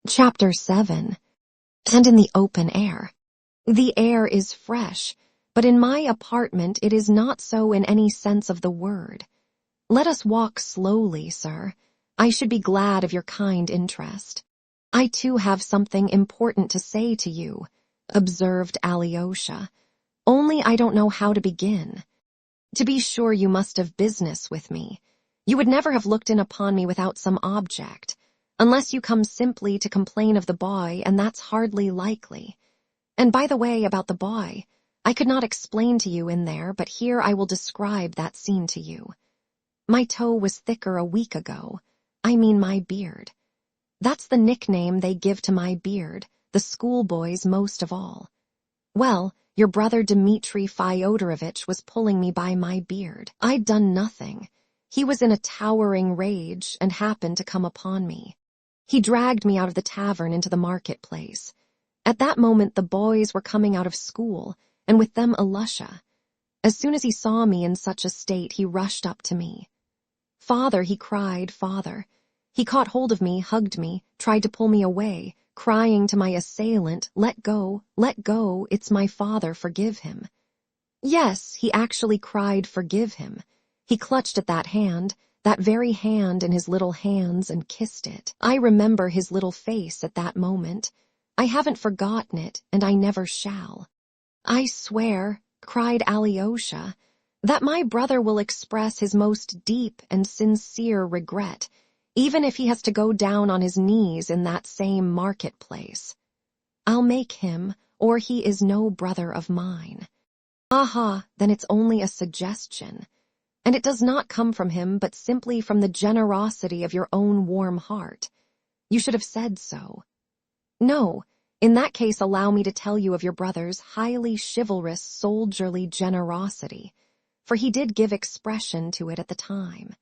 Chapter 7. And in the open air. The air is fresh, but in my apartment it is not so in any sense of the word. Let us walk slowly, sir. I should be glad of your kind interest. I too have something important to say to you, observed Alyosha. Only I don't know how to begin. To be sure you must have business with me. You would never have looked in upon me without some object, unless you come simply to complain of the boy, and that's hardly likely. And by the way, about the boy, I could not explain to you in there, but here I will describe that scene to you. My toe was thicker a week ago. I mean my beard. That's the nickname they give to my beard, the schoolboys most of all. Well, your brother Dmitri Fyodorovitch was pulling me by my beard. I'd done nothing. He was in a towering rage and happened to come upon me. He dragged me out of the tavern into the marketplace. At that moment the boys were coming out of school, and with them Alyosha. As soon as he saw me in such a state, he rushed up to me. "Father," he cried, "Father." He caught hold of me, hugged me, tried to pull me away, crying to my assailant, let go, it's my father, forgive him." Yes, he actually cried, "Forgive him." He clutched at that very hand in his little hands and kissed it. I remember his little face at that moment. I haven't forgotten it, and I never shall. "I swear," cried Alyosha, "that my brother will express his most deep and sincere regret, even if he has to go down on his knees in that same marketplace. I'll make him, or he is no brother of mine." Aha, then it's only a suggestion. And it does not come from him, but simply from the generosity of your own warm heart. You should have said so. No, in that case allow me to tell you of your brother's highly chivalrous, soldierly generosity, for he did give expression to it at the time.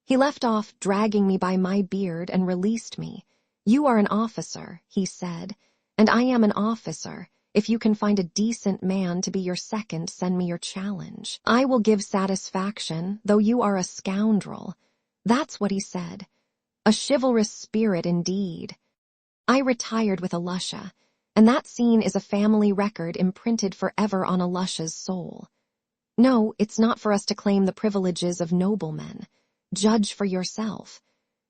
He left off dragging me by my beard and released me. "You are an officer," he said, "and I am an officer. If you can find a decent man to be your second, send me your challenge. I will give satisfaction, though you are a scoundrel." That's what he said. A chivalrous spirit indeed. I retired with Alyosha, and that scene is a family record imprinted forever on Alyosha's soul. No, it's not for us to claim the privileges of noblemen. Judge for yourself.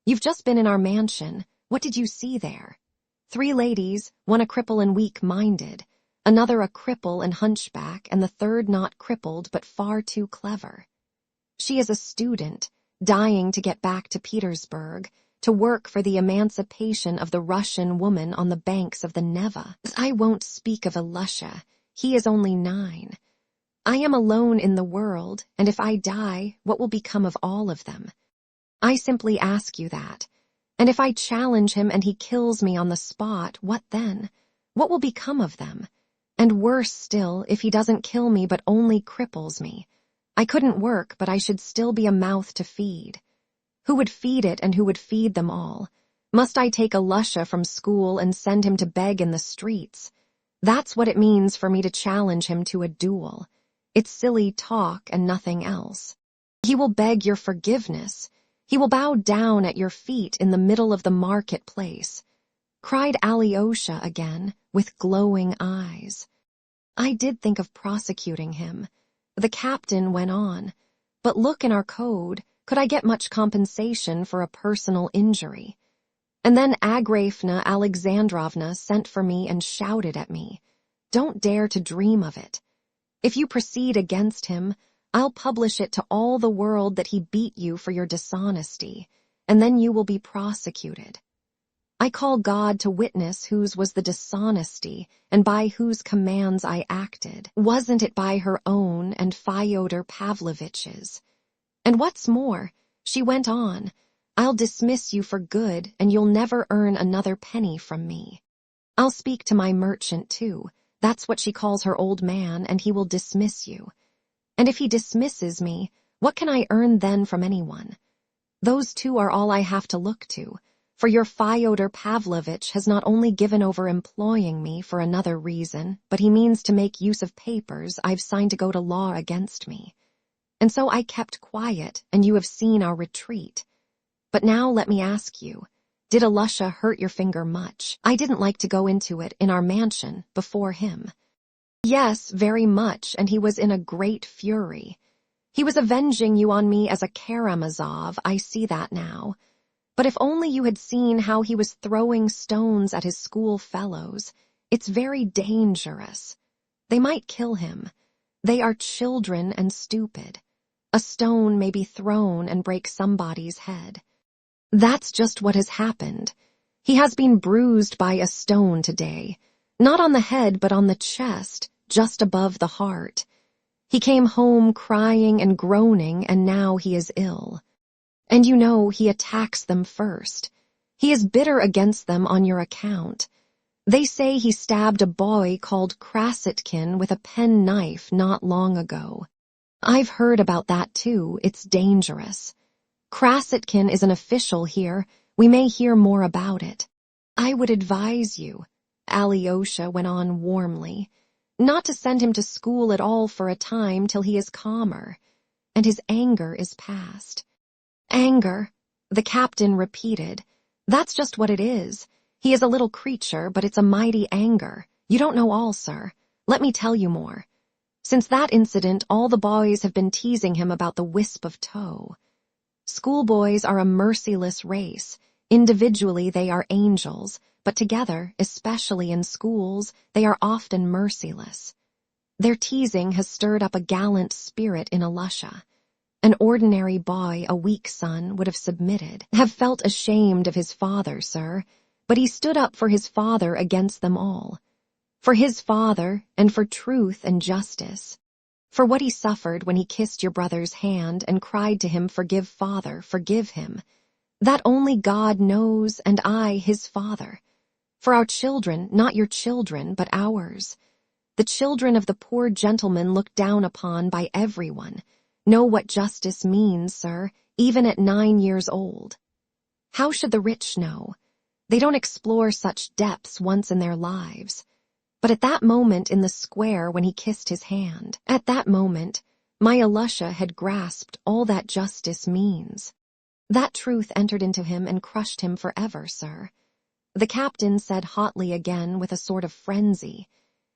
You've just been in our mansion. What did you see there? 3 ladies, one a cripple and weak-minded, another a cripple and hunchback, and the third not crippled but far too clever. She is a student, dying to get back to Petersburg, to work for the emancipation of the Russian woman on the banks of the Neva. I won't speak of Alyosha. He is only 9. I am alone in the world, and if I die, what will become of all of them? I simply ask you that. And if I challenge him and he kills me on the spot, what then? What will become of them? And worse still, if he doesn't kill me but only cripples me. I couldn't work, but I should still be a mouth to feed. Who would feed it and who would feed them all? Must I take Alyosha from school and send him to beg in the streets? That's what it means for me to challenge him to a duel. It's silly talk and nothing else. He will beg your forgiveness. He will bow down at your feet in the middle of the marketplace, cried Alyosha again, with glowing eyes. I did think of prosecuting him. The captain went on, "But look in our code, could I get much compensation for a personal injury?" And then Agrafena Alexandrovna sent for me and shouted at me, "Don't dare to dream of it. If you proceed against him, I'll publish it to all the world that he beat you for your dishonesty, and then you will be prosecuted. I call God to witness whose was the dishonesty and by whose commands I acted. Wasn't it by her own and Fyodor Pavlovitch's? And what's more," she went on, "I'll dismiss you for good and you'll never earn another penny from me. I'll speak to my merchant too. That's what she calls her old man, and he will dismiss you. And if he dismisses me, what can I earn then from anyone? Those 2 are all I have to look to, for your Fyodor Pavlovitch has not only given over employing me for another reason, but he means to make use of papers I've signed to go to law against me. And so I kept quiet, and you have seen our retreat. But now let me ask you, Did Alusha hurt your finger much? I didn't like to go into it in our mansion before him. Yes, very much, and he was in a great fury. He was avenging you on me as a Karamazov, I see that now. But if only you had seen how he was throwing stones at his school fellows. It's very dangerous. They might kill him. They are children and stupid. A stone may be thrown and break somebody's head. That's just what has happened. He has been bruised by a stone today. Not on the head, but on the chest, just above the heart. He came home crying and groaning, and now he is ill. And you know he attacks them first. He is bitter against them on your account. They say he stabbed a boy called Krasitkin with a penknife not long ago. I've heard about that too. It's dangerous. Krasitkin is an official here. We may hear more about it. I would advise you, Alyosha went on warmly, not to send him to school at all for a time till he is calmer, and his anger is past. Anger, the captain repeated. That's just what it is. He is a little creature, but it's a mighty anger. You don't know all, sir. Let me tell you more. Since that incident, all the boys have been teasing him about the wisp of tow. Schoolboys are a merciless race. Individually, they are angels, but together, especially in schools, they are often merciless. Their teasing has stirred up a gallant spirit in Alusha. An ordinary boy, a weak son, would have submitted, have felt ashamed of his father, sir, but he stood up for his father against them all. For his father, and for truth and justice. For what he suffered when he kissed your brother's hand and cried to him, "Forgive, father, forgive him." That only God knows, and I, his father. For our children, not your children, but ours. The children of the poor gentleman looked down upon by everyone, know what justice means, sir, even at 9 years old. How should the rich know? They don't explore such depths once in their lives. But at that moment in the square when he kissed his hand, at that moment, my Alusha had grasped all that justice means. That truth entered into him and crushed him forever, sir. The captain said hotly again with a sort of frenzy,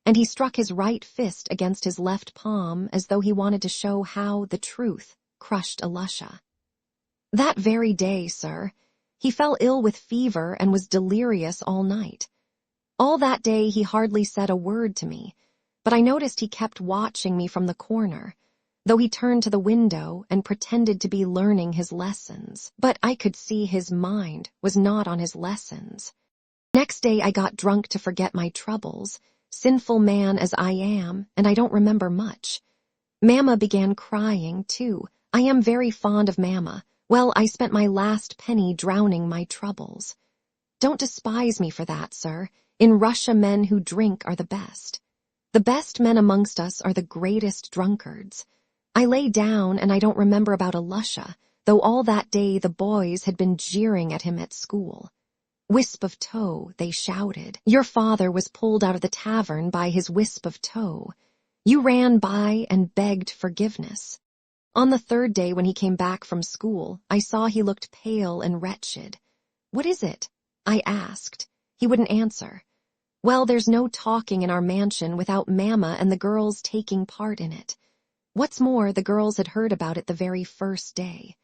and he struck his right fist against his left palm as though he wanted to show how the truth crushed Alusha. That very day, sir, he fell ill with fever and was delirious all night. All that day he hardly said a word to me, but I noticed he kept watching me from the corner, though he turned to the window and pretended to be learning his lessons. But I could see his mind was not on his lessons. Next day I got drunk to forget my troubles, sinful man as I am, and I don't remember much. Mamma began crying, too. I am very fond of Mamma. Well, I spent my last penny drowning my troubles. Don't despise me for that, sir. In Russia, men who drink are the best. The best men amongst us are the greatest drunkards. I lay down and I don't remember about Alusha, though all that day the boys had been jeering at him at school. Wisp of tow, they shouted. Your father was pulled out of the tavern by his wisp of tow. You ran by and begged forgiveness. On the third day when he came back from school, I saw he looked pale and wretched. What is it? I asked. He wouldn't answer. Well, there's no talking in our mansion without Mamma and the girls taking part in it. What's more, the girls had heard about it the very first day.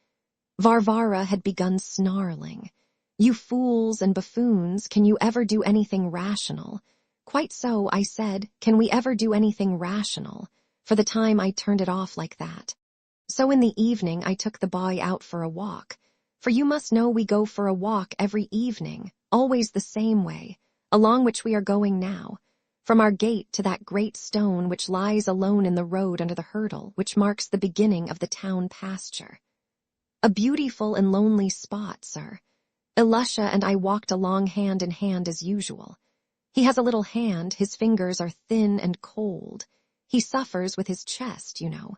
Varvara had begun snarling. You fools and buffoons, can you ever do anything rational? Quite so, I said, can we ever do anything rational? For the time I turned it off like that. So in the evening I took the boy out for a walk. For you must know we go for a walk every evening, always the same way, along which we are going now, from our gate to that great stone which lies alone in the road under the hurdle, which marks the beginning of the town pasture. A beautiful and lonely spot, sir. Alusha and I walked along hand in hand as usual. He has a little hand, his fingers are thin and cold. He suffers with his chest, you know.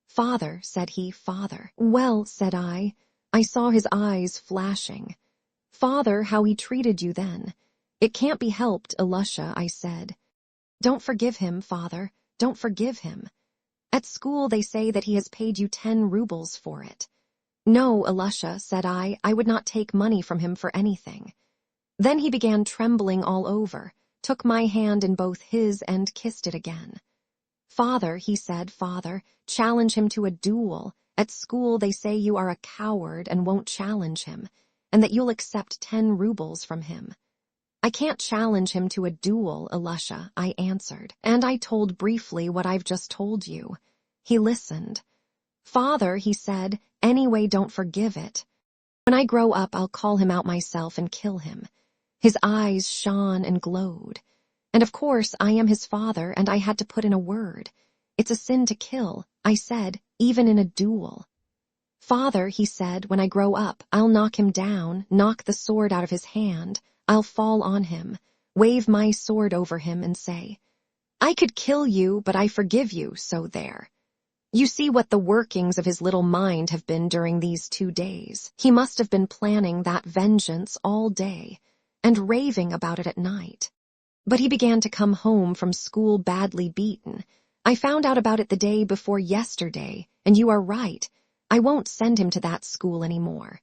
Father, said he, father. Well, said I saw his eyes flashing. Father, how he treated you then. It can't be helped, Alusha, I said. Don't forgive him, father, don't forgive him. At school they say that he has paid you 10 rubles for it. "No, Alusha," said I would not take money from him for anything. Then he began trembling all over, took my hand in both his and kissed it again. "Father," he said, "Father, challenge him to a duel. At school they say you are a coward and won't challenge him, and that you'll accept 10 rubles from him." "I can't challenge him to a duel, Alusha," I answered, and I told briefly what I've just told you. He listened. "Father," he said, "anyway, don't forgive it. When I grow up, I'll call him out myself and kill him." His eyes shone and glowed. And of course, I am his father, and I had to put in a word. "It's a sin to kill," I said, "even in a duel." "Father," he said, "when I grow up, I'll knock him down, knock the sword out of his hand. I'll fall on him, wave my sword over him and say, 'I could kill you, but I forgive you, so there.'" You see what the workings of his little mind have been during these 2 days. He must have been planning that vengeance all day and raving about it at night. But he began to come home from school badly beaten. I found out about it the day before yesterday, and you are right. I won't send him to that school anymore.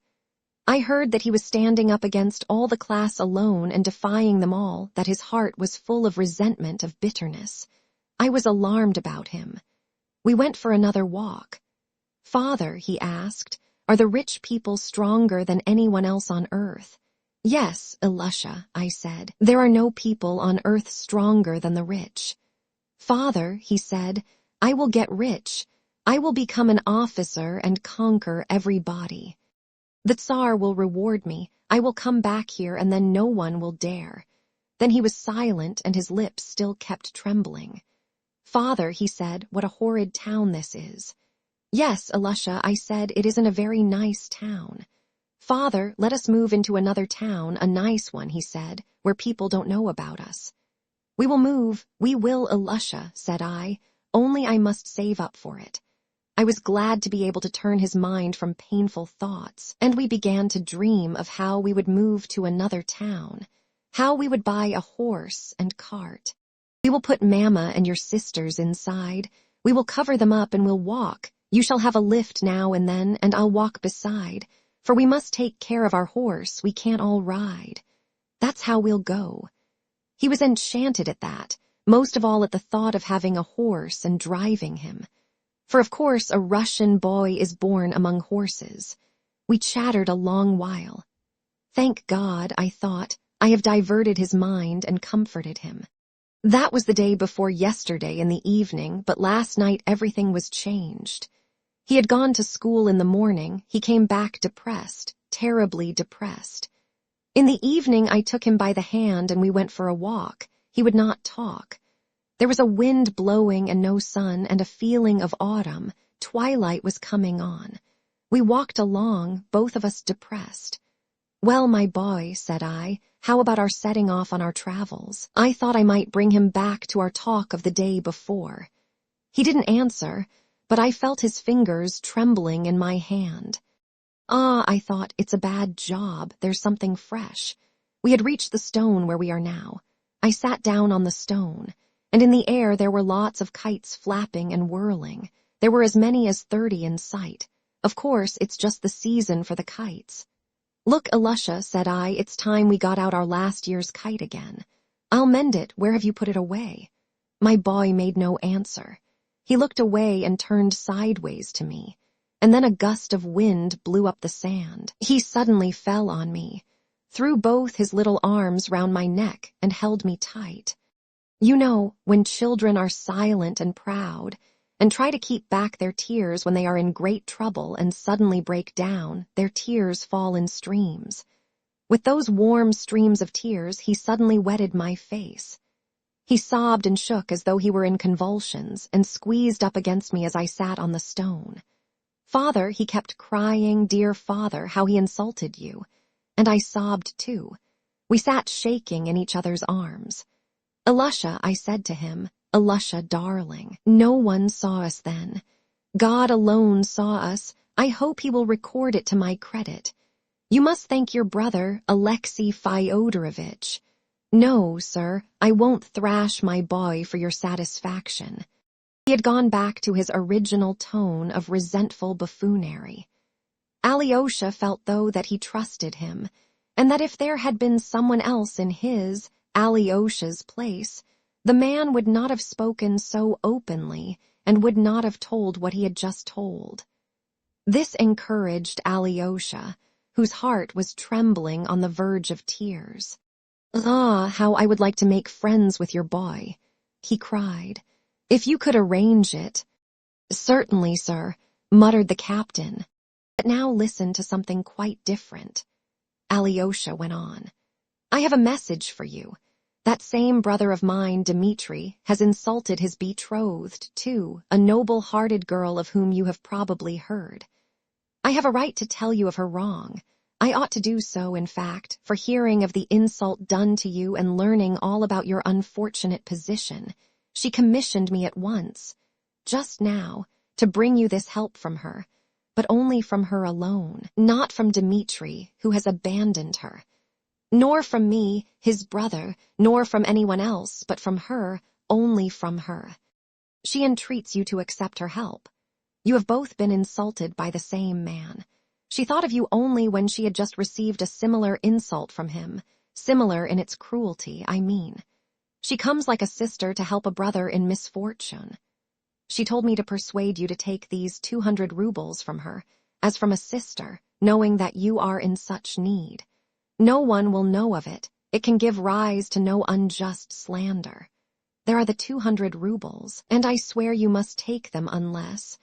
I heard that he was standing up against all the class alone and defying them all, that his heart was full of resentment, of bitterness. I was alarmed about him. We went for another walk. "Father," he asked, "are the rich people stronger than anyone else on earth?" "Yes, Alusha," I said, "there are no people on earth stronger than the rich." "Father," he said, "I will get rich. I will become an officer and conquer everybody. The Tsar will reward me. I will come back here and then no one will dare." Then he was silent and his lips still kept trembling. "Father," he said, "what a horrid town this is." "Yes, Alusha," I said, "it isn't a very nice town." "Father, let us move into another town, a nice one," he said, "where people don't know about us." "We will move, we will, Alusha," said I, "only I must save up for it." I was glad to be able to turn his mind from painful thoughts, and we began to dream of how we would move to another town, how we would buy a horse and cart. "We will put Mama and your sisters inside. We will cover them up and we'll walk. You shall have a lift now and then, and I'll walk beside. For we must take care of our horse, we can't all ride. That's how we'll go." He was enchanted at that, most of all at the thought of having a horse and driving him. For of course a Russian boy is born among horses. We chattered a long while. Thank God, I thought, I have diverted his mind and comforted him. That was the day before yesterday in the evening, but last night everything was changed. He had gone to school in the morning. He came back depressed, terribly depressed. In the evening I took him by the hand and we went for a walk. He would not talk. There was a wind blowing and no sun and a feeling of autumn. Twilight was coming on. We walked along, both of us depressed. "Well, my boy," said I, "how about our setting off on our travels?" I thought I might bring him back to our talk of the day before. He didn't answer, but I felt his fingers trembling in my hand. "Ah," I thought, "it's a bad job. There's something fresh." We had reached the stone where we are now. I sat down on the stone, and in the air there were lots of kites flapping and whirling. There were as many as 30 in sight. Of course, it's just the season for the kites. "Look, Alusha," said I, "it's time we got out our last year's kite again." "I'll mend it. Where have you put it away?" My boy made no answer. He looked away and turned sideways to me, and then a gust of wind blew up the sand. He suddenly fell on me, threw both his little arms round my neck and held me tight. You know, when children are silent and proud, and try to keep back their tears when they are in great trouble and suddenly break down, their tears fall in streams. With those warm streams of tears, he suddenly wetted my face. He sobbed and shook as though he were in convulsions and squeezed up against me as I sat on the stone. "Father," he kept crying, "dear father, how he insulted you." And I sobbed too. We sat shaking in each other's arms. "Alusha," I said to him, "Alusha, darling, no one saw us then. God alone saw us. I hope he will record it to my credit. You must thank your brother, Alexei Fyodorovitch. No, sir, I won't thrash my boy for your satisfaction." He had gone back to his original tone of resentful buffoonery. Alyosha felt, though, that he trusted him, and that if there had been someone else in his, Alyosha's place, the man would not have spoken so openly and would not have told what he had just told. This encouraged Alyosha, whose heart was trembling on the verge of tears. "Ah, how I would like to make friends with your boy," he cried. "If you could arrange it." "Certainly, sir," muttered the captain. But now listen to something quite different. Alyosha went on. "I have a message for you. That same brother of mine, Dmitri, has insulted his betrothed, too, a noble-hearted girl of whom you have probably heard. I have a right to tell you of her wrong. I ought to do so, in fact, for hearing of the insult done to you and learning all about your unfortunate position. She commissioned me at once, just now, to bring you this help from her, but only from her alone, not from Dmitri, who has abandoned her. Nor from me, his brother, nor from anyone else, but from her, only from her. She entreats you to accept her help. You have both been insulted by the same man. She thought of you only when she had just received a similar insult from him, similar in its cruelty, I mean. She comes like a sister to help a brother in misfortune. She told me to persuade you to take these 200 rubles from her, as from a sister, knowing that you are in such need. No one will know of it. It can give rise to no unjust slander. There are the 200 rubles, and I swear you must take them unless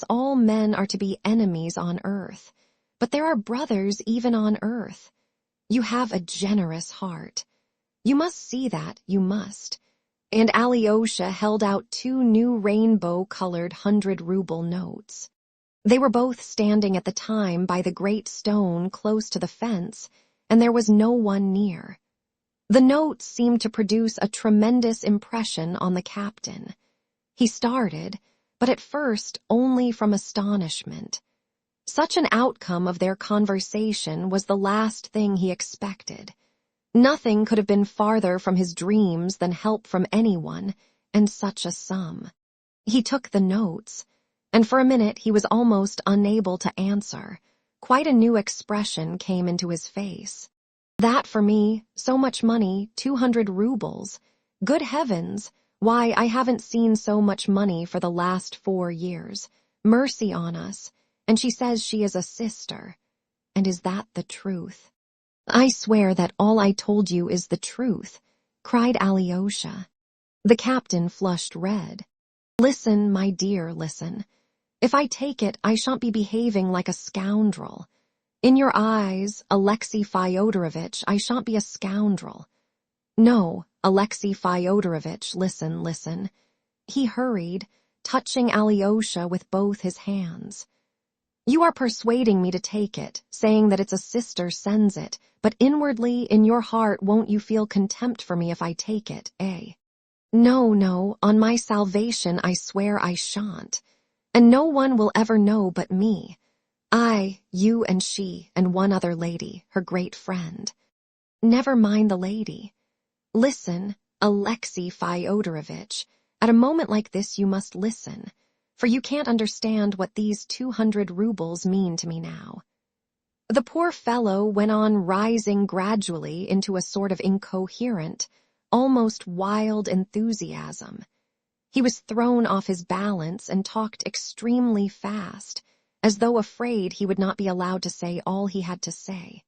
all men are to be enemies on earth. But there are brothers even on earth. You have a generous heart. You must see that, you must." And Alyosha held out 2 new rainbow-colored 100-ruble notes. They were both standing at the time by the great stone close to the fence, and there was no one near. The notes seemed to produce a tremendous impression on the captain. He started, but at first only from astonishment. Such an outcome of their conversation was the last thing he expected. Nothing could have been farther from his dreams than help from anyone, and such a sum. He took the notes, and for a minute he was almost unable to answer. Quite a new expression came into his face. "That for me, so much money, 200 rubles. Good heavens! Why, I haven't seen so much money for the last 4 years. Mercy on us. And she says she is a sister. And is that the truth?" "I swear that all I told you is the truth," cried Alyosha. The captain flushed red. "Listen, my dear, listen. If I take it, I shan't be behaving like a scoundrel. In your eyes, Alexei Fyodorovitch, I shan't be a scoundrel. No, Alexei Fyodorovitch, listen, listen." He hurried, touching Alyosha with both his hands. "You are persuading me to take it, saying that it's a sister sends it, but inwardly, in your heart, won't you feel contempt for me if I take it, eh? No, no, on my salvation I swear I shan't. And no one will ever know but me. I, you and she, and one other lady, her great friend. Never mind the lady. Listen, Alexei Fyodorovitch, at a moment like this you must listen, for you can't understand what these 200 rubles mean to me now." The poor fellow went on rising gradually into a sort of incoherent, almost wild enthusiasm. He was thrown off his balance and talked extremely fast, as though afraid he would not be allowed to say all he had to say.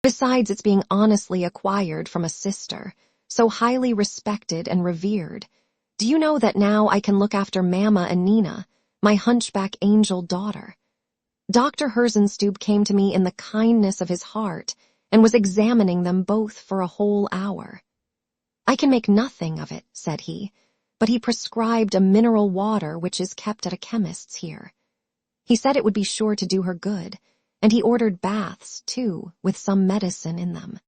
Besides its being honestly acquired from a sister, so highly respected and revered, do you know that now I can look after Mama and Nina, my hunchback angel daughter? Dr. Herzenstube came to me in the kindness of his heart and was examining them both for a whole hour. "I can make nothing of it," said he, "but he prescribed a mineral water which is kept at a chemist's here. He said it would be sure to do her good, and he ordered baths, too, with some medicine in them.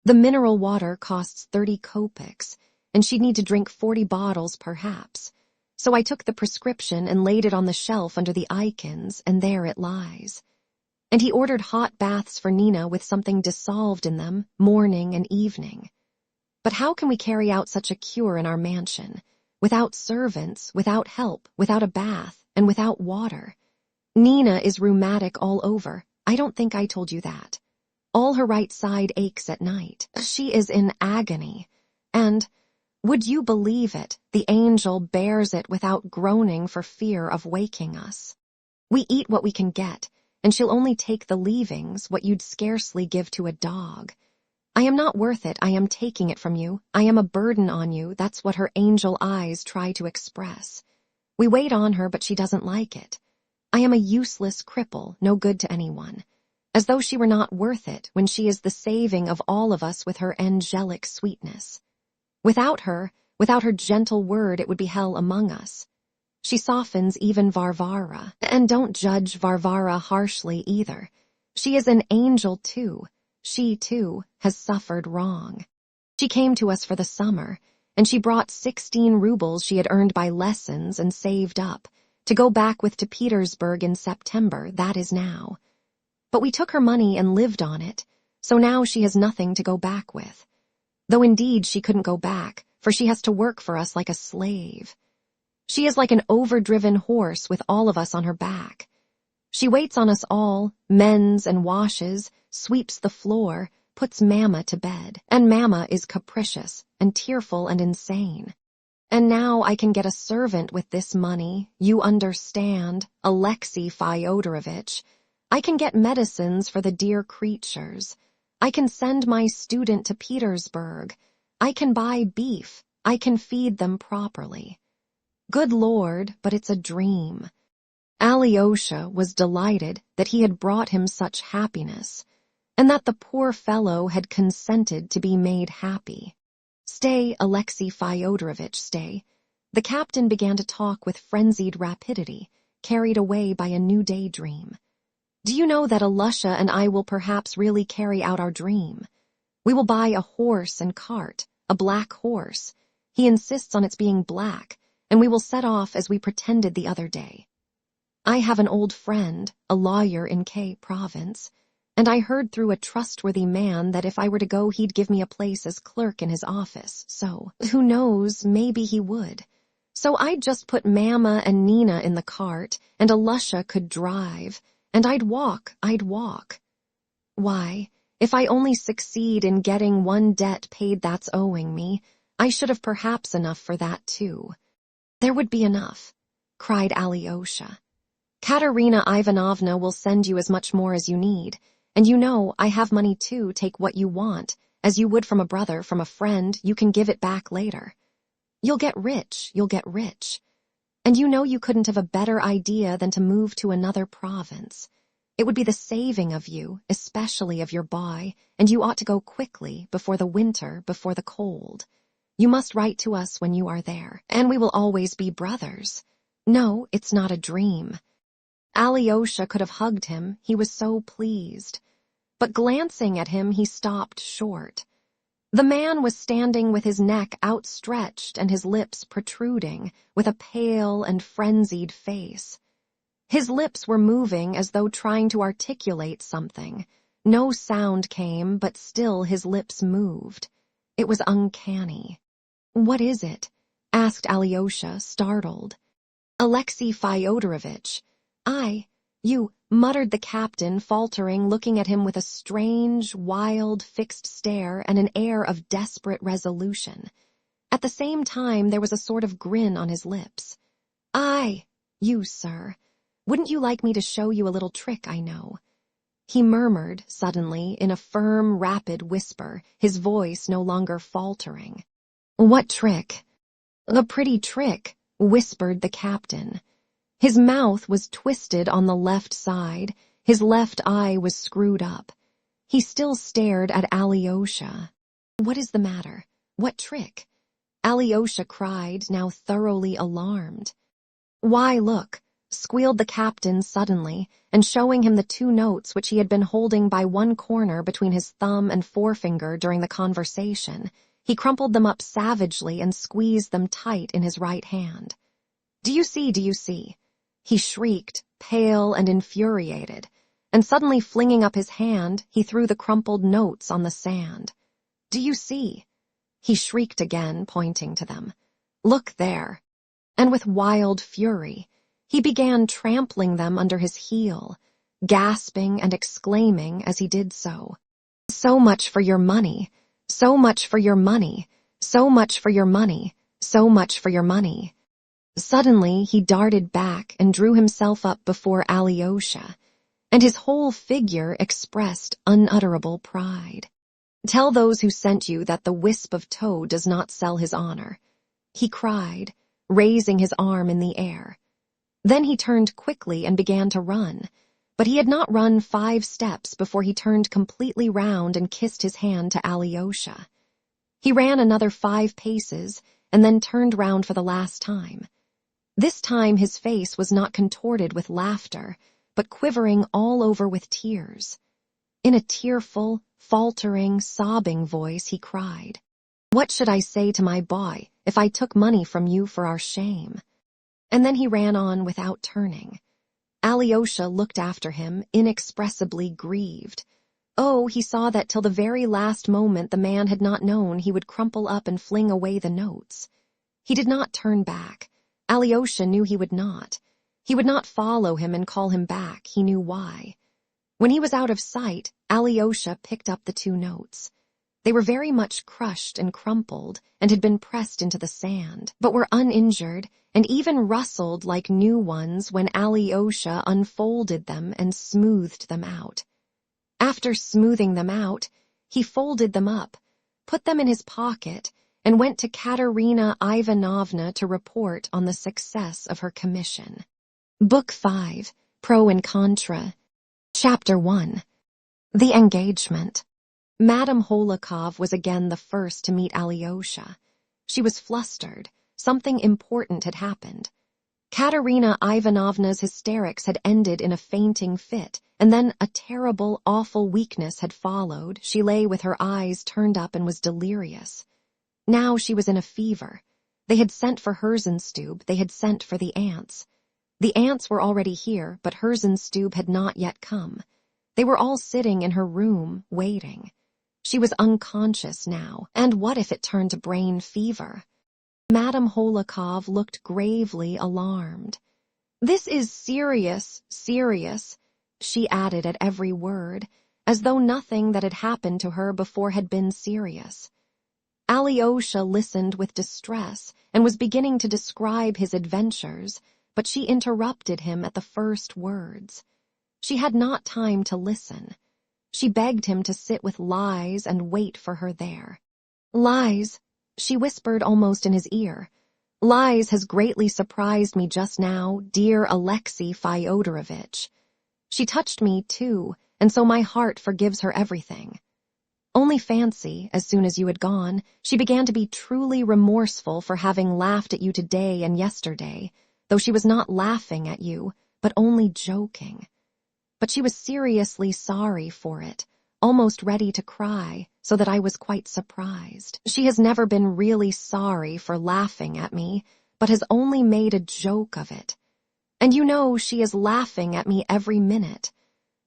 The mineral water costs 30 kopecks, and she'd need to drink 40 bottles perhaps. So I took the prescription and laid it on the shelf under the icons, and there it lies. And he ordered hot baths for Nina with something dissolved in them, morning and evening. But how can we carry out such a cure in our mansion, without servants, without help, without a bath, and without water? Nina is rheumatic all over. I don't think I told you that. All her right side aches at night. She is in agony. And, would you believe it, the angel bears it without groaning for fear of waking us. We eat what we can get, and she'll only take the leavings, what you'd scarcely give to a dog. I am not worth it, I am taking it from you. I am a burden on you, that's what her angel eyes try to express. We wait on her, but she doesn't like it. I am a useless cripple, no good to anyone. As though she were not worth it, when she is the saving of all of us with her angelic sweetness. Without her gentle word, it would be hell among us. She softens even Varvara, and don't judge Varvara harshly either. She is an angel too. She, too, has suffered wrong. She came to us for the summer, and she brought 16 rubles she had earned by lessons and saved up, to go back with to Petersburg in September, that is now. But we took her money and lived on it, so now she has nothing to go back with. Though indeed she couldn't go back, for she has to work for us like a slave. She is like an overdriven horse with all of us on her back. She waits on us all, mends and washes, sweeps the floor, puts Mama to bed, and Mama is capricious and tearful and insane. And now I can get a servant with this money, you understand, Alexei Fyodorovich. I can get medicines for the dear creatures. I can send my student to Petersburg. I can buy beef. I can feed them properly. Good Lord, but it's a dream. Alyosha was delighted that he had brought him such happiness, and that the poor fellow had consented to be made happy. Stay, Alexei Fyodorovich, stay. The captain began to talk with frenzied rapidity, carried away by a new daydream. Do you know that Alusha and I will perhaps really carry out our dream? We will buy a horse and cart, a black horse. He insists on its being black, and we will set off as we pretended the other day. I have an old friend, a lawyer in K province, and I heard through a trustworthy man that if I were to go he'd give me a place as clerk in his office, so, who knows, maybe he would. So I'd just put Mama and Nina in the cart, and Alusha could drive, and I'd walk. Why, if I only succeed in getting one debt paid that's owing me, I should have perhaps enough for that too. There would be enough, cried Alyosha. Katerina Ivanovna will send you as much more as you need, and you know I have money too, take what you want, as you would from a brother, from a friend, you can give it back later. You'll get rich. And you know you couldn't have a better idea than to move to another province. It would be the saving of you, especially of your boy, and you ought to go quickly, before the winter, before the cold. You must write to us when you are there, and we will always be brothers. No, it's not a dream. Alyosha could have hugged him, he was so pleased. But glancing at him, he stopped short. The man was standing with his neck outstretched and his lips protruding, with a pale and frenzied face. His lips were moving as though trying to articulate something. No sound came, but still his lips moved. It was uncanny. What is it? Asked Alyosha, startled. Alexei Fyodorovich. You, muttered the captain, faltering, looking at him with a strange, wild, fixed stare and an air of desperate resolution. At the same time, there was a sort of grin on his lips. You, sir. Wouldn't you like me to show you a little trick I know? He murmured, suddenly, in a firm, rapid whisper, his voice no longer faltering. What trick? A pretty trick, whispered the captain. His mouth was twisted on the left side, his left eye was screwed up. He still stared at Alyosha. What is the matter? What trick? Alyosha cried, now thoroughly alarmed. Why, look, squealed the captain suddenly, and showing him the 2 notes which he had been holding by one corner between his thumb and forefinger during the conversation. He crumpled them up savagely and squeezed them tight in his right hand. Do you see? He shrieked, pale and infuriated, and suddenly flinging up his hand, he threw the crumpled notes on the sand. Do you see? He shrieked again, pointing to them. Look there. And with wild fury, he began trampling them under his heel. gasping and exclaiming as he did so. "So much for your money! So much for your money! So much for your money! So much for your money!" Suddenly he darted back and drew himself up before Alyosha, and his whole figure expressed unutterable pride. "Tell those who sent you that the wisp of tow does not sell his honor," he cried, raising his arm in the air. Then he turned quickly and began to run, but he had not run 5 steps before he turned completely round and kissed his hand to Alyosha. He ran another 5 paces and then turned round for the last time. This time his face was not contorted with laughter, but quivering all over with tears. In a tearful, faltering, sobbing voice he cried, "What should I say to my boy if I took money from you for our shame?" And then he ran on without turning. Alyosha looked after him, inexpressibly grieved. Oh, he saw that till the very last moment the man had not known he would crumple up and fling away the notes. He did not turn back. Alyosha knew he would not. He would not follow him and call him back, he knew why. When he was out of sight, Alyosha picked up the 2 notes. They were very much crushed and crumpled and had been pressed into the sand, but were uninjured and even rustled like new ones when Alyosha unfolded them and smoothed them out. After smoothing them out, he folded them up, put them in his pocket, and went to Katerina Ivanovna to report on the success of her commission. Book 5, Pro and Contra. Chapter 1. The Engagement. Madame Holikov was again the first to meet Alyosha. She was flustered. Something important had happened. Katerina Ivanovna's hysterics had ended in a fainting fit, and then a terrible, awful weakness had followed. She lay with her eyes turned up and was delirious. Now she was in a fever. They had sent for Herzenstube, they had sent for the aunts. The aunts were already here, but Herzenstube had not yet come. They were all sitting in her room, waiting. She was unconscious now, and what if it turned to brain fever? Madame Holikov looked gravely alarmed. "This is serious, serious," she added at every word, as though nothing that had happened to her before had been serious. Alyosha listened with distress and was beginning to describe his adventures, but she interrupted him at the first words. She had not time to listen. She begged him to sit with Lies and wait for her there. "Lies," she whispered almost in his ear. "Lies has greatly surprised me just now, dear Alexei Fyodorovitch. She touched me, too, and so my heart forgives her everything. Only fancy, as soon as you had gone, she began to be truly remorseful for having laughed at you today and yesterday, though she was not laughing at you, but only joking. But she was seriously sorry for it, almost ready to cry, so that I was quite surprised. She has never been really sorry for laughing at me, but has only made a joke of it. And you know she is laughing at me every minute.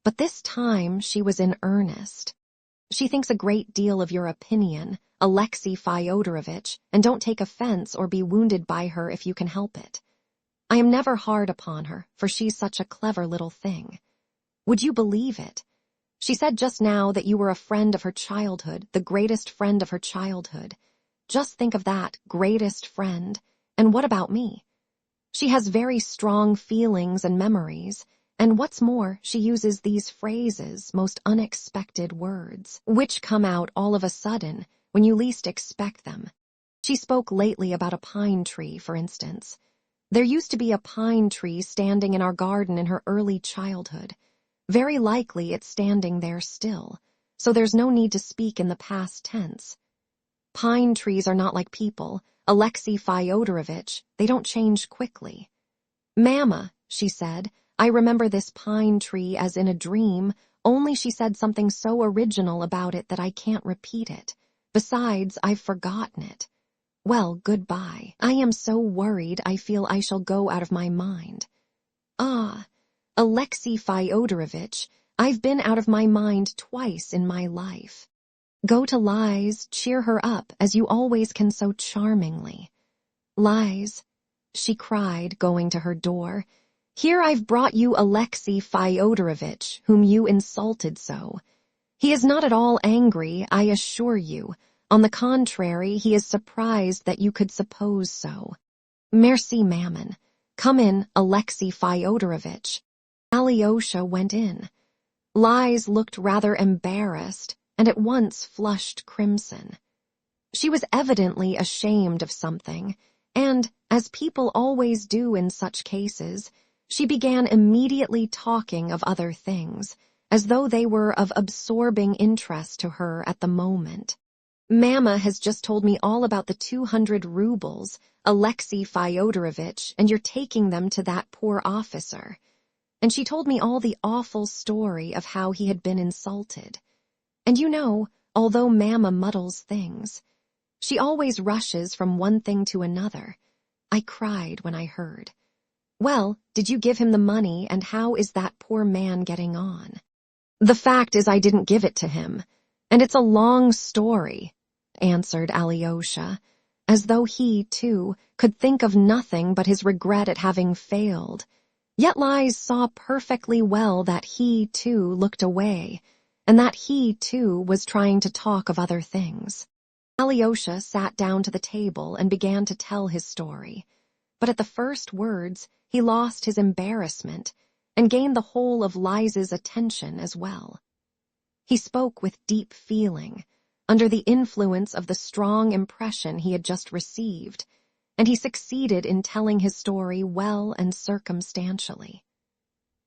But this time she was in earnest. She thinks a great deal of your opinion, Alexei Fyodorovitch, and don't take offense or be wounded by her if you can help it. I am never hard upon her, for she's such a clever little thing. Would you believe it? She said just now that you were a friend of her childhood, the greatest friend of her childhood. Just think of that, greatest friend. And what about me? She has very strong feelings and memories, and what's more, she uses these phrases, most unexpected words, which come out all of a sudden, when you least expect them. She spoke lately about a pine tree, for instance. There used to be a pine tree standing in our garden in her early childhood. Very likely it's standing there still, so there's no need to speak in the past tense. Pine trees are not like people, Alexei Fyodorovitch, they don't change quickly. "Mamma," she said, "I remember this pine tree as in a dream, only she said something so original about it that I can't repeat it. Besides, I've forgotten it. Well, goodbye. I am so worried I feel I shall go out of my mind." "Ah, Alexei Fyodorovitch, I've been out of my mind twice in my life. Go to Lies, cheer her up, as you always can so charmingly. Lies," she cried, going to her door. Here I've brought you Alexei Fyodorovitch, whom you insulted so. He is not at all angry, I assure you. On the contrary, he is surprised that you could suppose so. Merci, mammon. Come in, Alexei Fyodorovitch. Alyosha went in. Liz looked rather embarrassed and at once flushed crimson. She was evidently ashamed of something, and, as people always do in such cases, she began immediately talking of other things, as though they were of absorbing interest to her at the moment. Mama has just told me all about the 200 rubles, Alexei Fyodorovitch, and you're taking them to that poor officer. And she told me all the awful story of how he had been insulted. And you know, although Mama muddles things, she always rushes from one thing to another. I cried when I heard. Well, did you give him the money, and how is that poor man getting on? The fact is I didn't give it to him, and it's a long story, answered Alyosha, as though he, too, could think of nothing but his regret at having failed. Yet Liz saw perfectly well that he, too, looked away, and that he, too, was trying to talk of other things. Alyosha sat down to the table and began to tell his story, but at the first words he lost his embarrassment and gained the whole of Liz's attention as well. He spoke with deep feeling, under the influence of the strong impression he had just received, and he succeeded in telling his story well and circumstantially.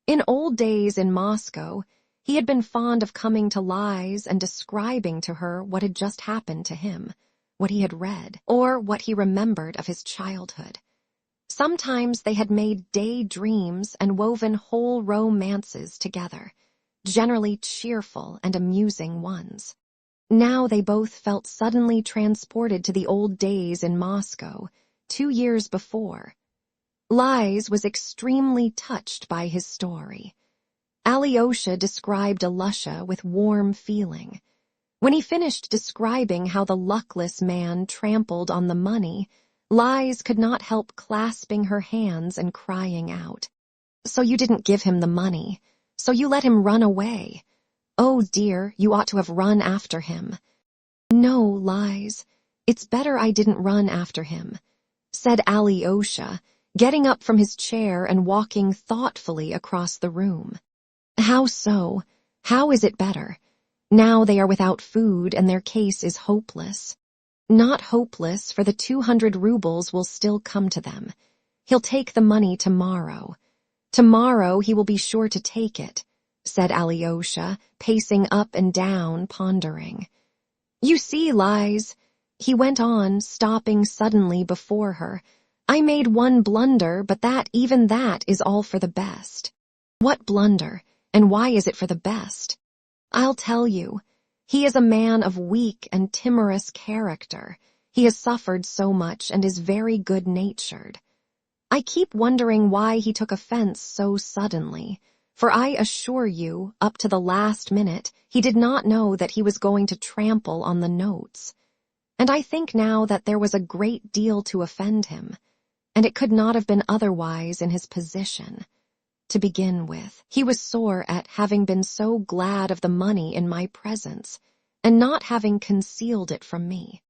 In old days in Moscow, he had been fond of coming to Liz and describing to her what had just happened to him, what he had read, or what he remembered of his childhood. Sometimes they had made daydreams and woven whole romances together, generally cheerful and amusing ones. Now they both felt suddenly transported to the old days in Moscow, 2 years before. Liz was extremely touched by his story. Alyosha described Alyosha with warm feeling. When he finished describing how the luckless man trampled on the money, Liz could not help clasping her hands and crying out. So you didn't give him the money. So you let him run away. Oh dear, you ought to have run after him. No, Liz, it's better I didn't run after him, said Alyosha, getting up from his chair and walking thoughtfully across the room. How so? How is it better? Now they are without food and their case is hopeless. Not hopeless, for the 200 rubles will still come to them. He'll take the money tomorrow. Tomorrow he will be sure to take it, said Alyosha, pacing up and down, pondering. You see, Liz, he went on, stopping suddenly before her, I made one blunder, but even that is all for the best. What blunder, and why is it for the best? I'll tell you. He is a man of weak and timorous character. He has suffered so much and is very good-natured. I keep wondering why he took offense so suddenly, for I assure you, up to the last minute, he did not know that he was going to trample on the notes. And I think now that there was a great deal to offend him, and it could not have been otherwise in his position. To begin with, he was sore at having been so glad of the money in my presence, and not having concealed it from me.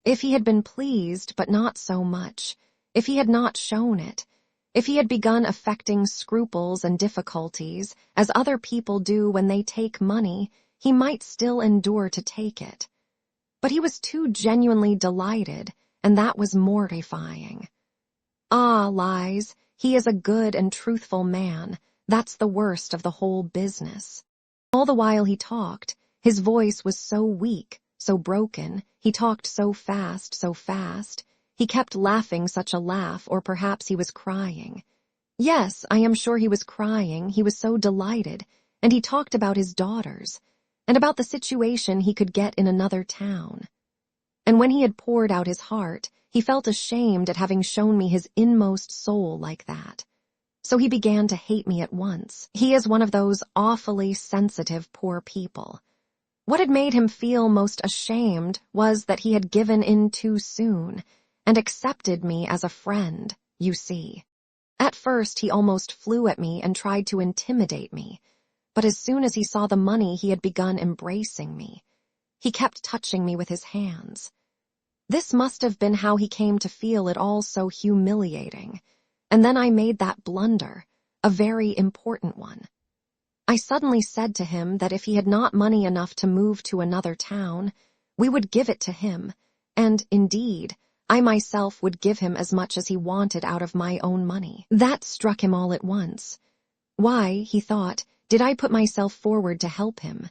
If he had been pleased, but not so much, if he had not shown it, if he had begun affecting scruples and difficulties, as other people do when they take money, he might still endure to take it. But he was too genuinely delighted, and that was mortifying. Ah, Liz, he is a good and truthful man. That's the worst of the whole business. All the while he talked, his voice was so weak, so broken, he talked so fast, he kept laughing such a laugh, or perhaps he was crying. Yes, I am sure he was crying, he was so delighted, and he talked about his daughters, and about the situation he could get in another town. And when he had poured out his heart, he felt ashamed at having shown me his inmost soul like that. So he began to hate me at once. He is one of those awfully sensitive poor people. What had made him feel most ashamed was that he had given in too soon, and accepted me as a friend, you see. At first, he almost flew at me and tried to intimidate me, but as soon as he saw the money, he had begun embracing me. He kept touching me with his hands. This must have been how he came to feel it all so humiliating. And then I made that blunder, a very important one. I suddenly said to him that if he had not money enough to move to another town, we would give it to him, and, indeed, I myself would give him as much as he wanted out of my own money. That struck him all at once. Why, he thought, did I put myself forward to help him?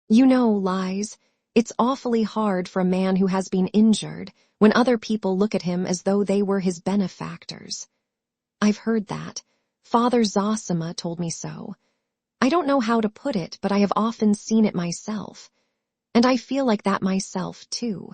You know, Lies, it's awfully hard for a man who has been injured when other people look at him as though they were his benefactors. I've heard that. Father Zosima told me so. I don't know how to put it, but I have often seen it myself. And I feel like that myself, too.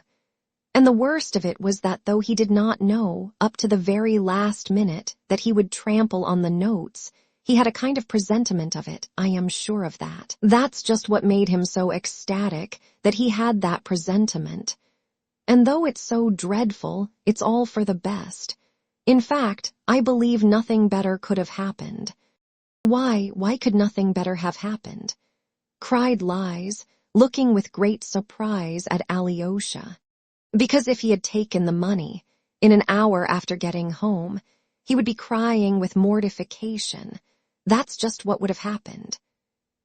And the worst of it was that though he did not know, up to the very last minute, that he would trample on the notes, he had a kind of presentiment of it, I am sure of that. That's just what made him so ecstatic, that he had that presentiment. And though it's so dreadful, it's all for the best. In fact, I believe nothing better could have happened. Why could nothing better have happened? Cried Lies, looking with great surprise at Alyosha. Because if he had taken the money, in an hour after getting home, he would be crying with mortification. That's just what would have happened.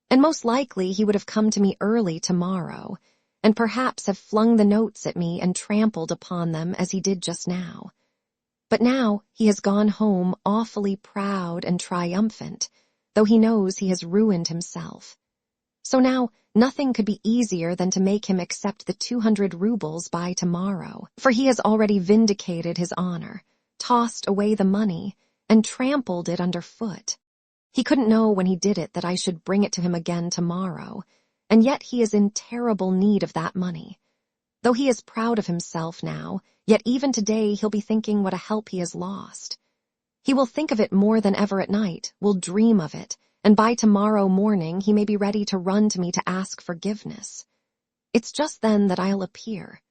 And most likely he would have come to me early tomorrow, and perhaps have flung the notes at me and trampled upon them as he did just now. But now he has gone home awfully proud and triumphant, though he knows he has ruined himself. So now nothing could be easier than to make him accept the 200 rubles by tomorrow, for he has already vindicated his honor, tossed away the money, and trampled it underfoot. He couldn't know when he did it that I should bring it to him again tomorrow, and yet he is in terrible need of that money. Though he is proud of himself now, yet even today he'll be thinking what a help he has lost. He will think of it more than ever at night, will dream of it, and by tomorrow morning he may be ready to run to me to ask forgiveness. It's just then that I'll appear.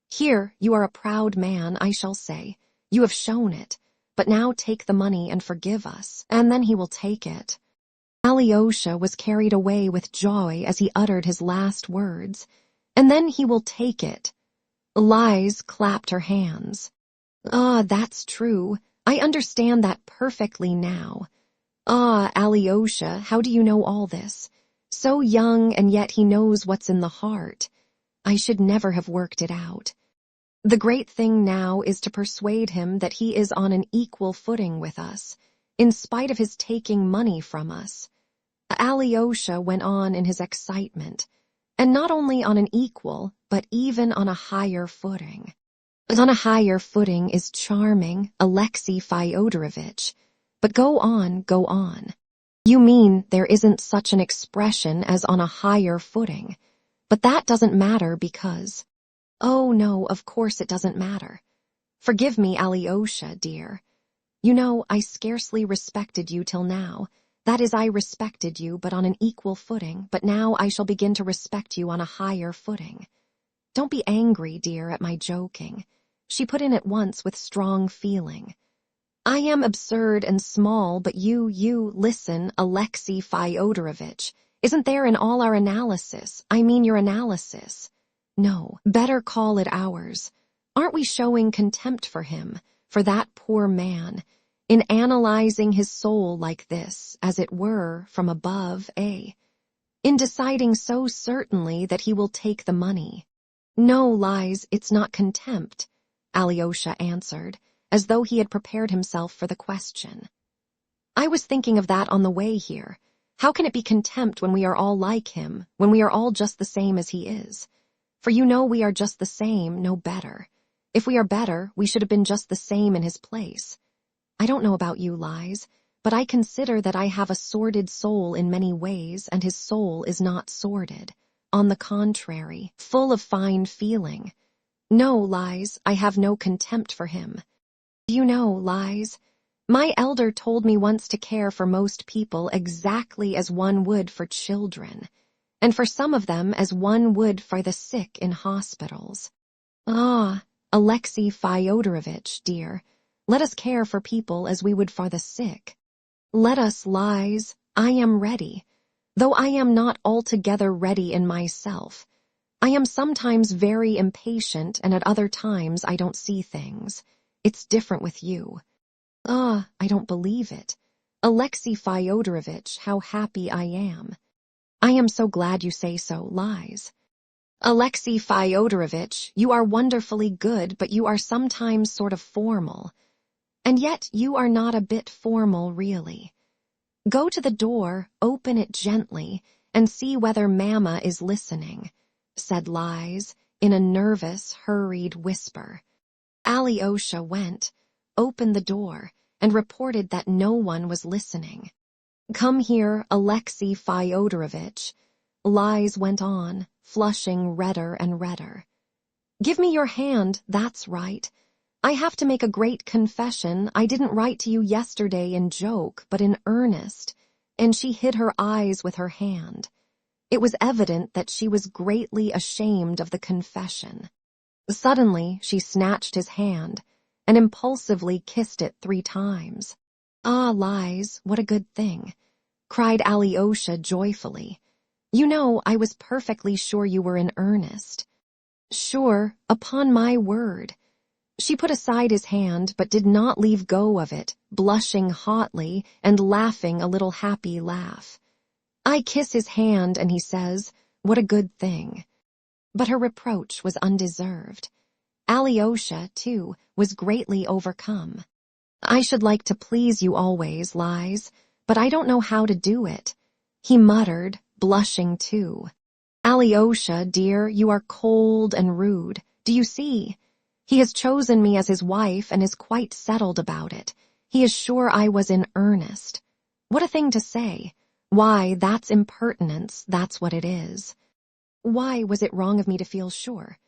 Here, you are a proud man, I shall say. You have shown it, but now take the money and forgive us, and then he will take it. Alyosha was carried away with joy as he uttered his last words, and then he will take it. Lies clapped her hands. Ah, that's true. I understand that perfectly now. Ah, Alyosha, how do you know all this? So young, and yet he knows what's in the heart. I should never have worked it out. The great thing now is to persuade him that he is on an equal footing with us, in spite of his taking money from us. Alyosha went on in his excitement, and not only on an equal, but even on a higher footing. On a higher footing is charming, Alexei Fyodorovitch. But go on, go on. You mean there isn't such an expression as on a higher footing, but that doesn't matter because... Oh, no, of course it doesn't matter. Forgive me, Alyosha, dear. You know, I scarcely respected you till now. That is, I respected you, but on an equal footing, but now I shall begin to respect you on a higher footing. Don't be angry, dear, at my joking. She put in at once with strong feeling. I am absurd and small, but you, listen, Alexei Fyodorovitch. Isn't there in all our analysis, I mean your analysis? No, better call it ours. Aren't we showing contempt for him, for that poor man, in analyzing his soul like this, as it were, from above, eh? In deciding so certainly that he will take the money. No, Lies, it's not contempt, Alyosha answered, as though he had prepared himself for the question. I was thinking of that on the way here. How can it be contempt when we are all like him, when we are all just the same as he is? For you know we are just the same, no better. If we are better, we should have been just the same in his place. I don't know about you, Lies, but I consider that I have a sordid soul in many ways, and his soul is not sordid. On the contrary, full of fine feeling. No, Lies, I have no contempt for him. Do you know, Lies, my elder told me once to care for most people exactly as one would for children, and for some of them as one would for the sick in hospitals. Ah, Alexei Fyodorovitch, dear, Let us care for people as we would for the sick. Let us, lies, I am ready, though I am not altogether ready in myself. I am sometimes very impatient, and at other times I don't see things. It's different with you. Ah, I don't believe it. Alexei Fyodorovich, how happy I am. I am so glad you say so, lies. Alexei Fyodorovich, you are wonderfully good, but you are sometimes sort of formal. And yet you are not a bit formal, really. Go to the door, open it gently, and see whether Mama is listening, said Lies, in a nervous, hurried whisper. Alyosha went, opened the door, and reported that no one was listening. Come here, Alexei Fyodorovich. Lies went on, flushing redder and redder. Give me your hand, that's right. I have to make a great confession. I didn't write to you yesterday in joke, but in earnest, and she hid her eyes with her hand. It was evident that she was greatly ashamed of the confession. Suddenly, she snatched his hand and impulsively kissed it 3 times. Ah, Lies, what a good thing, cried Alyosha joyfully. You know, I was perfectly sure you were in earnest. Sure, upon my word. She put aside his hand, but did not leave go of it, blushing hotly and laughing a little happy laugh. I kiss his hand, and he says, what a good thing. But her reproach was undeserved. Alyosha, too, was greatly overcome. I should like to please you always, Lies, but I don't know how to do it, he muttered, blushing too. Alyosha, dear, you are cold and rude. Do you see? He has chosen me as his wife and is quite settled about it. He is sure I was in earnest. What a thing to say. Why, that's impertinence, that's what it is. Why was it wrong of me to feel sure?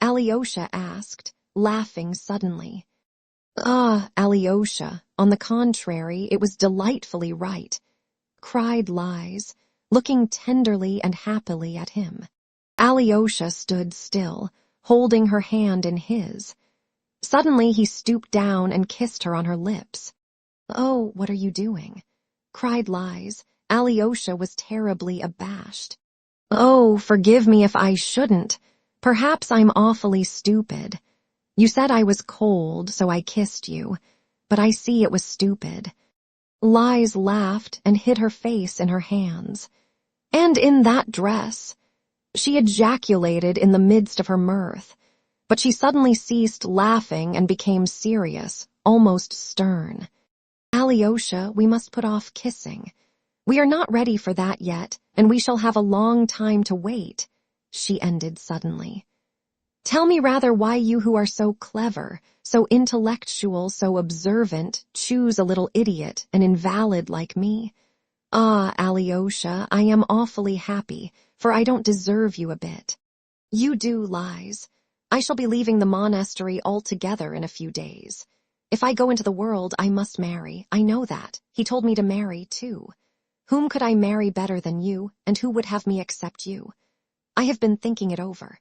Alyosha asked, laughing suddenly. Ah, Alyosha, on the contrary, it was delightfully right, cried Lies, looking tenderly and happily at him. Alyosha stood still, holding her hand in his. Suddenly he stooped down and kissed her on her lips. Oh, what are you doing? Cried Lies. Alyosha was terribly abashed. Oh, forgive me if I shouldn't. Perhaps I'm awfully stupid. You said I was cold, so I kissed you, but I see it was stupid. Lies laughed and hid her face in her hands. And in that dress, she ejaculated in the midst of her mirth, but she suddenly ceased laughing and became serious, almost stern. Alyosha, we must put off kissing. We are not ready for that yet, and we shall have a long time to wait, she ended suddenly. Tell me rather why you who are so clever, so intellectual, so observant, choose a little idiot, an invalid like me. Ah, Alyosha, I am awfully happy, for I don't deserve you a bit. You do, Lies. I shall be leaving the monastery altogether in a few days. If I go into the world, I must marry. I know that. He told me to marry, too. Whom could I marry better than you, and who would have me accept you? I have been thinking it over.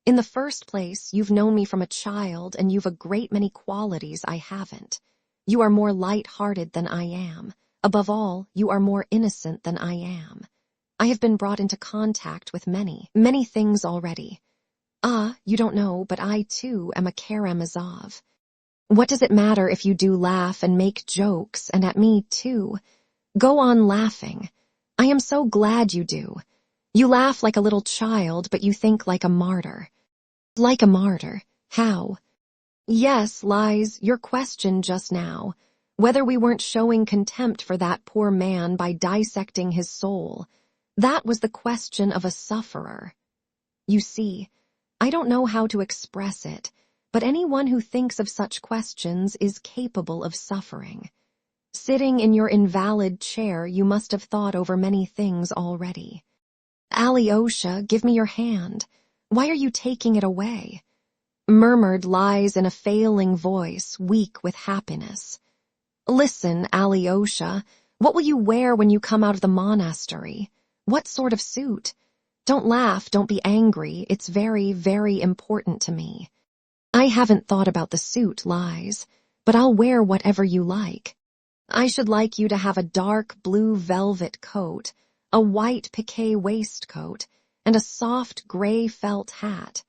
In the first place, you've known me from a child, and you've a great many qualities I haven't. You are more light-hearted than I am. Above all, you are more innocent than I am. I have been brought into contact with many, many things already. Ah, you don't know, but I, too, am a Karamazov. What does it matter if you do laugh and make jokes, and at me, too? Go on laughing. I am so glad you do. You laugh like a little child, but you think like a martyr. Like a martyr? How? Yes, Lies, your question just now, whether we weren't showing contempt for that poor man by dissecting his soul. That was the question of a sufferer. You see, I don't know how to express it, but anyone who thinks of such questions is capable of suffering. Sitting in your invalid chair, you must have thought over many things already. Alyosha, give me your hand. Why are you taking it away? Murmured Lies in a failing voice, weak with happiness. Listen, Alyosha, what will you wear when you come out of the monastery? What sort of suit? Don't laugh, don't be angry, it's very, very important to me. I haven't thought about the suit, Lies, but I'll wear whatever you like. I should like you to have a dark blue velvet coat, a white piqué waistcoat, and a soft gray felt hat.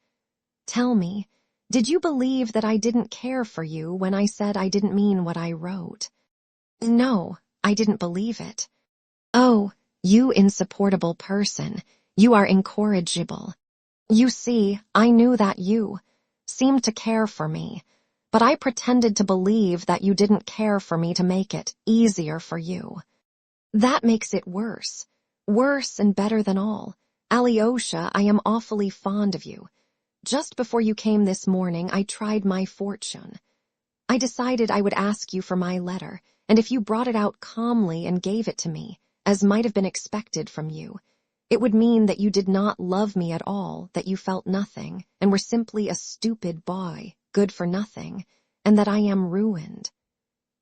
Tell me, did you believe that I didn't care for you when I said I didn't mean what I wrote? No, I didn't believe it. Oh, you insupportable person, you are incorrigible. You see, I knew that you seemed to care for me, but I pretended to believe that you didn't care for me to make it easier for you. That makes it worse. Worse and better than all. Alyosha, I am awfully fond of you. Just before you came this morning, I tried my fortune. I decided I would ask you for my letter, and if you brought it out calmly and gave it to me, as might have been expected from you, it would mean that you did not love me at all, that you felt nothing, and were simply a stupid boy, good for nothing, and that I am ruined.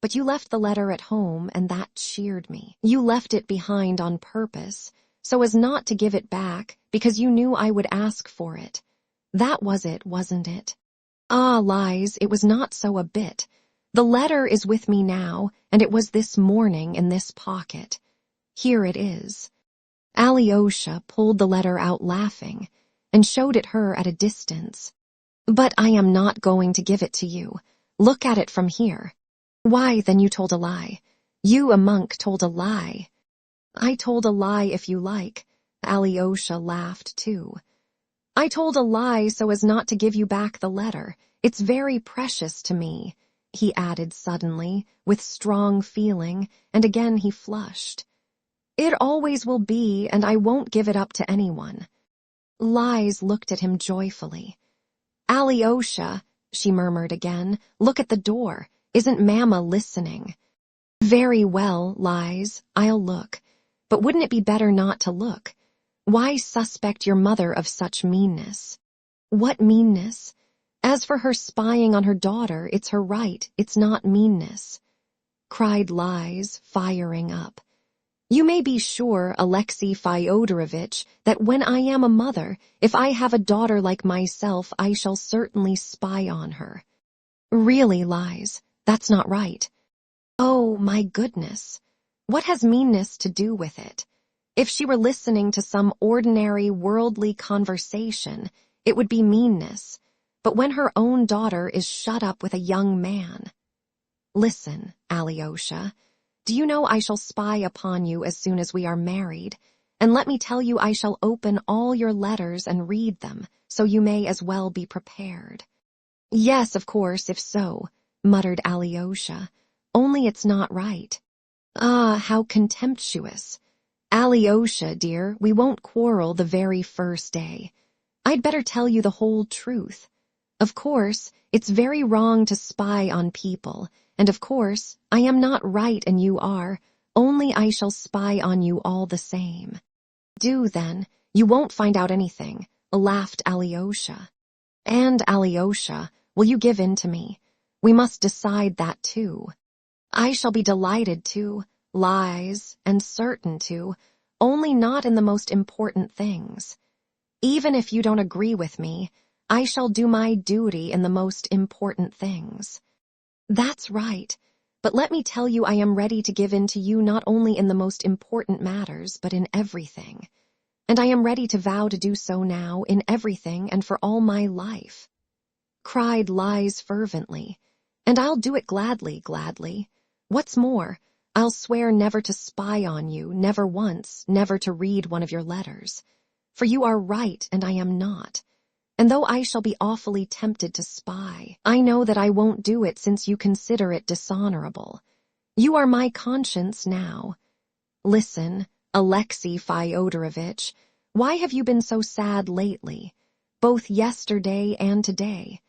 But you left the letter at home, and that cheered me. You left it behind on purpose, so as not to give it back, because you knew I would ask for it. That was it, wasn't it? Ah, lies, it was not so a bit. The letter is with me now, and it was this morning in this pocket. Here it is. Alyosha pulled the letter out laughing, and showed it her at a distance. But I am not going to give it to you. Look at it from here. Why, then you told a lie. You, a monk, told a lie. I told a lie if you like. Alyosha laughed too. I told a lie so as not to give you back the letter. It's very precious to me, he added suddenly, with strong feeling, and again he flushed. It always will be, and I won't give it up to anyone. Lies looked at him joyfully. Alyosha, she murmured again, look at the door. Isn't Mamma listening? Very well, Lies, I'll look. But wouldn't it be better not to look? Why suspect your mother of such meanness? What meanness? As for her spying on her daughter, it's her right, it's not meanness, cried Lies, firing up. You may be sure, Alexei Fyodorovitch, that when I am a mother, if I have a daughter like myself, I shall certainly spy on her. Really, Lies, that's not right. Oh, my goodness. What has meanness to do with it? If she were listening to some ordinary worldly conversation, it would be meanness. But when her own daughter is shut up with a young man. Listen, Alyosha. Do you know I shall spy upon you as soon as we are married? And let me tell you I shall open all your letters and read them, so you may as well be prepared. Yes, of course, if so, muttered Alyosha. Only it's not right. Ah, how contemptuous. Alyosha, dear, we won't quarrel the very first day. I'd better tell you the whole truth. Of course, it's very wrong to spy on people, and of course, I am not right and you are, only I shall spy on you all the same. Do then, you won't find out anything, laughed Alyosha. And Alyosha, will you give in to me? We must decide that too. I shall be delighted to, Lies, and certain to, only not in the most important things. Even if you don't agree with me, I shall do my duty in the most important things. That's right, but let me tell you I am ready to give in to you not only in the most important matters, but in everything. And I am ready to vow to do so now in everything and for all my life. Cried Lies fervently, and I'll do it gladly, gladly. What's more, I'll swear never to spy on you, never once, never to read one of your letters. For you are right and I am not. And though I shall be awfully tempted to spy, I know that I won't do it since you consider it dishonorable. You are my conscience now. Listen, Alexei Fyodorovitch, why have you been so sad lately, both yesterday and today?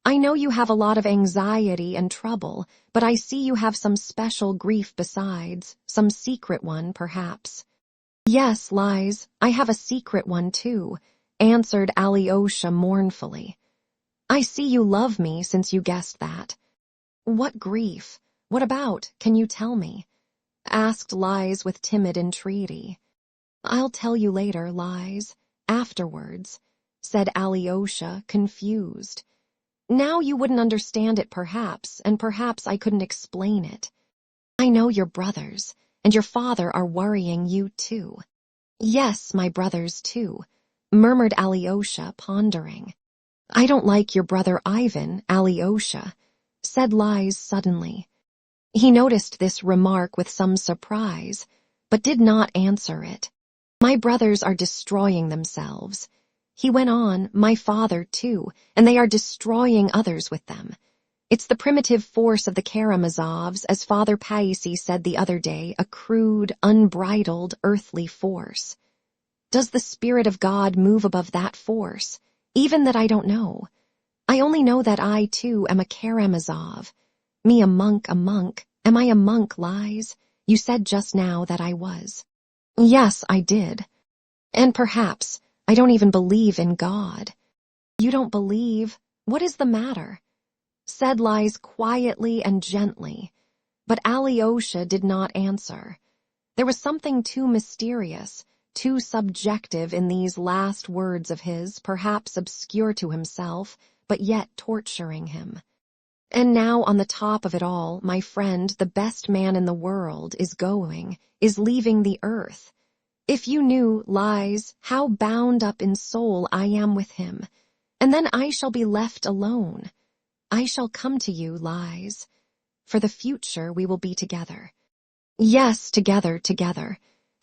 I know you have a lot of anxiety and trouble, but I see you have some special grief besides, some secret one, perhaps. Yes, Lies, I have a secret one too, answered Alyosha mournfully. I see you love me since you guessed that. What grief? What about? Can you tell me? Asked Lies with timid entreaty. I'll tell you later, Lies, afterwards, said Alyosha, confused. Now you wouldn't understand it perhaps, and perhaps I couldn't explain it. I know your brothers, and your father are worrying you too. Yes, my brothers too, murmured Alyosha, pondering. I don't like your brother Ivan, Alyosha, said Lise suddenly. He noticed this remark with some surprise, but did not answer it. My brothers are destroying themselves. He went on, my father too, and they are destroying others with them. It's the primitive force of the Karamazovs, as Father Paisi said the other day, a crude, unbridled, earthly force. Does the Spirit of God move above that force? Even that I don't know. I only know that I, too, am a Karamazov. Me a monk. Am I a monk, Lise? You said just now that I was. Yes, I did. And perhaps I don't even believe in God. You don't believe? What is the matter? Said Lise quietly and gently, but Alyosha did not answer. There was something too mysterious, too subjective in these last words of his, perhaps obscure to himself, but yet torturing him. And now on the top of it all, my friend, the best man in the world, is leaving the earth. If you knew, Lise, how bound up in soul I am with him, and then I shall be left alone. I shall come to you, Lise. For the future we will be together. Yes, together.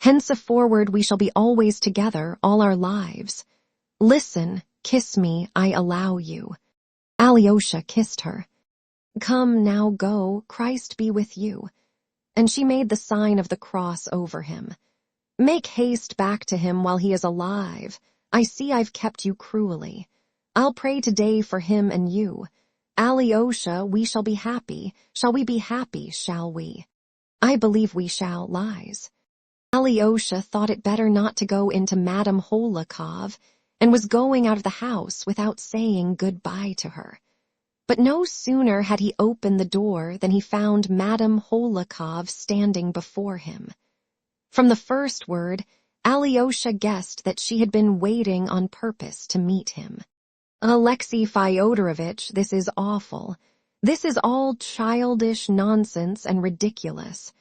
Henceforward we shall be always together, all our lives. Listen, kiss me, I allow you. Alyosha kissed her. Come, now go, Christ be with you. And she made the sign of the cross over him. Make haste back to him while he is alive. I see I've kept you cruelly. I'll pray today for him and you. Alyosha, we shall be happy. Shall we be happy, shall we? I believe we shall, Lise. Alyosha thought it better not to go into Madame Holikov, and was going out of the house without saying good-bye to her. But no sooner had he opened the door than he found Madame Holikov standing before him. From the first word, Alyosha guessed that she had been waiting on purpose to meet him. Alexei Fyodorovitch, this is awful. This is all childish nonsense and ridiculous.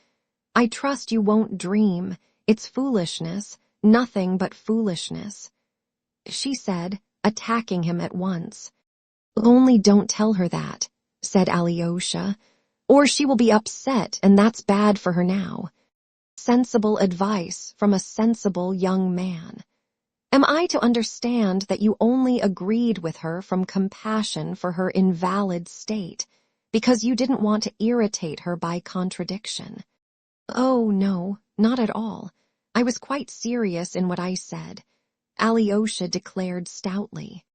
I trust you won't dream. It's foolishness, nothing but foolishness. She said, attacking him at once. Only don't tell her that, said Alyosha, or she will be upset, and that's bad for her now. Sensible advice from a sensible young man. Am I to understand that you only agreed with her from compassion for her invalid state, because you didn't want to irritate her by contradiction? Oh, no, not at all. I was quite serious in what I said, Alyosha declared stoutly.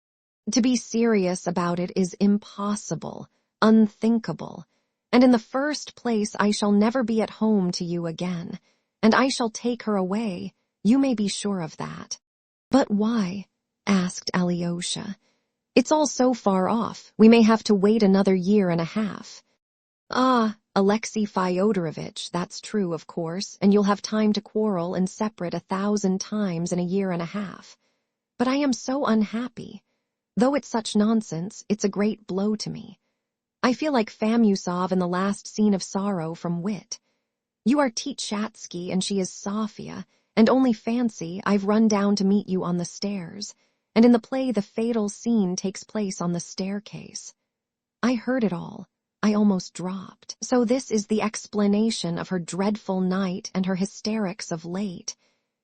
To be serious about it is impossible, unthinkable, and in the first place I shall never be at home to you again, and I shall take her away, you may be sure of that. But why? Asked Alyosha. It's all so far off, we may have to wait another year and a half. Ah, Alexei Fyodorovitch, that's true, of course, and you'll have time to quarrel and separate 1,000 times in a year and a half. But I am so unhappy. Though it's such nonsense, it's a great blow to me. I feel like Famusov in the last scene of Sorrow from Wit. You are Tchatsky and she is Sofia, and only fancy, I've run down to meet you on the stairs, and in the play the fatal scene takes place on the staircase. I heard it all. I almost dropped. So this is the explanation of her dreadful night and her hysterics of late.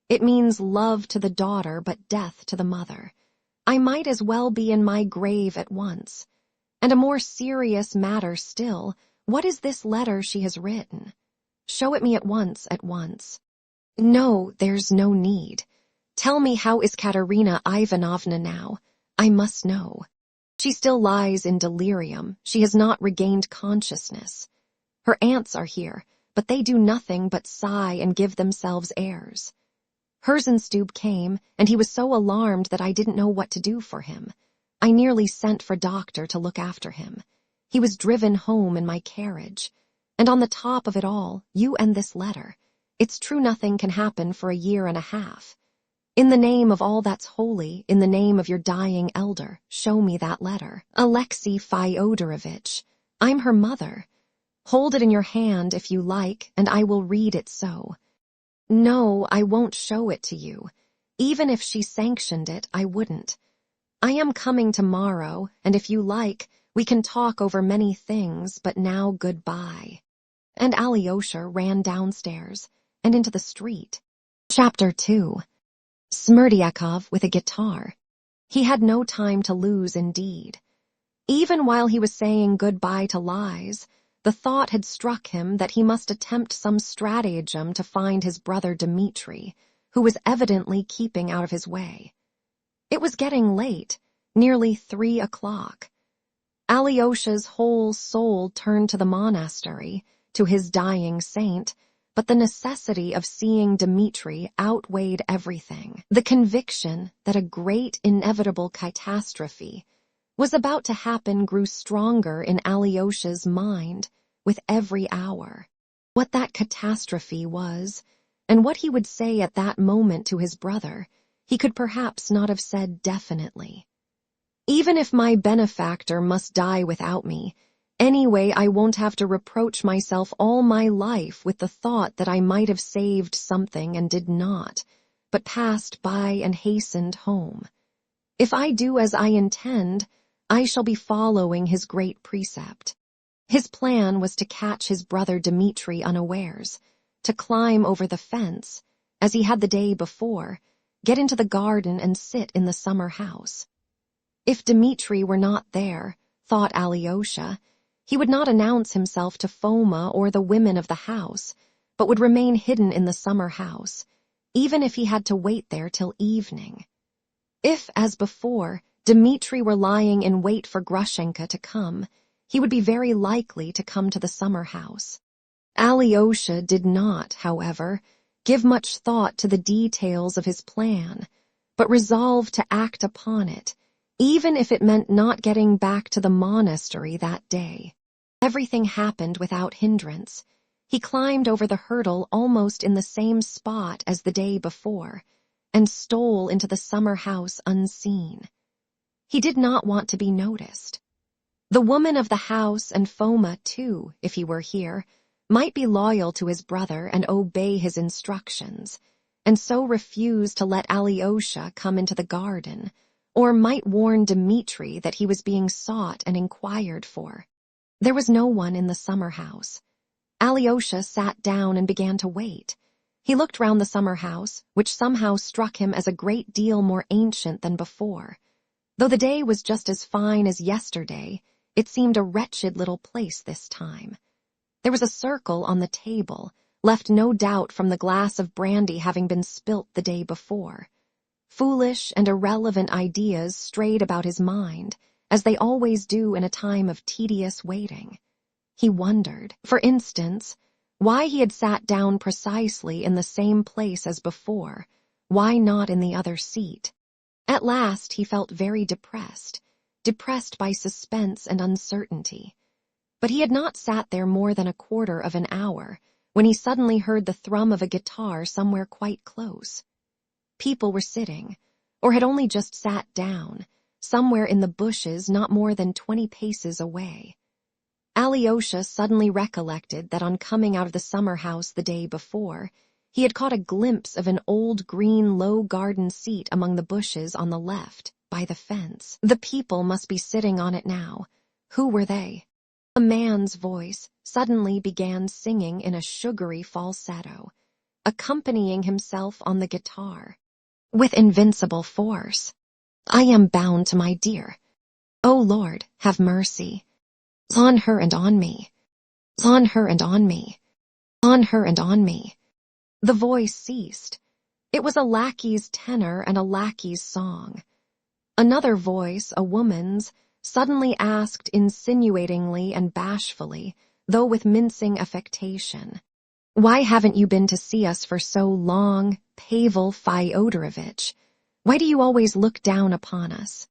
It means love to the daughter but death to the mother. I might as well be in my grave at once. And a more serious matter still, what is this letter she has written? Show it me at once. No, there's no need. Tell me, how is Katerina Ivanovna now? I must know. She still lies in delirium. She has not regained consciousness. Her aunts are here, but they do nothing but sigh and give themselves airs. Herzenstube came, and he was so alarmed that I didn't know what to do for him. I nearly sent for doctor to look after him. He was driven home in my carriage. And on the top of it all, you and this letter. It's true nothing can happen for a year and a half. In the name of all that's holy, in the name of your dying elder, show me that letter. Alexei Fyodorovich, I'm her mother. Hold it in your hand if you like, and I will read it so. No, I won't show it to you. Even if she sanctioned it, I wouldn't. I am coming tomorrow, and if you like, we can talk over many things, but now goodbye. And Alyosha ran downstairs and into the street. Chapter 2. Smerdyakov with a guitar. He had no time to lose indeed. Even while he was saying goodbye to lies, the thought had struck him that he must attempt some stratagem to find his brother Dmitri, who was evidently keeping out of his way. It was getting late, nearly 3 o'clock. Alyosha's whole soul turned to the monastery, to his dying saint, but the necessity of seeing Dmitri outweighed everything. The conviction that a great inevitable catastrophe was about to happen grew stronger in Alyosha's mind with every hour. What that catastrophe was, and what he would say at that moment to his brother, he could perhaps not have said definitely. Even if my benefactor must die without me, anyway, I won't have to reproach myself all my life with the thought that I might have saved something and did not, but passed by and hastened home. If I do as I intend, I shall be following his great precept. His plan was to catch his brother Dmitri unawares, to climb over the fence, as he had the day before, get into the garden and sit in the summer house. If Dmitri were not there, thought Alyosha, he would not announce himself to Foma or the women of the house, but would remain hidden in the summer house, even if he had to wait there till evening. If, as before, Dmitri were lying in wait for Grushenka to come, he would be very likely to come to the summer house. Alyosha did not, however, give much thought to the details of his plan, but resolved to act upon it, even if it meant not getting back to the monastery that day. Everything happened without hindrance. He climbed over the hurdle almost in the same spot as the day before, and stole into the summer house unseen. He did not want to be noticed. The woman of the house and Foma, too, if he were here, might be loyal to his brother and obey his instructions, and so refuse to let Alyosha come into the garden, or might warn Dmitri that he was being sought and inquired for. There was no one in the summer house. Alyosha sat down and began to wait. He looked round the summer house, which somehow struck him as a great deal more ancient than before. Though the day was just as fine as yesterday, it seemed a wretched little place this time. There was a circle on the table, left no doubt from the glass of brandy having been spilt the day before. Foolish and irrelevant ideas strayed about his mind, as they always do in a time of tedious waiting. He wondered, for instance, why he had sat down precisely in the same place as before, why not in the other seat. At last he felt very depressed by suspense and uncertainty. But he had not sat there more than a quarter of an hour, when he suddenly heard the thrum of a guitar somewhere quite close. People were sitting, or had only just sat down, somewhere in the bushes not more than 20 paces away. Alyosha suddenly recollected that on coming out of the summer house the day before, he had caught a glimpse of an old green low garden seat among the bushes on the left, by the fence. The people must be sitting on it now. Who were they? A man's voice suddenly began singing in a sugary falsetto, accompanying himself on the guitar. With invincible force. I am bound to my dear. O Lord, have mercy. On her and on me. On her and on me. On her and on me. The voice ceased. It was a lackey's tenor and a lackey's song. Another voice, a woman's, suddenly asked insinuatingly and bashfully, though with mincing affectation, "Why haven't you been to see us for so long, Pavel Fyodorovich? Why do you always look down upon us?"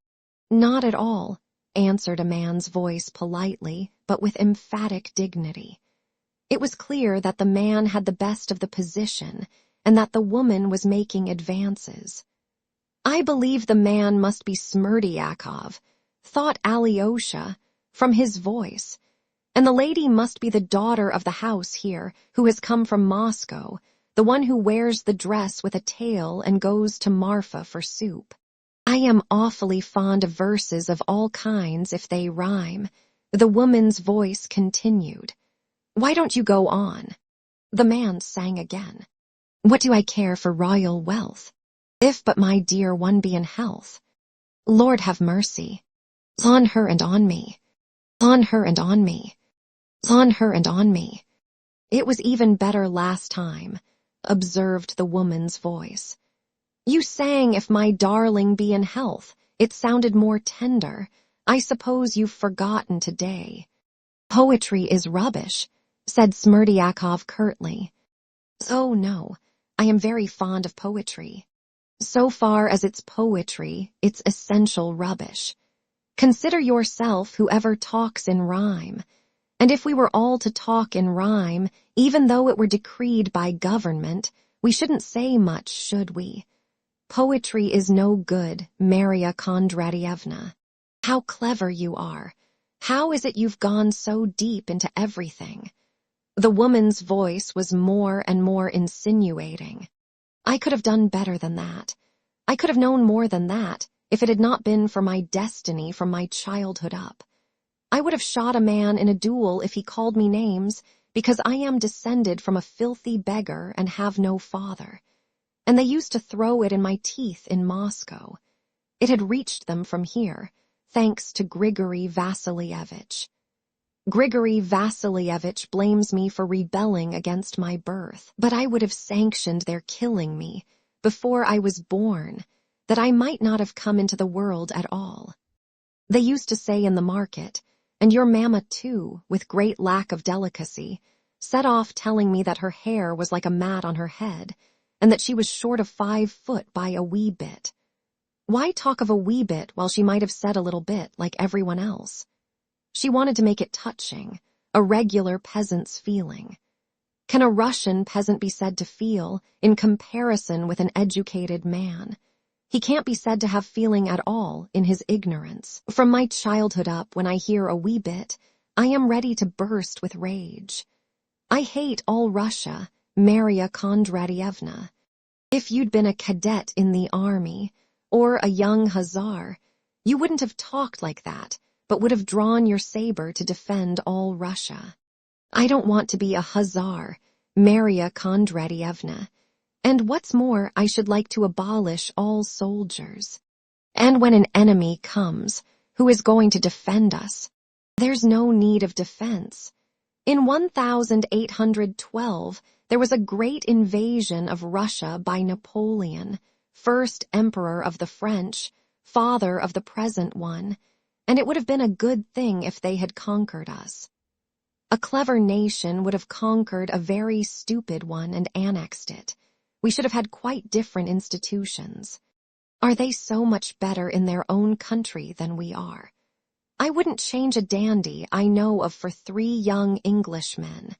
"Not at all," answered a man's voice politely, but with emphatic dignity. It was clear that the man had the best of the position, and that the woman was making advances. I believe the man must be Smerdyakov, thought Alyosha, from his voice, and the lady must be the daughter of the house here who has come from Moscow, the one who wears the dress with a tail and goes to Marfa for soup. I am awfully fond of verses of all kinds if they rhyme. The woman's voice continued. Why don't you go on? The man sang again. What do I care for royal wealth? If but my dear one be in health. Lord have mercy. On her and on me. On her and on me. On her and on me. It was even better last time, observed the woman's voice. You sang if my darling be in health. It sounded more tender. I suppose you've forgotten today. Poetry is rubbish, said Smerdyakov curtly. Oh no, I am very fond of poetry. So far as it's poetry, it's essential rubbish. Consider yourself whoever talks in rhyme. And if we were all to talk in rhyme, even though it were decreed by government, we shouldn't say much, should we? Poetry is no good, Maria Kondratyevna. How clever you are. How is it you've gone so deep into everything? The woman's voice was more and more insinuating. I could have done better than that. I could have known more than that if it had not been for my destiny from my childhood up. I would have shot a man in a duel if he called me names, because I am descended from a filthy beggar and have no father. And they used to throw it in my teeth in Moscow. It had reached them from here, thanks to Grigory Vassilievich. Grigory Vassilievich blames me for rebelling against my birth, but I would have sanctioned their killing me before I was born, that I might not have come into the world at all. They used to say in the market, and your mamma too, with great lack of delicacy, set off telling me that her hair was like a mat on her head, and that she was short of 5 foot by a wee bit. Why talk of a wee bit while she might have said a little bit like everyone else? She wanted to make it touching, a regular peasant's feeling. Can a Russian peasant be said to feel in comparison with an educated man? He can't be said to have feeling at all in his ignorance. From my childhood up, when I hear a wee bit, I am ready to burst with rage. I hate all Russia, Maria Kondratyevna. If you'd been a cadet in the army, or a young hussar, you wouldn't have talked like that, but would have drawn your saber to defend all Russia. I don't want to be a hussar, Maria Kondratyevna. And what's more, I should like to abolish all soldiers. And when an enemy comes, who is going to defend us? There's no need of defense. In 1812, there was a great invasion of Russia by Napoleon, first emperor of the French, father of the present one, and it would have been a good thing if they had conquered us. A clever nation would have conquered a very stupid one and annexed it. We should have had quite different institutions. Are they so much better in their own country than we are? I wouldn't change a dandy I know of for 3 young Englishmen,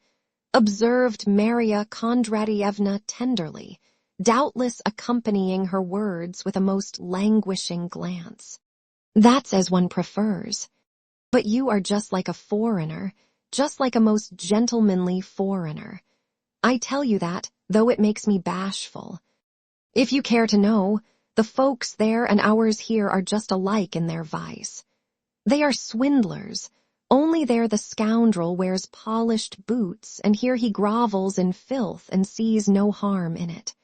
observed Maria Kondratyevna tenderly, doubtless accompanying her words with a most languishing glance. That's as one prefers. But you are just like a foreigner, just like a most gentlemanly foreigner. I tell you that, though it makes me bashful. If you care to know, the folks there and ours here are just alike in their vice. They are swindlers, only there the scoundrel wears polished boots, and here he grovels in filth and sees no harm in it.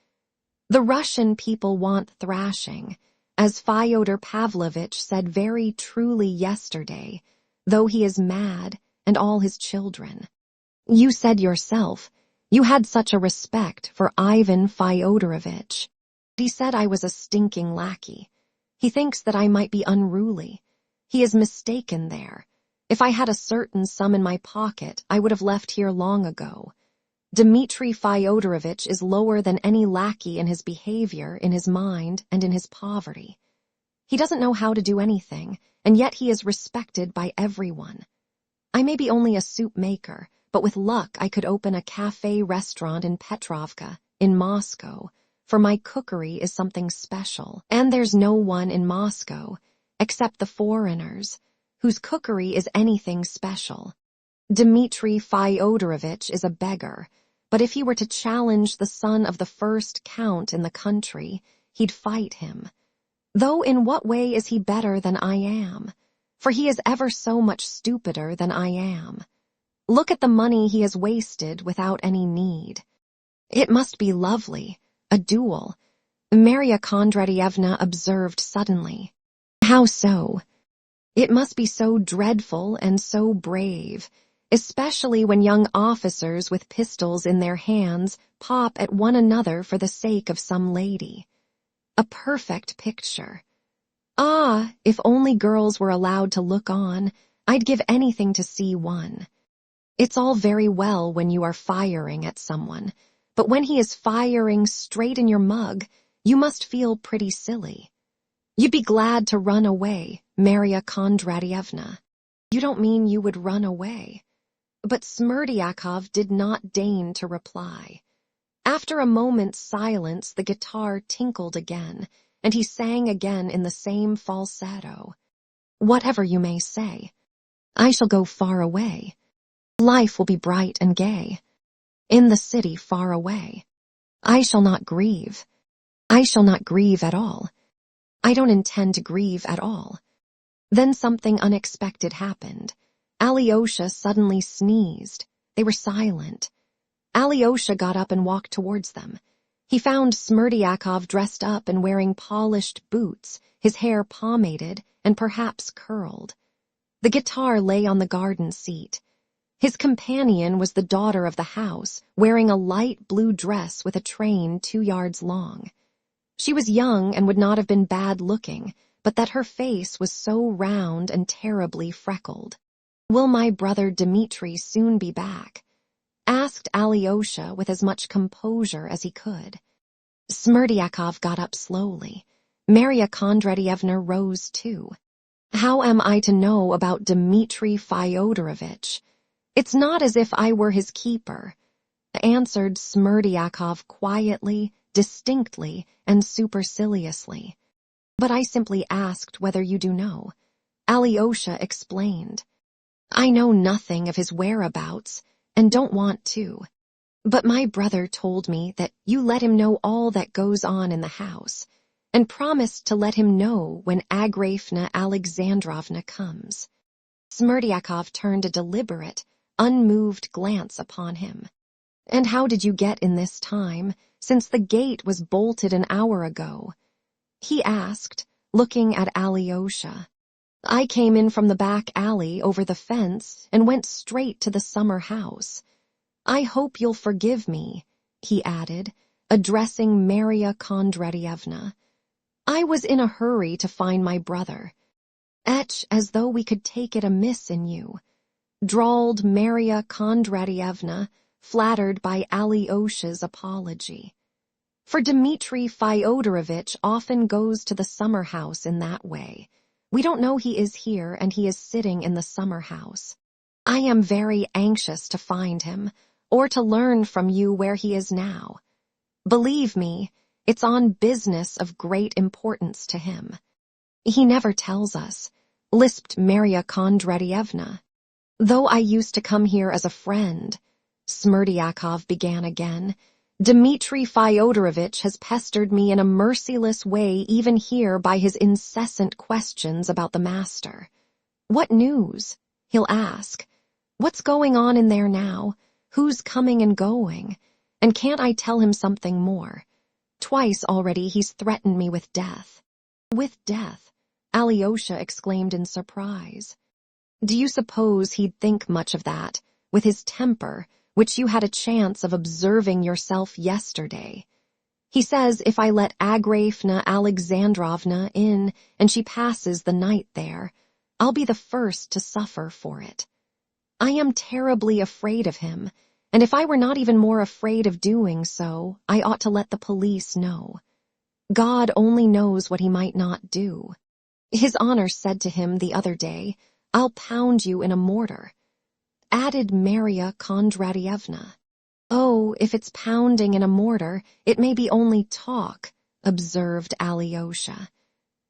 The Russian people want thrashing, as Fyodor Pavlovitch said very truly yesterday, though he is mad and all his children. You said yourself, you had such a respect for Ivan Fyodorovitch. He said I was a stinking lackey. He thinks that I might be unruly. He is mistaken there. If I had a certain sum in my pocket, I would have left here long ago. Dmitri Fyodorovitch is lower than any lackey in his behavior, in his mind, and in his poverty. He doesn't know how to do anything, and yet he is respected by everyone. I may be only a soup maker, but with luck I could open a cafe restaurant in Petrovka, in Moscow, for my cookery is something special, and there's no one in Moscow, except the foreigners, whose cookery is anything special. Dmitri Fyodorovich is a beggar, but if he were to challenge the son of the first count in the country, he'd fight him. Though in what way is he better than I am? For he is ever so much stupider than I am. Look at the money he has wasted without any need. It must be lovely, a duel, Maria Kondratyevna observed suddenly. How so? It must be so dreadful and so brave, especially when young officers with pistols in their hands pop at one another for the sake of some lady. A perfect picture. Ah, if only girls were allowed to look on, I'd give anything to see one. It's all very well when you are firing at someone, but when he is firing straight in your mug, you must feel pretty silly. You'd be glad to run away, Maria Kondratyevna. You don't mean you would run away. But Smerdyakov did not deign to reply. After a moment's silence, the guitar tinkled again, and he sang again in the same falsetto. Whatever you may say, I shall go far away. Life will be bright and gay. In the city far away. I shall not grieve. I shall not grieve at all. I don't intend to grieve at all. Then something unexpected happened. Alyosha suddenly sneezed. They were silent. Alyosha got up and walked towards them. He found Smerdyakov dressed up and wearing polished boots, his hair pomaded and perhaps curled. The guitar lay on the garden seat. His companion was the daughter of the house, wearing a light blue dress with a train 2 yards long. She was young and would not have been bad-looking, but that her face was so round and terribly freckled. "Will my brother Dmitri soon be back?" asked Alyosha with as much composure as he could. Smerdyakov got up slowly. Maria Kondratyevna rose too. "How am I to know about Dmitri Fyodorovich? It's not as if I were his keeper," answered Smerdyakov quietly, distinctly, and superciliously. "But I simply asked whether you do know." Alyosha explained. "I know nothing of his whereabouts, and don't want to. But my brother told me that you let him know all that goes on in the house, and promised to let him know when Agrafena Alexandrovna comes." Smerdyakov turned a deliberate, unmoved glance upon him. "And how did you get in this time, since the gate was bolted an hour ago?" he asked, looking at Alyosha. "I came in from the back alley over the fence and went straight to the summer house. I hope you'll forgive me," he added, addressing Maria Kondratyevna. "I was in a hurry to find my brother. Etch as though we could take it amiss in you," drawled Maria Kondratyevna, flattered by Alyosha's apology. "For Dmitri Fyodorovich often goes to the summer house in that way. We don't know he is here, and he is sitting in the summer house. I am very anxious to find him, or to learn from you where he is now. Believe me, it's on business of great importance to him." "He never tells us," lisped Maria Kondratyevna. "Though I used to come here as a friend," Smerdyakov began again, "Dmitri Fyodorovich has pestered me in a merciless way even here by his incessant questions about the master. 'What news?' he'll ask. 'What's going on in there now? Who's coming and going?' And can't I tell him something more? Twice already he's threatened me with death." "With death?" Alyosha exclaimed in surprise. "Do you suppose he'd think much of that, with his temper, which you had a chance of observing yourself yesterday? He says if I let Agrafena Alexandrovna in and she passes the night there, I'll be the first to suffer for it. I am terribly afraid of him, and if I were not even more afraid of doing so, I ought to let the police know. God only knows what he might not do. His Honor said to him the other day, 'I'll pound you in a mortar,'" added Maria Kondratyevna. "Oh, if it's pounding in a mortar, it may be only talk," observed Alyosha.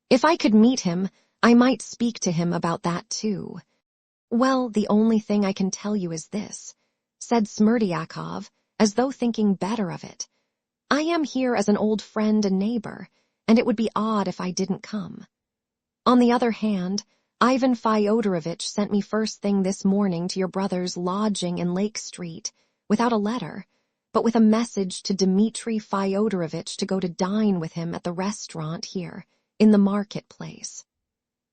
"If I could meet him, I might speak to him about that too." "Well, the only thing I can tell you is this," said Smerdyakov, as though thinking better of it. "I am here as an old friend and neighbor, and it would be odd if I didn't come. On the other hand, Ivan Fyodorovitch sent me first thing this morning to your brother's lodging in Lake Street, without a letter, but with a message to Dmitri Fyodorovitch to go to dine with him at the restaurant here, in the marketplace.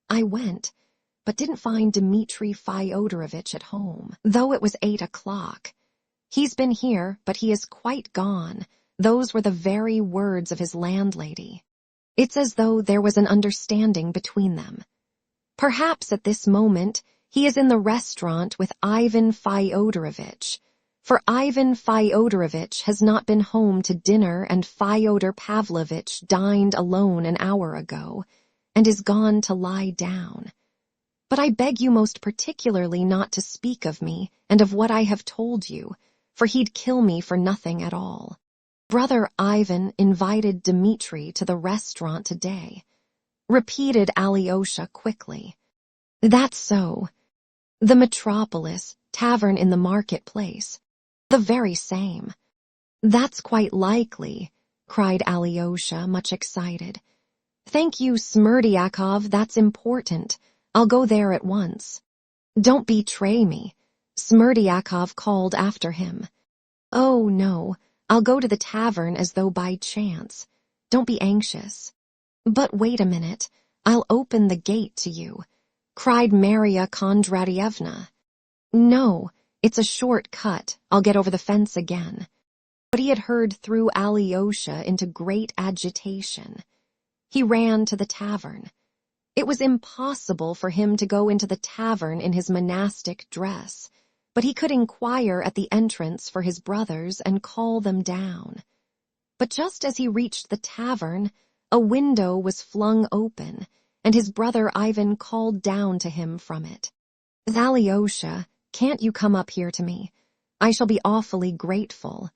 I went, but didn't find Dmitri Fyodorovitch at home, though it was 8 o'clock. He's been here, but he is quite gone. Those were the very words of his landlady. It's as though there was an understanding between them. Perhaps at this moment he is in the restaurant with Ivan Fyodorovitch, for Ivan Fyodorovitch has not been home to dinner and Fyodor Pavlovitch dined alone an hour ago and is gone to lie down. But I beg you most particularly not to speak of me and of what I have told you, for he'd kill me for nothing at all. Brother Ivan invited Dmitri to the restaurant today," repeated Alyosha quickly. "That's so. The Metropolis, tavern in the marketplace. The very same." "That's quite likely," cried Alyosha, much excited. "Thank you, Smerdyakov, that's important. I'll go there at once." "Don't betray me," Smerdyakov called after him. "Oh, no, I'll go to the tavern as though by chance. Don't be anxious." "But wait a minute, I'll open the gate to you," cried Maria Kondratyevna. "No, it's a short cut. I'll get over the fence again." What he had heard threw Alyosha into great agitation. He ran to the tavern. It was impossible for him to go into the tavern in his monastic dress, but he could inquire at the entrance for his brothers and call them down. But just as he reached the tavern, a window was flung open, and his brother Ivan called down to him from it. "Alyosha, can't you come up here to me? I shall be awfully grateful."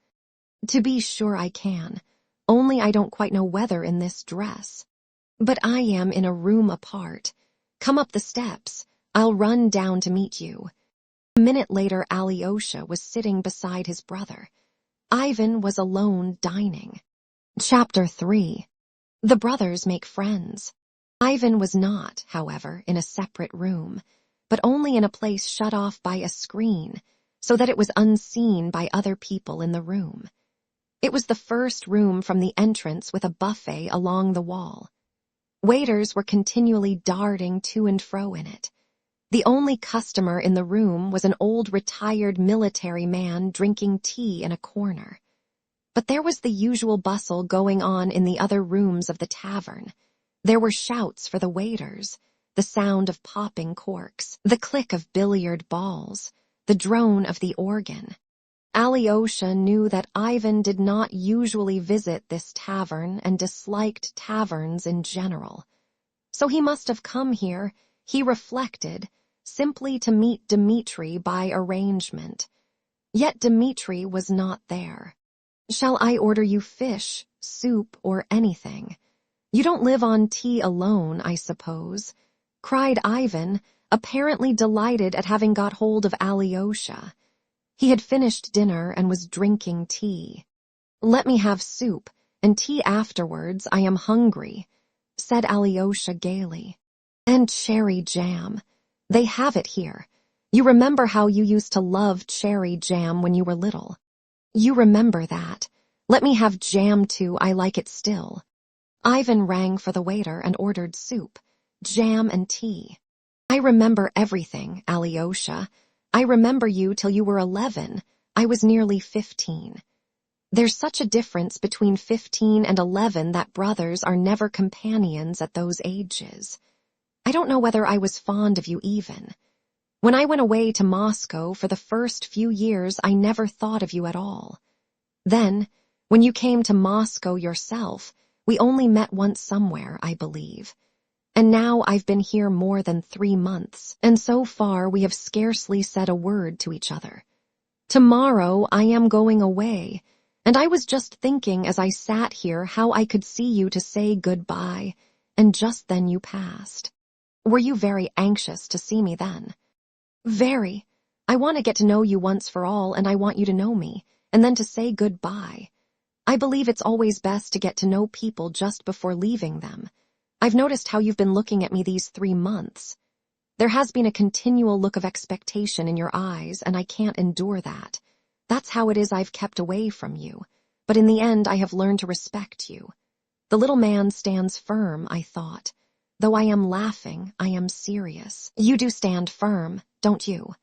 "To be sure I can, only I don't quite know whether in this dress. But I am in a room apart. Come up the steps. I'll run down to meet you." A minute later Alyosha was sitting beside his brother. Ivan was alone dining. Chapter 3. The brothers make friends. Ivan was not, however, in a separate room, but only in a place shut off by a screen, so that it was unseen by other people in the room. It was the first room from the entrance with a buffet along the wall. Waiters were continually darting to and fro in it. The only customer in the room was an old retired military man drinking tea in a corner. But there was the usual bustle going on in the other rooms of the tavern. There were shouts for the waiters, the sound of popping corks, the click of billiard balls, the drone of the organ. Alyosha knew that Ivan did not usually visit this tavern and disliked taverns in general. So he must have come here, he reflected, simply to meet Dmitri by arrangement. Yet Dmitri was not there. "Shall I order you fish, soup, or anything? You don't live on tea alone, I suppose?" cried Ivan, apparently delighted at having got hold of Alyosha. He had finished dinner and was drinking tea. "Let me have soup, and tea afterwards, I am hungry," said Alyosha gaily. "And cherry jam. They have it here. You remember how you used to love cherry jam when you were little. You remember that. Let me have jam too, I like it still." Ivan rang for the waiter and ordered soup, jam and tea. "I remember everything, Alyosha. I remember you till you were 11. I was nearly 15. There's such a difference between 15 and 11 that brothers are never companions at those ages. I don't know whether I was fond of you even. When I went away to Moscow for the first few years, I never thought of you at all. Then, when you came to Moscow yourself, we only met once somewhere, I believe. And now I've been here more than 3 months, and so far we have scarcely said a word to each other. Tomorrow I am going away, and I was just thinking as I sat here how I could see you to say goodbye, and just then you passed. Were you very anxious to see me then? Very. I want to get to know you once for all, and I want you to know me, and then to say goodbye. I believe it's always best to get to know people just before leaving them. I've noticed how you've been looking at me these 3 months. There has been a continual look of expectation in your eyes, and I can't endure that. That's how it is I've kept away from you. But in the end, I have learned to respect you. The little man stands firm, I thought. Though I am laughing, I am serious. You do stand firm, don't you?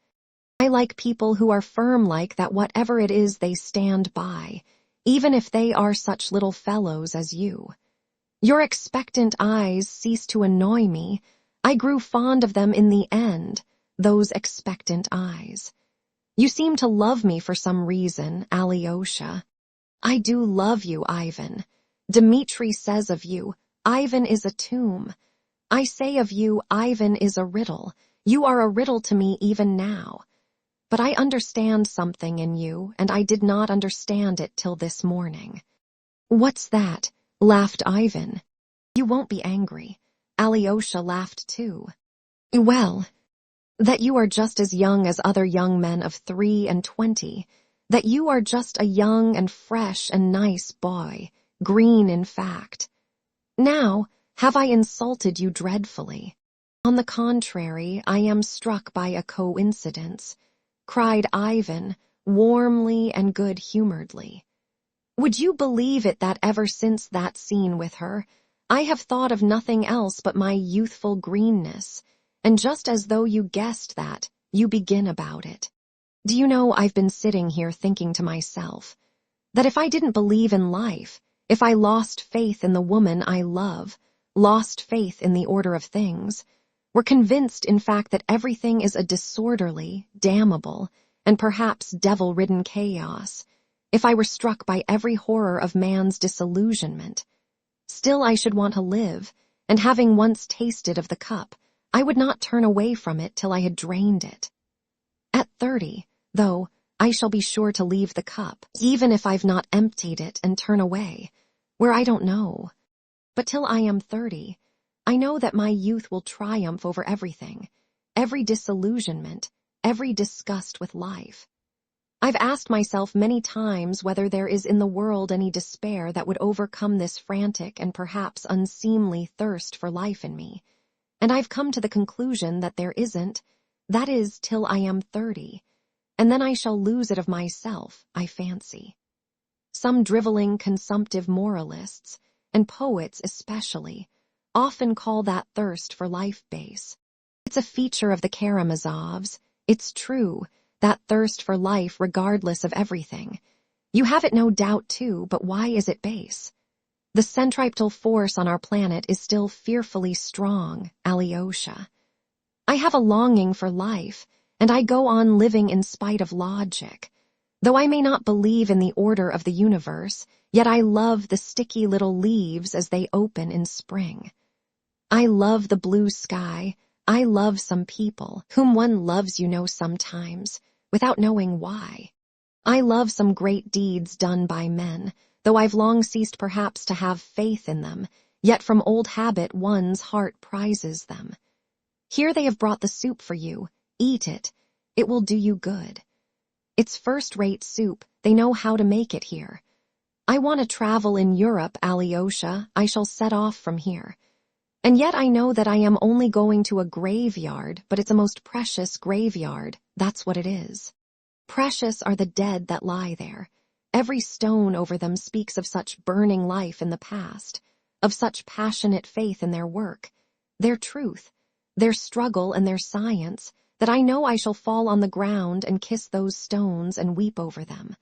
I like people who are firm like that, whatever it is they stand by, even if they are such little fellows as you. Your expectant eyes ceased to annoy me. I grew fond of them in the end, those expectant eyes. You seem to love me for some reason, Alyosha. I do love you, Ivan. Dmitri says of you, Ivan is a tomb. I say of you, Ivan is a riddle. You are a riddle to me even now. But I understand something in you, and I did not understand it till this morning. What's that? Laughed Ivan. You won't be angry. Alyosha laughed too. Well, that you are just as young as other young men of 3 and 20, that you are just a young and fresh and nice boy, green in fact. Now, have I insulted you dreadfully? On the contrary, I am struck by a coincidence, cried Ivan, warmly and good-humoredly. Would you believe it that ever since that scene with her, I have thought of nothing else but my youthful greenness, and just as though you guessed that, you begin about it. Do you know, I've been sitting here thinking to myself, that if I didn't believe in life, if I lost faith in the woman I love, lost faith in the order of things, were convinced, in fact, that everything is a disorderly, damnable, and perhaps devil-ridden chaos, if I were struck by every horror of man's disillusionment, still I should want to live, and having once tasted of the cup, I would not turn away from it till I had drained it. At 30, though, I shall be sure to leave the cup, even if I've not emptied it, and turn away, where I don't know. But till I am 30, I know that my youth will triumph over everything, every disillusionment, every disgust with life. I've asked myself many times whether there is in the world any despair that would overcome this frantic and perhaps unseemly thirst for life in me, and I've come to the conclusion that there isn't, that is, till I am 30, and then I shall lose it of myself, I fancy. Some driveling, consumptive moralists, and poets especially, often call that thirst for life base. It's a feature of the Karamazovs. It's true, that thirst for life regardless of everything. You have it no doubt too, but why is it base? The centripetal force on our planet is still fearfully strong, Alyosha. I have a longing for life, and I go on living in spite of logic. Though I may not believe in the order of the universe, yet I love the sticky little leaves as they open in spring. I love the blue sky. I love some people, whom one loves, you know, sometimes, without knowing why. I love some great deeds done by men, though I've long ceased perhaps to have faith in them, yet from old habit one's heart prizes them. Here they have brought the soup for you. Eat it. It will do you good. It's first-rate soup. They know how to make it here. I want to travel in Europe, Alyosha. I shall set off from here. And yet I know that I am only going to a graveyard, but it's a most precious graveyard. That's what it is. Precious are the dead that lie there. Every stone over them speaks of such burning life in the past, of such passionate faith in their work, their truth, their struggle and their science, that I know I shall fall on the ground and kiss those stones and weep over them,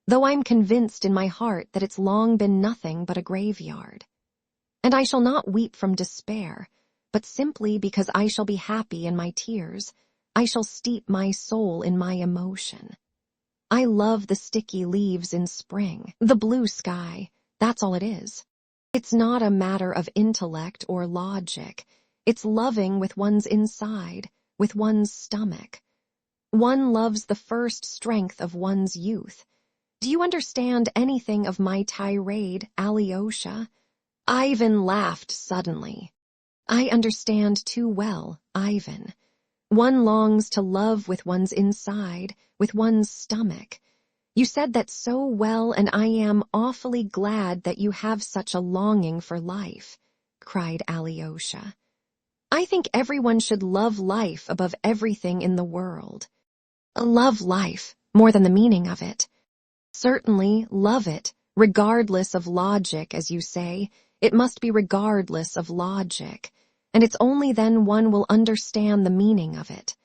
though I'm convinced in my heart that it's long been nothing but a graveyard. And I shall not weep from despair, but simply because I shall be happy in my tears. I shall steep my soul in my emotion. I love the sticky leaves in spring, the blue sky, that's all it is. It's not a matter of intellect or logic. It's loving with one's inside, with one's stomach. One loves the first strength of one's youth. Do you understand anything of my tirade, Alyosha? Ivan laughed suddenly. I understand too well, Ivan. One longs to love with one's inside, with one's stomach. You said that so well, and I am awfully glad that you have such a longing for life, cried Alyosha. I think everyone should love life above everything in the world. Love life more than the meaning of it. Certainly love it, regardless of logic, as you say. It must be regardless of logic, and it's only then one will understand the meaning of it.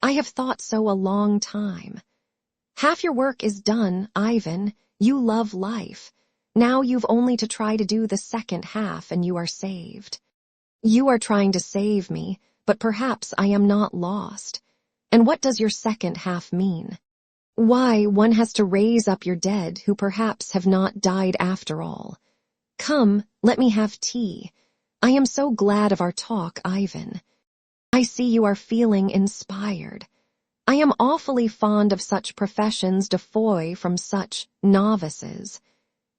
I have thought so a long time. Half your work is done, Ivan. You love life. Now you've only to try to do the second half and you are saved. You are trying to save me, but perhaps I am not lost. And what does your second half mean? Why, one has to raise up your dead who perhaps have not died after all. Come, let me have tea. I am so glad of our talk, Ivan. I see you are feeling inspired. I am awfully fond of such professions de foi from such novices.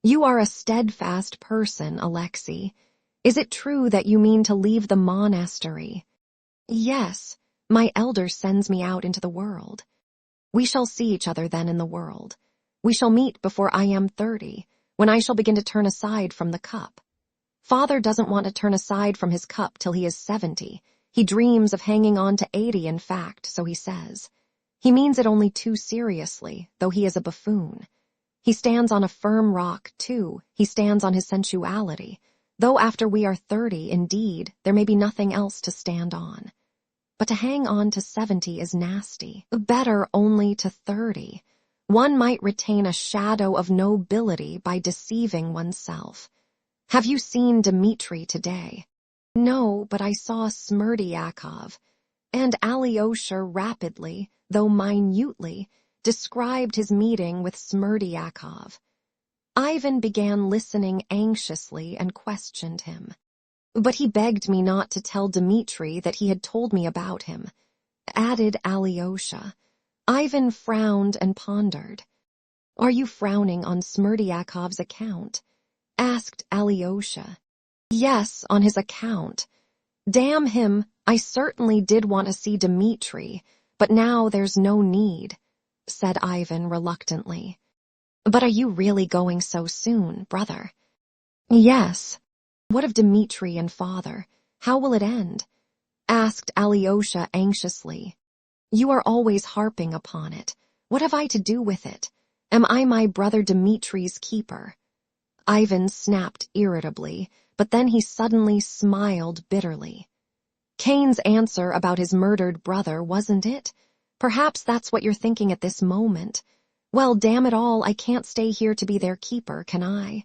You are a steadfast person, Alexei. Is it true that you mean to leave the monastery? Yes, my elder sends me out into the world. We shall see each other then in the world. We shall meet before I am 30, when I shall begin to turn aside from the cup. Father doesn't want to turn aside from his cup till he is 70. He dreams of hanging on to 80, in fact, so he says. He means it only too seriously, though he is a buffoon. He stands on a firm rock, too. He stands on his sensuality, though after we are 30, indeed, there may be nothing else to stand on. But to hang on to 70 is nasty. Better only to 30. One might retain a shadow of nobility by deceiving oneself. Have you seen Dmitri today? No, but I saw Smerdyakov, and Alyosha rapidly, though minutely, described his meeting with Smerdyakov. Ivan began listening anxiously and questioned him. But he begged me not to tell Dmitri that he had told me about him, added Alyosha. Ivan frowned and pondered. Are you frowning on Smerdyakov's account? Asked Alyosha. Yes, on his account. Damn him, I certainly did want to see Dmitri, but now there's no need, said Ivan reluctantly. But are you really going so soon, brother? Yes. What of Dmitri and father? How will it end? Asked Alyosha anxiously. You are always harping upon it. What have I to do with it? Am I my brother Dmitri's keeper? Ivan snapped irritably, but then he suddenly smiled bitterly. Cain's answer about his murdered brother, wasn't it? Perhaps that's what you're thinking at this moment. Well, damn it all, I can't stay here to be their keeper, can I?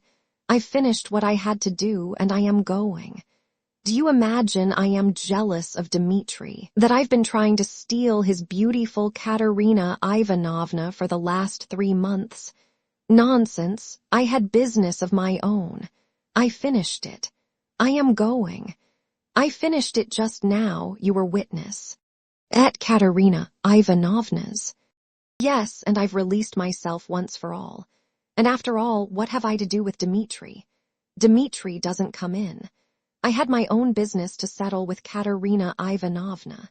I've finished what I had to do, and I am going. Do you imagine I am jealous of Dmitri, that I've been trying to steal his beautiful Katerina Ivanovna for the last 3 months? Nonsense, I had business of my own. I finished it. I am going. I finished it just now, you were witness. At Katerina Ivanovna's. Yes, and I've released myself once for all. And after all, what have I to do with Dmitri? Dmitri doesn't come in. I had my own business to settle with Katerina Ivanovna.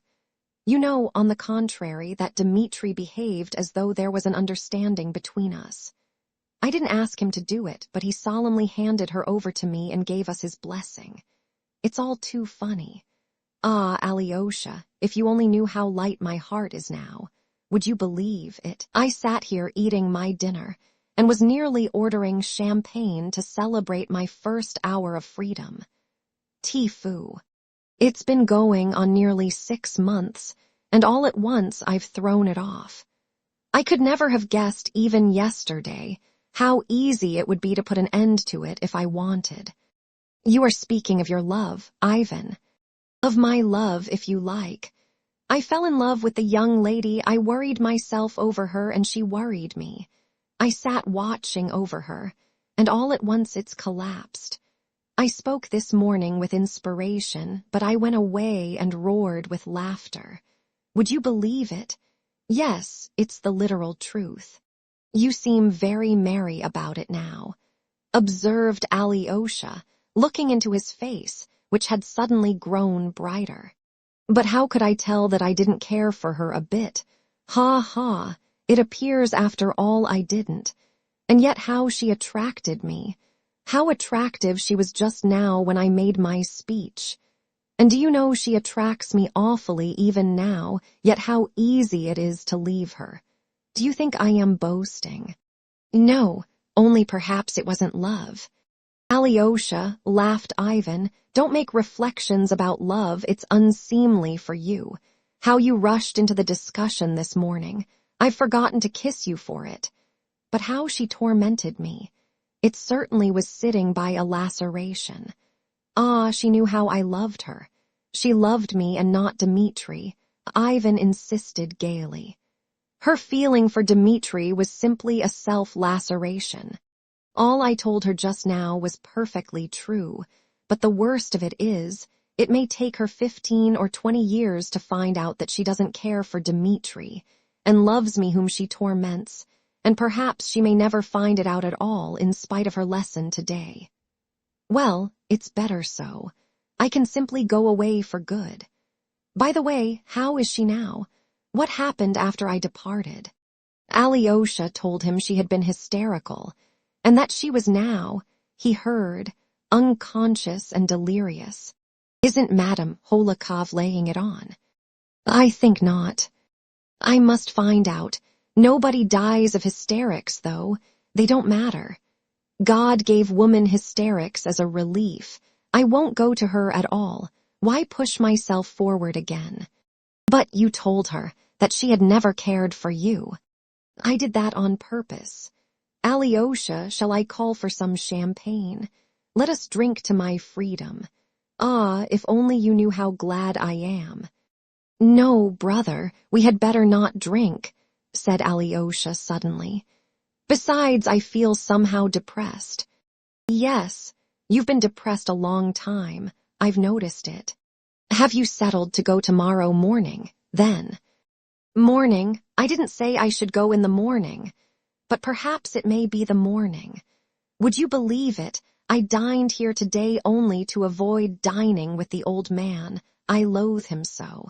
You know, on the contrary, that Dmitri behaved as though there was an understanding between us. I didn't ask him to do it, but he solemnly handed her over to me and gave us his blessing. It's all too funny. Ah, Alyosha, if you only knew how light my heart is now. Would you believe it? I sat here eating my dinner, and was nearly ordering champagne to celebrate my first hour of freedom. Tifoo. It's been going on nearly 6 months, and all at once I've thrown it off. I could never have guessed even yesterday how easy it would be to put an end to it if I wanted. You are speaking of your love, Ivan. Of my love, if you like. I fell in love with the young lady, I worried myself over her, and she worried me. I sat watching over her, and all at once it's collapsed. I spoke this morning with inspiration, but I went away and roared with laughter. Would you believe it? Yes, it's the literal truth. You seem very merry about it now, observed Alyosha, looking into his face, which had suddenly grown brighter. But how could I tell that I didn't care for her a bit? Ha ha, it appears after all I didn't. And yet how she attracted me. How attractive she was just now when I made my speech. And do you know she attracts me awfully even now, yet how easy it is to leave her. Do you think I am boasting? No, only perhaps it wasn't love. Alyosha, laughed Ivan, don't make reflections about love, it's unseemly for you. How you rushed into the discussion this morning. I've forgotten to kiss you for it. But how she tormented me. It certainly was sitting by a laceration. Ah, she knew how I loved her. She loved me and not Dmitri, Ivan insisted gaily. Her feeling for Dmitri was simply a self-laceration. All I told her just now was perfectly true, but the worst of it is, it may take her 15 or 20 years to find out that she doesn't care for Dmitri, and loves me whom she torments, and perhaps she may never find it out at all in spite of her lesson today. Well, it's better so. I can simply go away for good. By the way, how is she now? What happened after I departed? Alyosha told him she had been hysterical, and that she was now, he heard, unconscious and delirious. Isn't Madame Holikov laying it on? I think not. I must find out. Nobody dies of hysterics, though. They don't matter. God gave woman hysterics as a relief. I won't go to her at all. Why push myself forward again? But you told her that she had never cared for you. I did that on purpose. Alyosha, shall I call for some champagne? Let us drink to my freedom. Ah, if only you knew how glad I am. No, brother, we had better not drink, said Alyosha suddenly. Besides, I feel somehow depressed. Yes, you've been depressed a long time. I've noticed it. Have you settled to go tomorrow morning, then? Morning? I didn't say I should go in the morning. But perhaps it may be the morning. Would you believe it? I dined here today only to avoid dining with the old man. I loathe him so.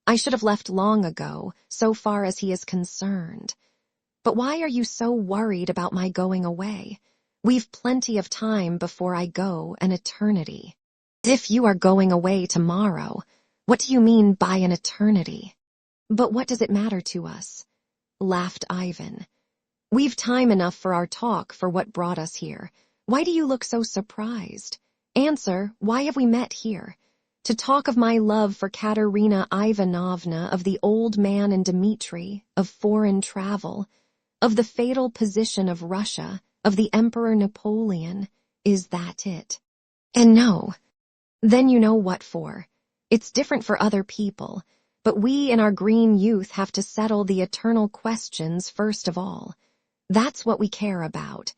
I should have left long ago, so far as he is concerned. But why are you so worried about my going away? We've plenty of time before I go, an eternity. If you are going away tomorrow, what do you mean by an eternity? But what does it matter to us? Laughed Ivan. We've time enough for our talk for what brought us here. Why do you look so surprised? Answer, why have we met here? To talk of my love for Katerina Ivanovna, of the old man and Dmitri, of foreign travel, of the fatal position of Russia, of the Emperor Napoleon. Is that it? And no. Then you know what for. It's different for other people, but we in our green youth have to settle the eternal questions first of all. That's what we care about.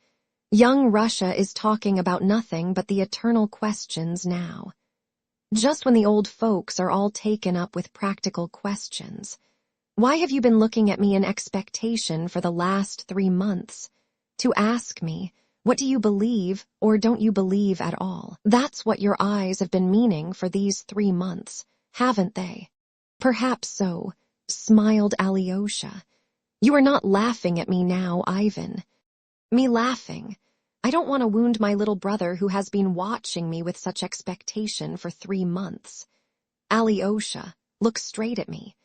Young Russia is talking about nothing but the eternal questions now. Just when the old folks are all taken up with practical questions. Why have you been looking at me in expectation for the last 3 months? To ask me, what do you believe or don't you believe at all? That's what your eyes have been meaning for these 3 months, haven't they? Perhaps so, smiled Alyosha. You are not laughing at me now, Ivan. Me laughing? I don't want to wound my little brother who has been watching me with such expectation for 3 months. Alyosha, look straight at me.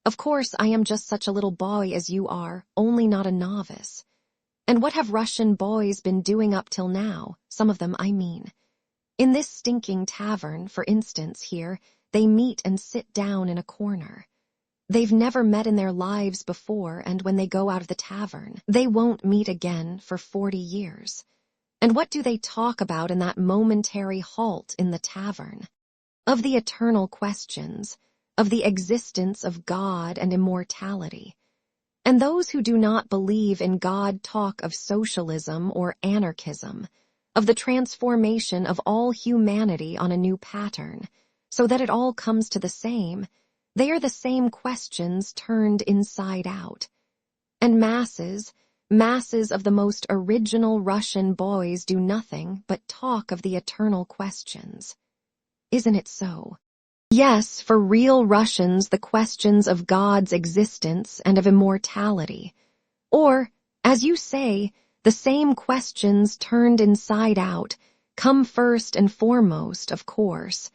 Of course, I am just such a little boy as you are, only not a novice. And what have Russian boys been doing up till now, some of them, I mean? In this stinking tavern, for instance, here, they meet and sit down in a corner. They've never met in their lives before, and when they go out of the tavern, they won't meet again for 40 years. And what do they talk about in that momentary halt in the tavern? Of the eternal questions, of the existence of God and immortality. And those who do not believe in God talk of socialism or anarchism, of the transformation of all humanity on a new pattern, so that it all comes to the same. They are the same questions turned inside out. And masses of the most original Russian boys do nothing but talk of the eternal questions. Isn't it so? Yes, for real Russians, the questions of God's existence and of immortality. Or, as you say, the same questions turned inside out come first and foremost, of course.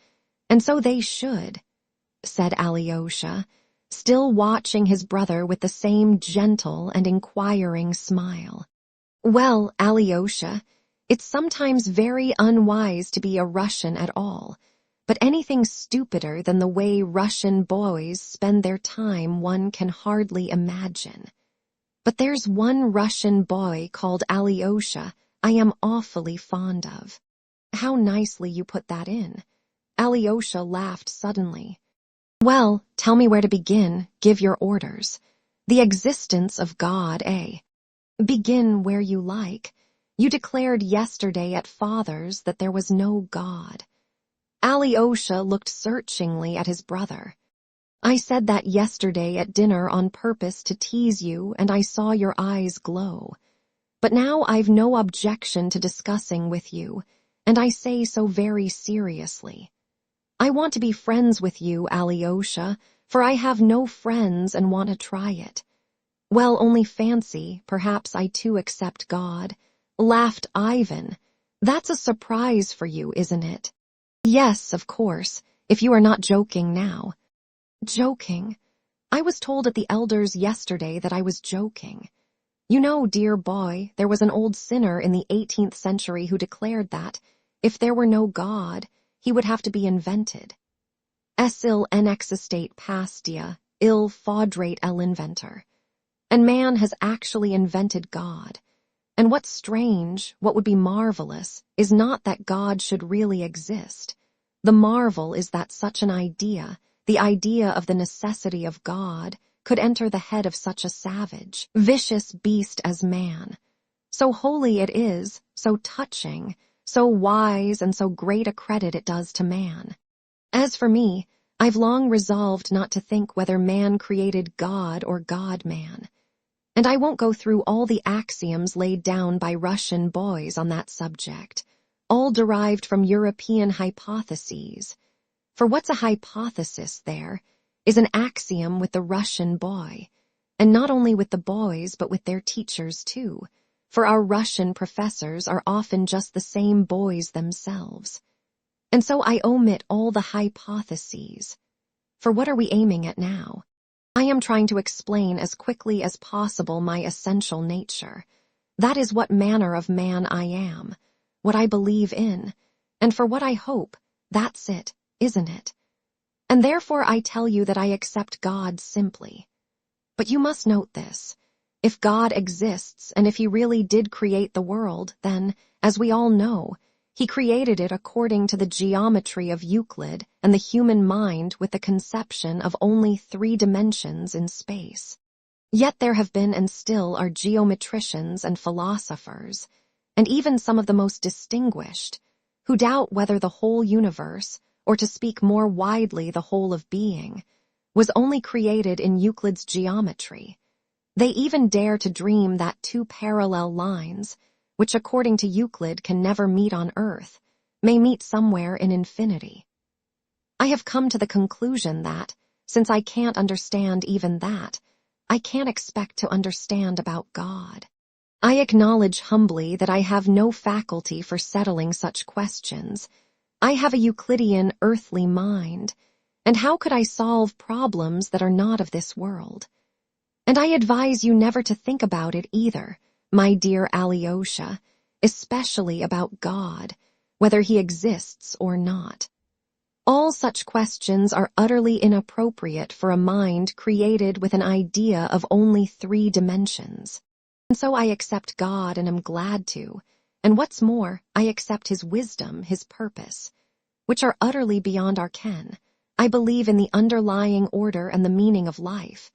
And so they should, said Alyosha, still watching his brother with the same gentle and inquiring smile. Well, Alyosha, it's sometimes very unwise to be a Russian at all, but anything stupider than the way Russian boys spend their time one can hardly imagine. But there's one Russian boy called Alyosha I am awfully fond of. How nicely you put that in. Alyosha laughed suddenly. Well, tell me where to begin, give your orders. The existence of God, eh? Begin where you like. You declared yesterday at Father's that there was no God. Alyosha looked searchingly at his brother. I said that yesterday at dinner on purpose to tease you, and I saw your eyes glow. But now I've no objection to discussing with you, and I say so very seriously. I want to be friends with you, Alyosha, for I have no friends and want to try it. Well, only fancy, perhaps I too accept God, laughed Ivan. That's a surprise for you, isn't it? Yes, of course, if you are not joking now. Joking? I was told at the elders yesterday that I was joking. You know, dear boy, there was an old sinner in the 18th century who declared that, if there were no God, he would have to be invented. Essil en existate pastia, il faudrate el inventor. And man has actually invented God. And what's strange, what would be marvelous, is not that God should really exist. The marvel is that such an idea, the idea of the necessity of God, could enter the head of such a savage, vicious beast as man. So holy it is, so touching, so wise and so great a credit it does to man. As for me, I've long resolved not to think whether man created God or God-man. And I won't go through all the axioms laid down by Russian boys on that subject, all derived from European hypotheses. For what's a hypothesis there is an axiom with the Russian boy, and not only with the boys but with their teachers too, for our Russian professors are often just the same boys themselves. And so I omit all the hypotheses. For what are we aiming at now? I am trying to explain as quickly as possible my essential nature. That is what manner of man I am, what I believe in, and for what I hope, that's it, isn't it? And therefore I tell you that I accept God simply. But you must note this. If God exists, and if he really did create the world, then, as we all know, he created it according to the geometry of Euclid and the human mind with the conception of only 3 dimensions in space. Yet there have been and still are geometricians and philosophers, and even some of the most distinguished, who doubt whether the whole universe, or to speak more widely the whole of being, was only created in Euclid's geometry. They even dare to dream that 2 parallel lines, which according to Euclid can never meet on earth, may meet somewhere in infinity. I have come to the conclusion that, since I can't understand even that, I can't expect to understand about God. I acknowledge humbly that I have no faculty for settling such questions. I have a Euclidean earthly mind, and how could I solve problems that are not of this world? And I advise you never to think about it either, my dear Alyosha, especially about God, whether he exists or not. All such questions are utterly inappropriate for a mind created with an idea of only 3 dimensions. And so I accept God and am glad to, and what's more, I accept his wisdom, his purpose, which are utterly beyond our ken. I believe in the underlying order and the meaning of life.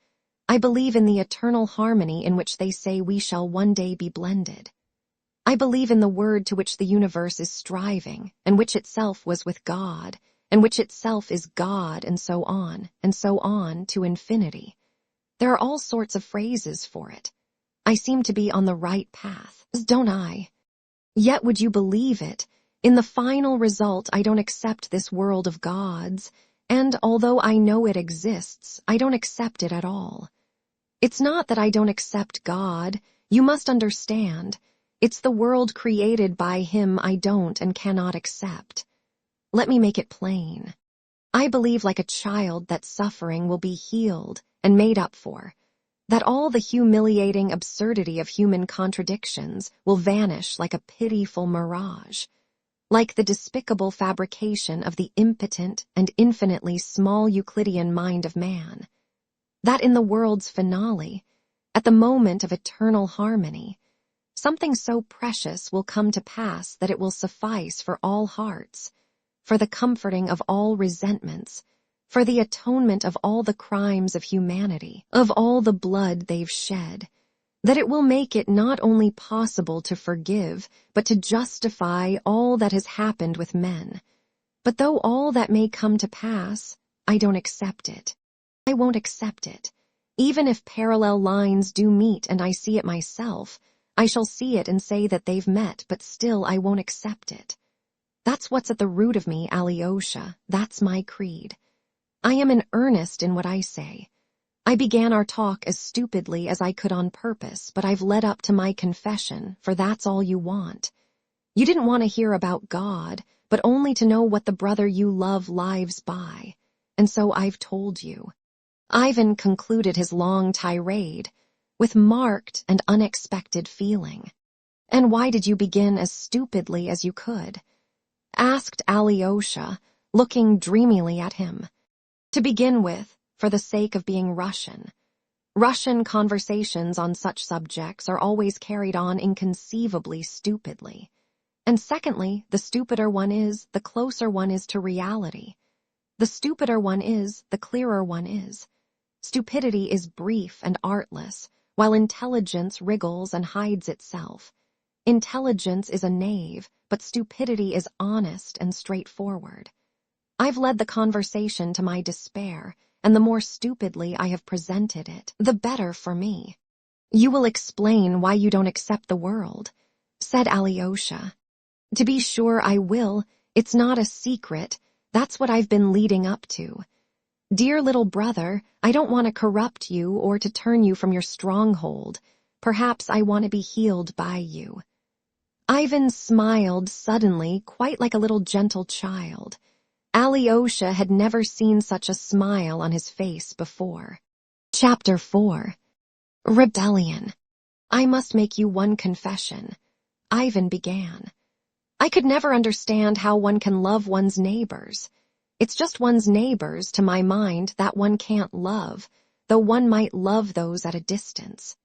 I believe in the eternal harmony in which they say we shall one day be blended. I believe in the word to which the universe is striving, and which itself was with God, and which itself is God, and so on to infinity. There are all sorts of phrases for it. I seem to be on the right path, don't I? Yet would you believe it? In the final result, I don't accept this world of gods, and although I know it exists, I don't accept it at all. It's not that I don't accept God. You must understand. It's the world created by Him I don't and cannot accept. Let me make it plain. I believe like a child that suffering will be healed and made up for, that all the humiliating absurdity of human contradictions will vanish like a pitiful mirage, like the despicable fabrication of the impotent and infinitely small Euclidean mind of man, that in the world's finale, at the moment of eternal harmony, something so precious will come to pass that it will suffice for all hearts, for the comforting of all resentments, for the atonement of all the crimes of humanity, of all the blood they've shed, that it will make it not only possible to forgive, but to justify all that has happened with men. But though all that may come to pass, I don't accept it. I won't accept it. Even if parallel lines do meet and I see it myself, I shall see it and say that they've met, but still I won't accept it. That's what's at the root of me, Alyosha. That's my creed. I am in earnest in what I say. I began our talk as stupidly as I could on purpose, but I've led up to my confession, for that's all you want. You didn't want to hear about God, but only to know what the brother you love lives by. And so I've told you. Ivan concluded his long tirade with marked and unexpected feeling. And why did you begin as stupidly as you could? Asked Alyosha, looking dreamily at him. To begin with, for the sake of being Russian. Russian conversations on such subjects are always carried on inconceivably stupidly. And secondly, the stupider one is, the closer one is to reality. The stupider one is, the clearer one is. Stupidity is brief and artless, while intelligence wriggles and hides itself. Intelligence is a knave, but stupidity is honest and straightforward. I've led the conversation to my despair, and the more stupidly I have presented it, the better for me. You will explain why you don't accept the world, said Alyosha. To be sure I will. It's not a secret. That's what I've been leading up to. Dear little brother, I don't want to corrupt you or to turn you from your stronghold. Perhaps I want to be healed by you. Ivan smiled suddenly, quite like a little gentle child. Alyosha had never seen such a smile on his face before. Chapter 4. Rebellion. I must make you one confession. Ivan began. I could never understand how one can love one's neighbors. It's just one's neighbors, to my mind, that one can't love, though one might love those at a distance.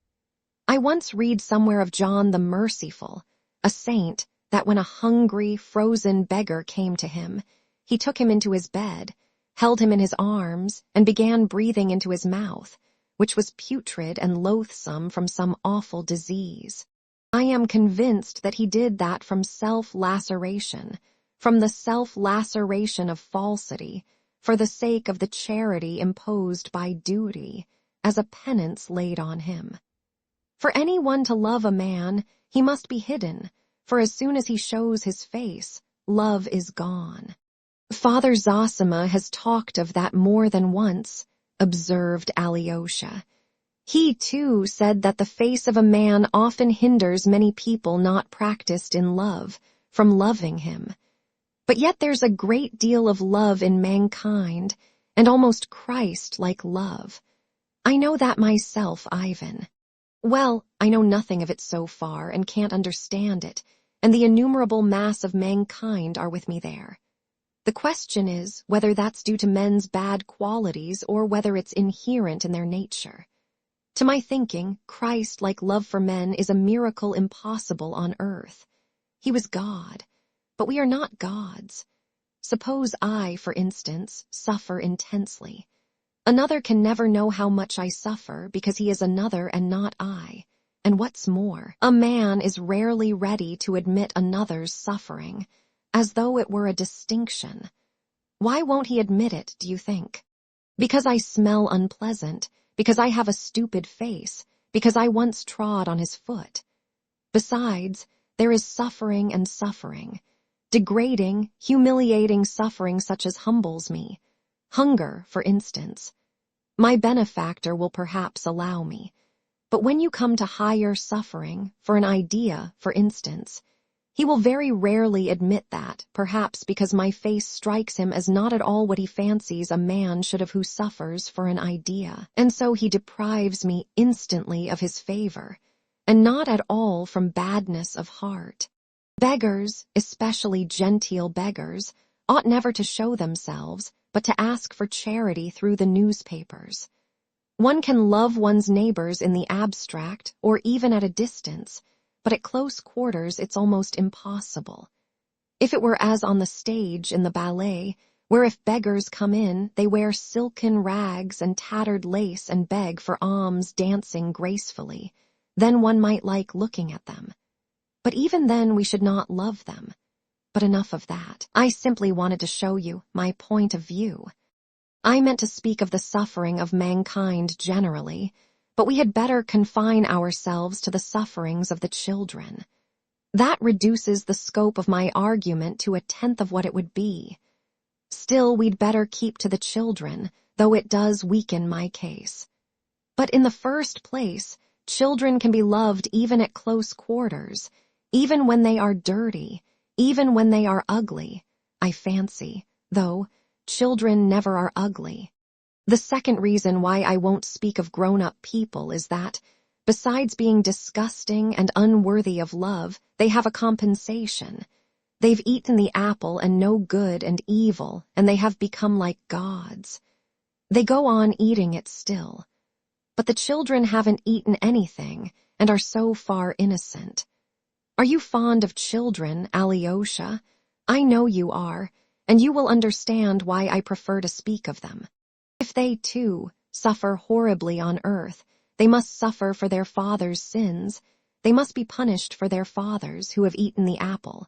I once read somewhere of John the Merciful, a saint, that when a hungry, frozen beggar came to him, he took him into his bed, held him in his arms, and began breathing into his mouth, which was putrid and loathsome from some awful disease. I am convinced that he did that from self-laceration, from the self-laceration of falsity, for the sake of the charity imposed by duty, as a penance laid on him. For anyone to love a man, he must be hidden, for as soon as he shows his face, love is gone. Father Zosima has talked of that more than once, observed Alyosha. He, too, said that the face of a man often hinders many people not practiced in love from loving him. But yet there's a great deal of love in mankind, and almost Christ-like love. I know that myself, Ivan. Well, I know nothing of it so far and can't understand it, and the innumerable mass of mankind are with me there. The question is whether that's due to men's bad qualities or whether it's inherent in their nature. To my thinking, Christ-like love for men is a miracle impossible on earth. He was God, but we are not gods. Suppose I, for instance, suffer intensely. Another can never know how much I suffer because he is another and not I. And what's more, a man is rarely ready to admit another's suffering, as though it were a distinction. Why won't he admit it, do you think? Because I smell unpleasant, because I have a stupid face, because I once trod on his foot. Besides, there is suffering and suffering. Degrading, humiliating suffering such as humbles me. Hunger, for instance. My benefactor will perhaps allow me. But when you come to higher suffering, for an idea, for instance, he will very rarely admit that, perhaps because my face strikes him as not at all what he fancies a man should have who suffers for an idea, and so he deprives me instantly of his favor, and not at all from badness of heart. Beggars, especially genteel beggars, ought never to show themselves, but to ask for charity through the newspapers. One can love one's neighbors in the abstract, or even at a distance, but at close quarters it's almost impossible. If it were as on the stage in the ballet, where if beggars come in, they wear silken rags and tattered lace and beg for alms dancing gracefully, then one might like looking at them. But even then we should not love them. But enough of that. I simply wanted to show you my point of view. I meant to speak of the suffering of mankind generally, but we had better confine ourselves to the sufferings of the children. That reduces the scope of my argument to 1/10 of what it would be. Still, we'd better keep to the children, though it does weaken my case. But in the first place, children can be loved even at close quarters, even when they are dirty, even when they are ugly, I fancy, though children never are ugly. The second reason why I won't speak of grown-up people is that, besides being disgusting and unworthy of love, they have a compensation. They've eaten the apple and know good and evil, and they have become like gods. They go on eating it still. But the children haven't eaten anything and are so far innocent. Are you fond of children, Alyosha? I know you are, and you will understand why I prefer to speak of them. If they, too, suffer horribly on earth, they must suffer for their fathers' sins. They must be punished for their fathers who have eaten the apple.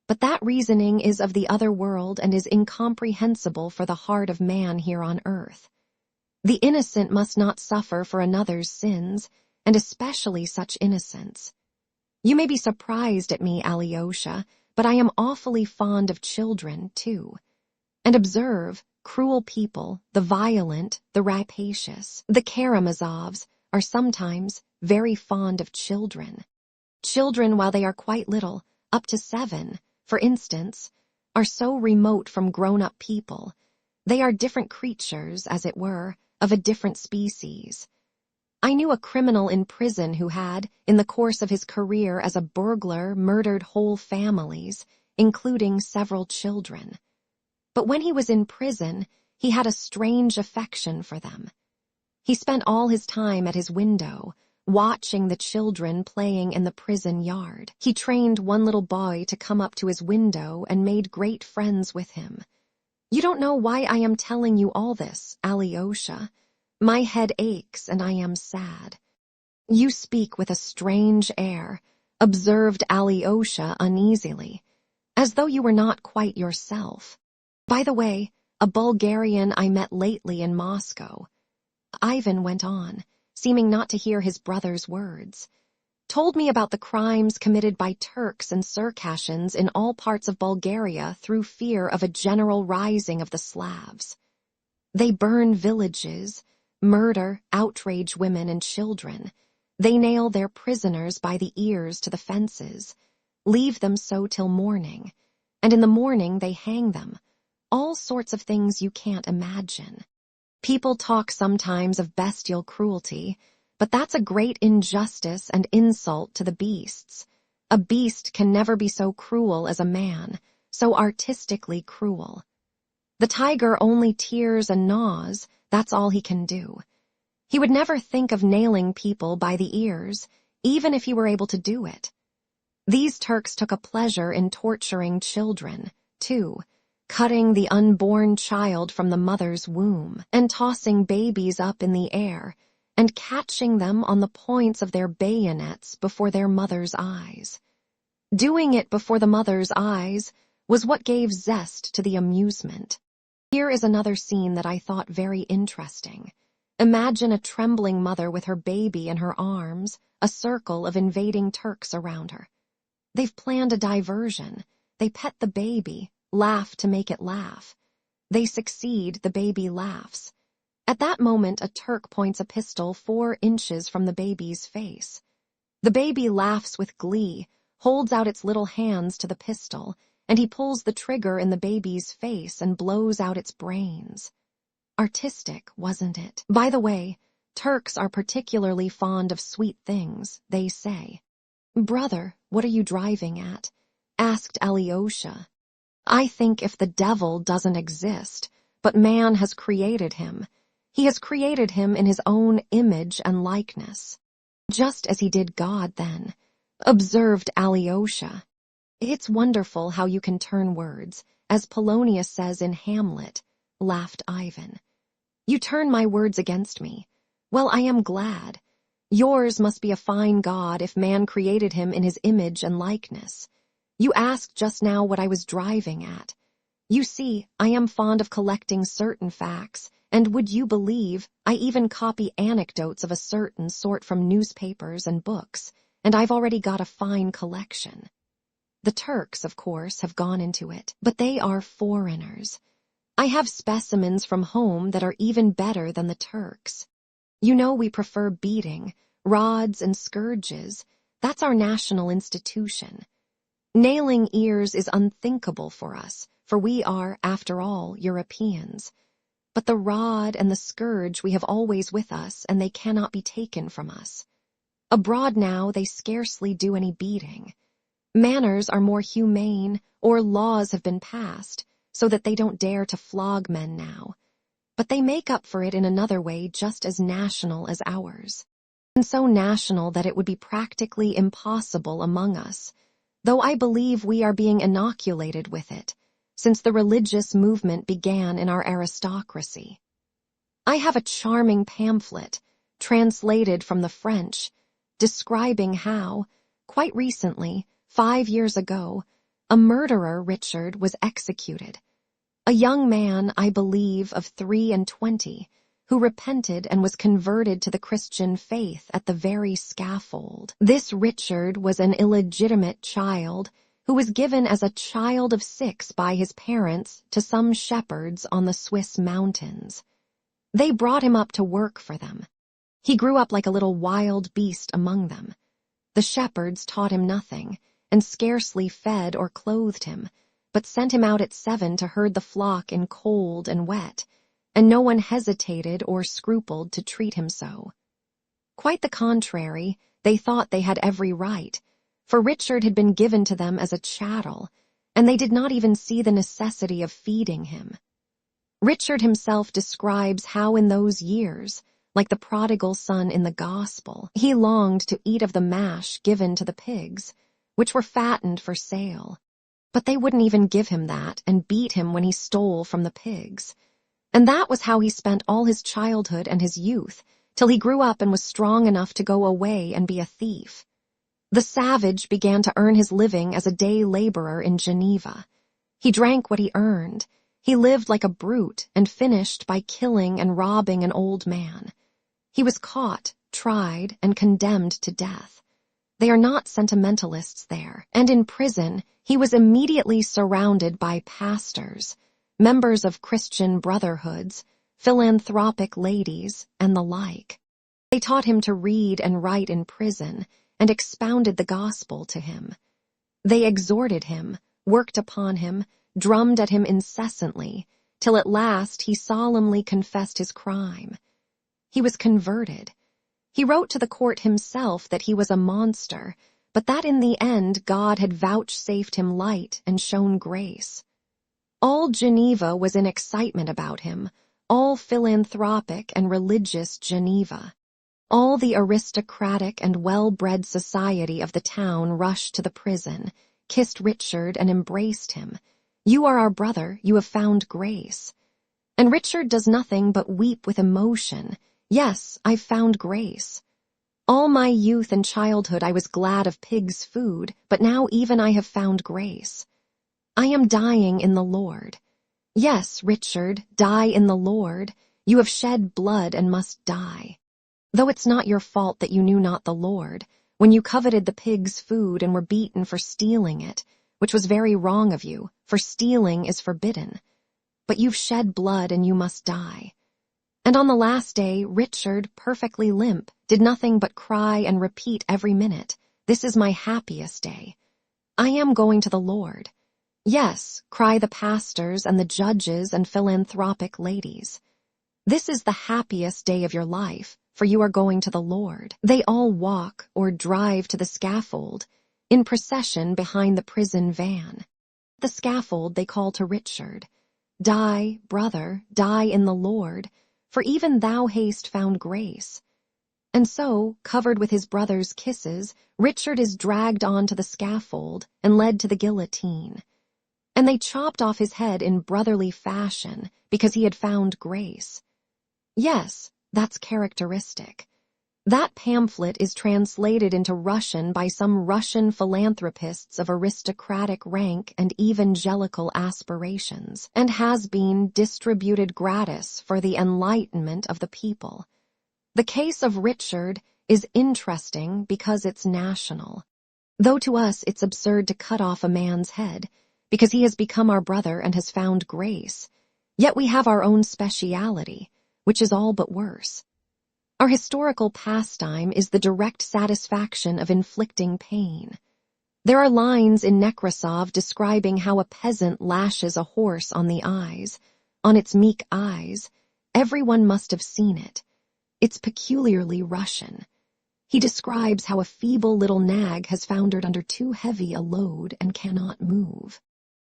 But that reasoning is of the other world and is incomprehensible for the heart of man here on earth. The innocent must not suffer for another's sins, and especially such innocence. You may be surprised at me, Alyosha, but I am awfully fond of children, too. And observe, cruel people, the violent, the rapacious, the Karamazovs, are sometimes very fond of children. Children, while they are quite little, up to 7, for instance, are so remote from grown-up people. They are different creatures, as it were, of a different species. I knew a criminal in prison who had, in the course of his career as a burglar, murdered whole families, including several children. But when he was in prison, he had a strange affection for them. He spent all his time at his window, watching the children playing in the prison yard. He trained one little boy to come up to his window and made great friends with him. You don't know why I am telling you all this, Alyosha. My head aches and I am sad. You speak with a strange air, observed Alyosha uneasily, as though you were not quite yourself. By the way, a Bulgarian I met lately in Moscow. Ivan went on, seeming not to hear his brother's words. Told me about the crimes committed by Turks and Circassians in all parts of Bulgaria through fear of a general rising of the Slavs. They burn villages, murder, outrage women and children. They nail their prisoners by the ears to the fences, leave them so till morning, and in the morning they hang them. All sorts of things you can't imagine. People talk sometimes of bestial cruelty, but that's a great injustice and insult to the beasts. A beast can never be so cruel as a man, so artistically cruel. The tiger only tears and gnaws, that's all he can do. He would never think of nailing people by the ears, even if he were able to do it. These Turks took a pleasure in torturing children, too, cutting the unborn child from the mother's womb, and tossing babies up in the air, and catching them on the points of their bayonets before their mother's eyes. Doing it before the mother's eyes was what gave zest to the amusement. Here is another scene that I thought very interesting. Imagine a trembling mother with her baby in her arms, a circle of invading Turks around her. They've planned a diversion. They pet the baby, laugh to make it laugh. They succeed, the baby laughs. At that moment, a Turk points a pistol 4 inches from the baby's face. The baby laughs with glee, holds out its little hands to the pistol, and he pulls the trigger in the baby's face and blows out its brains. Artistic, wasn't it? By the way, Turks are particularly fond of sweet things, they say. "Brother, what are you driving at?" asked Alyosha. "I think if the devil doesn't exist, but man has created him, he has created him in his own image and likeness. Just as he did God then," observed Alyosha. "It's wonderful how you can turn words, as Polonius says in Hamlet," laughed Ivan. "You turn my words against me. Well, I am glad. Yours must be a fine God if man created him in his image and likeness. You asked just now what I was driving at. You see, I am fond of collecting certain facts, and would you believe, I even copy anecdotes of a certain sort from newspapers and books, and I've already got a fine collection. The Turks, of course, have gone into it, but they are foreigners. I have specimens from home that are even better than the Turks. You know we prefer beating, rods and scourges. That's our national institution. Nailing ears is unthinkable for us, for we are, after all, Europeans. But the rod and the scourge we have always with us, and they cannot be taken from us. Abroad now they scarcely do any beating. Manners are more humane, or laws have been passed, so that they don't dare to flog men now. But they make up for it in another way just as national as ours. And so national that it would be practically impossible among us, though I believe we are being inoculated with it, since the religious movement began in our aristocracy. I have a charming pamphlet, translated from the French, describing how, quite recently, 5 years ago, a murderer, Richard, was executed. A young man, I believe, of 23, who repented and was converted to the Christian faith at the very scaffold. This Richard was an illegitimate child who was given as a child of 6 by his parents to some shepherds on the Swiss mountains. They brought him up to work for them. He grew up like a little wild beast among them. The shepherds taught him nothing, and scarcely fed or clothed him, but sent him out at 7 to herd the flock in cold and wet, and no one hesitated or scrupled to treat him so. Quite the contrary, they thought they had every right, for Richard had been given to them as a chattel, and they did not even see the necessity of feeding him. Richard himself describes how in those years, like the prodigal son in the Gospel, he longed to eat of the mash given to the pigs, which were fattened for sale. But they wouldn't even give him that and beat him when he stole from the pigs. And that was how he spent all his childhood and his youth, till he grew up and was strong enough to go away and be a thief. The savage began to earn his living as a day laborer in Geneva. He drank what he earned. He lived like a brute and finished by killing and robbing an old man. He was caught, tried, and condemned to death. They are not sentimentalists there, and in prison he was immediately surrounded by pastors, members of Christian brotherhoods, philanthropic ladies, and the like. They taught him to read and write in prison, and expounded the gospel to him. They exhorted him, worked upon him, drummed at him incessantly, till at last he solemnly confessed his crime. He was converted. He wrote to the court himself that he was a monster, but that in the end God had vouchsafed him light and shown grace. All Geneva was in excitement about him, all philanthropic and religious Geneva. All the aristocratic and well-bred society of the town rushed to the prison, kissed Richard and embraced him. "You are our brother, you have found grace." And Richard does nothing but weep with emotion. "Yes, I've found grace. All my youth and childhood I was glad of pigs' food, but now even I have found grace. I am dying in the Lord. Yes, Richard, die in the Lord. You have shed blood and must die. Though it's not your fault that you knew not the Lord, when you coveted the pig's food and were beaten for stealing it, which was very wrong of you, for stealing is forbidden. But you've shed blood and you must die. And on the last day, Richard, perfectly limp, did nothing but cry and repeat every minute, "This is my happiest day. I am going to the Lord." Yes, cry the pastors and the judges and philanthropic ladies. This is the happiest day of your life, for you are going to the Lord. They all walk or drive to the scaffold, in procession behind the prison van. The scaffold they call to Richard, "Die, brother, die in the Lord, for even thou hast found grace." And so, covered with his brother's kisses, Richard is dragged on to the scaffold and led to the guillotine. And they chopped off his head in brotherly fashion because he had found grace. Yes, that's characteristic. That pamphlet is translated into Russian by some Russian philanthropists of aristocratic rank and evangelical aspirations, and has been distributed gratis for the enlightenment of the people. The case of Richard is interesting because it's national. Though to us it's absurd to cut off a man's head, because he has become our brother and has found grace, yet we have our own speciality, which is all but worse. Our historical pastime is the direct satisfaction of inflicting pain. There are lines in Nekrasov describing how a peasant lashes a horse on the eyes, on its meek eyes. Everyone must have seen it. It's peculiarly Russian. He describes how a feeble little nag has foundered under too heavy a load and cannot move.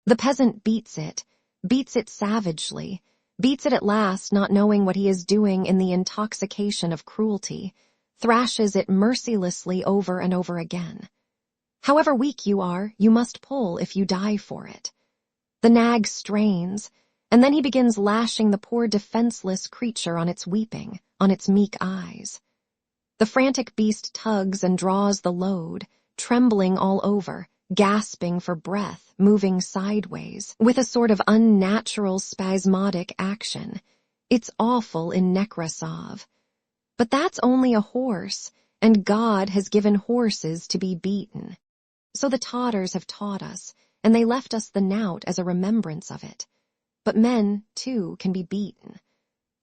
The peasant beats it savagely, beats it at last, not knowing what he is doing in the intoxication of cruelty, thrashes it mercilessly over and over again. However weak you are, you must pull if you die for it. The nag strains, and then he begins lashing the poor defenseless creature on its weeping, on its meek eyes. The frantic beast tugs and draws the load, trembling all over, gasping for breath, moving sideways, with a sort of unnatural spasmodic action. It's awful in Nekrasov. But that's only a horse, and God has given horses to be beaten. So the Tatars have taught us, and they left us the knout as a remembrance of it. But men, too, can be beaten.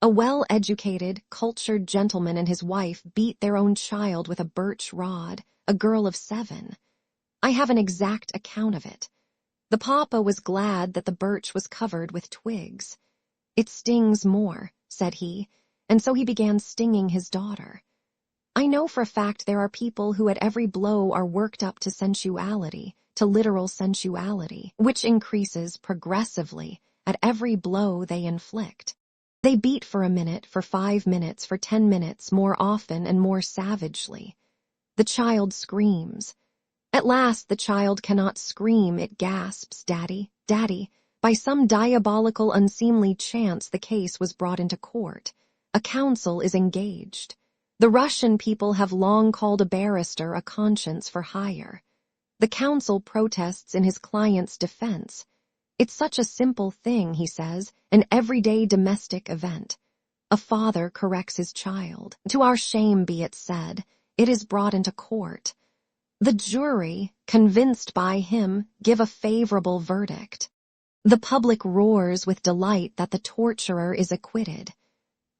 A well-educated, cultured gentleman and his wife beat their own child with a birch rod, a girl of 7. I have an exact account of it. The papa was glad that the birch was covered with twigs. "It stings more," said he, and so he began stinging his daughter. I know for a fact there are people who at every blow are worked up to sensuality, to literal sensuality, which increases progressively at every blow they inflict. They beat for a minute, for 5 minutes, for 10 minutes, more often and more savagely. The child screams. At last the child cannot scream, it gasps, "Daddy, Daddy." By some diabolical, unseemly chance the case was brought into court. A counsel is engaged. The Russian people have long called a barrister a conscience for hire. The counsel protests in his client's defense. It's such a simple thing, he says, an everyday domestic event. A father corrects his child. To our shame be it said, it is brought into court. The jury, convinced by him, give a favorable verdict. The public roars with delight that the torturer is acquitted.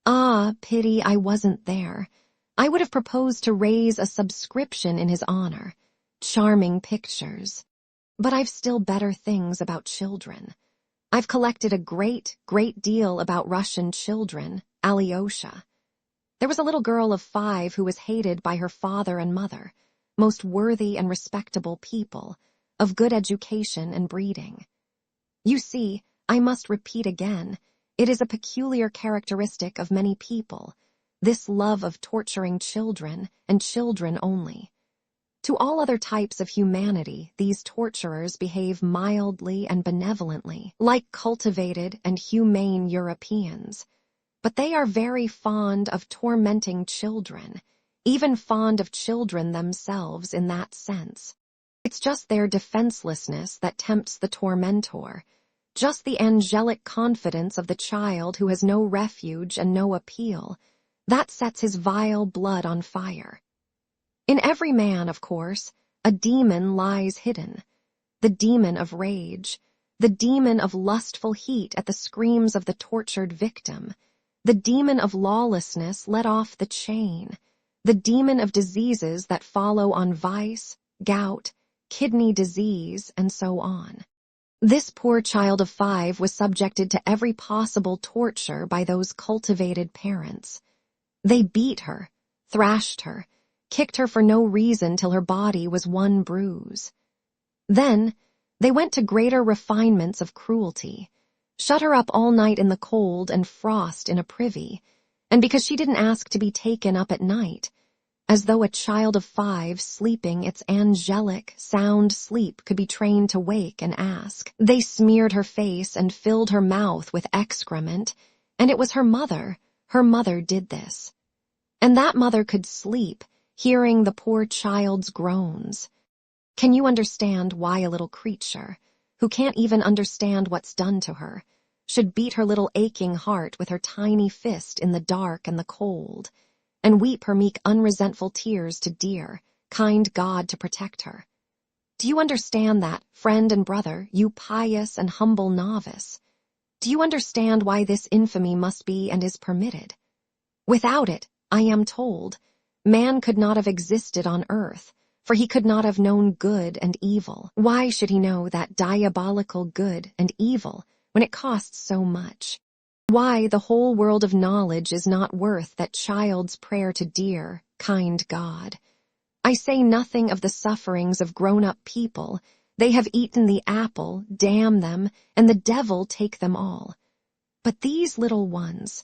Ah, pity I wasn't there. I would have proposed to raise a subscription in his honor. Charming pictures. But I've still better things about children. I've collected a great deal about Russian children, Alyosha. There was a little girl of 5 who was hated by her father and mother, most worthy and respectable people, of good education and breeding. You see, I must repeat again, it is a peculiar characteristic of many people, this love of torturing children, and children only. To all other types of humanity, these torturers behave mildly and benevolently, like cultivated and humane Europeans. But they are very fond of tormenting children, even fond of children themselves in that sense. It's just their defenselessness that tempts the tormentor. just the angelic confidence of the child who has no refuge and no appeal, that sets his vile blood on fire. In every man, of course, a demon lies hidden, the demon of rage, the demon of lustful heat at the screams of the tortured victim, the demon of lawlessness let off the chain, the demon of diseases that follow on vice, gout, kidney disease, and so on. This poor child of 5 was subjected to every possible torture by those cultivated parents. They beat her, thrashed her, kicked her for no reason till her body was one bruise. Then, they went to greater refinements of cruelty, shut her up all night in the cold and frost in a privy, and because she didn't ask to be taken up at night, as though a child of 5 sleeping its angelic, sound sleep could be trained to wake and ask. They smeared her face and filled her mouth with excrement, and it was her mother did this. And that mother could sleep, hearing the poor child's groans. Can you understand why a little creature, who can't even understand what's done to her, should beat her little aching heart with her tiny fist in the dark and the cold, and weep her meek unresentful tears to dear, kind God to protect her? Do you understand that, friend and brother, you pious and humble novice? Do you understand why this infamy must be and is permitted? Without it, I am told, man could not have existed on earth, for he could not have known good and evil. Why should he know that diabolical good and evil when it costs so much? Why the whole world of knowledge is not worth that child's prayer to dear, kind God. I say nothing of the sufferings of grown-up people. They have eaten the apple, damn them, and the devil take them all. But these little ones,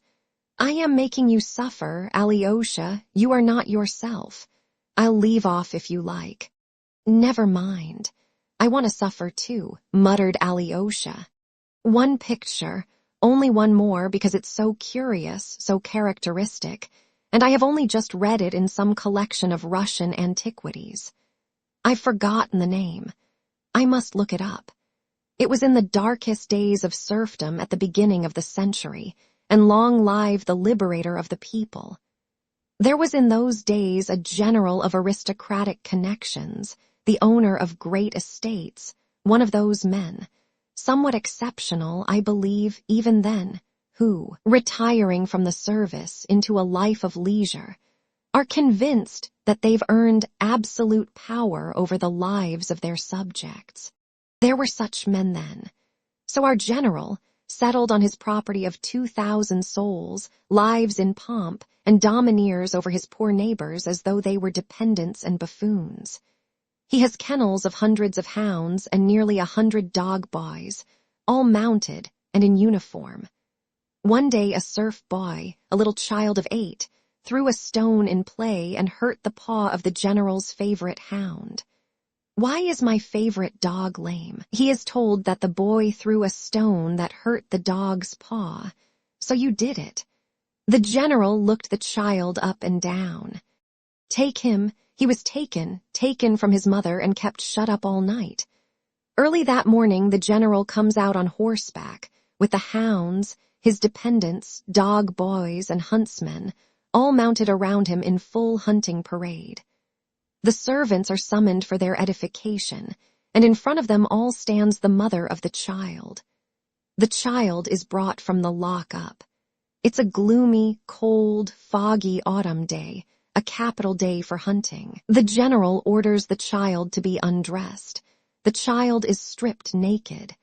I am making you suffer, Alyosha, you are not yourself. I'll leave off if you like. Never mind. I want to suffer too, muttered Alyosha. One picture, only one more because it's so curious, so characteristic, and I have only just read it in some collection of Russian antiquities. I've forgotten the name. I must look it up. It was in the darkest days of serfdom at the beginning of the century, and long live the liberator of the people. There was in those days a general of aristocratic connections, the owner of great estates, one of those men, somewhat exceptional, I believe, even then, who, retiring from the service into a life of leisure, are convinced that they've earned absolute power over the lives of their subjects. There were such men then. So our general settled on his property of 2,000 souls, lives in pomp, and domineers over his poor neighbors as though they were dependents and buffoons. He has kennels of hundreds of hounds and nearly 100 dog boys, all mounted and in uniform. One day a serf boy, a little child of 8, threw a stone in play and hurt the paw of the general's favorite hound. Why is my favorite dog lame? He is told that the boy threw a stone that hurt the dog's paw, so you did it. The general looked the child up and down. Take him. He was taken from his mother and kept shut up all night. Early that morning the general comes out on horseback, with the hounds, his dependents, dog boys, and huntsmen, all mounted around him in full hunting parade. The servants are summoned for their edification, and in front of them all stands the mother of the child. The child is brought from the lock-up. It's a gloomy, cold, foggy autumn day, a capital day for hunting. The general orders the child to be undressed. The child is stripped naked.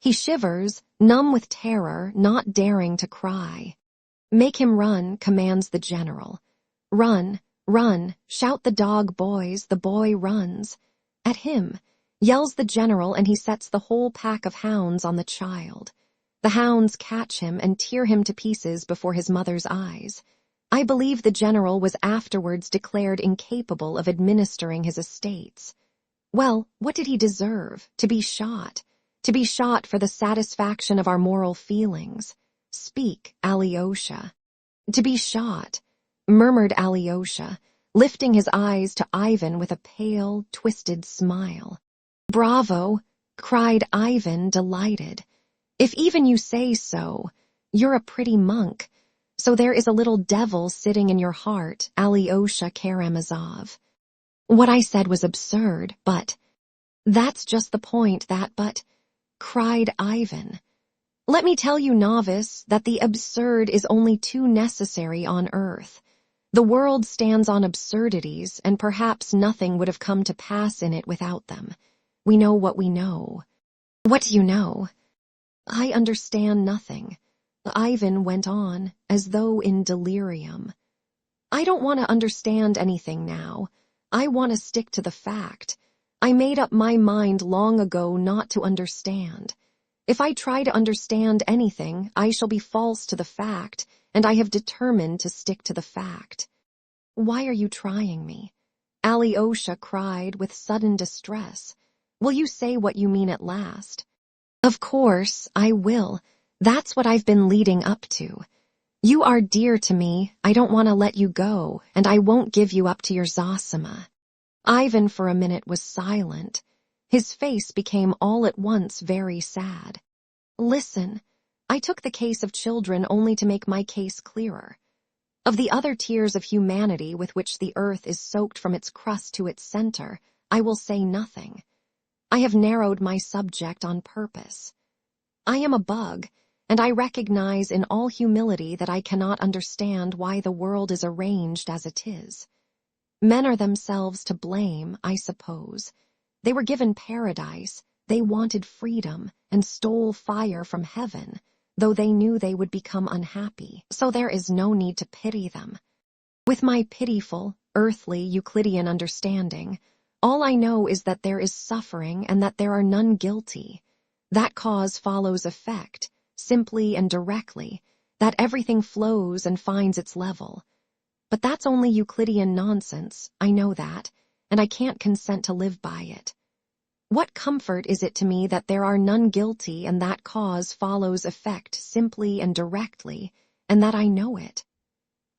He shivers, numb with terror, not daring to cry. Make him run, commands the general. Run, run, shout the dog boys, the boy runs. At him, yells the general, and he sets the whole pack of hounds on the child. The hounds catch him and tear him to pieces before his mother's eyes. I believe the general was afterwards declared incapable of administering his estates. Well, what did he deserve? To be shot. To be shot for the satisfaction of our moral feelings. Speak, Alyosha. To be shot, murmured Alyosha, lifting his eyes to Ivan with a pale, twisted smile. Bravo, cried Ivan, delighted. If even you say so, you're a pretty monk, so there is a little devil sitting in your heart, Alyosha Karamazov. What I said was absurd, but that's just the point, cried Ivan. Let me tell you, novice, that the absurd is only too necessary on earth. The world stands on absurdities, and perhaps nothing would have come to pass in it without them. We know what we know. What do you know? I understand nothing. Ivan went on, as though in delirium. I don't want to understand anything now. I want to stick to the fact. I made up my mind long ago not to understand. If I try to understand anything, I shall be false to the fact, and I have determined to stick to the fact. Why are you trying me? Alyosha cried with sudden distress. Will you say what you mean at last? Of course, I will. That's what I've been leading up to. You are dear to me, I don't want to let you go, and I won't give you up to your Zosima. Ivan for a minute was silent. His face became all at once very sad. Listen, I took the case of children only to make my case clearer. Of the other tears of humanity with which the earth is soaked from its crust to its center, I will say nothing. I have narrowed my subject on purpose. I am a bug, and I recognize in all humility that I cannot understand why the world is arranged as it is. Men are themselves to blame, I suppose. They were given paradise, they wanted freedom, and stole fire from heaven, though they knew they would become unhappy, so there is no need to pity them. With my pitiful, earthly Euclidean understanding, all I know is that there is suffering and that there are none guilty. That cause follows effect, simply and directly, that everything flows and finds its level. But that's only Euclidean nonsense, I know that, and I can't consent to live by it. What comfort is it to me that there are none guilty and that cause follows effect simply and directly, and that I know it?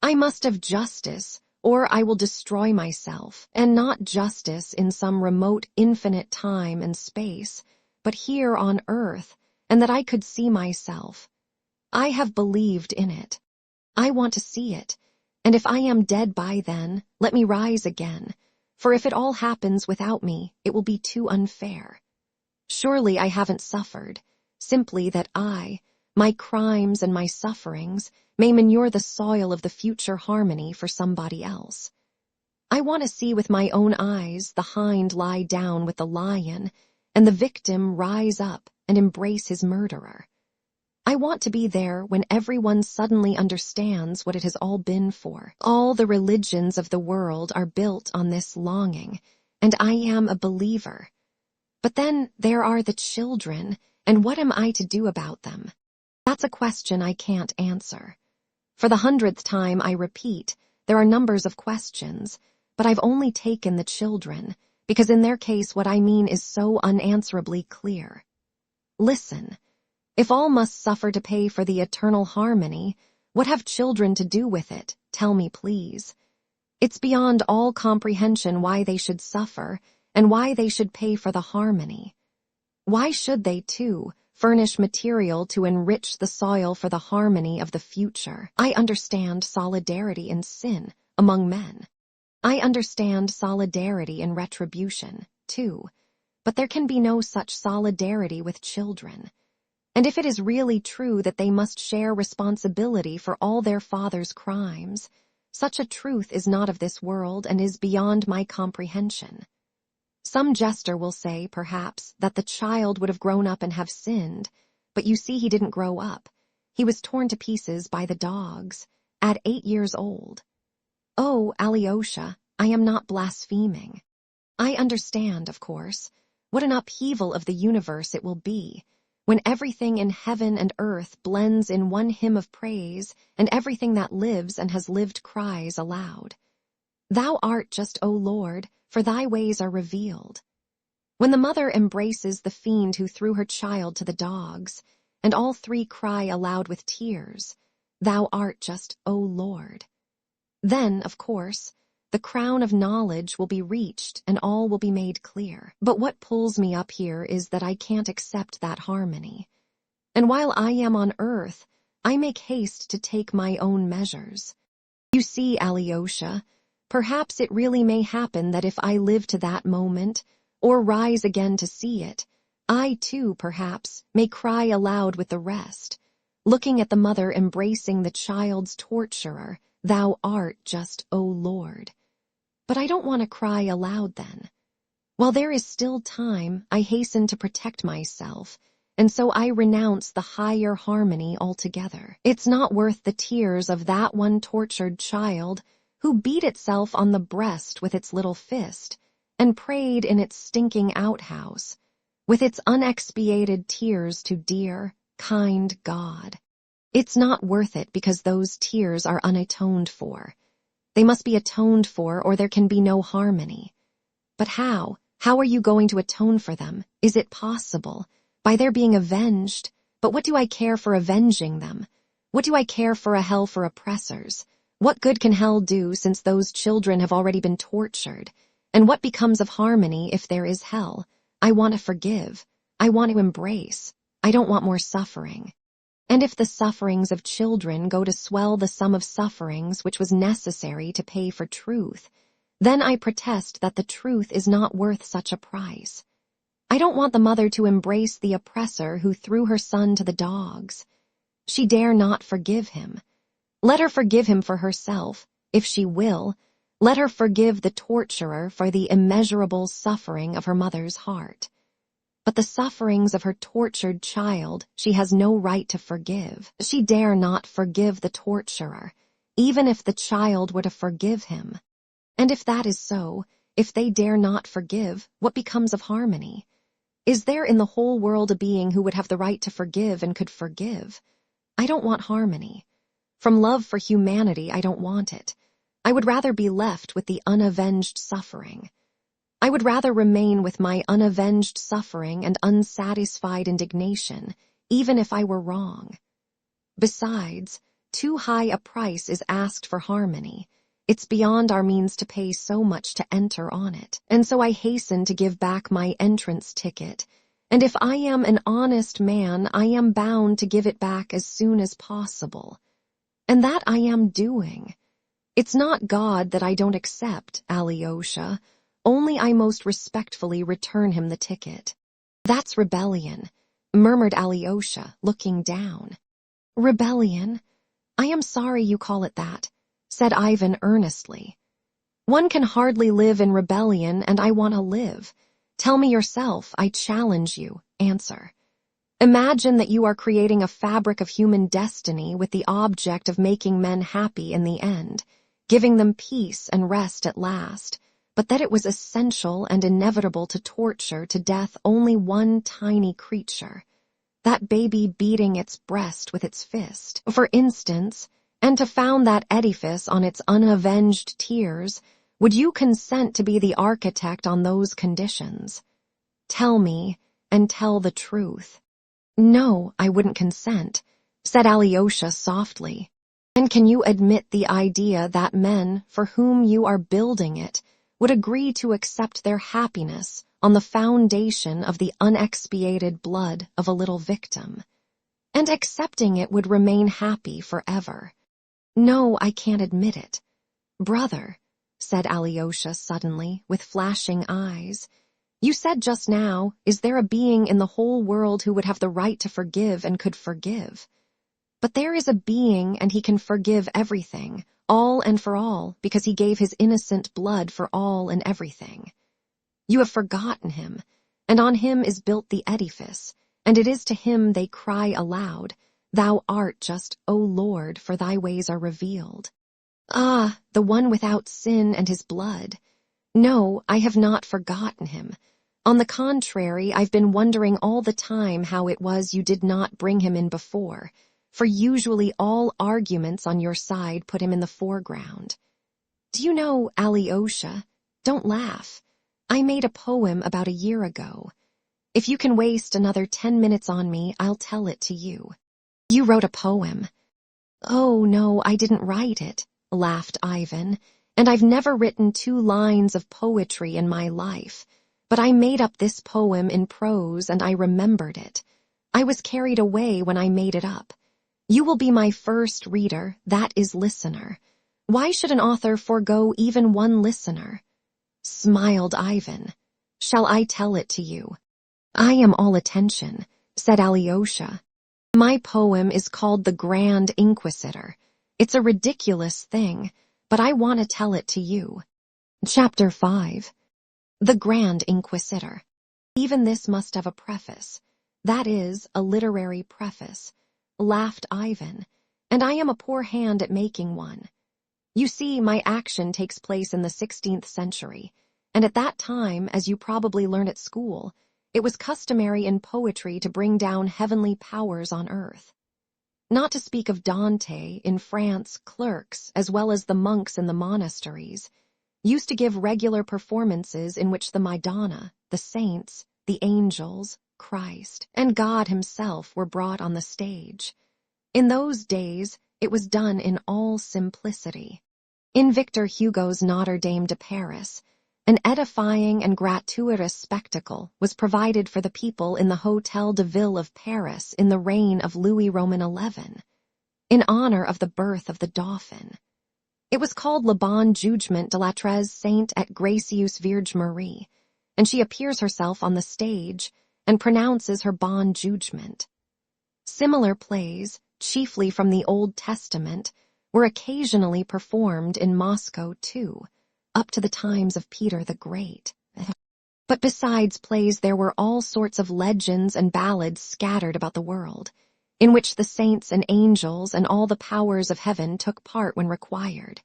I must have justice, or I will destroy myself, and not justice in some remote infinite time and space, but here on earth, and that I could see myself. I have believed in it. I want to see it, and if I am dead by then, let me rise again, for if it all happens without me, it will be too unfair. Surely I haven't suffered, simply that my crimes and my sufferings, may manure the soil of the future harmony for somebody else. I want to see with my own eyes the hind lie down with the lion, and the victim rise up and embrace his murderer. I want to be there when everyone suddenly understands what it has all been for. All the religions of the world are built on this longing, and I am a believer. But then there are the children, and what am I to do about them? That's a question I can't answer. For the 100th time I repeat, there are numbers of questions, but I've only taken the children, because in their case what I mean is so unanswerably clear. Listen. If all must suffer to pay for the eternal harmony, what have children to do with it? Tell me, please. It's beyond all comprehension why they should suffer, and why they should pay for the harmony. Why should they, too, furnish material to enrich the soil for the harmony of the future? I understand solidarity in sin among men. I understand solidarity in retribution, too, but there can be no such solidarity with children. And if it is really true that they must share responsibility for all their father's crimes, such a truth is not of this world and is beyond my comprehension. Some jester will say, perhaps, that the child would have grown up and have sinned, but you see he didn't grow up. He was torn to pieces by the dogs, at 8 years old. Oh, Alyosha, I am not blaspheming. I understand, of course, what an upheaval of the universe it will be, when everything in heaven and earth blends in one hymn of praise, and everything that lives and has lived cries aloud. Thou art just, O Lord, for thy ways are revealed. When the mother embraces the fiend who threw her child to the dogs, and all three cry aloud with tears, Thou art just, O Lord. Then, of course, the crown of knowledge will be reached and all will be made clear. But what pulls me up here is that I can't accept that harmony. And while I am on earth, I make haste to take my own measures. You see, Alyosha, perhaps it really may happen that if I live to that moment, or rise again to see it, I too, perhaps, may cry aloud with the rest, looking at the mother embracing the child's torturer, "Thou art just, O Lord." But I don't want to cry aloud then. While there is still time, I hasten to protect myself, and so I renounce the higher harmony altogether. It's not worth the tears of that one tortured child who beat itself on the breast with its little fist and prayed in its stinking outhouse, with its unexpiated tears to dear, kind God. It's not worth it because those tears are unatoned for. They must be atoned for or there can be no harmony. But how? How are you going to atone for them? Is it possible? By their being avenged? But what do I care for avenging them? What do I care for a hell for oppressors? What good can hell do since those children have already been tortured? And what becomes of harmony if there is hell? I want to forgive. I want to embrace. I don't want more suffering. And if the sufferings of children go to swell the sum of sufferings which was necessary to pay for truth, then I protest that the truth is not worth such a price. I don't want the mother to embrace the oppressor who threw her son to the dogs. She dare not forgive him. Let her forgive him for herself, if she will. Let her forgive the torturer for the immeasurable suffering of her mother's heart. But the sufferings of her tortured child she has no right to forgive. She dare not forgive the torturer, even if the child were to forgive him. And if that is so, if they dare not forgive, what becomes of harmony? Is there in the whole world a being who would have the right to forgive and could forgive? I don't want harmony. From love for humanity, I don't want it. I would rather be left with the unavenged suffering. I would rather remain with my unavenged suffering and unsatisfied indignation, even if I were wrong. Besides, too high a price is asked for harmony. It's beyond our means to pay so much to enter on it, and so I hasten to give back my entrance ticket, and if I am an honest man, I am bound to give it back as soon as possible. And that I am doing. It's not God that I don't accept, Alyosha, only I most respectfully return him the ticket. That's rebellion, murmured Alyosha, looking down. Rebellion? I am sorry you call it that, said Ivan earnestly. One can hardly live in rebellion, and I want to live. Tell me yourself, I challenge you, answer. Imagine that you are creating a fabric of human destiny with the object of making men happy in the end, giving them peace and rest at last, but that it was essential and inevitable to torture to death only one tiny creature, that baby beating its breast with its fist, for instance, and to found that edifice on its unavenged tears, would you consent to be the architect on those conditions? Tell me, and tell the truth. No, I wouldn't consent, said Alyosha softly. And can you admit the idea that men, for whom you are building it, would agree to accept their happiness on the foundation of the unexpiated blood of a little victim? And accepting it would remain happy forever. No, I can't admit it. Brother, said Alyosha suddenly, with flashing eyes, you said just now, is there a being in the whole world who would have the right to forgive and could forgive? But there is a being and he can forgive everything, all and for all, because he gave his innocent blood for all and everything. You have forgotten him, and on him is built the edifice, and it is to him they cry aloud, Thou art just, O Lord, for thy ways are revealed. Ah, the one without sin and his blood. No, I have not forgotten him. On the contrary, I've been wondering all the time how it was you did not bring him in before, for usually all arguments on your side put him in the foreground. Do you know, Alyosha, don't laugh. I made a poem about a year ago. If you can waste another 10 minutes on me, I'll tell it to you. You wrote a poem. Oh, no, I didn't write it, laughed Ivan, and I've never written 2 lines of poetry in my life, but I made up this poem in prose and I remembered it. I was carried away when I made it up. You will be my first reader, that is listener. Why should an author forego even one listener? Smiled Ivan. Shall I tell it to you? I am all attention, said Alyosha. My poem is called The Grand Inquisitor. It's a ridiculous thing, but I want to tell it to you. Chapter 5. The Grand Inquisitor. Even this must have a preface. That is, a literary preface, laughed Ivan, and I am a poor hand at making one. You see, my action takes place in the 16th century, and at that time, as you probably learned at school, it was customary in poetry to bring down heavenly powers on earth. Not to speak of Dante, in France, clerks, as well as the monks in the monasteries, used to give regular performances in which the Madonna, the saints, the angels, Christ, and God himself were brought on the stage. In those days, it was done in all simplicity. In Victor Hugo's Notre Dame de Paris, an edifying and gratuitous spectacle was provided for the people in the Hôtel de Ville of Paris in the reign of Louis Roman XI, in honor of the birth of the Dauphin. It was called Le Bon Jugement de la Très Sainte et Gracieuse Vierge Marie, and she appears herself on the stage and pronounces her bon judgment. Similar plays, chiefly from the Old Testament, were occasionally performed in Moscow too, up to the times of Peter the Great. But besides plays there were all sorts of legends and ballads scattered about the world, in which the saints and angels and all the powers of heaven took part when required.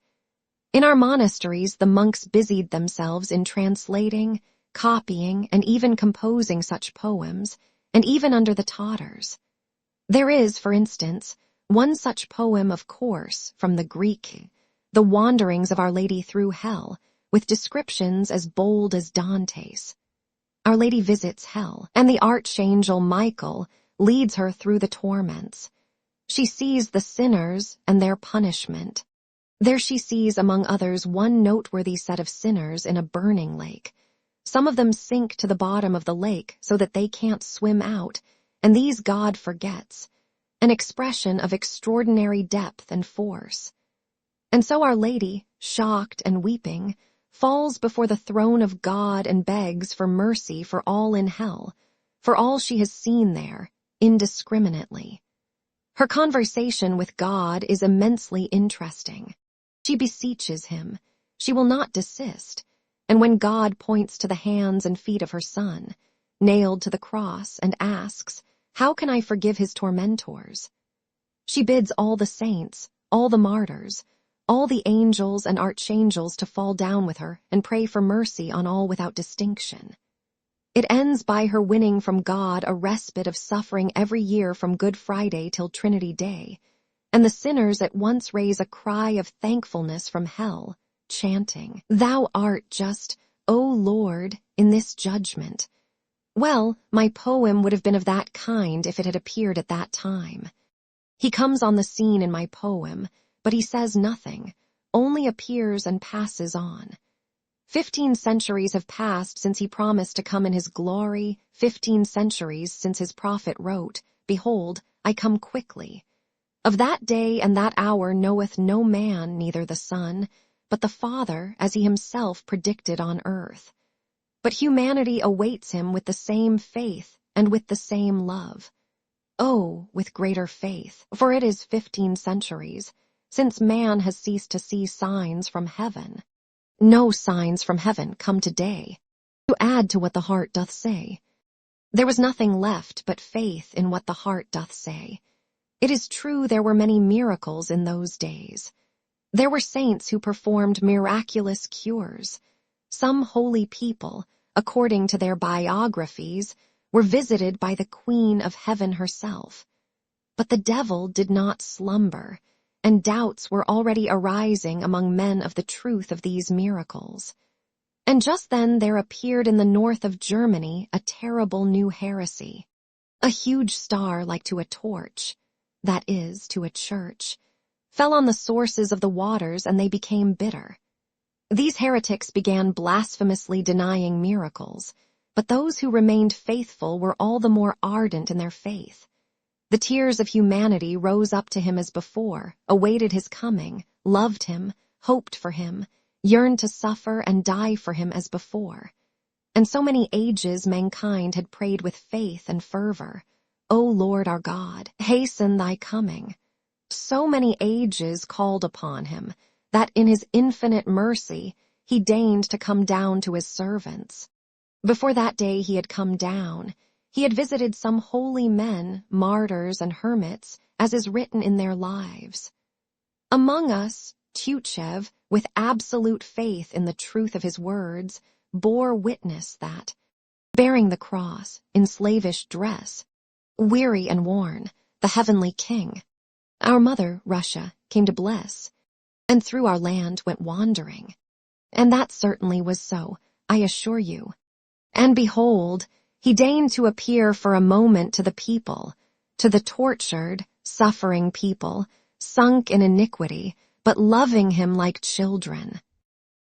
In our monasteries the monks busied themselves in translating, copying, and even composing such poems, and even under the Tatars. There is, for instance, one such poem, of course, from the Greek, The Wanderings of Our Lady Through Hell, with descriptions as bold as Dante's. Our Lady visits hell, and the archangel Michael leads her through the torments. She sees the sinners and their punishment. There she sees, among others, one noteworthy set of sinners in a burning lake. Some of them sink to the bottom of the lake so that they can't swim out, and these God forgets, an expression of extraordinary depth and force. And so Our Lady, shocked and weeping, falls before the throne of God and begs for mercy for all in hell, for all she has seen there, indiscriminately. Her conversation with God is immensely interesting. She beseeches him. She will not desist. And when God points to the hands and feet of her Son, nailed to the cross, and asks, "How can I forgive his tormentors?" she bids all the saints, all the martyrs, all the angels and archangels to fall down with her and pray for mercy on all without distinction. It ends by her winning from God a respite of suffering every year from Good Friday till Trinity Day, and the sinners at once raise a cry of thankfulness from hell, chanting, "Thou art just, O Lord, in this judgment." Well, my poem would have been of that kind if it had appeared at that time. He comes on the scene in my poem, but he says nothing, only appears and passes on. 15 centuries have passed since he promised to come in his glory, 15 centuries since his prophet wrote, "Behold, I come quickly." Of that day and that hour knoweth no man, neither the Son, but the Father, as he himself predicted on earth. But humanity awaits him with the same faith and with the same love. Oh, with greater faith, for it is 15 centuries since man has ceased to see signs from heaven. No signs from heaven come today, to add to what the heart doth say. There was nothing left but faith in what the heart doth say. It is true there were many miracles in those days. There were saints who performed miraculous cures. Some holy people, according to their biographies, were visited by the Queen of Heaven herself. But the devil did not slumber, and doubts were already arising among men of the truth of these miracles. And just then there appeared in the north of Germany a terrible new heresy. A huge star like to a torch, that is, to a church, fell on the sources of the waters, and they became bitter. These heretics began blasphemously denying miracles. but those who remained faithful were all the more ardent in their faith. The tears of humanity rose up to him as before, awaited his coming, loved him, hoped for him, yearned to suffer and die for him as before. And so many ages mankind had prayed with faith and fervor, O Lord our God, hasten thy coming. So many ages called upon him, that in his infinite mercy he deigned to come down to his servants. Before that day he had come down, he had visited some holy men, martyrs, and hermits, as is written in their lives. Among us, Tyutchev, with absolute faith in the truth of his words, bore witness that, bearing the cross, in slavish dress, weary and worn, the heavenly king, our mother, Russia, came to bless, and through our land went wandering. And that certainly was so, I assure you. And behold, he deigned to appear for a moment to the people, to the tortured, suffering people, sunk in iniquity, but loving him like children.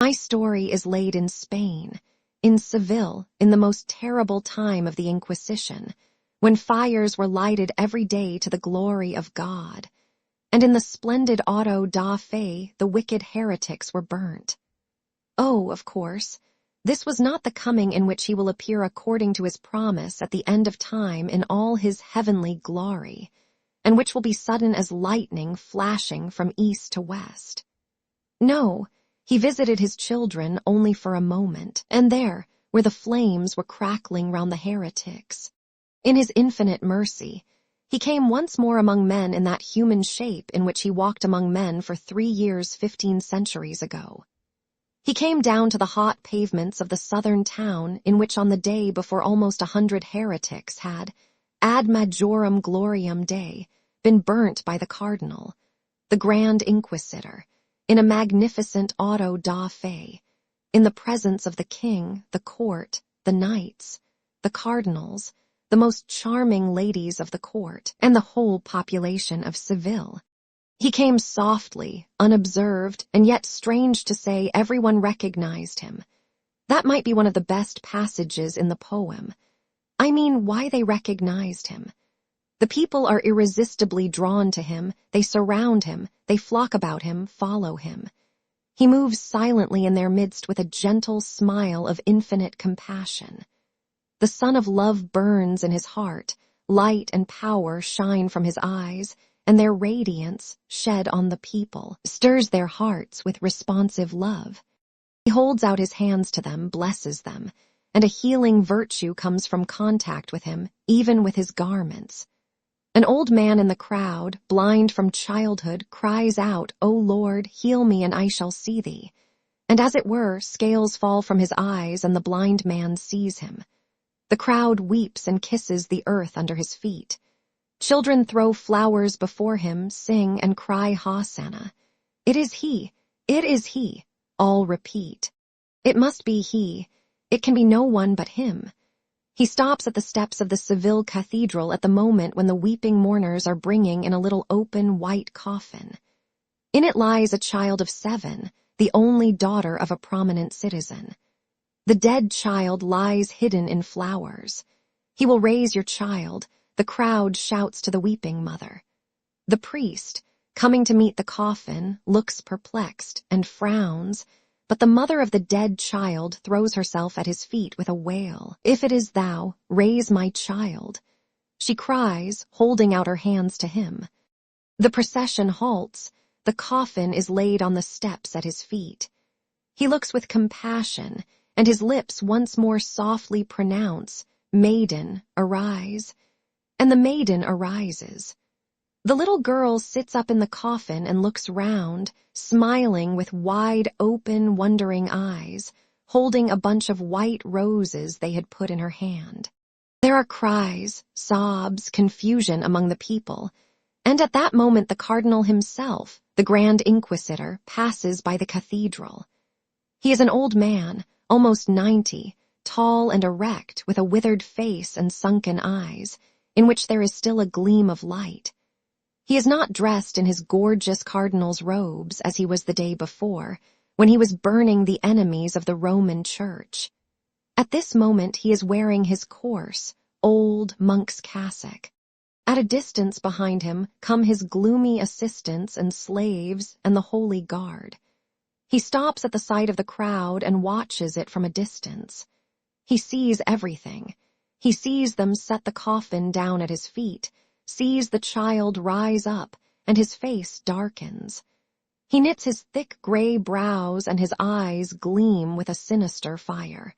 My story is laid in Spain, in Seville, in the most terrible time of the Inquisition, when fires were lighted every day to the glory of God, and in the splendid auto da fe the wicked heretics were burnt. Oh, of course, this was not the coming in which he will appear according to his promise at the end of time in all his heavenly glory, and which will be sudden as lightning flashing from east to west. No, he visited his children only for a moment, and there, where the flames were crackling round the heretics, in his infinite mercy, he came once more among men in that human shape in which he walked among men for 3 years 15 centuries ago. He came down to the hot pavements of the southern town in which on the day before almost 100 heretics had, ad majorem gloriam Dei, been burnt by the cardinal, the Grand Inquisitor, in a magnificent auto da fe, in the presence of the king, the court, the knights, the cardinals, the most charming ladies of the court, and the whole population of Seville. He came softly, unobserved, and yet strange to say everyone recognized him. That might be one of the best passages in the poem. I mean, why they recognized him. The people are irresistibly drawn to him, they surround him, they flock about him, follow him. He moves silently in their midst with a gentle smile of infinite compassion. The sun of love burns in his heart, light and power shine from his eyes, and their radiance, shed on the people, stirs their hearts with responsive love. He holds out his hands to them, blesses them, and a healing virtue comes from contact with him, even with his garments. An old man in the crowd, blind from childhood, cries out, O Lord, heal me and I shall see thee. And as it were, scales fall from his eyes and the blind man sees him. The crowd weeps and kisses the earth under his feet. Children throw flowers before him, sing and cry Hosanna. It is he, it is he, all repeat. It must be he, it can be no one but him. He stops at the steps of the Seville Cathedral at the moment when the weeping mourners are bringing in a little open white coffin. In it lies a child of 7, the only daughter of a prominent citizen. The dead child lies hidden in flowers. He will raise your child, the crowd shouts to the weeping mother. The priest, coming to meet the coffin, looks perplexed and frowns, but the mother of the dead child throws herself at his feet with a wail. If it is thou, raise my child. She cries, holding out her hands to him. The procession halts. The coffin is laid on the steps at his feet. He looks with compassion, and his lips once more softly pronounce, Maiden, arise. And the maiden arises. The little girl sits up in the coffin and looks round, smiling with wide open, wondering eyes, holding a bunch of white roses they had put in her hand. There are cries, sobs, confusion among the people, and at that moment the cardinal himself, the Grand Inquisitor, passes by the cathedral. He is an old man, almost 90, tall and erect, with a withered face and sunken eyes, in which there is still a gleam of light. He is not dressed in his gorgeous cardinal's robes as he was the day before, when he was burning the enemies of the Roman Church. At this moment he is wearing his coarse, old monk's cassock. At a distance behind him come his gloomy assistants and slaves and the holy guard. He stops at the sight of the crowd and watches it from a distance. He sees everything. He sees them set the coffin down at his feet, sees the child rise up, and his face darkens. He knits his thick gray brows and his eyes gleam with a sinister fire.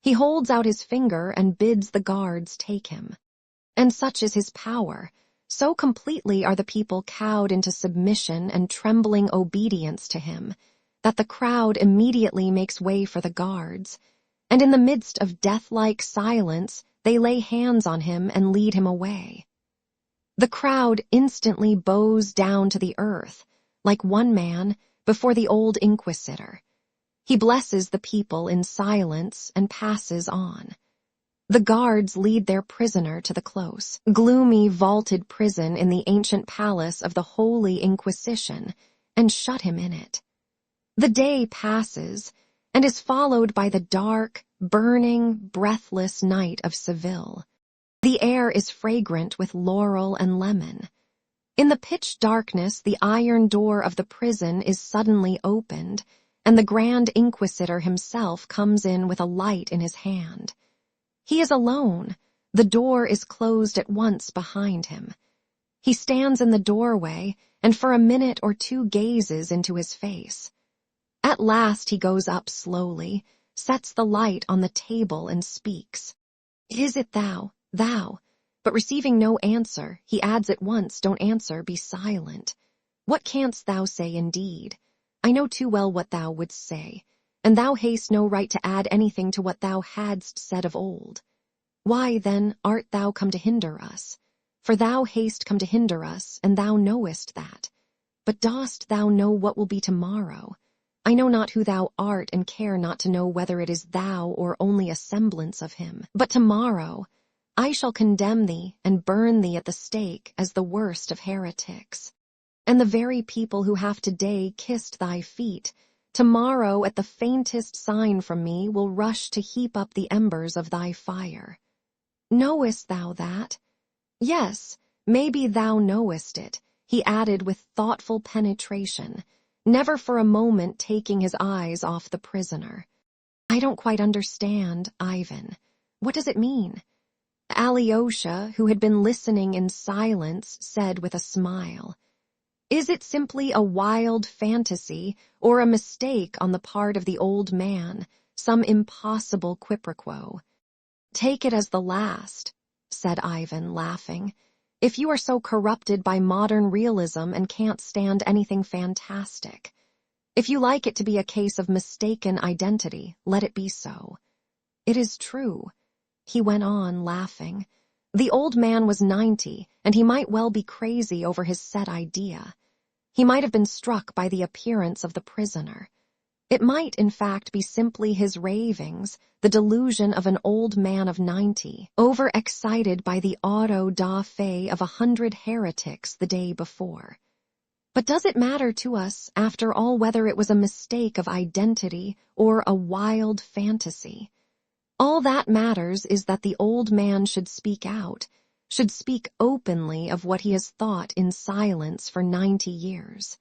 He holds out his finger and bids the guards take him. And such is his power. So completely are the people cowed into submission and trembling obedience to him, that the crowd immediately makes way for the guards, and in the midst of death-like silence they lay hands on him and lead him away. The crowd instantly bows down to the earth, like one man, before the old inquisitor. He blesses the people in silence and passes on. The guards lead their prisoner to the close, gloomy vaulted prison in the ancient palace of the Holy Inquisition and shut him in it. The day passes and is followed by the dark, burning, breathless night of Seville. The air is fragrant with laurel and lemon. In the pitch darkness, the iron door of the prison is suddenly opened, and the Grand Inquisitor himself comes in with a light in his hand. He is alone. The door is closed at once behind him. He stands in the doorway and for a minute or two gazes into his face. At last he goes up slowly, sets the light on the table and speaks. "Is it thou, thou?" But receiving no answer, he adds at once, "Don't answer, be silent. What canst thou say indeed? I know too well what thou wouldst say, and thou hast no right to add anything to what thou hadst said of old. Why, then, art thou come to hinder us? For thou hast come to hinder us, and thou knowest that. But dost thou know what will be tomorrow? I know not who thou art, and care not to know whether it is thou or only a semblance of him. But tomorrow I shall condemn thee and burn thee at the stake as the worst of heretics. And the very people who have today kissed thy feet, tomorrow at the faintest sign from me will rush to heap up the embers of thy fire. Knowest thou that? Yes, maybe thou knowest it," he added with thoughtful penetration, never for a moment taking his eyes off the prisoner. "I don't quite understand, Ivan. What does it mean?" Alyosha, who had been listening in silence, said with a smile, "Is it simply a wild fantasy or a mistake on the part of the old man, some impossible quiproquo?" "Take it as the last," said Ivan, laughing. "If you are so corrupted by modern realism and can't stand anything fantastic. If you like it to be a case of mistaken identity, let it be so. It is true," he went on, laughing. "The old man was 90, and he might well be crazy over his set idea. He might have been struck by the appearance of the prisoner. It might, in fact, be simply his ravings, the delusion of an old man of 90, overexcited by the auto da fe of 100 heretics the day before. But does it matter to us, after all, whether it was a mistake of identity or a wild fantasy? All that matters is that the old man should speak out, should speak openly of what he has thought in silence for 90 years.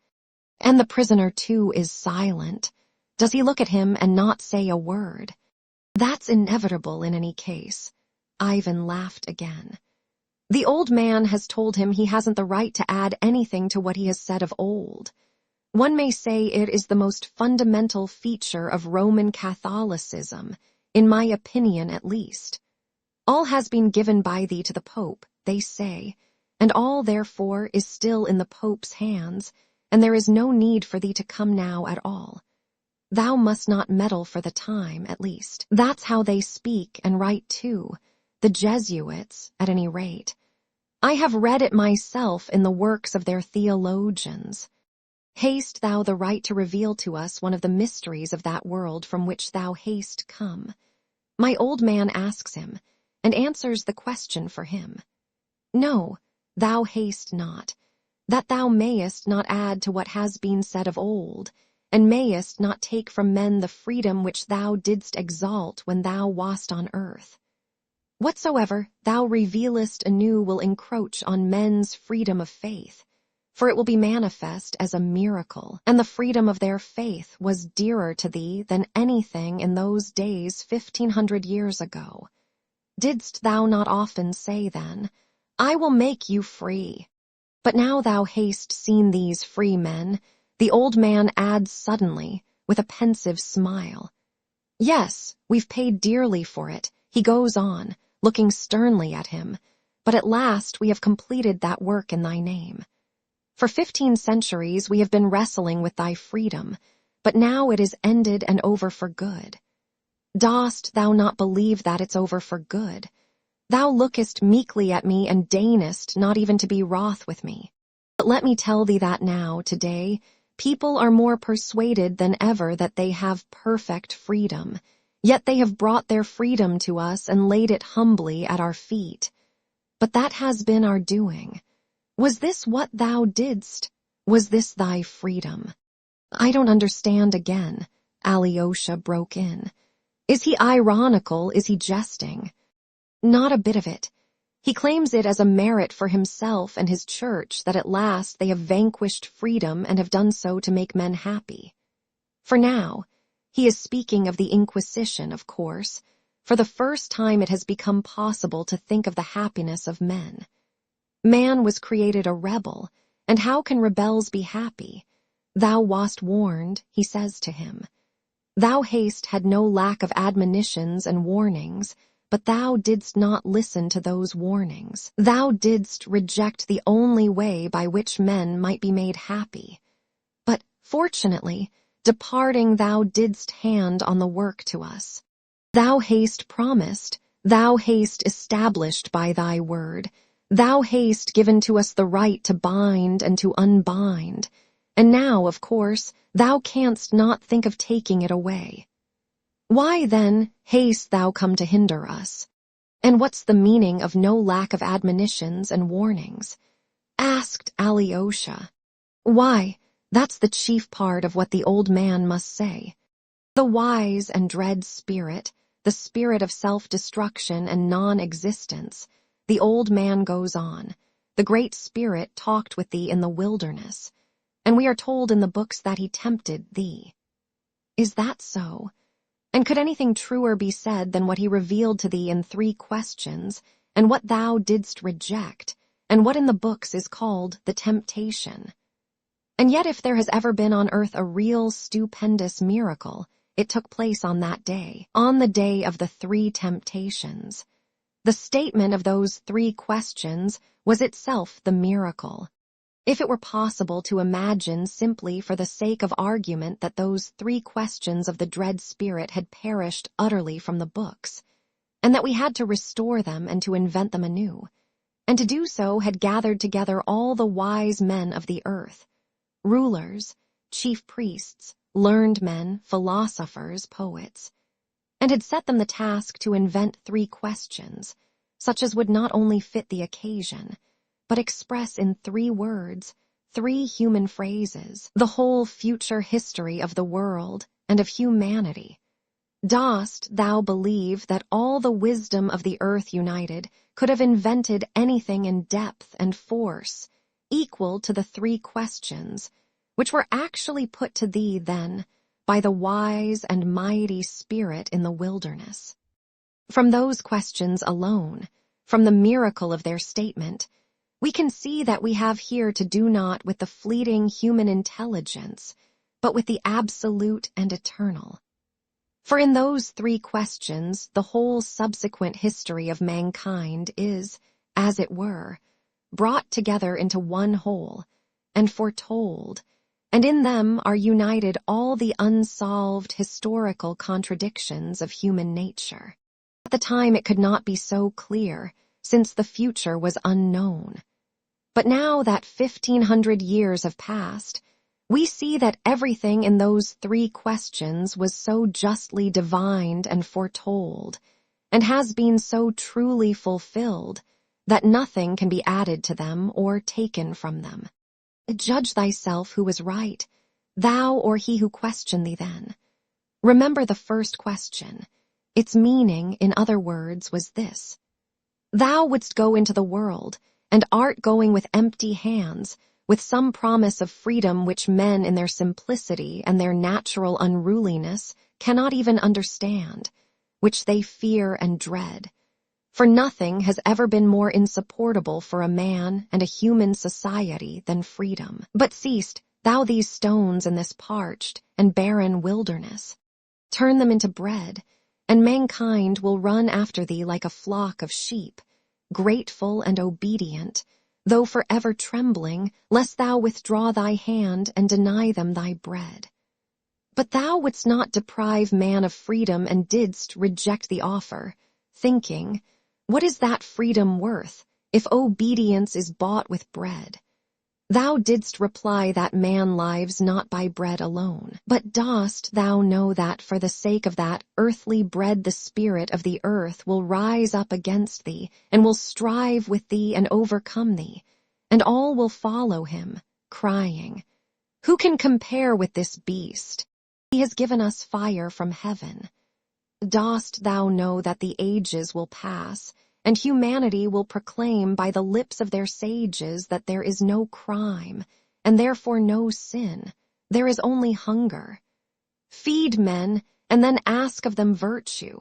And the prisoner, too, is silent. Does he look at him and not say a word? That's inevitable in any case." Ivan laughed again. "The old man has told him he hasn't the right to add anything to what he has said of old. One may say it is the most fundamental feature of Roman Catholicism, in my opinion at least. All has been given by thee to the Pope, they say, and all, therefore, is still in the Pope's hands, and there is no need for thee to come now at all. Thou must not meddle for the time, at least. That's how they speak and write too, the Jesuits, at any rate. I have read it myself in the works of their theologians. Hast thou the right to reveal to us one of the mysteries of that world from which thou hast come? My old man asks him, and answers the question for him. No, thou hast not, that thou mayest not add to what has been said of old, and mayest not take from men the freedom which thou didst exalt when thou wast on earth. Whatsoever thou revealest anew will encroach on men's freedom of faith, for it will be manifest as a miracle, and the freedom of their faith was dearer to thee than anything in those days 1500 years ago. Didst thou not often say then, I will make you free? But now thou hast seen these free men, the old man adds suddenly, with a pensive smile. Yes, we've paid dearly for it, he goes on, looking sternly at him, but at last we have completed that work in thy name. For 15 centuries we have been wrestling with thy freedom, but now it is ended and over for good. Dost thou not believe that it's over for good? Thou lookest meekly at me and deignest not even to be wroth with me. But let me tell thee that now, today, people are more persuaded than ever that they have perfect freedom, yet they have brought their freedom to us and laid it humbly at our feet. But that has been our doing. Was this what thou didst? Was this thy freedom? I don't understand again, Alyosha broke in. Is he ironical? Is he jesting? Not a bit of it. He claims it as a merit for himself and his church that at last they have vanquished freedom and have done so to make men happy. For now, he is speaking of the Inquisition, of course. For the first time it has become possible to think of the happiness of men. Man was created a rebel, and how can rebels be happy? Thou wast warned, he says to him. Thou hast had no lack of admonitions and warnings, but thou didst not listen to those warnings. Thou didst reject the only way by which men might be made happy. But, fortunately, departing thou didst hand on the work to us. Thou hast promised, thou hast established by thy word, thou hast given to us the right to bind and to unbind, and now, of course, thou canst not think of taking it away. Why, then, hast thou come to hinder us? And what's the meaning of no lack of admonitions and warnings? Asked Alyosha. Why, that's the chief part of what the old man must say. The wise and dread spirit, the spirit of self-destruction and non-existence, the old man goes on. The great spirit talked with thee in the wilderness, and we are told in the books that he tempted thee. Is that so? And could anything truer be said than what he revealed to thee in 3 questions, and what thou didst reject, and what in the books is called the temptation? And yet if there has ever been on earth a real stupendous miracle, it took place on that day, on the day of the 3 temptations. The statement of those 3 questions was itself the miracle. If it were possible to imagine simply for the sake of argument that those 3 questions of the dread spirit had perished utterly from the books, and that we had to restore them and to invent them anew, and to do so had gathered together all the wise men of the earth, rulers, chief priests, learned men, philosophers, poets, and had set them the task to invent 3 questions, such as would not only fit the occasion, but express in 3 words, 3 human phrases, the whole future history of the world and of humanity. Dost thou believe that all the wisdom of the earth united could have invented anything in depth and force equal to the 3 questions, which were actually put to thee then by the wise and mighty spirit in the wilderness? From those questions alone, from the miracle of their statement, we can see that we have here to do not with the fleeting human intelligence, but with the absolute and eternal. For in those 3 questions, the whole subsequent history of mankind is, as it were, brought together into one whole, and foretold, and in them are united all the unsolved historical contradictions of human nature. At the time it could not be so clear, since the future was unknown. But now that 1500 years have passed, we see that everything in those 3 questions was so justly divined and foretold, and has been so truly fulfilled, that nothing can be added to them or taken from them. Judge thyself who was right, Thou or he who questioned thee then. Remember the first question. Its meaning, in other words, was this. Thou wouldst go into the world, and art going with empty hands, with some promise of freedom which men in their simplicity and their natural unruliness cannot even understand, which they fear and dread. For nothing has ever been more insupportable for a man and a human society than freedom. But seest thou these stones in this parched and barren wilderness? Turn them into bread, and mankind will run after thee like a flock of sheep, grateful and obedient, though forever trembling, lest thou withdraw thy hand and deny them thy bread. But thou wouldst not deprive man of freedom and didst reject the offer, thinking, what is that freedom worth, if obedience is bought with bread? Thou didst reply that man lives not by bread alone, but dost thou know that for the sake of that earthly bread the spirit of the earth will rise up against thee, and will strive with thee and overcome thee, and all will follow him, crying, who can compare with this beast? He has given us fire from heaven. Dost thou know that the ages will pass, and humanity will proclaim by the lips of their sages that there is no crime, and therefore no sin, there is only hunger. Feed men, and then ask of them virtue.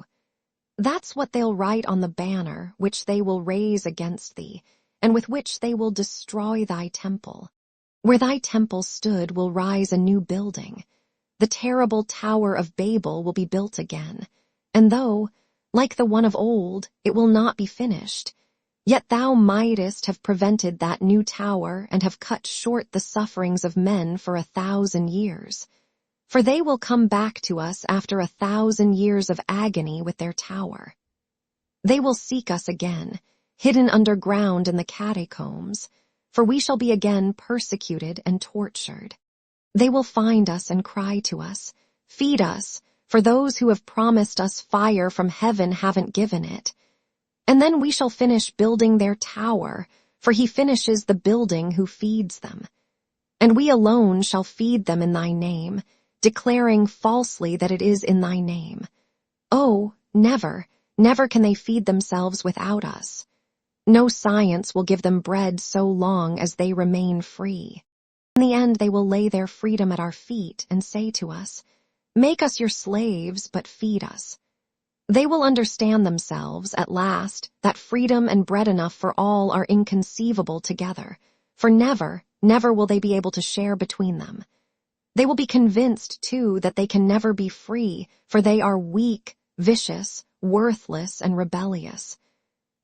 That's what they'll write on the banner which they will raise against thee, and with which they will destroy thy temple. Where thy temple stood will rise a new building. The terrible Tower of Babel will be built again, and though, like the one of old, it will not be finished, yet thou mightest have prevented that new tower and have cut short the sufferings of men for 1,000 years. For they will come back to us after 1,000 years of agony with their tower. They will seek us again, hidden underground in the catacombs, for we shall be again persecuted and tortured. They will find us and cry to us, feed us, for those who have promised us fire from heaven haven't given it. And then we shall finish building their tower, for he finishes the building who feeds them. And we alone shall feed them in thy name, declaring falsely that it is in thy name. Oh, never, never can they feed themselves without us. No science will give them bread so long as they remain free. In the end they will lay their freedom at our feet and say to us, make us your slaves, but feed us. They will understand themselves, at last, that freedom and bread enough for all are inconceivable together, for never, never will they be able to share between them. They will be convinced, too, that they can never be free, for they are weak, vicious, worthless, and rebellious.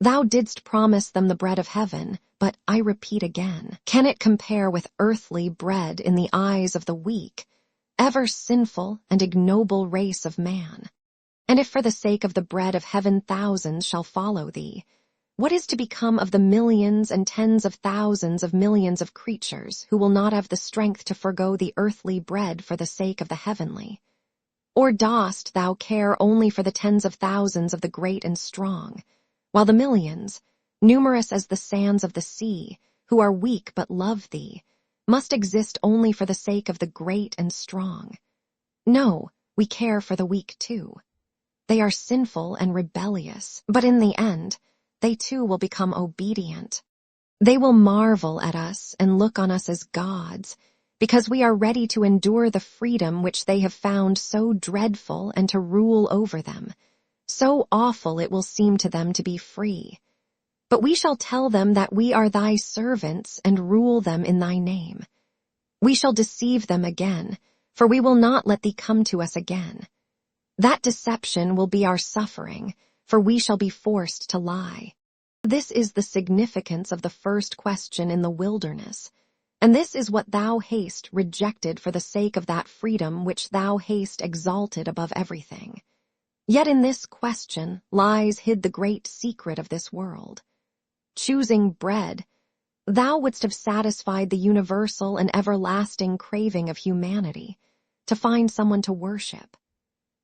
Thou didst promise them the bread of heaven, but I repeat again, can it compare with earthly bread in the eyes of the weak, ever sinful and ignoble race of man? And if for the sake of the bread of heaven thousands shall follow thee, what is to become of the millions and tens of thousands of millions of creatures who will not have the strength to forego the earthly bread for the sake of the heavenly? Or dost thou care only for the tens of thousands of the great and strong, while the millions, numerous as the sands of the sea, who are weak but love thee, must exist only for the sake of the great and strong? No, we care for the weak too. They are sinful and rebellious, but in the end, they too will become obedient. They will marvel at us and look on us as gods, because we are ready to endure the freedom which they have found so dreadful and to rule over them. So awful it will seem to them to be free. But we shall tell them that we are thy servants and rule them in thy name. We shall deceive them again, for we will not let thee come to us again. That deception will be our suffering, for we shall be forced to lie. This is the significance of the first question in the wilderness, and this is what thou hast rejected for the sake of that freedom which thou hast exalted above everything. Yet in this question lies hid the great secret of this world. Choosing bread, thou wouldst have satisfied the universal and everlasting craving of humanity, to find someone to worship.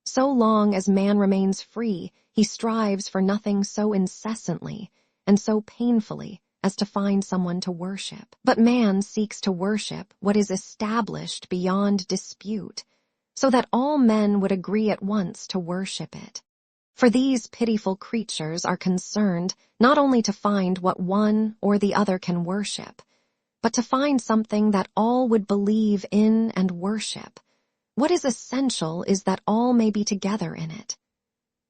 So long as man remains free, he strives for nothing so incessantly and so painfully as to find someone to worship. But man seeks to worship what is established beyond dispute, so that all men would agree at once to worship it. For these pitiful creatures are concerned not only to find what one or the other can worship, but to find something that all would believe in and worship. What is essential is that all may be together in it.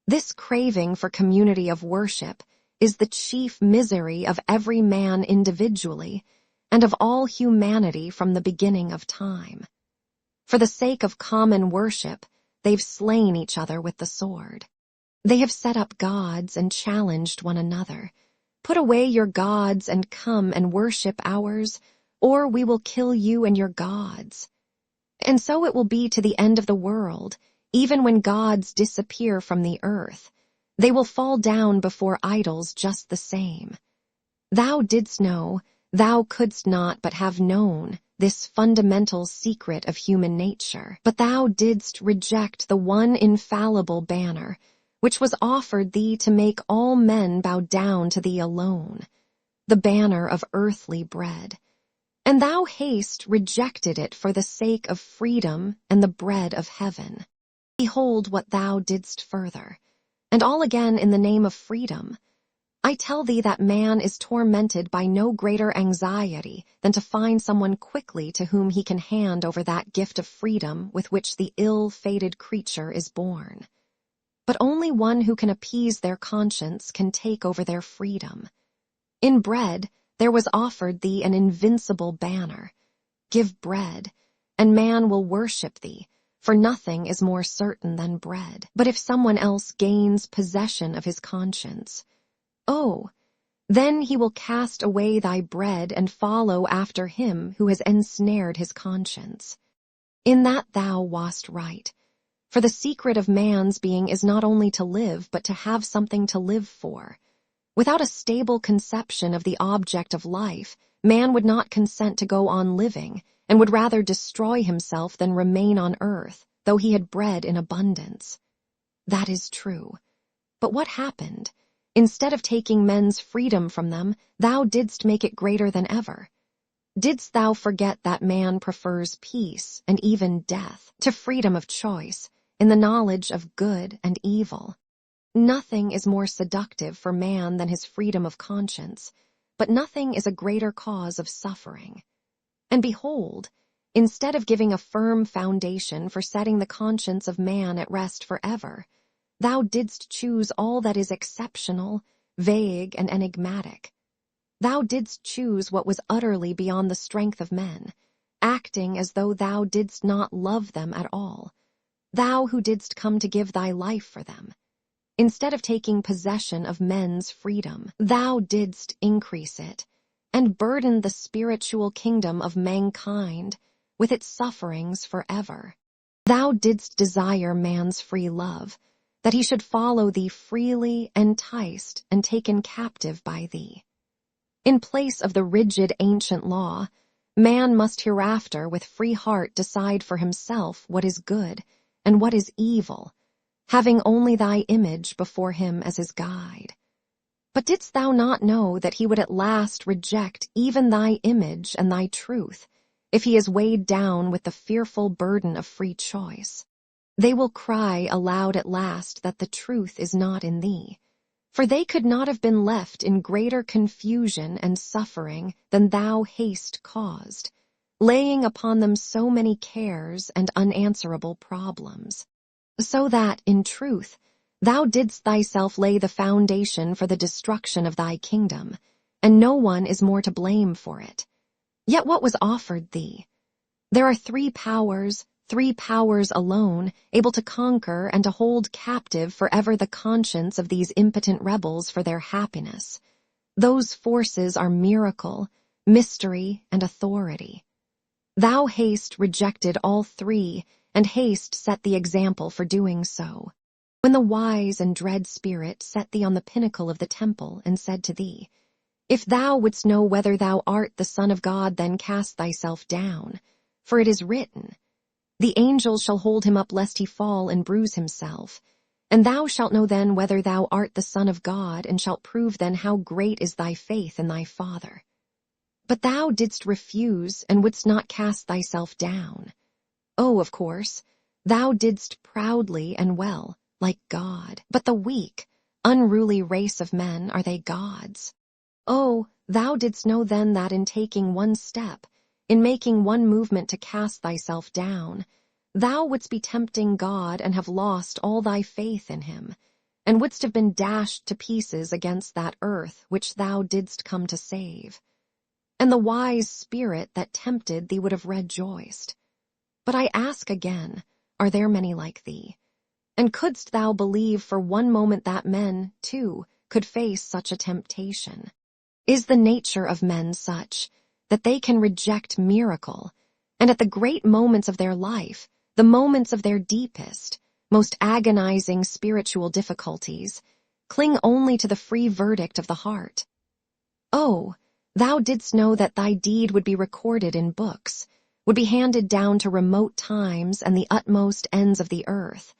This craving for community of worship is the chief misery of every man individually and of all humanity from the beginning of time. For the sake of common worship, they've slain each other with the sword. They have set up gods and challenged one another. Put away your gods and come and worship ours, or we will kill you and your gods. And so it will be to the end of the world. Even when gods disappear from the earth, they will fall down before idols just the same. Thou didst know, thou couldst not but have known, this fundamental secret of human nature, but thou didst reject the one infallible banner, which was offered thee to make all men bow down to thee alone, the banner of earthly bread. And thou hast rejected it for the sake of freedom and the bread of heaven. Behold what thou didst further, and all again in the name of freedom. I tell thee that man is tormented by no greater anxiety than to find someone quickly to whom he can hand over that gift of freedom with which the ill-fated creature is born. But only one who can appease their conscience can take over their freedom. In bread there was offered thee an invincible banner. Give bread, and man will worship thee, for nothing is more certain than bread. But if someone else gains possession of his conscience, oh, then he will cast away thy bread and follow after him who has ensnared his conscience. In that thou wast right, for the secret of man's being is not only to live, but to have something to live for. Without a stable conception of the object of life, man would not consent to go on living, and would rather destroy himself than remain on earth, though he had bread in abundance. That is true. But what happened? Instead of taking men's freedom from them, thou didst make it greater than ever. Didst thou forget that man prefers peace and even death to freedom of choice, in the knowledge of good and evil? Nothing is more seductive for man than his freedom of conscience, but nothing is a greater cause of suffering. And behold, instead of giving a firm foundation for setting the conscience of man at rest forever, thou didst choose all that is exceptional, vague, and enigmatic. Thou didst choose what was utterly beyond the strength of men, acting as though thou didst not love them at all, thou who didst come to give thy life for them. Instead of taking possession of men's freedom, thou didst increase it, and burden the spiritual kingdom of mankind with its sufferings forever. Thou didst desire man's free love, that he should follow thee freely, enticed and taken captive by thee. In place of the rigid ancient law, man must hereafter with free heart decide for himself what is good and what is evil, having only thy image before him as his guide. But didst thou not know that he would at last reject even thy image and thy truth, if he is weighed down with the fearful burden of free choice? They will cry aloud at last that the truth is not in thee, for they could not have been left in greater confusion and suffering than thou hast caused, laying upon them so many cares and unanswerable problems. So that, in truth, thou didst thyself lay the foundation for the destruction of thy kingdom, and no one is more to blame for it. Yet what was offered thee? There are three powers alone, able to conquer and to hold captive forever the conscience of these impotent rebels for their happiness. Those forces are miracle, mystery, and authority. Thou hast rejected all three, and hast set the example for doing so. When the wise and dread spirit set thee on the pinnacle of the temple, and said to thee, If thou wouldst know whether thou art the Son of God, then cast thyself down, for it is written, The angels shall hold him up lest he fall and bruise himself. And thou shalt know then whether thou art the Son of God, and shalt prove then how great is thy faith in thy Father. But thou didst refuse, and wouldst not cast thyself down. Oh, of course, thou didst proudly and well, like God. But the weak, unruly race of men, are they gods? Oh, thou didst know then that in taking one step, in making one movement to cast thyself down, thou wouldst be tempting God and have lost all thy faith in him, and wouldst have been dashed to pieces against that earth which thou didst come to save. And the wise spirit that tempted thee would have rejoiced. But I ask again, are there many like thee? And couldst thou believe for one moment that men, too, could face such a temptation? Is the nature of men such that they can reject miracle, and at the great moments of their life, the moments of their deepest, most agonizing spiritual difficulties, cling only to the free verdict of the heart? Oh, thou didst know that thy deed would be recorded in books, would be handed down to remote times and the utmost ends of the earth,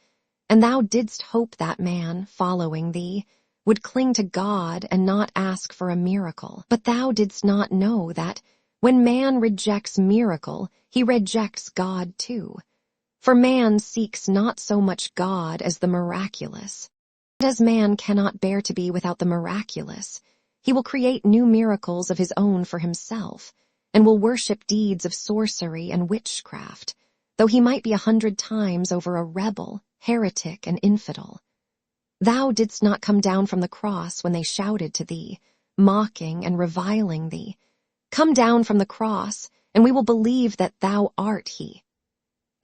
and thou didst hope that man, following thee, would cling to God and not ask for a miracle. But thou didst not know that, when man rejects miracle, he rejects God too. For man seeks not so much God as the miraculous. And as man cannot bear to be without the miraculous, he will create new miracles of his own for himself, and will worship deeds of sorcery and witchcraft, though he might be 100 times over a rebel, heretic, and infidel. Thou didst not come down from the cross when they shouted to thee, mocking and reviling thee, "Come down from the cross, and we will believe that thou art he."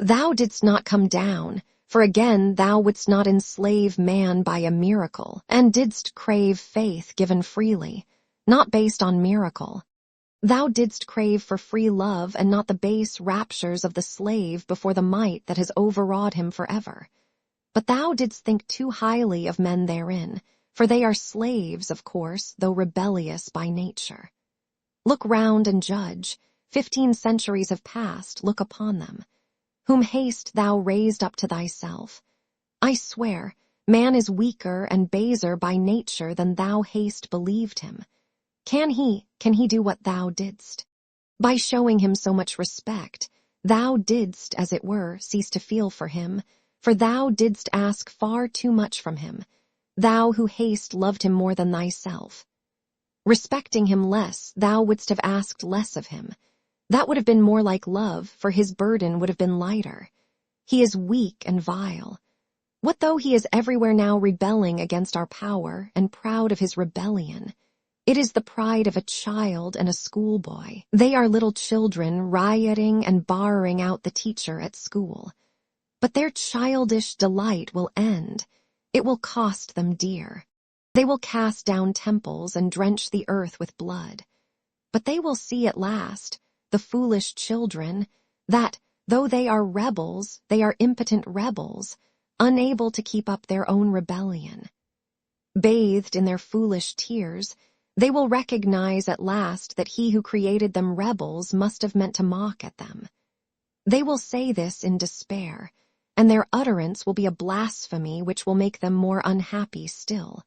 Thou didst not come down, for again thou wouldst not enslave man by a miracle, and didst crave faith given freely, not based on miracle. Thou didst crave for free love and not the base raptures of the slave before the might that has overawed him forever. But thou didst think too highly of men therein, for they are slaves, of course, though rebellious by nature. Look round and judge. 15 centuries have passed, look upon them. Whom haste thou raised up to thyself? I swear, man is weaker and baser by nature than thou haste believed him. Can he do what thou didst? By showing him so much respect, thou didst, as it were, cease to feel for him, for thou didst ask far too much from him, thou who haste loved him more than thyself. Respecting him less, thou wouldst have asked less of him. That would have been more like love, for his burden would have been lighter. He is weak and vile. What though he is everywhere now rebelling against our power and proud of his rebellion? It is the pride of a child and a schoolboy. They are little children rioting and barring out the teacher at school. But their childish delight will end. It will cost them dear. They will cast down temples and drench the earth with blood. But they will see at last, the foolish children, that, though they are rebels, they are impotent rebels, unable to keep up their own rebellion. Bathed in their foolish tears, they will recognize at last that he who created them rebels must have meant to mock at them. They will say this in despair, and their utterance will be a blasphemy which will make them more unhappy still.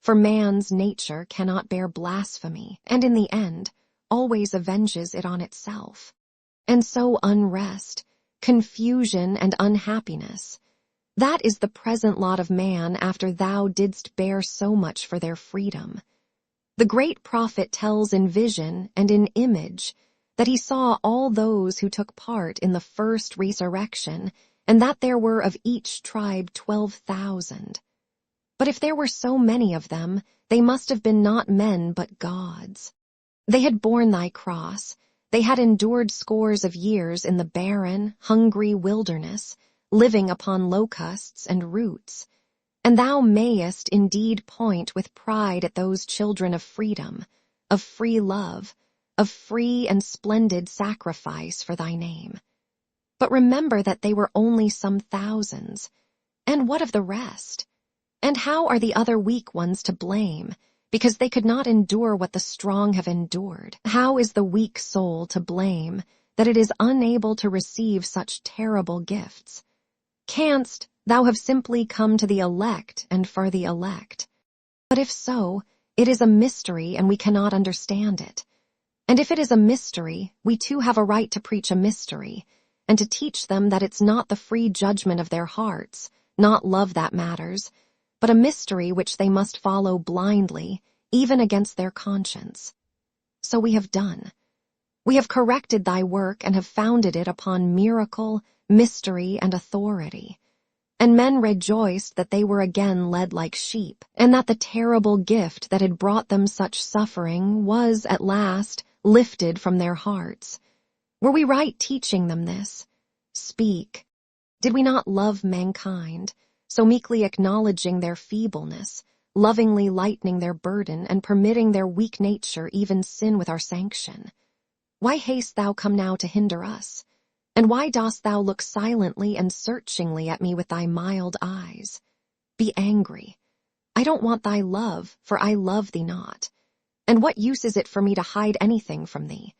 For man's nature cannot bear blasphemy, and in the end, always avenges it on itself. And so unrest, confusion, and unhappiness, that is the present lot of man after thou didst bear so much for their freedom. The great prophet tells in vision and in image that he saw all those who took part in the first resurrection, and that there were of each tribe 12,000. But if there were so many of them, they must have been not men but gods. They had borne thy cross, they had endured scores of years in the barren, hungry wilderness, living upon locusts and roots, and thou mayest indeed point with pride at those children of freedom, of free love, of free and splendid sacrifice for thy name. But remember that they were only some thousands, and what of the rest? And how are the other weak ones to blame, because they could not endure what the strong have endured? How is the weak soul to blame that it is unable to receive such terrible gifts? Canst, thou have simply come to the elect and for the elect. But if so, it is a mystery and we cannot understand it. And if it is a mystery, we too have a right to preach a mystery, and to teach them that it's not the free judgment of their hearts, not love that matters, but a mystery which they must follow blindly, even against their conscience. So we have done. We have corrected thy work and have founded it upon miracle, mystery, and authority. And men rejoiced that they were again led like sheep, and that the terrible gift that had brought them such suffering was, at last, lifted from their hearts. Were we right teaching them this? Speak. Did we not love mankind, so meekly acknowledging their feebleness, lovingly lightening their burden, and permitting their weak nature even sin with our sanction? Why hast thou come now to hinder us? And why dost thou look silently and searchingly at me with thy mild eyes? Be angry. I don't want thy love, for I love thee not. And what use is it for me to hide anything from thee?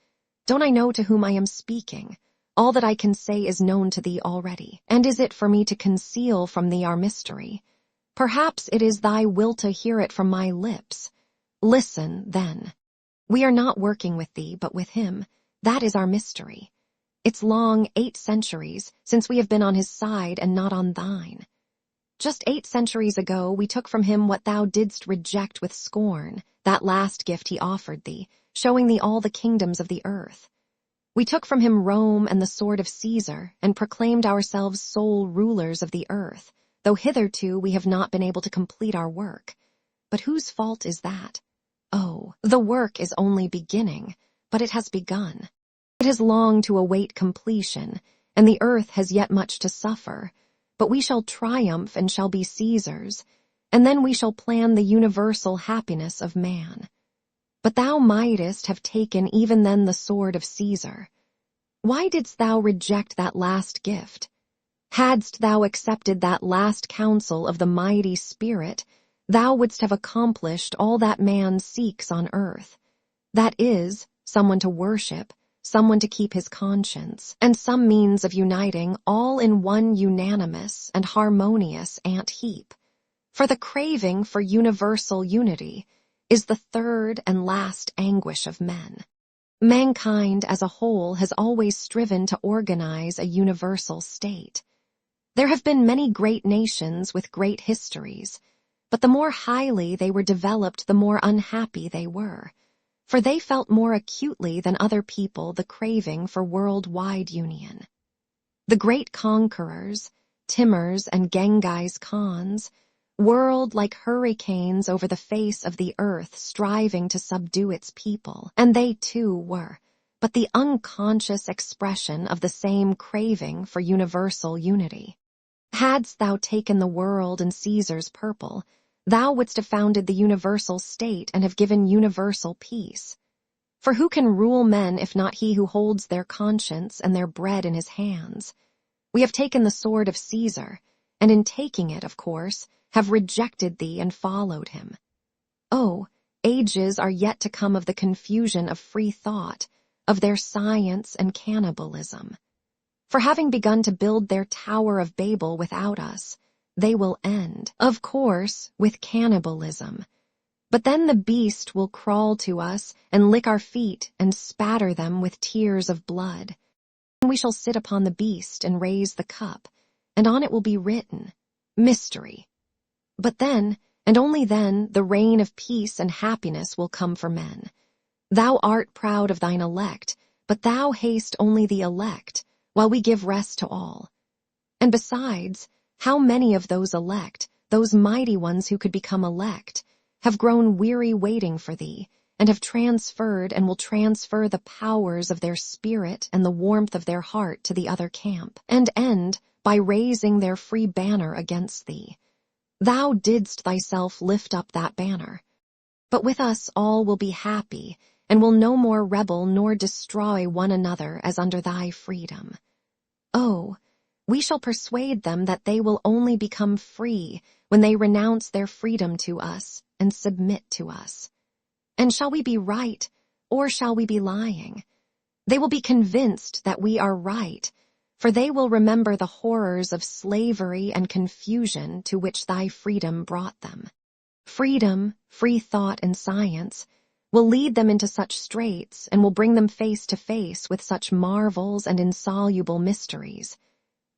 Don't I know to whom I am speaking? All that I can say is known to thee already. And is it for me to conceal from thee our mystery? Perhaps it is thy will to hear it from my lips. Listen, then. We are not working with thee, but with him. That is our mystery. It's long 8 centuries since we have been on his side and not on thine. Just 8 centuries ago we took from him what thou didst reject with scorn, that last gift he offered thee, showing thee all the kingdoms of the earth. We took from him Rome and the sword of Caesar, and proclaimed ourselves sole rulers of the earth, though hitherto we have not been able to complete our work. But whose fault is that? Oh, the work is only beginning, but it has begun. It has long to await completion, and the earth has yet much to suffer, but we shall triumph and shall be Caesars, and then we shall plan the universal happiness of man. But thou mightest have taken even then the sword of Caesar. Why didst thou reject that last gift? Hadst thou accepted that last counsel of the mighty Spirit, thou wouldst have accomplished all that man seeks on earth. That is, someone to worship, someone to keep his conscience, and some means of uniting all in one unanimous and harmonious ant heap. For the craving for universal unity is the third and last anguish of men. Mankind as a whole has always striven to organize a universal state. There have been many great nations with great histories, but the more highly they were developed, the more unhappy they were, for they felt more acutely than other people the craving for worldwide union. The great conquerors, Timurs and Genghis Khans, whirled like hurricanes over the face of the earth, striving to subdue its people, and they too were but the unconscious expression of the same craving for universal unity. Hadst thou taken the world in Caesar's purple, thou wouldst have founded the universal state and have given universal peace. For who can rule men if not he who holds their conscience and their bread in his hands? We have taken the sword of Caesar, and in taking it, of course, have rejected thee and followed him. Oh, ages are yet to come of the confusion of free thought, of their science and cannibalism. For having begun to build their Tower of Babel without us, they will end, of course, with cannibalism. But then the beast will crawl to us and lick our feet and spatter them with tears of blood. And we shall sit upon the beast and raise the cup, and on it will be written, Mystery. But then, and only then, the reign of peace and happiness will come for men. Thou art proud of thine elect, but thou hast only the elect, while we give rest to all. And besides, how many of those elect, those mighty ones who could become elect, have grown weary waiting for thee, and have transferred and will transfer the powers of their spirit and the warmth of their heart to the other camp, and end by raising their free banner against thee. Thou didst thyself lift up that banner. But with us all will be happy, and will no more rebel nor destroy one another as under thy freedom. Oh, we shall persuade them that they will only become free when they renounce their freedom to us and submit to us. And shall we be right, or shall we be lying? They will be convinced that we are right, for they will remember the horrors of slavery and confusion to which thy freedom brought them. Freedom, free thought, and science will lead them into such straits and will bring them face to face with such marvels and insoluble mysteries,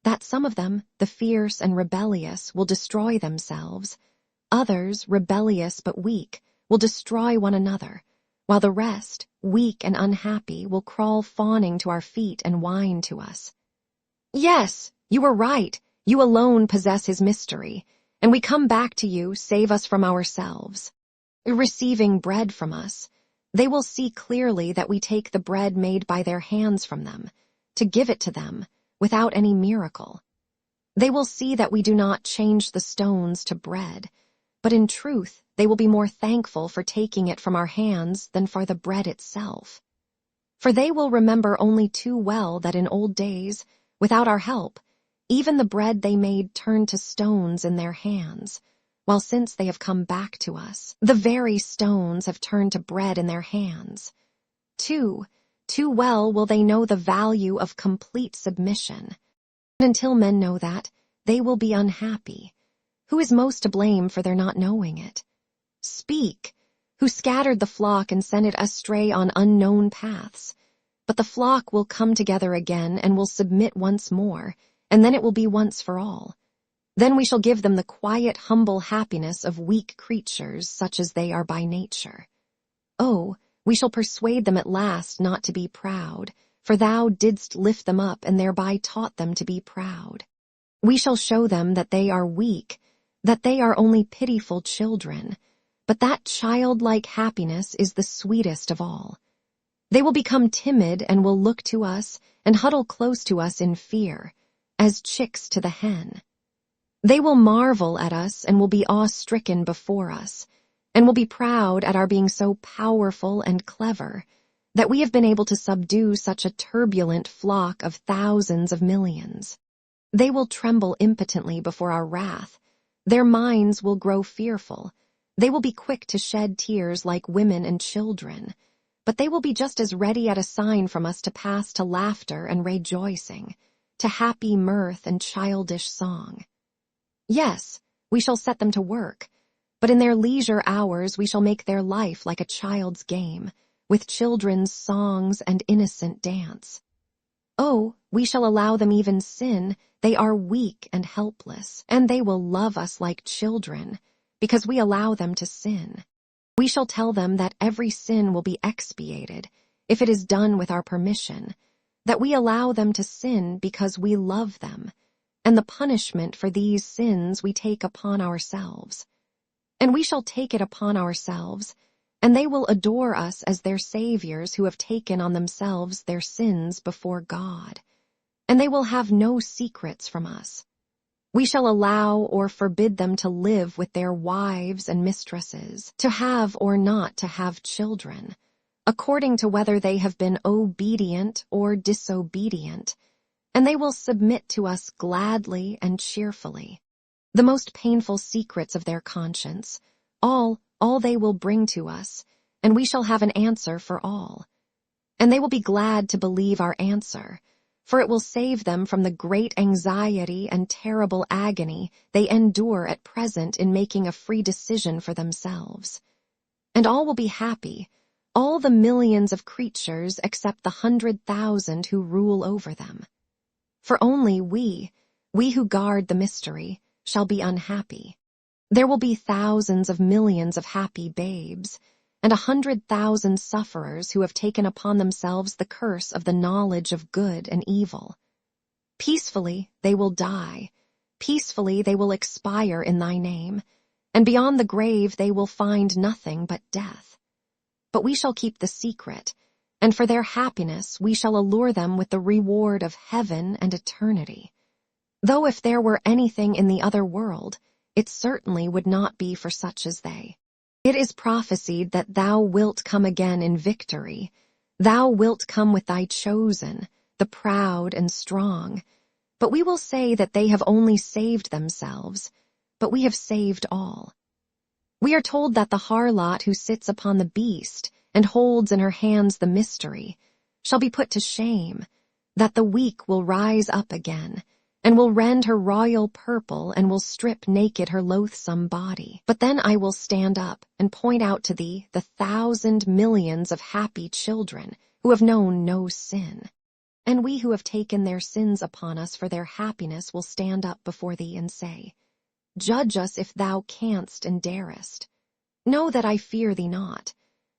that some of them, the fierce and rebellious, will destroy themselves, others, rebellious but weak, will destroy one another, while the rest, weak and unhappy, will crawl fawning to our feet and whine to us. Yes, you were right, you alone possess his mystery, and we come back to you, save us from ourselves. Receiving bread from us, they will see clearly that we take the bread made by their hands from them, to give it to them, without any miracle. They will see that we do not change the stones to bread, but in truth they will be more thankful for taking it from our hands than for the bread itself. For they will remember only too well that in old days, without our help, even the bread they made turned to stones in their hands, while since they have come back to us, the very stones have turned to bread in their hands. Too well will they know the value of complete submission. And until men know that, they will be unhappy. Who is most to blame for their not knowing it? Speak, who scattered the flock and sent it astray on unknown paths. But the flock will come together again and will submit once more, and then it will be once for all. Then we shall give them the quiet, humble happiness of weak creatures such as they are by nature. Oh, we shall persuade them at last not to be proud, for thou didst lift them up and thereby taught them to be proud. We shall show them that they are weak, that they are only pitiful children, but that childlike happiness is the sweetest of all. They will become timid and will look to us and huddle close to us in fear, as chicks to the hen. They will marvel at us and will be awe-stricken before us, and will be proud at our being so powerful and clever, that we have been able to subdue such a turbulent flock of thousands of millions. They will tremble impotently before our wrath. Their minds will grow fearful. They will be quick to shed tears like women and children, but they will be just as ready at a sign from us to pass to laughter and rejoicing, to happy mirth and childish song. Yes, we shall set them to work, but in their leisure hours we shall make their life like a child's game, with children's songs and innocent dance. Oh, we shall allow them even sin. They are weak and helpless, and they will love us like children, because we allow them to sin. We shall tell them that every sin will be expiated, if it is done with our permission, that we allow them to sin because we love them, and the punishment for these sins we take upon ourselves. And we shall take it upon ourselves, and they will adore us as their saviors who have taken on themselves their sins before God, and they will have no secrets from us. We shall allow or forbid them to live with their wives and mistresses, to have or not to have children, according to whether they have been obedient or disobedient, and they will submit to us gladly and cheerfully. The most painful secrets of their conscience, all they will bring to us, and we shall have an answer for all. And they will be glad to believe our answer, for it will save them from the great anxiety and terrible agony they endure at present in making a free decision for themselves. And all will be happy, all the millions of creatures except the 100,000 who rule over them. For only we who guard the mystery, shall be unhappy. There will be thousands of millions of happy babes, and 100,000 sufferers who have taken upon themselves the curse of the knowledge of good and evil. Peacefully they will die, peacefully they will expire in thy name, and beyond the grave they will find nothing but death. But we shall keep the secret, and for their happiness we shall allure them with the reward of heaven and eternity. Though if there were anything in the other world, it certainly would not be for such as they. It is prophesied that thou wilt come again in victory. Thou wilt come with thy chosen, the proud and strong. But we will say that they have only saved themselves, but we have saved all. We are told that the harlot who sits upon the beast and holds in her hands the mystery shall be put to shame, that the weak will rise up again, and will rend her royal purple and will strip naked her loathsome body. But then I will stand up and point out to thee the 1,000 millions of happy children who have known no sin. And we who have taken their sins upon us for their happiness will stand up before thee and say, Judge us if thou canst and darest. Know that I fear thee not.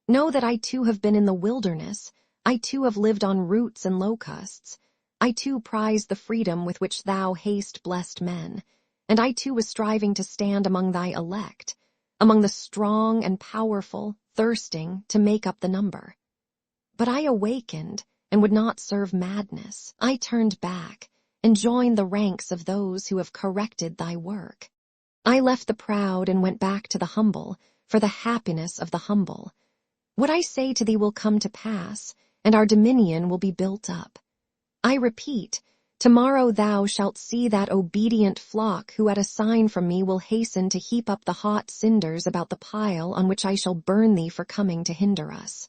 Know that I too have been in the wilderness. I too have lived on roots and locusts. I too prize the freedom with which thou hast blessed men, and I too was striving to stand among thy elect, among the strong and powerful, thirsting to make up the number. But I awakened and would not serve madness. I turned back and joined the ranks of those who have corrected thy work. I left the proud and went back to the humble for the happiness of the humble. What I say to thee will come to pass, and our dominion will be built up. I repeat, tomorrow thou shalt see that obedient flock who at a sign from me will hasten to heap up the hot cinders about the pile on which I shall burn thee for coming to hinder us.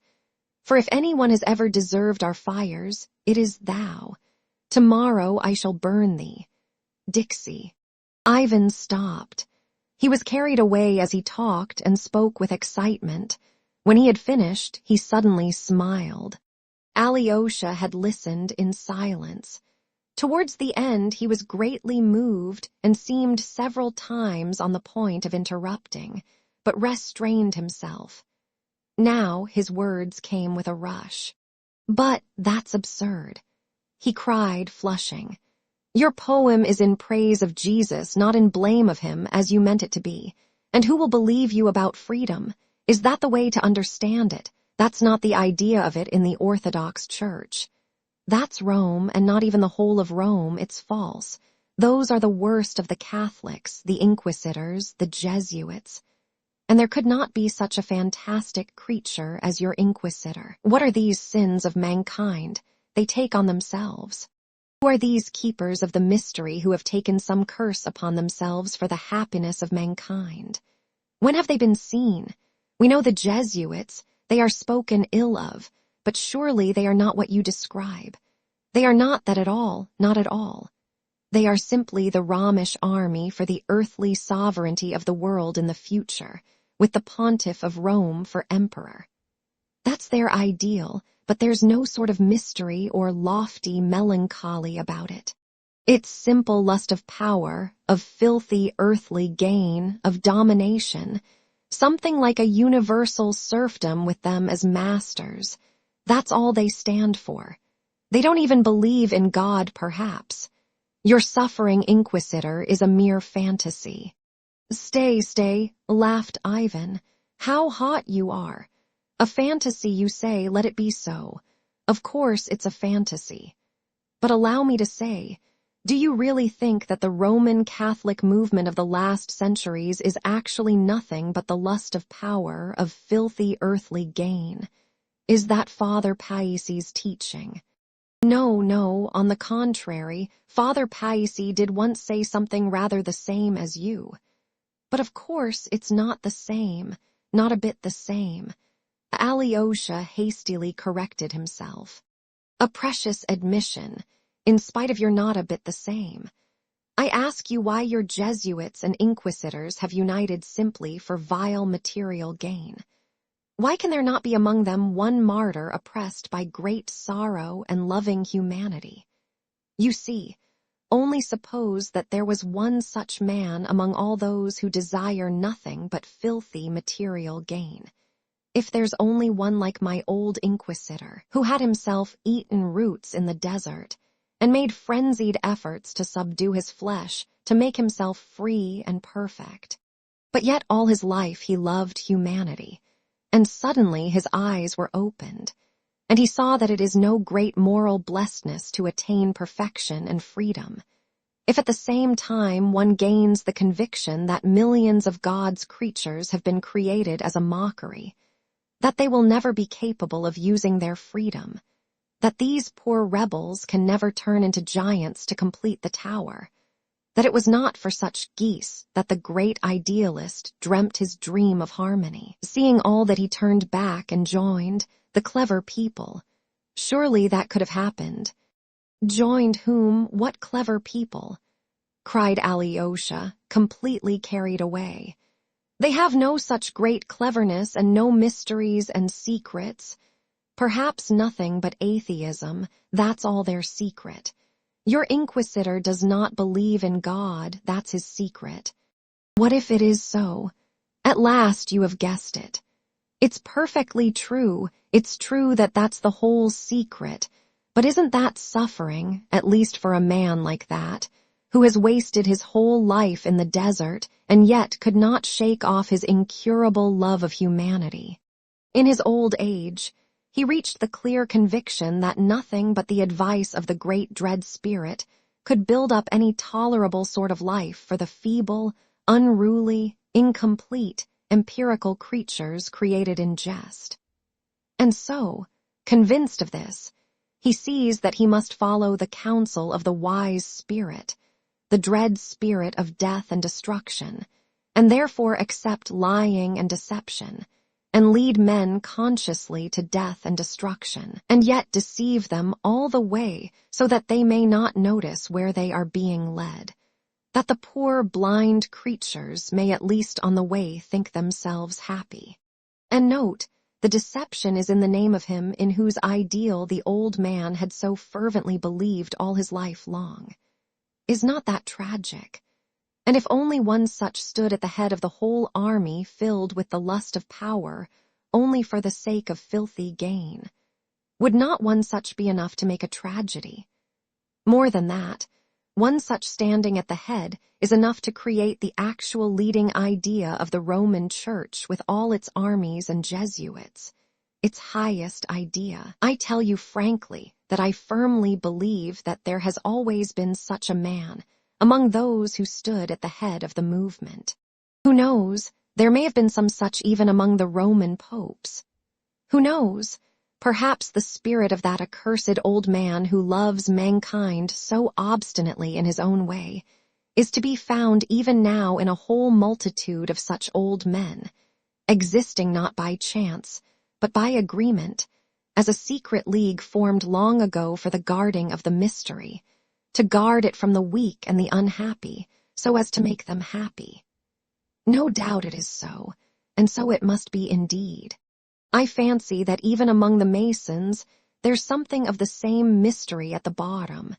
For if anyone has ever deserved our fires, it is thou. Tomorrow I shall burn thee. Dixie. Ivan stopped. He was carried away as he talked and spoke with excitement. When he had finished, he suddenly smiled. Alyosha had listened in silence. Towards the end, he was greatly moved and seemed several times on the point of interrupting, but restrained himself. Now his words came with a rush. But that's absurd. He cried, flushing. Your poem is in praise of Jesus, not in blame of him, as you meant it to be. And who will believe you about freedom? Is that the way to understand it? That's not the idea of it in the Orthodox Church. That's Rome, and not even the whole of Rome, it's false. Those are the worst of the Catholics, the Inquisitors, the Jesuits. And there could not be such a fantastic creature as your Inquisitor. What are these sins of mankind? They take on themselves. Who are these keepers of the mystery who have taken some curse upon themselves for the happiness of mankind? When have they been seen? We know the Jesuits. They are spoken ill of, but surely they are not what you describe. They are not that at all, not at all. They are simply the Romish army for the earthly sovereignty of the world in the future, with the pontiff of Rome for emperor. That's their ideal, but there's no sort of mystery or lofty melancholy about it. It's simple lust of power, of filthy earthly gain, of domination, something like a universal serfdom with them as masters. That's all they stand for. They don't even believe in God, perhaps. Your suffering Inquisitor is a mere fantasy. Stay, laughed Ivan. How hot you are. A fantasy, you say, let it be so. Of course it's a fantasy. But allow me to say, do you really think that the Roman Catholic movement of the last centuries is actually nothing but the lust of power, of filthy earthly gain? Is that Father Paisi's teaching? No, on the contrary, Father Paisi did once say something rather the same as you. But of course it's not the same, not a bit the same. Alyosha hastily corrected himself. A precious admission, in spite of your not a bit the same. I ask you why your Jesuits and Inquisitors have united simply for vile material gain. Why can there not be among them one martyr oppressed by great sorrow and loving humanity? You see, only suppose that there was one such man among all those who desire nothing but filthy material gain. If there's only one like my old Inquisitor, who had himself eaten roots in the desert, and made frenzied efforts to subdue his flesh, to make himself free and perfect. But yet all his life he loved humanity, and suddenly his eyes were opened, and he saw that it is no great moral blessedness to attain perfection and freedom. If at the same time one gains the conviction that millions of God's creatures have been created as a mockery, that they will never be capable of using their freedom, that these poor rebels can never turn into giants to complete the tower, that it was not for such geese that the great idealist dreamt his dream of harmony, seeing all that he turned back and joined, the clever people. Surely that could have happened. Joined whom? What clever people!" cried Alyosha, completely carried away. "They have no such great cleverness and no mysteries and secrets. Perhaps nothing but atheism, that's all their secret. Your inquisitor does not believe in God, that's his secret. What if it is so? At last you have guessed it. It's perfectly true, it's true that that's the whole secret, but isn't that suffering, at least for a man like that, who has wasted his whole life in the desert and yet could not shake off his incurable love of humanity? In his old age, he reached the clear conviction that nothing but the advice of the great dread spirit could build up any tolerable sort of life for the feeble, unruly, incomplete, empirical creatures created in jest. And so, convinced of this, he sees that he must follow the counsel of the wise spirit, the dread spirit of death and destruction, and therefore accept lying and deception, and lead men consciously to death and destruction, and yet deceive them all the way so that they may not notice where they are being led, that the poor blind creatures may at least on the way think themselves happy. And note, the deception is in the name of him in whose ideal the old man had so fervently believed all his life long. Is not that tragic? And if only one such stood at the head of the whole army filled with the lust of power, only for the sake of filthy gain, would not one such be enough to make a tragedy? More than that, one such standing at the head is enough to create the actual leading idea of the Roman Church with all its armies and Jesuits, its highest idea. I tell you frankly that I firmly believe that there has always been such a man among those who stood at the head of the movement. Who knows, there may have been some such even among the Roman popes. Who knows, perhaps the spirit of that accursed old man who loves mankind so obstinately in his own way is to be found even now in a whole multitude of such old men, existing not by chance, but by agreement, as a secret league formed long ago for the guarding of the mystery, to guard it from the weak and the unhappy, so as to make them happy. No doubt it is so, and so it must be indeed. I fancy that even among the Masons there's something of the same mystery at the bottom,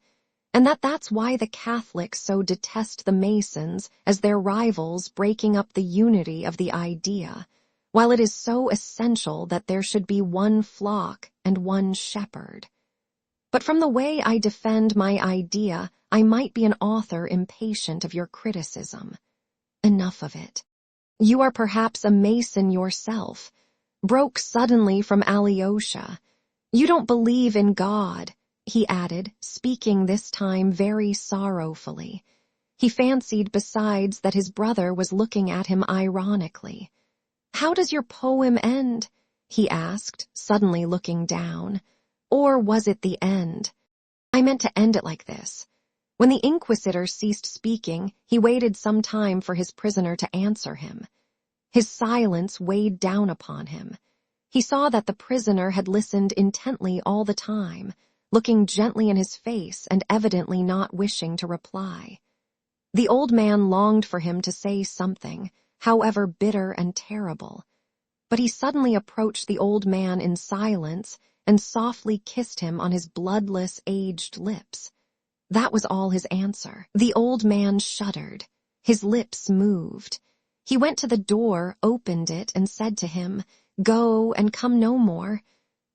and that's why the Catholics so detest the Masons as their rivals breaking up the unity of the idea, while it is so essential that there should be one flock and one shepherd. But from the way I defend my idea, I might be an author impatient of your criticism. Enough of it. You are perhaps a Mason yourself, broke suddenly from Alyosha. You don't believe in God, he added, speaking this time very sorrowfully. He fancied besides that his brother was looking at him ironically. How does your poem end? He asked, suddenly looking down. Or was it the end? I meant to end it like this. When the inquisitor ceased speaking, he waited some time for his prisoner to answer him. His silence weighed down upon him. He saw that the prisoner had listened intently all the time, looking gently in his face and evidently not wishing to reply. The old man longed for him to say something, however bitter and terrible, but he suddenly approached the old man in silence and softly kissed him on his bloodless, aged lips. That was all his answer. The old man shuddered. His lips moved. He went to the door, opened it, and said to him, "Go, and come no more.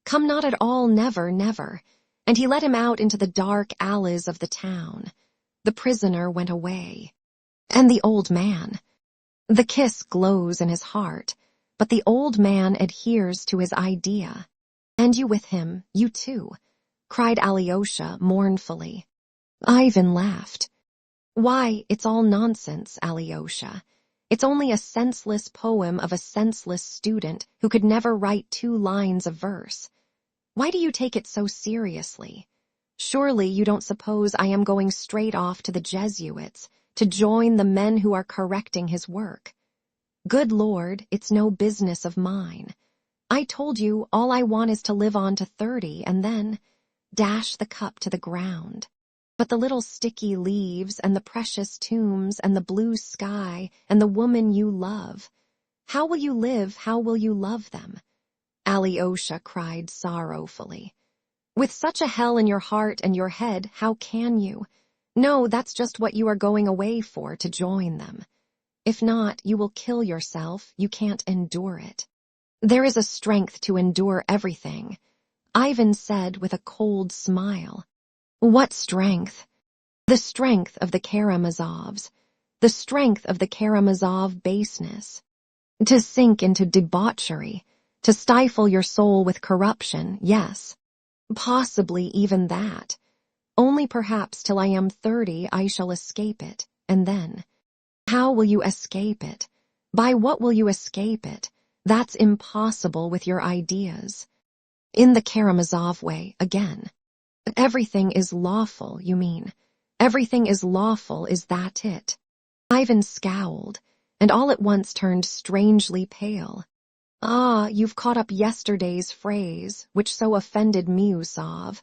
Come not at all, never, never." And he let him out into the dark alleys of the town. The prisoner went away. And the old man. The kiss glows in his heart, but the old man adheres to his idea. "And you with him, you too," cried Alyosha mournfully. Ivan laughed. "Why, it's all nonsense, Alyosha. It's only a senseless poem of a senseless student who could never write 2 lines of verse. Why do you take it so seriously? Surely you don't suppose I am going straight off to the Jesuits to join the men who are correcting his work? Good Lord, it's no business of mine. I told you all I want is to live on to 30, and then, dash the cup to the ground. But the little sticky leaves and the precious tombs and the blue sky and the woman you love, how will you live, how will you love them? Alyosha cried sorrowfully. With such a hell in your heart and your head, how can you? No, that's just what you are going away for, to join them. If not, you will kill yourself, you can't endure it. There is a strength to endure everything, Ivan said with a cold smile. What strength? The strength of the Karamazovs, the strength of the Karamazov baseness. To sink into debauchery, to stifle your soul with corruption, yes. Possibly even that. Only perhaps till I am 30 I shall escape it, and then. How will you escape it? By what will you escape it? That's impossible with your ideas. In the Karamazov way, again. Everything is lawful, you mean. Everything is lawful, is that it? Ivan scowled, and all at once turned strangely pale. Ah, you've caught up yesterday's phrase, which so offended Miusov,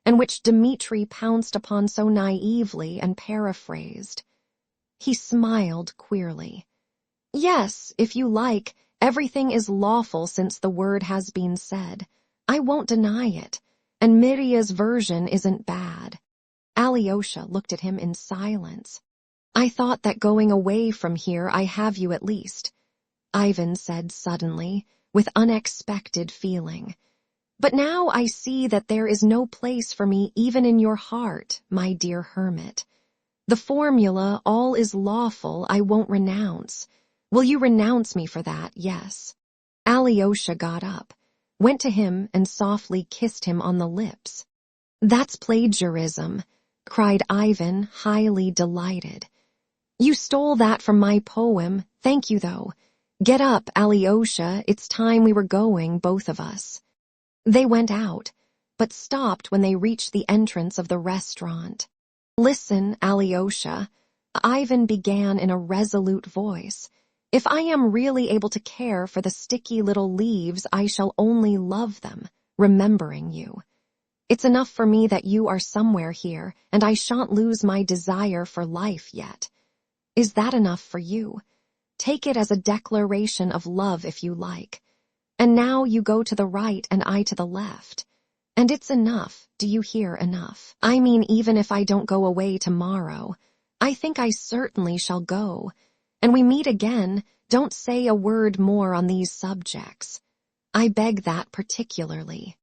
and which Dmitri pounced upon so naively and paraphrased. He smiled queerly. Yes, if you like, everything is lawful since the word has been said. I won't deny it, and Mirya's version isn't bad. Alyosha looked at him in silence. I thought that going away from here I have you at least, Ivan said suddenly, with unexpected feeling. But now I see that there is no place for me even in your heart, my dear hermit. The formula, all is lawful, I won't renounce. Will you renounce me for that? Yes. Alyosha got up, went to him and softly kissed him on the lips. That's plagiarism, cried Ivan, highly delighted. You stole that from my poem, thank you though. Get up, Alyosha, it's time we were going, both of us. They went out, but stopped when they reached the entrance of the restaurant. Listen, Alyosha, Ivan began in a resolute voice. If I am really able to care for the sticky little leaves, I shall only love them, remembering you. It's enough for me that you are somewhere here, and I shan't lose my desire for life yet. Is that enough for you? Take it as a declaration of love if you like. And now you go to the right and I to the left. And it's enough, do you hear, enough? I mean, even if I don't go away tomorrow, I think I certainly shall go. And we meet again, don't say a word more on these subjects. I beg that particularly.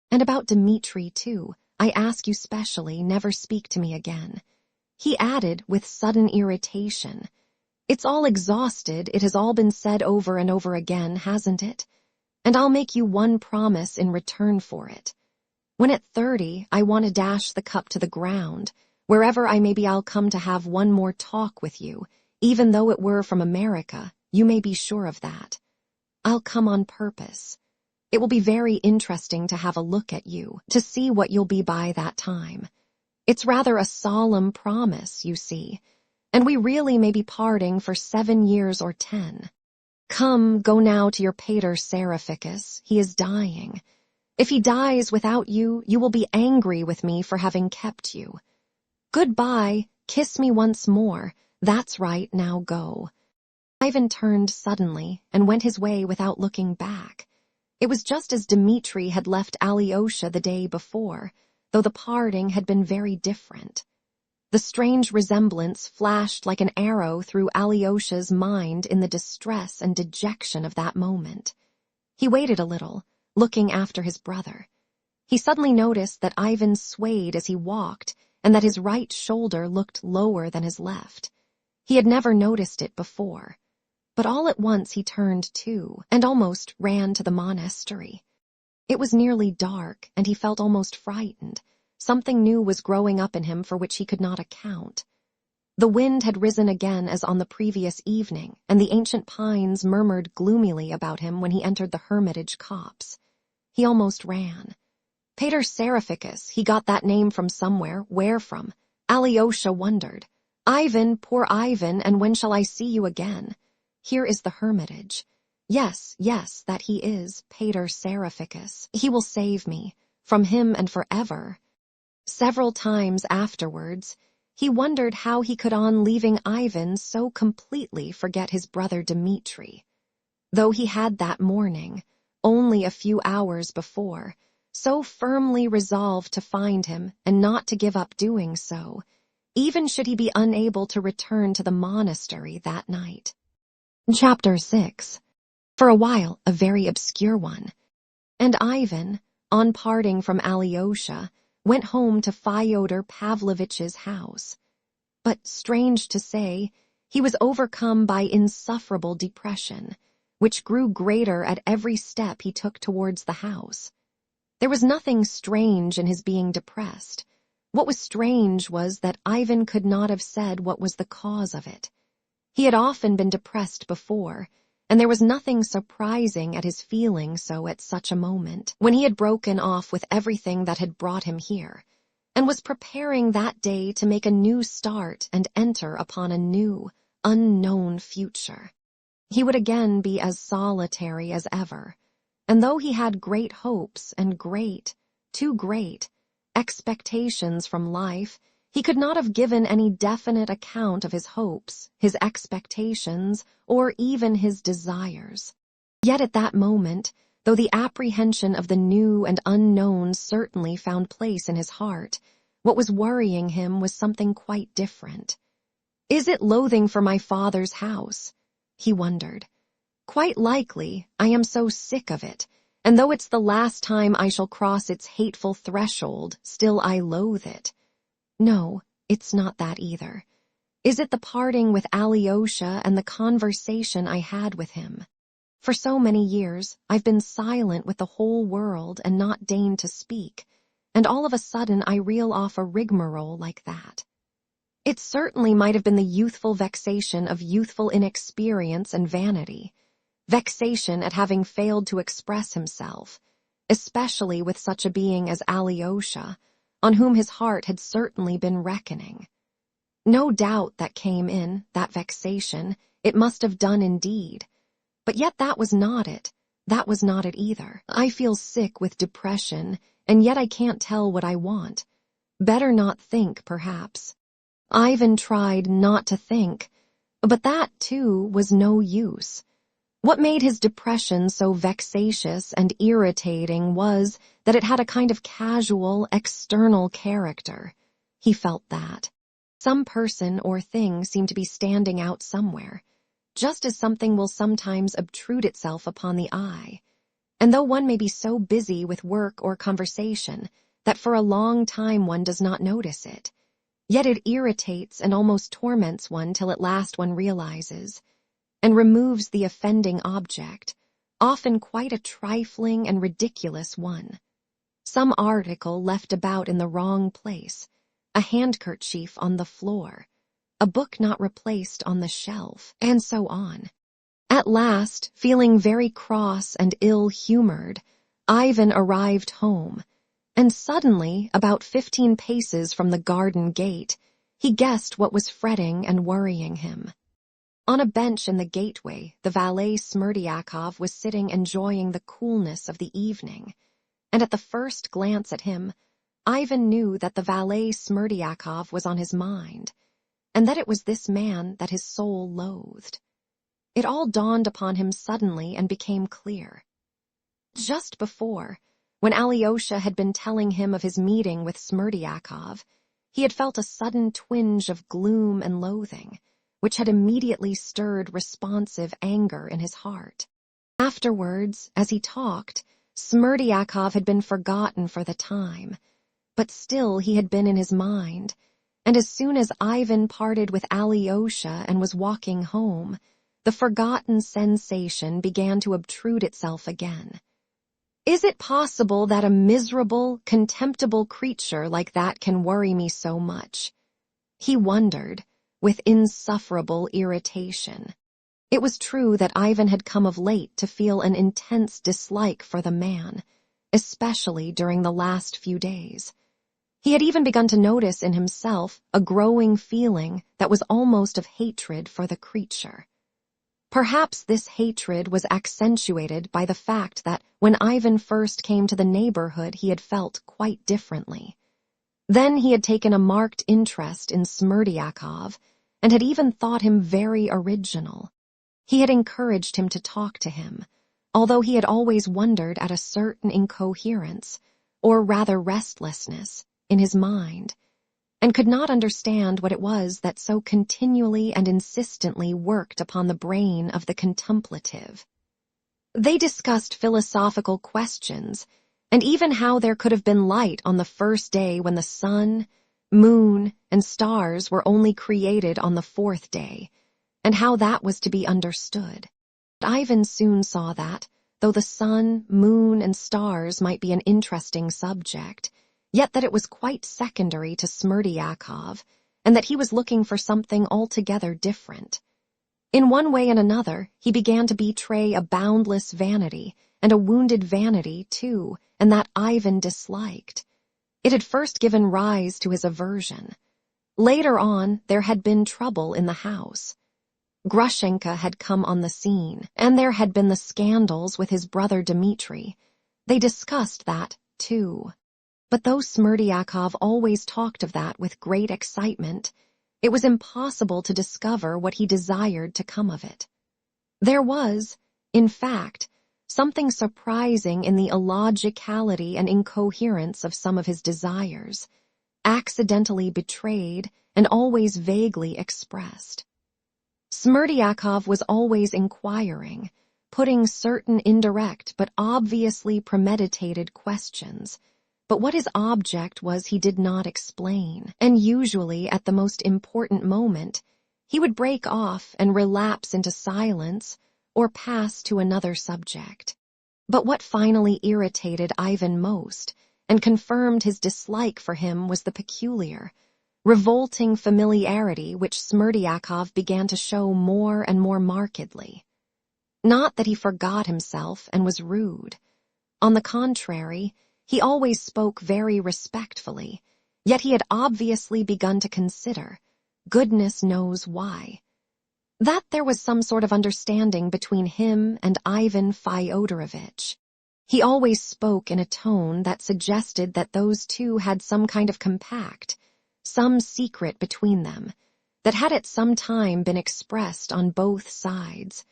And about Dmitri, too, I ask you specially, never speak to me again. He added with sudden irritation. It's all exhausted, it has all been said over and over again, hasn't it? And I'll make you one promise in return for it. When at 30, I want to dash the cup to the ground, wherever I'll come to have one more talk with you, even though it were from America, you may be sure of that. I'll come on purpose. It will be very interesting to have a look at you, to see what you'll be by that time. It's rather a solemn promise, you see, and we really may be parting for 7 years or 10. Come, go now to your pater Seraphicus, he is dying. If he dies without you, you will be angry with me for having kept you. Goodbye, kiss me once more, that's right, now go. Ivan turned suddenly and went his way without looking back. It was just as Dmitri had left Alyosha the day before, though the parting had been very different. The strange resemblance flashed like an arrow through Alyosha's mind in the distress and dejection of that moment. He waited a little, looking after his brother. He suddenly noticed that Ivan swayed as he walked and that his right shoulder looked lower than his left. He had never noticed it before. But all at once he turned too, and almost ran to the monastery. It was nearly dark, and he felt almost frightened. Something new was growing up in him for which he could not account. The wind had risen again as on the previous evening, and the ancient pines murmured gloomily about him when he entered the hermitage copse. He almost ran. Pater Seraphicus, he got that name from somewhere. Where from? Alyosha wondered. Ivan, poor Ivan, and when shall I see you again? Here is the hermitage. Yes, yes, that he is, Pater Seraphicus. He will save me, from him and forever. Several times afterwards, he wondered how he could on leaving Ivan so completely forget his brother Dmitri. Though he had that morning, only a few hours before, so firmly resolved to find him and not to give up doing so, even should he be unable to return to the monastery that night. Chapter 6. For a while, a very obscure one. And Ivan, on parting from Alyosha, went home to Fyodor Pavlovich's house. But, strange to say, he was overcome by insufferable depression, which grew greater at every step he took towards the house. There was nothing strange in his being depressed. What was strange was that Ivan could not have said what was the cause of it. He had often been depressed before, and there was nothing surprising at his feeling so at such a moment, when he had broken off with everything that had brought him here, and was preparing that day to make a new start and enter upon a new, unknown future. He would again be as solitary as ever, and though he had great hopes and too great, expectations from life, he could not have given any definite account of his hopes, his expectations, or even his desires. Yet at that moment, though the apprehension of the new and unknown certainly found place in his heart, what was worrying him was something quite different. Is it loathing for my father's house? He wondered. Quite likely, I am so sick of it, and though it's the last time I shall cross its hateful threshold, still I loathe it. No, it's not that either. Is it the parting with Alyosha and the conversation I had with him? For so many years, I've been silent with the whole world and not deigned to speak, and all of a sudden I reel off a rigmarole like that. It certainly might have been the youthful vexation of youthful inexperience and vanity, vexation at having failed to express himself, especially with such a being as Alyosha, on whom his heart had certainly been reckoning. No doubt that came in, that vexation, it must have done indeed. But yet that was not it either. I feel sick with depression, and yet I can't tell what I want. Better not think, perhaps. Ivan tried not to think, but that, too, was no use. What made his depression so vexatious and irritating was that it had a kind of casual, external character. He felt that. Some person or thing seemed to be standing out somewhere, just as something will sometimes obtrude itself upon the eye. And though one may be so busy with work or conversation that for a long time one does not notice it, yet it irritates and almost torments one till at last one realizes, and removes the offending object, often quite a trifling and ridiculous one. Some article left about in the wrong place, a handkerchief on the floor, a book not replaced on the shelf, and so on. At last, feeling very cross and ill-humored, Ivan arrived home, and suddenly, about 15 paces from the garden gate, he guessed what was fretting and worrying him. On a bench in the gateway, the valet Smerdyakov was sitting enjoying the coolness of the evening, and at the first glance at him, Ivan knew that the valet Smerdyakov was on his mind, and that it was this man that his soul loathed. It all dawned upon him suddenly and became clear. Just before, when Alyosha had been telling him of his meeting with Smerdyakov, he had felt a sudden twinge of gloom and loathing, which had immediately stirred responsive anger in his heart. Afterwards, as he talked, Smerdyakov had been forgotten for the time, but still he had been in his mind, and as soon as Ivan parted with Alyosha and was walking home, the forgotten sensation began to obtrude itself again. Is it possible that a miserable, contemptible creature like that can worry me so much? He wondered, with insufferable irritation. It was true that Ivan had come of late to feel an intense dislike for the man, especially during the last few days. He had even begun to notice in himself a growing feeling that was almost of hatred for the creature. Perhaps this hatred was accentuated by the fact that when Ivan first came to the neighborhood he had felt quite differently. Then he had taken a marked interest in Smerdyakov and had even thought him very original. He had encouraged him to talk to him, although he had always wondered at a certain incoherence, or rather restlessness, in his mind, and could not understand what it was that so continually and insistently worked upon the brain of the contemplative. They discussed philosophical questions, and even how there could have been light on the first day when the sun, moon, and stars were only created on the fourth day, and how that was to be understood. Ivan soon saw that, though the sun, moon, and stars might be an interesting subject, yet that it was quite secondary to Smerdyakov, and that he was looking for something altogether different. In one way and another, he began to betray a boundless vanity, and a wounded vanity, too, and that Ivan disliked. It had first given rise to his aversion. Later on, there had been trouble in the house. Grushenka had come on the scene, and there had been the scandals with his brother Dmitri. They discussed that, too. But though Smerdyakov always talked of that with great excitement, it was impossible to discover what he desired to come of it. There was, in fact, something surprising in the illogicality and incoherence of some of his desires, accidentally betrayed and always vaguely expressed. Smerdyakov was always inquiring, putting certain indirect but obviously premeditated questions, but what his object was he did not explain, and usually at the most important moment he would break off and relapse into silence or pass to another subject. But what finally irritated Ivan most and confirmed his dislike for him was the peculiar, revolting familiarity which Smerdyakov began to show more and more markedly. Not that he forgot himself and was rude. On the contrary, he always spoke very respectfully, yet he had obviously begun to consider, goodness knows why, that there was some sort of understanding between him and Ivan Fyodorovitch. He always spoke in a tone that suggested that those two had some kind of compact, some secret between them, that had at some time been expressed on both sides,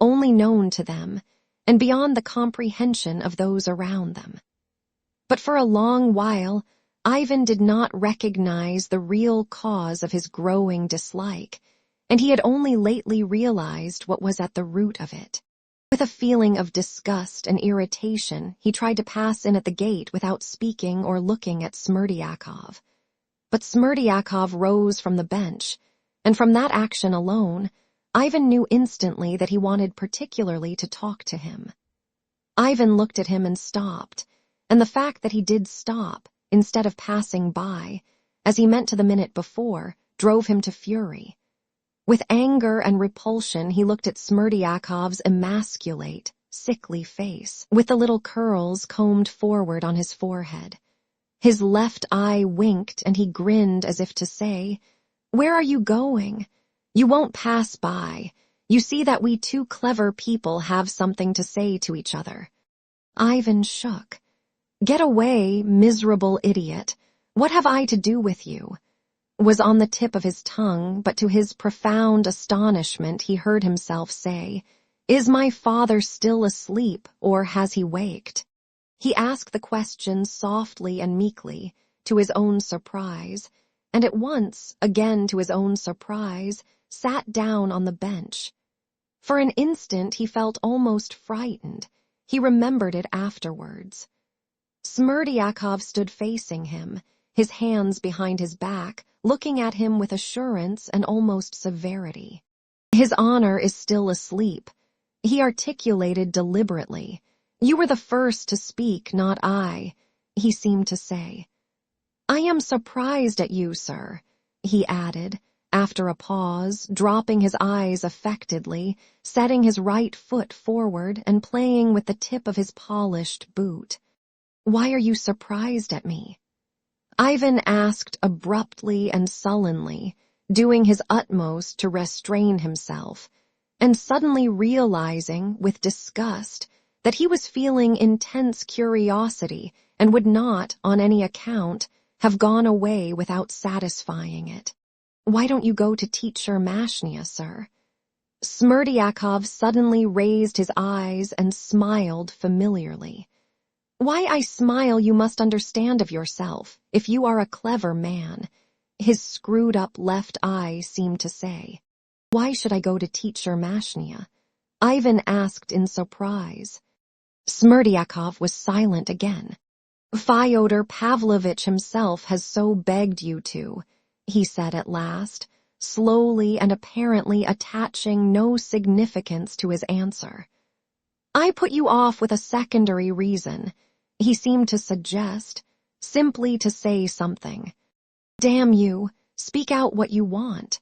only known to them, and beyond the comprehension of those around them. But for a long while, Ivan did not recognize the real cause of his growing dislike, and he had only lately realized what was at the root of it. With a feeling of disgust and irritation, he tried to pass in at the gate without speaking or looking at Smerdyakov. But Smerdyakov rose from the bench, and from that action alone, Ivan knew instantly that he wanted particularly to talk to him. Ivan looked at him and stopped, and the fact that he did stop, instead of passing by, as he meant to the minute before, drove him to fury. With anger and repulsion he looked at Smerdyakov's emasculate, sickly face, with the little curls combed forward on his forehead. His left eye winked and he grinned as if to say, "Where are you going? You won't pass by. You see that we two clever people have something to say to each other." Ivan shook. "Get away, miserable idiot. What have I to do with you?" was on the tip of his tongue, but to his profound astonishment he heard himself say, "Is my father still asleep, or has he waked?" He asked the question softly and meekly, to his own surprise, and at once, again to his own surprise, sat down on the bench. For an instant he felt almost frightened. He remembered it afterwards. Smerdyakov stood facing him, his hands behind his back, looking at him with assurance and almost severity. "His honor is still asleep," he articulated deliberately. "You were the first to speak, not I," he seemed to say. "I am surprised at you, sir," he added, after a pause, dropping his eyes affectedly, setting his right foot forward and playing with the tip of his polished boot. "Why are you surprised at me?" Ivan asked abruptly and sullenly, doing his utmost to restrain himself, and suddenly realizing, with disgust, that he was feeling intense curiosity and would not, on any account, have gone away without satisfying it. Why don't you go to teacher Mashnia, sir? Smerdyakov suddenly raised his eyes and smiled familiarly. Why I smile you must understand of yourself, if you are a clever man, his screwed-up left eye seemed to say. Why should I go to teacher Mashnia? Ivan asked in surprise. Smerdyakov was silent again. Fyodor Pavlovitch himself has so begged you to, he said at last, slowly and apparently attaching no significance to his answer. I put you off with a secondary reason, he seemed to suggest, simply to say something. Damn you, speak out what you want.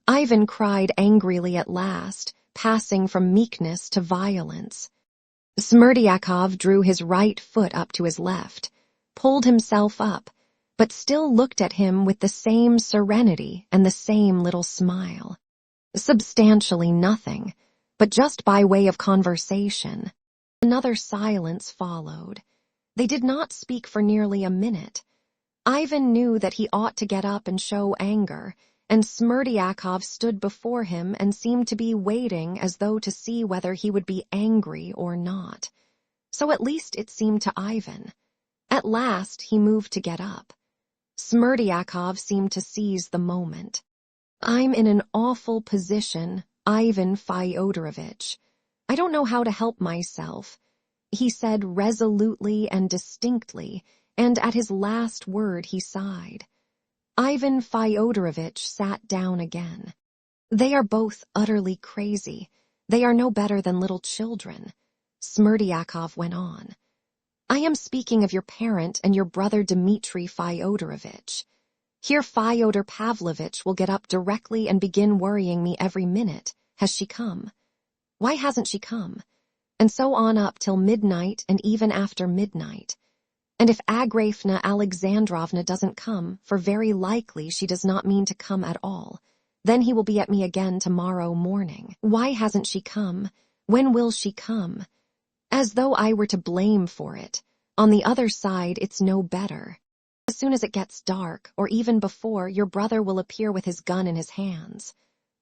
Ivan cried angrily at last, passing from meekness to violence. Smerdyakov drew his right foot up to his left, pulled himself up, but still looked at him with the same serenity and the same little smile. Substantially nothing, but just by way of conversation. Another silence followed. They did not speak for nearly a minute. Ivan knew that he ought to get up and show anger, and Smerdyakov stood before him and seemed to be waiting as though to see whether he would be angry or not. So at least it seemed to Ivan. At last he moved to get up. Smerdyakov seemed to seize the moment. I'm in an awful position, Ivan Fyodorovitch. I don't know how to help myself, he said resolutely and distinctly, and at his last word he sighed. Ivan Fyodorovitch sat down again. They are both utterly crazy. They are no better than little children. Smerdyakov went on. I am speaking of your parent and your brother Dmitri Fyodorovitch. Here Fyodor Pavlovitch will get up directly and begin worrying me every minute. Has she come? Why hasn't she come? And so on up till midnight and even after midnight. And if Agrafena Alexandrovna doesn't come, for very likely she does not mean to come at all, then he will be at me again tomorrow morning. Why hasn't she come? When will she come? As though I were to blame for it. On the other side, it's no better. As soon as it gets dark, or even before, your brother will appear with his gun in his hands.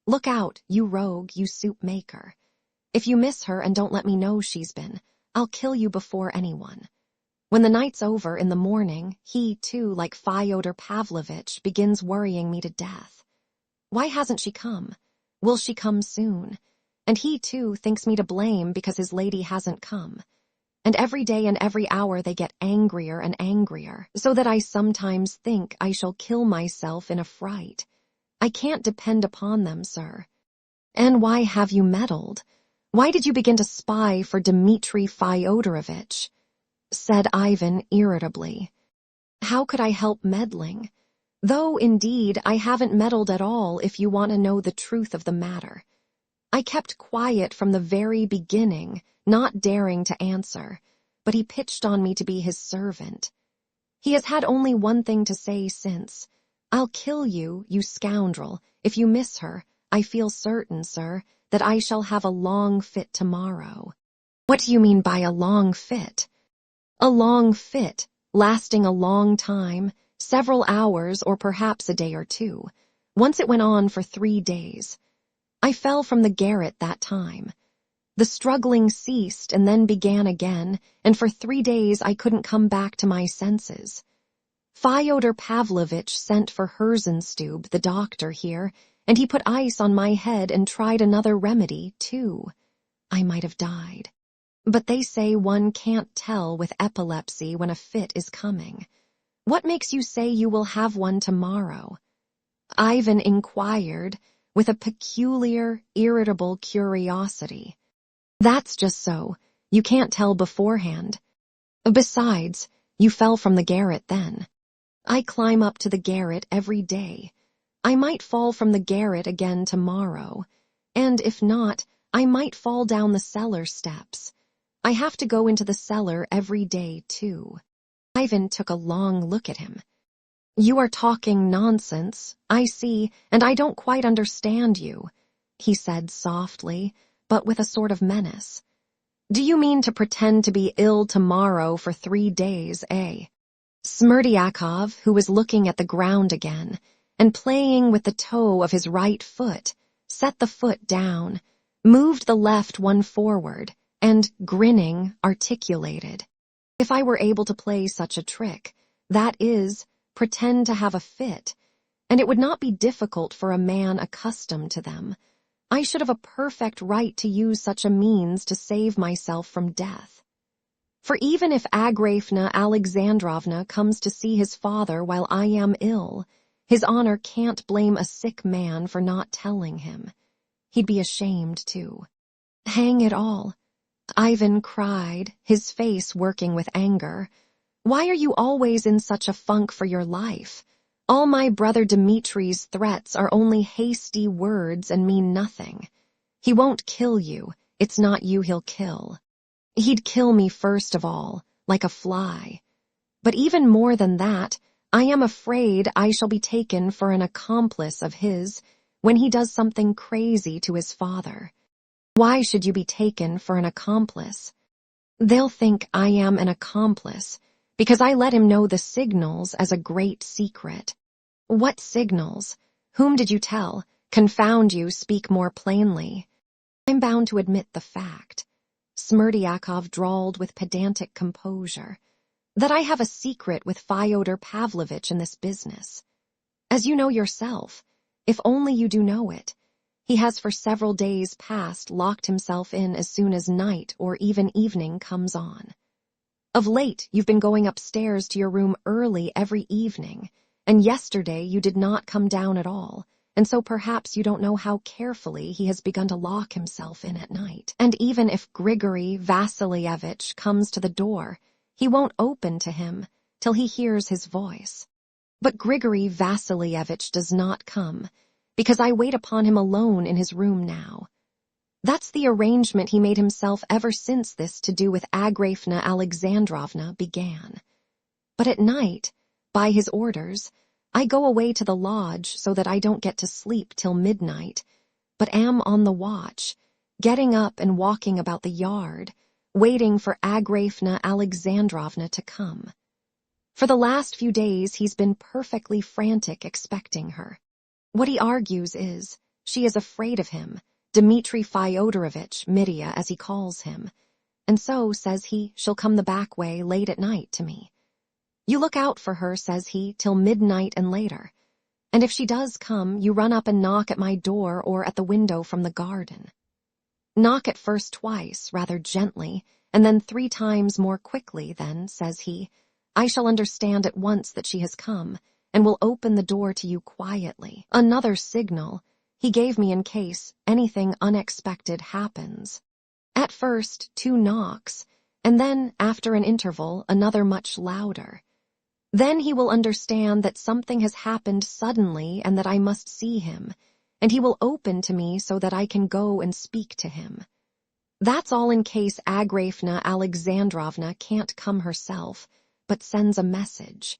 Look out, you rogue, you soup maker. If you miss her and don't let me know she's been, I'll kill you before anyone. When the night's over in the morning, he, too, like Fyodor Pavlovitch, begins worrying me to death. Why hasn't she come? Will she come soon? And he, too, thinks me to blame because his lady hasn't come. And every day and every hour they get angrier and angrier, so that I sometimes think I shall kill myself in a fright. I can't depend upon them, sir. And why have you meddled? Why did you begin to spy for Dmitri Fyodorovitch? Said Ivan irritably. How could I help meddling? Though, indeed, I haven't meddled at all if you want to know the truth of the matter. I kept quiet from the very beginning, not daring to answer, but he pitched on me to be his servant. He has had only one thing to say since. I'll kill you, you scoundrel, if you miss her. I feel certain, sir, that I shall have a long fit tomorrow. What do you mean by a long fit? A long fit, lasting a long time, several hours or perhaps a day or two. Once it went on for 3 days. I fell from the garret that time. The struggling ceased and then began again, and for 3 days I couldn't come back to my senses. Fyodor Pavlovitch sent for Herzenstube, the doctor here, and he put ice on my head and tried another remedy, too. I might have died. But they say one can't tell with epilepsy when a fit is coming. What makes you say you will have one tomorrow? Ivan inquired, with a peculiar, irritable curiosity. That's just so. You can't tell beforehand. Besides, you fell from the garret then. I climb up to the garret every day. I might fall from the garret again tomorrow, and if not, I might fall down the cellar steps. I have to go into the cellar every day, too. Ivan took a long look at him. You are talking nonsense, I see, and I don't quite understand you, he said softly, but with a sort of menace. Do you mean to pretend to be ill tomorrow for 3 days, eh? Smerdyakov, who was looking at the ground again and playing with the toe of his right foot, set the foot down, moved the left one forward, and, grinning, articulated, "If I were able to play such a trick, that is, pretend to have a fit, and it would not be difficult for a man accustomed to them, I should have a perfect right to use such a means to save myself from death. For even if Agrafena Alexandrovna comes to see his father while I am ill, his honor can't blame a sick man for not telling him. He'd be ashamed, too." "Hang it all," Ivan cried, his face working with anger. "Why are you always in such a funk for your life? All my brother Dmitri's threats are only hasty words and mean nothing. He won't kill you, it's not you he'll kill. He'd kill me first of all, like a fly. But even more than that, I am afraid I shall be taken for an accomplice of his when he does something crazy to his father. Why should you be taken for an accomplice? They'll think I am an accomplice because I let him know the signals as a great secret." "What signals? Whom did you tell? Confound you, speak more plainly." "I'm bound to admit the fact," Smerdyakov drawled with pedantic composure, "that I have a secret with Fyodor Pavlovitch in this business. As you know yourself, if only you do know it, he has for several days past locked himself in as soon as night or even evening comes on. Of late you've been going upstairs to your room early every evening, and yesterday you did not come down at all, and so perhaps you don't know how carefully he has begun to lock himself in at night. And even if Grigory Vasilievich comes to the door, he won't open to him till he hears his voice. But Grigory Vasilievich does not come, because I wait upon him alone in his room now. That's the arrangement he made himself ever since this to-do with Agrafena Alexandrovna began. But at night, by his orders, I go away to the lodge so that I don't get to sleep till midnight, but am on the watch, getting up and walking about the yard, waiting for Agrafena Alexandrovna to come. For the last few days he's been perfectly frantic expecting her. What he argues is, she is afraid of him, Dmitri Fyodorovitch, Mitya as he calls him, and so, says he, she'll come the back way late at night to me. You look out for her, says he, till midnight and later, and if she does come, you run up and knock at my door or at the window from the garden. Knock at first twice, rather gently, and then 3 times more quickly, then, says he, I shall understand at once that she has come, and will open the door to you quietly. Another signal he gave me in case anything unexpected happens. At first 2 knocks, and then, after an interval, another much louder. Then he will understand that something has happened suddenly and that I must see him, and he will open to me so that I can go and speak to him. That's all in case Agrafena Alexandrovna can't come herself, but sends a message.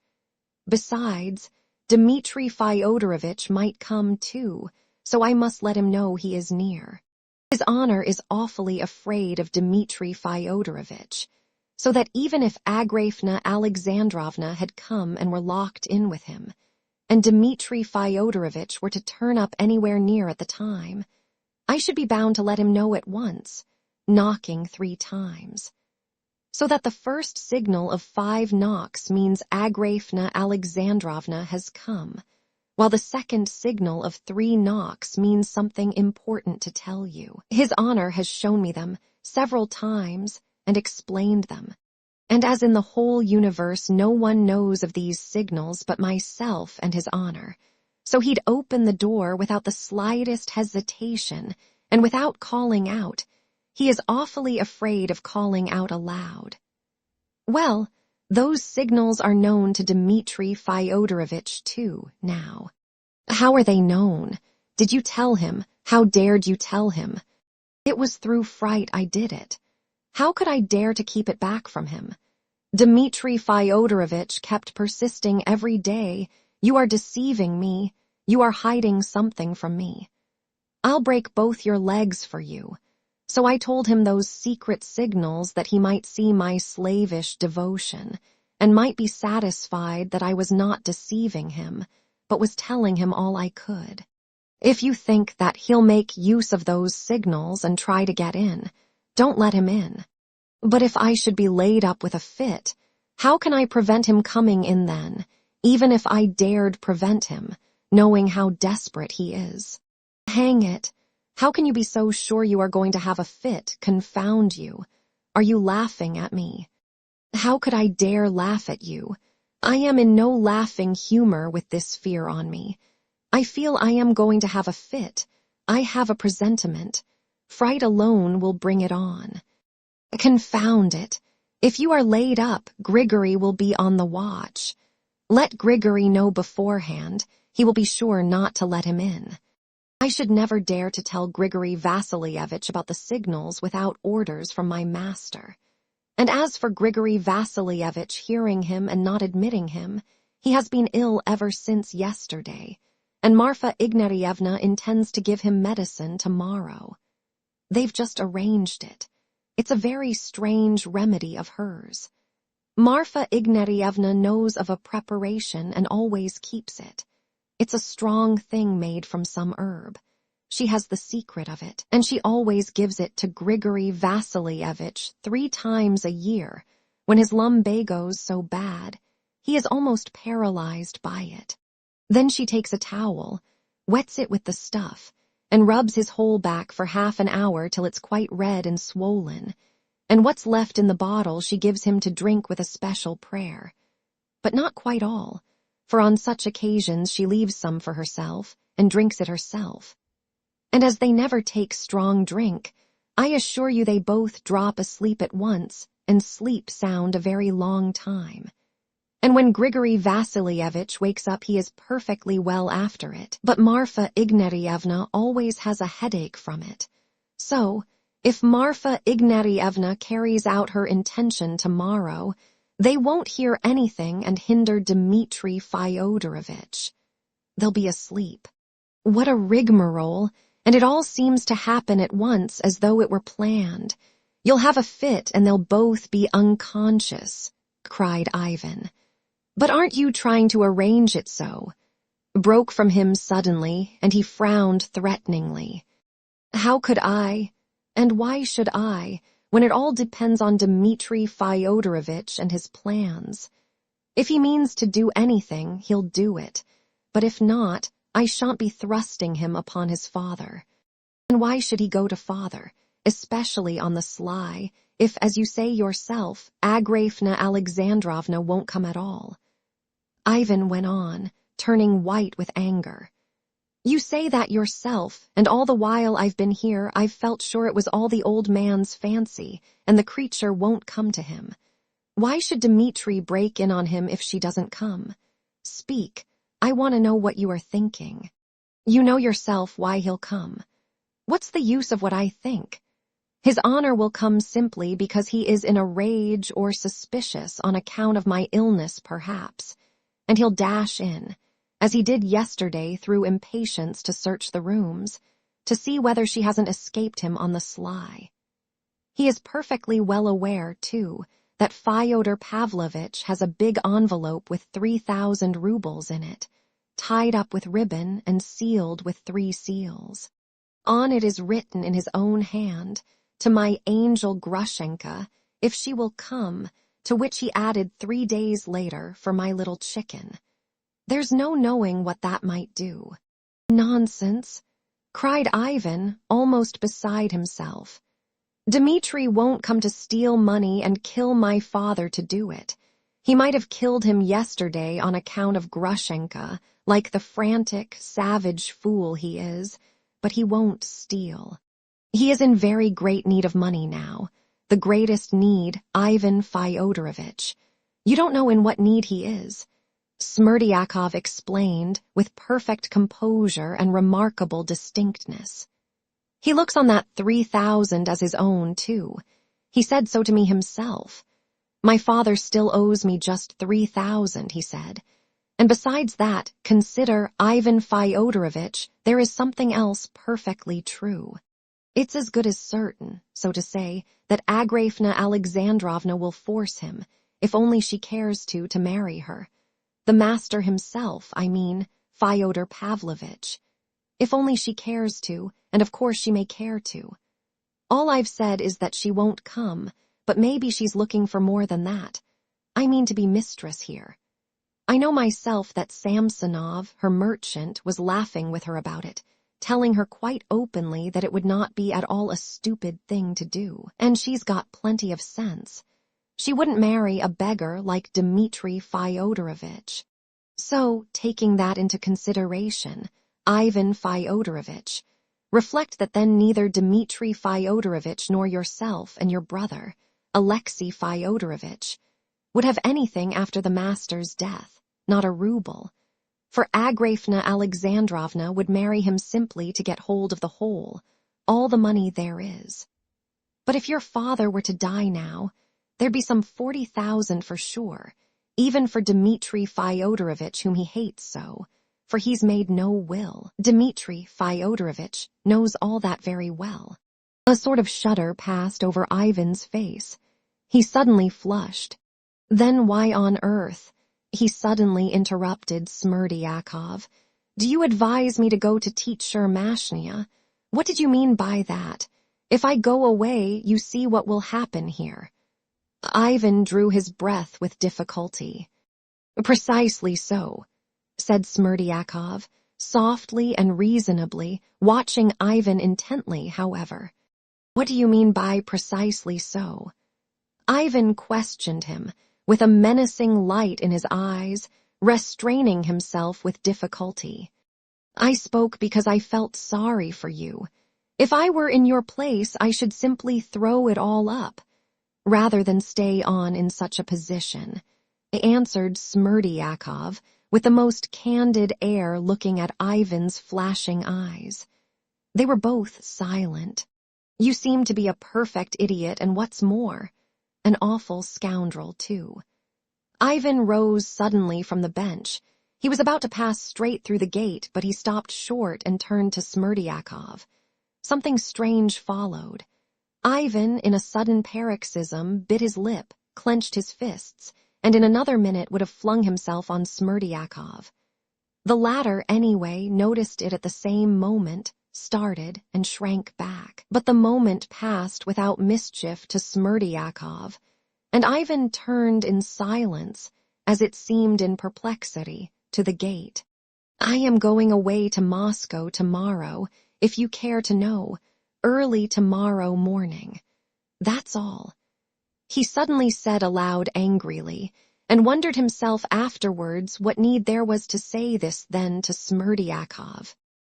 Besides, Dmitri Fyodorovitch might come too, so I must let him know he is near. His honor is awfully afraid of Dmitri Fyodorovitch, so that even if Agrafena Alexandrovna had come and were locked in with him, and Dmitri Fyodorovitch were to turn up anywhere near at the time, I should be bound to let him know at once, knocking 3 times. So that the first signal of 5 knocks means Agrafena Alexandrovna has come, while the second signal of 3 knocks means something important to tell you. His honor has shown me them several times and explained them. And as in the whole universe no one knows of these signals but myself and his honor, so he'd open the door without the slightest hesitation and without calling out. He is awfully afraid of calling out aloud. Well, those signals are known to Dmitri Fyodorovitch too, now. How are they known? Did you tell him? How dared you tell him? It was through fright I did it. How could I dare to keep it back from him? Dmitri Fyodorovitch kept persisting every day, you are deceiving me, you are hiding something from me. I'll break both your legs for you. So I told him those secret signals that he might see my slavish devotion, and might be satisfied that I was not deceiving him, but was telling him all I could. If you think that he'll make use of those signals and try to get in, don't let him in. But if I should be laid up with a fit, how can I prevent him coming in then, even if I dared prevent him, knowing how desperate he is? Hang it! How can you be so sure you are going to have a fit, confound you? Are you laughing at me? How could I dare laugh at you? I am in no laughing humor with this fear on me. I feel I am going to have a fit. I have a presentiment. Fright alone will bring it on. Confound it! If you are laid up, Grigory will be on the watch. Let Grigory know beforehand. He will be sure not to let him in. I should never dare to tell Grigory Vassilievich about the signals without orders from my master. And as for Grigory Vassilievich hearing him and not admitting him, he has been ill ever since yesterday, and Marfa Ignatyevna intends to give him medicine tomorrow. They've just arranged it. It's a very strange remedy of hers. Marfa Ignatyevna knows of a preparation and always keeps it. It's a strong thing made from some herb. She has the secret of it, and she always gives it to Grigory Vassilievich 3 times a year. When his lumbago's so bad, he is almost paralyzed by it. Then she takes a towel, wets it with the stuff, and rubs his whole back for half an hour till it's quite red and swollen, and what's left in the bottle she gives him to drink with a special prayer. But not quite all, for on such occasions she leaves some for herself and drinks it herself. And as they never take strong drink, I assure you they both drop asleep at once and sleep sound a very long time. And when Grigory Vassilievich wakes up he is perfectly well after it, but Marfa Ignatyevna always has a headache from it. So, if Marfa Ignatyevna carries out her intention tomorrow, they won't hear anything and hinder Dmitri Fyodorovich. They'll be asleep. What a rigmarole, and it all seems to happen at once as though it were planned. You'll have a fit and they'll both be unconscious, cried Ivan. But aren't you trying to arrange it so? Broke from him suddenly, and he frowned threateningly. How could I, and why should I, when it all depends on Dmitri Fyodorovich and his plans? If he means to do anything, he'll do it, but if not, I shan't be thrusting him upon his father. And why should he go to father, especially on the sly, if, as you say yourself, Agrafena Alexandrovna won't come at all? Ivan went on, turning white with anger. You say that yourself, and all the while I've been here I've felt sure it was all the old man's fancy, and the creature won't come to him. Why should Dmitri break in on him if she doesn't come? Speak, I want to know what you are thinking. You know yourself why he'll come. What's the use of what I think? His honor will come simply because he is in a rage or suspicious on account of my illness perhaps, and he'll dash in, as he did yesterday through impatience to search the rooms, to see whether she hasn't escaped him on the sly. He is perfectly well aware, too, that Fyodor Pavlovitch has a big envelope with 3,000 rubles in it, tied up with ribbon and sealed with 3 seals. On it is written in his own hand, to my angel Grushenka, if she will come, to which he added 3 days later for my little chicken. There's no knowing what that might do. Nonsense, cried Ivan, almost beside himself. Dmitri won't come to steal money and kill my father to do it. He might have killed him yesterday on account of Grushenka, like the frantic, savage fool he is, but he won't steal. He is in very great need of money now, the greatest need, Ivan Fyodorovich. You don't know in what need he is. Smerdyakov explained with perfect composure and remarkable distinctness. He looks on that 3,000 as his own, too. He said so to me himself. My father still owes me just 3,000, he said. And besides that, consider, Ivan Fyodorovich, there is something else perfectly true. It's as good as certain, so to say, that Agrafena Alexandrovna will force him, if only she cares to marry her. The master himself, I mean, Fyodor Pavlovitch. If only she cares to, and of course she may care to. All I've said is that she won't come, but maybe she's looking for more than that. I mean to be mistress here. I know myself that Samsonov, her merchant, was laughing with her about it, telling her quite openly that it would not be at all a stupid thing to do, and she's got plenty of sense. She wouldn't marry a beggar like Dmitri Fyodorovitch. So, taking that into consideration, Ivan Fyodorovitch, reflect that then neither Dmitri Fyodorovitch nor yourself and your brother, Alexei Fyodorovitch, would have anything after the master's death, not a ruble, for Agrafena Alexandrovna would marry him simply to get hold of the whole, all the money there is. But if your father were to die now, there'd be some 40,000 for sure, even for Dmitri Fyodorovitch, whom he hates so, for he's made no will. Dmitri Fyodorovitch knows all that very well. A sort of shudder passed over Ivan's face. He suddenly flushed. Then why on earth? He suddenly interrupted Smerdyakov. Do you advise me to go to teacher Mashnia? What did you mean by that? If I go away, you see what will happen here. Ivan drew his breath with difficulty. Precisely so, said Smerdyakov, softly and reasonably, watching Ivan intently, however. What do you mean by precisely so? Ivan questioned him, with a menacing light in his eyes, restraining himself with difficulty. I spoke because I felt sorry for you. If I were in your place, I should simply throw it all up, rather than stay on in such a position, answered Smerdyakov, with the most candid air, looking at Ivan's flashing eyes. They were both silent. You seem to be a perfect idiot, and what's more, an awful scoundrel, too. Ivan rose suddenly from the bench. He was about to pass straight through the gate, but he stopped short and turned to Smerdyakov. Something strange followed. Ivan, in a sudden paroxysm, bit his lip, clenched his fists, and in another minute would have flung himself on Smerdyakov. The latter, anyway, noticed it at the same moment, started, and shrank back. But the moment passed without mischief to Smerdyakov, and Ivan turned in silence, as it seemed in perplexity, to the gate. I am going away to Moscow tomorrow, if you care to know, early tomorrow morning. That's all. He suddenly said aloud angrily, and wondered himself afterwards what need there was to say this then to Smerdyakov.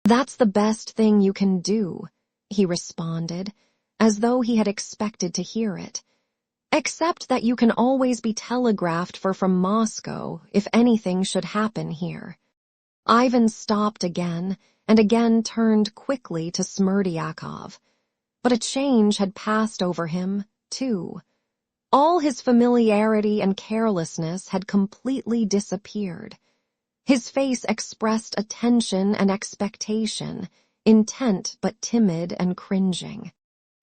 That's the best thing you can do, he responded, as though he had expected to hear it. Except that you can always be telegraphed for from Moscow if anything should happen here. Ivan stopped again, and again turned quickly to Smerdyakov. But a change had passed over him, too. All his familiarity and carelessness had completely disappeared. His face expressed attention and expectation, intent but timid and cringing.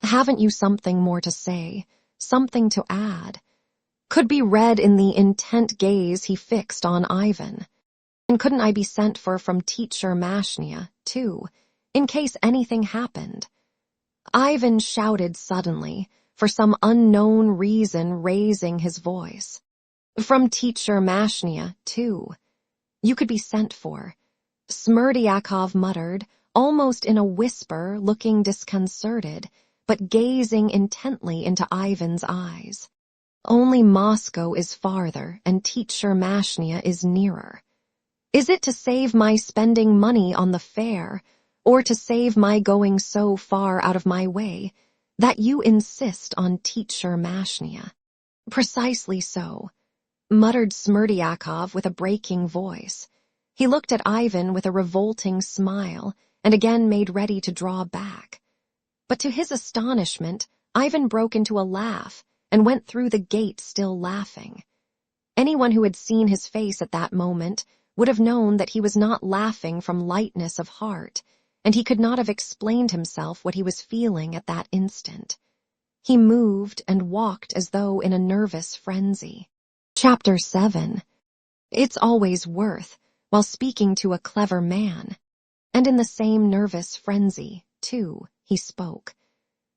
Haven't you something more to say, something to add? Could be read in the intent gaze he fixed on Ivan. And couldn't I be sent for from teacher Mashnia, too, in case anything happened? Ivan shouted suddenly, for some unknown reason raising his voice. From teacher Mashnia, too. You could be sent for. Smerdyakov muttered, almost in a whisper, looking disconcerted, but gazing intently into Ivan's eyes. Only Moscow is farther, and teacher Mashnia is nearer. Is it to save my spending money on the fare, or to save my going so far out of my way, that you insist on teacher Mashnia? Precisely so, muttered Smerdyakov with a breaking voice. He looked at Ivan with a revolting smile, and again made ready to draw back. But to his astonishment, Ivan broke into a laugh, and went through the gate still laughing. Anyone who had seen his face at that moment would have known that he was not laughing from lightness of heart, and he could not have explained himself what he was feeling at that instant. He moved and walked as though in a nervous frenzy. Chapter 7. It's always worth, while speaking to a clever man. And in the same nervous frenzy, too, he spoke.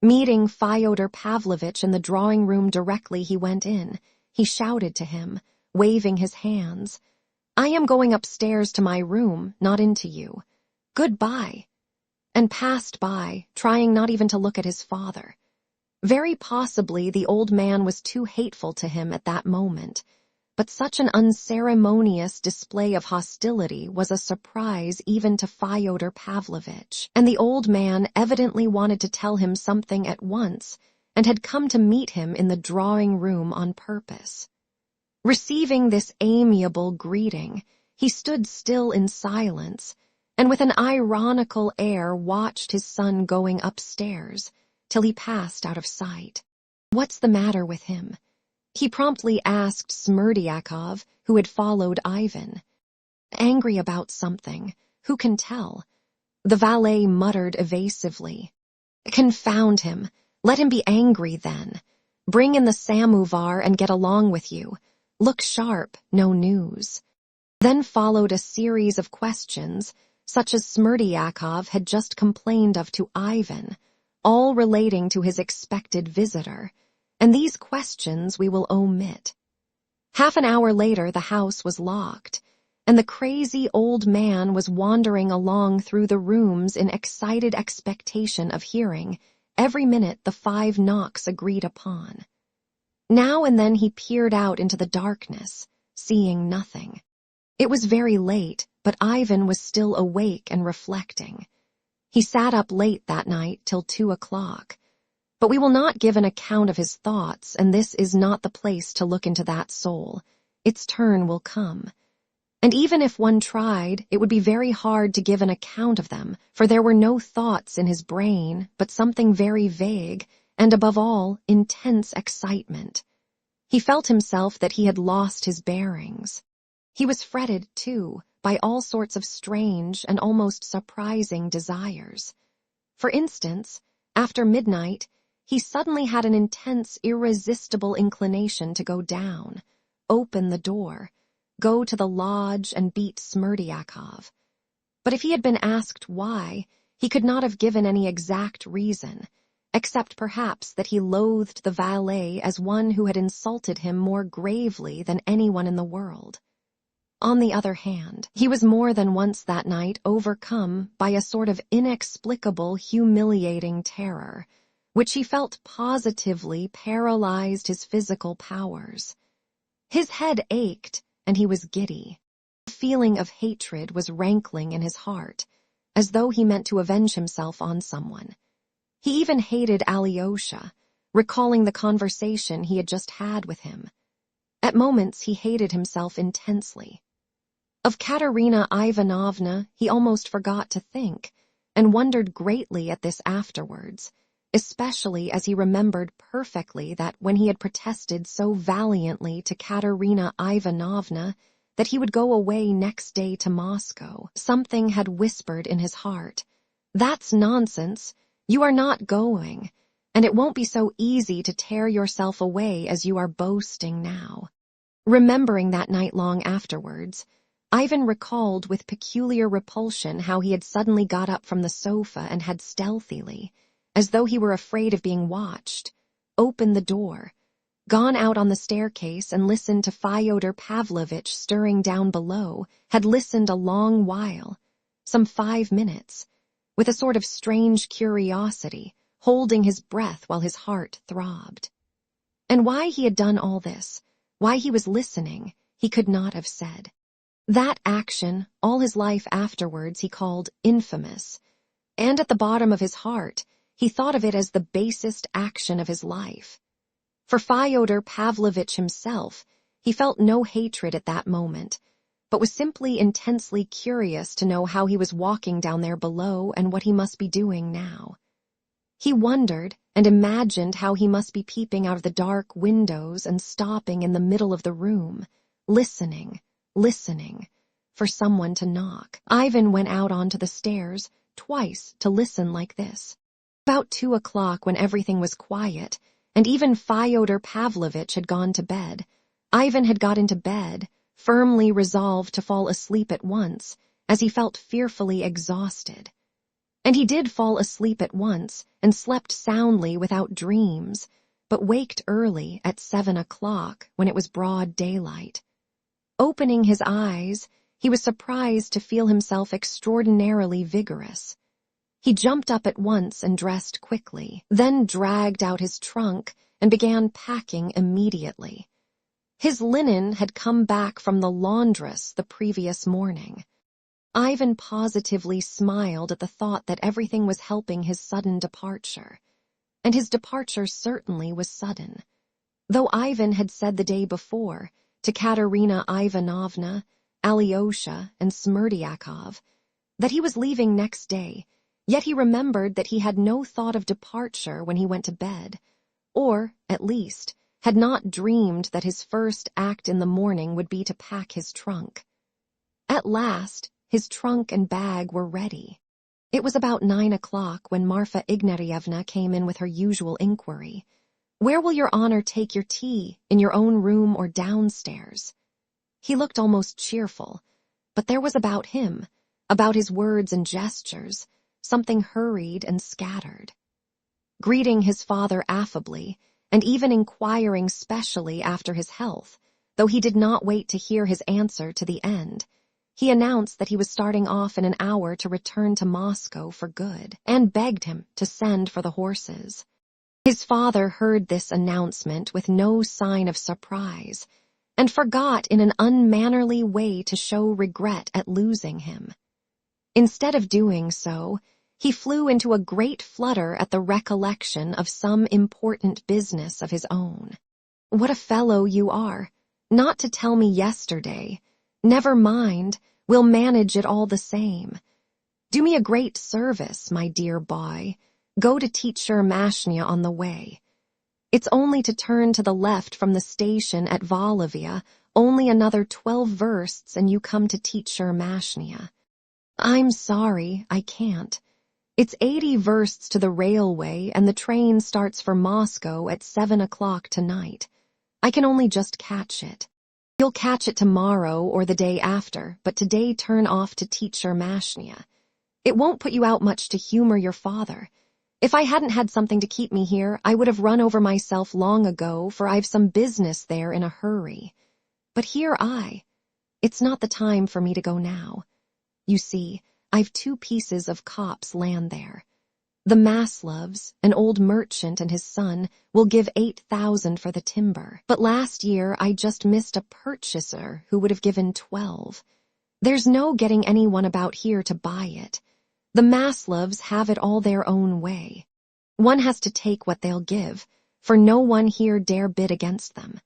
Meeting Fyodor Pavlovitch in the drawing-room directly he went in, he shouted to him, waving his hands, "I am going upstairs to my room, not into you. Goodbye," and passed by, trying not even to look at his father. Very possibly the old man was too hateful to him at that moment, but such an unceremonious display of hostility was a surprise even to Fyodor Pavlovitch, and the old man evidently wanted to tell him something at once and had come to meet him in the drawing-room on purpose. Receiving this amiable greeting, he stood still in silence, and with an ironical air watched his son going upstairs, till he passed out of sight. "What's the matter with him?" he promptly asked Smerdyakov, who had followed Ivan. "Angry about something. Who can tell?" The valet muttered evasively. "Confound him. Let him be angry then. Bring in the samovar and get along with you. Look sharp, no news." Then followed a series of questions, such as Smerdyakov had just complained of to Ivan, all relating to his expected visitor, and these questions we will omit. Half an hour later the house was locked, and the crazy old man was wandering along through the rooms in excited expectation of hearing, every minute, the 5 knocks agreed upon. Now and then he peered out into the darkness, seeing nothing. It was very late, but Ivan was still awake and reflecting. He sat up late that night till 2 o'clock. But we will not give an account of his thoughts, and this is not the place to look into that soul. Its turn will come. And even if one tried, it would be very hard to give an account of them, for there were no thoughts in his brain, but something very vague, and above all, intense excitement. He felt himself that he had lost his bearings. He was fretted, too, by all sorts of strange and almost surprising desires. For instance, after midnight, he suddenly had an intense, irresistible inclination to go down, open the door, go to the lodge and beat Smerdyakov. But if he had been asked why, he could not have given any exact reason, except perhaps that he loathed the valet as one who had insulted him more gravely than anyone in the world. On the other hand, he was more than once that night overcome by a sort of inexplicable, humiliating terror, which he felt positively paralyzed his physical powers. His head ached, and he was giddy. A feeling of hatred was rankling in his heart, as though he meant to avenge himself on someone. He even hated Alyosha, recalling the conversation he had just had with him. At moments he hated himself intensely. Of Katerina Ivanovna he almost forgot to think, and wondered greatly at this afterwards, especially as he remembered perfectly that when he had protested so valiantly to Katerina Ivanovna that he would go away next day to Moscow, something had whispered in his heart, "That's nonsense. You are not going, and it won't be so easy to tear yourself away as you are boasting now." Remembering that night long afterwards, Ivan recalled with peculiar repulsion how he had suddenly got up from the sofa and had stealthily, as though he were afraid of being watched, opened the door, gone out on the staircase and listened to Fyodor Pavlovitch stirring down below, had listened a long while, some 5 minutes, with a sort of strange curiosity, holding his breath while his heart throbbed. And why he had done all this, why he was listening, he could not have said. That action, all his life afterwards, he called infamous, and at the bottom of his heart, he thought of it as the basest action of his life. For Fyodor Pavlovitch himself, he felt no hatred at that moment, but was simply intensely curious to know how he was walking down there below and what he must be doing now. He wondered and imagined how he must be peeping out of the dark windows and stopping in the middle of the room, listening, for someone to knock. Ivan went out onto the stairs twice to listen like this. About 2 o'clock, when everything was quiet, and even Fyodor Pavlovitch had gone to bed, Ivan had got into bed, firmly resolved to fall asleep at once, as he felt fearfully exhausted. And he did fall asleep at once and slept soundly without dreams, but waked early at 7 o'clock when it was broad daylight. Opening his eyes, he was surprised to feel himself extraordinarily vigorous. He jumped up at once and dressed quickly, then dragged out his trunk and began packing immediately. His linen had come back from the laundress the previous morning. Ivan positively smiled at the thought that everything was helping his sudden departure. And his departure certainly was sudden. Though Ivan had said the day before to Katerina Ivanovna, Alyosha, and Smerdyakov that he was leaving next day, yet he remembered that he had no thought of departure when he went to bed, or, at least, had not dreamed that his first act in the morning would be to pack his trunk. At last, his trunk and bag were ready. It was about 9 o'clock when Marfa Ignatyevna came in with her usual inquiry. "Where will your honor take your tea, in your own room or downstairs?" He looked almost cheerful, but there was about him, about his words and gestures, something hurried and scattered. Greeting his father affably, and even inquiring specially after his health, though he did not wait to hear his answer to the end, he announced that he was starting off in an hour to return to Moscow for good, and begged him to send for the horses. His father heard this announcement with no sign of surprise, and forgot in an unmannerly way to show regret at losing him. Instead of doing so, he flew into a great flutter at the recollection of some important business of his own. "What a fellow you are! Not to tell me yesterday. Never mind, we'll manage it all the same. Do me a great service, my dear boy. Go to Teacher Mashnia on the way. It's only to turn to the left from the station at Volovia, only another 12 versts and you come to Teacher Mashnia." "I'm sorry, I can't. It's 80 versts to the railway and the train starts for Moscow at 7 o'clock tonight. I can only just catch it. You'll catch it tomorrow or the day after, but today turn off to Teacher Mashnia. It won't put you out much to humor your father. If I hadn't had something to keep me here, I would have run over myself long ago, for I've some business there in a hurry. But it's not the time for me to go now. You see, I've 2 pieces of copse land there. The Maslovs, an old merchant and his son, will give 8,000 for the timber, but last year I just missed a purchaser who would have given 12. There's no getting anyone about here to buy it. The Maslovs have it all their own way. One has to take what they'll give, for no one here dare bid against them.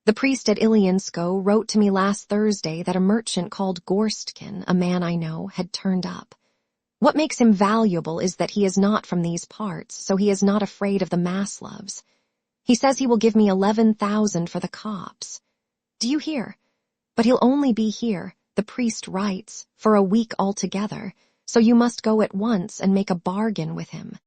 The priest at Ilyansko wrote to me last Thursday that a merchant called Gorstkin, a man I know, had turned up. What makes him valuable is that he is not from these parts, so he is not afraid of the Maslovs. He says he will give me 11,000 for the copse. Do you hear? But he'll only be here, the priest writes, for a week altogether, so you must go at once and make a bargain with him.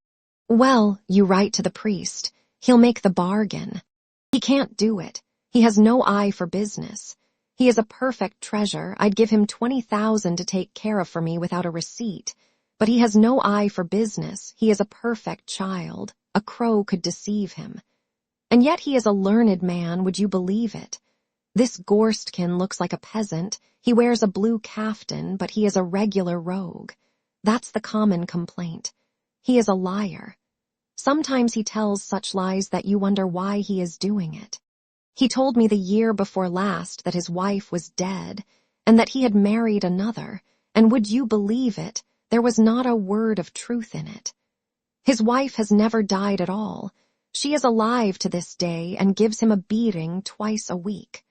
Well, you write to the priest. He'll make the bargain. He can't do it. He has no eye for business. He is a perfect treasure. I'd give him 20,000 to take care of for me without a receipt. But he has no eye for business. He is a perfect child. A crow could deceive him. And yet he is a learned man, would you believe it? This Gorstkin looks like a peasant. He wears a blue kaftan, but he is a regular rogue. That's the common complaint. He is a liar. Sometimes he tells such lies that you wonder why he is doing it. He told me the year before last that his wife was dead, and that he had married another, and would you believe it, there was not a word of truth in it. His wife has never died at all. She is alive to this day and gives him a beating twice a week.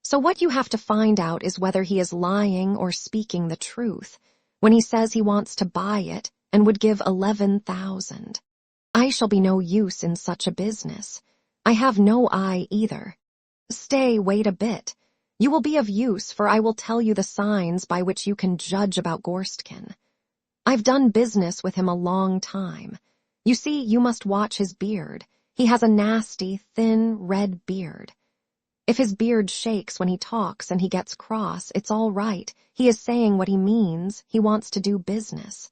So what you have to find out is whether he is lying or speaking the truth, when he says he wants to buy it and would give 11,000. I shall be no use in such a business. I have no eye either. Stay, wait a bit. You will be of use, for I will tell you the signs by which you can judge about Gorstkin. I've done business with him a long time. You see, you must watch his beard. He has a nasty, thin, red beard. If his beard shakes when he talks and he gets cross, it's all right. He is saying what he means. He wants to do business.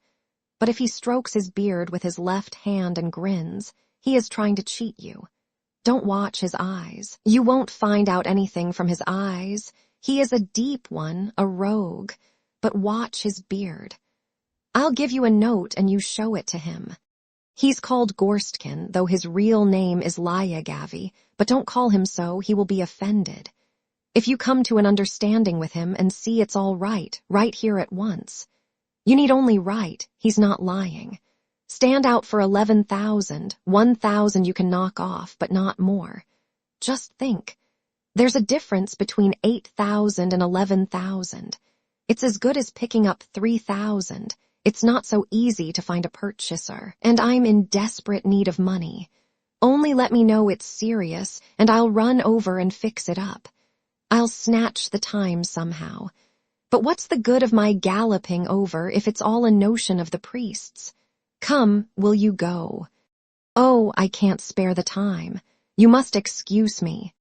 But if he strokes his beard with his left hand and grins, he is trying to cheat you. Don't watch his eyes. You won't find out anything from his eyes. He is a deep one, a rogue. But watch his beard. I'll give you a note and you show it to him. He's called Gorstkin, though his real name is Lyagavi, but don't call him so, he will be offended. If you come to an understanding with him and see it's all right here at once. You need only write, he's not lying. Stand out for 11,000, 1,000 you can knock off, but not more. Just think. There's a difference between 8,000 and 11,000. It's as good as picking up 3,000. It's not so easy to find a purchaser, and I'm in desperate need of money. Only let me know it's serious, and I'll run over and fix it up. I'll snatch the time somehow. But what's the good of my galloping over if it's all a notion of the priest's? Come, will you go? Oh, I can't spare the time. You must excuse me.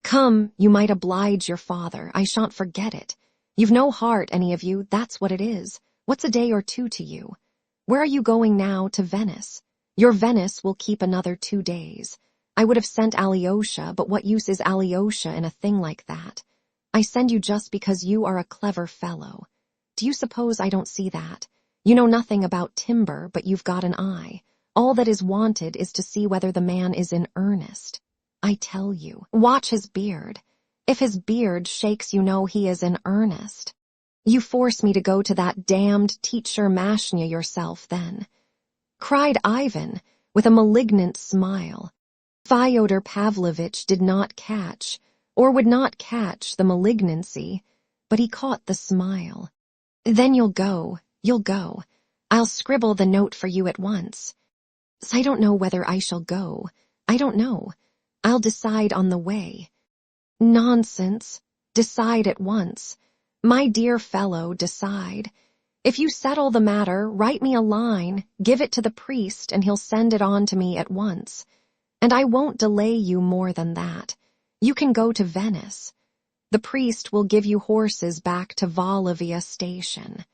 Come, you might oblige your father. I shan't forget it. You've no heart, any of you, that's what it is. What's a day or two to you? Where are you going now? To Venice? Your Venice will keep another 2 days. I would have sent Alyosha, but what use is Alyosha in a thing like that? I send you just because you are a clever fellow. Do you suppose I don't see that? You know nothing about timber, but you've got an eye. All that is wanted is to see whether the man is in earnest. I tell you, watch his beard. If his beard shakes, you know he is in earnest. You force me to go to that damned teacher Mashnya yourself then, cried Ivan with a malignant smile. Fyodor Pavlovitch did not catch, or would not catch, the malignancy, but he caught the smile. Then you'll go. I'll scribble the note for you at once. I don't know whether I shall go. I don't know. I'll decide on the way. Nonsense. Decide at once. My dear fellow, decide. If you settle the matter, write me a line, give it to the priest, and he'll send it on to me at once. And I won't delay you more than that. You can go to Venice. The priest will give you horses back to Volovia station.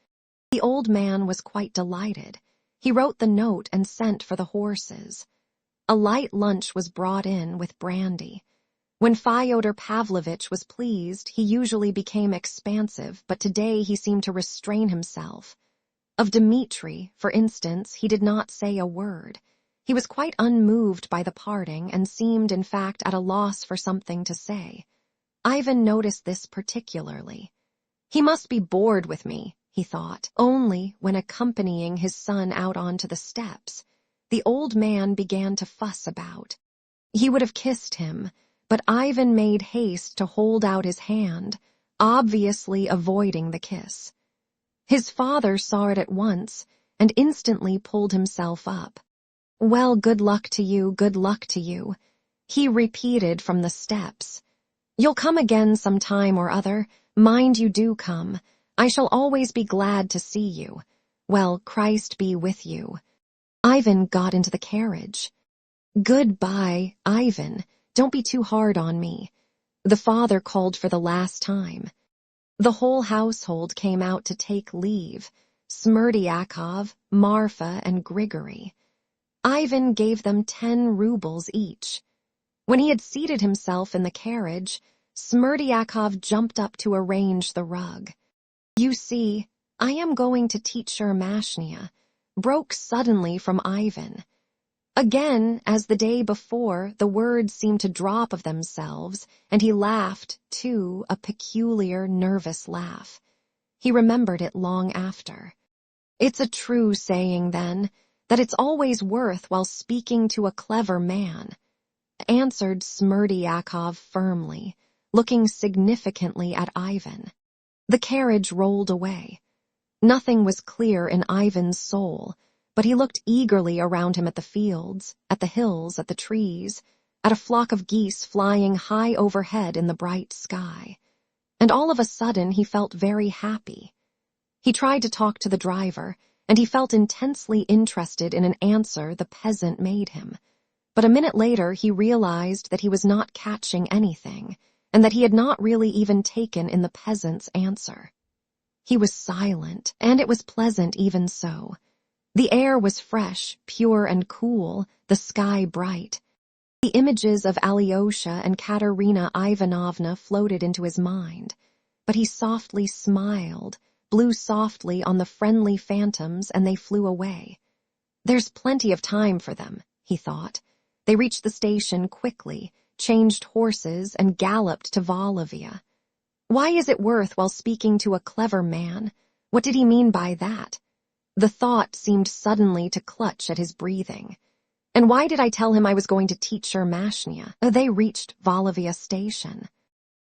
The old man was quite delighted. He wrote the note and sent for the horses. A light lunch was brought in with brandy. When Fyodor Pavlovitch was pleased, he usually became expansive, but today he seemed to restrain himself. Of Dmitri, for instance, he did not say a word. He was quite unmoved by the parting and seemed, in fact, at a loss for something to say. Ivan noticed this particularly. He must be bored with me, he thought. Only, when accompanying his son out onto the steps, the old man began to fuss about. He would have kissed him, but Ivan made haste to hold out his hand, obviously avoiding the kiss. His father saw it at once and instantly pulled himself up. Well, good luck to you, he repeated from the steps. You'll come again some time or other. Mind you do come. I shall always be glad to see you. Well, Christ be with you. Ivan got into the carriage. Goodbye, Ivan. Don't be too hard on me. The father called for the last time. The whole household came out to take leave. Smerdyakov, Marfa, and Grigory. Ivan gave them 10 rubles each. When he had seated himself in the carriage, Smerdyakov jumped up to arrange the rug. You see, I am going to teacher Mashnya, broke suddenly from Ivan. Again, as the day before, the words seemed to drop of themselves, and he laughed, too, a peculiar, nervous laugh. He remembered it long after. It's a true saying, then, that it's always worth while speaking to a clever man, answered Smerdyakov firmly, looking significantly at Ivan. The carriage rolled away. Nothing was clear in Ivan's soul, but he looked eagerly around him at the fields, at the hills, at the trees, at a flock of geese flying high overhead in the bright sky. And all of a sudden he felt very happy. He tried to talk to the driver, and he felt intensely interested in an answer the peasant made him. But a minute later he realized that he was not catching anything. and that he had not really even taken in the peasant's answer. He was silent, and it was pleasant even so. The air was fresh, pure and cool, the sky bright. The images of Alyosha and Katerina Ivanovna floated into his mind, but he softly smiled, blew softly on the friendly phantoms, and they flew away. There's plenty of time for them, he thought. They reached the station quickly, changed horses, and galloped to Volovia. Why is it worthwhile speaking to a clever man? What did he mean by that? The thought seemed suddenly to clutch at his breathing. And why did I tell him I was going to teach her Mashnia? They reached Volovia station.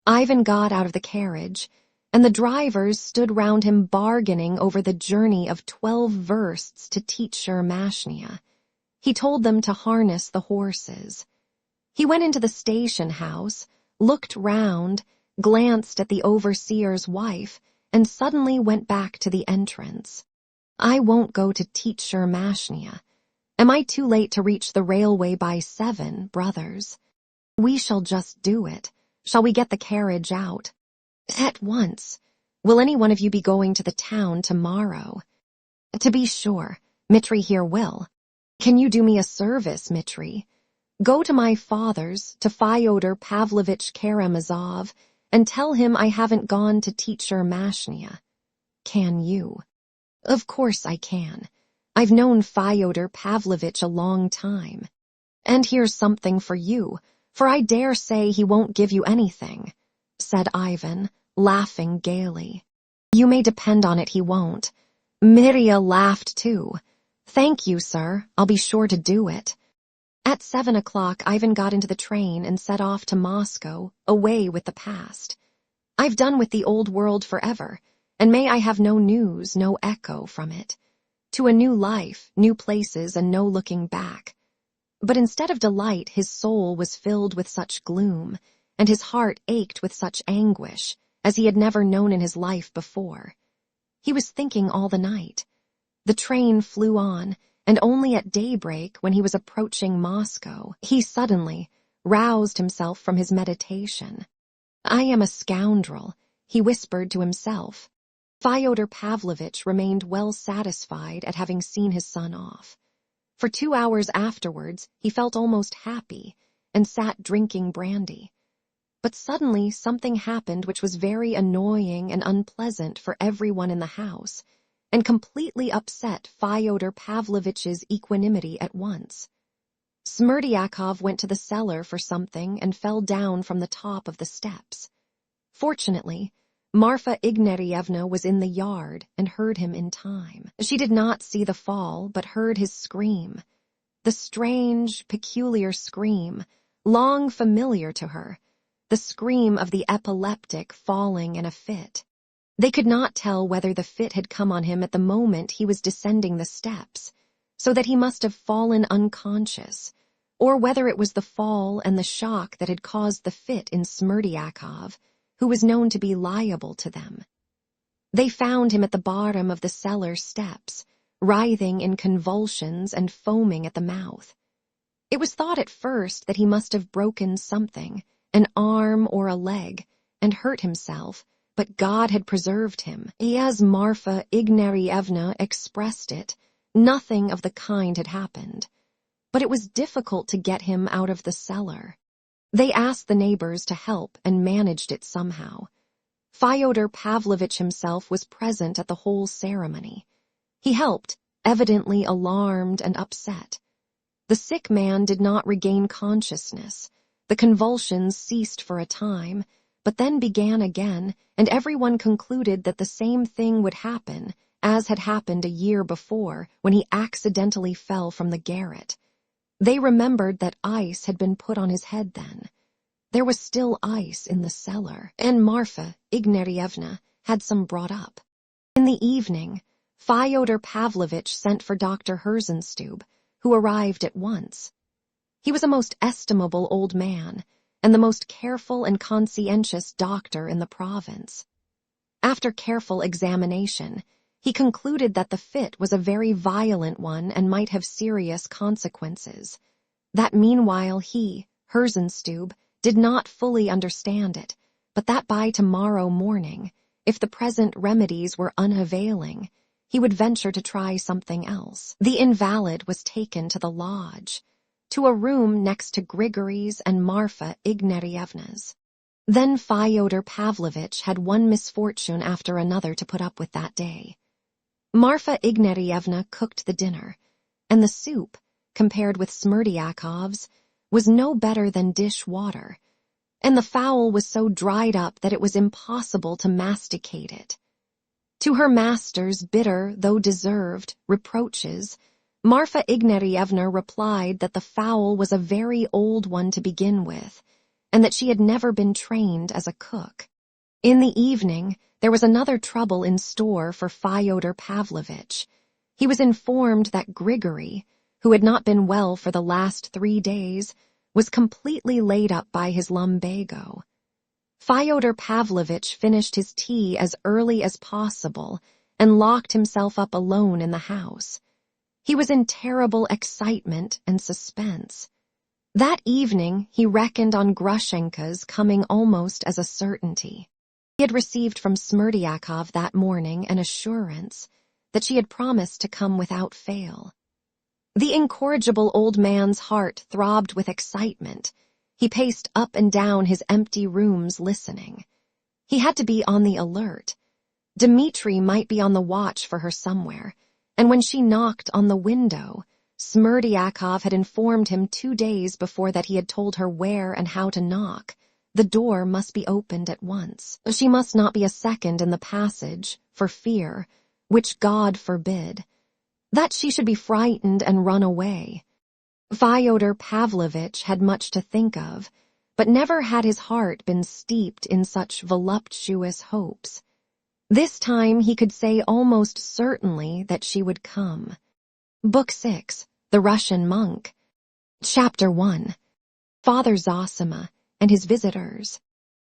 Ivan got out of the carriage, and the drivers stood round him bargaining over the journey of 12 versts to teach her Mashnia. He told them to harness the horses. He went into the station house, looked round, glanced at the overseer's wife, and suddenly went back to the entrance. I won't go to teach her Mashnia. Am I too late to reach the railway by 7, brothers? We shall just do it. Shall we get the carriage out? At once. Will any one of you be going to the town tomorrow? To be sure, Mitri here will. Can you do me a service, Mitri? Go to my father's, to Fyodor Pavlovich Karamazov, and tell him I haven't gone to teach her Mashnia. Can you? Of course I can. I've known Fyodor Pavlovich a long time. And here's something for you, for I dare say he won't give you anything, said Ivan, laughing gaily. You may depend on it he won't. Mirya laughed too. Thank you, sir. I'll be sure to do it. At 7 o'clock, Ivan got into the train and set off to Moscow, away with the past. I've done with the old world forever, and may I have no news, no echo from it. To a new life, new places, and no looking back. But instead of delight, his soul was filled with such gloom, and his heart ached with such anguish, as he had never known in his life before. He was thinking all the night. The train flew on, and only at daybreak, when he was approaching Moscow, he suddenly roused himself from his meditation. I am a scoundrel, he whispered to himself. Fyodor Pavlovich remained well satisfied at having seen his son off. For 2 hours afterwards, he felt almost happy, and sat drinking brandy. But suddenly something happened which was very annoying and unpleasant for everyone in the house, and completely upset Fyodor Pavlovich's equanimity at once. Smerdyakov went to the cellar for something and fell down from the top of the steps. Fortunately, Marfa Ignatyevna was in the yard and heard him in time. She did not see the fall, but heard his scream. The strange, peculiar scream, long familiar to her, the scream of the epileptic falling in a fit. They could not tell whether the fit had come on him at the moment he was descending the steps, so that he must have fallen unconscious, or whether it was the fall and the shock that had caused the fit in Smerdyakov, who was known to be liable to them. They found him at the bottom of the cellar steps, writhing in convulsions and foaming at the mouth. It was thought at first that he must have broken something, an arm or a leg, and hurt himself, but God had preserved him. As Marfa Ignatyevna expressed it, nothing of the kind had happened. But it was difficult to get him out of the cellar. They asked the neighbors to help and managed it somehow. Fyodor Pavlovich himself was present at the whole ceremony. He helped, evidently alarmed and upset. The sick man did not regain consciousness. The convulsions ceased for a time, but then began again, and everyone concluded that the same thing would happen as had happened a year before when he accidentally fell from the garret. They remembered that ice had been put on his head then. There was still ice in the cellar, and Marfa Ignatyevna had some brought up. In the evening, Fyodor Pavlovich sent for Dr. Herzenstube, who arrived at once. He was a most estimable old man, and the most careful and conscientious doctor in the province. After careful examination, he concluded that the fit was a very violent one and might have serious consequences. That meanwhile he, Herzenstube, did not fully understand it, but that by tomorrow morning, if the present remedies were unavailing, he would venture to try something else. The invalid was taken to the lodge, to a room next to Grigory's and Marfa Ignatyevna's. Then Fyodor Pavlovitch had one misfortune after another to put up with that day. Marfa Ignatyevna cooked the dinner, and the soup, compared with Smerdiakov's, was no better than dish water, and the fowl was so dried up that it was impossible to masticate it. To her master's bitter, though deserved, reproaches, Marfa Ignatyevna replied that the fowl was a very old one to begin with, and that she had never been trained as a cook. In the evening, there was another trouble in store for Fyodor Pavlovitch. He was informed that Grigory, who had not been well for the last 3 days, was completely laid up by his lumbago. Fyodor Pavlovitch finished his tea as early as possible and locked himself up alone in the house. He was in terrible excitement and suspense. That evening, he reckoned on Grushenka's coming almost as a certainty. He had received from Smerdiakov that morning an assurance that she had promised to come without fail. The incorrigible old man's heart throbbed with excitement. He paced up and down his empty rooms listening. He had to be on the alert. Dmitri might be on the watch for her somewhere, and when she knocked on the window, Smerdiakov had informed him 2 days before that he had told her where and how to knock. The door must be opened at once. She must not be a second in the passage, for fear, which God forbid, that she should be frightened and run away. Fyodor Pavlovitch had much to think of, but never had his heart been steeped in such voluptuous hopes. This time he could say almost certainly that she would come. Book 6, The Russian Monk. Chapter 1. Father Zosima and his visitors.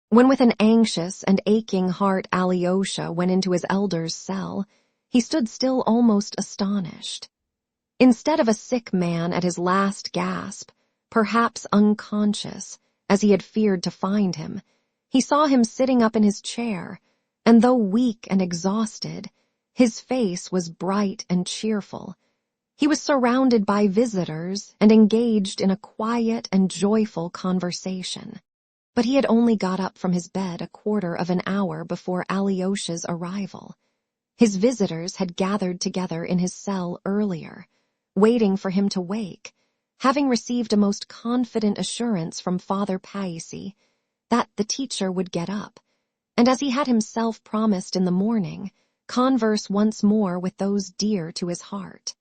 When with an anxious and aching heart Alyosha went into his elder's cell, he stood still almost astonished. Instead of a sick man at his last gasp, perhaps unconscious, as he had feared to find him, he saw him sitting up in his chair, and though weak and exhausted, his face was bright and cheerful. He was surrounded by visitors and engaged in a quiet and joyful conversation. But he had only got up from his bed a quarter of an hour before Alyosha's arrival. His visitors had gathered together in his cell earlier, waiting for him to wake, having received a most confident assurance from Father Païssy that the teacher would get up, and as he had himself promised in the morning, converse once more with those dear to his heart.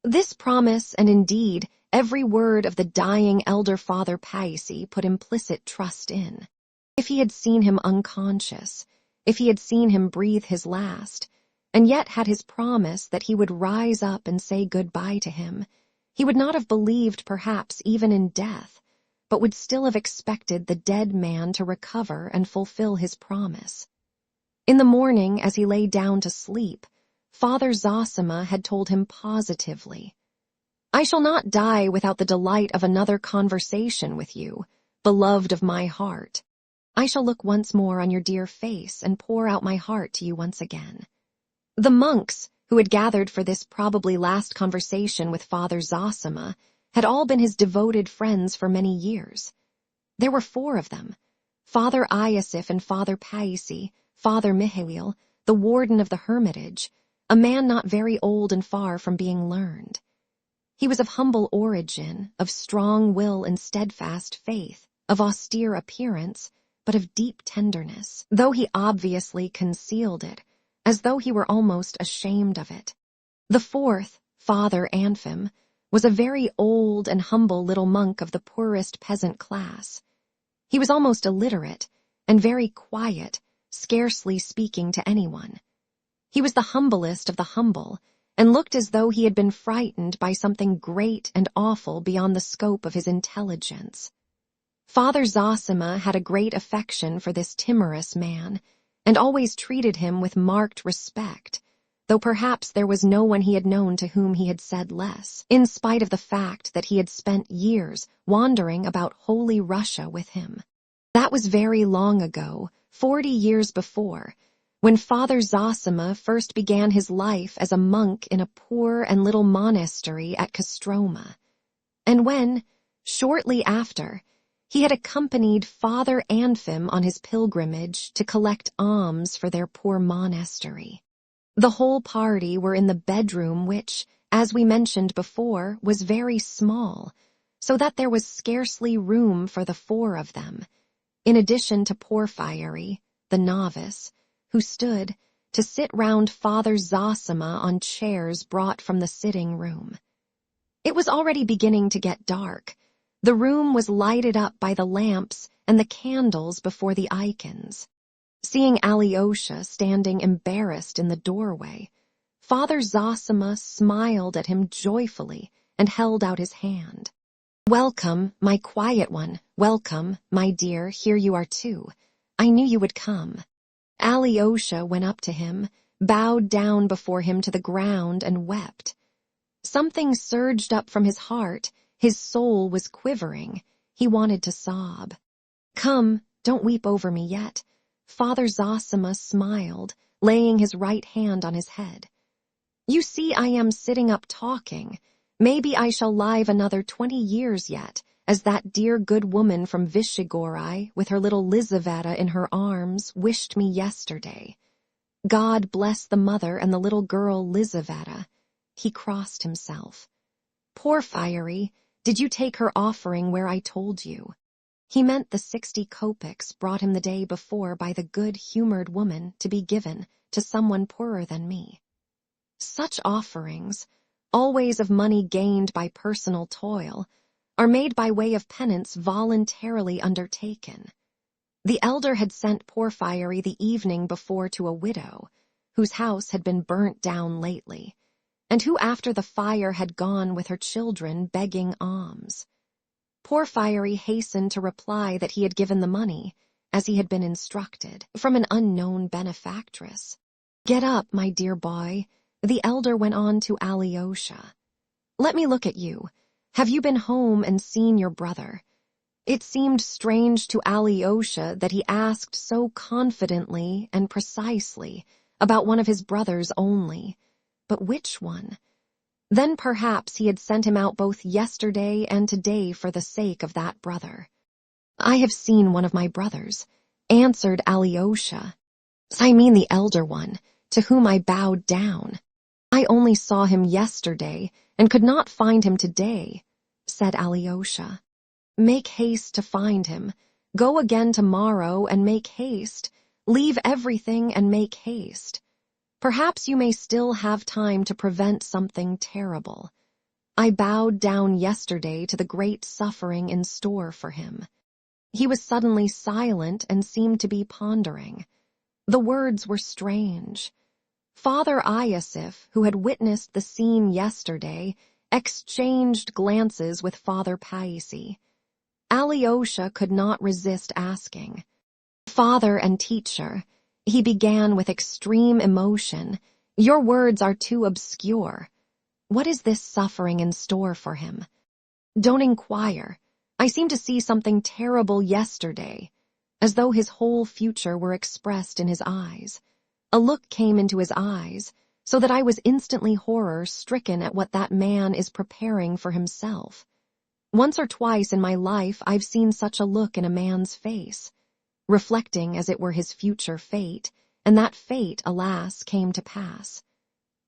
This promise, and indeed every word of the dying elder Father Païssy, put implicit trust in. If he had seen him unconscious, if he had seen him breathe his last, and yet had his promise that he would rise up and say good-bye to him, he would not have believed perhaps even in death, but would still have expected the dead man to recover and fulfill his promise. In the morning, as he lay down to sleep, Father Zosima had told him positively, "I shall not die without the delight of another conversation with you, beloved of my heart. I shall look once more on your dear face and pour out my heart to you once again." The monks, who had gathered for this probably last conversation with Father Zosima, had all been his devoted friends for many years. There were 4 of them, Father Iosif and Father Païssy, Father Mihail, the warden of the hermitage, a man not very old and far from being learned. He was of humble origin, of strong will and steadfast faith, of austere appearance, but of deep tenderness, though he obviously concealed it, as though he were almost ashamed of it. The 4th, Father Anfim, was a very old and humble little monk of the poorest peasant class. He was almost illiterate, and very quiet, scarcely speaking to anyone. He was the humblest of the humble, and looked as though he had been frightened by something great and awful beyond the scope of his intelligence. Father Zosima had a great affection for this timorous man, and always treated him with marked respect, though perhaps there was no one he had known to whom he had said less, in spite of the fact that he had spent years wandering about holy Russia with him. That was very long ago, 40 years before, when Father Zosima first began his life as a monk in a poor and little monastery at Kostroma, and when, shortly after, he had accompanied Father Anfim on his pilgrimage to collect alms for their poor monastery. The whole party were in the bedroom which, as we mentioned before, was very small, so that there was scarcely room for the 4 of them, in addition to Porfiry, the novice, who stood to sit round Father Zosima on chairs brought from the sitting room. It was already beginning to get dark. The room was lighted up by the lamps and the candles before the icons. Seeing Alyosha standing embarrassed in the doorway, Father Zosima smiled at him joyfully and held out his hand. "Welcome, my quiet one. Welcome, my dear, here you are too. I knew you would come." Alyosha went up to him, bowed down before him to the ground and wept. Something surged up from his heart. His soul was quivering. He wanted to sob. "Come, don't weep over me yet." Father Zosima smiled, laying his right hand on his head. "You see I am sitting up talking. Maybe I shall live another 20 years yet, as that dear good woman from Vyshegorye, with her little Lizaveta in her arms, wished me yesterday. God bless the mother and the little girl Lizaveta." He crossed himself. "Porfiry, did you take her offering where I told you?" He meant the 60 kopecks brought him the day before by the good-humored woman to be given to someone poorer than me. Such offerings, always of money gained by personal toil, are made by way of penance voluntarily undertaken. The elder had sent Porfiry the evening before to a widow, whose house had been burnt down lately, and who after the fire had gone with her children begging alms. Porfiry hastened to reply that he had given the money, as he had been instructed, from an unknown benefactress. "Get up, my dear boy," the elder went on to Alyosha. "Let me look at you. Have you been home and seen your brother?" It seemed strange to Alyosha that he asked so confidently and precisely about one of his brothers only. But which one? Then perhaps he had sent him out both yesterday and today for the sake of that brother. "I have seen one of my brothers," answered Alyosha. "I mean the elder one, to whom I bowed down. I only saw him yesterday and could not find him today," said Alyosha. "Make haste to find him. Go again tomorrow and make haste. Leave everything and make haste. Perhaps you may still have time to prevent something terrible. I bowed down yesterday to the great suffering in store for him." He was suddenly silent and seemed to be pondering. The words were strange. Father Iosif, who had witnessed the scene yesterday, exchanged glances with Father Paisi. Alyosha could not resist asking, "Father and teacher," he began with extreme emotion, "your words are too obscure. What is this suffering in store for him? Don't inquire. I seem to see something terrible yesterday," as though his whole future were expressed in his eyes. A look came into his eyes, so that I was instantly horror-stricken at what that man is preparing for himself. Once or twice in my life I've seen such a look in a man's face, reflecting as it were his future fate, and that fate, alas, came to pass.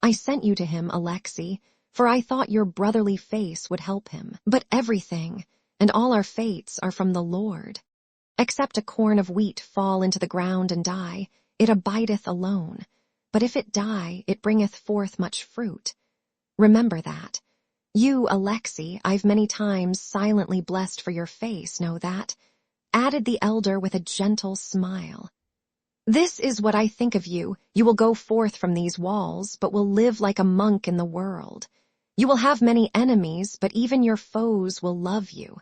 I sent you to him, Alexei, for I thought your brotherly face would help him. But everything, and all our fates, are from the Lord. Except a corn of wheat fall into the ground and die, it abideth alone. But if it die, it bringeth forth much fruit. Remember that. You, Alexei, I've many times silently blessed for your face, know that," added the elder with a gentle smile. "This is what I think of you. You will go forth from these walls, but will live like a monk in the world. You will have many enemies, but even your foes will love you.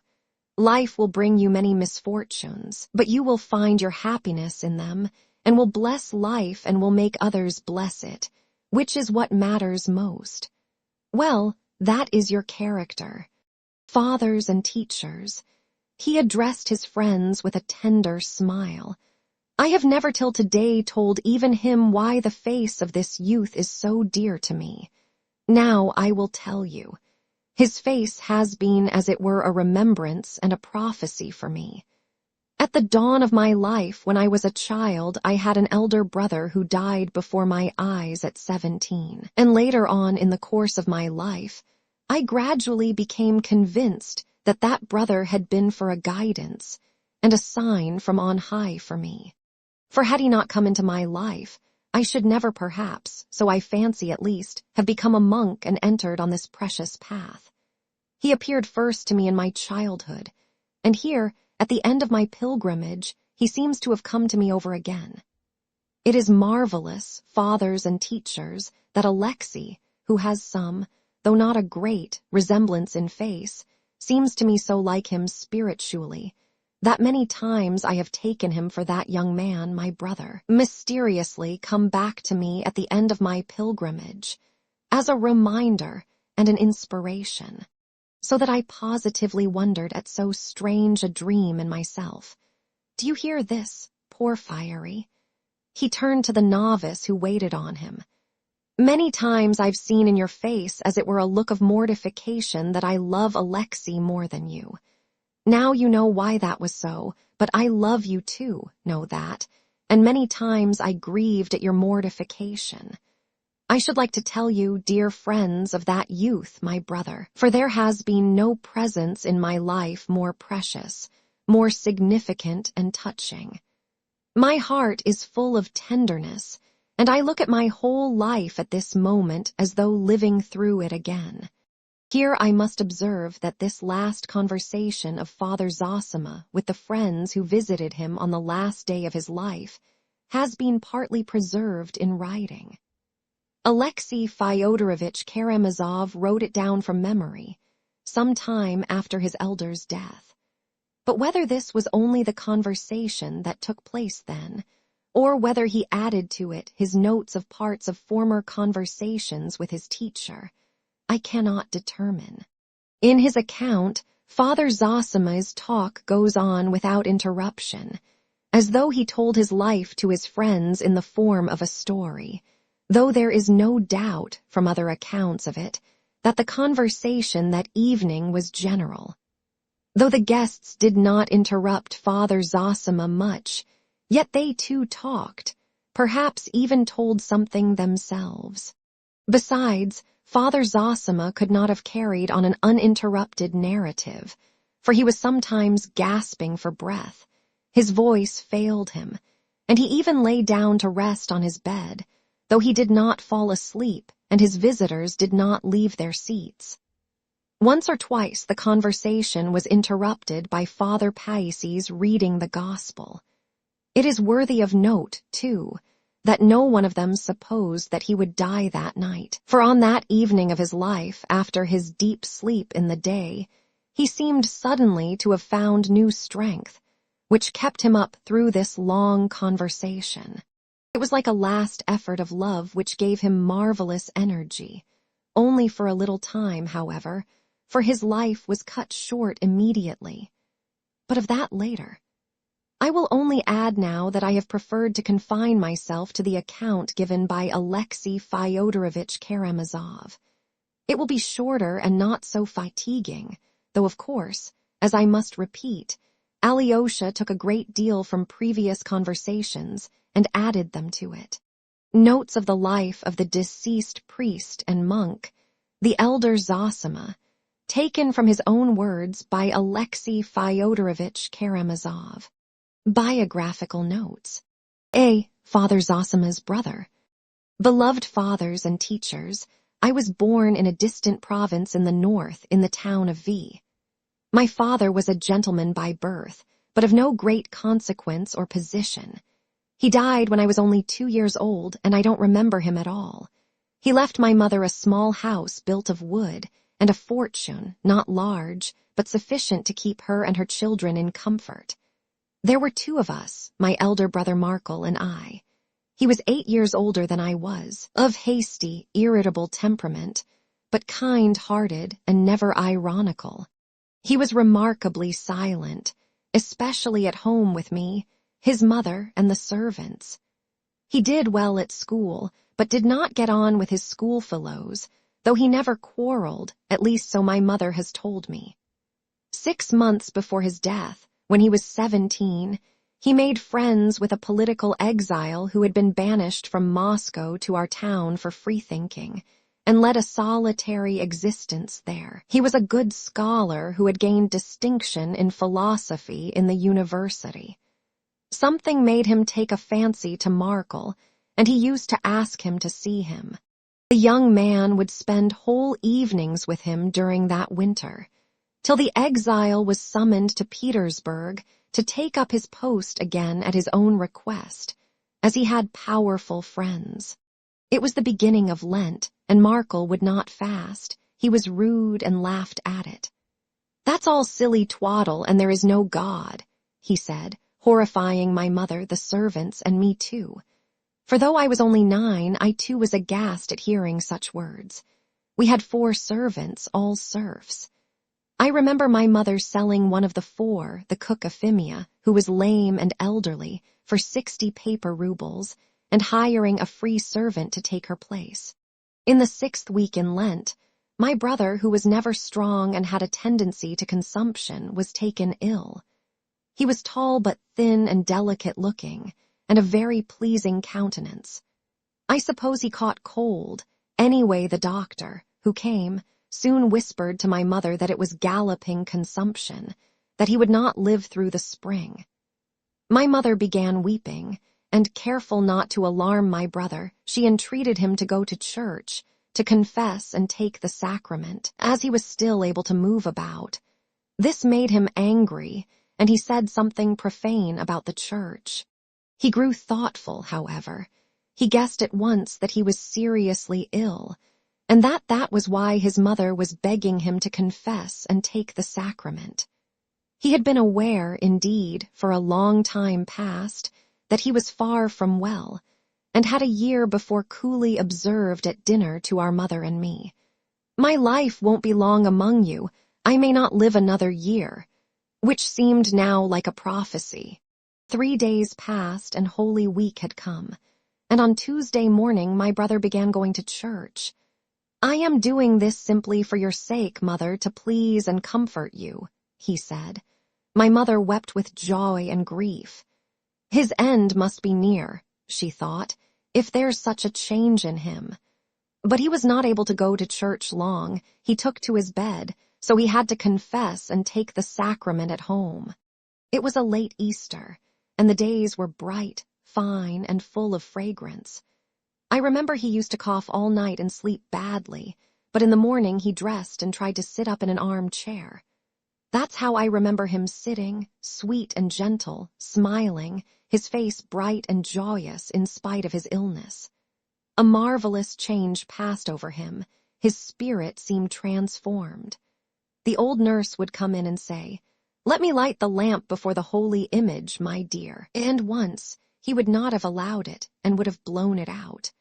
Life will bring you many misfortunes, but you will find your happiness in them, and will bless life and will make others bless it. Which is what matters most? Well, that is your character. Fathers and teachers. He addressed his friends with a tender smile. I have never till today told even him why the face of this youth is so dear to me. Now I will tell you. His face has been as it were a remembrance and a prophecy for me. At the dawn of my life, when I was a child, I had an elder brother who died before my eyes at 17. And later on in the course of my life, I gradually became convinced that that brother had been for a guidance and a sign from on high for me. For had he not come into my life, I should never perhaps, so I fancy at least, have become a monk and entered on this precious path. He appeared first to me in my childhood, and here, at the end of my pilgrimage, he seems to have come to me over again. It is marvelous, fathers and teachers, that Alexei, who has some, though not a great, resemblance in face, seems to me so like him spiritually, that many times I have taken him for that young man, my brother, mysteriously come back to me at the end of my pilgrimage, as a reminder and an inspiration, so that I positively wondered at so strange a dream in myself. Do you hear this, Porphyry? He turned to the novice who waited on him. Many times I've seen in your face as it were a look of mortification that I love Alexei more than you. Now you know why that was so, but I love you too, know that, and many times I grieved at your mortification. I should like to tell you, dear friends of that youth, my brother, for there has been no presence in my life more precious, more significant and touching. My heart is full of tenderness, and I look at my whole life at this moment as though living through it again. Here I must observe that this last conversation of Father Zosima with the friends who visited him on the last day of his life has been partly preserved in writing. Alexei Fyodorovich Karamazov wrote it down from memory, some time after his elder's death. But whether this was only the conversation that took place then, or whether he added to it his notes of parts of former conversations with his teacher, I cannot determine. In his account, Father Zosima's talk goes on without interruption, as though he told his life to his friends in the form of a story, though there is no doubt, from other accounts of it, that the conversation that evening was general. Though the guests did not interrupt Father Zosima much, yet they too talked, perhaps even told something themselves. Besides, Father Zosima could not have carried on an uninterrupted narrative, for he was sometimes gasping for breath, his voice failed him, and he even lay down to rest on his bed, though he did not fall asleep and his visitors did not leave their seats. Once or twice the conversation was interrupted by Father Paisi's reading the Gospel. It is worthy of note, too, that no one of them supposed that he would die that night, for on that evening of his life, after his deep sleep in the day, he seemed suddenly to have found new strength, which kept him up through this long conversation. It was like a last effort of love which gave him marvelous energy, only for a little time, however, for his life was cut short immediately. But of that later. I will only add now that I have preferred to confine myself to the account given by Alexei Fyodorovich Karamazov. It will be shorter and not so fatiguing, though of course, as I must repeat, Alyosha took a great deal from previous conversations and added them to it. Notes of the life of the deceased priest and monk, the elder Zosima, taken from his own words by Alexei Fyodorovich Karamazov. Biographical notes. A. Father Zosima's brother. Beloved fathers and teachers, I was born in a distant province in the north in the town of V. My father was a gentleman by birth, but of no great consequence or position. He died when I was only 2 years old, and I don't remember him at all. He left my mother a small house built of wood, and a fortune, not large, but sufficient to keep her and her children in comfort. There were 2 of us, my elder brother Markel and I. He was 8 years older than I was, of hasty, irritable temperament, but kind-hearted and never ironical. He was remarkably silent, especially at home with me, his mother, and the servants. He did well at school, but did not get on with his schoolfellows, though he never quarreled, at least so my mother has told me. 6 months before his death, when he was 17, he made friends with a political exile who had been banished from Moscow to our town for freethinking, and led a solitary existence there. He was a good scholar who had gained distinction in philosophy in the university. Something made him take a fancy to Markel, and he used to ask him to see him. The young man would spend whole evenings with him during that winter, till the exile was summoned to Petersburg to take up his post again at his own request, as he had powerful friends. It was the beginning of Lent, and Markel would not fast. He was rude and laughed at it. "That's all silly twaddle, and there is no God," he said, horrifying my mother, the servants, and me too. For though I was only 9, I too was aghast at hearing such words. We had 4 servants, all serfs. I remember my mother selling one of the 4, the cook Euphemia, who was lame and elderly, for 60 paper rubles, and hiring a free servant to take her place. In the 6th week in Lent, my brother, who was never strong and had a tendency to consumption, was taken ill. He was tall but thin and delicate-looking, and a very pleasing countenance. I suppose he caught cold. Anyway, the doctor, who came, soon whispered to my mother that it was galloping consumption, that he would not live through the spring. My mother began weeping, and careful not to alarm my brother, she entreated him to go to church, to confess and take the sacrament, as he was still able to move about. This made him angry, and he said something profane about the church. He grew thoughtful, however. He guessed at once that he was seriously ill, and that was why his mother was begging him to confess and take the sacrament. He had been aware, indeed, for a long time past, that he was far from well, and had a year before coolly observed at dinner to our mother and me, "My life won't be long among you. I may not live another year," which seemed now like a prophecy. 3 days passed and Holy Week had come, and on Tuesday morning my brother began going to church. "I am doing this simply for your sake, Mother, to please and comfort you," he said. My mother wept with joy and grief. His end must be near, she thought, if there's such a change in him. But he was not able to go to church long. He took to his bed, so he had to confess and take the sacrament at home. It was a late Easter, and the days were bright, fine, and full of fragrance. I remember he used to cough all night and sleep badly, but in the morning he dressed and tried to sit up in an armchair. That's how I remember him sitting, sweet and gentle, smiling, his face bright and joyous in spite of his illness. A marvelous change passed over him. His spirit seemed transformed. The old nurse would come in and say, "Let me light the lamp before the holy image, my dear." And once, he would not have allowed it and would have blown it out.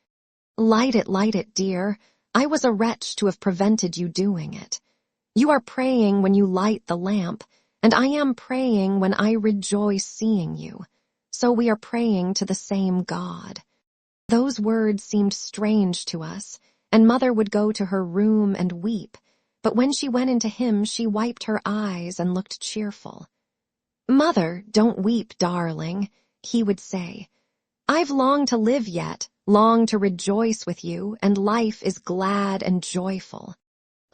Light it, dear. I was a wretch to have prevented you doing it. You are praying when you light the lamp, and I am praying when I rejoice seeing you. So we are praying to the same God." Those words seemed strange to us, and Mother would go to her room and weep, but when she went into him she wiped her eyes and looked cheerful. "Mother, don't weep, darling," he would say. "I've long to live yet, long to rejoice with you, and life is glad and joyful."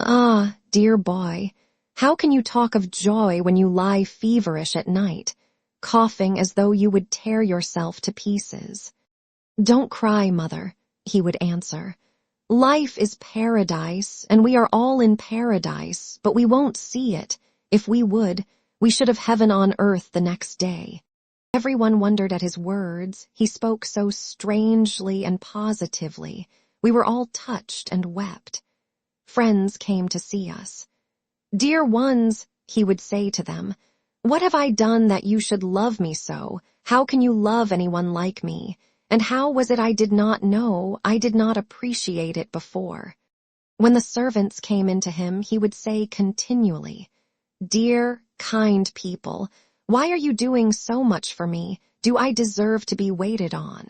Ah, dear boy, how can you talk of joy when you lie feverish at night, coughing as though you would tear yourself to pieces? "Don't cry, Mother," he would answer. "Life is paradise, and we are all in paradise, but we won't see it. If we would, we should have heaven on earth the next day." Everyone wondered at his words. He spoke so strangely and positively. We were all touched and wept. Friends came to see us. "Dear ones," he would say to them, "what have I done that you should love me so? How can you love anyone like me? and how was it I did not know, I did not appreciate it before? When the servants came into him, he would say continually, "Dear, kind people, why are you doing so much for me? Do I deserve to be waited on?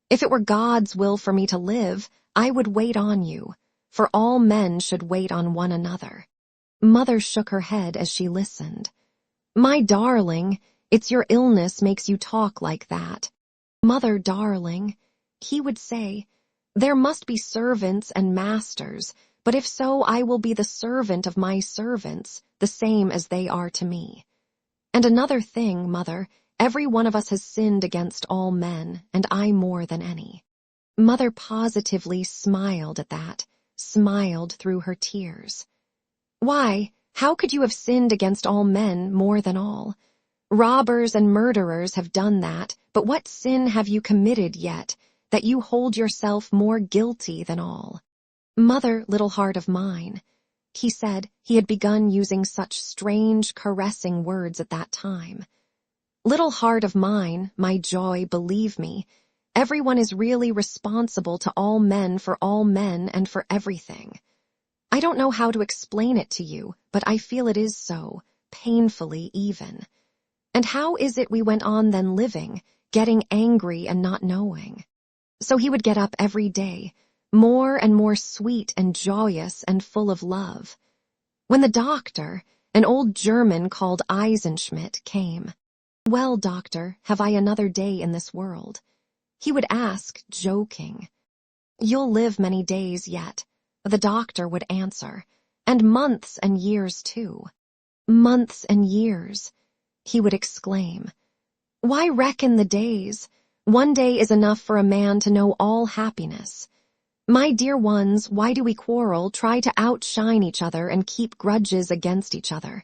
If it were God's will for me to live, I would wait on you, for all men should wait on one another." Mother shook her head as she listened. "My darling, it's your illness makes you talk like that." "Mother, darling," he would say, "there must be servants and masters, but if so, I will be the servant of my servants, the same as they are to me. And another thing, Mother, every one of us has sinned against all men, and I more than any." Mother positively smiled at that, smiled through her tears. "Why, how could you have sinned against all men more than all? Robbers and murderers have done that, but what sin have you committed yet, that you hold yourself more guilty than all?" "Mother, little heart of mine," he said. He had begun using such strange, caressing words at that time. "Little heart of mine, my joy, believe me, everyone is really responsible to all men for all men and for everything. I don't know how to explain it to you, but I feel it is so, painfully even. And how is it we went on then living, getting angry and not knowing?" So he would get up every day, more and more sweet and joyous and full of love. When the doctor, an old German called Eisenschmidt, came, "Well, doctor, have I another day in this world?" he would ask, joking. "You'll live many days yet," the doctor would answer, "and months and years too." "Months and years," he would exclaim. "Why reckon the days? One day is enough for a man to know all happiness. My dear ones, why do we quarrel, try to outshine each other, and keep grudges against each other?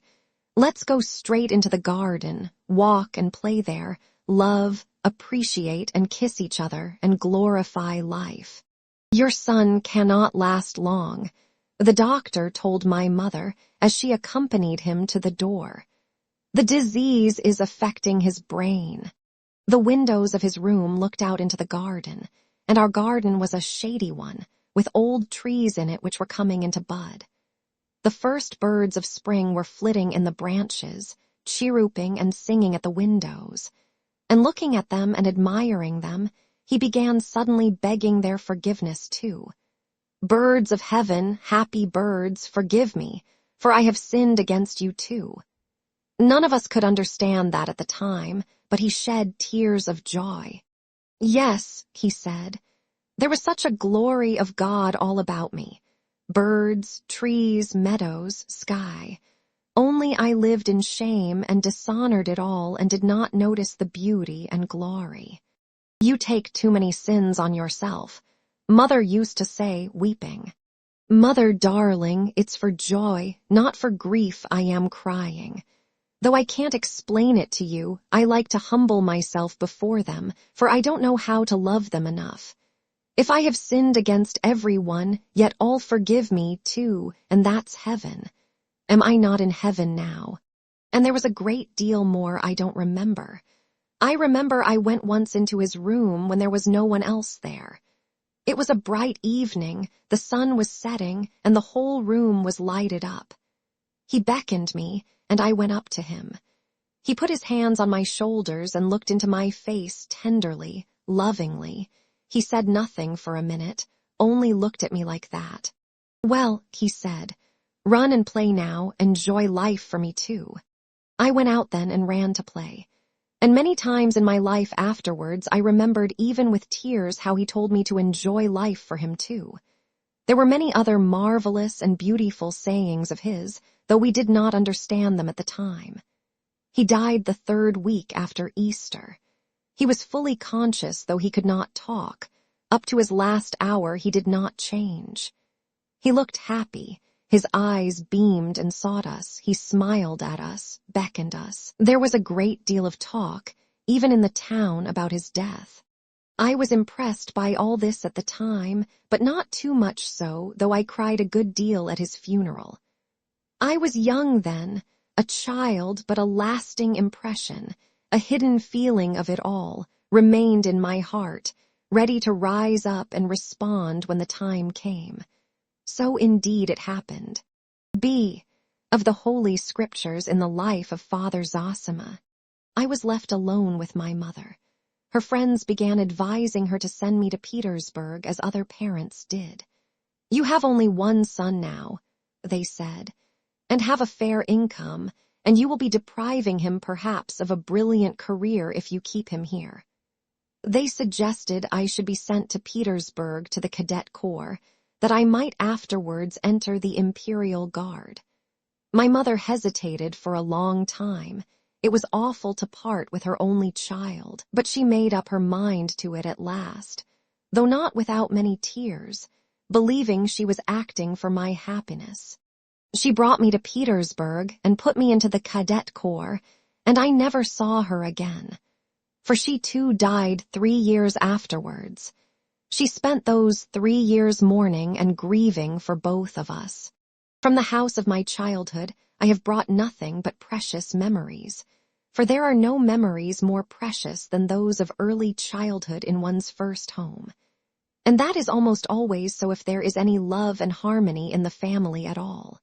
Let's go straight into the garden, walk and play there, love, appreciate and kiss each other, and glorify life. Your son cannot last long," the doctor told my mother as she accompanied him to the door. "The disease is affecting his brain." The windows of his room looked out into the garden, and our garden was a shady one, with old trees in it which were coming into bud. The first birds of spring were flitting in the branches, chirruping and singing at the windows, and looking at them and admiring them, he began suddenly begging their forgiveness too. "Birds of heaven, happy birds, forgive me, for I have sinned against you too." None of us could understand that at the time, but he shed tears of joy. "Yes," he said, "there was such a glory of God all about me. Birds, trees, meadows, sky. Only I lived in shame and dishonored it all and did not notice the beauty and glory. You take too many sins on yourself," Mother used to say, weeping. "Mother, darling, it's for joy, not for grief I am crying. Though I can't explain it to you, I like to humble myself before them, for I don't know how to love them enough. If I have sinned against everyone, yet all forgive me too, and that's heaven. Am I not in heaven now? And there was a great deal more I don't remember. I remember I went once into his room when there was no one else there. It was a bright evening, the sun was setting, and the whole room was lighted up. He beckoned me, and I went up to him. He put his hands on my shoulders and looked into my face tenderly, lovingly. He said nothing for a minute, only looked at me like that. "Well," he said, "run and play now, enjoy life for me too." I went out then and ran to play. And many times in my life afterwards I remembered even with tears how he told me to enjoy life for him too. There were many other marvelous and beautiful sayings of his, though we did not understand them at the time. He died the 3rd week after Easter. He was fully conscious, though he could not talk. Up to his last hour he did not change. He looked happy. His eyes beamed and sought us. He smiled at us, beckoned us. There was a great deal of talk, even in the town, about his death. I was impressed by all this at the time, but not too much so, though I cried a good deal at his funeral. I was young then, a child, but a lasting impression, a hidden feeling of it all, remained in my heart, ready to rise up and respond when the time came. So indeed it happened. B. Of the Holy Scriptures in the life of Father Zosima. I was left alone with my mother. Her friends began advising her to send me to Petersburg as other parents did. "You have only one son now," they said, "and have a fair income, and you will be depriving him perhaps of a brilliant career if you keep him here." They suggested I should be sent to Petersburg to the Cadet Corps, that I might afterwards enter the Imperial Guard. My mother hesitated for a long time. It was awful to part with her only child, but she made up her mind to it at last, though not without many tears, believing she was acting for my happiness. She brought me to Petersburg and put me into the Cadet Corps, and I never saw her again, for she too died 3 years afterwards. She spent those 3 years mourning and grieving for both of us. From the house of my childhood, I have brought nothing but precious memories, for there are no memories more precious than those of early childhood in one's first home. And that is almost always so if there is any love and harmony in the family at all.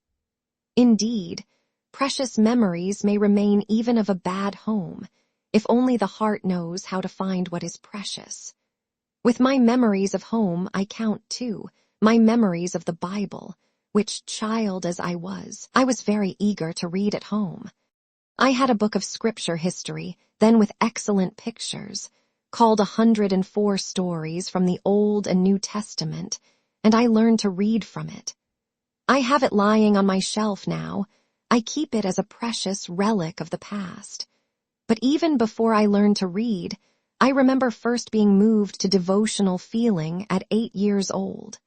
Indeed, precious memories may remain even of a bad home, if only the heart knows how to find what is precious. With my memories of home, I count, too, my memories of the Bible, which, child as I was very eager to read at home. I had a book of scripture history, then with excellent pictures, called 104 Stories from the Old and New Testament, and I learned to read from it. I have it lying on my shelf now. I keep it as a precious relic of the past. But even before I learned to read, I remember first being moved to devotional feeling at 8 years old.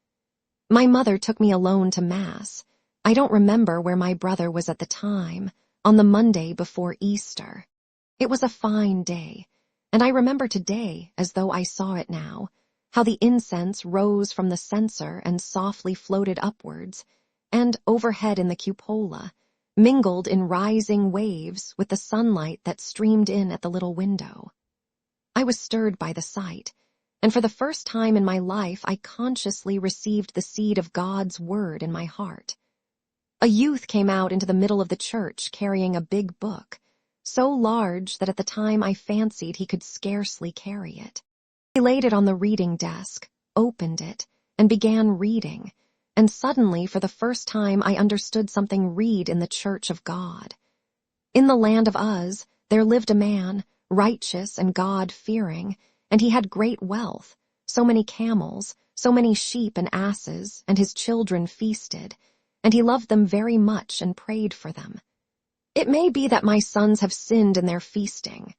My mother took me alone to Mass. I don't remember where my brother was at the time, on the Monday before Easter. It was a fine day, and I remember today, as though I saw it now, how the incense rose from the censer and softly floated upwards, and overhead in the cupola, mingled in rising waves with the sunlight that streamed in at the little window. I was stirred by the sight, and for the first time in my life I consciously received the seed of God's word in my heart. A youth came out into the middle of the church carrying a big book, so large that at the time I fancied he could scarcely carry it. He laid it on the reading desk, opened it, and began reading, and suddenly for the first time I understood something read in the church of God. In the land of Uz there lived a man, righteous and God-fearing, and he had great wealth, so many camels, so many sheep and asses, and his children feasted, and he loved them very much and prayed for them. It may be that my sons have sinned in their feasting.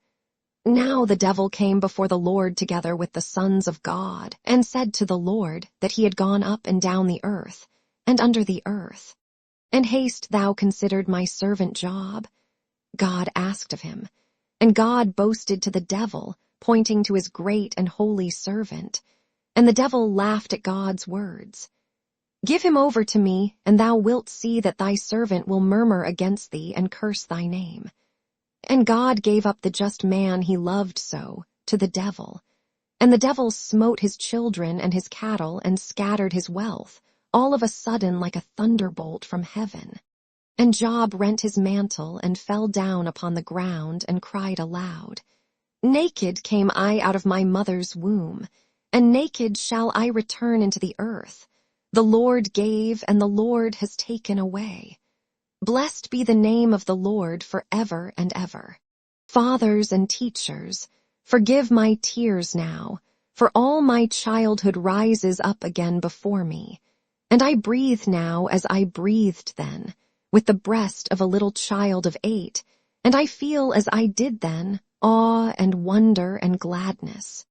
Now the devil came before the Lord together with the sons of God, and said to the Lord that he had gone up and down the earth, and under the earth. And hast thou considered my servant Job? God asked of him, and God boasted to the devil, pointing to his great and holy servant, and the devil laughed at God's words. Give him over to me, and thou wilt see that thy servant will murmur against thee and curse thy name. And God gave up the just man he loved so to the devil, and the devil smote his children and his cattle and scattered his wealth, all of a sudden like a thunderbolt from heaven. And Job rent his mantle and fell down upon the ground and cried aloud, Naked came I out of my mother's womb, and naked shall I return into the earth. The Lord gave, and the Lord has taken away. Blessed be the name of the Lord forever and ever. Fathers and teachers, forgive my tears now, for all my childhood rises up again before me, and I breathe now as I breathed then, with the breast of a little child of 8, and I feel as I did then, awe and wonder and gladness.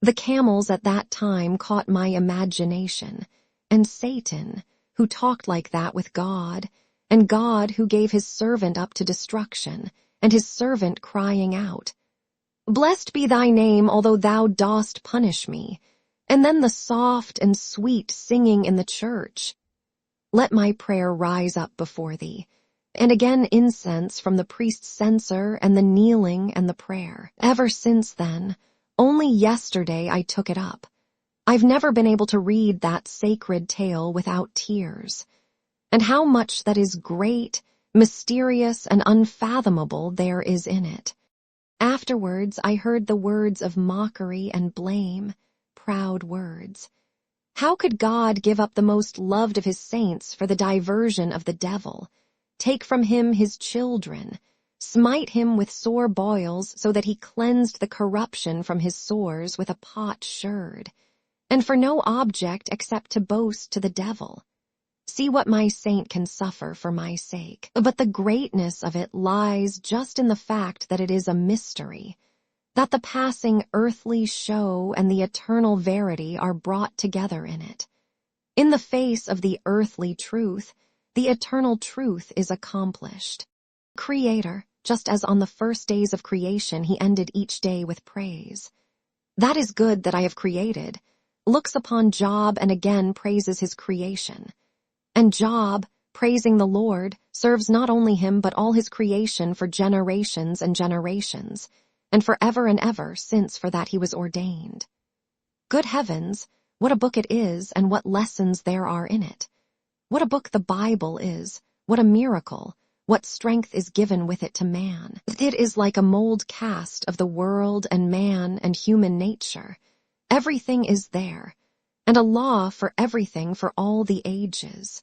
The camels at that time caught my imagination, and Satan, who talked like that with God, and God who gave his servant up to destruction, and his servant crying out, Blessed be thy name, although thou dost punish me, and then the soft and sweet singing in the church. Let my prayer rise up before thee, and again incense from the priest's censer and the kneeling and the prayer. Ever since then, only yesterday I took it up, I've never been able to read that sacred tale without tears. And how much that is great, mysterious, and unfathomable there is in it. Afterwards, I heard the words of mockery and blame, proud words. How could God give up the most loved of his saints for the diversion of the devil, take from him his children, smite him with sore boils so that he cleansed the corruption from his sores with a pot sherd, and for no object except to boast to the devil? See what my saint can suffer for my sake. But the greatness of it lies just in the fact that it is a mystery, that the passing earthly show and the eternal verity are brought together in it. In the face of the earthly truth, the eternal truth is accomplished. Creator, just as on the first days of creation he ended each day with praise. That is good that I have created, looks upon Job and again praises his creation. And Job, praising the Lord, serves not only him but all his creation for generations and generations, and for ever and ever since for that he was ordained. Good heavens, what a book it is and what lessons there are in it. What a book the Bible is, what a miracle, what strength is given with it to man. It is like a mold cast of the world and man and human nature. Everything is there, and a law for everything for all the ages.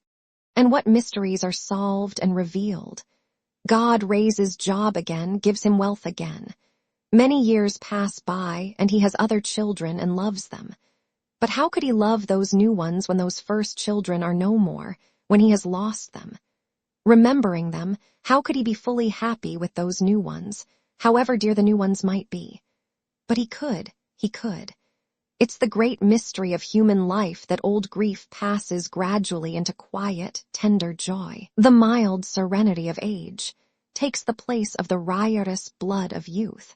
And what mysteries are solved and revealed. God raises Job again, gives him wealth again. Many years pass by, and he has other children and loves them. But how could he love those new ones when those first children are no more, when he has lost them? Remembering them, how could he be fully happy with those new ones, however dear the new ones might be? But he could. It's the great mystery of human life that old grief passes gradually into quiet, tender joy. The mild serenity of age takes the place of the riotous blood of youth.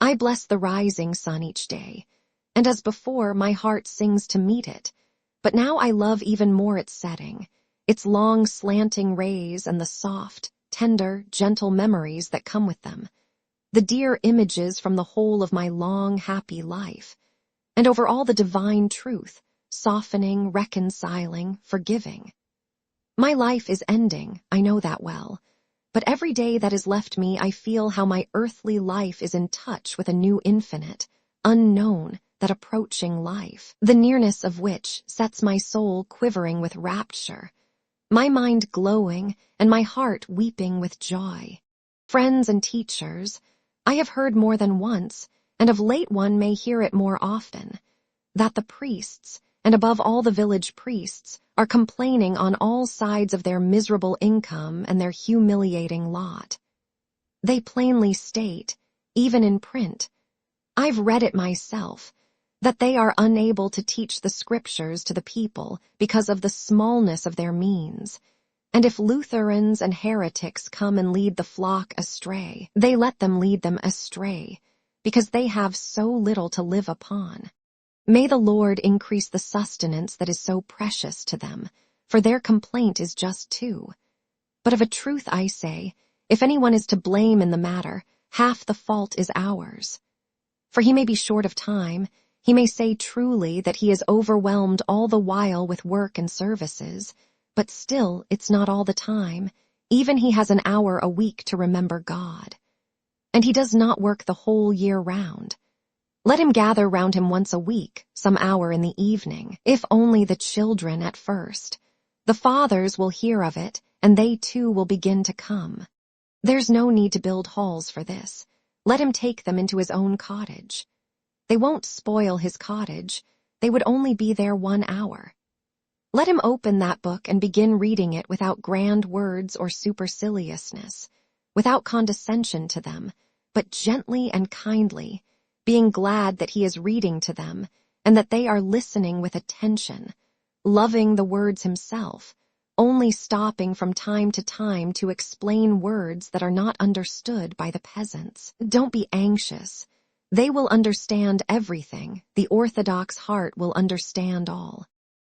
I bless the rising sun each day, and as before my heart sings to meet it, but now I love even more its setting, its long slanting rays and the soft, tender, gentle memories that come with them, the dear images from the whole of my long, happy life, and over all the divine truth, softening, reconciling, forgiving. My life is ending, I know that well, but every day that is left me I feel how my earthly life is in touch with a new infinite, unknown, that approaching life, the nearness of which sets my soul quivering with rapture, my mind glowing and my heart weeping with joy. Friends and teachers, I have heard more than once, and of late one may hear it more often, that the priests, and above all the village priests, are complaining on all sides of their miserable income and their humiliating lot. They plainly state, even in print, I've read it myself, that they are unable to teach the scriptures to the people because of the smallness of their means, and if Lutherans and heretics come and lead the flock astray, they let them lead them astray, because they have so little to live upon. May the Lord increase the sustenance that is so precious to them, for their complaint is just too. But of a truth I say, if anyone is to blame in the matter, half the fault is ours. For he may be short of time, he may say truly that he is overwhelmed all the while with work and services, but still it's not all the time, even he has an hour a week to remember God. And he does not work the whole year round. Let him gather round him once a week, some hour in the evening, if only the children at first. The fathers will hear of it, and they too will begin to come. There's no need to build halls for this. Let him take them into his own cottage. They won't spoil his cottage, they would only be there 1 hour. Let him open that book and begin reading it without grand words or superciliousness, without condescension to them, but gently and kindly, being glad that he is reading to them, and that they are listening with attention, loving the words himself, only stopping from time to time to explain words that are not understood by the peasants. Don't be anxious. They will understand everything. The orthodox heart will understand all.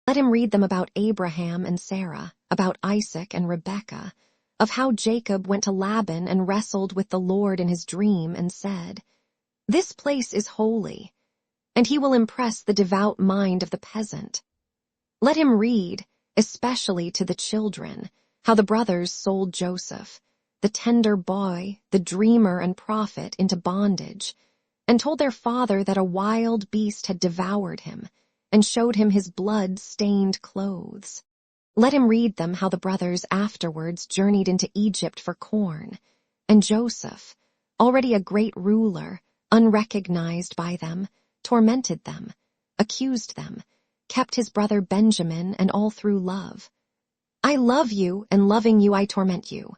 Let him read them about Abraham and Sarah, about Isaac and Rebekah, of how Jacob went to Laban and wrestled with the Lord in his dream and said, "This place is holy." and he will impress the devout mind of the peasant. Let him read, especially to the children, how the brothers sold Joseph, the tender boy, the dreamer and prophet, into bondage, and told their father that a wild beast had devoured him, and showed him his blood-stained clothes. Let him read them how the brothers afterwards journeyed into Egypt for corn, and Joseph, already a great ruler, unrecognized by them, tormented them, accused them, kept his brother Benjamin, and all through love. I love you, and loving you I torment you.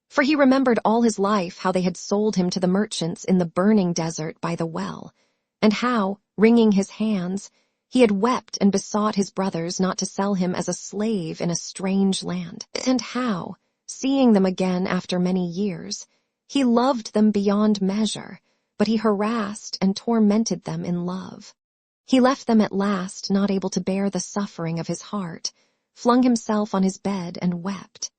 For he remembered all his life how they had sold him to the merchants in the burning desert by the well, and how, wringing his hands, he had wept and besought his brothers not to sell him as a slave in a strange land, and how, seeing them again after many years, he loved them beyond measure, but he harassed and tormented them in love. He left them at last not able to bear the suffering of his heart, flung himself on his bed and wept.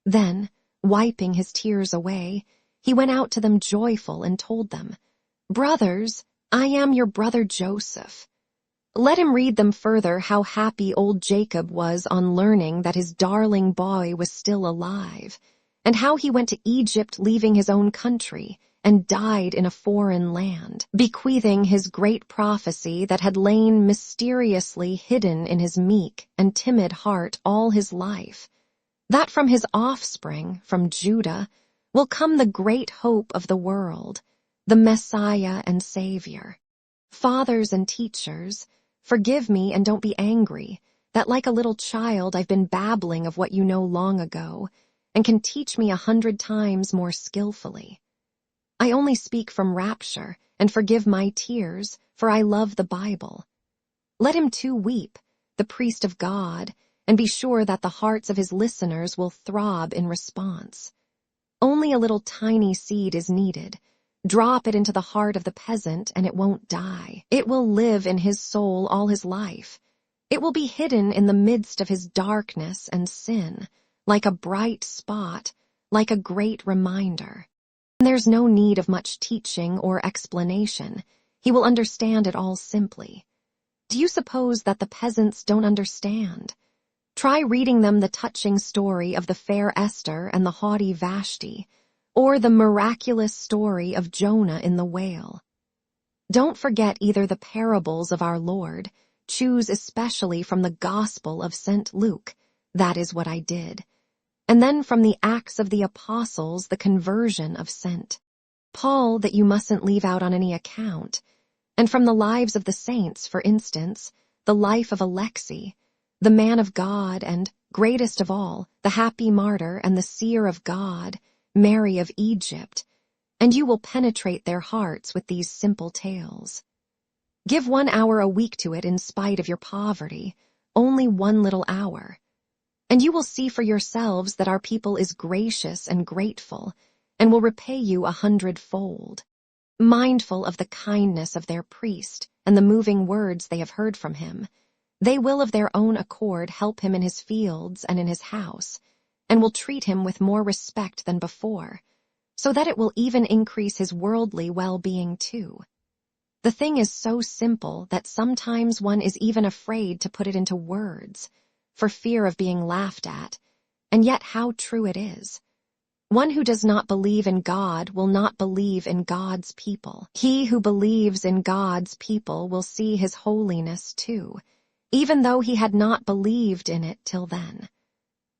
Then, wiping his tears away, he went out to them joyful and told them, "Brothers, I am your brother Joseph." Let him read them further how happy old Jacob was on learning that his darling boy was still alive, and how he went to Egypt leaving his own country, and died in a foreign land, bequeathing his great prophecy that had lain mysteriously hidden in his meek and timid heart all his life, that from his offspring, from Judah, will come the great hope of the world, the Messiah and Savior. Fathers and teachers, forgive me and don't be angry, that like a little child I've been babbling of what you know long ago, and can teach me 100 times more skillfully. I only speak from rapture, and forgive my tears, for I love the Bible. Let him too weep, the priest of God, and be sure that the hearts of his listeners will throb in response. Only a little tiny seed is needed. Drop it into the heart of the peasant, and it won't die. It will live in his soul all his life. It will be hidden in the midst of his darkness and sin, like a bright spot, like a great reminder. There's no need of much teaching or explanation. He will understand it all simply. Do you suppose that the peasants don't understand? Try reading them the touching story of the fair Esther and the haughty Vashti, or the miraculous story of Jonah in the whale. Don't forget either the parables of our Lord. Choose especially from the Gospel of St. Luke. That is what I did. And then from the Acts of the Apostles, the conversion of St. Paul that you mustn't leave out on any account, and from the lives of the saints, for instance, the life of Alexei, the man of God, and, greatest of all, the happy martyr and the seer of God, Mary of Egypt, and you will penetrate their hearts with these simple tales. Give 1 hour a week to it in spite of your poverty, only 1 little hour. And you will see for yourselves that our people is gracious and grateful, and will repay you 100-fold. Mindful of the kindness of their priest and the moving words they have heard from him, they will of their own accord help him in his fields and in his house, and will treat him with more respect than before, so that it will even increase his worldly well-being too. The thing is so simple that sometimes one is even afraid to put it into words, for fear of being laughed at, and yet how true it is. One who does not believe in God will not believe in God's people. He who believes in God's people will see his holiness too, even though he had not believed in it till then.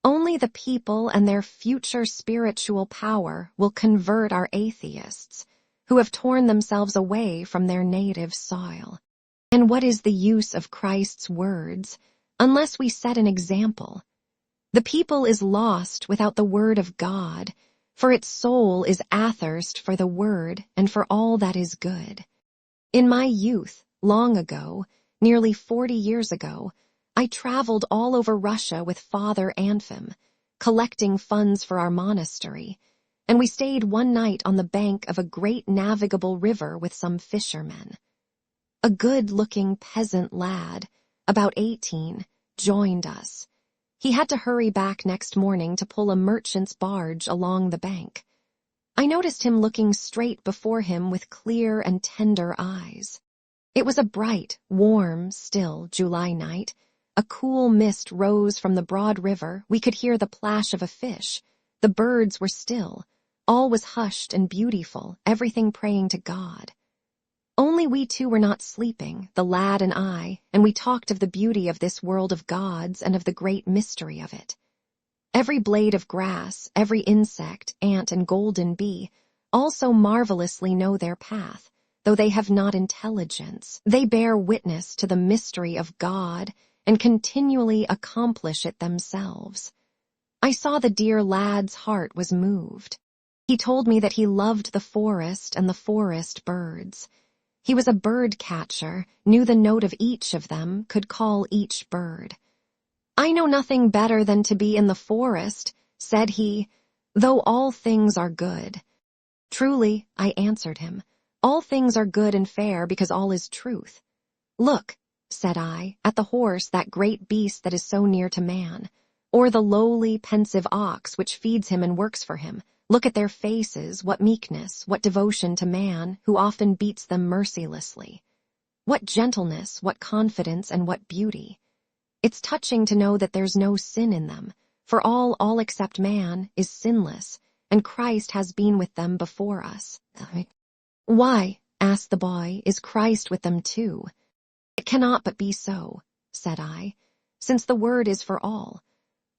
Only the people and their future spiritual power will convert our atheists, who have torn themselves away from their native soil. And what is the use of Christ's words, unless we set an example? The people is lost without the word of God, for its soul is athirst for the word and for all that is good. In my youth, long ago, nearly 40 years ago, I traveled all over Russia with Father Anfim, collecting funds for our monastery, and we stayed one night on the bank of a great navigable river with some fishermen. A good-looking peasant lad, about 18, joined us. He had to hurry back next morning to pull a merchant's barge along the bank. I noticed him looking straight before him with clear and tender eyes. It was a bright, warm, still July night. A cool mist rose from the broad river. We could hear the plash of a fish. The birds were still. All was hushed and beautiful, everything praying to God. Only we two were not sleeping, the lad and I, and we talked of the beauty of this world of gods and of the great mystery of it. Every blade of grass, every insect, ant, and golden bee also marvelously know their path, though they have not intelligence. They bear witness to the mystery of God and continually accomplish it themselves. I saw the dear lad's heart was moved. He told me that he loved the forest and the forest birds. He was a bird catcher, knew the note of each of them, could call each bird. I know nothing better than to be in the forest, said he, though all things are good. Truly, I answered him, all things are good and fair because all is truth. Look, said I, at the horse, that great beast that is so near to man, or the lowly, pensive ox which feeds him and works for him. Look at their faces, what meekness, what devotion to man, who often beats them mercilessly. What gentleness, what confidence, and what beauty. It's touching to know that there's no sin in them, for all except man, is sinless, and Christ has been with them before us. Why, asked the boy, is Christ with them too? It cannot but be so, said I, since the word is for all.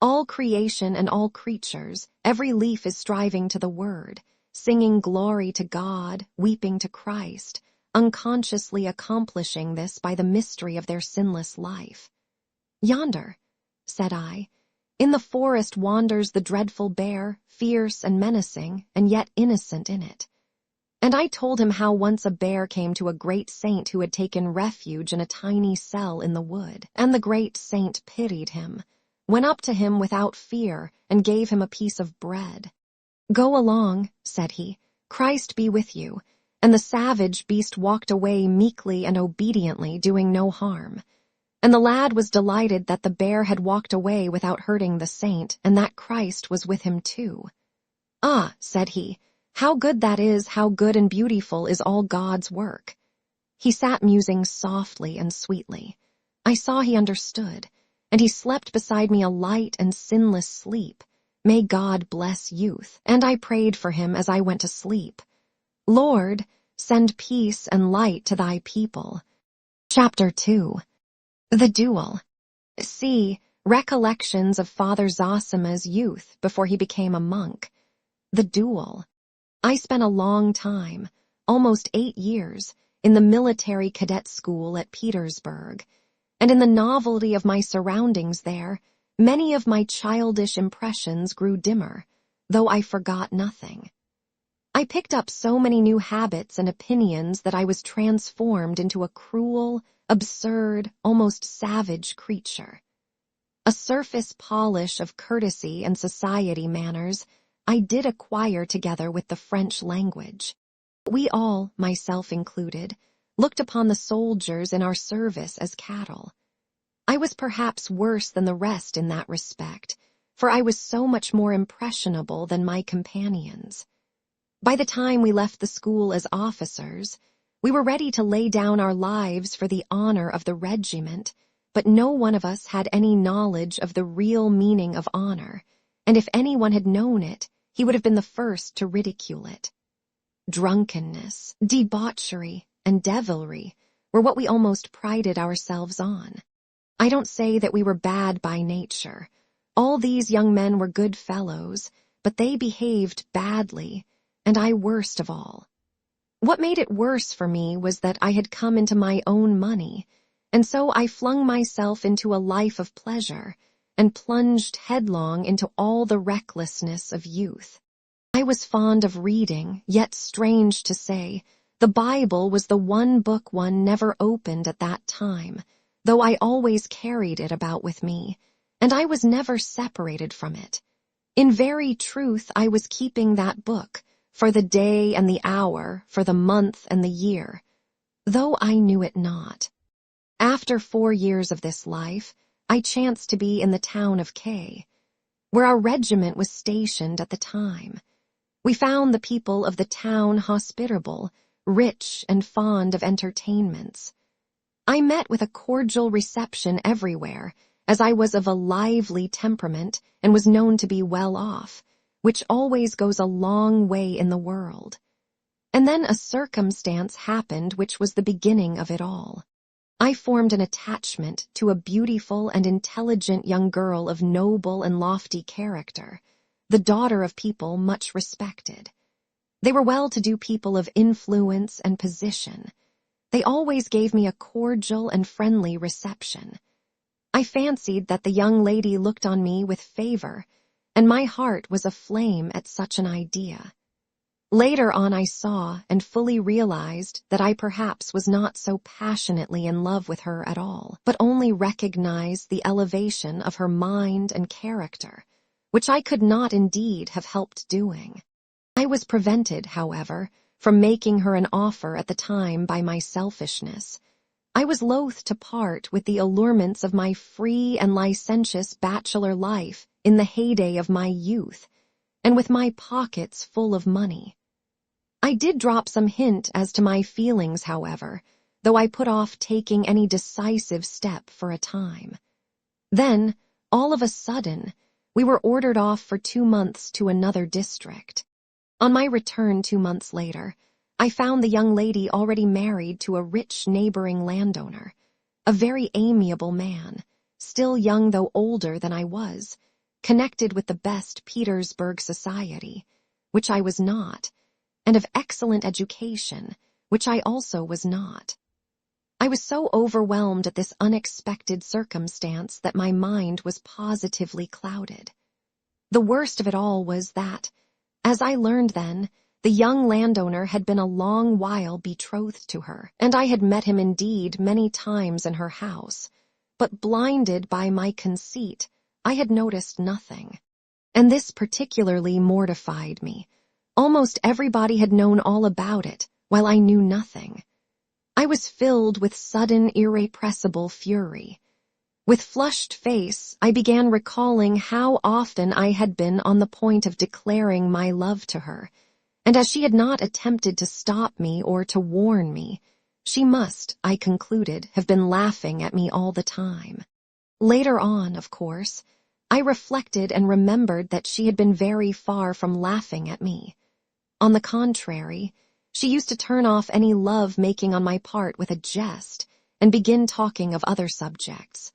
All creation and all creatures, every leaf is striving to the word, singing glory to God, weeping to Christ, unconsciously accomplishing this by the mystery of their sinless life. Yonder, said I, in the forest wanders the dreadful bear, fierce and menacing, and yet innocent in it. And I told him how once a bear came to a great saint who had taken refuge in a tiny cell in the wood, and the great saint pitied him, went up to him without fear, and gave him a piece of bread. Go along, said he, Christ be with you, and the savage beast walked away meekly and obediently, doing no harm. And the lad was delighted that the bear had walked away without hurting the saint, and that Christ was with him too. Ah, said he, how good that is, how good and beautiful is all God's work. He sat musing softly and sweetly. I saw he understood, and he slept beside me a light and sinless sleep. May God bless youth. And I prayed for him as I went to sleep. Lord, send peace and light to thy people. Chapter 2. The Duel. C. Recollections of Father Zosima's youth before he became a monk. The Duel. I spent a long time, almost 8 years, in the military cadet school at Petersburg, and in the novelty of my surroundings there, many of my childish impressions grew dimmer, though I forgot nothing. I picked up so many new habits and opinions that I was transformed into a cruel, absurd, almost savage creature. A surface polish of courtesy and society manners I did acquire together with the French language. We all, myself included, looked upon the soldiers in our service as cattle. I was perhaps worse than the rest in that respect, for I was so much more impressionable than my companions. By the time we left the school as officers, we were ready to lay down our lives for the honor of the regiment, but no one of us had any knowledge of the real meaning of honor, and if anyone had known it, he would have been the first to ridicule it. Drunkenness, debauchery, and devilry were what we almost prided ourselves on. I don't say that we were bad by nature. All these young men were good fellows, but they behaved badly, and I worst of all. What made it worse for me was that I had come into my own money, and so I flung myself into a life of pleasure, and plunged headlong into all the recklessness of youth. I was fond of reading, yet strange to say, the Bible was the one book one never opened at that time, though I always carried it about with me, and I was never separated from it. In very truth, I was keeping that book, for the day and the hour, for the month and the year, though I knew it not. After 4 years of this life, I chanced to be in the town of K, where our regiment was stationed at the time. We found the people of the town hospitable, rich and fond of entertainments. I met with a cordial reception everywhere, as I was of a lively temperament and was known to be well off, which always goes a long way in the world. And then a circumstance happened which was the beginning of it all. I formed an attachment to a beautiful and intelligent young girl of noble and lofty character, the daughter of people much respected. They were well-to-do people of influence and position. They always gave me a cordial and friendly reception. I fancied that the young lady looked on me with favor, and my heart was aflame at such an idea. Later on I saw and fully realized that I perhaps was not so passionately in love with her at all, but only recognized the elevation of her mind and character, which I could not indeed have helped doing. I was prevented, however, from making her an offer at the time by my selfishness. I was loath to part with the allurements of my free and licentious bachelor life in the heyday of my youth, and with my pockets full of money. I did drop some hint as to my feelings, however, though I put off taking any decisive step for a time. Then, all of a sudden, we were ordered off for 2 months to another district. On my return 2 months later, I found the young lady already married to a rich neighboring landowner, a very amiable man, still young though older than I was, connected with the best Petersburg society, which I was not, and of excellent education, which I also was not. I was so overwhelmed at this unexpected circumstance that my mind was positively clouded. The worst of it all was that, as I learned then, the young landowner had been a long while betrothed to her, and I had met him indeed many times in her house, but blinded by my conceit, I had noticed nothing. And this particularly mortified me. Almost everybody had known all about it, while I knew nothing. I was filled with sudden irrepressible fury. With flushed face, I began recalling how often I had been on the point of declaring my love to her, and as she had not attempted to stop me or to warn me, she must, I concluded, have been laughing at me all the time. Later on, of course, I reflected and remembered that she had been very far from laughing at me. On the contrary, she used to turn off any love-making on my part with a jest and begin talking of other subjects.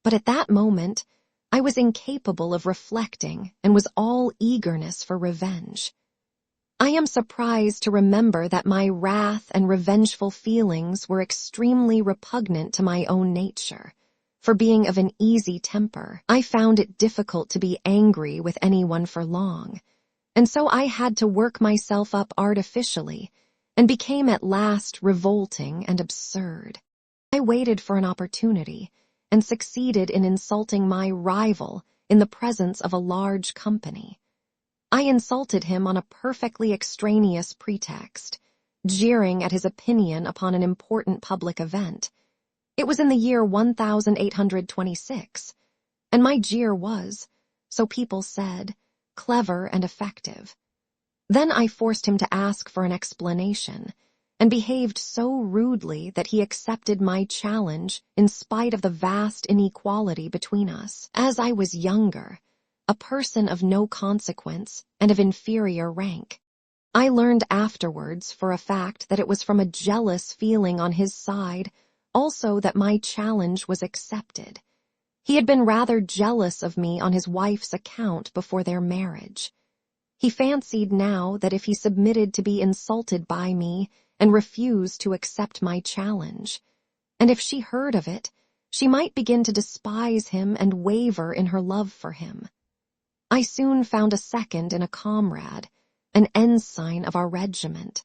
But at that moment, I was incapable of reflecting and was all eagerness for revenge. I am surprised to remember that my wrath and revengeful feelings were extremely repugnant to my own nature. For being of an easy temper, I found it difficult to be angry with anyone for long, and so I had to work myself up artificially, and became at last revolting and absurd. I waited for an opportunity, and succeeded in insulting my rival in the presence of a large company. I insulted him on a perfectly extraneous pretext, jeering at his opinion upon an important public event. It was in the year 1826, and my jeer was, so people said, clever and effective. Then I forced him to ask for an explanation, and behaved so rudely that he accepted my challenge in spite of the vast inequality between us. As I was younger, a person of no consequence and of inferior rank, I learned afterwards for a fact that it was from a jealous feeling on his side also that my challenge was accepted. He had been rather jealous of me on his wife's account before their marriage. He fancied now that if he submitted to be insulted by me and refused to accept my challenge, and if she heard of it, she might begin to despise him and waver in her love for him. I soon found a second in a comrade, an ensign of our regiment.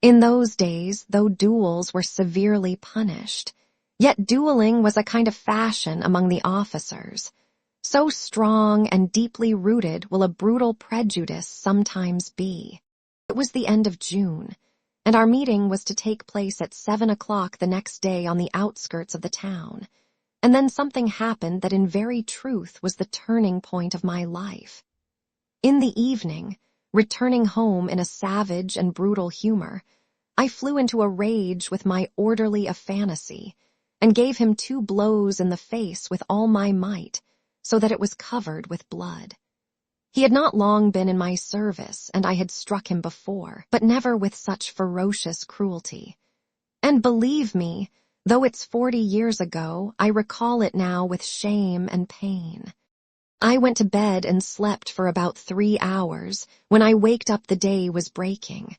In those days, though duels were severely punished, yet dueling was a kind of fashion among the officers. So strong and deeply rooted will a brutal prejudice sometimes be. It was the end of June, and our meeting was to take place at 7 o'clock the next day on the outskirts of the town, and then something happened that in very truth was the turning point of my life. In the evening, returning home in a savage and brutal humor, I flew into a rage with my orderly of fantasy, and gave him 2 blows in the face with all my might, so that it was covered with blood. He had not long been in my service, and I had struck him before, but never with such ferocious cruelty. And believe me, though it's 40 years ago, I recall it now with shame and pain. I went to bed and slept for about 3 hours. When I waked up, the day was breaking.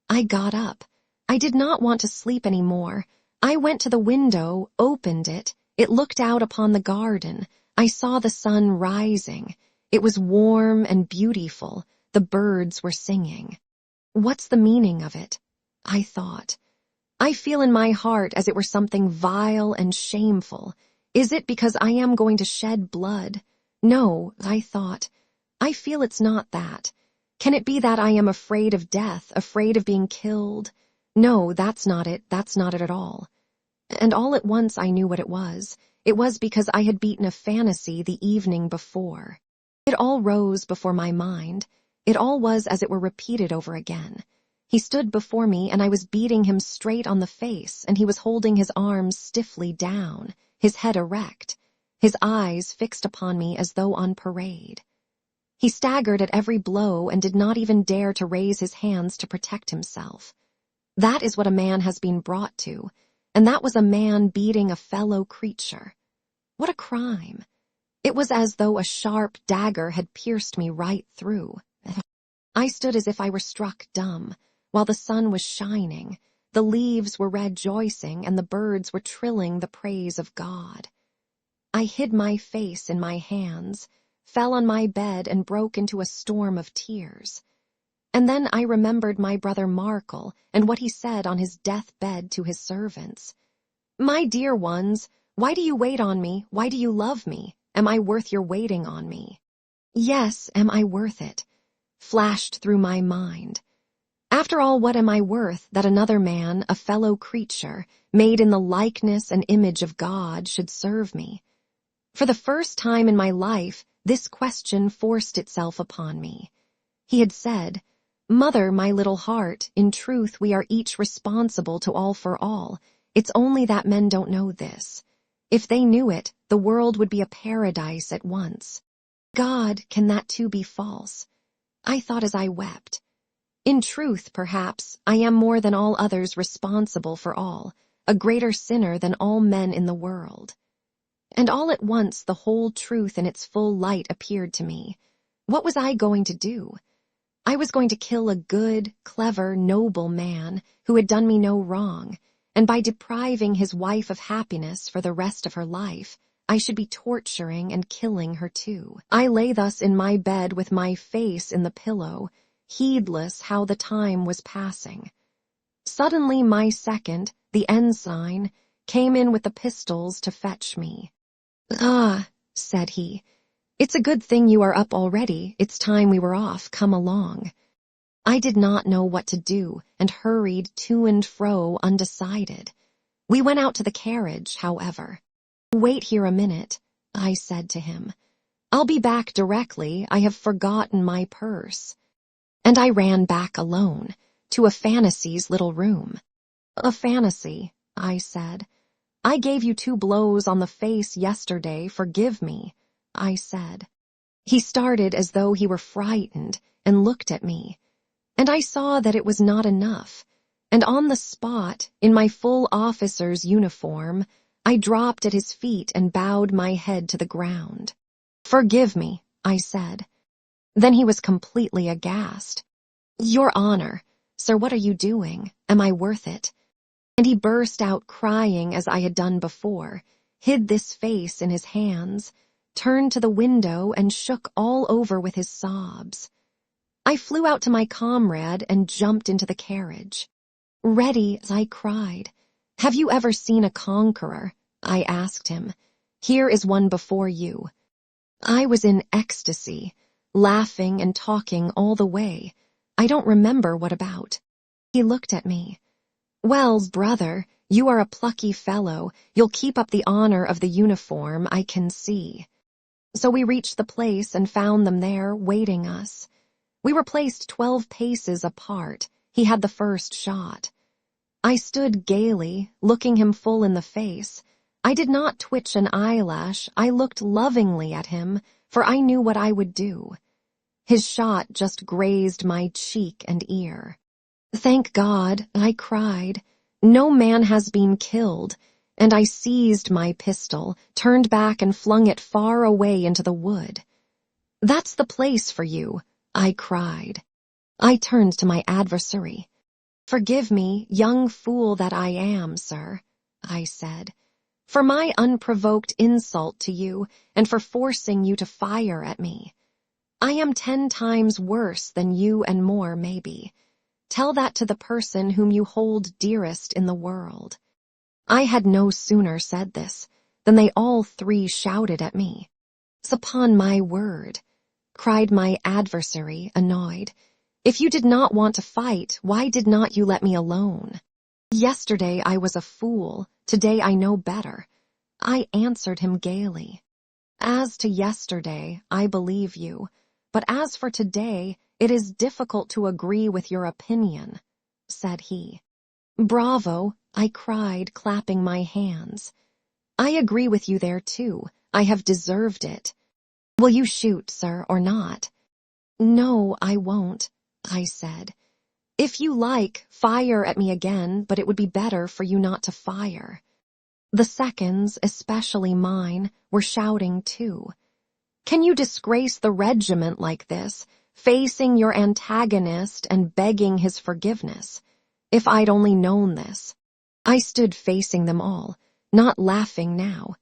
I got up. I did not want to sleep any more. I went to the window, opened it. It looked out upon the garden. I saw the sun rising. It was warm and beautiful. The birds were singing. What's the meaning of it? I thought. I feel in my heart as it were something vile and shameful. Is it because I am going to shed blood? No, I thought. I feel it's not that. Can it be that I am afraid of death, afraid of being killed? No, that's not it at all. And all at once I knew what it was. It was because I had beaten a fantasy the evening before. It all rose before my mind. It all was as it were repeated over again. He stood before me, and I was beating him straight on the face, and he was holding his arms stiffly down, his head erect, his eyes fixed upon me as though on parade. He staggered at every blow and did not even dare to raise his hands to protect himself. That is what a man has been brought to, and that was a man beating a fellow creature. What a crime! It was as though a sharp dagger had pierced me right through. I stood as if I were struck dumb, while the sun was shining, the leaves were rejoicing, and the birds were trilling the praise of God. I hid my face in my hands, fell on my bed, and broke into a storm of tears. And then I remembered my brother Markel and what he said on his deathbed to his servants. "My dear ones, why do you wait on me? Why do you love me? Am I worth your waiting on me?" Yes, am I worth it? Flashed through my mind. After all, what am I worth that another man, a fellow creature, made in the likeness and image of God, should serve me? For the first time in my life, this question forced itself upon me. He had said, "Mother, my little heart, in truth we are each responsible to all for all. It's only that men don't know this. If they knew it, the world would be a paradise at once. God, can that too be false?" I thought as I wept. In truth, perhaps, I am more than all others responsible for all, a greater sinner than all men in the world. And all at once the whole truth in its full light appeared to me. What was I going to do? I was going to kill a good, clever, noble man who had done me no wrong, and by depriving his wife of happiness for the rest of her life, I should be torturing and killing her too. I lay thus in my bed with my face in the pillow, heedless how the time was passing. Suddenly my second, the ensign, came in with the pistols to fetch me. "Ah," said he, "it's a good thing you are up already. It's time we were off. Come along." I did not know what to do, and hurried to and fro undecided. We went out to the carriage, however. "Wait here a minute," I said to him. "I'll be back directly. I have forgotten my purse." And I ran back alone, to a fantasy's little room. "A fantasy," I said. "I gave you 2 blows on the face yesterday. Forgive me," I said. He started as though he were frightened and looked at me. And I saw that it was not enough. And on the spot, in my full officer's uniform, I dropped at his feet and bowed my head to the ground. "Forgive me," I said. Then he was completely aghast. "Your Honor, sir, what are you doing? Am I worth it?" And he burst out crying as I had done before, hid this face in his hands, turned to the window and shook all over with his sobs. I flew out to my comrade and jumped into the carriage. "Ready," I cried. "Have you ever seen a conqueror?" I asked him. "Here is one before you." I was in ecstasy, laughing and talking all the way. I don't remember what about. He looked at me. "Well, brother, you are a plucky fellow. You'll keep up the honor of the uniform, I can see." So we reached the place and found them there, waiting us. We were placed 12 paces apart. He had the first shot. I stood gaily, looking him full in the face, I did not twitch an eyelash. I looked lovingly at him, for I knew what I would do. His shot just grazed my cheek and ear. "Thank God," I cried. "No man has been killed," and I seized my pistol, turned back and flung it far away into the wood. "That's the place for you," I cried. I turned to my adversary. "Forgive me, young fool that I am, sir," I said, "for my unprovoked insult to you and for forcing you to fire at me. I am 10 times worse than you and more, maybe. Tell that to the person whom you hold dearest in the world." I had no sooner said this than they all 3 shouted at me. "'Upon my word," cried my adversary, annoyed. "If you did not want to fight, why did not you let me alone? Yesterday I was a fool, today I know better." I answered him gaily. "As to yesterday, I believe you, but as for today, it is difficult to agree with your opinion," said he. "Bravo," I cried, clapping my hands. "I agree with you there too. I have deserved it. Will you shoot, sir, or not?" "No, I won't," I said. "If you like, fire at me again, but it would be better for you not to fire." The seconds, especially mine, were shouting too. "Can you disgrace the regiment like this, facing your antagonist and begging his forgiveness? If I'd only known this." I stood facing them all, not laughing now.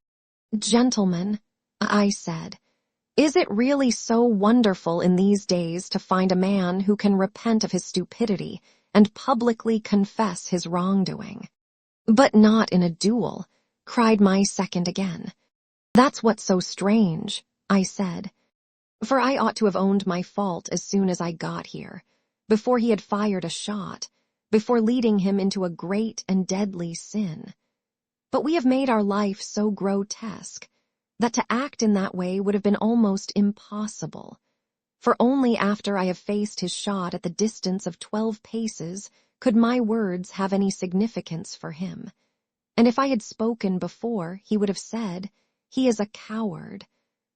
"Gentlemen," I said, "is it really so wonderful in these days to find a man who can repent of his stupidity and publicly confess his wrongdoing?" "But not in a duel," cried my second again. "That's what's so strange," I said, for I ought to have owned my fault as soon as I got here, before he had fired a shot, before leading him into a great and deadly sin. But we have made our life so grotesque that to act in that way would have been almost impossible, for only after I have faced his shot at the distance of 12 paces could my words have any significance for him. And if I had spoken before, he would have said, "He is a coward.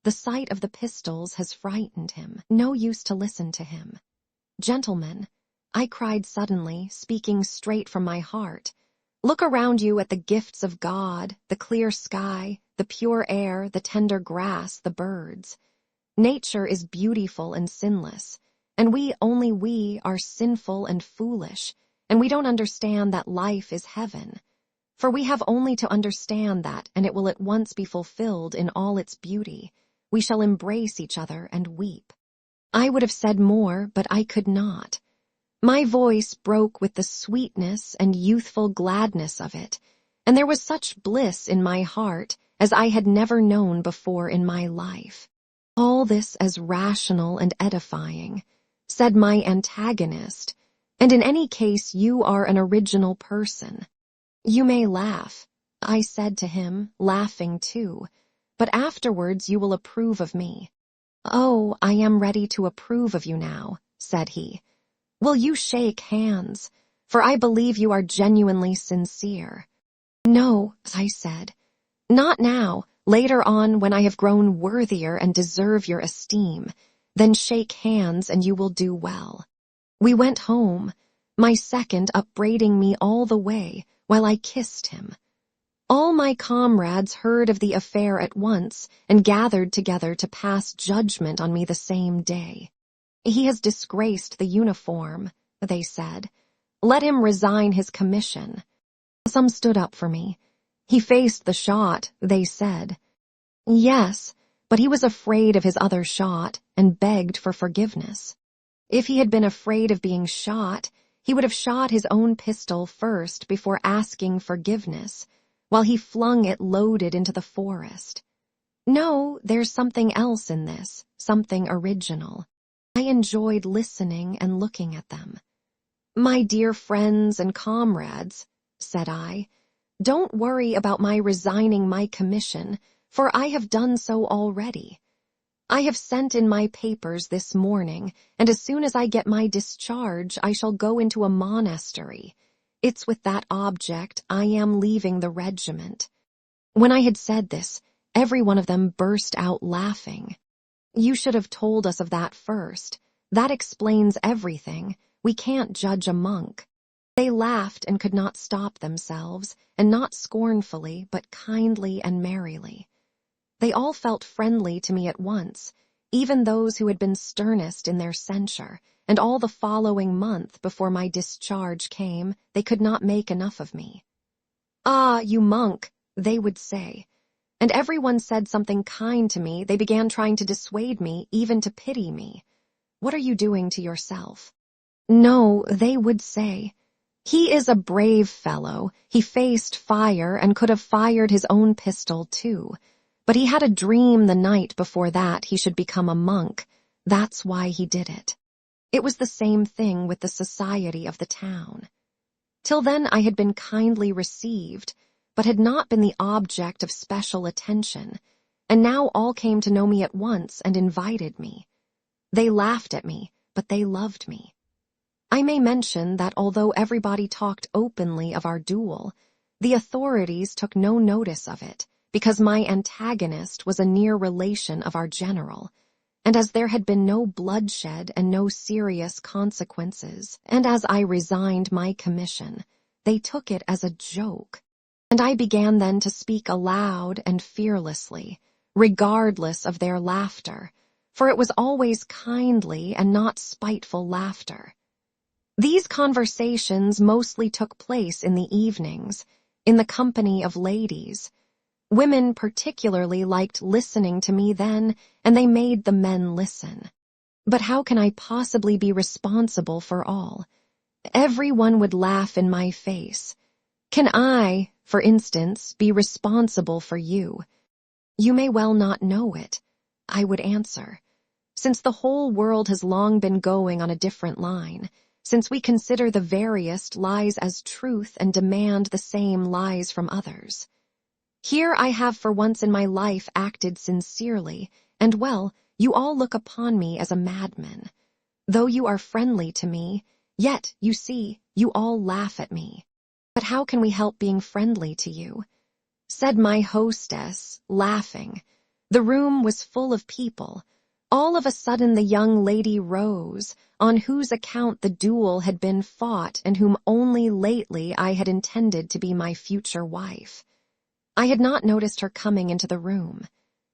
The sight of the pistols has frightened him. No use to listen to him." "Gentlemen," I cried suddenly, speaking straight from my heart, "look around you at the gifts of God, the clear sky, the pure air, the tender grass, the birds. Nature is beautiful and sinless, and only we, are sinful and foolish, and we don't understand that life is heaven. For we have only to understand that, and it will at once be fulfilled in all its beauty. We shall embrace each other and weep." I would have said more, but I could not. My voice broke with the sweetness and youthful gladness of it, and there was such bliss in my heart as I had never known before in my life. "All this as rational and edifying," said my antagonist, "and in any case you are an original person. You may laugh," I said to him, laughing too, "but afterwards you will approve of me." "Oh, I am ready to approve of you now," said he. "Will you shake hands? For I believe you are genuinely sincere." "No," I said. "Not now. Later on, when I have grown worthier and deserve your esteem, then shake hands and you will do well." We went home, my second upbraiding me all the way while I kissed him. All my comrades heard of the affair at once and gathered together to pass judgment on me the same day. "He has disgraced the uniform," they said. "Let him resign his commission." Some stood up for me. "He faced the shot," they said. Yes, but he was afraid of his other shot and begged for forgiveness. If he had been afraid of being shot, he would have shot his own pistol first before asking forgiveness, while he flung it loaded into the forest. No, there's something else in this, something original. I enjoyed listening and looking at them. "My dear friends and comrades," said I, "don't worry about my resigning my commission, for I have done so already. I have sent in my papers this morning, and as soon as I get my discharge, I shall go into a monastery. It's with that object I am leaving the regiment. When I had said this, every one of them burst out laughing. "You should have told us of that first. That explains everything. We can't judge a monk." They laughed and could not stop themselves, and not scornfully, but kindly and merrily. They all felt friendly to me at once, even those who had been sternest in their censure, and all the following month before my discharge came, they could not make enough of me. "Ah, you monk," they would say. And everyone said something kind to me. They began trying to dissuade me, even to pity me. "What are you doing to yourself?" "No," they would say. "He is a brave fellow. He faced fire and could have fired his own pistol too. But he had a dream the night before that he should become a monk. That's why he did it." It was the same thing with the society of the town. Till then I had been kindly received, but had not been the object of special attention, and now all came to know me at once and invited me. They laughed at me, but they loved me. I may mention that although everybody talked openly of our duel, the authorities took no notice of it, because my antagonist was a near relation of our general, and as there had been no bloodshed and no serious consequences, and as I resigned my commission, they took it as a joke. And I began then to speak aloud and fearlessly, regardless of their laughter, for it was always kindly and not spiteful laughter. These conversations mostly took place in the evenings, in the company of ladies. Women particularly liked listening to me then, and they made the men listen. But how can I possibly be responsible for all? Everyone would laugh in my face. Can I, for instance, be responsible for you? You may well not know it, I would answer, since the whole world has long been going on a different line, since we consider the veriest lies as truth and demand the same lies from others. Here I have for once in my life acted sincerely, and well, you all look upon me as a madman. Though you are friendly to me, yet, you see, you all laugh at me. But how can we help being friendly to you?" said my hostess, laughing. The room was full of people. All of a sudden the young lady rose, on whose account the duel had been fought and whom only lately I had intended to be my future wife. I had not noticed her coming into the room.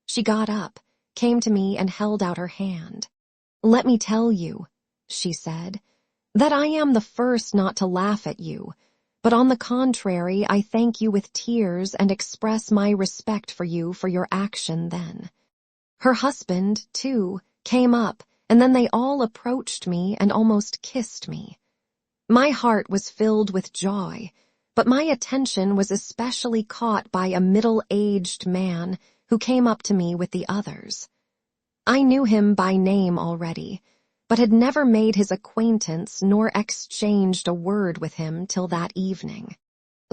She got up, came to me and held out her hand. "Let me tell you," she said, "that I am the first not to laugh at you, but on the contrary I thank you with tears and express my respect for you for your action then." Her husband, too, came up, and then they all approached me and almost kissed me. My heart was filled with joy, but my attention was especially caught by a middle-aged man who came up to me with the others. I knew him by name already, but had never made his acquaintance nor exchanged a word with him till that evening.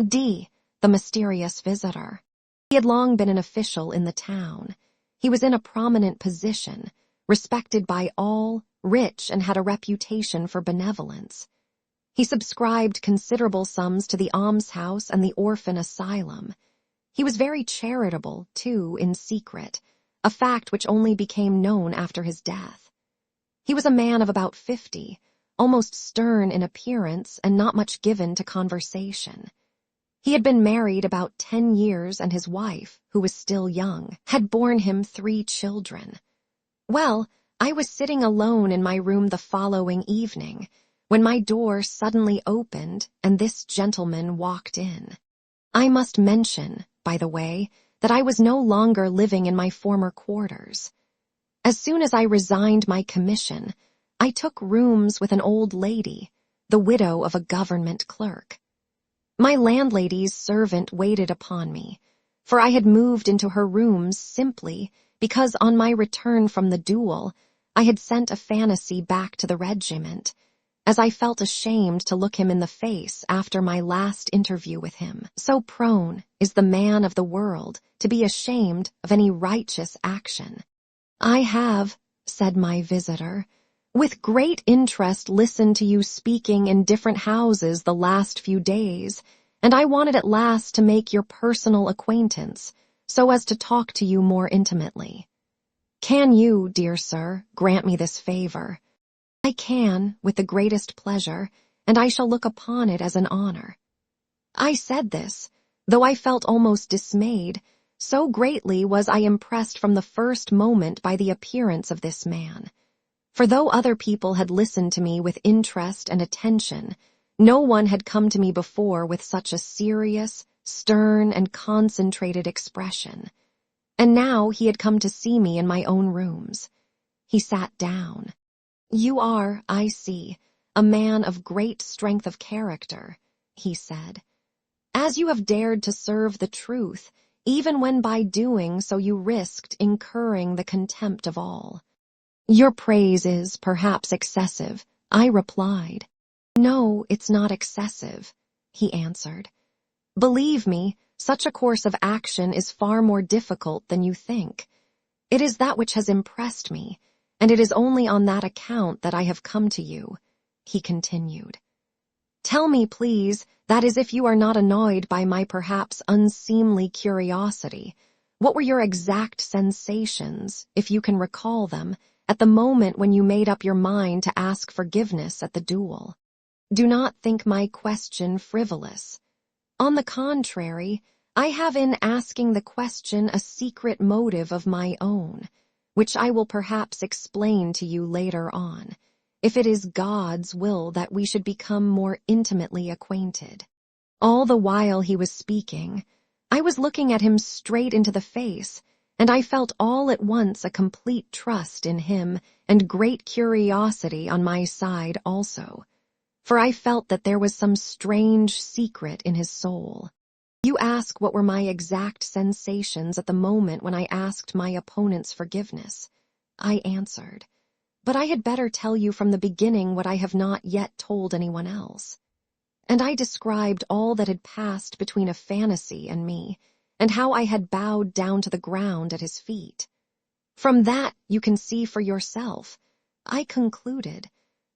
D, the mysterious visitor. He had long been an official in the town. He was in a prominent position, respected by all, rich, and had a reputation for benevolence. He subscribed considerable sums to the almshouse and the orphan asylum. He was very charitable, too, in secret, a fact which only became known after his death. He was a man of about 50, almost stern in appearance and not much given to conversation. He had been married about 10 years, and his wife, who was still young, had borne him 3 children. Well, I was sitting alone in my room the following evening, when my door suddenly opened and this gentleman walked in. I must mention, by the way, that I was no longer living in my former quarters. As soon as I resigned my commission, I took rooms with an old lady, the widow of a government clerk. My landlady's servant waited upon me, for I had moved into her rooms simply because on my return from the duel, I had sent a fantasy back to the regiment, as I felt ashamed to look him in the face after my last interview with him. So prone is the man of the world to be ashamed of any righteous action. "I have," said my visitor, "with great interest listened to you speaking in different houses the last few days, and I wanted at last to make your personal acquaintance, so as to talk to you more intimately. Can you, dear sir, grant me this favor? I can, with the greatest pleasure, and I shall look upon it as an honor. I said this, though I felt almost dismayed, so greatly was I impressed from the first moment by the appearance of this man. For though other people had listened to me with interest and attention, no one had come to me before with such a serious, stern, and concentrated expression. And now he had come to see me in my own rooms. He sat down. You are, I see, a man of great strength of character, he said. As you have dared to serve the truth, even when by doing so you risked incurring the contempt of all. Your praise is, perhaps, excessive, I replied. No, it's not excessive, he answered. Believe me, such a course of action is far more difficult than you think. It is that which has impressed me, and it is only on that account that I have come to you, he continued. Tell me, please, that is if you are not annoyed by my perhaps unseemly curiosity, what were your exact sensations, if you can recall them, at the moment when you made up your mind to ask forgiveness at the duel? Do not think my question frivolous. On the contrary, I have in asking the question a secret motive of my own, which I will perhaps explain to you later on, if it is God's will that we should become more intimately acquainted. All the while he was speaking, I was looking at him straight into the face, and I felt all at once a complete trust in him and great curiosity on my side also, for I felt that there was some strange secret in his soul. You ask what were my exact sensations at the moment when I asked my opponent's forgiveness. I answered, but I had better tell you from the beginning what I have not yet told anyone else. And I described all that had passed between a fantasy and me, and how I had bowed down to the ground at his feet. From that you can see for yourself, I concluded,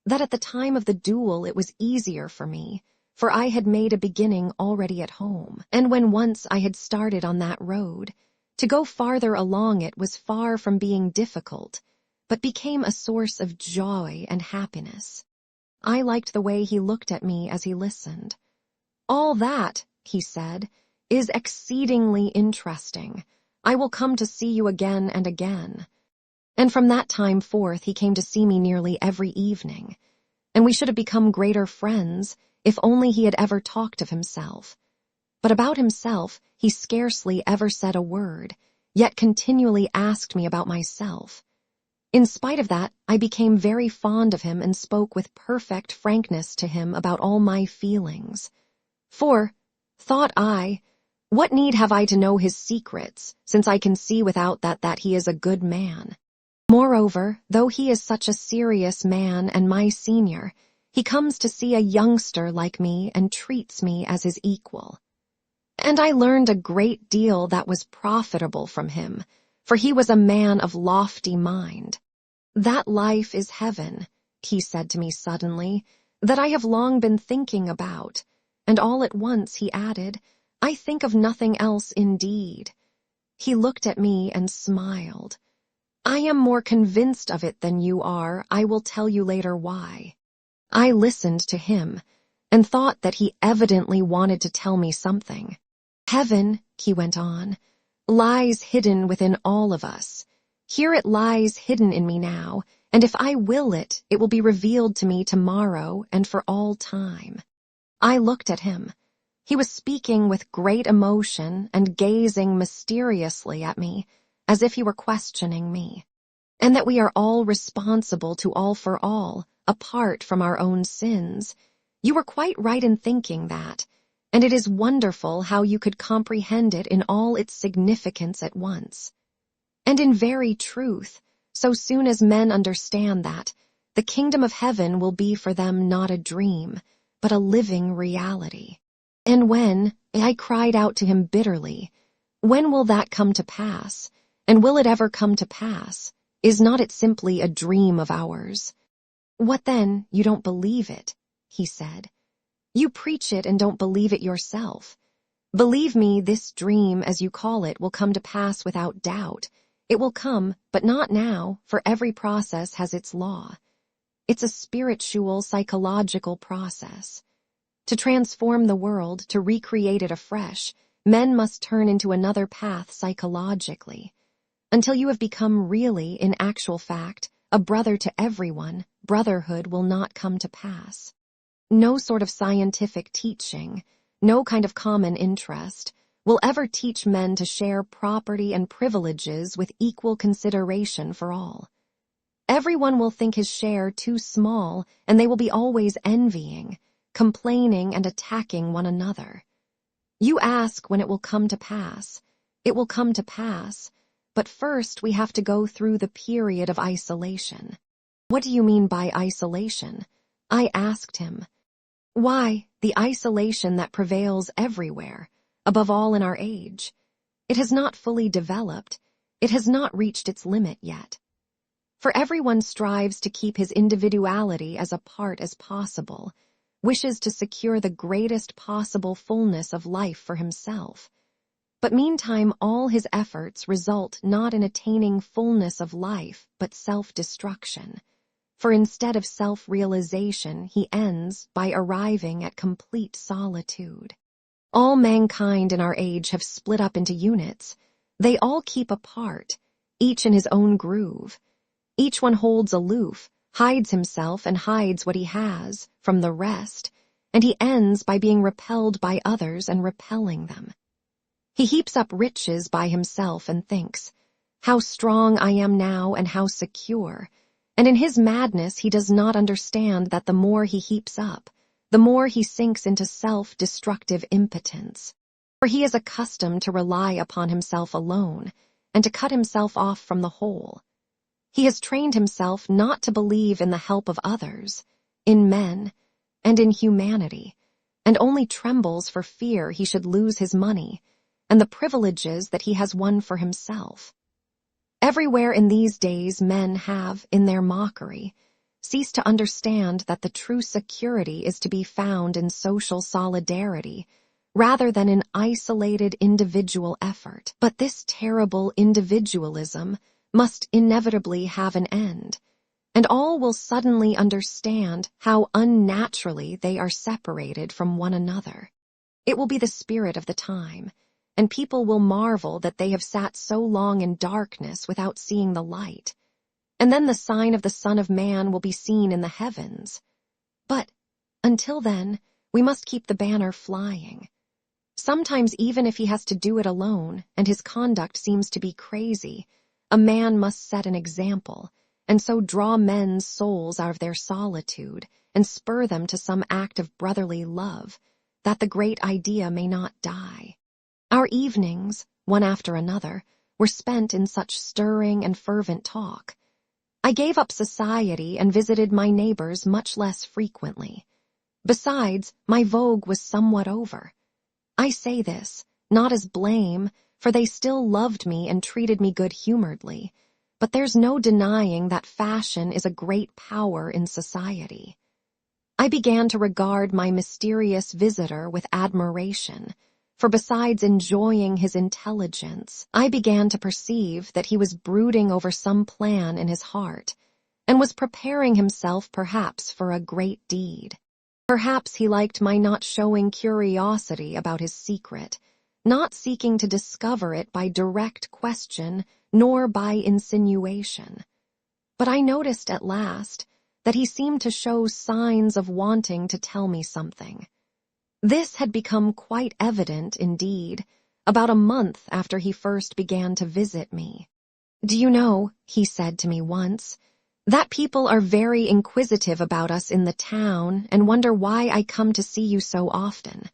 that at the time of the duel it was easier for me, for I had made a beginning already at home, and when once I had started on that road, to go farther along it was far from being difficult, but became a source of joy and happiness. I liked the way he looked at me as he listened. All that, he said, is exceedingly interesting. I will come to see you again and again. And from that time forth he came to see me nearly every evening, and we should have become greater friends if only he had ever talked of himself. But about himself he scarcely ever said a word, yet continually asked me about myself. In spite of that, I became very fond of him and spoke with perfect frankness to him about all my feelings. For, thought I, what need have I to know his secrets, since I can see without that he is a good man? Moreover, though he is such a serious man and my senior, he comes to see a youngster like me and treats me as his equal. And I learned a great deal that was profitable from him, for he was a man of lofty mind. That life is heaven, he said to me suddenly, that I have long been thinking about, and all at once he added, I think of nothing else indeed. He looked at me and smiled. I am more convinced of it than you are, I will tell you later why. I listened to him, and thought that he evidently wanted to tell me something. Heaven, he went on, lies hidden within all of us. Here it lies hidden in me now, and if I will it, it will be revealed to me tomorrow and for all time. I looked at him. He was speaking with great emotion and gazing mysteriously at me, as if he were questioning me, and that we are all responsible to all for all, apart from our own sins. You were quite right in thinking that, and it is wonderful how you could comprehend it in all its significance at once. And in very truth, so soon as men understand that, the kingdom of heaven will be for them not a dream, but a living reality. And when, I cried out to him bitterly, when will that come to pass? And will it ever come to pass? Is not it simply a dream of ours? What then, you don't believe it? He said. You preach it and don't believe it yourself. Believe me, this dream, as you call it, will come to pass without doubt. It will come, but not now, for every process has its law. It's a spiritual, psychological process. To transform the world, to recreate it afresh, men must turn into another path psychologically. Until you have become really, in actual fact, a brother to everyone, brotherhood will not come to pass. No sort of scientific teaching, no kind of common interest, will ever teach men to share property and privileges with equal consideration for all. Everyone will think his share too small, and they will be always envying, complaining and attacking one another. You ask when it will come to pass. It will come to pass, but first we have to go through the period of isolation. What do you mean by isolation? I asked him. Why, the isolation that prevails everywhere, above all in our age. It has not fully developed. It has not reached its limit yet. For everyone strives to keep his individuality as apart as possible, wishes to secure the greatest possible fullness of life for himself. But meantime all his efforts result not in attaining fullness of life, but self-destruction. For instead of self-realization, he ends by arriving at complete solitude. All mankind in our age have split up into units. They all keep apart, each in his own groove. Each one holds aloof, hides himself and hides what he has from the rest, and he ends by being repelled by others and repelling them. He heaps up riches by himself and thinks, "How strong I am now and how secure," and in his madness he does not understand that the more he heaps up, the more he sinks into self-destructive impotence. For he is accustomed to rely upon himself alone and to cut himself off from the whole. He has trained himself not to believe in the help of others, in men, and in humanity, and only trembles for fear he should lose his money and the privileges that he has won for himself. Everywhere in these days men have, in their mockery, ceased to understand that the true security is to be found in social solidarity rather than in isolated individual effort. But this terrible individualism must inevitably have an end, and all will suddenly understand how unnaturally they are separated from one another. It will be the spirit of the time, and people will marvel that they have sat so long in darkness without seeing the light. And then the sign of the Son of Man will be seen in the heavens. But until then, we must keep the banner flying. Sometimes even if he has to do it alone, and his conduct seems to be crazy, a man must set an example, and so draw men's souls out of their solitude and spur them to some act of brotherly love, that the great idea may not die. Our evenings, one after another, were spent in such stirring and fervent talk. I gave up society and visited my neighbors much less frequently. Besides, my vogue was somewhat over. I say this, not as blame, for they still loved me and treated me good-humoredly, but there's no denying that fashion is a great power in society. I began to regard my mysterious visitor with admiration, for besides enjoying his intelligence, I began to perceive that he was brooding over some plan in his heart, and was preparing himself perhaps for a great deed. Perhaps he liked my not showing curiosity about his secret, not seeking to discover it by direct question nor by insinuation. But I noticed at last that he seemed to show signs of wanting to tell me something. This had become quite evident, indeed, about a month after he first began to visit me. "Do you know," he said to me once, "that people are very inquisitive about us in the town and wonder why I come to see you so often.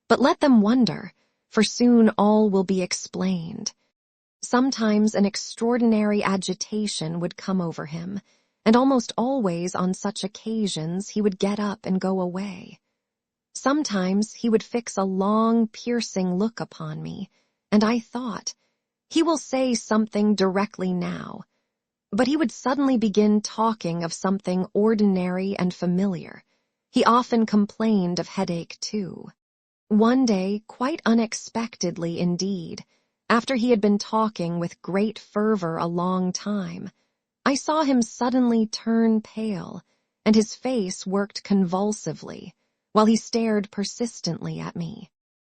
But let them wonder, for soon all will be explained." Sometimes an extraordinary agitation would come over him, and almost always on such occasions he would get up and go away. Sometimes he would fix a long, piercing look upon me, and I thought, he will say something directly now. But he would suddenly begin talking of something ordinary and familiar, He often complained of headache too. One day, quite unexpectedly indeed, after he had been talking with great fervor a long time, I saw him suddenly turn pale, and his face worked convulsively, while he stared persistently at me.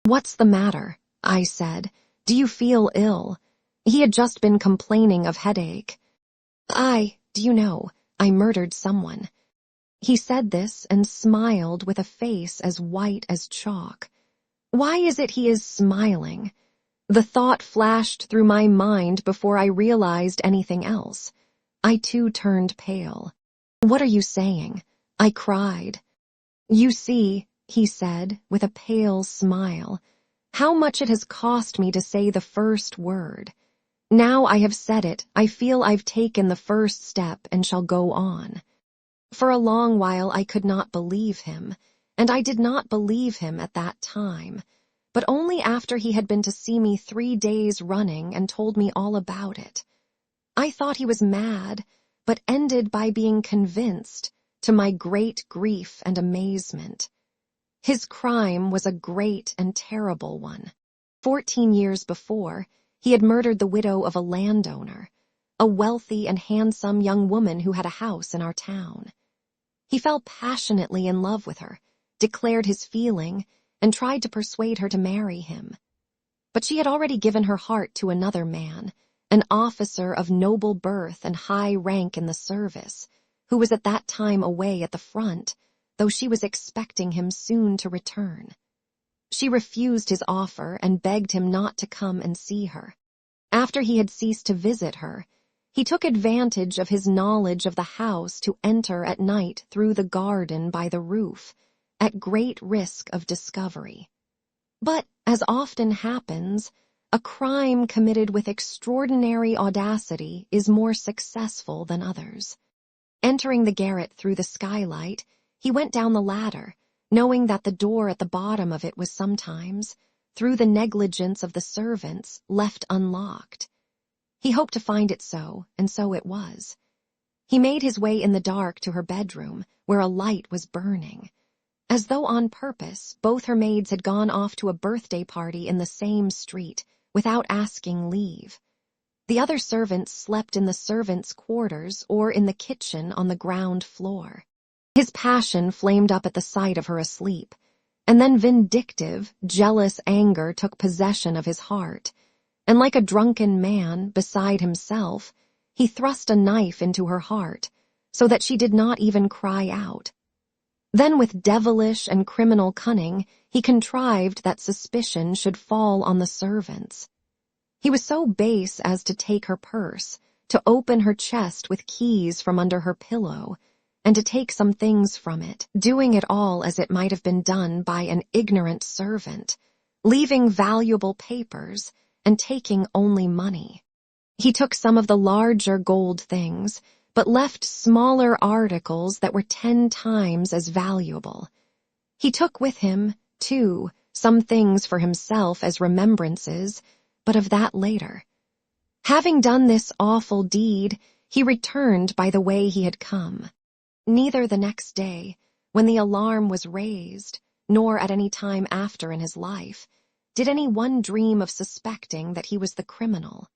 "What's the matter?" I said. "Do you feel ill?" He had just been complaining of headache. Do you know, I murdered someone." He said this and smiled with a face as white as chalk. Why is it he is smiling? The thought flashed through my mind before I realized anything else. I too turned pale. "What are you saying?" I cried. "You see," he said, with a pale smile, "how much it has cost me to say the first word. Now I have said it, I feel I've taken the first step and shall go on." For a long while I could not believe him, and I did not believe him at that time, but only after he had been to see me 3 days running and told me all about it. I thought he was mad, but ended by being convinced, to my great grief and amazement. His crime was a great and terrible one. 14 years before, he had murdered the widow of a landowner, a wealthy and handsome young woman who had a house in our town. He fell passionately in love with her, declared his feeling, and tried to persuade her to marry him. But she had already given her heart to another man, an officer of noble birth and high rank in the service, who was at that time away at the front, though she was expecting him soon to return. She refused his offer and begged him not to come and see her. After he had ceased to visit her, he took advantage of his knowledge of the house to enter at night through the garden by the roof, at great risk of discovery. But, as often happens, a crime committed with extraordinary audacity is more successful than others. Entering the garret through the skylight, he went down the ladder, knowing that the door at the bottom of it was sometimes, through the negligence of the servants, left unlocked. He hoped to find it so, and so it was. He made his way in the dark to her bedroom, where a light was burning. As though on purpose, both her maids had gone off to a birthday party in the same street, without asking leave. The other servants slept in the servants' quarters or in the kitchen on the ground floor. His passion flamed up at the sight of her asleep, and then vindictive, jealous anger took possession of his heart, and like a drunken man, beside himself, he thrust a knife into her heart, so that she did not even cry out. Then with devilish and criminal cunning, he contrived that suspicion should fall on the servants. He was so base as to take her purse, to open her chest with keys from under her pillow, and to take some things from it, doing it all as it might have been done by an ignorant servant, leaving valuable papers and taking only money. He took some of the larger gold things, but left smaller articles that were 10 times as valuable. He took with him, too, some things for himself as remembrances, but of that later. Having done this awful deed, he returned by the way he had come. Neither the next day, when the alarm was raised, nor at any time after in his life, did any one dream of suspecting that he was the criminal.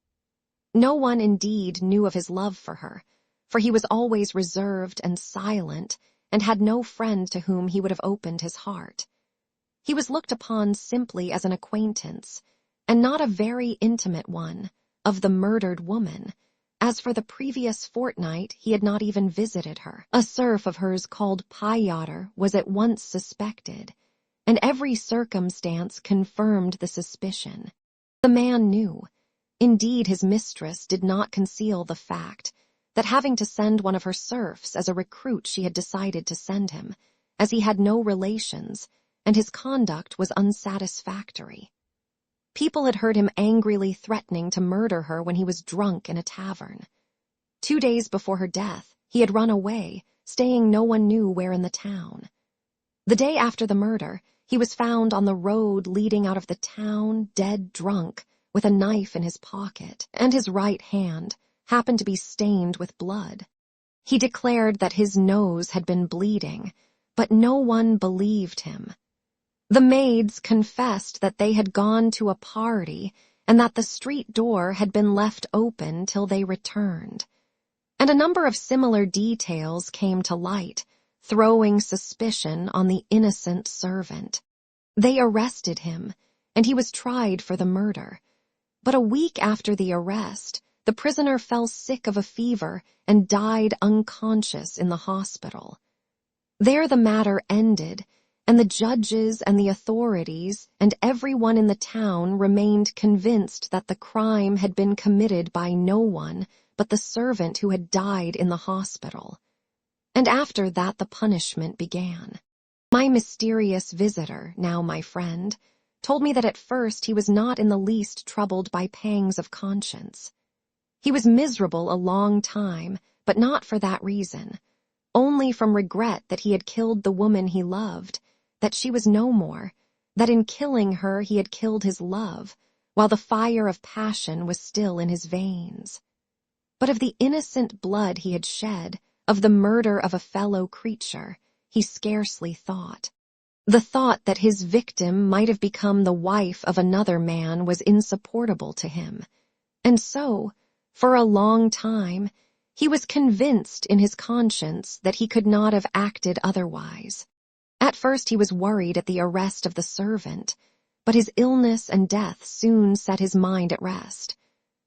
No one indeed knew of his love for her, for he was always reserved and silent, and had no friend to whom he would have opened his heart. He was looked upon simply as an acquaintance, and not a very intimate one, of the murdered woman. As for the previous fortnight, he had not even visited her. A serf of hers called Fyodor was at once suspected, and every circumstance confirmed the suspicion. The man knew. Indeed, his mistress did not conceal the fact that having to send one of her serfs as a recruit she had decided to send him, as he had no relations, and his conduct was unsatisfactory. People had heard him angrily threatening to murder her when he was drunk in a tavern. 2 days before her death, he had run away, staying no one knew where in the town. The day after the murder, he was found on the road leading out of the town, dead drunk, with a knife in his pocket, and his right hand happened to be stained with blood. He declared that his nose had been bleeding, but no one believed him. The maids confessed that they had gone to a party and that the street door had been left open till they returned. And a number of similar details came to light, throwing suspicion on the innocent servant. They arrested him, and he was tried for the murder. But a week after the arrest, the prisoner fell sick of a fever and died unconscious in the hospital. There the matter ended, and the judges and the authorities and everyone in the town remained convinced that the crime had been committed by no one but the servant who had died in the hospital. And after that the punishment began. My mysterious visitor, now my friend, told me that at first he was not in the least troubled by pangs of conscience. He was miserable a long time, but not for that reason, only from regret that he had killed the woman he loved, that she was no more, that in killing her he had killed his love, while the fire of passion was still in his veins. But of the innocent blood he had shed, of the murder of a fellow creature, he scarcely thought. The thought that his victim might have become the wife of another man was insupportable to him, and so, for a long time, he was convinced in his conscience that he could not have acted otherwise. At first he was worried at the arrest of the servant, but his illness and death soon set his mind at rest.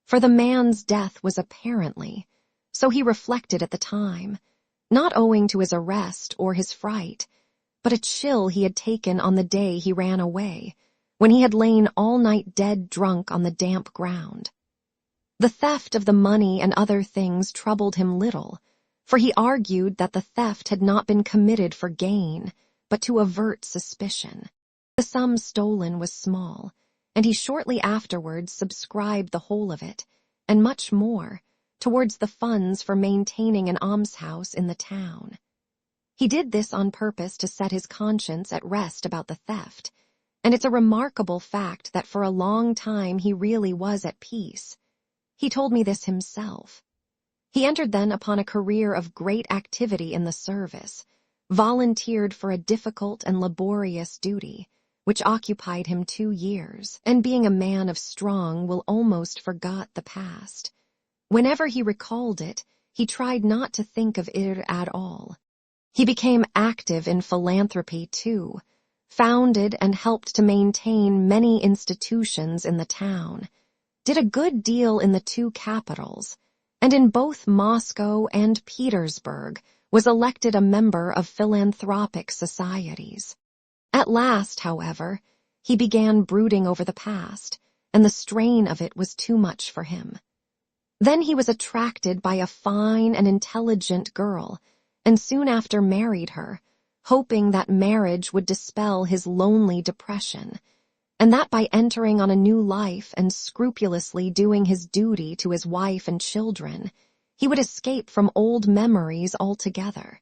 For the man's death was apparently, so he reflected at the time, not owing to his arrest or his fright, but a chill he had taken on the day he ran away, when he had lain all night dead drunk on the damp ground. The theft of the money and other things troubled him little, for he argued that the theft had not been committed for gain, but to avert suspicion. The sum stolen was small, and he shortly afterwards subscribed the whole of it, and much more, towards the funds for maintaining an almshouse in the town. He did this on purpose to set his conscience at rest about the theft, and it's a remarkable fact that for a long time he really was at peace. He told me this himself. He entered then upon a career of great activity in the service, volunteered for a difficult and laborious duty, which occupied him 2 years, and being a man of strong will almost forgot the past. Whenever he recalled it, he tried not to think of it at all. He became active in philanthropy too, founded and helped to maintain many institutions in the town, did a good deal in the 2 capitals, and in both Moscow and Petersburg was elected a member of philanthropic societies. At last, however, he began brooding over the past, and the strain of it was too much for him. Then he was attracted by a fine and intelligent girl, and soon after married her, hoping that marriage would dispel his lonely depression, and that by entering on a new life and scrupulously doing his duty to his wife and children, he would escape from old memories altogether.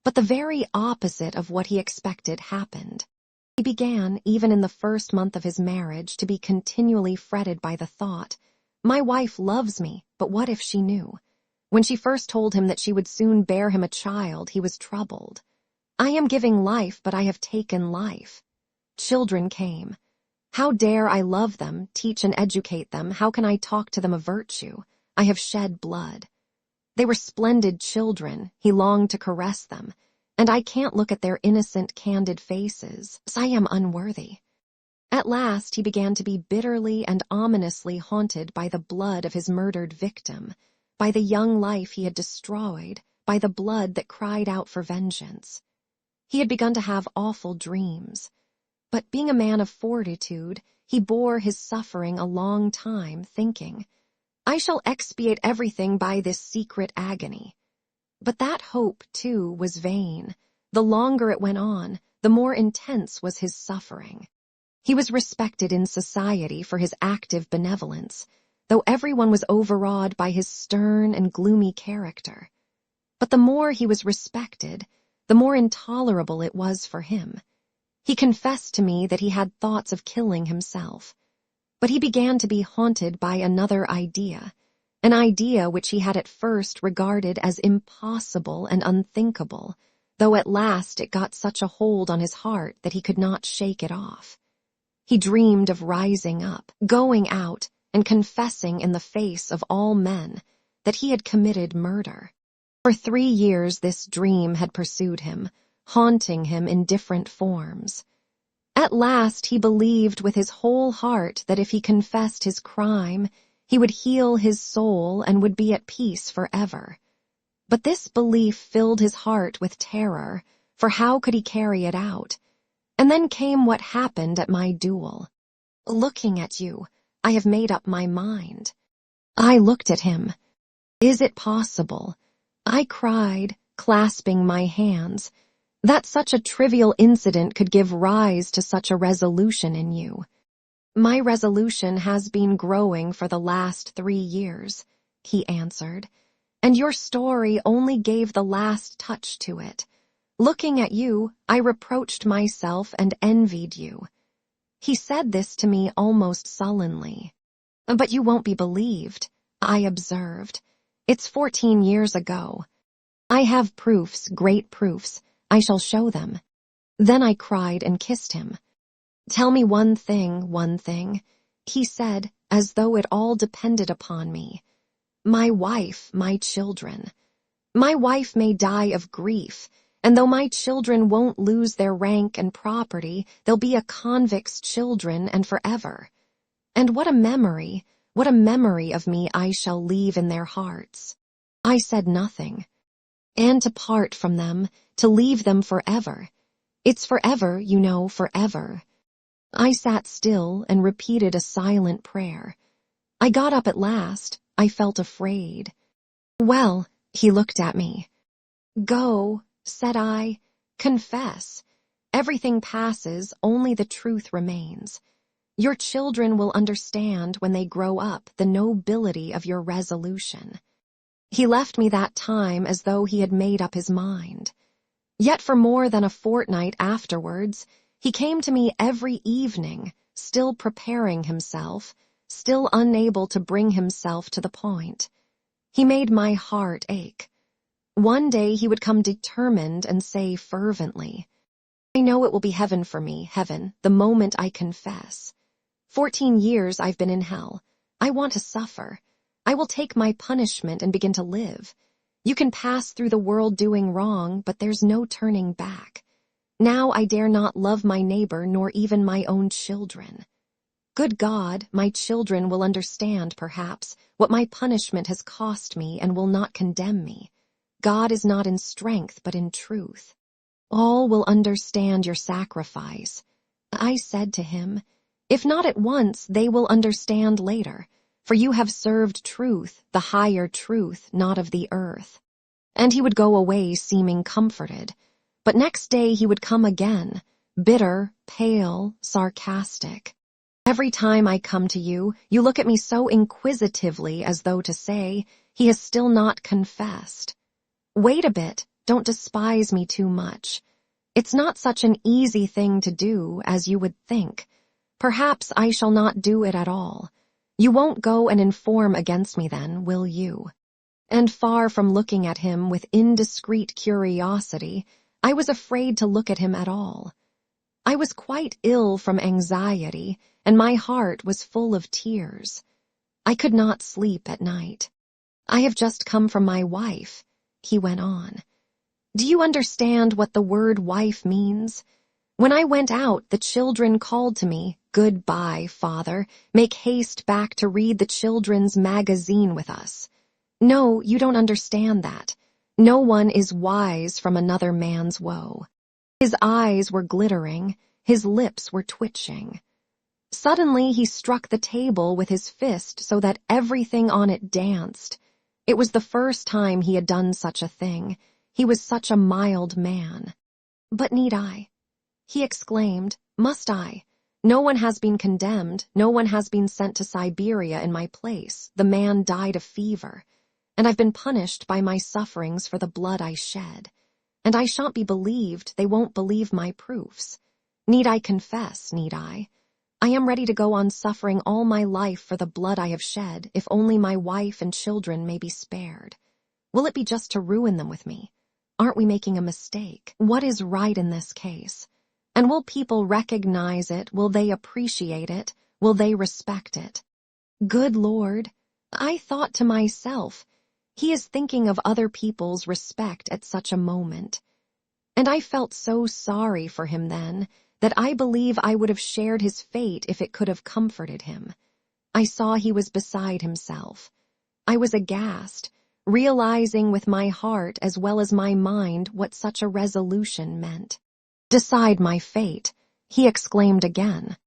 But the very opposite of what he expected happened. He began, even in the first month of his marriage, to be continually fretted by the thought, "My wife loves me, but what if she knew?" When she first told him that she would soon bear him a child, he was troubled. "I am giving life, but I have taken life." Children came. "How dare I love them, teach and educate them? How can I talk to them of virtue? I have shed blood." They were splendid children, he longed to caress them, and I can't look at their innocent, candid faces, as I am unworthy. At last he began to be bitterly and ominously haunted by the blood of his murdered victim, by the young life he had destroyed, by the blood that cried out for vengeance. He had begun to have awful dreams, but being a man of fortitude, he bore his suffering a long time, thinking, "I shall expiate everything by this secret agony." But that hope, too, was vain. The longer it went on, the more intense was his suffering. He was respected in society for his active benevolence, though everyone was overawed by his stern and gloomy character. But the more he was respected, the more intolerable it was for him. He confessed to me that he had thoughts of killing himself, but he began to be haunted by another idea, an idea which he had at first regarded as impossible and unthinkable, though at last it got such a hold on his heart that he could not shake it off. He dreamed of rising up, going out, and confessing in the face of all men that he had committed murder. For 3 years this dream had pursued him, haunting him in different forms. At last he believed with his whole heart that if he confessed his crime, he would heal his soul and would be at peace forever. But this belief filled his heart with terror, for how could he carry it out? And then came what happened at my duel. Looking at you, I have made up my mind. I looked at him. Is it possible? I cried, clasping my hands, that such a trivial incident could give rise to such a resolution in you. My resolution has been growing for the last 3 years, he answered, and your story only gave the last touch to it. Looking at you, I reproached myself and envied you. He said this to me almost sullenly. But you won't be believed, I observed. It's 14 years ago. I have proofs, great proofs. I shall show them. Then I cried and kissed him. Tell me one thing, he said, as though it all depended upon me. My wife, my children. My wife may die of grief, and though my children won't lose their rank and property, they'll be a convict's children and forever. And what a memory of me I shall leave in their hearts. I said nothing. And to part from them, to leave them forever. It's forever, you know, forever. I sat still and repeated a silent prayer. I got up at last. I felt afraid. Well, he looked at me. Go, said I, confess. Everything passes, only the truth remains. Your children will understand when they grow up the nobility of your resolution. He left me that time as though he had made up his mind. Yet for more than a fortnight afterwards, he came to me every evening, still preparing himself, still unable to bring himself to the point. He made my heart ache. One day he would come determined and say fervently, I know it will be heaven for me, heaven, the moment I confess. 14 years I've been in hell. I want to suffer. I will take my punishment and begin to live. You can pass through the world doing wrong, but there's no turning back. Now I dare not love my neighbor nor even my own children. Good God, my children will understand, perhaps, what my punishment has cost me and will not condemn me. God is not in strength, but in truth. All will understand your sacrifice. I said to him, if not at once, they will understand later, for you have served truth, the higher truth, not of the earth. And he would go away seeming comforted. But next day he would come again, bitter, pale, sarcastic. Every time I come to you, you look at me so inquisitively as though to say, he has still not confessed. Wait a bit, don't despise me too much. It's not such an easy thing to do as you would think. Perhaps I shall not do it at all. You won't go and inform against me then, will you? And far from looking at him with indiscreet curiosity, I was afraid to look at him at all. I was quite ill from anxiety, and my heart was full of tears. I could not sleep at night. I have just come from my wife, he went on. Do you understand what the word wife means? When I went out, the children called to me, Goodbye, father. Make haste back to read the children's magazine with us. No, you don't understand that. No one is wise from another man's woe. His eyes were glittering, his lips were twitching. Suddenly he struck the table with his fist so that everything on it danced. It was the first time he had done such a thing. He was such a mild man. But need I? He exclaimed, must I? No one has been condemned, no one has been sent to Siberia in my place. The man died of fever. And I've been punished by my sufferings for the blood I shed. And I shan't be believed, they won't believe my proofs. Need I confess, need I? I am ready to go on suffering all my life for the blood I have shed, if only my wife and children may be spared. Will it be just to ruin them with me? Aren't we making a mistake? What is right in this case? And will people recognize it? Will they appreciate it? Will they respect it? Good Lord, I thought to myself, he is thinking of other people's respect at such a moment. And I felt so sorry for him then that I believe I would have shared his fate if it could have comforted him. I saw he was beside himself. I was aghast, realizing with my heart as well as my mind what such a resolution meant. Decide my fate, he exclaimed again.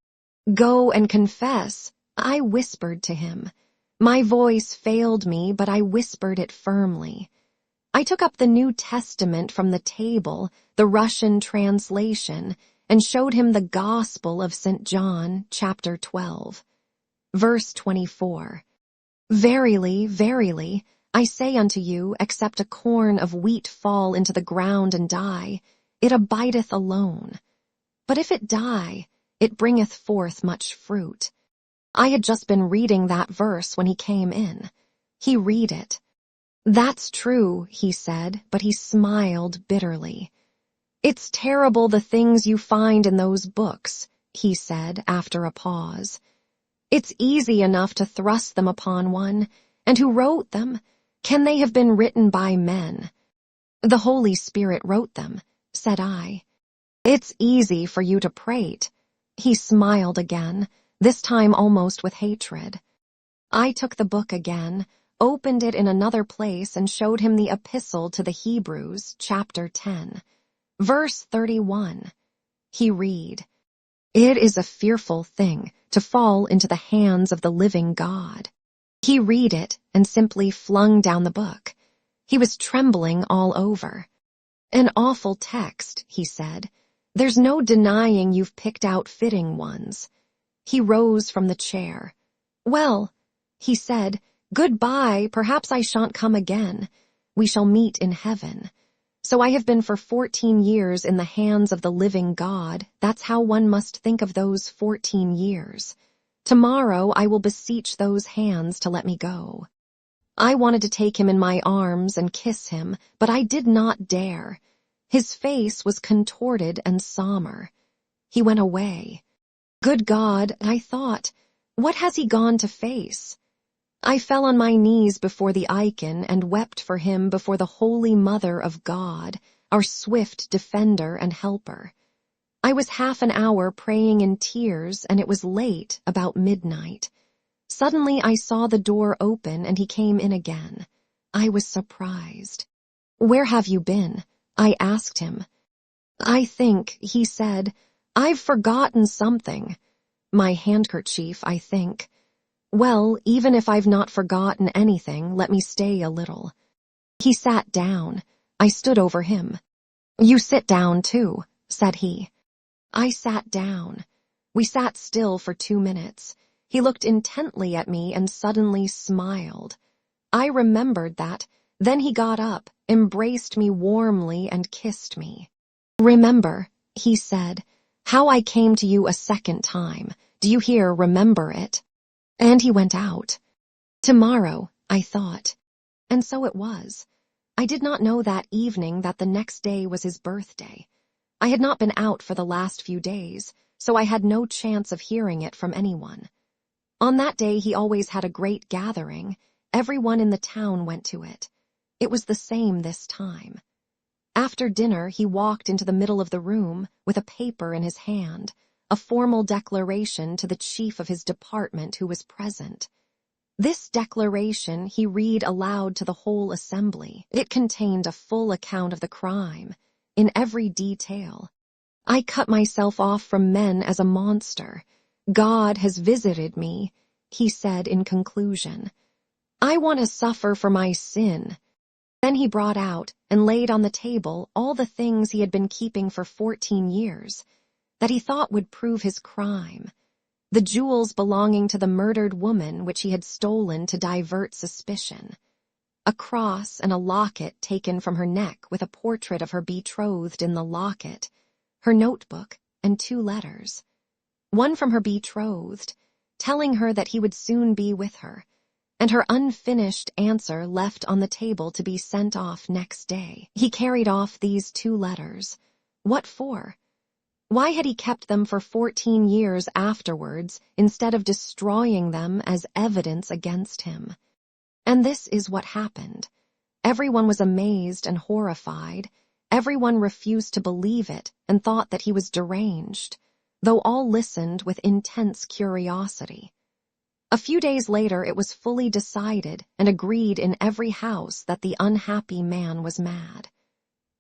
Go and confess, I whispered to him. My voice failed me, but I whispered it firmly. I took up the New Testament from the table, the Russian translation, and showed him the Gospel of St. John, chapter 12. Verse 24. Verily, verily, I say unto you, except a corn of wheat fall into the ground and die, it abideth alone. But if it die, it bringeth forth much fruit. I had just been reading that verse when he came in. He read it. That's true, he said, but he smiled bitterly. It's terrible the things you find in those books, he said after a pause. It's easy enough to thrust them upon one, and who wrote them? Can they have been written by men? The Holy Spirit wrote them, said I. It's easy for you to prate. He smiled again, this time almost with hatred. I took the book again, opened it in another place, and showed him the Epistle to the Hebrews, chapter 10. Verse 31. He read, It is a fearful thing to fall into the hands of the living God. He read it and simply flung down the book. He was trembling all over. An awful text, he said. There's no denying you've picked out fitting ones. He rose from the chair. Well, he said, goodbye, perhaps I shan't come again. We shall meet in heaven. So I have been for 14 years in the hands of the living God. That's how one must think of those 14 years. Tomorrow I will beseech those hands to let me go. I wanted to take him in my arms and kiss him, but I did not dare. His face was contorted and somber. He went away. Good God, I thought, what has he gone to face? I fell on my knees before the icon and wept for him before the Holy Mother of God, our swift defender and helper. I was half an hour praying in tears, and it was late, about midnight. Suddenly I saw the door open and he came in again. I was surprised. Where have you been? I asked him. I think, he said, I've forgotten something. My handkerchief, I think. Well, even if I've not forgotten anything, let me stay a little. He sat down. I stood over him. You sit down too, said he. I sat down. We sat still for 2 minutes. He looked intently at me and suddenly smiled. I remembered that. Then he got up, embraced me warmly, and kissed me. Remember, he said, how I came to you a second time. Do you hear, remember it? And he went out. Tomorrow, I thought. And so it was. I did not know that evening that the next day was his birthday. I had not been out for the last few days, so I had no chance of hearing it from anyone. On that day he always had a great gathering. Everyone in the town went to it. It was the same this time. After dinner he walked into the middle of the room with a paper in his hand, a formal declaration to the chief of his department who was present. This declaration he read aloud to the whole assembly. It contained a full account of the crime, in every detail. I cut myself off from men as a monster. God has visited me, he said in conclusion. I want to suffer for my sin. Then he brought out and laid on the table all the things he had been keeping for 14 years, that he thought would prove his crime. The jewels belonging to the murdered woman which he had stolen to divert suspicion. A cross and a locket taken from her neck with a portrait of her betrothed in the locket, her notebook, and 2 letters. One from her betrothed, telling her that he would soon be with her, and her unfinished answer left on the table to be sent off next day. He carried off these 2 letters. What for? Why had he kept them for 14 years afterwards instead of destroying them as evidence against him? And this is what happened. Everyone was amazed and horrified. Everyone refused to believe it and thought that he was deranged, though all listened with intense curiosity. A few days later, it was fully decided and agreed in every house that the unhappy man was mad.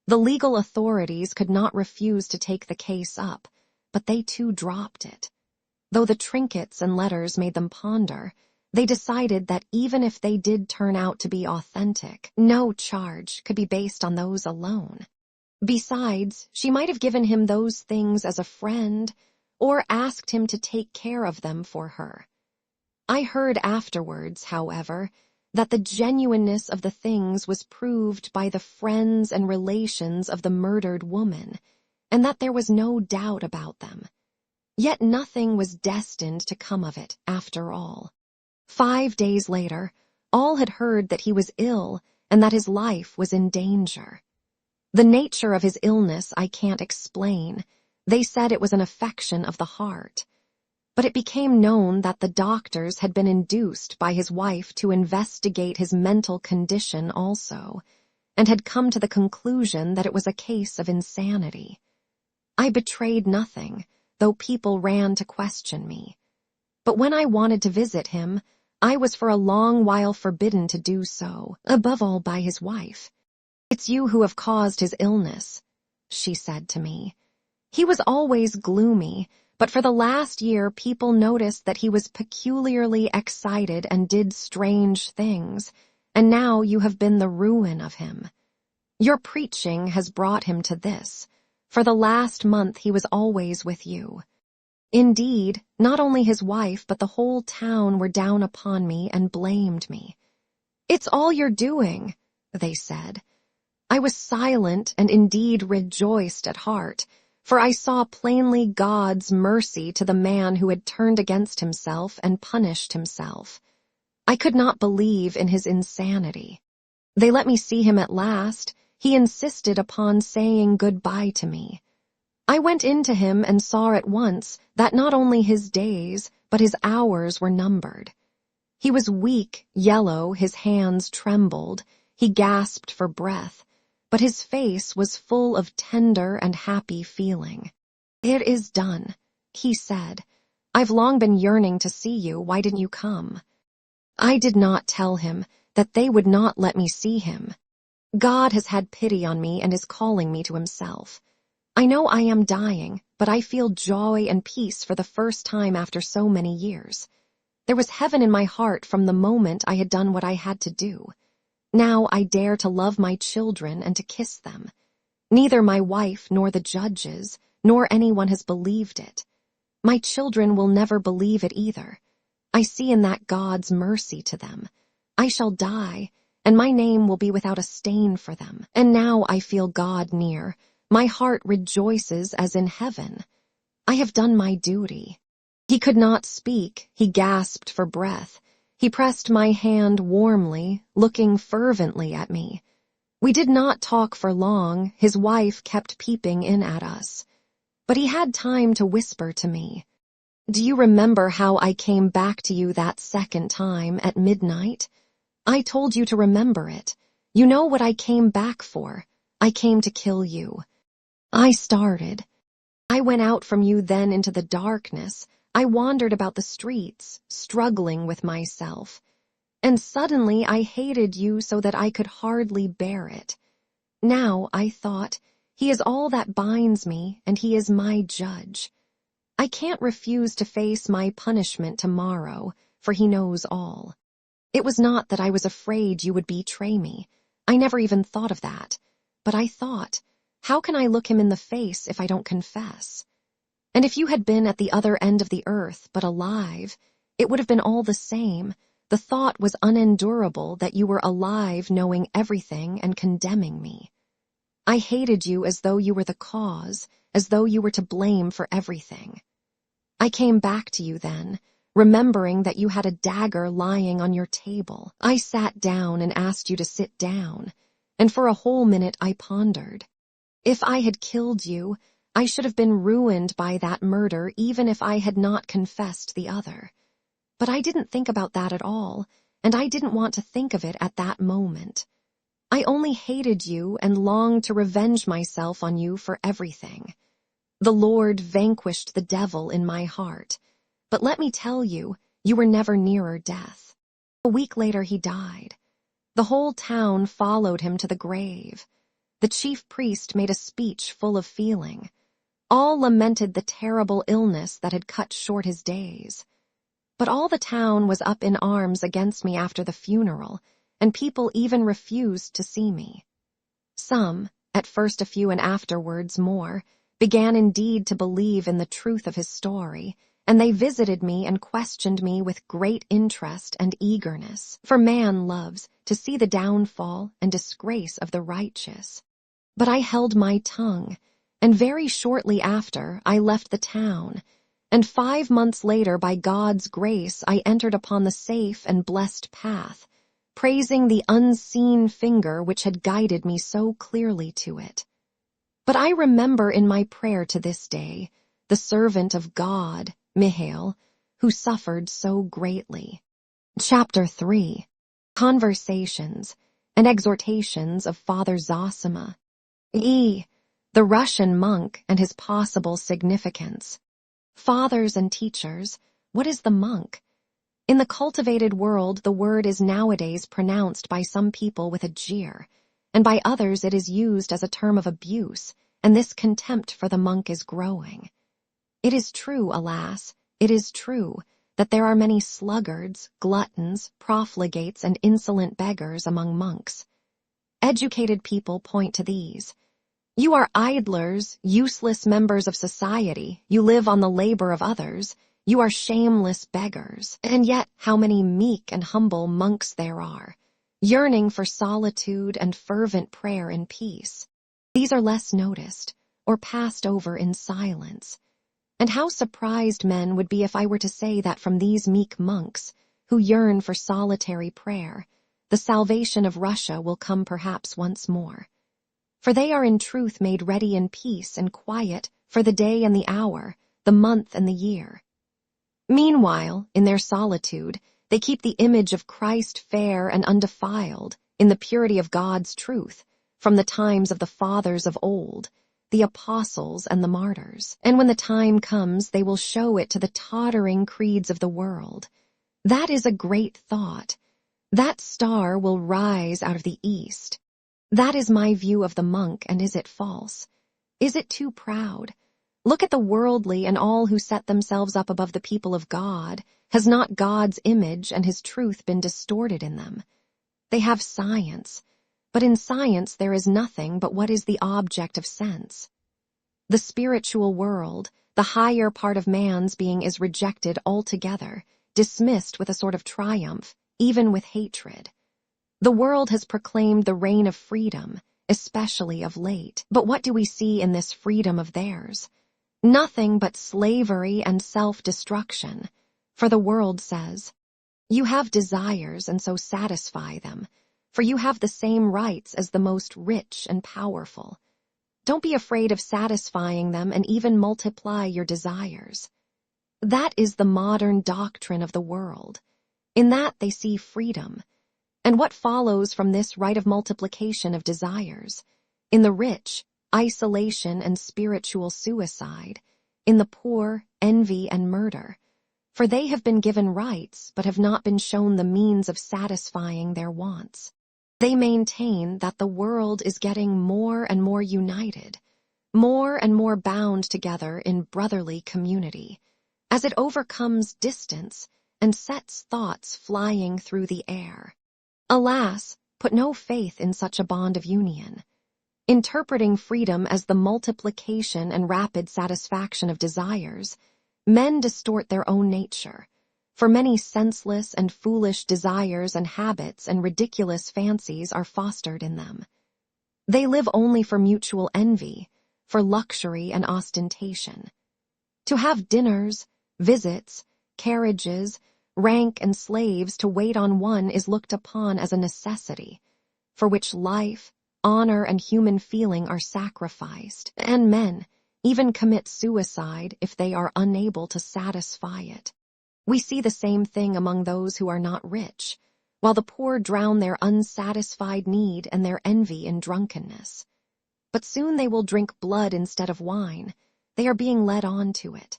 The legal authorities could not refuse to take the case up, but they too dropped it. Though the trinkets and letters made them ponder, they decided that even if they did turn out to be authentic, no charge could be based on those alone. Besides, she might have given him those things as a friend or asked him to take care of them for her. I heard afterwards, however, that the genuineness of the things was proved by the friends and relations of the murdered woman, and that there was no doubt about them. Yet nothing was destined to come of it, after all. 5 days later, all had heard that he was ill and that his life was in danger. The nature of his illness I can't explain. They said it was an affection of the heart. But it became known that the doctors had been induced by his wife to investigate his mental condition also, and had come to the conclusion that it was a case of insanity. I betrayed nothing, though people ran to question me. But when I wanted to visit him, I was for a long while forbidden to do so, above all by his wife. "It's you who have caused his illness," she said to me. He was always gloomy, but for the last year people noticed that he was peculiarly excited and did strange things, and now you have been the ruin of him. Your preaching has brought him to this. For the last month he was always with you. Indeed, not only his wife but the whole town were down upon me and blamed me. "It's all your doing," they said. I was silent and indeed rejoiced at heart, for I saw plainly God's mercy to the man who had turned against himself and punished himself. I could not believe in his insanity. They let me see him at last. He insisted upon saying goodbye to me. I went in to him and saw at once that not only his days, but his hours were numbered. He was weak, yellow, his hands trembled, he gasped for breath, but his face was full of tender and happy feeling. "It is done," he said. "I've long been yearning to see you. Why didn't you come?" I did not tell him that they would not let me see him. God has had pity on me and is calling me to himself. I know I am dying, but I feel joy and peace for the first time after so many years. There was heaven in my heart from the moment I had done what I had to do. Now I dare to love my children and to kiss them. Neither my wife nor the judges, nor anyone has believed it. My children will never believe it either. I see in that God's mercy to them. I shall die, and my name will be without a stain for them. And now I feel God near. My heart rejoices as in heaven. I have done my duty. He could not speak. He gasped for breath. He pressed my hand warmly, looking fervently at me. We did not talk for long. His wife kept peeping in at us. But he had time to whisper to me, "Do you remember how I came back to you that second time at midnight? I told you to remember it. You know what I came back for. I came to kill you." I started. I went out from you then into the darkness. I wandered about the streets, struggling with myself. And suddenly I hated you so that I could hardly bear it. Now, I thought, he is all that binds me, and he is my judge. I can't refuse to face my punishment tomorrow, for he knows all. It was not that I was afraid you would betray me. I never even thought of that. But I thought, how can I look him in the face if I don't confess? And if you had been at the other end of the earth, but alive, it would have been all the same. The thought was unendurable that you were alive knowing everything and condemning me. I hated you as though you were the cause, as though you were to blame for everything. I came back to you then, remembering that you had a dagger lying on your table. I sat down and asked you to sit down, and for a whole minute I pondered. If I had killed you, I should have been ruined by that murder even if I had not confessed the other. But I didn't think about that at all, and I didn't want to think of it at that moment. I only hated you and longed to revenge myself on you for everything. The Lord vanquished the devil in my heart, but let me tell you, you were never nearer death. A week later he died. The whole town followed him to the grave. The chief priest made a speech full of feeling. All lamented the terrible illness that had cut short his days. But all the town was up in arms against me after the funeral, and people even refused to see me. Some, at first a few and afterwards more, began indeed to believe in the truth of his story, and they visited me and questioned me with great interest and eagerness, for man loves to see the downfall and disgrace of the righteous. But I held my tongue, and very shortly after I left the town, and 5 months later, by God's grace, I entered upon the safe and blessed path, praising the unseen finger which had guided me so clearly to it. But I remember in my prayer to this day the servant of God, Mihail, who suffered so greatly. Chapter 3. Conversations and Exhortations of Father Zosima. The Russian monk and his possible significance. Fathers and teachers, what is the monk? In the cultivated world, the word is nowadays pronounced by some people with a jeer, and by others it is used as a term of abuse, and this contempt for the monk is growing. It is true, alas, it is true, that there are many sluggards, gluttons, profligates, and insolent beggars among monks. Educated people point to these. You are idlers, useless members of society, you live on the labor of others, you are shameless beggars, and yet how many meek and humble monks there are, yearning for solitude and fervent prayer and peace. These are less noticed, or passed over in silence. And how surprised men would be if I were to say that from these meek monks, who yearn for solitary prayer, the salvation of Russia will come perhaps once more. For they are in truth made ready in peace and quiet for the day and the hour, the month and the year. Meanwhile, in their solitude, they keep the image of Christ fair and undefiled, in the purity of God's truth, from the times of the fathers of old, the apostles and the martyrs. And when the time comes, they will show it to the tottering creeds of the world. That is a great thought. That star will rise out of the east. That is my view of the monk, and is it false? Is it too proud? Look at the worldly and all who set themselves up above the people of God. Has not God's image and his truth been distorted in them? They have science, but in science there is nothing but what is the object of sense. The spiritual world, the higher part of man's being, is rejected altogether, dismissed with a sort of triumph, even with hatred. The world has proclaimed the reign of freedom, especially of late. But what do we see in this freedom of theirs? Nothing but slavery and self-destruction. For the world says, you have desires and so satisfy them, for you have the same rights as the most rich and powerful. Don't be afraid of satisfying them and even multiply your desires. That is the modern doctrine of the world. In that they see freedom. And what follows from this right of multiplication of desires? In the rich, isolation and spiritual suicide. In the poor, envy and murder. For they have been given rights, but have not been shown the means of satisfying their wants. They maintain that the world is getting more and more united, more and more bound together in brotherly community, as it overcomes distance and sets thoughts flying through the air. Alas, put no faith in such a bond of union. Interpreting freedom as the multiplication and rapid satisfaction of desires, men distort their own nature, for many senseless and foolish desires and habits and ridiculous fancies are fostered in them. They live only for mutual envy, for luxury and ostentation. To have dinners, visits, carriages, rank, and slaves to wait on one is looked upon as a necessity, for which life, honor, and human feeling are sacrificed, and men even commit suicide if they are unable to satisfy it. We see the same thing among those who are not rich, while the poor drown their unsatisfied need and their envy in drunkenness. But soon they will drink blood instead of wine. They are being led on to it.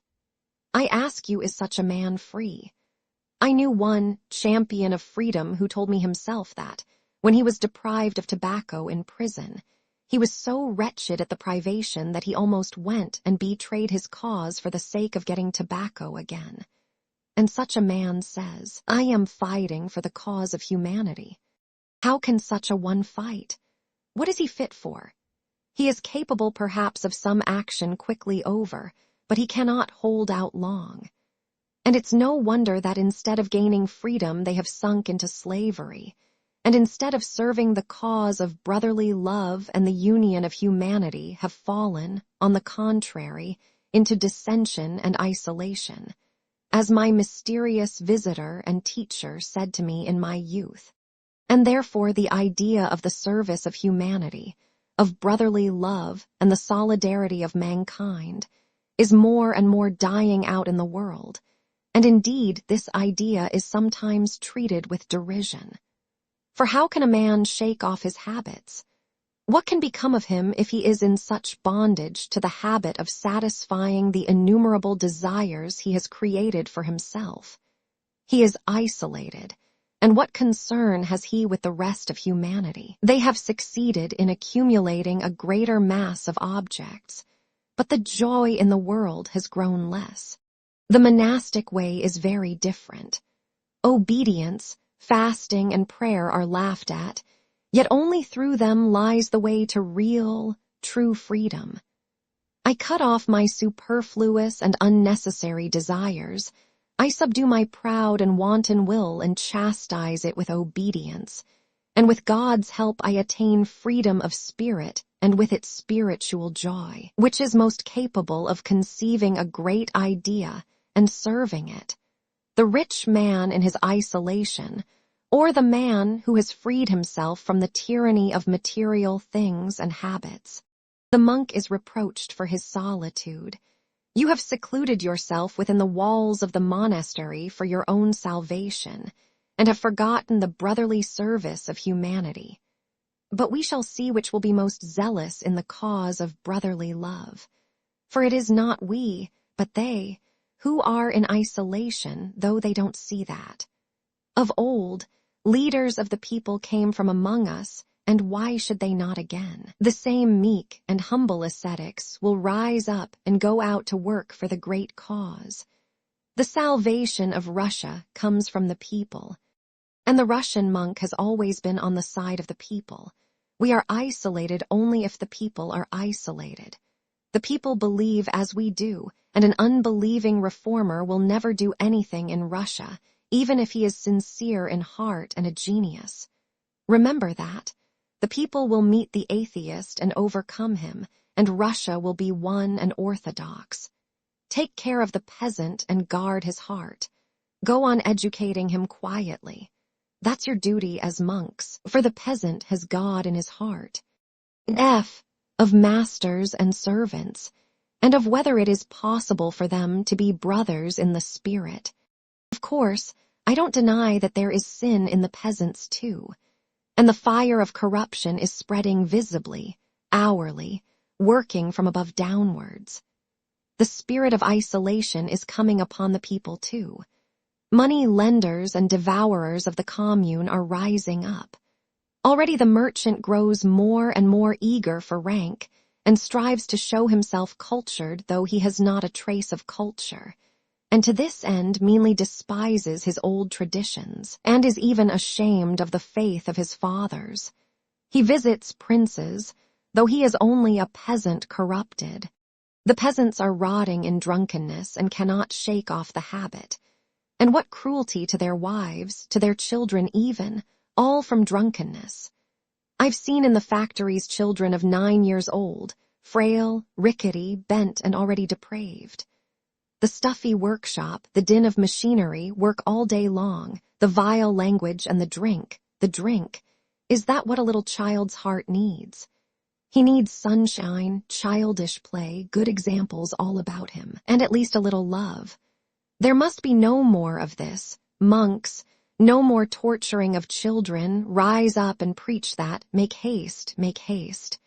I ask you, is such a man free? I knew one champion of freedom who told me himself that, when he was deprived of tobacco in prison, he was so wretched at the privation that he almost went and betrayed his cause for the sake of getting tobacco again. And such a man says, I am fighting for the cause of humanity. How can such a one fight? What is he fit for? He is capable perhaps of some action quickly over, but he cannot hold out long. And it's no wonder that instead of gaining freedom they have sunk into slavery, and instead of serving the cause of brotherly love and the union of humanity have fallen, on the contrary, into dissension and isolation, as my mysterious visitor and teacher said to me in my youth. And therefore the idea of the service of humanity, of brotherly love and the solidarity of mankind, is more and more dying out in the world, and indeed this idea is sometimes treated with derision. For how can a man shake off his habits? What can become of him if he is in such bondage to the habit of satisfying the innumerable desires he has created for himself? He is isolated, and what concern has he with the rest of humanity? They have succeeded in accumulating a greater mass of objects, but the joy in the world has grown less. The monastic way is very different. Obedience, fasting, and prayer are laughed at, yet only through them lies the way to real, true freedom. I cut off my superfluous and unnecessary desires. I subdue my proud and wanton will and chastise it with obedience. And with God's help I attain freedom of spirit, and with it spiritual joy, which is most capable of conceiving a great idea and serving it. The rich man in his isolation, or the man who has freed himself from the tyranny of material things and habits. The monk is reproached for his solitude. You have secluded yourself within the walls of the monastery for your own salvation, and have forgotten the brotherly service of humanity. But we shall see which will be most zealous in the cause of brotherly love. For it is not we, but they, who are in isolation, though they don't see that. Of old, leaders of the people came from among us, and why should they not again? The same meek and humble ascetics will rise up and go out to work for the great cause. The salvation of Russia comes from the people, and the Russian monk has always been on the side of the people. We are isolated only if the people are isolated. The people believe as we do, and an unbelieving reformer will never do anything in Russia, even if he is sincere in heart and a genius. Remember that. The people will meet the atheist and overcome him, and Russia will be one and orthodox. Take care of the peasant and guard his heart. Go on educating him quietly. That's your duty as monks, for the peasant has God in his heart. Of masters and servants, and of whether it is possible for them to be brothers in the spirit. Of course, I don't deny that there is sin in the peasants too, and the fire of corruption is spreading visibly, hourly, working from above downwards. The spirit of isolation is coming upon the people too. Money lenders and devourers of the commune are rising up. Already the merchant grows more and more eager for rank, and strives to show himself cultured though he has not a trace of culture, and to this end meanly despises his old traditions, and is even ashamed of the faith of his fathers. He visits princes, though he is only a peasant corrupted. The peasants are rotting in drunkenness and cannot shake off the habit. And what cruelty to their wives, to their children even, all from drunkenness. I've seen in the factories children of 9 years old, frail, rickety, bent, and already depraved. The stuffy workshop, the din of machinery, work all day long, the vile language and the drink. Is that what a little child's heart needs? He needs sunshine, childish play, good examples all about him, and at least a little love. There must be no more of this. Monks, no more torturing of children. Rise up and preach that. Make haste, make haste.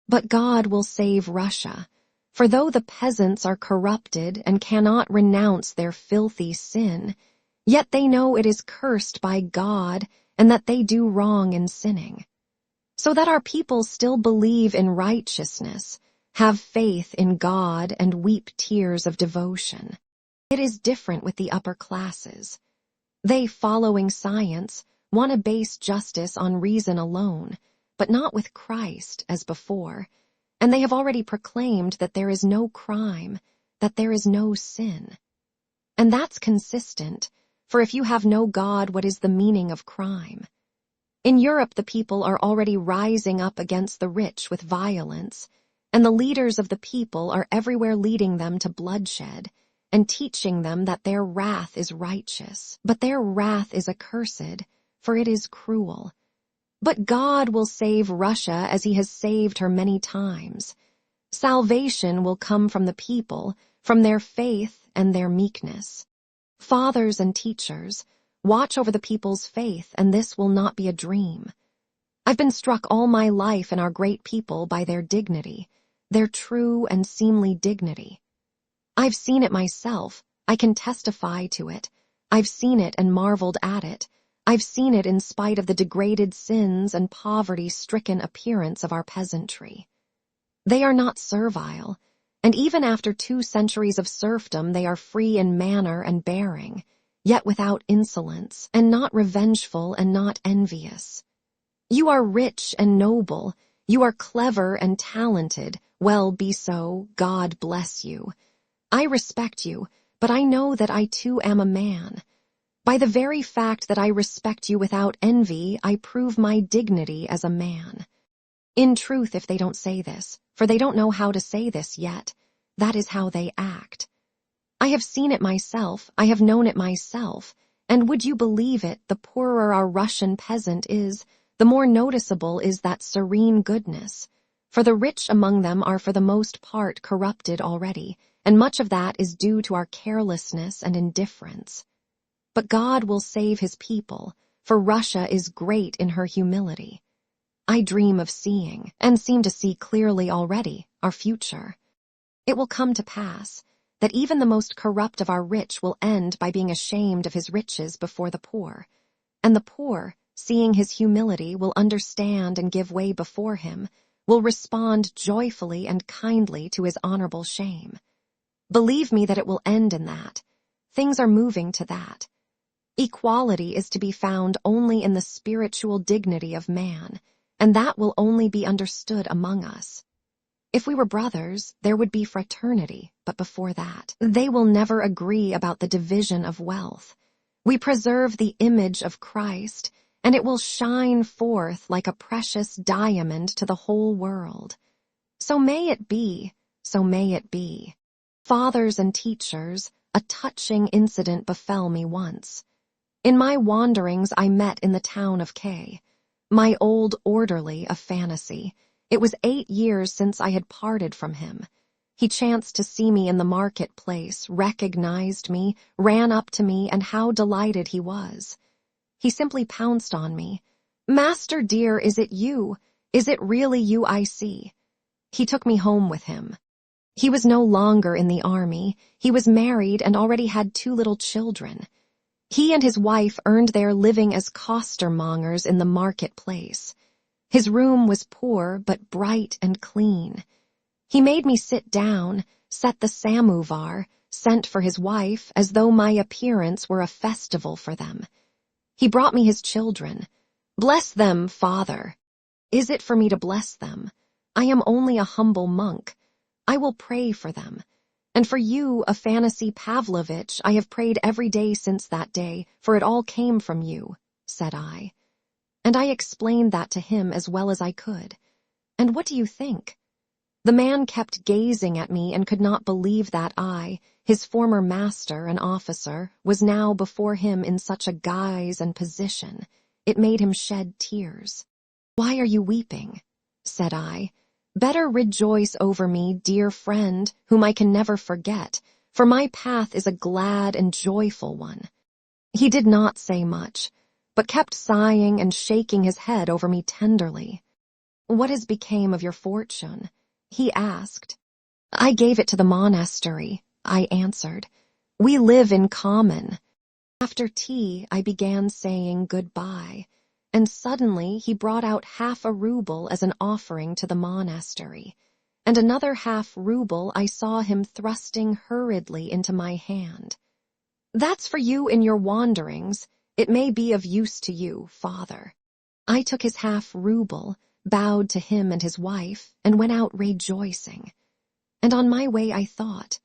But God will save Russia. For though the peasants are corrupted and cannot renounce their filthy sin, yet they know it is cursed by God and that they do wrong in sinning. So that our people still believe in righteousness, have faith in God, and weep tears of devotion. It is different with the upper classes. They, following science, want to base justice on reason alone, but not with Christ as before, and they have already proclaimed that there is no crime, that there is no sin. And that's consistent, for if you have no God, what is the meaning of crime? In Europe, the people are already rising up against the rich with violence, and the leaders of the people are everywhere leading them to bloodshed and teaching them that their wrath is righteous. But their wrath is accursed, for it is cruel. But God will save Russia as he has saved her many times. Salvation will come from the people, from their faith and their meekness. Fathers and teachers, watch over the people's faith, and this will not be a dream. I've been struck all my life in our great people by their dignity, their true and seemly dignity. I've seen it myself, I can testify to it. I've seen it and marveled at it. I've seen it in spite of the degraded sins and poverty-stricken appearance of our peasantry. They are not servile, and even after 2 centuries of serfdom they are free in manner and bearing, yet without insolence, and not revengeful and not envious. You are rich and noble, you are clever and talented. Well, be so, God bless you. I respect you, but I know that I too am a man. By the very fact that I respect you without envy, I prove my dignity as a man. In truth, if they don't say this, for they don't know how to say this yet, that is how they act. I have seen it myself, I have known it myself, and would you believe it, the poorer our Russian peasant is, the more noticeable is that serene goodness. For the rich among them are for the most part corrupted already, and much of that is due to our carelessness and indifference. But God will save his people, for Russia is great in her humility. I dream of seeing, and seem to see clearly already, our future. It will come to pass that even the most corrupt of our rich will end by being ashamed of his riches before the poor, and the poor, seeing his humility, will understand and give way before him, will respond joyfully and kindly to his honorable shame. Believe me that it will end in that. Things are moving to that. Equality is to be found only in the spiritual dignity of man, and that will only be understood among us. If we were brothers, there would be fraternity, but before that, they will never agree about the division of wealth. We preserve the image of Christ, and it will shine forth like a precious diamond to the whole world. So may it be, so may it be. Fathers and teachers, a touching incident befell me once. In my wanderings I met in the town of K. My old orderly of fantasy. It was 8 years since I had parted from him. He chanced to see me in the marketplace, recognized me, ran up to me, and how delighted he was. He simply pounced on me. "Master dear, is it you? Is it really you I see?" He took me home with him. He was no longer in the army. He was married and already had 2 little children. He and his wife earned their living as costermongers in the marketplace. His room was poor but bright and clean. He made me sit down, set the samovar, sent for his wife, as though my appearance were a festival for them. He brought me his children. "Bless them, father." Is it for me to bless them? I am only a humble monk. I will pray for them. And for you, Afanassy Pavlovitch, I have prayed every day since that day, for it all came from you, said I. And I explained that to him as well as I could. And what do you think? The man kept gazing at me and could not believe that I, his former master and officer, was now before him in such a guise and position. It made him shed tears. "Why are you weeping?" said I. "Better rejoice over me, dear friend, whom I can never forget, for my path is a glad and joyful one." He did not say much, but kept sighing and shaking his head over me tenderly. "What has become of your fortune?" he asked. "I gave it to the monastery," I answered. "We live in common." After tea, I began saying goodbye, and suddenly he brought out 1/2 ruble as an offering to the monastery, and another 1/2 ruble I saw him thrusting hurriedly into my hand. "That's for you in your wanderings. It may be of use to you, father." I took his 1/2 ruble, bowed to him and his wife, and went out rejoicing. And on my way I thought,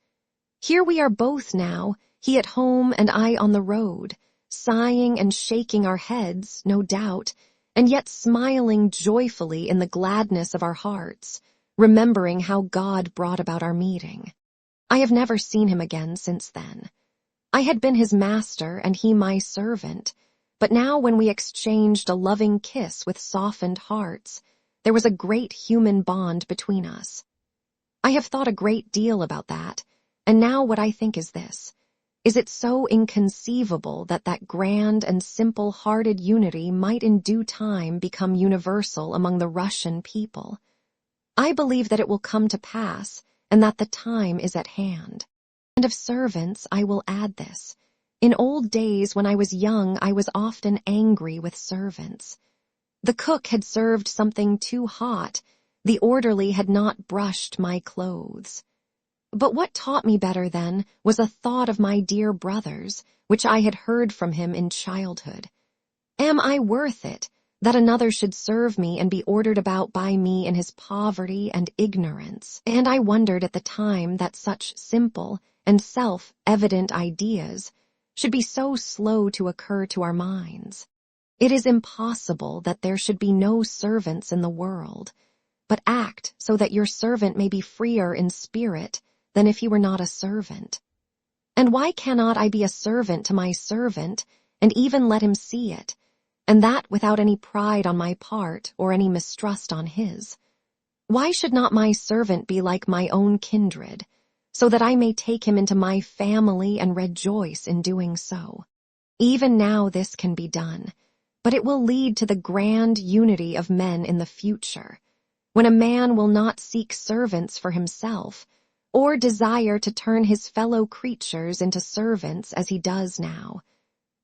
here we are both now, he at home and I on the road, sighing and shaking our heads, no doubt, and yet smiling joyfully in the gladness of our hearts, remembering how God brought about our meeting. I have never seen him again since then. I had been his master and he my servant, but now when we exchanged a loving kiss with softened hearts, there was a great human bond between us. I have thought a great deal about that, and now what I think is this. Is it so inconceivable that that grand and simple-hearted unity might in due time become universal among the Russian people? I believe that it will come to pass, and that the time is at hand. And of servants I will add this. In old days when I was young I was often angry with servants. The cook had served something too hot, the orderly had not brushed my clothes. But what taught me better then was a thought of my dear brothers, which I had heard from him in childhood. Am I worth it, that another should serve me and be ordered about by me in his poverty and ignorance? And I wondered at the time that such simple and self-evident ideas should be so slow to occur to our minds. It is impossible that there should be no servants in the world, but act so that your servant may be freer in spirit than if he were not a servant. And why cannot I be a servant to my servant, and even let him see it, and that without any pride on my part or any mistrust on his? Why should not my servant be like my own kindred, so that I may take him into my family and rejoice in doing so? Even now this can be done, but it will lead to the grand unity of men in the future, when a man will not seek servants for himself, or desire to turn his fellow creatures into servants as he does now,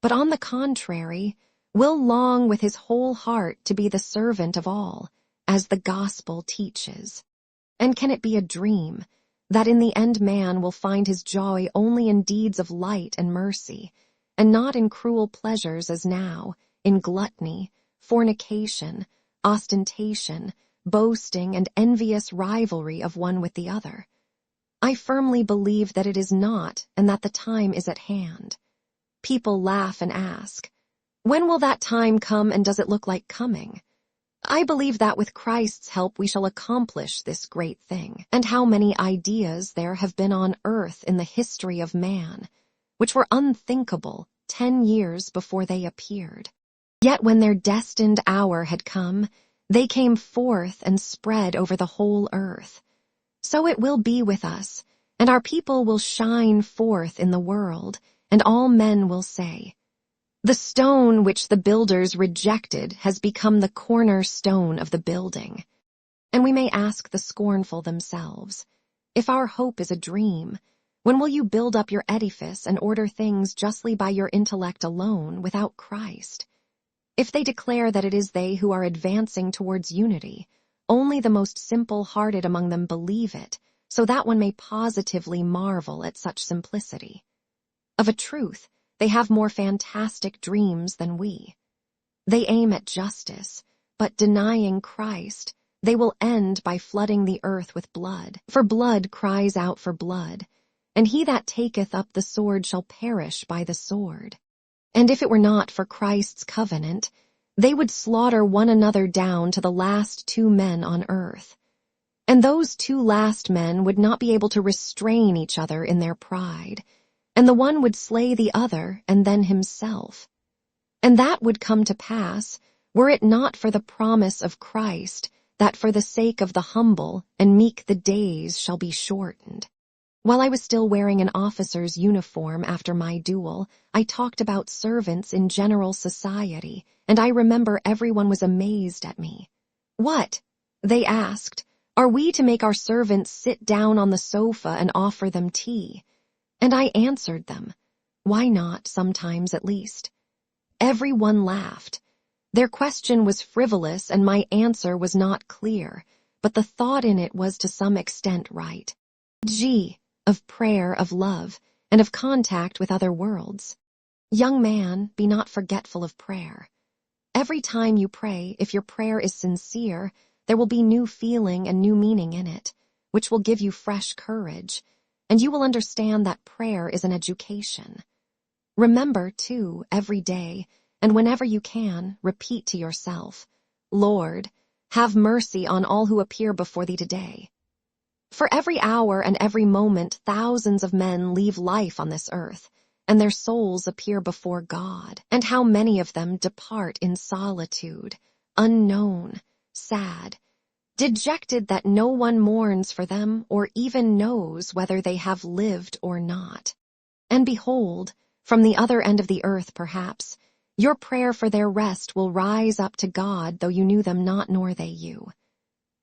but on the contrary, will long with his whole heart to be the servant of all, as the gospel teaches. And can it be a dream, that in the end man will find his joy only in deeds of light and mercy, and not in cruel pleasures as now, in gluttony, fornication, ostentation, boasting, and envious rivalry of one with the other? I firmly believe that it is not, and that the time is at hand. People laugh and ask, when will that time come, and does it look like coming? I believe that with Christ's help we shall accomplish this great thing. And how many ideas there have been on earth in the history of man, which were unthinkable 10 years before they appeared. Yet when their destined hour had come, they came forth and spread over the whole earth. So it will be with us, and our people will shine forth in the world, and all men will say, the stone which the builders rejected has become the cornerstone of the building. And we may ask the scornful themselves, if our hope is a dream, when will you build up your edifice and order things justly by your intellect alone, without Christ? If they declare that it is they who are advancing towards unity, only the most simple-hearted among them believe it, so that one may positively marvel at such simplicity. Of a truth, they have more fantastic dreams than we. They aim at justice, but denying Christ, they will end by flooding the earth with blood. For blood cries out for blood, and he that taketh up the sword shall perish by the sword. And if it were not for Christ's covenant, they would slaughter one another down to the last 2 men on earth. And those two last men would not be able to restrain each other in their pride, and the one would slay the other and then himself. And that would come to pass, were it not for the promise of Christ, that for the sake of the humble and meek the days shall be shortened. While I was still wearing an officer's uniform after my duel, I talked about servants in general society, and I remember everyone was amazed at me. "What?" they asked. "Are we to make our servants sit down on the sofa and offer them tea?" And I answered them, "Why not, sometimes at least?" Everyone laughed. Their question was frivolous and my answer was not clear, but the thought in it was to some extent right. Of prayer, of love, and of contact with other worlds. Young man, be not forgetful of prayer. Every time you pray, if your prayer is sincere, there will be new feeling and new meaning in it, which will give you fresh courage, and you will understand that prayer is an education. Remember, too, every day, and whenever you can, repeat to yourself, "Lord, have mercy on all who appear before thee today." For every hour and every moment thousands of men leave life on this earth, and their souls appear before God, and how many of them depart in solitude, unknown, sad, dejected that no one mourns for them or even knows whether they have lived or not. And behold, from the other end of the earth perhaps, your prayer for their rest will rise up to God though you knew them not nor they you.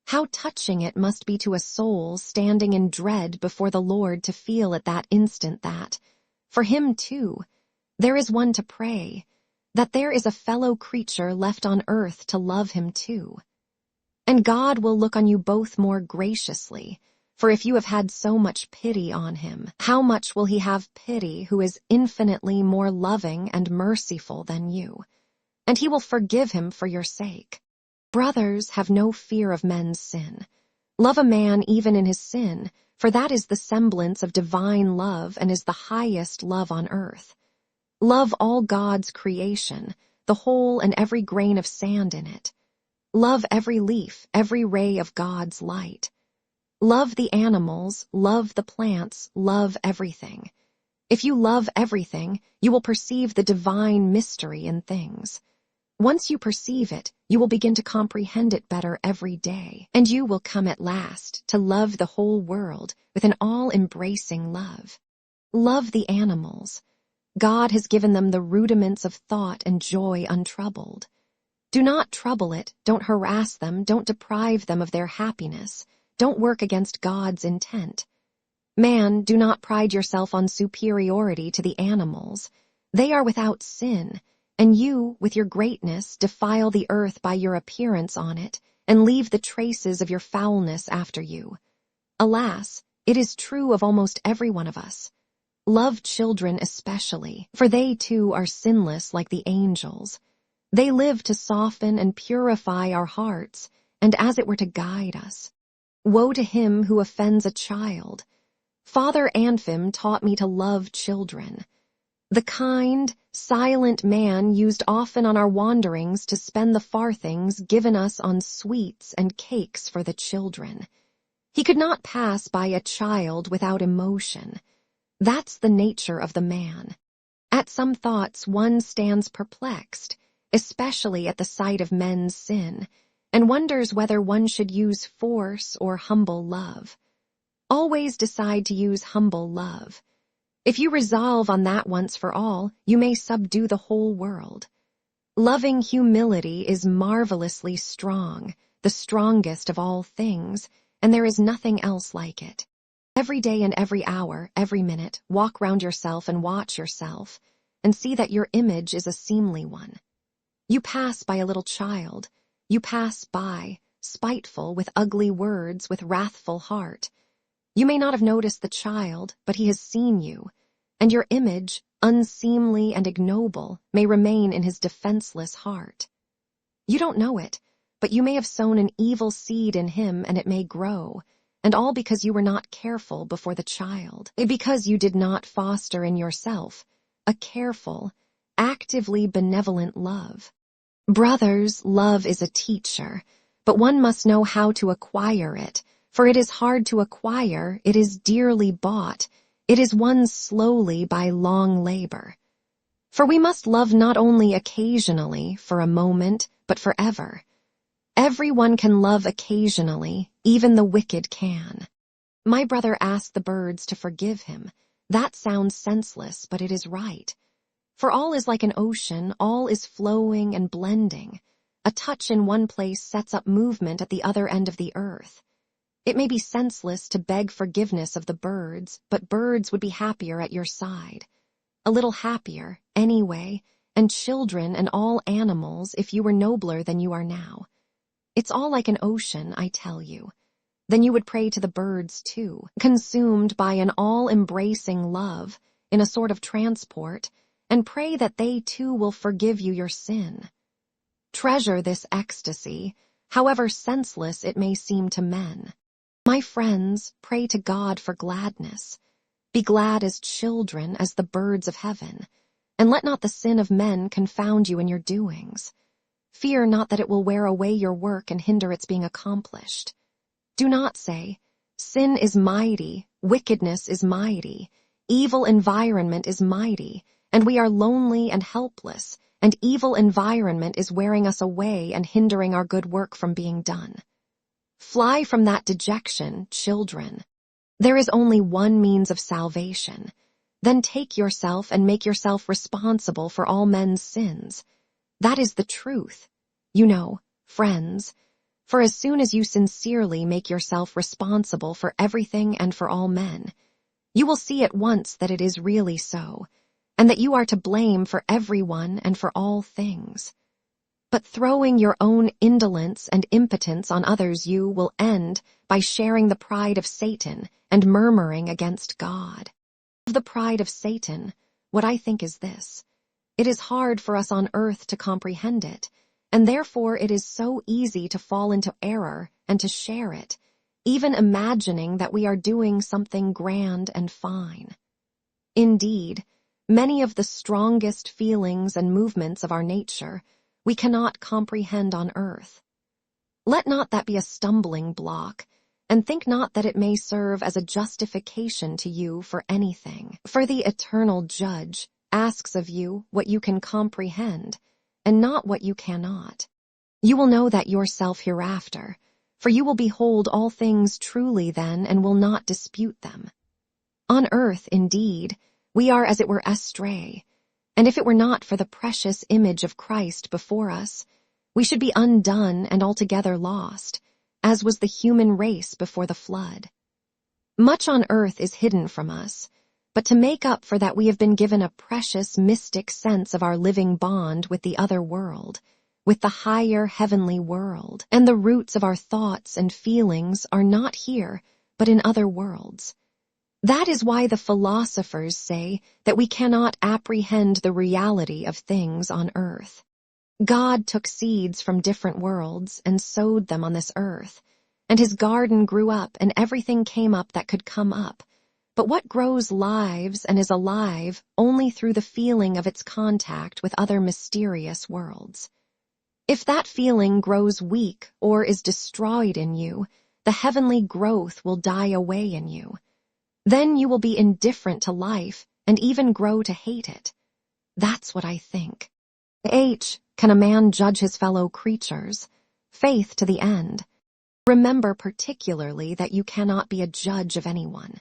How touching it must be to a soul standing in dread before the Lord to feel at that instant that, for him too, there is one to pray, that there is a fellow creature left on earth to love him too. And God will look on you both more graciously, for if you have had so much pity on him, how much will he have pity who is infinitely more loving and merciful than you? And he will forgive him for your sake. Brothers, have no fear of men's sin. Love a man even in his sin, for that is the semblance of divine love and is the highest love on earth. Love all God's creation, the whole and every grain of sand in it. Love every leaf, every ray of God's light. Love the animals, love the plants, love everything. If you love everything, you will perceive the divine mystery in things. Once you perceive it, you will begin to comprehend it better every day, and you will come at last to love the whole world with an all-embracing love. Love the animals. God has given them the rudiments of thought and joy untroubled. Do not trouble it, don't harass them, don't deprive them of their happiness, don't work against God's intent. Man, do not pride yourself on superiority to the animals. They are without sin, and you, with your greatness, defile the earth by your appearance on it, and leave the traces of your foulness after you. Alas, it is true of almost every one of us. Love children especially, for they too are sinless like the angels. They live to soften and purify our hearts, and as it were to guide us. Woe to him who offends a child. Father Anfim taught me to love children. The kind, silent man used often on our wanderings to spend the farthings given us on sweets and cakes for the children. He could not pass by a child without emotion. That's the nature of the man. At some thoughts one stands perplexed, especially at the sight of men's sin, and wonders whether one should use force or humble love. Always decide to use humble love. If you resolve on that once for all, you may subdue the whole world. Loving humility is marvelously strong, the strongest of all things, and there is nothing else like it. Every day and every hour, every minute, walk round yourself and watch yourself, and see that your image is a seemly one. You pass by a little child. You pass by, spiteful, with ugly words, with wrathful heart. You may not have noticed the child, but he has seen you, and your image, unseemly and ignoble, may remain in his defenseless heart. You don't know it, but you may have sown an evil seed in him and it may grow, and all because you were not careful before the child, because you did not foster in yourself a careful, actively benevolent love. Brothers, love is a teacher, but one must know how to acquire it, For it is hard to acquire, it is dearly bought, it is won slowly by long labor. For we must love not only occasionally, for a moment, but forever. Everyone can love occasionally, even the wicked can. My brother asked the birds to forgive him. That sounds senseless, but it is right. For all is like an ocean, all is flowing and blending. A touch in one place sets up movement at the other end of the earth. It may be senseless to beg forgiveness of the birds, but birds would be happier at your side. A little happier, anyway, and children and all animals if you were nobler than you are now. It's all like an ocean, I tell you. Then you would pray to the birds too, consumed by an all-embracing love, in a sort of transport, and pray that they too will forgive you your sin. Treasure this ecstasy, however senseless it may seem to men. My friends, pray to God for gladness. Be glad as children, as the birds of heaven, and let not the sin of men confound you in your doings. Fear not that it will wear away your work and hinder its being accomplished. Do not say, sin is mighty, wickedness is mighty, evil environment is mighty, and we are lonely and helpless, and evil environment is wearing us away and hindering our good work from being done. Fly from that dejection, children. There is only one means of salvation. Then take yourself and make yourself responsible for all men's sins. That is the truth. You know, friends, for as soon as you sincerely make yourself responsible for everything and for all men, you will see at once that it is really so, and that you are to blame for everyone and for all things. But throwing your own indolence and impotence on others, you will end by sharing the pride of Satan and murmuring against God. Of the pride of Satan, what I think is this: it is hard for us on earth to comprehend it, and therefore it is so easy to fall into error and to share it, even imagining that we are doing something grand and fine. Indeed, many of the strongest feelings and movements of our nature we cannot comprehend on earth. Let not that be a stumbling block, and think not that it may serve as a justification to you for anything. For the eternal Judge asks of you what you can comprehend, and not what you cannot. You will know that yourself hereafter, for you will behold all things truly then and will not dispute them. On earth, indeed, we are as it were astray, and if it were not for the precious image of Christ before us, we should be undone and altogether lost, as was the human race before the flood. Much on earth is hidden from us, but to make up for that we have been given a precious mystic sense of our living bond with the other world, with the higher heavenly world, and the roots of our thoughts and feelings are not here, but in other worlds. That is why the philosophers say that we cannot apprehend the reality of things on earth. God took seeds from different worlds and sowed them on this earth, and his garden grew up and everything came up that could come up. But what grows lives and is alive only through the feeling of its contact with other mysterious worlds. If that feeling grows weak or is destroyed in you, the heavenly growth will die away in you. Then you will be indifferent to life and even grow to hate it. That's what I think. Can a man judge his fellow creatures? Faith to the end. Remember particularly that you cannot be a judge of anyone.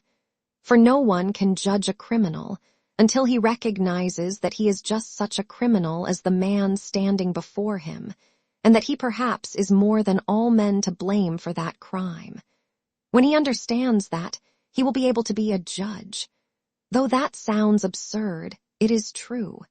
For no one can judge a criminal until he recognizes that he is just such a criminal as the man standing before him, and that he perhaps is more than all men to blame for that crime. When he understands that, he will be able to be a judge. Though that sounds absurd, it is true.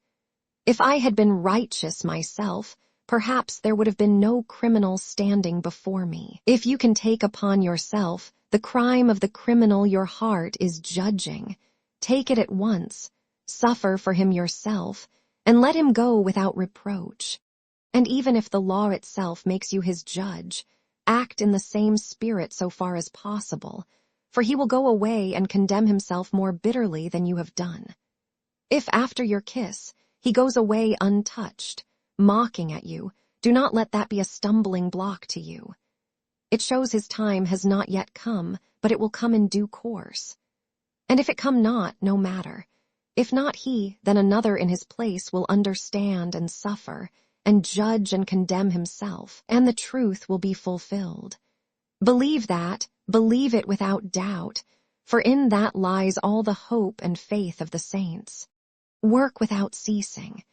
If I had been righteous myself, perhaps there would have been no criminal standing before me. If you can take upon yourself the crime of the criminal your heart is judging, take it at once, suffer for him yourself, and let him go without reproach. And even if the law itself makes you his judge, act in the same spirit so far as possible, for he will go away and condemn himself more bitterly than you have done. If after your kiss he goes away untouched, mocking at you, do not let that be a stumbling block to you. It shows his time has not yet come, but it will come in due course. And if it come not, no matter. If not he, then another in his place will understand and suffer, and judge and condemn himself, and the truth will be fulfilled. Believe that, believe it without doubt, for in that lies all the hope and faith of the saints. Work without ceasing.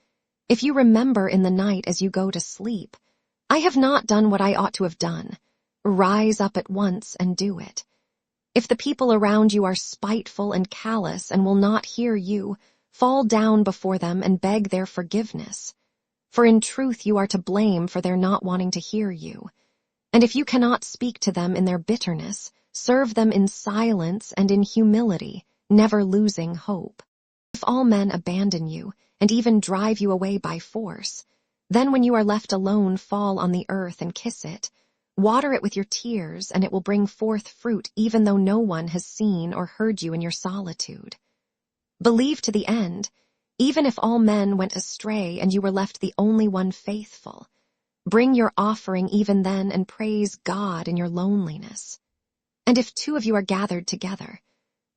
If you remember in the night as you go to sleep, I have not done what I ought to have done. Rise up at once and do it. If the people around you are spiteful and callous and will not hear you, fall down before them and beg their forgiveness. For in truth you are to blame for their not wanting to hear you. And if you cannot speak to them in their bitterness, serve them in silence and in humility, never losing hope. If all men abandon you, and even drive you away by force, then when you are left alone fall on the earth and kiss it. Water it with your tears, and it will bring forth fruit even though no one has seen or heard you in your solitude. Believe to the end, even if all men went astray and you were left the only one faithful. Bring your offering even then and praise God in your loneliness. And if two of you are gathered together,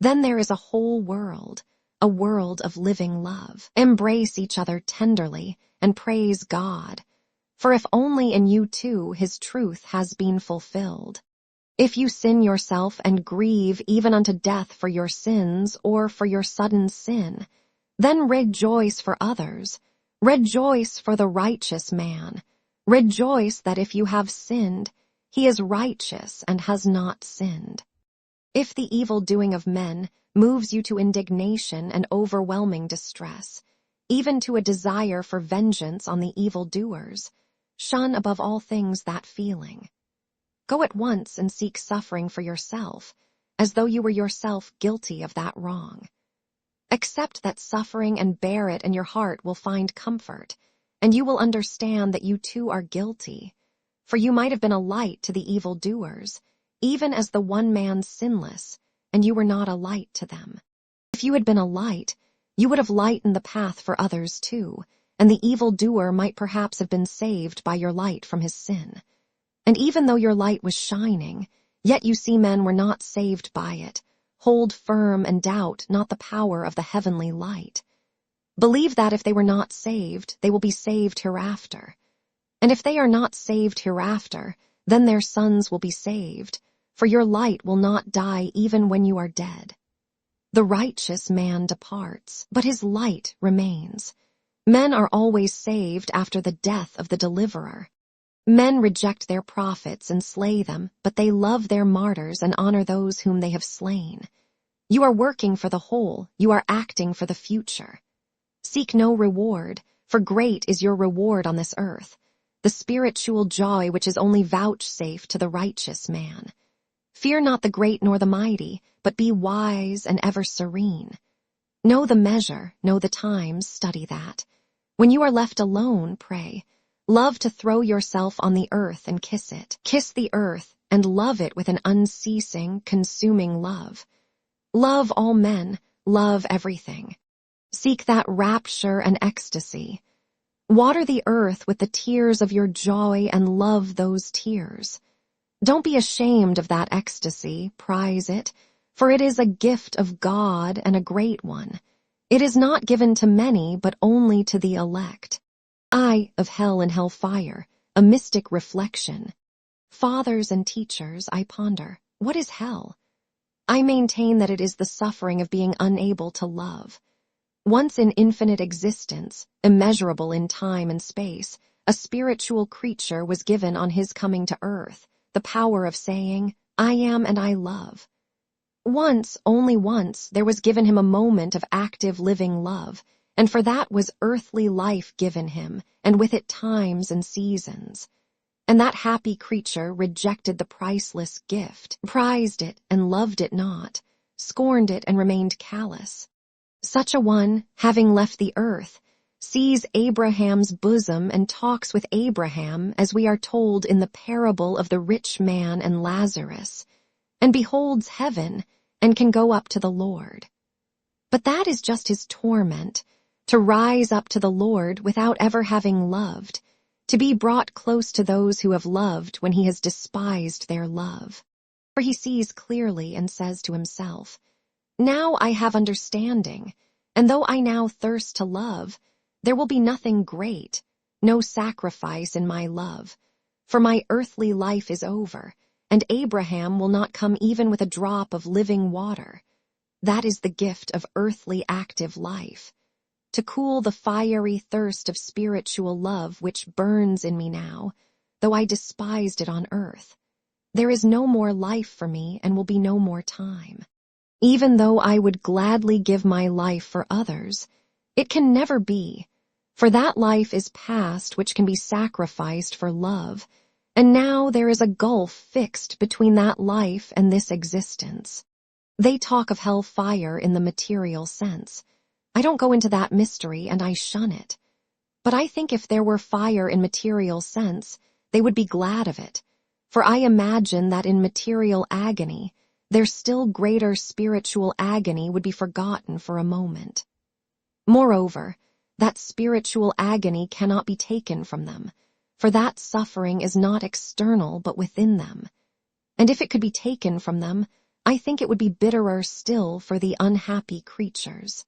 then there is a whole world, a world of living love. Embrace each other tenderly and praise God. For if only in you two his truth has been fulfilled. If you sin yourself and grieve even unto death for your sins or for your sudden sin, then rejoice for others. Rejoice for the righteous man. Rejoice that if you have sinned, he is righteous and has not sinned. If the evil doing of men moves you to indignation and overwhelming distress, even to a desire for vengeance on the evildoers, shun above all things that feeling. Go at once and seek suffering for yourself, as though you were yourself guilty of that wrong. Accept that suffering and bear it, and your heart will find comfort, and you will understand that you too are guilty, for you might have been a light to the evildoers, even as the one man sinless, and you were not a light to them. If you had been a light, you would have lightened the path for others too, and the evildoer might perhaps have been saved by your light from his sin. And even though your light was shining, yet you see men were not saved by it. Hold firm and doubt not the power of the heavenly light. Believe that if they were not saved, they will be saved hereafter. And if they are not saved hereafter, then their sons will be saved, for your light will not die even when you are dead. The righteous man departs, but his light remains. Men are always saved after the death of the deliverer. Men reject their prophets and slay them, but they love their martyrs and honor those whom they have slain. You are working for the whole, you are acting for the future. Seek no reward, for great is your reward on this earth, the spiritual joy which is only vouchsafed to the righteous man. Fear not the great nor the mighty, but be wise and ever serene. Know the measure, know the times, study that. When you are left alone, pray. Love to throw yourself on the earth and kiss it. Kiss the earth and love it with an unceasing, consuming love. Love all men, love everything. Seek that rapture and ecstasy. Water the earth with the tears of your joy and love those tears. Don't be ashamed of that ecstasy, prize it, for it is a gift of God and a great one. It is not given to many, but only to the elect. Eye of hell and hellfire, a mystic reflection. Fathers and teachers, I ponder, what is hell? I maintain that it is the suffering of being unable to love. Once in infinite existence, immeasurable in time and space, a spiritual creature was given on his coming to earth, the power of saying, I am and I love. Once, only once, there was given him a moment of active living love, and for that was earthly life given him, and with it times and seasons. And that happy creature rejected the priceless gift, prized it and loved it not, scorned it and remained callous. Such a one, having left the earth, sees Abraham's bosom and talks with Abraham, as we are told in the parable of the rich man and Lazarus, and beholds heaven and can go up to the Lord. But that is just his torment, to rise up to the Lord without ever having loved, to be brought close to those who have loved when he has despised their love. For he sees clearly and says to himself, "Now I have understanding, and though I now thirst to love, there will be nothing great, no sacrifice in my love, for my earthly life is over, and Abraham will not come even with a drop of living water. That is the gift of earthly active life, to cool the fiery thirst of spiritual love which burns in me now, though I despised it on earth. There is no more life for me and will be no more time. Even though I would gladly give my life for others, it can never be, for that life is past which can be sacrificed for love, and now there is a gulf fixed between that life and this existence. They talk of hell fire in the material sense. I don't go into that mystery and I shun it. But I think if there were fire in material sense, they would be glad of it, for I imagine that in material agony, their still greater spiritual agony would be forgotten for a moment. Moreover, that spiritual agony cannot be taken from them, for that suffering is not external but within them. And if it could be taken from them, I think it would be bitterer still for the unhappy creatures.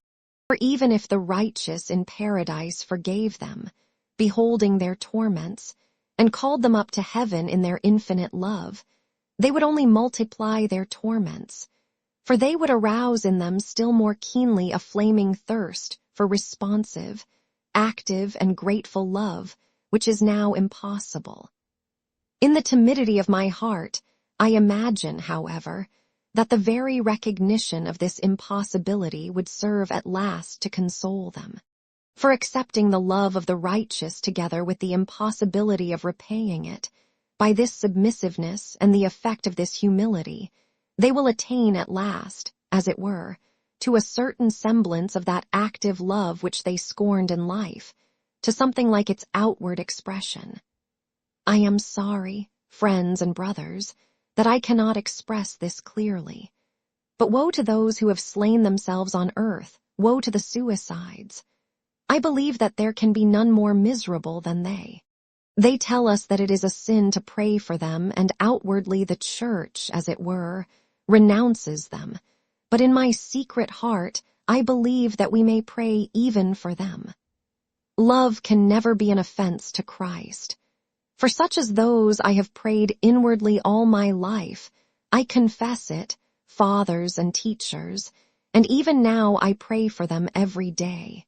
For even if the righteous in paradise forgave them, beholding their torments, and called them up to heaven in their infinite love, they would only multiply their torments, for they would arouse in them still more keenly a flaming thirst for responsive, active, and grateful love, which is now impossible. In the timidity of my heart, I imagine, however, that the very recognition of this impossibility would serve at last to console them. For accepting the love of the righteous together with the impossibility of repaying it, by this submissiveness and the effect of this humility, they will attain at last, as it were, to a certain semblance of that active love which they scorned in life, to something like its outward expression. I am sorry, friends and brothers, that I cannot express this clearly. But woe to those who have slain themselves on earth, woe to the suicides. I believe that there can be none more miserable than they. They tell us that it is a sin to pray for them, and outwardly the church, as it were, renounces them. But in my secret heart, I believe that we may pray even for them. Love can never be an offense to Christ. For such as those I have prayed inwardly all my life. I confess it, fathers and teachers, and even now I pray for them every day.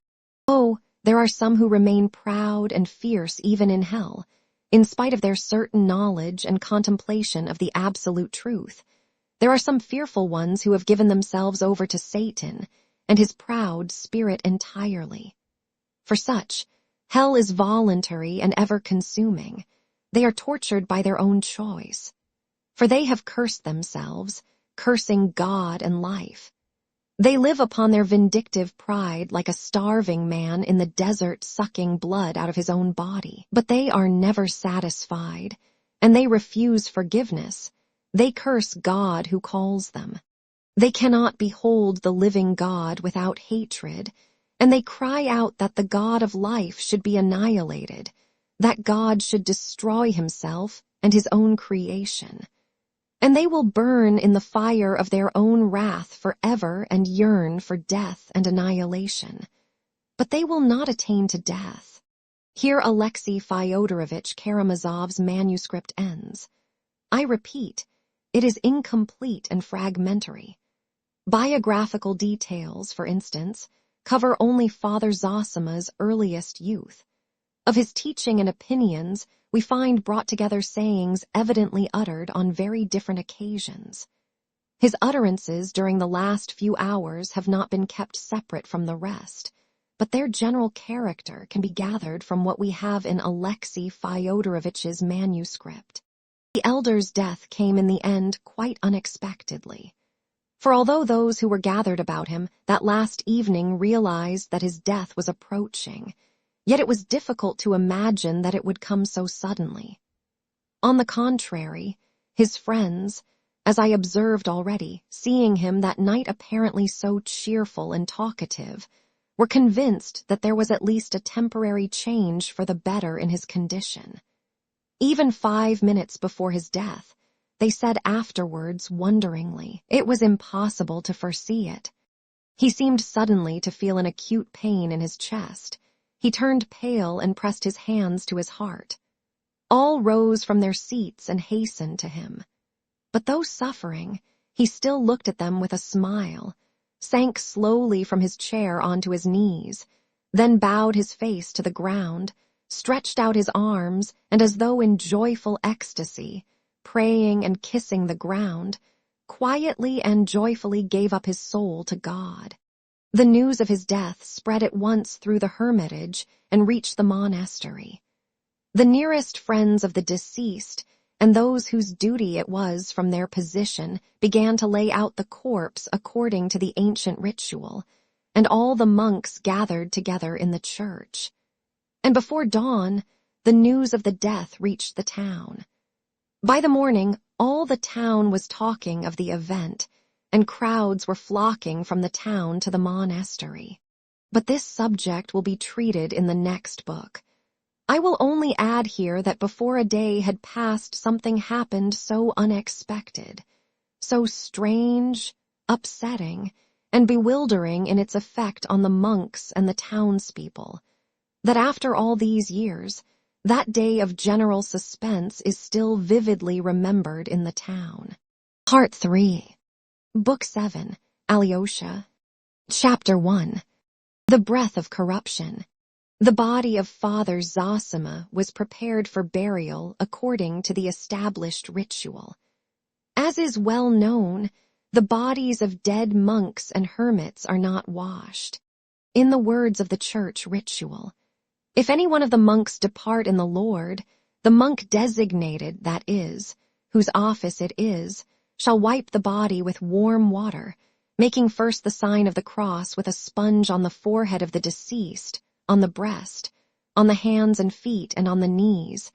Oh, there are some who remain proud and fierce even in hell, in spite of their certain knowledge and contemplation of the absolute truth. There are some fearful ones who have given themselves over to Satan and his proud spirit entirely. For such, hell is voluntary and ever-consuming. They are tortured by their own choice. For they have cursed themselves, cursing God and life. They live upon their vindictive pride like a starving man in the desert sucking blood out of his own body. But they are never satisfied, and they refuse forgiveness. They curse God who calls them. They cannot behold the living God without hatred, and they cry out that the God of life should be annihilated, that God should destroy himself and his own creation. And they will burn in the fire of their own wrath forever and yearn for death and annihilation. But they will not attain to death. Here Alexei Fyodorovich Karamazov's manuscript ends. I repeat, it is incomplete and fragmentary. Biographical details, for instance, cover only Father Zosima's earliest youth. Of his teaching and opinions, we find brought together sayings evidently uttered on very different occasions. His utterances during the last few hours have not been kept separate from the rest, but their general character can be gathered from what we have in Alexei Fyodorovich's manuscript. The elder's death came in the end quite unexpectedly. For although those who were gathered about him that last evening realized that his death was approaching, yet it was difficult to imagine that it would come so suddenly. On the contrary, his friends, as I observed already, seeing him that night apparently so cheerful and talkative, were convinced that there was at least a temporary change for the better in his condition. Even 5 minutes before his death, they said afterwards wonderingly, it was impossible to foresee it. He seemed suddenly to feel an acute pain in his chest. He turned pale and pressed his hands to his heart. All rose from their seats and hastened to him. But though suffering, he still looked at them with a smile, sank slowly from his chair onto his knees, then bowed his face to the ground, stretched out his arms, and as though in joyful ecstasy, praying and kissing the ground, quietly and joyfully gave up his soul to God. The news of his death spread at once through the hermitage and reached the monastery. The nearest friends of the deceased and those whose duty it was from their position began to lay out the corpse according to the ancient ritual, and all the monks gathered together in the church. And before dawn, the news of the death reached the town. By the morning, all the town was talking of the event, and crowds were flocking from the town to the monastery. But this subject will be treated in the next book. I will only add here that before a day had passed, something happened so unexpected, so strange, upsetting, and bewildering in its effect on the monks and the townspeople, that after all these years, that day of general suspense is still vividly remembered in the town. Part 3. Book 7, Alyosha. Chapter 1. The Breath of Corruption. The body of Father Zosima was prepared for burial according to the established ritual. As is well known, the bodies of dead monks and hermits are not washed. In the words of the church ritual, if any one of the monks depart in the Lord, the monk designated, that is, whose office it is, shall wipe the body with warm water, making first the sign of the cross with a sponge on the forehead of the deceased, on the breast, on the hands and feet, and on the knees,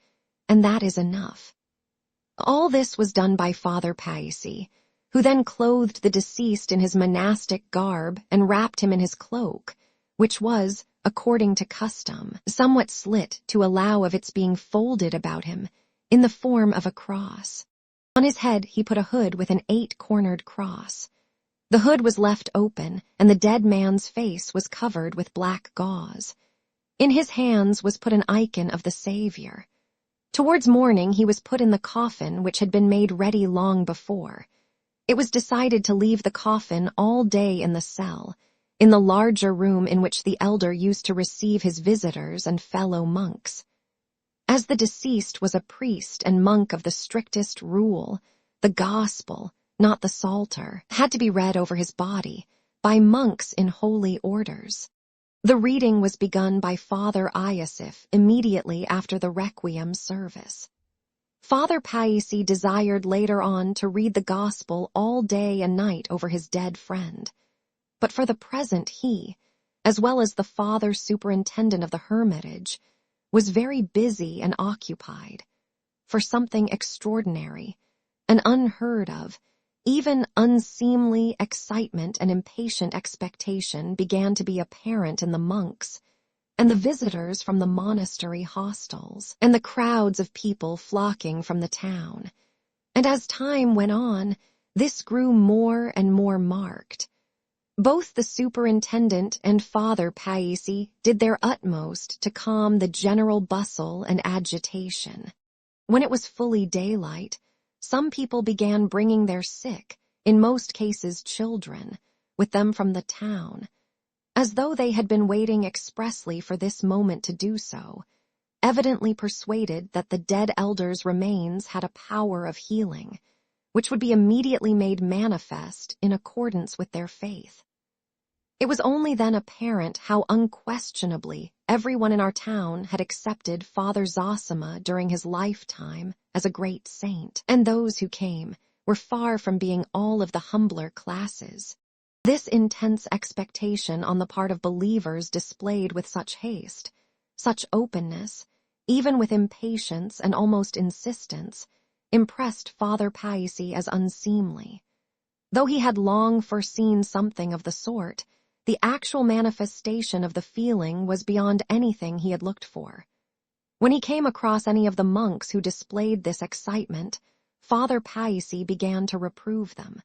and that is enough. All this was done by Father Paisi, who then clothed the deceased in his monastic garb and wrapped him in his cloak, which was, according to custom, somewhat slit to allow of its being folded about him in the form of a cross. On his head he put a hood with an 8-cornered cross. The hood was left open, and the dead man's face was covered with black gauze. In his hands was put an icon of the Savior. Towards morning he was put in the coffin which had been made ready long before. It was decided to leave the coffin all day in the cell, in the larger room in which the elder used to receive his visitors and fellow monks. As the deceased was a priest and monk of the strictest rule, the gospel, not the Psalter, had to be read over his body by monks in holy orders. The reading was begun by Father Iosif immediately after the Requiem service. Father Paisi desired later on to read the gospel all day and night over his dead friend. But for the present he, as well as the father superintendent of the hermitage, was very busy and occupied. For something extraordinary, an unheard of, even unseemly excitement and impatient expectation began to be apparent in the monks and the visitors from the monastery hostels and the crowds of people flocking from the town. And as time went on, this grew more and more marked. Both the superintendent and Father Paisi did their utmost to calm the general bustle and agitation. When it was fully daylight, some people began bringing their sick, in most cases children, with them from the town, as though they had been waiting expressly for this moment to do so, evidently persuaded that the dead elder's remains had a power of healing, which would be immediately made manifest in accordance with their faith. It was only then apparent how unquestionably everyone in our town had accepted Father Zosima during his lifetime as a great saint, and those who came were far from being all of the humbler classes. This intense expectation on the part of believers displayed with such haste, such openness, even with impatience and almost insistence, impressed Father Paisi as unseemly. Though he had long foreseen something of the sort, the actual manifestation of the feeling was beyond anything he had looked for. When he came across any of the monks who displayed this excitement, Father Paisi began to reprove them.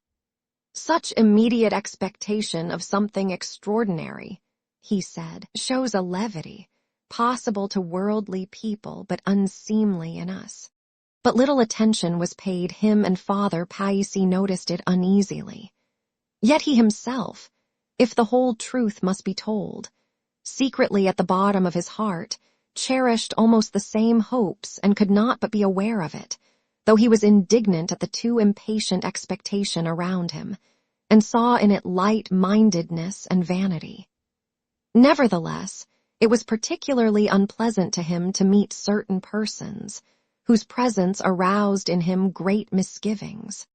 "Such immediate expectation of something extraordinary," he said, "shows a levity, possible to worldly people but unseemly in us." But little attention was paid him, and Father Paisi noticed it uneasily. Yet he himself, if the whole truth must be told, secretly at the bottom of his heart, cherished almost the same hopes and could not but be aware of it, though he was indignant at the too impatient expectation around him, and saw in it light-mindedness and vanity. Nevertheless, it was particularly unpleasant to him to meet certain persons, whose presence aroused in him great misgivings.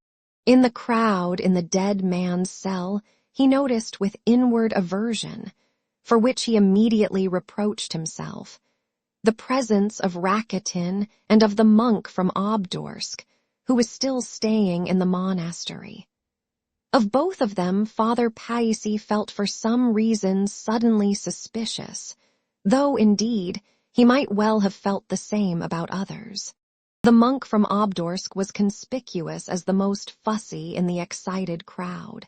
In the crowd in the dead man's cell, he noticed with inward aversion, for which he immediately reproached himself, the presence of Rakitin and of the monk from Obdorsk, who was still staying in the monastery. Of both of them, Father Paisi felt for some reason suddenly suspicious, though, indeed, he might well have felt the same about others. The monk from Obdorsk was conspicuous as the most fussy in the excited crowd.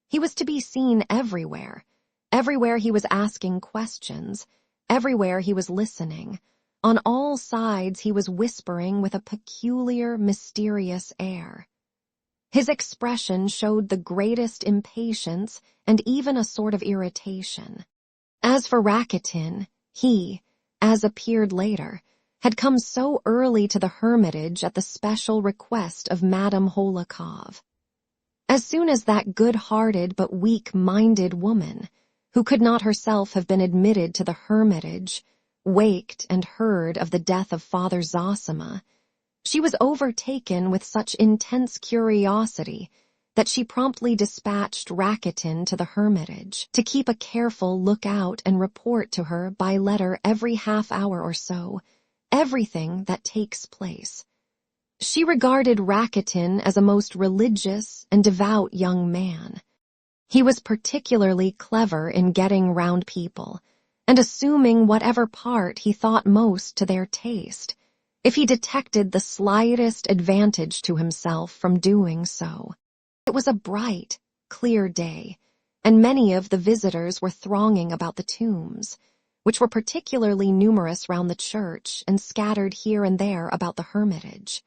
He was to be seen everywhere. Everywhere he was asking questions. Everywhere he was listening. On all sides he was whispering with a peculiar, mysterious air. His expression showed the greatest impatience and even a sort of irritation. As for Rakitin, he, as appeared later, had come so early to the hermitage at the special request of Madame Holikov. As soon as that good-hearted but weak-minded woman, who could not herself have been admitted to the hermitage, waked and heard of the death of Father Zosima, she was overtaken with such intense curiosity that she promptly dispatched Rakitin to the hermitage to keep a careful lookout and report to her by letter every half-hour or so everything that takes place. She regarded Rakitin as a most religious and devout young man. He was particularly clever in getting round people, and assuming whatever part he thought most to their taste, if he detected the slightest advantage to himself from doing so. It was a bright, clear day, and many of the visitors were thronging about the tombs, which were particularly numerous round the church and scattered here and there about the hermitage.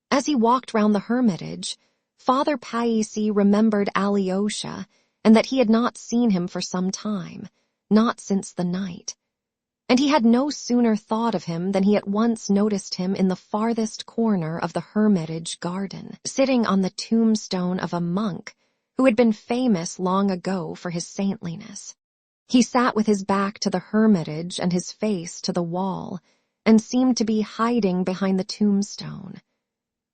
As he walked round the hermitage, Father Paisi remembered Alyosha, and that he had not seen him for some time, not since the night. And he had no sooner thought of him than he at once noticed him in the farthest corner of the hermitage garden, sitting on the tombstone of a monk who had been famous long ago for his saintliness. He sat with his back to the hermitage and his face to the wall, and seemed to be hiding behind the tombstone.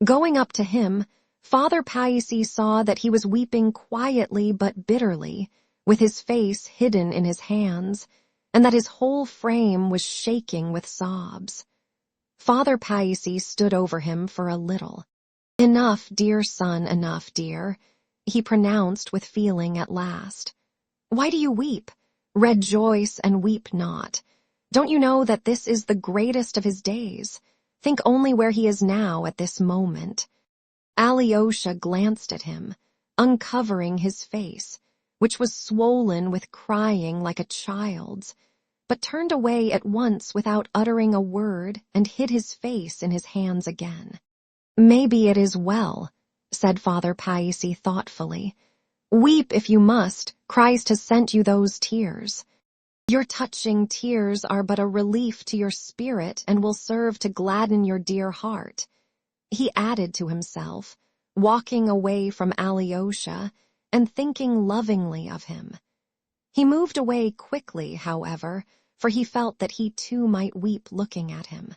Going up to him, Father Paisi saw that he was weeping quietly but bitterly, with his face hidden in his hands, and that his whole frame was shaking with sobs. Father Paisi stood over him for a little. "Enough, dear son, enough, dear," he pronounced with feeling at last. "Why do you weep? Rejoice and weep not. Don't you know that this is the greatest of his days? Think only where he is now at this moment." Alyosha glanced at him, uncovering his face, which was swollen with crying like a child's, but turned away at once without uttering a word and hid his face in his hands again. "Maybe it is well," said Father Paisi thoughtfully. "Weep if you must. Christ has sent you those tears. Your touching tears are but a relief to your spirit and will serve to gladden your dear heart," he added to himself, walking away from Alyosha and thinking lovingly of him. He moved away quickly, however, for he felt that he too might weep looking at him.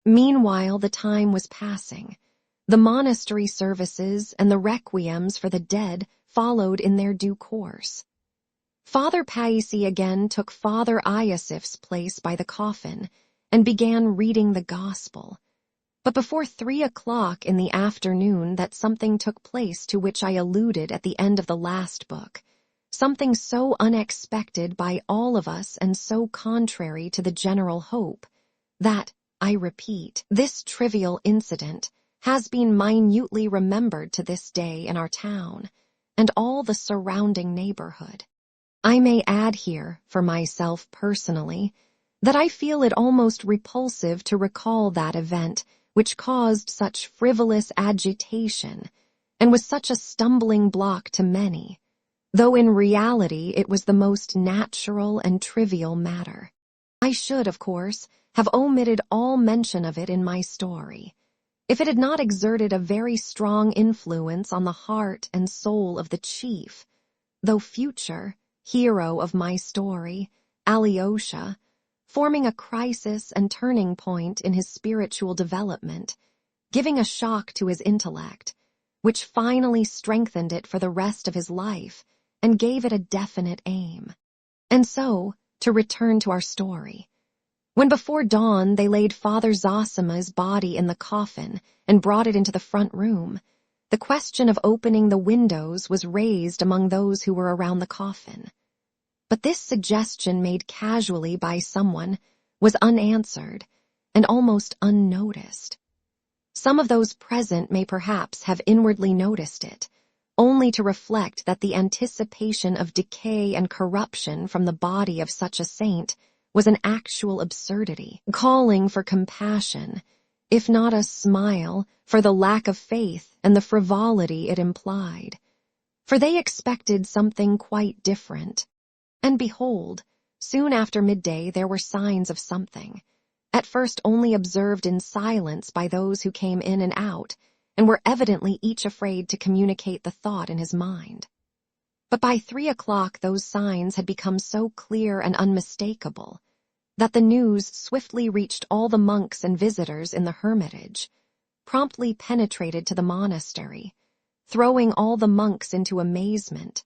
Meanwhile the time was passing. The monastery services and the requiems for the dead followed in their due course. Father Paisi again took Father Iosif's place by the coffin and began reading the Gospel. But before 3 o'clock in the afternoon that something took place to which I alluded at the end of the last book, something so unexpected by all of us and so contrary to the general hope, that, I repeat, this trivial incident has been minutely remembered to this day in our town and all the surrounding neighborhood. I may add here, for myself personally, that I feel it almost repulsive to recall that event which caused such frivolous agitation and was such a stumbling block to many, though in reality it was the most natural and trivial matter. I should, of course, have omitted all mention of it in my story, if it had not exerted a very strong influence on the heart and soul of the chief, though future, hero of my story, Alyosha, forming a crisis and turning point in his spiritual development, giving a shock to his intellect, which finally strengthened it for the rest of his life and gave it a definite aim. And so, to return to our story. When before dawn they laid Father Zosima's body in the coffin and brought it into the front room, the question of opening the windows was raised among those who were around the coffin. But this suggestion made casually by someone was unanswered and almost unnoticed. Some of those present may perhaps have inwardly noticed it, only to reflect that the anticipation of decay and corruption from the body of such a saint was an actual absurdity, calling for compassion, if not a smile, for the lack of faith and the frivolity it implied. For they expected something quite different. And behold, soon after midday there were signs of something, at first only observed in silence by those who came in and out, and were evidently each afraid to communicate the thought in his mind. But by 3 o'clock those signs had become so clear and unmistakable that the news swiftly reached all the monks and visitors in the hermitage, promptly penetrated to the monastery, throwing all the monks into amazement,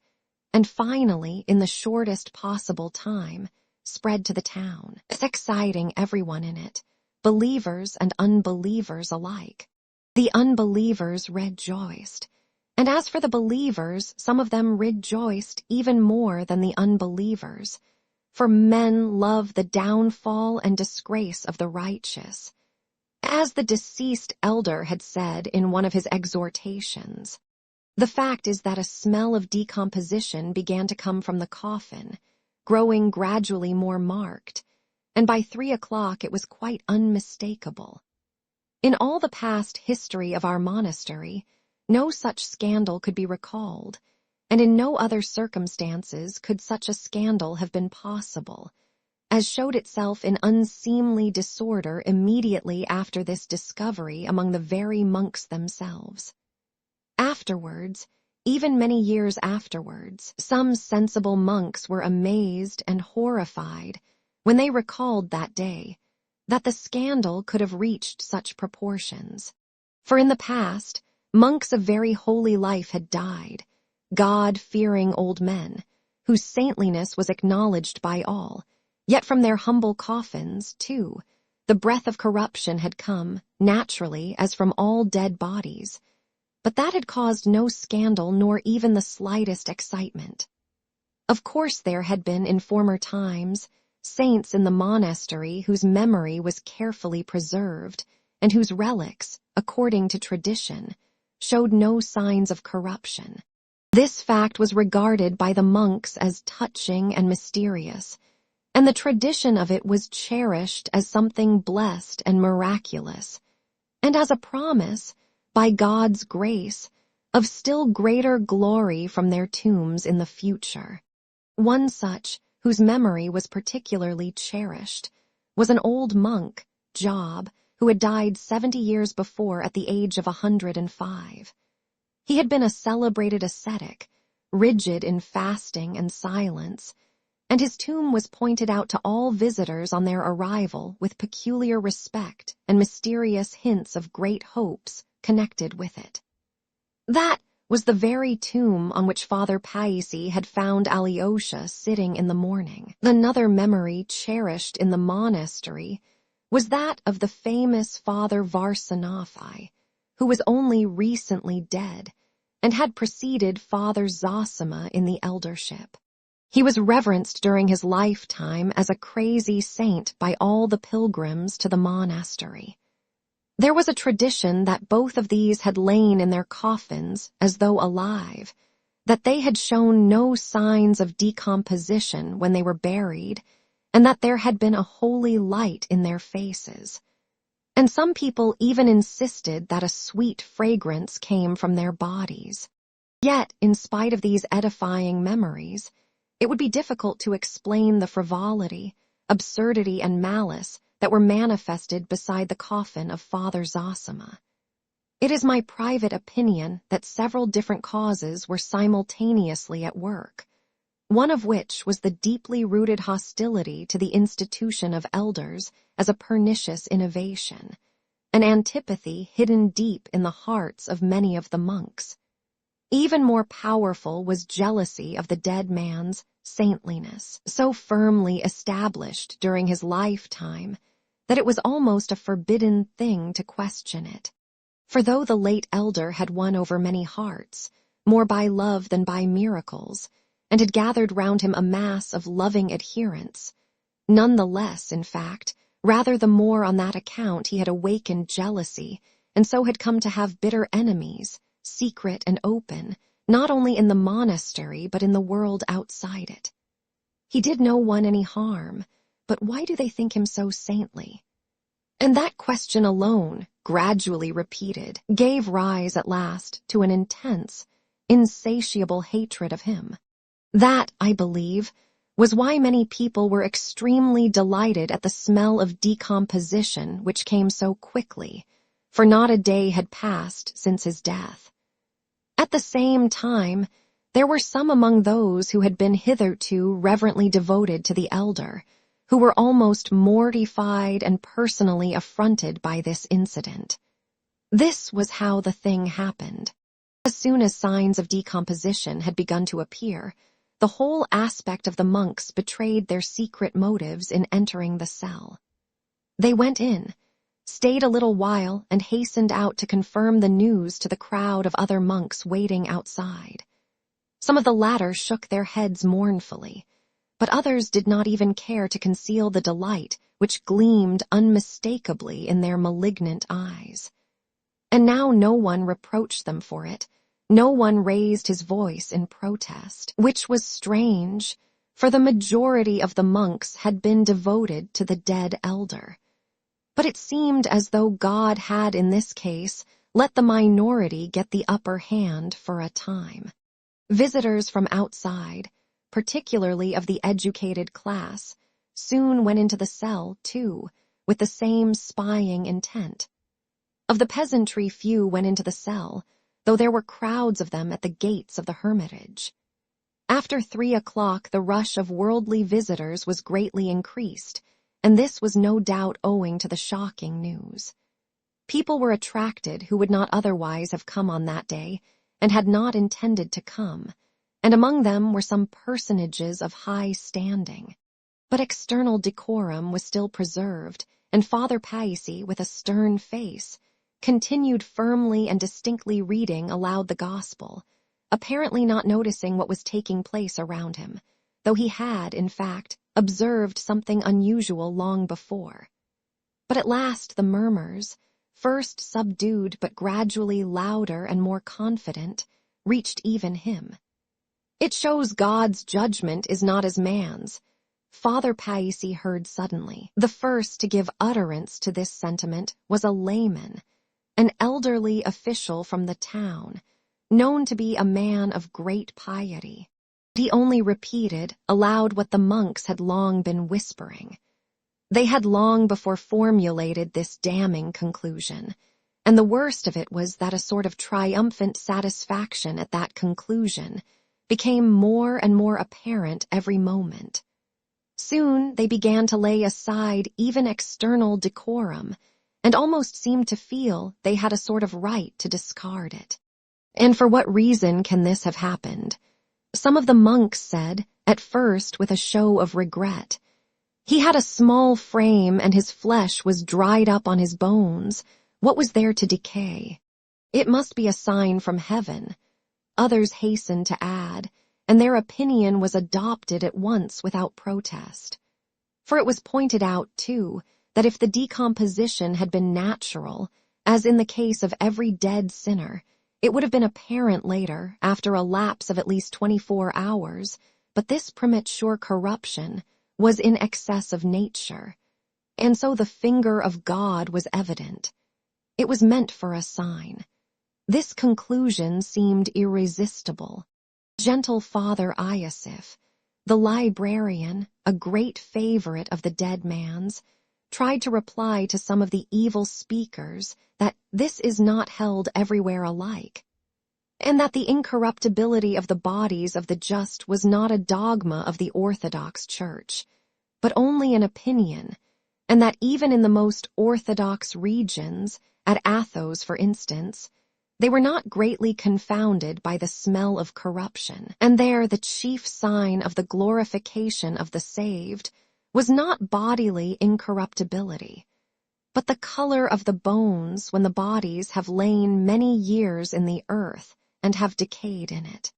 and finally, in the shortest possible time, spread to the town, exciting everyone in it, believers and unbelievers alike. The unbelievers rejoiced, and as for the believers, some of them rejoiced even more than the unbelievers, for men love the downfall and disgrace of the righteous. As the deceased elder had said in one of his exhortations, the fact is that a smell of decomposition began to come from the coffin, growing gradually more marked, and by 3 o'clock it was quite unmistakable. In all the past history of our monastery, no such scandal could be recalled, and in no other circumstances could such a scandal have been possible, as showed itself in unseemly disorder immediately after this discovery among the very monks themselves. Afterwards, even many years afterwards, some sensible monks were amazed and horrified when they recalled that day that the scandal could have reached such proportions. For in the past, monks of very holy life had died, God-fearing old men, whose saintliness was acknowledged by all, yet from their humble coffins, too, the breath of corruption had come, naturally, as from all dead bodies, but that had caused no scandal nor even the slightest excitement. Of course there had been in former times saints in the monastery whose memory was carefully preserved and whose relics, according to tradition, showed no signs of corruption. This fact was regarded by the monks as touching and mysterious, and the tradition of it was cherished as something blessed and miraculous, and as a promise, by God's grace, of still greater glory from their tombs in the future. One such, whose memory was particularly cherished, was an old monk, Job, who had died 70 years before at the age of 105. He had been a celebrated ascetic, rigid in fasting and silence, and his tomb was pointed out to all visitors on their arrival with peculiar respect and mysterious hints of great hopes connected with it. That was the very tomb on which Father Paisi had found Alyosha sitting in the morning. Another memory cherished in the monastery was that of the famous Father Varsanafi, who was only recently dead, and had preceded Father Zosima in the eldership. He was reverenced during his lifetime as a crazy saint by all the pilgrims to the monastery. There was a tradition that both of these had lain in their coffins as though alive, that they had shown no signs of decomposition when they were buried, and that there had been a holy light in their faces. And some people even insisted that a sweet fragrance came from their bodies. Yet, in spite of these edifying memories, it would be difficult to explain the frivolity, absurdity, and malice that were manifested beside the coffin of Father Zosima. It is my private opinion that several different causes were simultaneously at work, one of which was the deeply rooted hostility to the institution of elders as a pernicious innovation, an antipathy hidden deep in the hearts of many of the monks. Even more powerful was jealousy of the dead man's saintliness, so firmly established during his lifetime that it was almost a forbidden thing to question it. For though the late elder had won over many hearts, more by love than by miracles, and had gathered round him a mass of loving adherents, none the less, in fact, rather the more on that account he had awakened jealousy, and so had come to have bitter enemies, secret and open, not only in the monastery but in the world outside it. He did no one any harm, but why do they think him so saintly? And that question alone, gradually repeated, gave rise at last to an intense, insatiable hatred of him. That, I believe, was why many people were extremely delighted at the smell of decomposition which came so quickly, for not a day had passed since his death. At the same time, there were some among those who had been hitherto reverently devoted to the elder, who were almost mortified and personally affronted by this incident. This was how the thing happened. As soon as signs of decomposition had begun to appear, the whole aspect of the monks betrayed their secret motives in entering the cell. They went in, stayed a little while, and hastened out to confirm the news to the crowd of other monks waiting outside. Some of the latter shook their heads mournfully, but others did not even care to conceal the delight which gleamed unmistakably in their malignant eyes. And now no one reproached them for it, no one raised his voice in protest, which was strange, for the majority of the monks had been devoted to the dead elder. But it seemed as though God had in this case let the minority get the upper hand for a time. Visitors from outside, particularly of the educated class, soon went into the cell, too, with the same spying intent. Of the peasantry few went into the cell, though there were crowds of them at the gates of the hermitage. After 3 o'clock the rush of worldly visitors was greatly increased, and this was no doubt owing to the shocking news. People were attracted who would not otherwise have come on that day, and had not intended to come, and among them were some personages of high standing. But external decorum was still preserved, and Father Paisi, with a stern face, continued firmly and distinctly reading aloud the gospel, apparently not noticing what was taking place around him, though he had, in fact, observed something unusual long before. But at last the murmurs, first subdued but gradually louder and more confident, reached even him. "It shows God's judgment is not as man's," Father Paisi heard suddenly. The first to give utterance to this sentiment was a layman, an elderly official from the town, known to be a man of great piety. He only repeated aloud what the monks had long been whispering. They had long before formulated this damning conclusion, and the worst of it was that a sort of triumphant satisfaction at that conclusion became more and more apparent every moment. Soon they began to lay aside even external decorum, and almost seemed to feel they had a sort of right to discard it. And for what reason can this have happened? Some of the monks said, at first with a show of regret, "He had a small frame and his flesh was dried up on his bones. What was there to decay? It must be a sign from heaven." others hastened to add, and their opinion was adopted at once without protest. For it was pointed out, too, that if the decomposition had been natural, as in the case of every dead sinner, it would have been apparent later, after a lapse of at least 24 hours, but this premature corruption was in excess of nature, and so the finger of God was evident. It was meant for a sign. This conclusion seemed irresistible. Gentle Father Iosif, the librarian, a great favorite of the dead man's, tried to reply to some of the evil speakers that this is not held everywhere alike, and that the incorruptibility of the bodies of the just was not a dogma of the Orthodox Church, but only an opinion, and that even in the most orthodox regions, at Athos for instance, they were not greatly confounded by the smell of corruption, and there the chief sign of the glorification of the saved was not bodily incorruptibility, but the color of the bones when the bodies have lain many years in the earth and have decayed in it.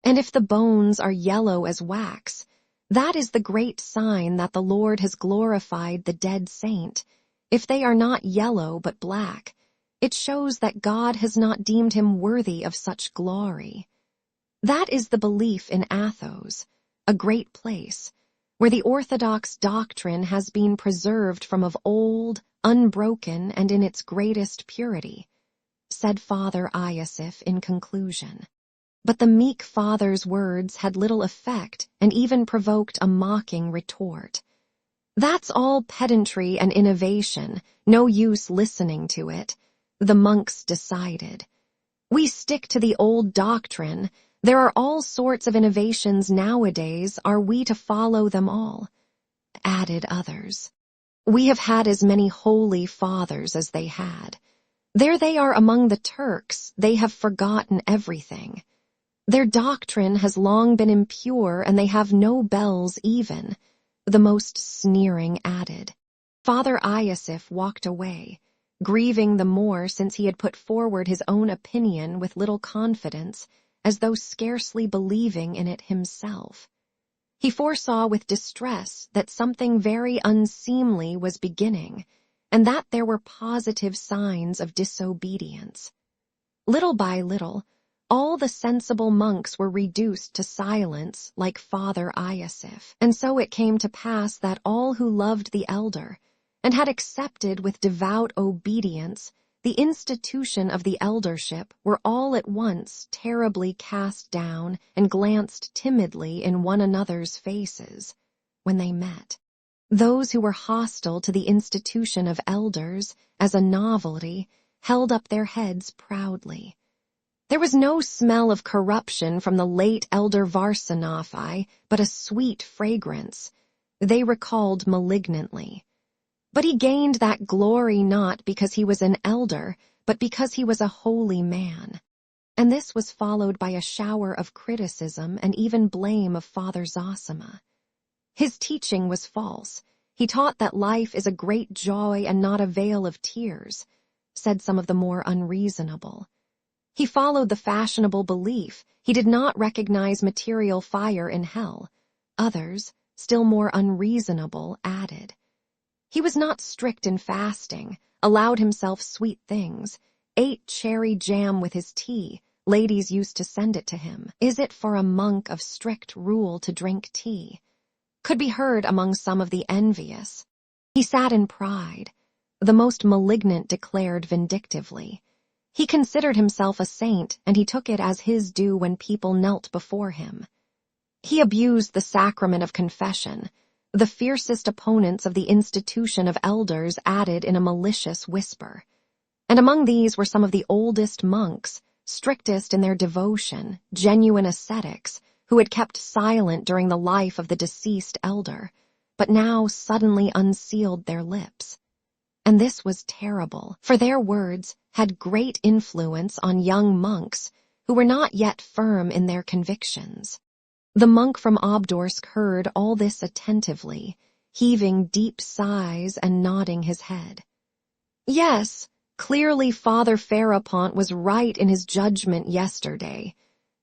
And if the bones are yellow as wax, that is the great sign that the Lord has glorified the dead saint. If they are not yellow but black, it shows that God has not deemed him worthy of such glory. That is the belief in Athos, a great place, where the orthodox doctrine has been preserved from of old, unbroken, and in its greatest purity, said Father Iosif in conclusion. But the meek father's words had little effect and even provoked a mocking retort. That's all pedantry and innovation, no use listening to it, the monks decided. We stick to the old doctrine. There are all sorts of innovations nowadays. Are we to follow them all? Added others. We have had as many holy fathers as they had. There they are among the Turks. They have forgotten everything. Their doctrine has long been impure, and they have no bells even, the most sneering added. Father Iosif walked away, grieving the more since he had put forward his own opinion with little confidence, as though scarcely believing in it himself. He foresaw with distress that something very unseemly was beginning, and that there were positive signs of disobedience. Little by little, all the sensible monks were reduced to silence like Father Iosif, and so it came to pass that all who loved the elder, and had accepted with devout obedience the institution of the eldership, were all at once terribly cast down and glanced timidly in one another's faces when they met. Those who were hostile to the institution of elders as a novelty held up their heads proudly. There was no smell of corruption from the late elder Varsanofi, but a sweet fragrance, they recalled malignantly. But he gained that glory not because he was an elder, but because he was a holy man. And this was followed by a shower of criticism and even blame of Father Zosima. His teaching was false. He taught that life is a great joy and not a vale of tears, said some of the more unreasonable. He followed the fashionable belief. He did not recognize material fire in hell. Others, still more unreasonable, added. He was not strict in fasting, allowed himself sweet things, ate cherry jam with his tea. Ladies used to send it to him. Is it for a monk of strict rule to drink tea? Could be heard among some of the envious. He sat in pride. The most malignant declared vindictively. He considered himself a saint, and he took it as his due when people knelt before him. He abused the sacrament of confession. The fiercest opponents of the institution of elders added in a malicious whisper. And among these were some of the oldest monks, strictest in their devotion, genuine ascetics, who had kept silent during the life of the deceased elder, but now suddenly unsealed their lips. And this was terrible, for their words had great influence on young monks who were not yet firm in their convictions. The monk from Obdorsk heard all this attentively, heaving deep sighs and nodding his head. Yes, clearly Father Farapont was right in his judgment yesterday.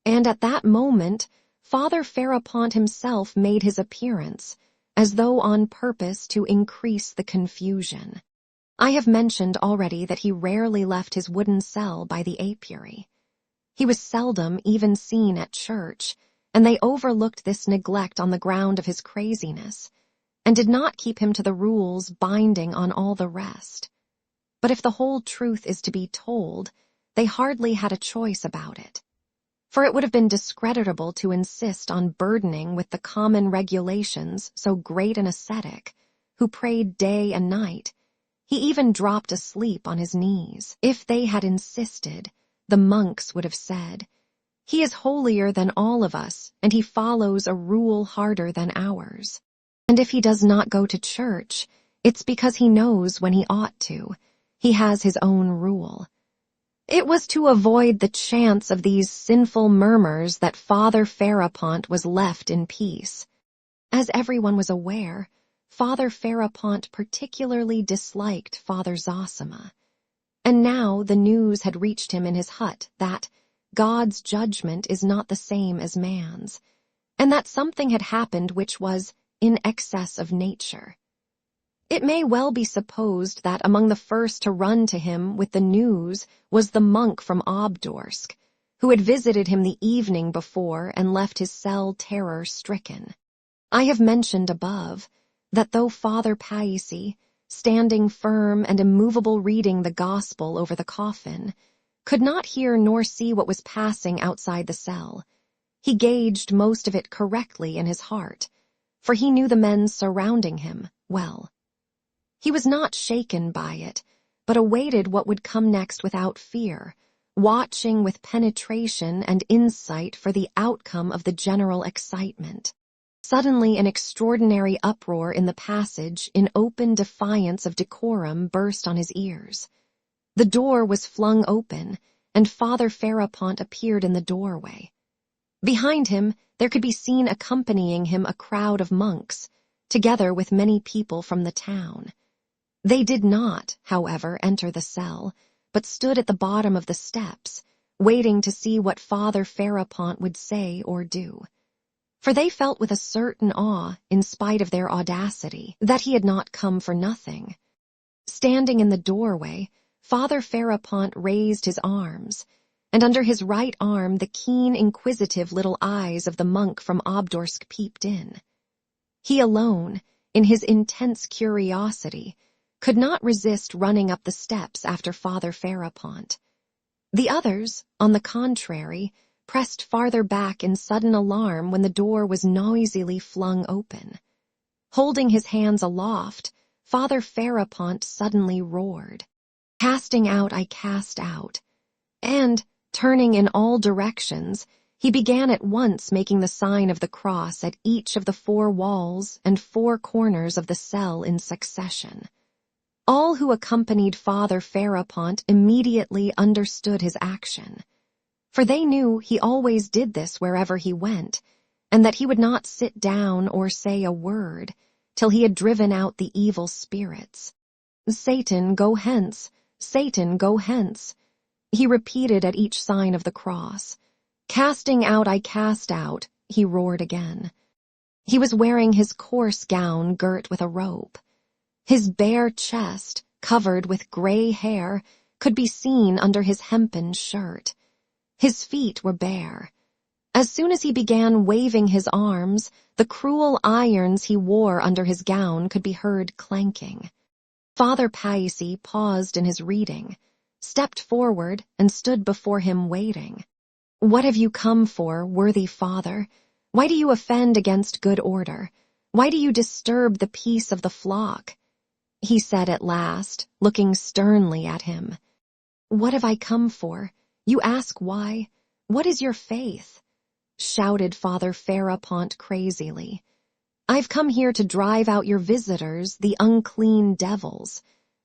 And at that moment, Father Farapont himself made his appearance, as though on purpose to increase the confusion. I have mentioned already that he rarely left his wooden cell by the apiary. He was seldom even seen at church, and they overlooked this neglect on the ground of his craziness, and did not keep him to the rules binding on all the rest. But if the whole truth is to be told, they hardly had a choice about it. For it would have been discreditable to insist on burdening with the common regulations so great an ascetic, who prayed day and night. He even dropped asleep on his knees. If they had insisted, the monks would have said, "He is holier than all of us, and he follows a rule harder than ours. And if he does not go to church, it's because he knows when he ought to. He has his own rule." It was to avoid the chance of these sinful murmurs that Father Farapont was left in peace. As everyone was aware, Father Farapont particularly disliked Father Zosima, and now the news had reached him in his hut that God's judgment is not the same as man's, and that something had happened which was in excess of nature. It may well be supposed that among the first to run to him with the news was the monk from Obdorsk, who had visited him the evening before and left his cell terror-stricken. I have mentioned above that though Father Paisi, standing firm and immovable reading the gospel over the coffin, could not hear nor see what was passing outside the cell, he gauged most of it correctly in his heart, for he knew the men surrounding him well. He was not shaken by it, but awaited what would come next without fear, watching with penetration and insight for the outcome of the general excitement. Suddenly an extraordinary uproar in the passage in open defiance of decorum burst on his ears. The door was flung open, and Father Farapont appeared in the doorway. Behind him there could be seen accompanying him a crowd of monks, together with many people from the town. They did not, however, enter the cell, but stood at the bottom of the steps, waiting to see what Father Farapont would say or do. For they felt with a certain awe, in spite of their audacity, that he had not come for nothing. Standing in the doorway, Father Farapont raised his arms, and under his right arm the keen, inquisitive little eyes of the monk from Obdorsk peeped in. He alone, in his intense curiosity, could not resist running up the steps after Father Farapont. The others, on the contrary, pressed farther back in sudden alarm when the door was noisily flung open. Holding his hands aloft, Father Farapont suddenly roared, "Casting out I cast out," and, turning in all directions, he began at once making the sign of the cross at each of the 4 walls and 4 corners of the cell in succession. All who accompanied Father Farapont immediately understood his action, for they knew he always did this wherever he went, and that he would not sit down or say a word till he had driven out the evil spirits. "Satan, go hence! Satan, go hence!" he repeated at each sign of the cross. "Casting out I cast out," he roared again. He was wearing his coarse gown girt with a rope. His bare chest, covered with gray hair, could be seen under his hempen shirt. His feet were bare. As soon as he began waving his arms, the cruel irons he wore under his gown could be heard clanking. Father Paisi paused in his reading, stepped forward, and stood before him waiting. "What have you come for, worthy father? Why do you offend against good order? Why do you disturb the peace of the flock?" he said at last, looking sternly at him. "What have I come for? You ask why? What is your faith?" shouted Father Farapont crazily. "I've come here to drive out your visitors, the unclean devils.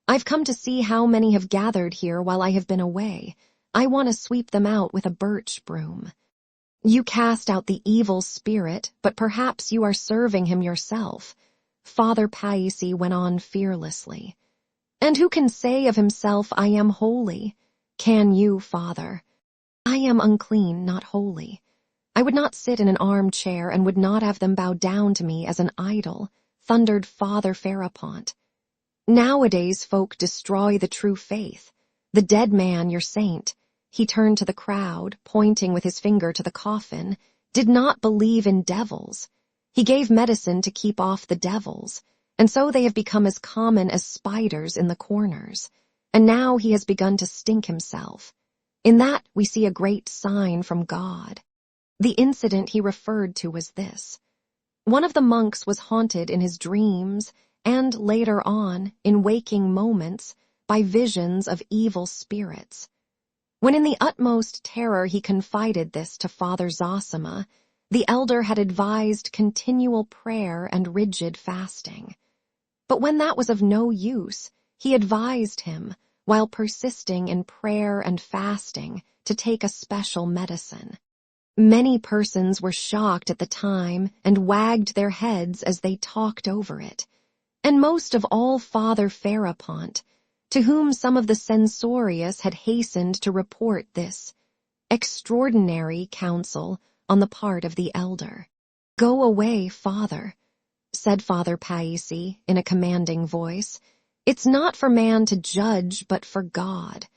I've come to see how many have gathered here while I have been away. I want to sweep them out with a birch broom. You cast out the evil spirit, but perhaps you are serving him yourself," Father Paisi went on fearlessly. "And who can say of himself, 'I am holy'? Can you, Father? I am unclean, not holy. I would not sit in an armchair and would not have them bow down to me as an idol, thundered Father Farapont. Nowadays folk destroy the true faith. The dead man, your saint, he turned to the crowd, pointing with his finger to the coffin, did not believe in devils. He gave medicine to keep off the devils, and so they have become as common as spiders in the corners. And now he has begun to stink himself. In that we see a great sign from God. The incident he referred to was this. One of the monks was haunted in his dreams and later on, in waking moments, by visions of evil spirits. When in the utmost terror he confided this to Father Zosima, the elder had advised continual prayer and rigid fasting. But when that was of no use, he advised him, while persisting in prayer and fasting, to take a special medicine. Many persons were shocked at the time and wagged their heads as they talked over it, and most of all Father Farapont, to whom some of the censorious had hastened to report this extraordinary counsel on the part of the elder. "Go away, Father," said Father Paisi in a commanding voice. "It's not for man to judge, but for God.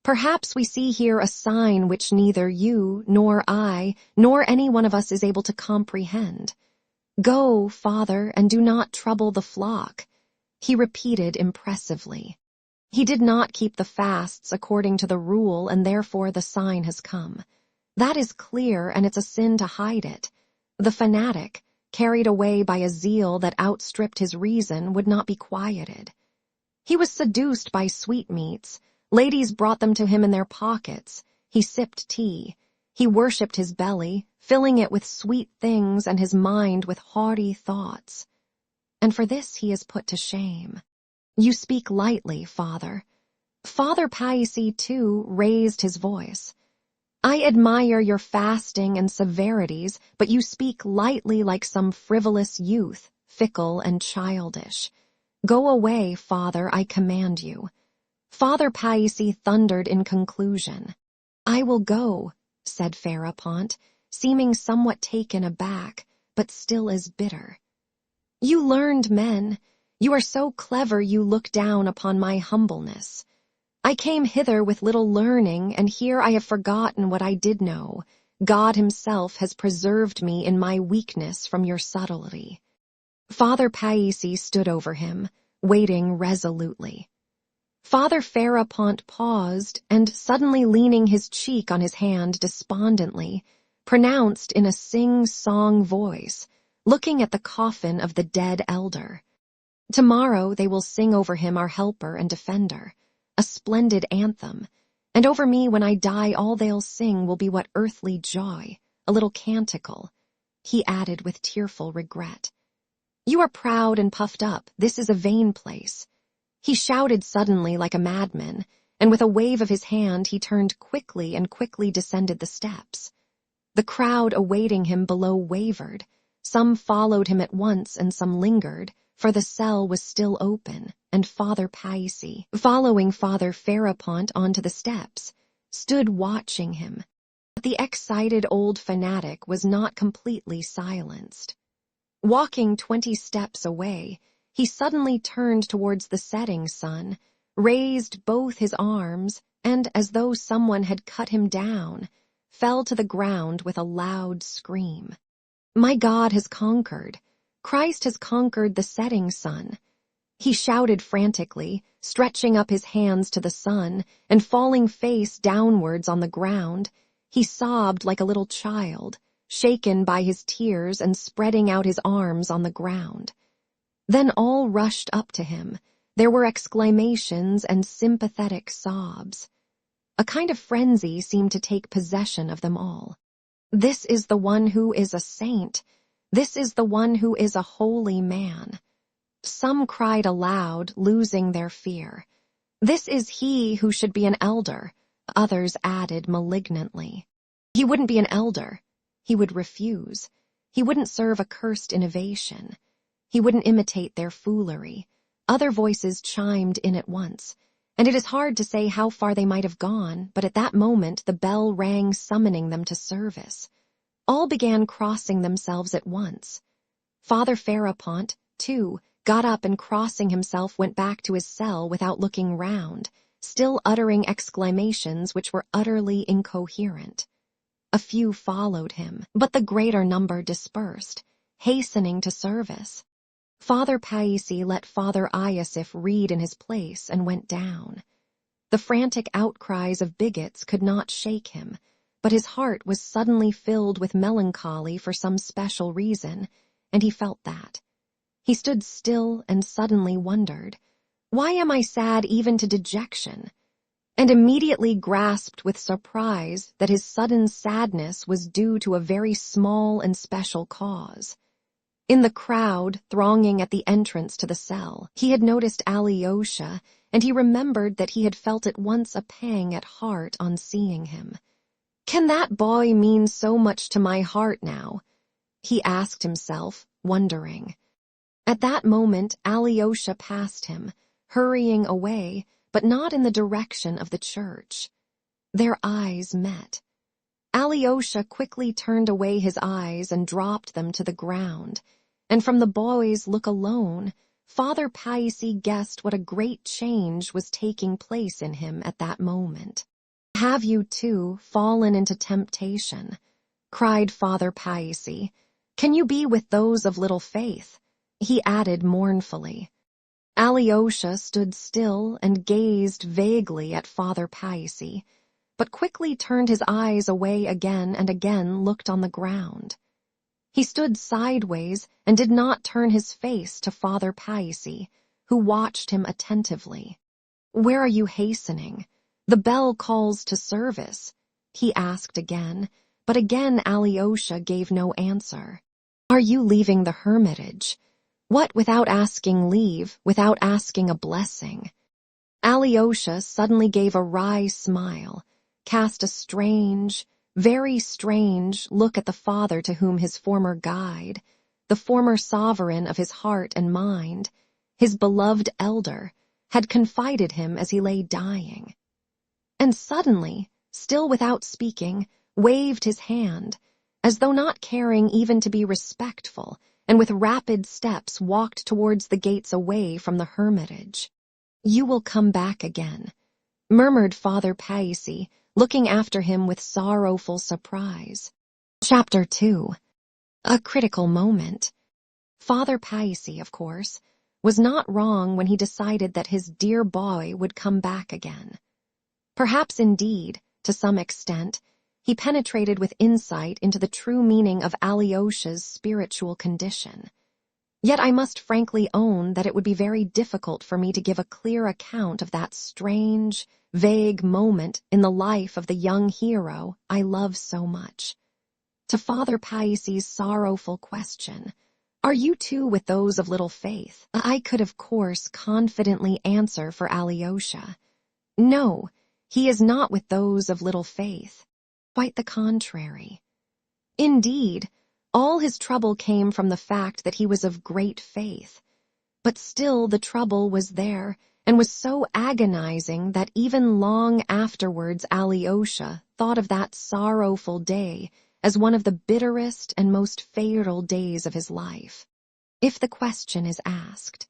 Perhaps we see here a sign which neither you, nor I, nor any one of us is able to comprehend. Go, Father, and do not trouble the flock," he repeated impressively. He did not keep the fasts according to the rule, and therefore the sign has come. That is clear, and it's a sin to hide it. The fanatic, carried away by a zeal that outstripped his reason, would not be quieted. He was seduced by sweetmeats. Ladies brought them to him in their pockets. He sipped tea. He worshipped his belly, filling it with sweet things and his mind with haughty thoughts. And for this he is put to shame. "You speak lightly, Father." Father Paisi, too, raised his voice. "I admire your fasting and severities, but you speak lightly like some frivolous youth, fickle and childish. Go away, Father, I command you." Father Paisi thundered in conclusion. "I will go," said Farapont, seeming somewhat taken aback, but still as bitter. "You learned men, you are so clever you look down upon my humbleness. I came hither with little learning, and here I have forgotten what I did know. God himself has preserved me in my weakness from your subtlety." Father Paisi stood over him, waiting resolutely. Father Farapont paused, and suddenly leaning his cheek on his hand despondently, pronounced in a sing-song voice, looking at the coffin of the dead elder, "Tomorrow they will sing over him our helper and defender, a splendid anthem, and over me when I die all they'll sing will be what earthly joy, a little canticle," he added with tearful regret. "You are proud and puffed up, this is a vain place." He shouted suddenly like a madman, and with a wave of his hand he turned quickly and quickly descended the steps. The crowd awaiting him below wavered. Some followed him at once and some lingered, for the cell was still open, and Father Paisi, following Father Farapont onto the steps, stood watching him. But the excited old fanatic was not completely silenced. Walking 20 steps away, he suddenly turned towards the setting sun, raised both his arms, and, as though someone had cut him down, fell to the ground with a loud scream. "My God has conquered. Christ has conquered the setting sun." He shouted frantically, stretching up his hands to the sun, and falling face downwards on the ground, he sobbed like a little child, shaken by his tears and spreading out his arms on the ground. Then all rushed up to him. There were exclamations and sympathetic sobs. A kind of frenzy seemed to take possession of them all. "This is the one who is a saint. This is the one who is a holy man." Some cried aloud, losing their fear. "This is he who should be an elder," others added malignantly. "He wouldn't be an elder. He would refuse. He wouldn't serve a cursed innovation. He wouldn't imitate their foolery." Other voices chimed in at once, and it is hard to say how far they might have gone, but at that moment the bell rang summoning them to service. all began crossing themselves at once. Father Ferapont, too, got up and crossing himself went back to his cell without looking round, still uttering exclamations which were utterly incoherent. A few followed him, but the greater number dispersed, hastening to service. Father Paisi let Father Iosif read in his place and went down. The frantic outcries of bigots could not shake him, but his heart was suddenly filled with melancholy for some special reason, and he felt that. He stood still and suddenly wondered, "Why am I sad even to dejection?" and immediately grasped with surprise that his sudden sadness was due to a very small and special cause. In the crowd thronging at the entrance to the cell, he had noticed Alyosha, and he remembered that he had felt at once a pang at heart on seeing him. "Can that boy mean so much to my heart now?" he asked himself, wondering. At that moment Alyosha passed him, hurrying away, but not in the direction of the church. Their eyes met. Alyosha quickly turned away his eyes and dropped them to the ground, and from the boy's look alone, Father Paisi guessed what a great change was taking place in him at that moment. "Have you, too, fallen into temptation?" cried Father Paisi. "Can you be with those of little faith?" he added mournfully. Alyosha stood still and gazed vaguely at Father Paisi, but quickly turned his eyes away again and again looked on the ground. He stood sideways and did not turn his face to Father Paisi, who watched him attentively. "Where are you hastening? The bell calls to service," he asked again, but again Alyosha gave no answer. "Are you leaving the hermitage? What, without asking leave, without asking a blessing?" Alyosha suddenly gave a wry smile, cast a strange, very strange look at the father to whom his former guide, the former sovereign of his heart and mind, his beloved elder, had confided him as he lay dying. And suddenly, still without speaking, waved his hand, as though not caring even to be respectful, and with rapid steps walked towards the gates away from the hermitage. "You will come back again," murmured Father Paisi, looking after him with sorrowful surprise. Chapter 2. A critical moment. Father Paisi, of course, was not wrong when he decided that his dear boy would come back again. Perhaps indeed, to some extent, he penetrated with insight into the true meaning of Alyosha's spiritual condition. Yet I must frankly own that it would be very difficult for me to give a clear account of that strange, vague moment in the life of the young hero I love so much. To Father Paisi's sorrowful question, "Are you too with those of little faith?" I could of course confidently answer for Alyosha. No, he is not with those of little faith. Quite the contrary. Indeed, all his trouble came from the fact that he was of great faith. But still the trouble was there, and was so agonizing that even long afterwards Alyosha thought of that sorrowful day as one of the bitterest and most fatal days of his life. If the question is asked,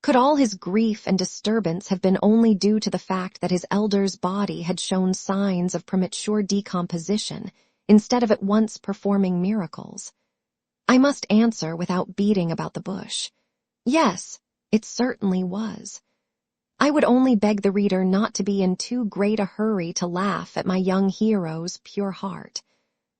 could all his grief and disturbance have been only due to the fact that his elder's body had shown signs of premature decomposition instead of at once performing miracles? I must answer without beating about the bush. Yes, it certainly was. I would only beg the reader not to be in too great a hurry to laugh at my young hero's pure heart.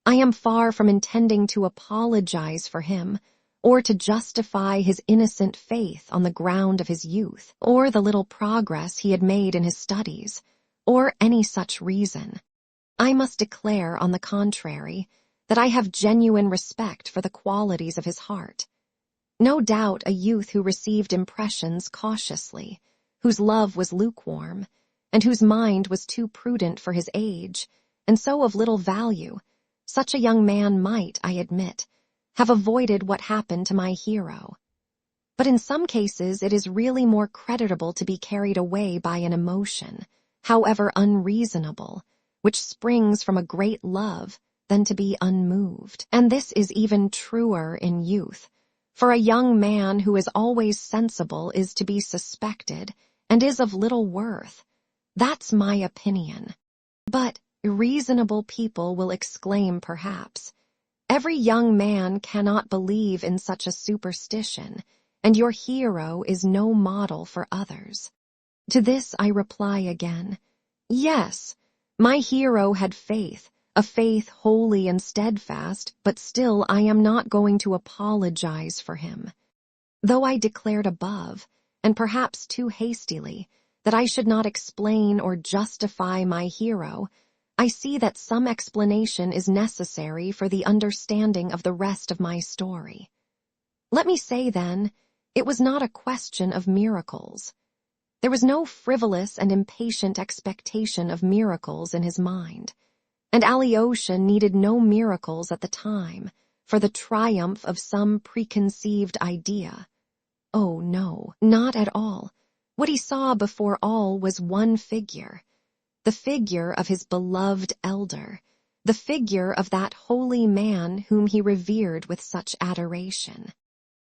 I am far from intending to apologize for him, or to justify his innocent faith on the ground of his youth, or the little progress he had made in his studies, or any such reason. I must declare, on the contrary, that I have genuine respect for the qualities of his heart. No doubt a youth who received impressions cautiously, whose love was lukewarm, and whose mind was too prudent for his age, and so of little value, such a young man might, I admit, have avoided what happened to my hero. But in some cases it is really more creditable to be carried away by an emotion, however unreasonable, which springs from a great love than to be unmoved. And this is even truer in youth. For a young man who is always sensible is to be suspected, and is of little worth. That's my opinion. But reasonable people will exclaim perhaps, every young man cannot believe in such a superstition, and your hero is no model for others. To this I reply again, yes, my hero had faith, a faith holy and steadfast, but still I am not going to apologize for him. Though I declared above, and perhaps too hastily, that I should not explain or justify my hero, I see that some explanation is necessary for the understanding of the rest of my story. Let me say, then, it was not a question of miracles. There was no frivolous and impatient expectation of miracles in his mind, and Alyosha needed no miracles at the time for the triumph of some preconceived idea. Oh, no, not at all. What he saw before all was one figure, the figure of his beloved elder, the figure of that holy man whom he revered with such adoration.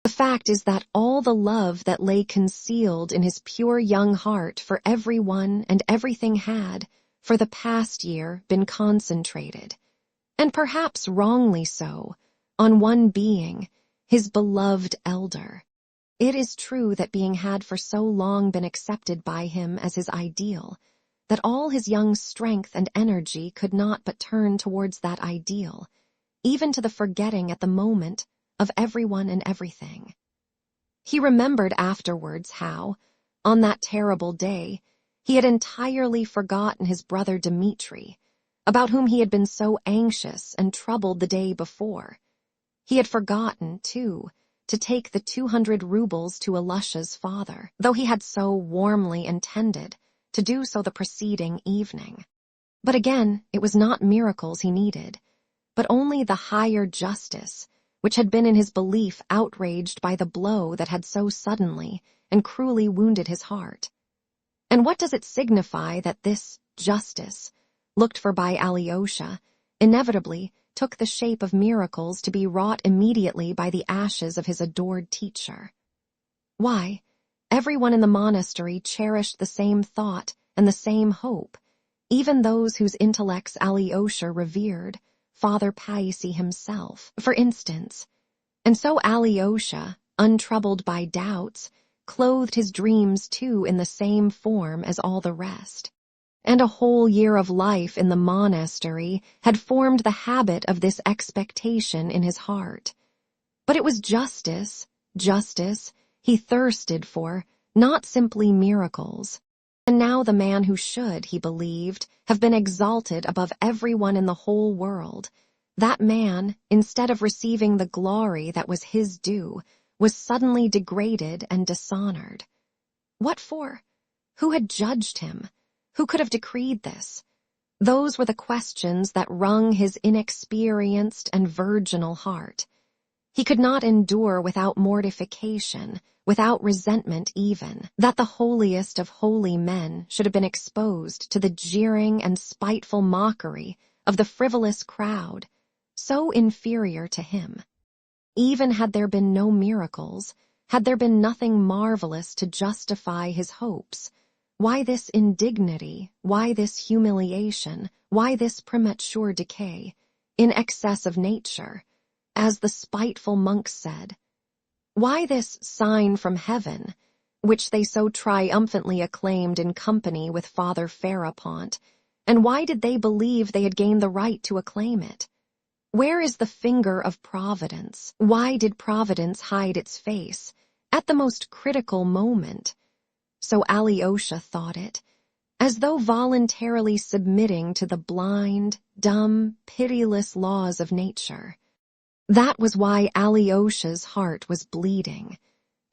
The fact is that all the love that lay concealed in his pure young heart for everyone and everything had, for the past year, been concentrated, and perhaps wrongly so, on one being, his beloved elder. It is true that being had for so long been accepted by him as his ideal, that all his young strength and energy could not but turn towards that ideal, even to the forgetting at the moment of everyone and everything. He remembered afterwards how, on that terrible day, he had entirely forgotten his brother Dmitri, about whom he had been so anxious and troubled the day before. He had forgotten, too, to take the 200 rubles to Alyosha's father, though he had so warmly intended to do so the preceding evening. But again, it was not miracles he needed, but only the higher justice, which had been in his belief outraged by the blow that had so suddenly and cruelly wounded his heart. And what does it signify that this justice, looked for by Alyosha, inevitably took the shape of miracles to be wrought immediately by the ashes of his adored teacher? Why, everyone in the monastery cherished the same thought and the same hope, even those whose intellects Alyosha revered, Father Paisi himself, for instance. And so Alyosha, untroubled by doubts, clothed his dreams too in the same form as all the rest. And a whole year of life in the monastery had formed the habit of this expectation in his heart. But it was justice he thirsted for, not simply miracles. And now the man who should, he believed, have been exalted above everyone in the whole world, that man, instead of receiving the glory that was his due, was suddenly degraded and dishonored. What for? Who had judged him? Who could have decreed this? Those were the questions that wrung his inexperienced and virginal heart. He could not endure without mortification, without resentment even, that the holiest of holy men should have been exposed to the jeering and spiteful mockery of the frivolous crowd, so inferior to him. Even had there been no miracles, had there been nothing marvelous to justify his hopes, why this indignity, why this humiliation, why this premature decay, in excess of nature, as the spiteful monks said? Why this sign from heaven, which they so triumphantly acclaimed in company with Father Ferapont, and why did they believe they had gained the right to acclaim it? Where is the finger of Providence? Why did Providence hide its face at the most critical moment? So Alyosha thought it, as though voluntarily submitting to the blind, dumb, pitiless laws of nature. That was why Alyosha's heart was bleeding.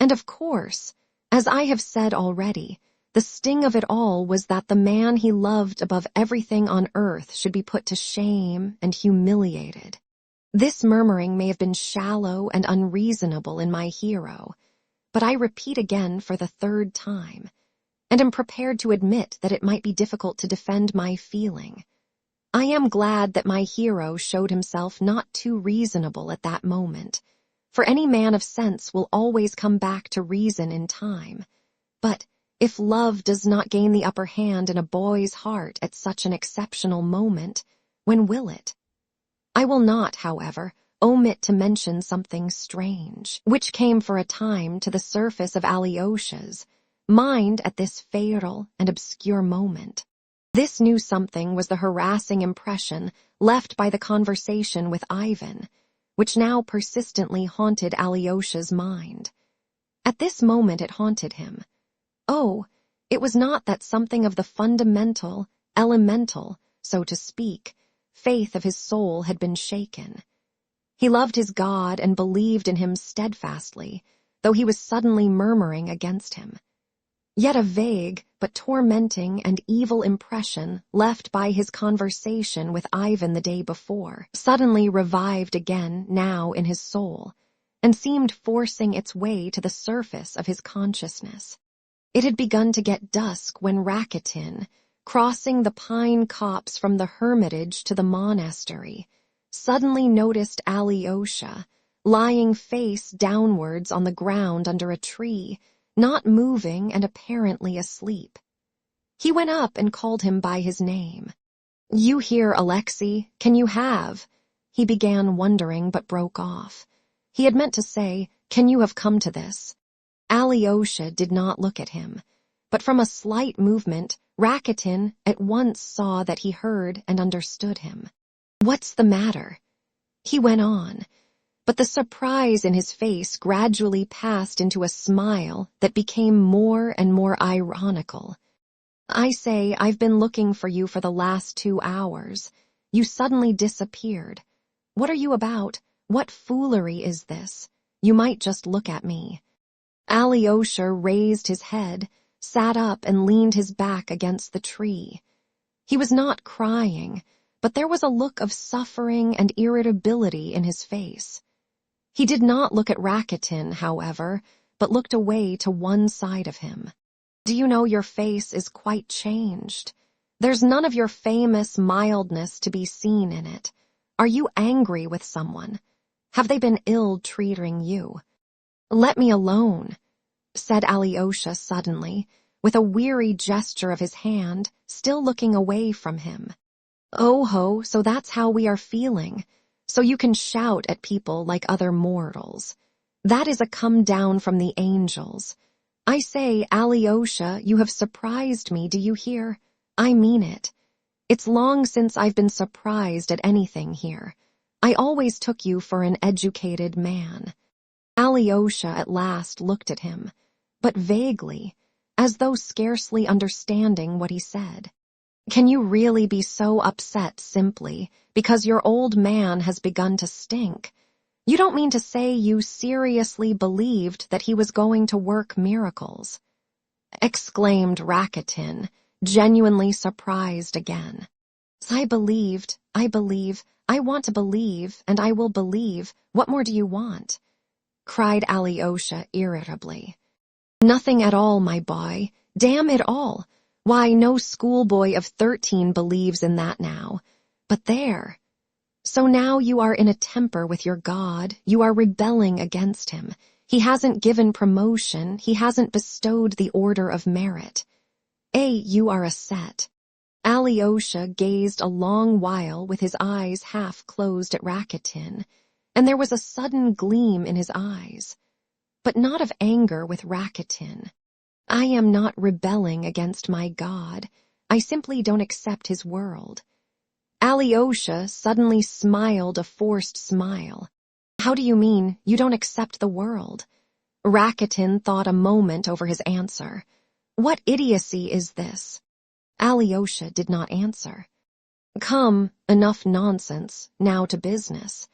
And of course, as I have said already, the sting of it all was that the man he loved above everything on earth should be put to shame and humiliated. This murmuring may have been shallow and unreasonable in my hero, but I repeat again for the third time, and am prepared to admit that it might be difficult to defend my feeling. I am glad that my hero showed himself not too reasonable at that moment, for any man of sense will always come back to reason in time. But if love does not gain the upper hand in a boy's heart at such an exceptional moment, when will it? I will not, however, omit to mention something strange, which came for a time to the surface of Alyosha's mind at this fatal and obscure moment. This new something was the harassing impression left by the conversation with Ivan, which now persistently haunted Alyosha's mind. At this moment it haunted him. Oh, it was not that something of the fundamental, elemental, so to speak, faith of his soul had been shaken. He loved his God and believed in him steadfastly, though he was suddenly murmuring against him. Yet a vague but tormenting and evil impression left by his conversation with Ivan the day before suddenly revived again now in his soul, and seemed forcing its way to the surface of his consciousness. It had begun to get dusk when Rakitin, crossing the pine copse from the hermitage to the monastery, suddenly noticed Alyosha, lying face downwards on the ground under a tree, not moving and apparently asleep. He went up and called him by his name. "You here, Alexei? Can you have?" He began wondering but broke off. He had meant to say, "Can you have come to this?" Alyosha did not look at him, but from a slight movement, Rakitin at once saw that he heard and understood him. "What's the matter?" He went on, but the surprise in his face gradually passed into a smile that became more and more ironical. "I say, I've been looking for you for the last 2 hours. You suddenly disappeared. What are you about? What foolery is this? You might just look at me." Alyosha raised his head, sat up and leaned his back against the tree. He was not crying, but there was a look of suffering and irritability in his face. He did not look at Rakitin, however, but looked away to one side of him. "Do you know your face is quite changed? There's none of your famous mildness to be seen in it. Are you angry with someone? Have they been ill-treating you?" "Let me alone," said Alyosha suddenly, with a weary gesture of his hand, still looking away from him. "Oh ho, so that's how we are feeling. So you can shout at people like other mortals. That is a come down from the angels. I say, Alyosha, you have surprised me, do you hear? I mean it. It's long since I've been surprised at anything here. I always took you for an educated man." Alyosha at last looked at him, but vaguely, as though scarcely understanding what he said. "Can you really be so upset simply because your old man has begun to stink? You don't mean to say you seriously believed that he was going to work miracles?" exclaimed Rakitin, genuinely surprised again. I believe, I want to believe, and I will believe. What more do you want?" cried Alyosha irritably. "Nothing at all, my boy. Damn it all. Why, no schoolboy of 13 believes in that now. But there. So now you are in a temper with your God, you are rebelling against him. He hasn't given promotion, he hasn't bestowed the order of merit. You are a set." Alyosha gazed a long while with his eyes half closed at Rakitin, and there was a sudden gleam in his eyes, but not of anger with Rakitin. "I am not rebelling against my God. I simply don't accept his world." Alyosha suddenly smiled a forced smile. "How do you mean, you don't accept the world?" Rakitin thought a moment over his answer. "What idiocy is this?" Alyosha did not answer. "Come, enough nonsense, now to business.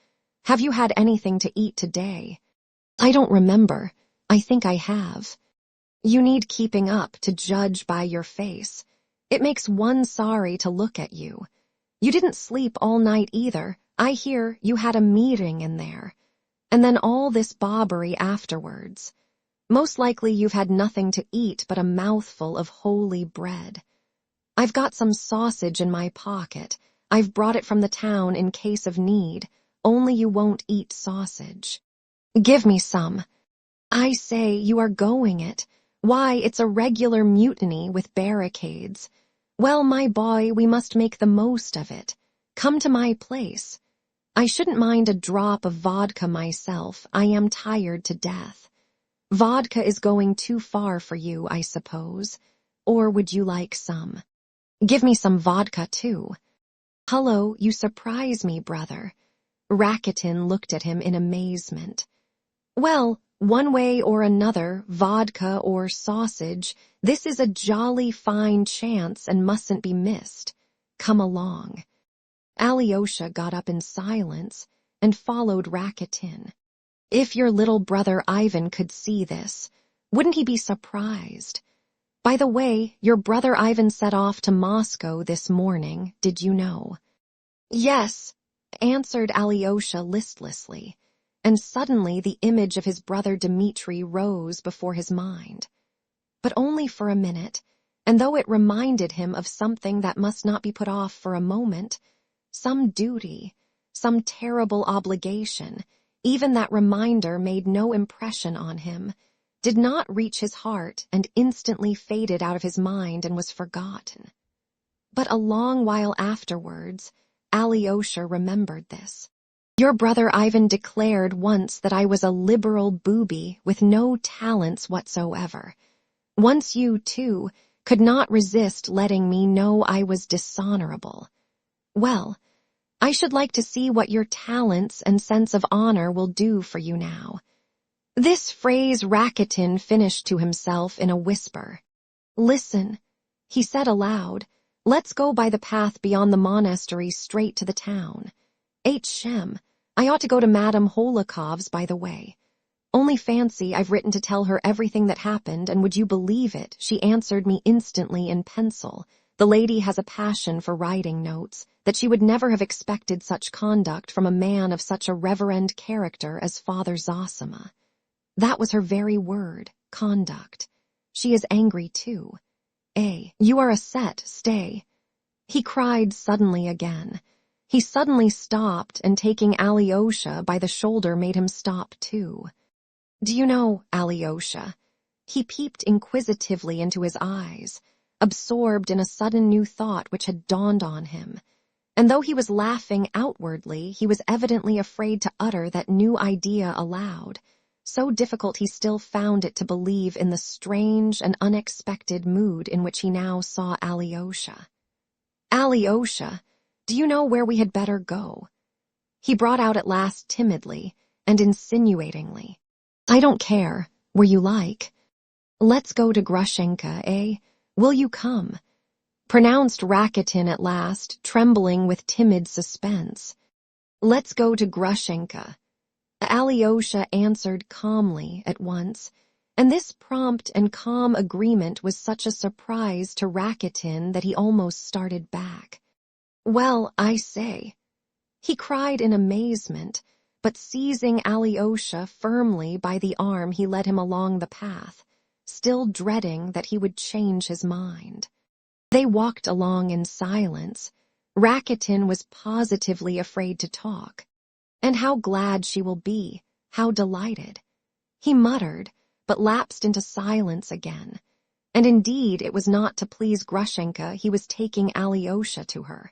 Have you had anything to eat today?" "I don't remember. I think I have." "You need keeping up to judge by your face. It makes one sorry to look at you. You didn't sleep all night either. I hear you had a meeting in there. And then all this bobbery afterwards. Most likely you've had nothing to eat but a mouthful of holy bread. I've got some sausage in my pocket. I've brought it from the town in case of need, only you won't eat sausage. Give me some. I say, you are going it. Why, it's a regular mutiny with barricades. Well, my boy, we must make the most of it. Come to my place. I shouldn't mind a drop of vodka myself. I am tired to death. Vodka is going too far for you, I suppose. Or would you like some? Give me some vodka, too. Hullo, you surprise me, brother. Rakitin looked at him in amazement. Well, one way or another, vodka or sausage, this is a jolly fine chance and mustn't be missed. Come along. Alyosha got up in silence and followed Rakitin. If your little brother Ivan could see this, wouldn't he be surprised? By the way, your brother Ivan set off to Moscow this morning, did you know? Yes, answered Alyosha listlessly, and suddenly the image of his brother Dmitri rose before his mind. But only for a minute, and though it reminded him of something that must not be put off for a moment, some duty, some terrible obligation, even that reminder made no impression on him, did not reach his heart and instantly faded out of his mind and was forgotten. But a long while afterwards, Alyosha remembered this. Your brother Ivan declared once that I was a liberal booby with no talents whatsoever. Once you, too, could not resist letting me know I was dishonorable. Well, I should like to see what your talents and sense of honor will do for you now. This phrase Rakitin finished to himself in a whisper. Listen, he said aloud, let's go by the path beyond the monastery straight to the town. Shem, I ought to go to Madame Holokov's by the way. Only fancy, I've written to tell her everything that happened, and would you believe it, she answered me instantly in pencil. The lady has a passion for writing notes, that she would never have expected such conduct from a man of such a reverend character as Father Zosima. That was her very word, conduct. She is angry too. You are a set, stay. He cried suddenly again. He suddenly stopped, and taking Alyosha by the shoulder made him stop too. Do you know, Alyosha? He peeped inquisitively into his eyes, absorbed in a sudden new thought which had dawned on him. And though he was laughing outwardly, he was evidently afraid to utter that new idea aloud. So difficult he still found it to believe in the strange and unexpected mood in which he now saw Alyosha. Alyosha, do you know where we had better go? He brought out at last timidly and insinuatingly. I don't care, where you like. Let's go to Grushenka, eh? Will you come? Pronounced Rakitin at last, trembling with timid suspense. Let's go to Grushenka. Alyosha answered calmly at once, and this prompt and calm agreement was such a surprise to Rakitin that he almost started back. Well, I say, he cried in amazement, but seizing Alyosha firmly by the arm he led him along the path, still dreading that he would change his mind. They walked along in silence. Rakitin was positively afraid to talk. And how glad she will be, how delighted. He muttered, but lapsed into silence again. And indeed it was not to please Grushenka he was taking Alyosha to her.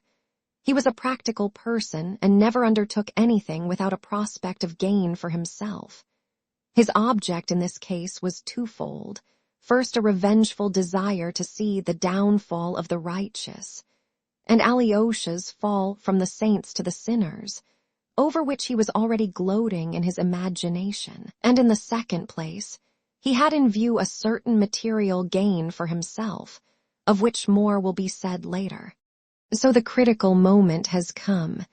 He was a practical person and never undertook anything without a prospect of gain for himself. His object in this case was twofold. First, a revengeful desire to see the downfall of the righteous, and Alyosha's fall from the saints to the sinners, over which he was already gloating in his imagination. And in the second place, he had in view a certain material gain for himself, of which more will be said later. So the critical moment has come,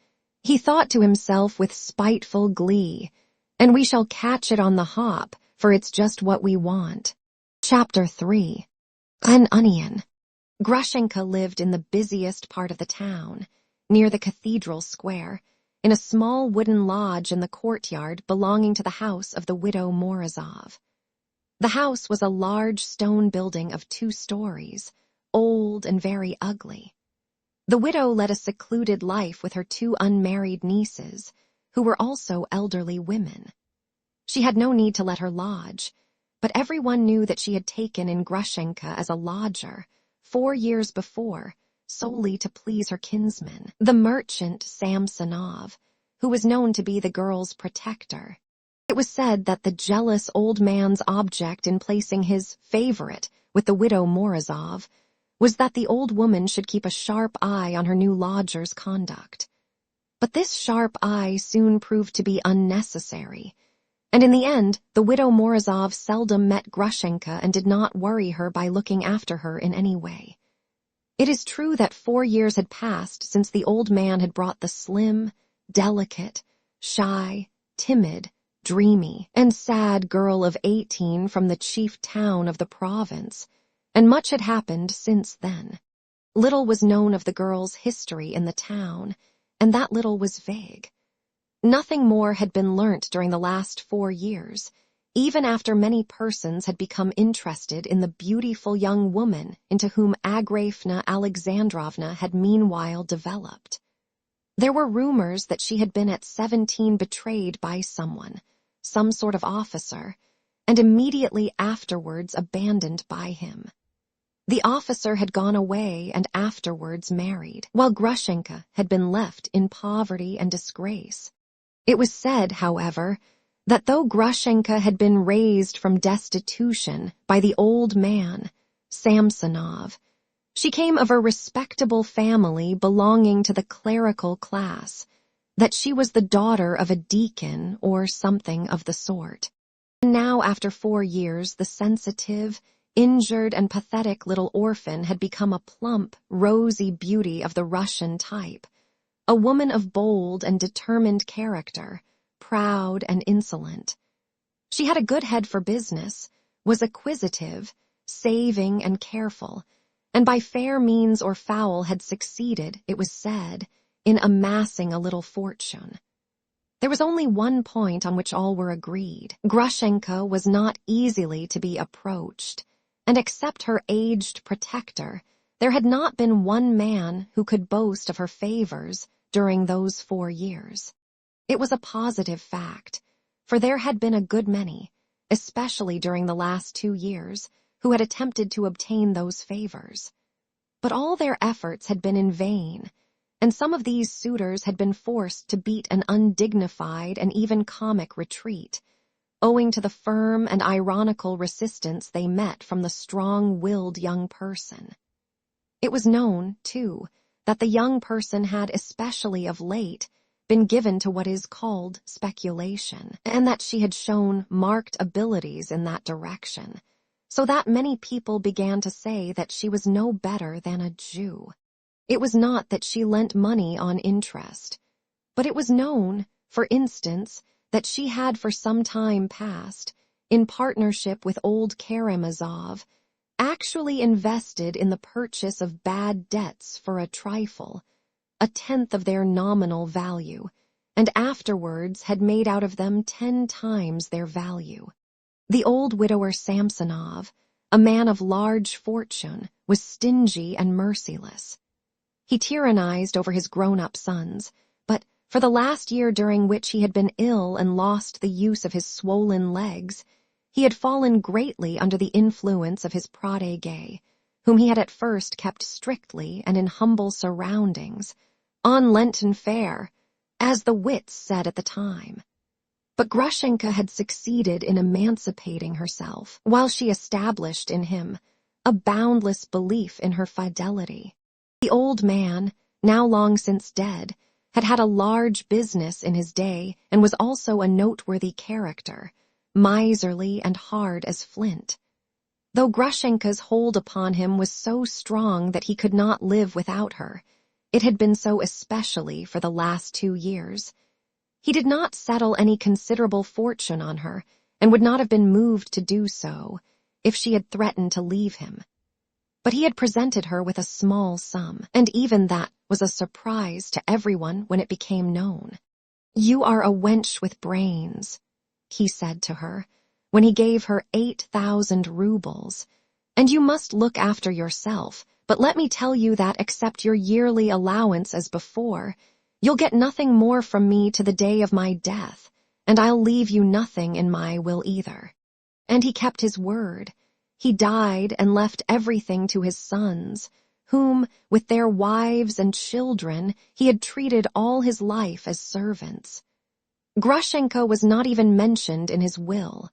he thought to himself with spiteful glee, and we shall catch it on the hop, for it's just what we want. Chapter 3. An onion. Grushenka lived in the busiest part of the town, near the cathedral square, in a small wooden lodge in the courtyard belonging to the house of the widow Morozov. The house was a large stone building of 2 stories, old and very ugly. The widow led a secluded life with her 2 unmarried nieces, who were also elderly women. She had no need to let her lodge, but everyone knew that she had taken in Grushenka as a lodger 4 years before, solely to please her kinsman, the merchant Samsonov, who was known to be the girl's protector. It was said that the jealous old man's object in placing his favorite with the widow Morozov was that the old woman should keep a sharp eye on her new lodger's conduct. But this sharp eye soon proved to be unnecessary, and in the end, the widow Morozov seldom met Grushenka and did not worry her by looking after her in any way. It is true that 4 years had passed since the old man had brought the slim, delicate, shy, timid, dreamy, and sad girl of 18 from the chief town of the province, and much had happened since then. Little was known of the girl's history in the town, and that little was vague. Nothing more had been learnt during the last 4 years, even after many persons had become interested in the beautiful young woman into whom Agrafena Alexandrovna had meanwhile developed. There were rumors that she had been at 17 betrayed by someone, some sort of officer, and immediately afterwards abandoned by him. The officer had gone away and afterwards married, while Grushenka had been left in poverty and disgrace. It was said, however, that though Grushenka had been raised from destitution by the old man, Samsonov, she came of a respectable family belonging to the clerical class, that she was the daughter of a deacon or something of the sort. And now, after 4 years, the sensitive, injured and pathetic little orphan had become a plump, rosy beauty of the Russian type, a woman of bold and determined character, proud and insolent. She had a good head for business, was acquisitive, saving and careful, and by fair means or foul had succeeded, it was said, in amassing a little fortune. There was only one point on which all were agreed. Grushenka was not easily to be approached, and except her aged protector, there had not been one man who could boast of her favors during those 4 years. It was a positive fact, for there had been a good many, especially during the last 2 years, who had attempted to obtain those favors. But all their efforts had been in vain, and some of these suitors had been forced to beat an undignified and even comic retreat, owing to the firm and ironical resistance they met from the strong-willed young person. It was known, too, that the young person had, especially of late, been given to what is called speculation, and that she had shown marked abilities in that direction, so that many people began to say that she was no better than a Jew. It was not that she lent money on interest, but it was known, for instance, that she had for some time past, in partnership with old Karamazov, actually invested in the purchase of bad debts for a trifle, 1/10 of their nominal value, and afterwards had made out of them 10 times their value. The old widower Samsonov, a man of large fortune, was stingy and merciless. He tyrannized over his grown-up sons, but for the last year during which he had been ill and lost the use of his swollen legs, he had fallen greatly under the influence of his protégé, whom he had at first kept strictly and in humble surroundings, on Lenten fare, as the wits said at the time. But Grushenka had succeeded in emancipating herself, while she established in him a boundless belief in her fidelity. The old man, now long since dead, had had a large business in his day and was also a noteworthy character, miserly and hard as flint. Though Grushenka's hold upon him was so strong that he could not live without her, it had been so especially for the last 2 years. He did not settle any considerable fortune on her, and would not have been moved to do so if she had threatened to leave him. But he had presented her with a small sum, and even that was a surprise to everyone when it became known. "You are a wench with brains," he said to her, when he gave her 8,000 rubles, "and you must look after yourself, but let me tell you that except your yearly allowance as before, you'll get nothing more from me to the day of my death, and I'll leave you nothing in my will either." And he kept his word. He died and left everything to his sons, whom, with their wives and children, he had treated all his life as servants. Grushenka was not even mentioned in his will.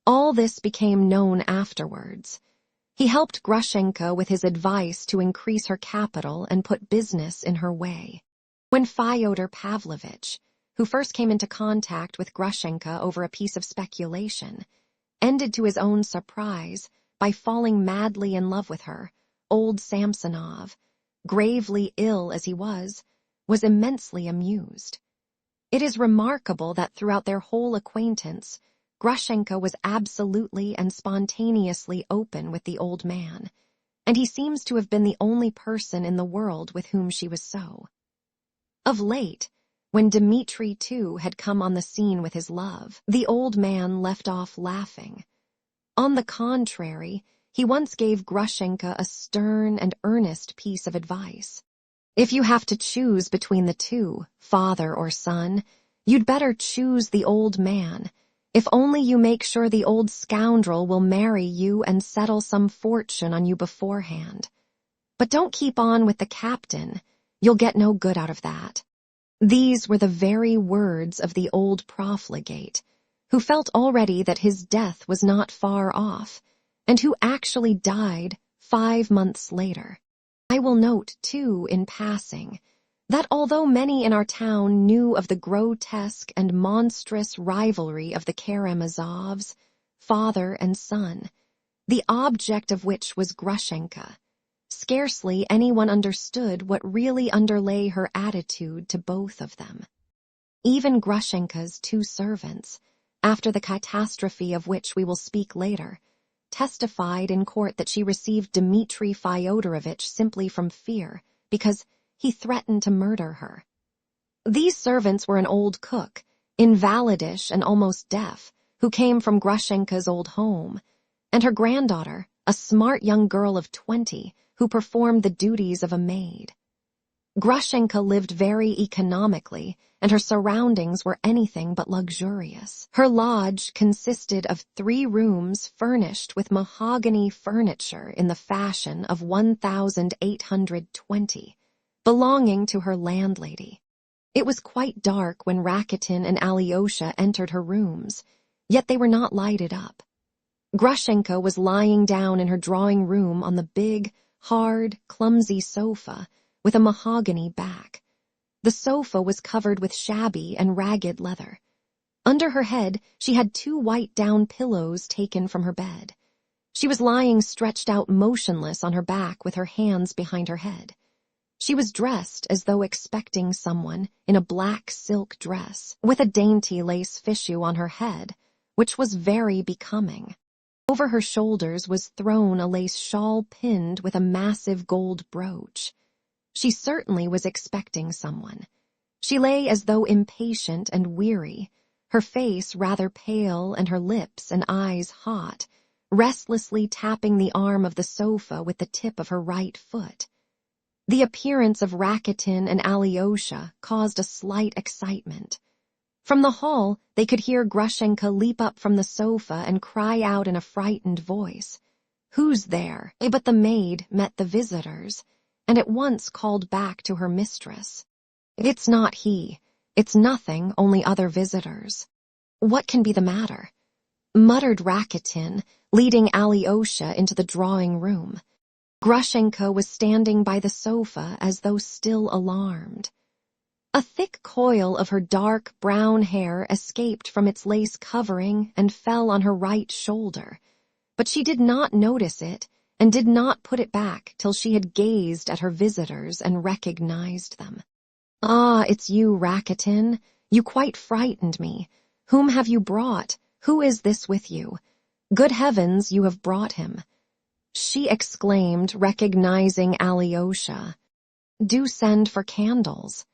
All this became known afterwards. He helped Grushenka with his advice to increase her capital and put business in her way. When Fyodor Pavlovich, who first came into contact with Grushenka over a piece of speculation, ended to his own surprise by falling madly in love with her, old Samsonov, gravely ill as he was immensely amused. It is remarkable that throughout their whole acquaintance, Grushenka was absolutely and spontaneously open with the old man, and he seems to have been the only person in the world with whom she was so. Of late, when Dmitri too had come on the scene with his love, the old man left off laughing. On the contrary, he once gave Grushenka a stern and earnest piece of advice. "If you have to choose between the two, father or son, you'd better choose the old man, if only you make sure the old scoundrel will marry you and settle some fortune on you beforehand. But don't keep on with the captain, you'll get no good out of that." These were the very words of the old profligate, who felt already that his death was not far off, and who actually died 5 months later. I will note, too, in passing, that although many in our town knew of the grotesque and monstrous rivalry of the Karamazovs, father and son, the object of which was Grushenka, scarcely anyone understood what really underlay her attitude to both of them. Even Grushenka's 2 servants, after the catastrophe of which we will speak later, testified in court that she received Dmitri Fyodorovich simply from fear, because he threatened to murder her. These servants were an old cook, invalidish and almost deaf, who came from Grushenka's old home, and her granddaughter, a smart young girl of 20, who performed the duties of a maid. Grushenka lived very economically, and her surroundings were anything but luxurious. Her lodge consisted of 3 rooms furnished with mahogany furniture in the fashion of 1820, belonging to her landlady. It was quite dark when Rakitin and Alyosha entered her rooms, yet they were not lighted up. Grushenka was lying down in her drawing room on the big, hard, clumsy sofa with a mahogany back. The sofa was covered with shabby and ragged leather. Under her head, she had 2 white down pillows taken from her bed. She was lying stretched out motionless on her back with her hands behind her head. She was dressed as though expecting someone in a black silk dress with a dainty lace fichu on her head, which was very becoming. Over her shoulders was thrown a lace shawl pinned with a massive gold brooch. She certainly was expecting someone. She lay as though impatient and weary, her face rather pale and her lips and eyes hot, restlessly tapping the arm of the sofa with the tip of her right foot. The appearance of Rakitin and Alyosha caused a slight excitement. From the hall, they could hear Grushenka leap up from the sofa and cry out in a frightened voice, "Who's there?" But the maid met the visitors, and at once called back to her mistress, "It's not he. It's nothing, only other visitors." "What can be the matter?" muttered Rakitin, leading Alyosha into the drawing room. Grushenka was standing by the sofa as though still alarmed. A thick coil of her dark brown hair escaped from its lace covering and fell on her right shoulder, but she did not notice it and did not put it back till she had gazed at her visitors and recognized them. "Ah, it's you, Rakitin. You quite frightened me. Whom have you brought? Who is this with you? Good heavens, you have brought him," she exclaimed, recognizing Alyosha. "Do send for candles,"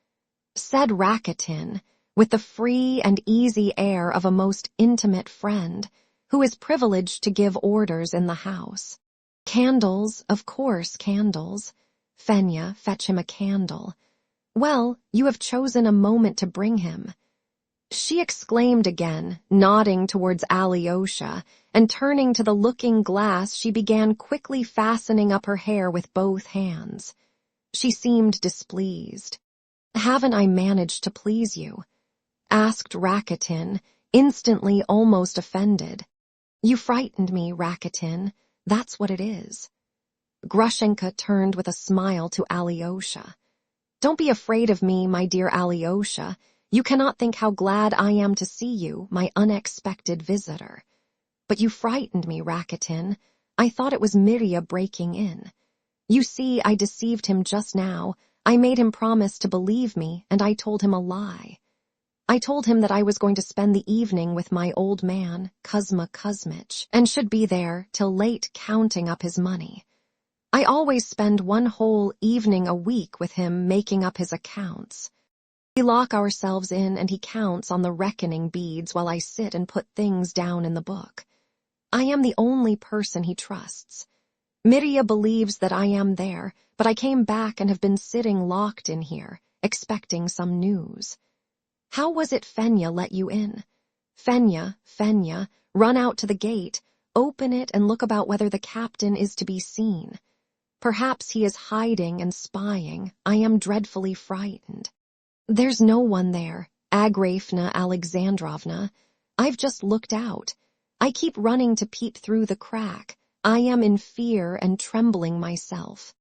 said Rakitin, with the free and easy air of a most intimate friend, who is privileged to give orders in the house. Candles, of course, candles. Fenya, fetch him a candle. Well, you have chosen a moment to bring him. She exclaimed again, nodding towards Alyosha, and turning to the looking-glass, she began quickly fastening up her hair with both hands. She seemed displeased. "Haven't I managed to please you?" asked Rakitin, instantly almost offended. "You frightened me, Rakitin. That's what it is." Grushenka turned with a smile to Alyosha. "Don't be afraid of me, my dear Alyosha. You cannot think how glad I am to see you, my unexpected visitor. But you frightened me, Rakitin. I thought it was Mirya breaking in. You see, I deceived him just now. I made him promise to believe me, and I told him a lie. I told him that I was going to spend the evening with my old man, Kuzma Kuzmich, and should be there till late counting up his money. I always spend one whole evening a week with him making up his accounts. We lock ourselves in and he counts on the reckoning beads while I sit and put things down in the book. I am the only person he trusts. Mirya believes that I am there, but I came back and have been sitting locked in here, expecting some news. How was it Fenya let you in? Fenya, run out to the gate, open it and look about whether the captain is to be seen. Perhaps he is hiding and spying. I am dreadfully frightened. There's no one there, Agrafena Alexandrovna. I've just looked out. I keep running to peep through the crack. I am in fear and trembling myself.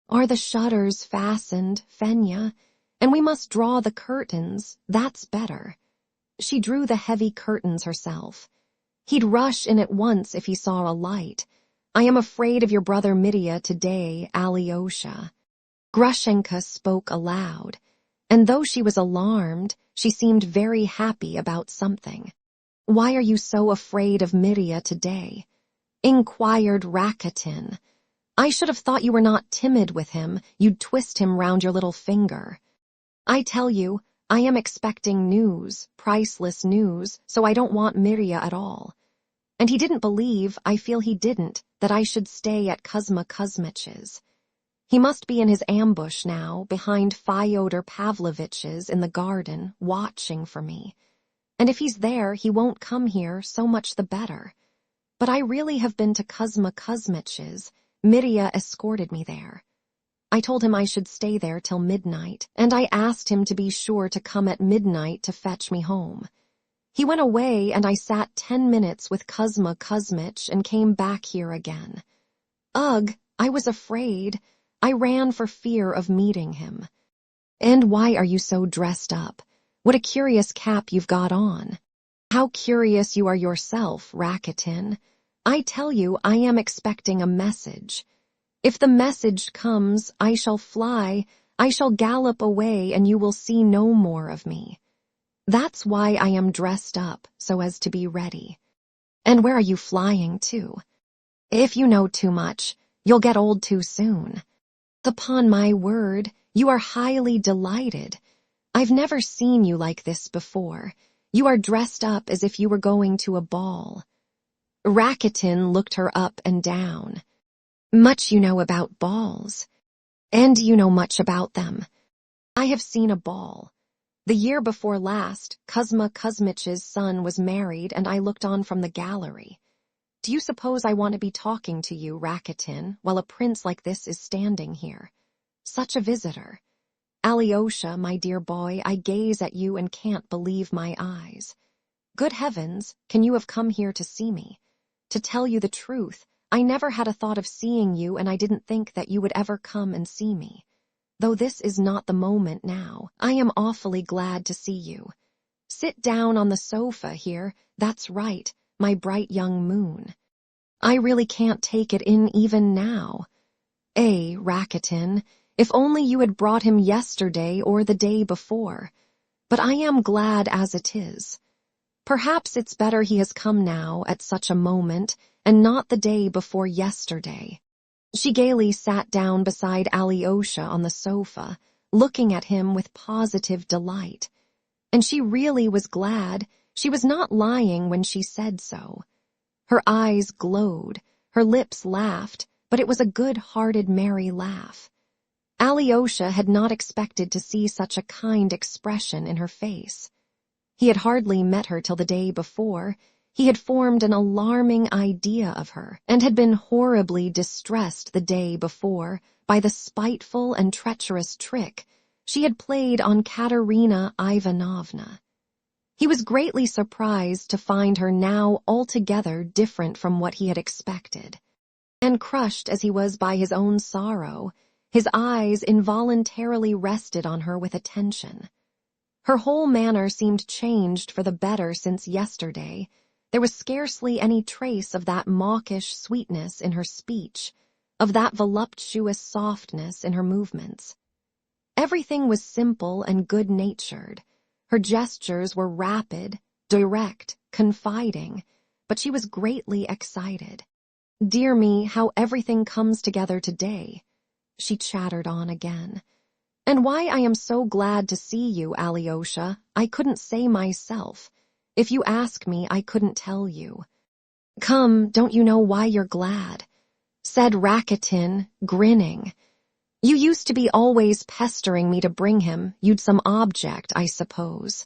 Are the shutters fastened, Fenya? And we must draw the curtains. That's better. She drew the heavy curtains herself. He'd rush in at once if he saw a light. I am afraid of your brother Mirya today, Alyosha. Grushenka spoke aloud, and though she was alarmed, she seemed very happy about something. Why are you so afraid of Mirya today? Inquired Rakitin. I should have thought you were not timid with him. You'd twist him round your little finger. I tell you, I am expecting news, priceless news, so I don't want Mirya at all. And he didn't believe, I feel he didn't, that I should stay at Kuzma Kuzmich's. He must be in his ambush now, behind Fyodor Pavlovich's in the garden, watching for me. And if he's there, he won't come here, so much the better. But I really have been to Kuzma Kuzmich's. Mirya escorted me there. I told him I should stay there till midnight, and I asked him to be sure to come at midnight to fetch me home. He went away, and I sat 10 minutes with Kuzma Kuzmich and came back here again. Ugh, I was afraid. I ran for fear of meeting him. And why are you so dressed up? What a curious cap you've got on. How curious you are yourself, Rakitin. I tell you, I am expecting a message. If the message comes, I shall fly, I shall gallop away, and you will see no more of me. That's why I am dressed up, so as to be ready. And where are you flying to? If you know too much, you'll get old too soon. Upon my word, you are highly delighted. I've never seen you like this before. You are dressed up as if you were going to a ball. Rakitin looked her up and down. Much you know about balls. And you know much about them. I have seen a ball. The year before last, Kuzma Kuzmich's son was married and I looked on from the gallery. Do you suppose I want to be talking to you, Rakitin, while a prince like this is standing here? Such a visitor. Alyosha, my dear boy, I gaze at you and can't believe my eyes. Good heavens, can you have come here to see me? To tell you the truth, I never had a thought of seeing you and I didn't think that you would ever come and see me. Though this is not the moment now, I am awfully glad to see you. Sit down on the sofa here, that's right, my bright young moon. I really can't take it in even now. Rakitin, if only you had brought him yesterday or the day before. But I am glad as it is. Perhaps it's better he has come now at such a moment and not the day before yesterday. She gaily sat down beside Alyosha on the sofa, looking at him with positive delight. And she really was glad. She was not lying when she said so. Her eyes glowed, her lips laughed, but it was a good-hearted, merry laugh. Alyosha had not expected to see such a kind expression in her face. He had hardly met her till the day before. He had formed an alarming idea of her, and had been horribly distressed the day before by the spiteful and treacherous trick she had played on Katerina Ivanovna. He was greatly surprised to find her now altogether different from what he had expected. And crushed as he was by his own sorrow, his eyes involuntarily rested on her with attention. Her whole manner seemed changed for the better since yesterday. There was scarcely any trace of that mawkish sweetness in her speech, of that voluptuous softness in her movements. Everything was simple and good-natured. Her gestures were rapid, direct, confiding, but she was greatly excited. "Dear me, how everything comes together today," she chattered on again. "And why I am so glad to see you, Alyosha, I couldn't say myself. If you ask me, I couldn't tell you." "Come, don't you know why you're glad?" said Rakitin, grinning. "You used to be always pestering me to bring him. You'd some object, I suppose."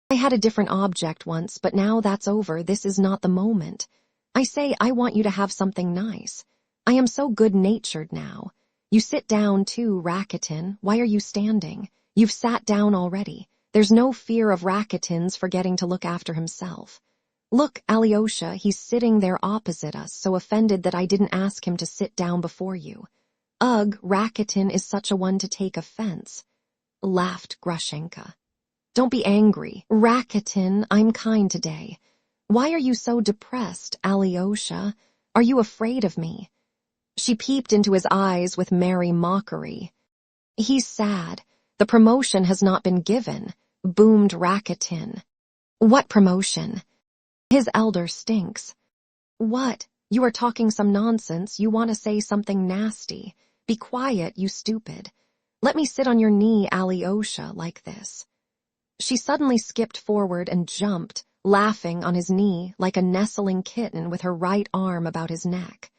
"I had a different object once, but now that's over. This is not the moment. I say, I want you to have something nice. I am so good-natured now. You sit down too, Rakitin. Why are you standing? You've sat down already. There's no fear of Rakitin's forgetting to look after himself. Look, Alyosha, he's sitting there opposite us, so offended that I didn't ask him to sit down before you. Ugh, Rakitin is such a one to take offense," laughed Grushenka. "Don't be angry. Rakitin, I'm kind today. Why are you so depressed, Alyosha? Are you afraid of me?" She peeped into his eyes with merry mockery. "He's sad. The promotion has not been given," boomed Rakitin. "What promotion?" "His elder stinks." "What? You are talking some nonsense. You want to say something nasty. Be quiet, you stupid. Let me sit on your knee, Alyosha, like this." She suddenly skipped forward and jumped, laughing on his knee like a nestling kitten with her right arm about his neck.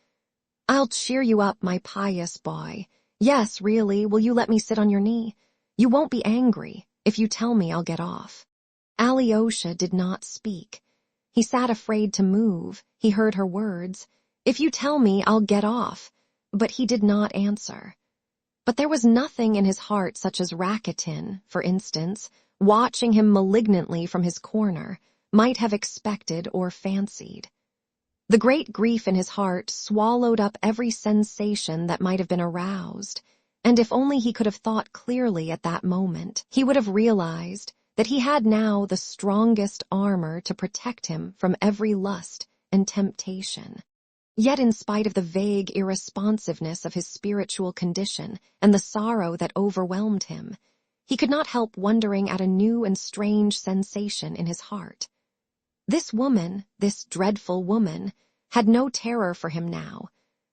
"I'll cheer you up, my pious boy. Yes, really, will you let me sit on your knee? You won't be angry. If you tell me, I'll get off." Alyosha did not speak. He sat afraid to move. He heard her words. "If you tell me, I'll get off." But he did not answer. But there was nothing in his heart such as Rakitin, for instance, watching him malignantly from his corner, might have expected or fancied. The great grief in his heart swallowed up every sensation that might have been aroused, and if only he could have thought clearly at that moment, he would have realized that he had now the strongest armor to protect him from every lust and temptation. Yet in spite of the vague irresponsiveness of his spiritual condition and the sorrow that overwhelmed him, he could not help wondering at a new and strange sensation in his heart. This woman, this dreadful woman, had no terror for him now,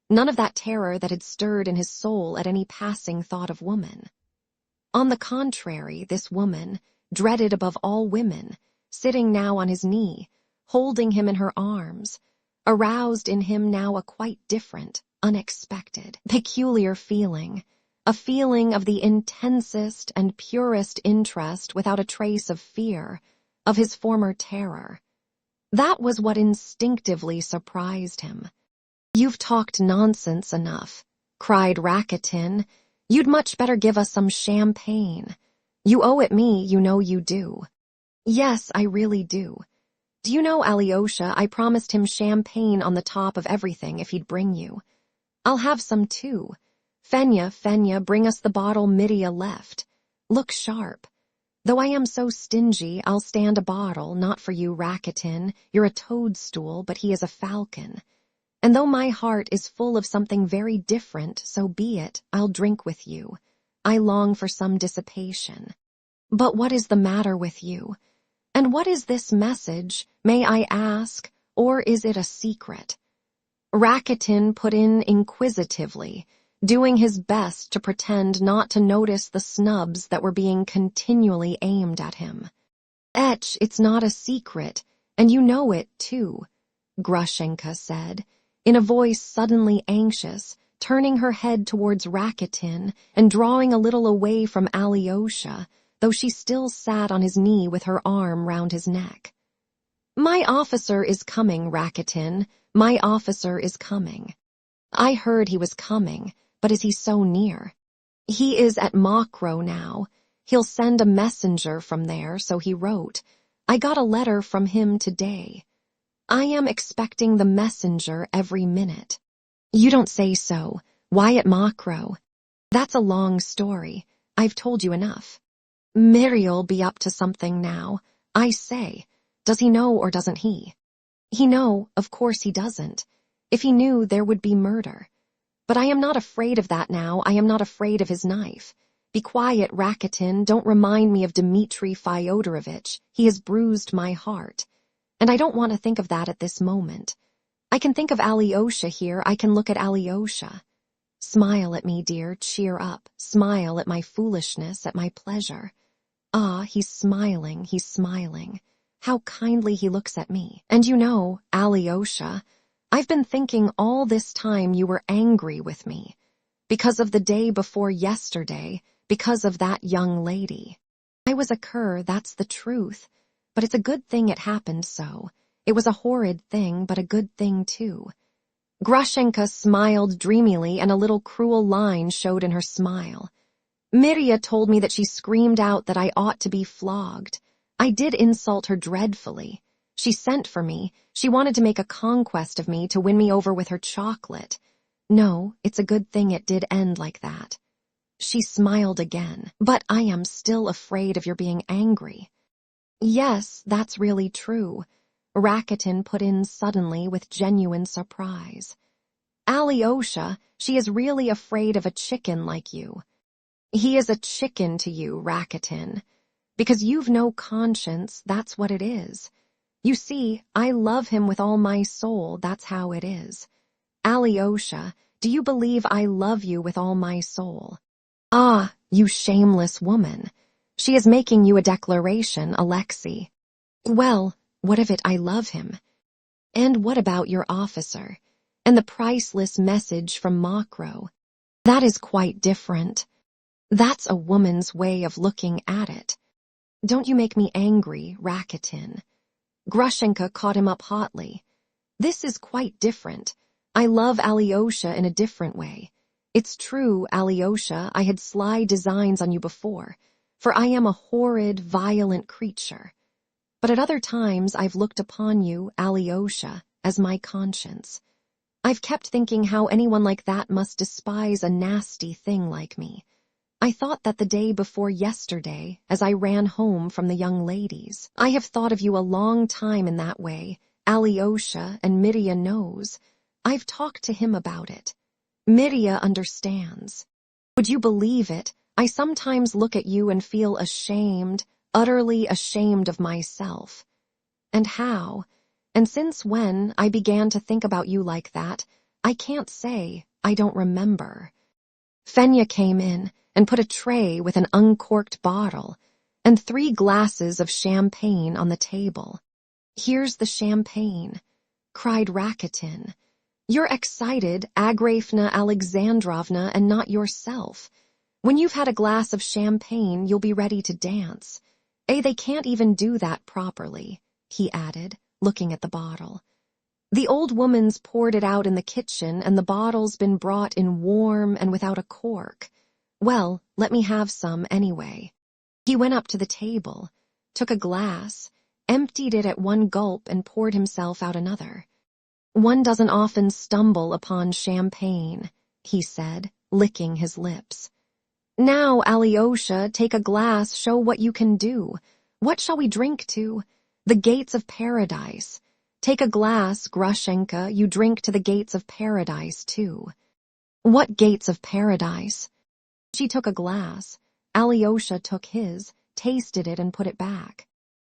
none of that terror that had stirred in his soul at any passing thought of woman. On the contrary, this woman, dreaded above all women, sitting now on his knee, holding him in her arms, aroused in him now a quite different, unexpected, peculiar feeling, a feeling of the intensest and purest interest without a trace of fear, of his former terror. That was what instinctively surprised him. "You've talked nonsense enough," cried Rakitin. "You'd much better give us some champagne. You owe it me, you know you do." "Yes, I really do. Do you know, Alyosha, I promised him champagne on the top of everything if he'd bring you. I'll have some too. Fenya, bring us the bottle Midia left. Look sharp. Though I am so stingy, I'll stand a bottle, not for you, Rakitin. You're a toadstool, but he is a falcon. And though my heart is full of something very different, so be it, I'll drink with you. I long for some dissipation. But what is the matter with you? And what is this message, may I ask, or is it a secret?" Rakitin put in inquisitively, doing his best to pretend not to notice the snubs that were being continually aimed at him. It's not a secret, and you know it, too," Grushenka said, in a voice suddenly anxious, turning her head towards Rakitin and drawing a little away from Alyosha, though she still sat on his knee with her arm round his neck. "My officer is coming, Rakitin. My officer is coming." I heard he was coming, but is he so near? He is at Mokroe now. He'll send a messenger from there, so he wrote. I got a letter from him today. I am expecting the messenger every minute. You don't say so. Why at Mokroe? That's a long story. I've told you enough. Miri'll be up to something now. I say, does he know or doesn't he? He know, of course he doesn't. If he knew, there would be murder. But I am not afraid of that now. I am not afraid of his knife. Be quiet, Rakitin. Don't remind me of Dmitri Fyodorovich. He has bruised my heart. And I don't want to think of that at this moment. I can think of Alyosha here. I can look at Alyosha. Smile at me, dear. Cheer up. Smile at my foolishness, at my pleasure. Ah, he's smiling. He's smiling. How kindly he looks at me. And you know, Alyosha, I've been thinking all this time you were angry with me. Because of the day before yesterday, because of that young lady. I was a cur, that's the truth. But it's a good thing it happened so. It was a horrid thing, but a good thing too. Grushenka smiled dreamily, and a little cruel line showed in her smile. Mirya told me that she screamed out that I ought to be flogged. I did insult her dreadfully. She sent for me. She wanted to make a conquest of me to win me over with her chocolate. No, it's a good thing it did end like that. She smiled again. But I am still afraid of your being angry. Yes, that's really true. Rakitin put in suddenly with genuine surprise. Alyosha, she is really afraid of a chicken like you. He is a chicken to you, Rakitin. Because you've no conscience, that's what it is. You see, I love him with all my soul, that's how it is. Alyosha, do you believe I love you with all my soul? Ah, you shameless woman. She is making you a declaration, Alexei. Well, what of it? I love him. And what about your officer? And the priceless message from Mokroe? That is quite different. That's a woman's way of looking at it. Don't you make me angry, Rakitin. Grushenka caught him up hotly. This is quite different. I love Alyosha in a different way. It's true, Alyosha, I had sly designs on you before, for I am a horrid, violent creature. But at other times I've looked upon you, Alyosha, as my conscience. I've kept thinking how anyone like that must despise a nasty thing like me. I thought that the day before yesterday, as I ran home from the young ladies. I have thought of you a long time in that way. Alyosha, and Mirya knows. I've talked to him about it. Mirya understands. Would you believe it? I sometimes look at you and feel ashamed, utterly ashamed of myself. And how, and since when I began to think about you like that, I can't say. I don't remember. Fenya came in and put a tray with an uncorked bottle and 3 glasses of champagne on the table. Here's the champagne, cried Rakitin. You're excited, Agrafena Alexandrovna, and not yourself. When you've had a glass of champagne, you'll be ready to dance. They can't even do that properly, he added, looking at the bottle. The old woman's poured it out in the kitchen, and the bottle's been brought in warm and without a cork. Well, let me have some anyway. He went up to the table, took a glass, emptied it at one gulp, and poured himself out another. One doesn't often stumble upon champagne, he said, licking his lips. Now, Alyosha, take a glass, show what you can do. What shall we drink to? The gates of paradise. Take a glass, Grushenka, you drink to the gates of paradise, too. What gates of paradise? She took a glass. Alyosha took his, tasted it, and put it back.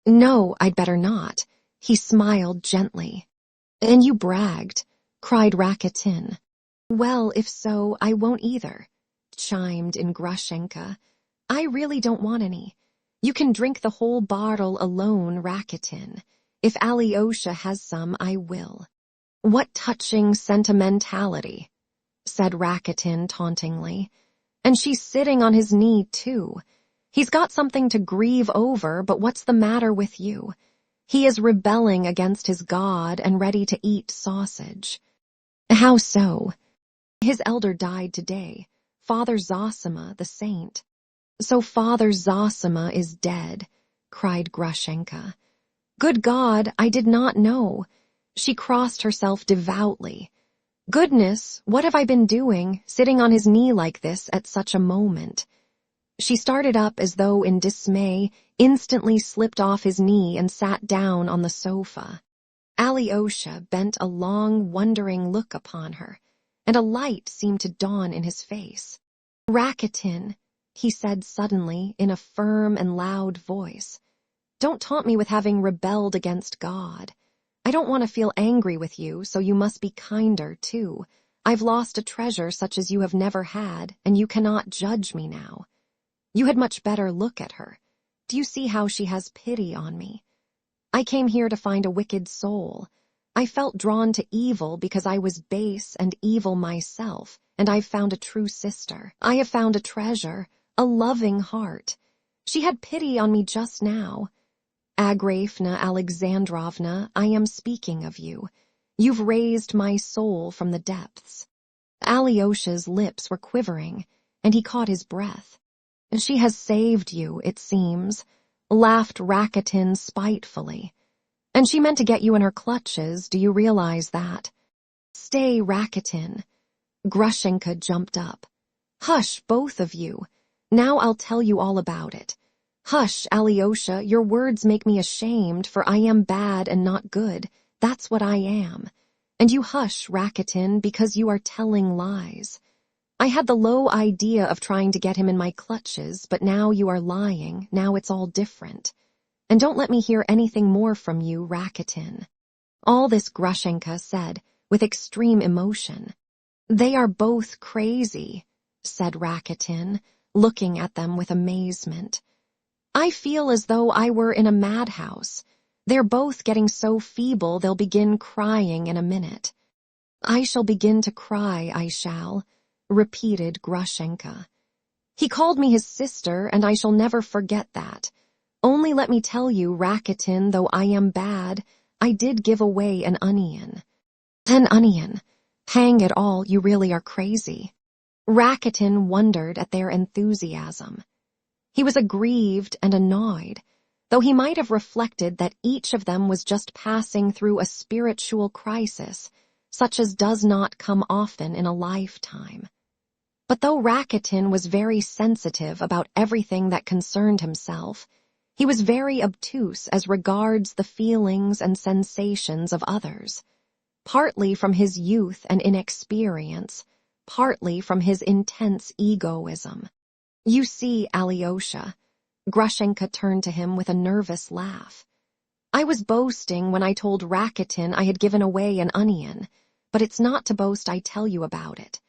No, I'd better not. He smiled gently. And you bragged, cried Rakitin. Well, if so, I won't either, chimed in Grushenka. I really don't want any. You can drink the whole bottle alone, Rakitin. If Alyosha has some, I will. What touching sentimentality. said Rakitin tauntingly. "And she's sitting on his knee, too. He's got something to grieve over, but what's the matter with you? He is rebelling against his God and ready to eat sausage." "How so?" "His elder died today, Father Zosima, the saint." "So Father Zosima is dead," cried Grushenka. "Good God, I did not know." She crossed herself devoutly. "Goodness, what have I been doing, sitting on his knee like this at such a moment?" She started up as though in dismay, instantly slipped off his knee and sat down on the sofa. Alyosha bent a long, wondering look upon her, and a light seemed to dawn in his face. "Rakitin," he said suddenly in a firm and loud voice, "don't taunt me with having rebelled against God. I don't want to feel angry with you, so you must be kinder, too. I've lost a treasure such as you have never had, and you cannot judge me now. You had much better look at her. Do you see how she has pity on me? I came here to find a wicked soul. I felt drawn to evil because I was base and evil myself, and I've found a true sister. I have found a treasure, a loving heart. She had pity on me just now. Agrafena Alexandrovna, I am speaking of you. You've raised my soul from the depths." Alyosha's lips were quivering, and he caught his breath. "She has saved you, it seems," laughed Rakitin spitefully. "And she meant to get you in her clutches, do you realize that?" "Stay, Rakitin." Grushenka jumped up. "Hush, both of you. Now I'll tell you all about it. Hush, Alyosha, your words make me ashamed, for I am bad and not good. That's what I am. And you hush, Rakitin, because you are telling lies. I had the low idea of trying to get him in my clutches, but now you are lying, now it's all different. And don't let me hear anything more from you, Rakitin." All this Grushenka said, with extreme emotion. "They are both crazy," said Rakitin, looking at them with amazement. "I feel as though I were in a madhouse. They're both getting so feeble they'll begin crying in a minute." "I shall begin to cry, I shall," repeated Grushenka. "He called me his sister, and I shall never forget that. Only let me tell you, Rakitin, though I am bad, I did give away an onion." "An onion? Hang it all, you really are crazy." Rakitin wondered at their enthusiasm. He was aggrieved and annoyed, though he might have reflected that each of them was just passing through a spiritual crisis, such as does not come often in a lifetime. But though Rakitin was very sensitive about everything that concerned himself, he was very obtuse as regards the feelings and sensations of others, partly from his youth and inexperience, partly from his intense egoism. "You see, Alyosha," Grushenka turned to him with a nervous laugh. "I was boasting when I told Rakitin I had given away an onion, but it's not to boast I tell you about it.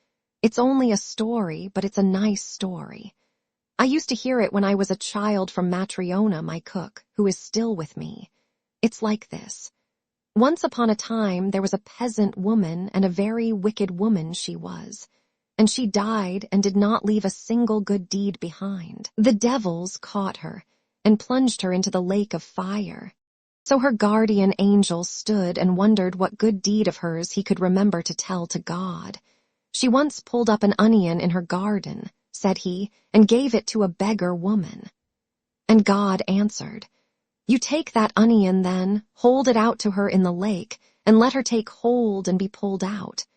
It's only a story, but it's a nice story. I used to hear it when I was a child from Matryona, my cook, who is still with me. It's like this. Once upon a time there was a peasant woman, and a very wicked woman she was. And she died and did not leave a single good deed behind. The devils caught her and plunged her into the lake of fire. So her guardian angel stood and wondered what good deed of hers he could remember to tell to God. She once pulled up an onion in her garden, said he, and gave it to a beggar woman. And God answered, 'You take that onion then, hold it out to her in the lake, and let her take hold and be pulled out.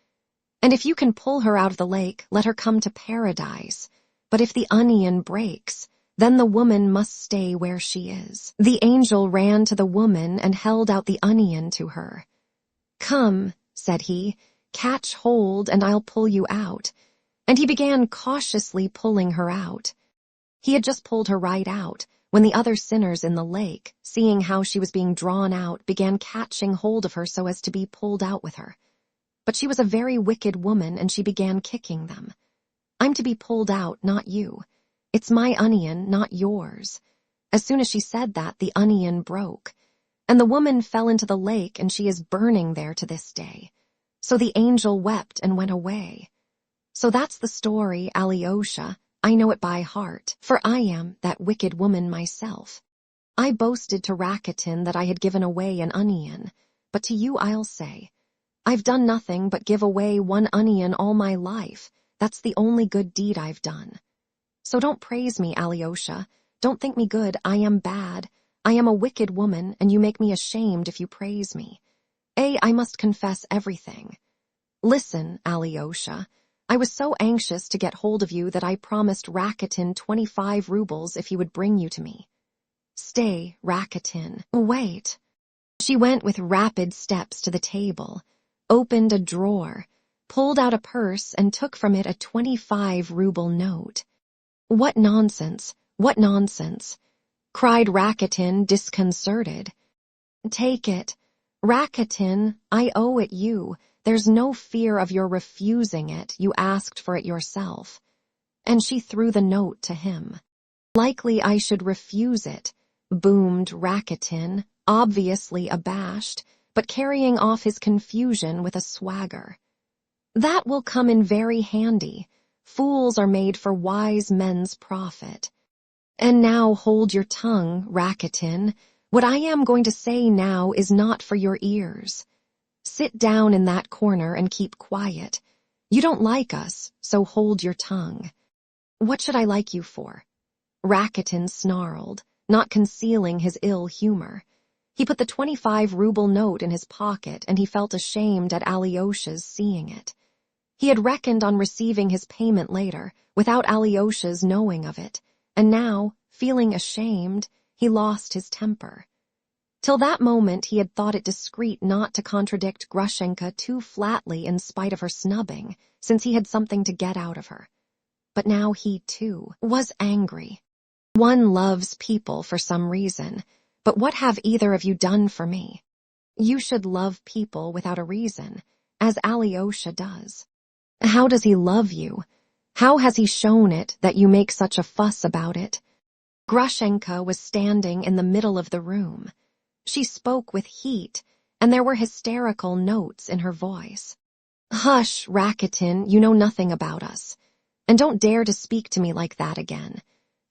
And if you can pull her out of the lake, let her come to paradise. But if the onion breaks, then the woman must stay where she is.' The angel ran to the woman and held out the onion to her. 'Come,' said he, 'catch hold and I'll pull you out.' And he began cautiously pulling her out. He had just pulled her right out, when the other sinners in the lake, seeing how she was being drawn out, began catching hold of her so as to be pulled out with her. But she was a very wicked woman, and she began kicking them. 'I'm to be pulled out, not you. It's my onion, not yours.' As soon as she said that, the onion broke, and the woman fell into the lake, and she is burning there to this day. So the angel wept and went away. So that's the story, Alyosha. I know it by heart, for I am that wicked woman myself. I boasted to Rakitin that I had given away an onion, but to you I'll say, I've done nothing but give away one onion all my life. That's the only good deed I've done. So don't praise me, Alyosha. Don't think me good. I am bad. I am a wicked woman, and you make me ashamed if you praise me. I must confess everything. Listen, Alyosha. I was so anxious to get hold of you that I promised Rakitin 25 rubles if he would bring you to me. Stay, Rakitin. Wait. She went with rapid steps to the table, opened a drawer, pulled out a purse and took from it a 25-ruble note. What nonsense, what nonsense, cried Rakitin, disconcerted. Take it. Rakitin, I owe it you. There's no fear of your refusing it. You asked for it yourself. And she threw the note to him. Likely I should refuse it, boomed Rakitin, obviously abashed, but carrying off his confusion with a swagger. That will come in very handy. Fools are made for wise men's profit. And now hold your tongue, Rakitin. What I am going to say now is not for your ears. Sit down in that corner and keep quiet. You don't like us, so hold your tongue. What should I like you for? Rakitin snarled, not concealing his ill humor. He put the 25-ruble note in his pocket, and he felt ashamed at Alyosha's seeing it. He had reckoned on receiving his payment later, without Alyosha's knowing of it, and now, feeling ashamed, he lost his temper. Till that moment he had thought it discreet not to contradict Grushenka too flatly in spite of her snubbing, since he had something to get out of her. But now he, too, was angry. One loves people for some reason, but what have either of you done for me? You should love people without a reason, as Alyosha does. How does he love you? How has he shown it that you make such a fuss about it? Grushenka was standing in the middle of the room. She spoke with heat, and there were hysterical notes in her voice. Hush, Rakitin, you know nothing about us. And don't dare to speak to me like that again.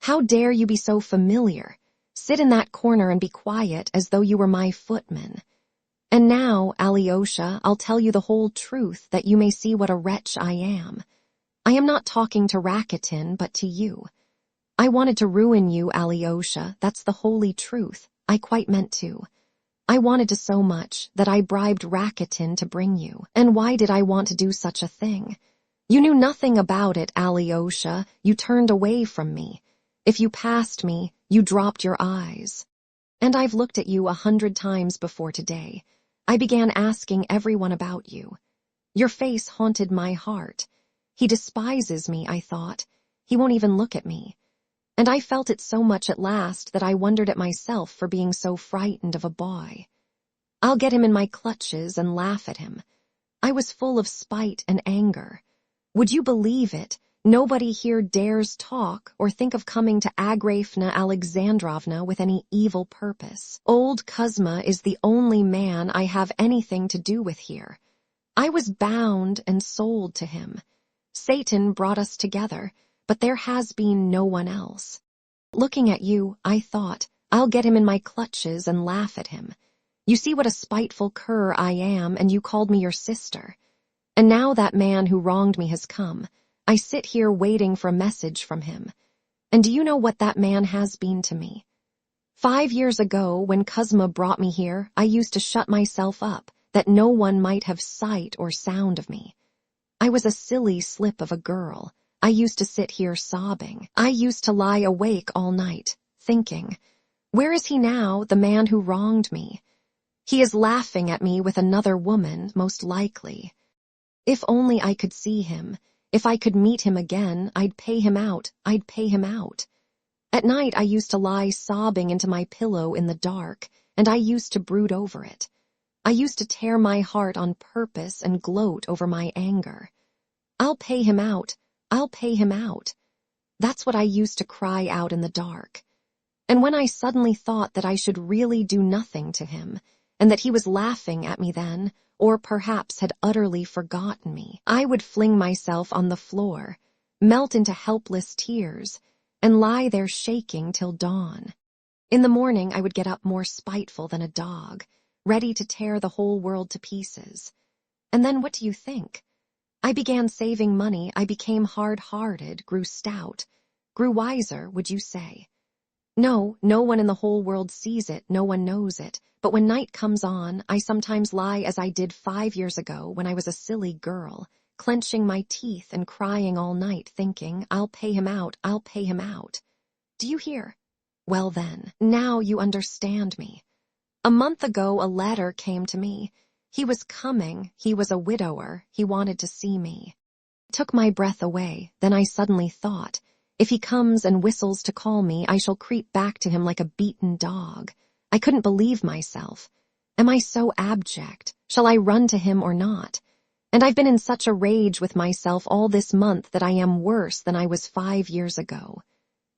How dare you be so familiar? Sit in that corner and be quiet as though you were my footman. And now, Alyosha, I'll tell you the whole truth that you may see what a wretch I am. I am not talking to Rakitin, but to you. I wanted to ruin you, Alyosha, that's the holy truth. I quite meant to. I wanted to so much that I bribed Rakitin to bring you. And why did I want to do such a thing? You knew nothing about it, Alyosha. You turned away from me. If you passed me, you dropped your eyes. And I've looked at you 100 times before today. I began asking everyone about you. Your face haunted my heart. He despises me, I thought. He won't even look at me. And I felt it so much at last that I wondered at myself for being so frightened of a boy. I'll get him in my clutches and laugh at him. I was full of spite and anger. Would you believe it? Nobody here dares talk or think of coming to Agrafena Alexandrovna with any evil purpose. Old Kuzma is the only man I have anything to do with here. I was bound and sold to him. Satan brought us together, but there has been no one else. Looking at you, I thought, I'll get him in my clutches and laugh at him. You see what a spiteful cur I am, and you called me your sister. And now that man who wronged me has come. I sit here waiting for a message from him. And do you know what that man has been to me? 5 years ago, when Kuzma brought me here, I used to shut myself up, that no one might have sight or sound of me. I was a silly slip of a girl. I used to sit here sobbing. I used to lie awake all night, thinking, where is he now, the man who wronged me? He is laughing at me with another woman, most likely. If only I could see him. If I could meet him again, I'd pay him out. I'd pay him out. At night I used to lie sobbing into my pillow in the dark, and I used to brood over it. I used to tear my heart on purpose and gloat over my anger. I'll pay him out. I'll pay him out. That's what I used to cry out in the dark. And when I suddenly thought that I should really do nothing to him, and that he was laughing at me then, or perhaps had utterly forgotten me, I would fling myself on the floor, melt into helpless tears, and lie there shaking till dawn. In the morning I would get up more spiteful than a dog, ready to tear the whole world to pieces. And then what do you think? I began saving money, I became hard-hearted, grew stout, grew wiser, would you say? No, no one in the whole world sees it, no one knows it, but when night comes on, I sometimes lie as I did 5 years ago when I was a silly girl, clenching my teeth and crying all night, thinking, I'll pay him out, I'll pay him out. Do you hear? Well then, now you understand me. A month ago a letter came to me. He was coming, he was a widower, he wanted to see me. It took my breath away, then I suddenly thought, if he comes and whistles to call me, I shall creep back to him like a beaten dog. I couldn't believe myself. Am I so abject? Shall I run to him or not? And I've been in such a rage with myself all this month that I am worse than I was 5 years ago.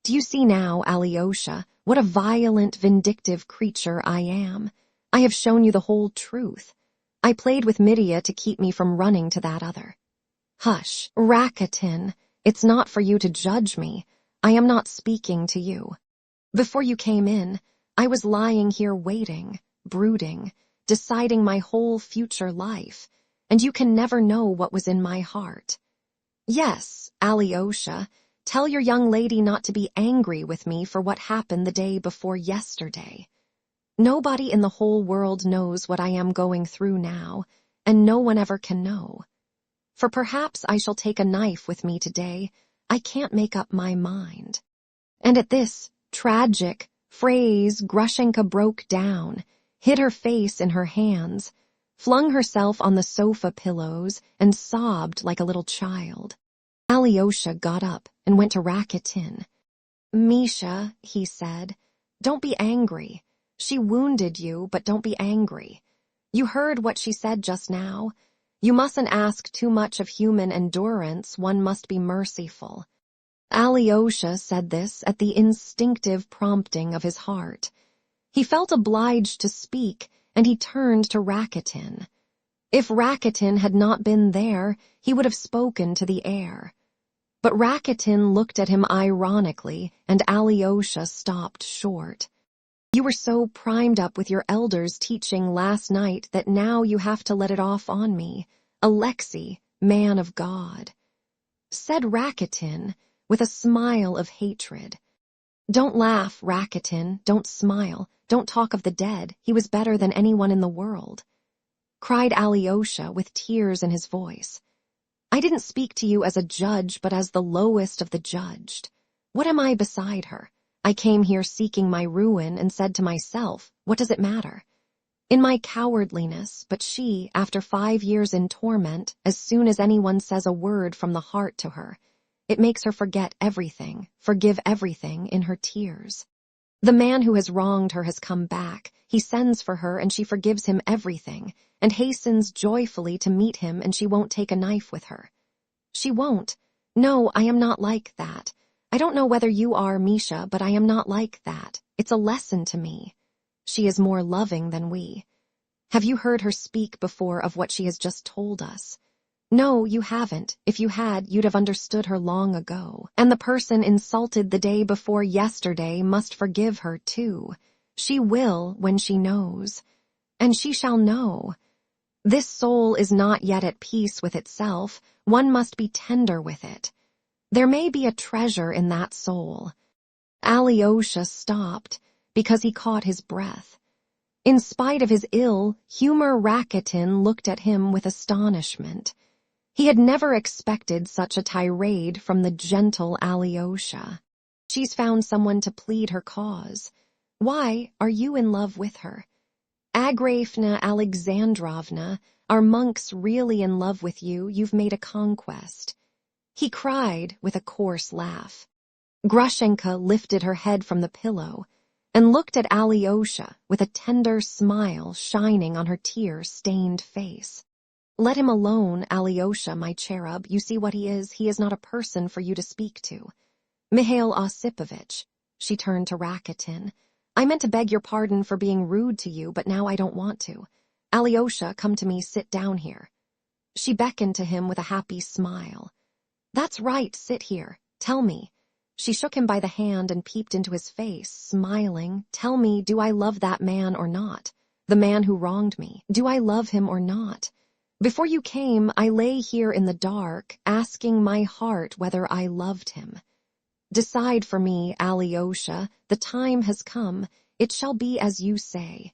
Do you see now, Alyosha, what a violent, vindictive creature I am? I have shown you the whole truth. I played with Midia to keep me from running to that other. Hush, Rakitin. It's not for you to judge me. I am not speaking to you. Before you came in, I was lying here waiting, brooding, deciding my whole future life, and you can never know what was in my heart. Yes, Alyosha, tell your young lady not to be angry with me for what happened the day before yesterday. Nobody in the whole world knows what I am going through now, and no one ever can know. For perhaps I shall take a knife with me today. I can't make up my mind. And at this tragic phrase, Grushenka broke down, hid her face in her hands, flung herself on the sofa pillows, and sobbed like a little child. Alyosha got up and went to Rakitin. Misha, he said, don't be angry. She wounded you, but don't be angry. You heard what she said just now. You mustn't ask too much of human endurance, one must be merciful. Alyosha said this at the instinctive prompting of his heart. He felt obliged to speak, and he turned to Rakitin. If Rakitin had not been there, he would have spoken to the air. But Rakitin looked at him ironically, and Alyosha stopped short. You were so primed up with your elders' teaching last night that now you have to let it off on me, Alexei, man of God. Said Rakitin, with a smile of hatred. Don't laugh, Rakitin, don't smile, don't talk of the dead, he was better than anyone in the world. Cried Alyosha with tears in his voice. I didn't speak to you as a judge, but as the lowest of the judged. What am I beside her? I came here seeking my ruin and said to myself, what does it matter? In my cowardliness, but she, after 5 years in torment, as soon as anyone says a word from the heart to her, it makes her forget everything, forgive everything in her tears. The man who has wronged her has come back. He sends for her and she forgives him everything, and hastens joyfully to meet him, and she won't take a knife with her. She won't. No, I am not like that. I don't know whether you are, Misha, but I am not like that. It's a lesson to me. She is more loving than we. Have you heard her speak before of what she has just told us? No, you haven't. If you had, you'd have understood her long ago. And the person insulted the day before yesterday must forgive her too. She will when she knows. And she shall know. This soul is not yet at peace with itself. One must be tender with it. There may be a treasure in that soul. Alyosha stopped because he caught his breath. In spite of his ill humor, Rakitin looked at him with astonishment. He had never expected such a tirade from the gentle Alyosha. She's found someone to plead her cause. Why are you in love with her? Agrafena Alexandrovna, are monks really in love with you? You've made a conquest. He cried with a coarse laugh. Grushenka lifted her head from the pillow and looked at Alyosha with a tender smile shining on her tear-stained face. Let him alone, Alyosha, my cherub. You see what he is. He is not a person for you to speak to. Mihail Osipovich, she turned to Rakitin, I meant to beg your pardon for being rude to you, but now I don't want to. Alyosha, come to me, sit down here. She beckoned to him with a happy smile. That's right, sit here. Tell me. She shook him by the hand and peeped into his face, smiling. Tell me, do I love that man or not? The man who wronged me. Do I love him or not? Before you came, I lay here in the dark, asking my heart whether I loved him. Decide for me, Alyosha, the time has come. It shall be as you say.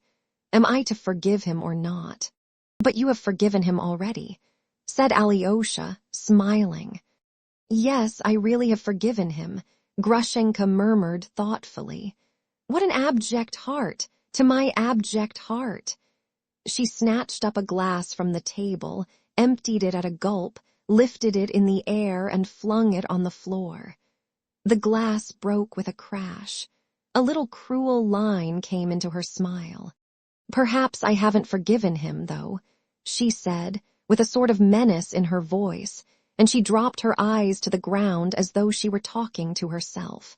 Am I to forgive him or not? But you have forgiven him already, said Alyosha, smiling. Yes, I really have forgiven him, Grushenka murmured thoughtfully. What an abject heart, to my abject heart. She snatched up a glass from the table, emptied it at a gulp, lifted it in the air and flung it on the floor. The glass broke with a crash. A little cruel line came into her smile. Perhaps I haven't forgiven him, though, she said, with a sort of menace in her voice, and she dropped her eyes to the ground as though she were talking to herself.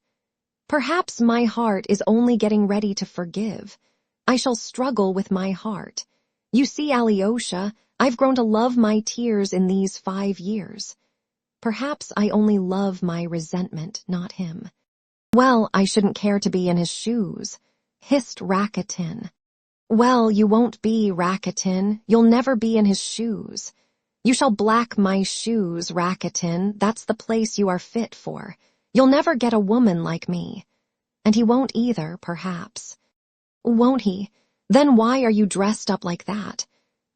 Perhaps my heart is only getting ready to forgive. I shall struggle with my heart. You see, Alyosha, I've grown to love my tears in these 5 years. Perhaps I only love my resentment, not him. Well, I shouldn't care to be in his shoes, hissed Rakitin. Well, you won't be, Rakitin. You'll never be in his shoes. You shall black my shoes, Rakitin. That's the place you are fit for. You'll never get a woman like me. And he won't either, perhaps. Won't he? Then why are you dressed up like that?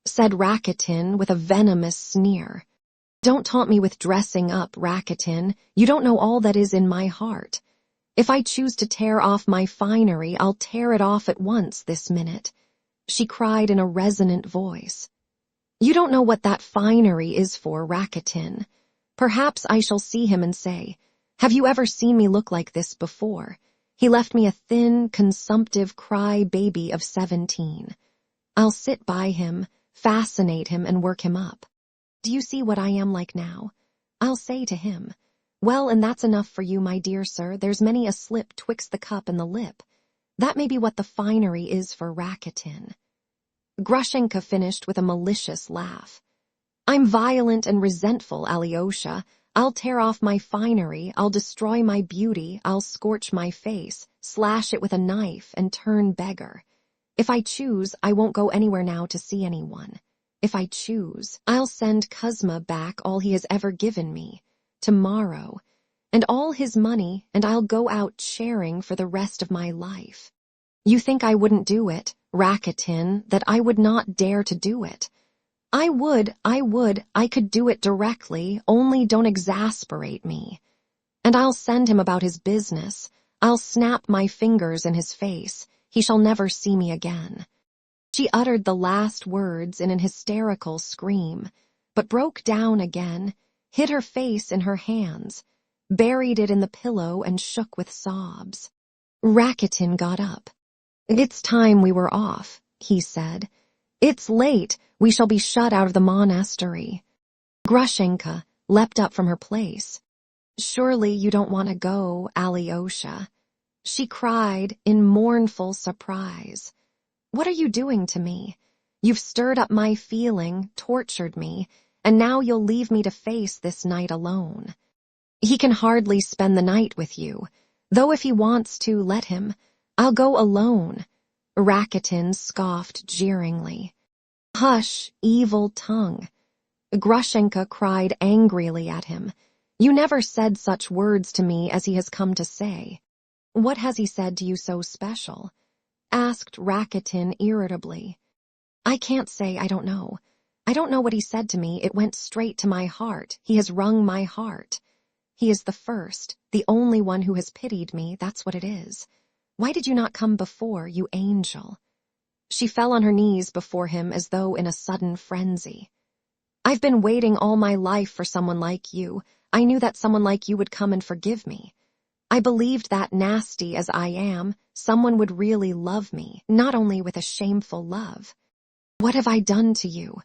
Said Rakitin with a venomous sneer. Don't taunt me with dressing up, Rakitin. You don't know all that is in my heart. If I choose to tear off my finery, I'll tear it off at once this minute, she cried in a resonant voice. You don't know what that finery is for, Rakitin. Perhaps I shall see him and say, have you ever seen me look like this before? He left me a thin, consumptive cry-baby of 17. I'll sit by him, fascinate him, and work him up. Do you see what I am like now? I'll say to him, well, and that's enough for you, my dear sir. There's many a slip twixt the cup and the lip. That may be what the finery is for Rakitin. Grushenka finished with a malicious laugh. I'm violent and resentful, Alyosha. I'll tear off my finery, I'll destroy my beauty, I'll scorch my face, slash it with a knife, and turn beggar. If I choose, I won't go anywhere now to see anyone. If I choose, I'll send Kuzma back all he has ever given me, tomorrow, and all his money, and I'll go out sharing for the rest of my life. You think I wouldn't do it, Rakitin, that I would not dare to do it? I could do it directly, only don't exasperate me. And I'll send him about his business. I'll snap my fingers in his face. He shall never see me again. She uttered the last words in an hysterical scream, but broke down again, hid her face in her hands, buried it in the pillow and shook with sobs. Rakitin got up. It's time we were off, he said. It's late. We shall be shut out of the monastery. Grushenka leapt up from her place. Surely you don't want to go, Alyosha, she cried in mournful surprise. What are you doing to me? You've stirred up my feeling, tortured me, and now you'll leave me to face this night alone. He can hardly spend the night with you, though if he wants to, let him. I'll go alone. Rakitin scoffed jeeringly. Hush, evil tongue. Grushenka cried angrily at him. You never said such words to me as he has come to say. What has he said to you so special? Asked Rakitin irritably. I can't say, I don't know. I don't know what he said to me. It went straight to my heart. He has wrung my heart. He is the first, the only one who has pitied me, that's what it is. Why did you not come before, you angel? She fell on her knees before him as though in a sudden frenzy. I've been waiting all my life for someone like you. I knew that someone like you would come and forgive me. I believed that, nasty as I am, someone would really love me, not only with a shameful love. What have I done to you?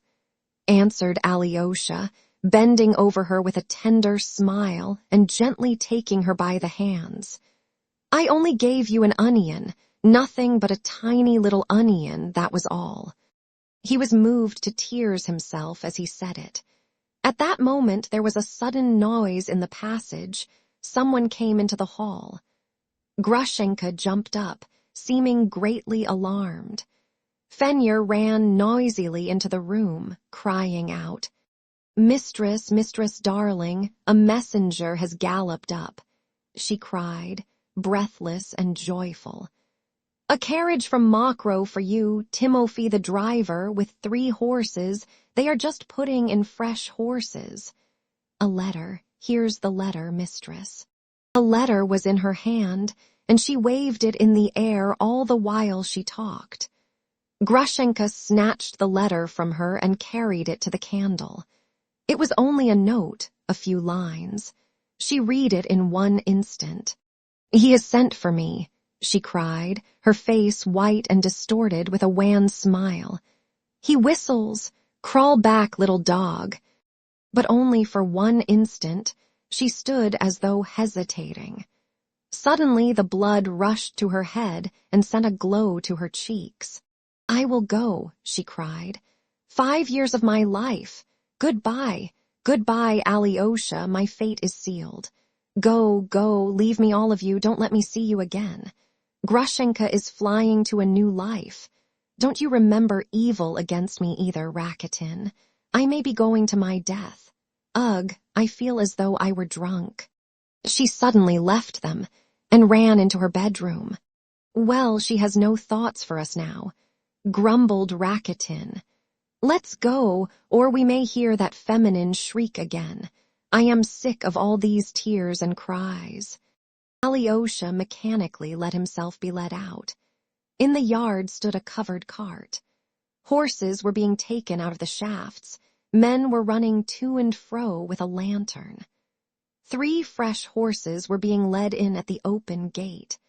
Answered Alyosha, bending over her with a tender smile and gently taking her by the hands. I only gave you an onion, Nothing but a tiny little onion, that was all. He was moved to tears himself as he said it. At that moment there was a sudden noise in the passage. Someone came into the hall. Grushenka jumped up, seeming greatly alarmed. Fenyer ran noisily into the room, crying out, "Mistress, mistress darling, a messenger has galloped up," she cried, breathless and joyful. "A carriage from Mokrow for you, Timofey the driver, with 3 horses. They are just putting in fresh horses." "A letter. Here's the letter, mistress." A letter was in her hand, and she waved it in the air all the while she talked. Grushenka snatched the letter from her and carried it to the candle. It was only a note, a few lines. She read it in one instant. "He has sent for me," she cried, her face white and distorted with a wan smile. "He whistles. Crawl back, little dog." But only for one instant she stood as though hesitating. Suddenly the blood rushed to her head and sent a glow to her cheeks. "I will go," she cried. "5 years of my life. Goodbye, goodbye, Alyosha, my fate is sealed. Go, go, leave me all of you, don't let me see you again. Grushenka is flying to a new life. Don't you remember evil against me either, Rakitin. I may be going to my death. Ugh, I feel as though I were drunk." She suddenly left them and ran into her bedroom. "Well, she has no thoughts for us now," grumbled Rakitin. "Let's go, or we may hear that feminine shriek again. I am sick of all these tears and cries." Alyosha mechanically let himself be led out. In the yard stood a covered cart. Horses were being taken out of the shafts. Men were running to and fro with a lantern. 3 fresh horses were being led in at the open gate.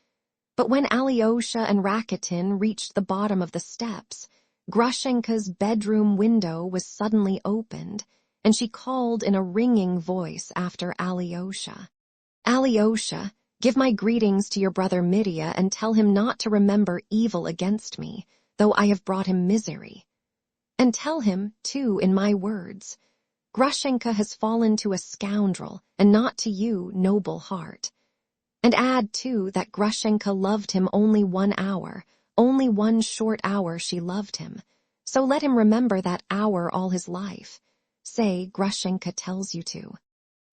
But when Alyosha and Rakitin reached the bottom of the steps, Grushenka's bedroom window was suddenly opened, and she called in a ringing voice after Alyosha. "Alyosha, give my greetings to your brother Mitya and tell him not to remember evil against me, though I have brought him misery. And tell him, too, in my words, Grushenka has fallen to a scoundrel, and not to you, noble heart. And add, too, that Grushenka loved him only 1 hour, only 1 short hour she loved him. So let him remember that hour all his life. Say, Grushenka tells you to."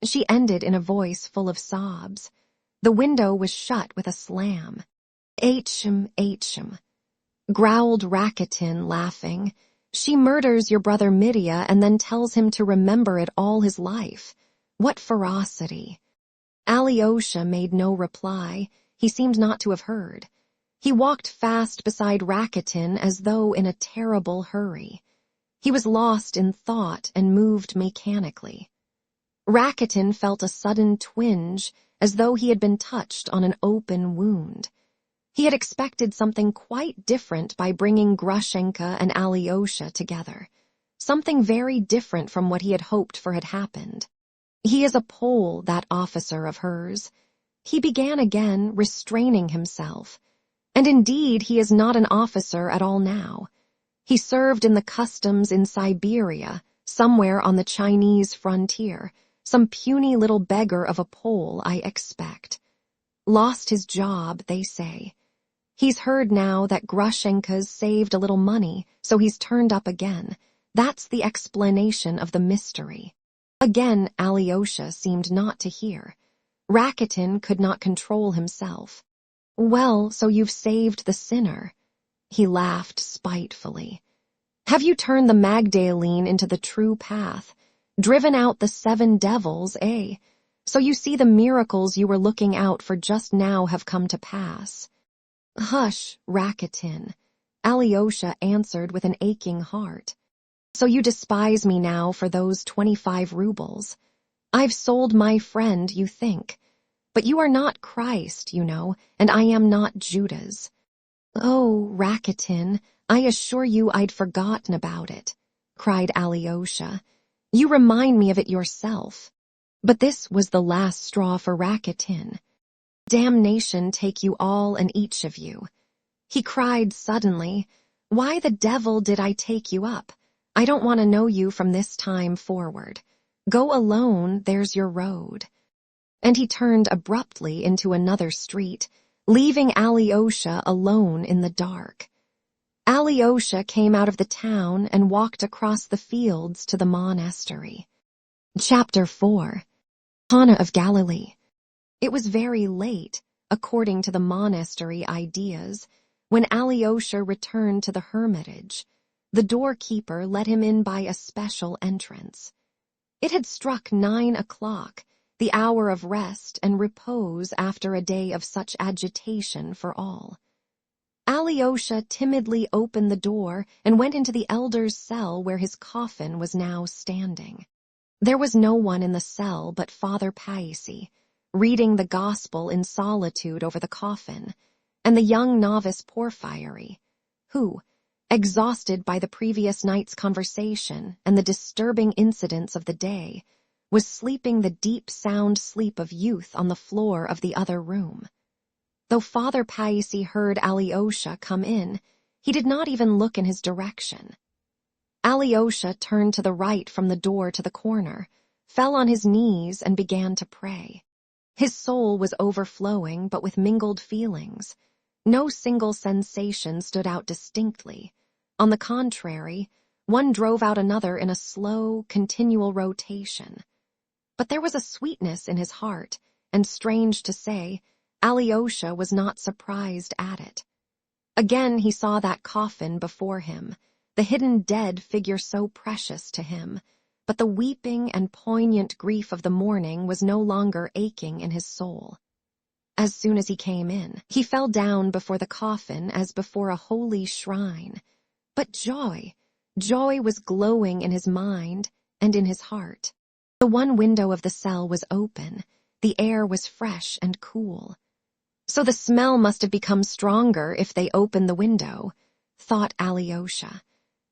She ended in a voice full of sobs. The window was shut with a slam. "H'm, h'm," growled Rakitin, laughing. "She murders your brother Mitya and then tells him to remember it all his life. What ferocity!" Alyosha made no reply. He seemed not to have heard. He walked fast beside Rakitin as though in a terrible hurry. He was lost in thought and moved mechanically. Rakitin felt a sudden twinge, as though he had been touched on an open wound. He had expected something quite different by bringing Grushenka and Alyosha together. Something very different from what he had hoped for had happened. "He is a Pole, that officer of hers." He began again, restraining himself. "And indeed he is not an officer at all now. He served in the customs in Siberia, somewhere on the Chinese frontier, some puny little beggar of a Pole, I expect. Lost his job, they say. He's heard now that Grushenka's saved a little money, so he's turned up again. That's the explanation of the mystery." Again Alyosha seemed not to hear. Rakitin could not control himself. "Well, so you've saved the sinner." He laughed spitefully. "Have you turned the Magdalene into the true path? Driven out the 7 devils, eh? So you see the miracles you were looking out for just now have come to pass." "Hush, Rakitin," Alyosha answered with an aching heart. "So you despise me now for those 25 rubles. I've sold my friend, you think. But you are not Christ, you know, and I am not Judas." "Oh, Rakitin, I assure you I'd forgotten about it," cried Alyosha. "You remind me of it yourself." But this was the last straw for Rakitin. "Damnation take you all and each of you. He cried suddenly, "Why the devil did I take you up? I don't want to know you from this time forward. Go alone, there's your road." And he turned abruptly into another street, leaving Alyosha alone in the dark. Alyosha came out of the town and walked across the fields to the monastery. Chapter 4. Cana of Galilee. It was very late, according to the monastery ideas, when Alyosha returned to the hermitage. The doorkeeper let him in by a special entrance. It had struck 9 o'clock, the hour of rest and repose after a day of such agitation for all. Alyosha timidly opened the door and went into the elder's cell where his coffin was now standing. There was no one in the cell but Father Paisi, reading the gospel in solitude over the coffin, and the young novice Porphyry, who, exhausted by the previous night's conversation and the disturbing incidents of the day, was sleeping the deep sound sleep of youth on the floor of the other room. Though Father Paisi heard Alyosha come in, he did not even look in his direction. Alyosha turned to the right from the door to the corner, fell on his knees and began to pray. His soul was overflowing but with mingled feelings. No single sensation stood out distinctly. On the contrary, one drove out another in a slow, continual rotation. But there was a sweetness in his heart, and strange to say, Alyosha was not surprised at it. Again he saw that coffin before him, the hidden dead figure so precious to him, but the weeping and poignant grief of the morning was no longer aching in his soul. As soon as he came in, he fell down before the coffin as before a holy shrine. But joy was glowing in his mind and in his heart. The one window of the cell was open, the air was fresh and cool. So the smell must have become stronger if they opened the window, thought Alyosha.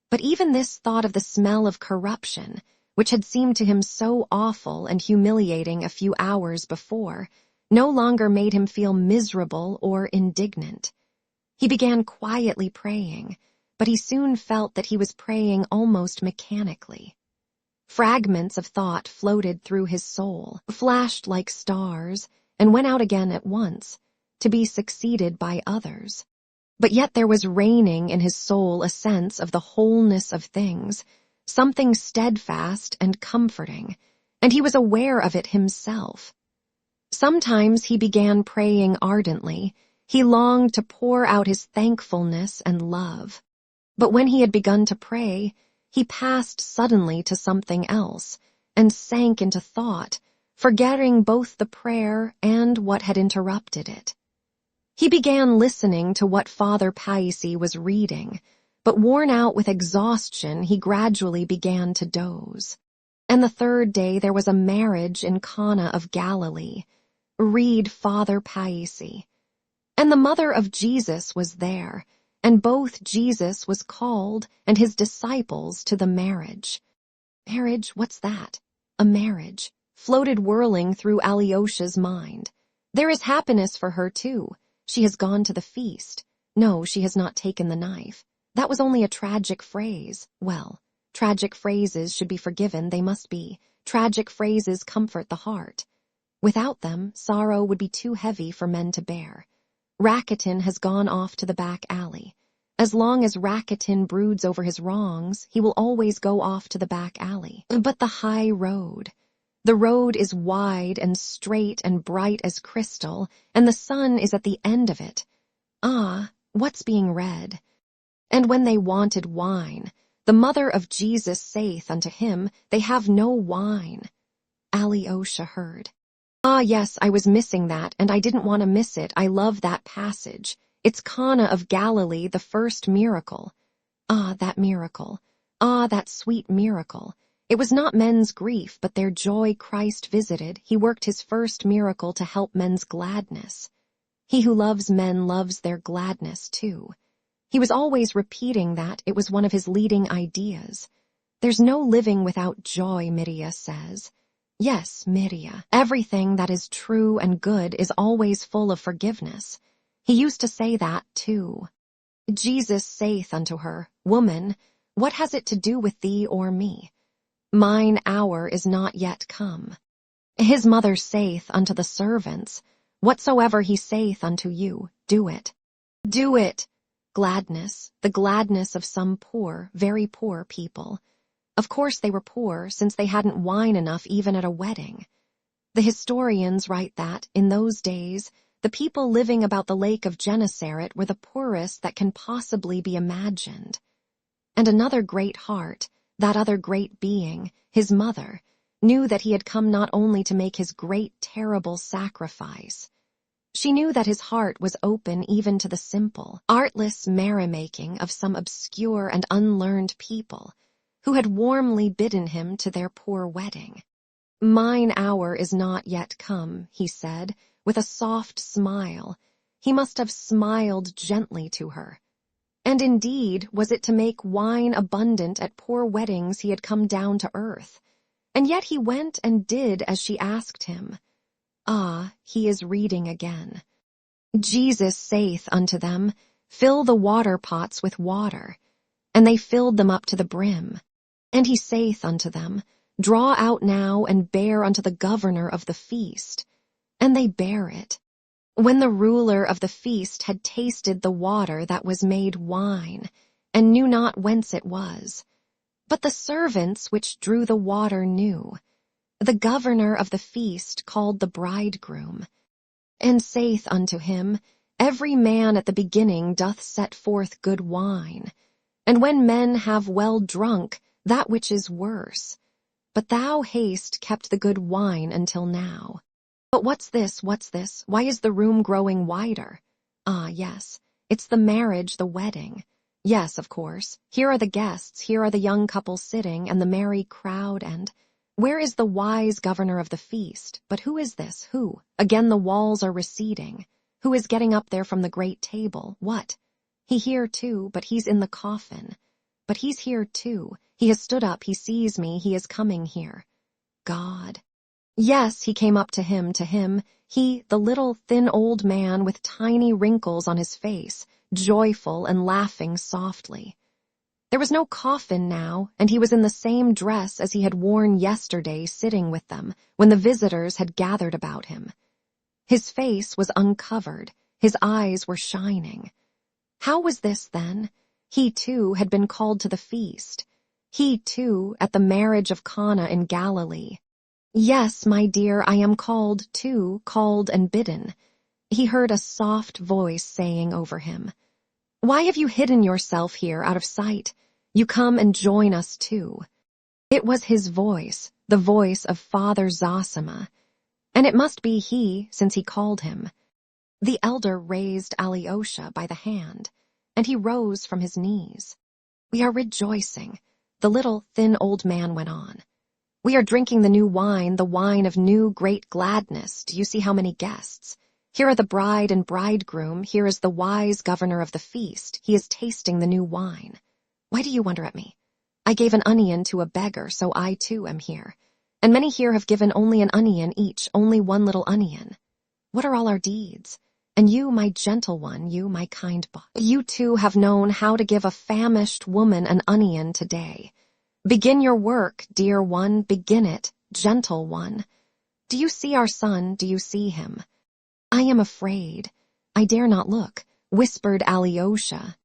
But even this thought of the smell of corruption, which had seemed to him so awful and humiliating a few hours before, no longer made him feel miserable or indignant. He began quietly praying, but he soon felt that he was praying almost mechanically. Fragments of thought floated through his soul, flashed like stars, and went out again at once, to be succeeded by others. But yet there was reigning in his soul a sense of the wholeness of things, something steadfast and comforting, and he was aware of it himself. Sometimes he began praying ardently. He longed to pour out his thankfulness and love. But when he had begun to pray, he passed suddenly to something else, and sank into thought, forgetting both the prayer and what had interrupted it. He began listening to what Father Paisi was reading, but worn out with exhaustion, he gradually began to doze. And the third day there was a marriage in Cana of Galilee. Read Father Paisi. And the mother of Jesus was there, and both Jesus was called and his disciples to the marriage. Marriage, what's that? A marriage, floated whirling through Alyosha's mind. There is happiness for her, too. She has gone to the feast. No, she has not taken the knife. That was only a tragic phrase. Well, tragic phrases should be forgiven, they must be. Tragic phrases comfort the heart. Without them, sorrow would be too heavy for men to bear. Rakitin has gone off to the back alley. As long as Rakitin broods over his wrongs, he will always go off to the back alley. But the high road. The road is wide and straight and bright as crystal, and the sun is at the end of it. Ah, what's being read? And when they wanted wine, the mother of Jesus saith unto him, They have no wine. Alyosha heard. Ah, yes, I was missing that, and I didn't want to miss it. I love that passage. It's Cana of Galilee, the first miracle. Ah, that miracle. Ah, that sweet miracle. It was not men's grief, but their joy Christ visited. He worked his first miracle to help men's gladness. He who loves men loves their gladness, too. He was always repeating that. It was one of his leading ideas. There's no living without joy, Miria says. Yes, Miria, everything that is true and good is always full of forgiveness. He used to say that, too. Jesus saith unto her, Woman, what has it to do with thee or me? Mine hour is not yet come. His mother saith unto the servants, Whatsoever he saith unto you, do it. Do it! Gladness, the gladness of some poor, very poor people. Of course they were poor, since they hadn't wine enough even at a wedding. The historians write that, in those days, the people living about the lake of Gennesaret were the poorest that can possibly be imagined. And another great heart, that other great being, his mother, knew that he had come not only to make his great, terrible sacrifice. She knew that his heart was open even to the simple, artless merrymaking of some obscure and unlearned people, who had warmly bidden him to their poor wedding. Mine hour is not yet come, he said, with a soft smile. He must have smiled gently to her. And indeed, was it to make wine abundant at poor weddings he had come down to earth. And yet he went and did as she asked him. Ah, he is reading again. Jesus saith unto them, Fill the water pots with water. And they filled them up to the brim. And he saith unto them, Draw out now and bear unto the governor of the feast. And they bare it. When the ruler of the feast had tasted the water that was made wine, and knew not whence it was, but the servants which drew the water knew, the governor of the feast called the bridegroom, and saith unto him, Every man at the beginning doth set forth good wine, and when men have well drunk, that which is worse. But thou hast kept the good wine until now. But what's this? Why is the room growing wider? Ah, yes, it's the marriage, the wedding. Yes, of course, here are the guests, here are the young couple sitting, and the merry crowd, and where is the wise governor of the feast? But who is this? Who? Again the walls are receding. Who is getting up there from the great table? What? He here too, but he's in the coffin. But he's here too. He has stood up, he sees me, he is coming here. God. Yes, he came up to him, he, the little thin old man with tiny wrinkles on his face, joyful and laughing softly. There was no coffin now, and he was in the same dress as he had worn yesterday sitting with them, when the visitors had gathered about him. His face was uncovered, his eyes were shining. How was this, then? He, too, had been called to the feast. He, too, at the marriage of Cana in Galilee. Yes, my dear, I am called, too, called and bidden. He heard a soft voice saying over him, Why have you hidden yourself here out of sight? You come and join us, too. It was his voice, the voice of Father Zosima, and it must be he, since he called him. The elder raised Alyosha by the hand, and he rose from his knees. We are rejoicing, the little thin old man went on. We are drinking the new wine, the wine of new great gladness. Do you see how many guests? Here are the bride and bridegroom. Here is the wise governor of the feast. He is tasting the new wine. Why do you wonder at me? I gave an onion to a beggar, so I too am here. And many here have given only an onion each, only one little onion. What are all our deeds? And you, my gentle one, you, my kind boy, you too have known how to give a famished woman an onion today. Begin your work, dear one, begin it, gentle one. Do you see our son? Do you see him? I am afraid. I dare not look, whispered Alyosha.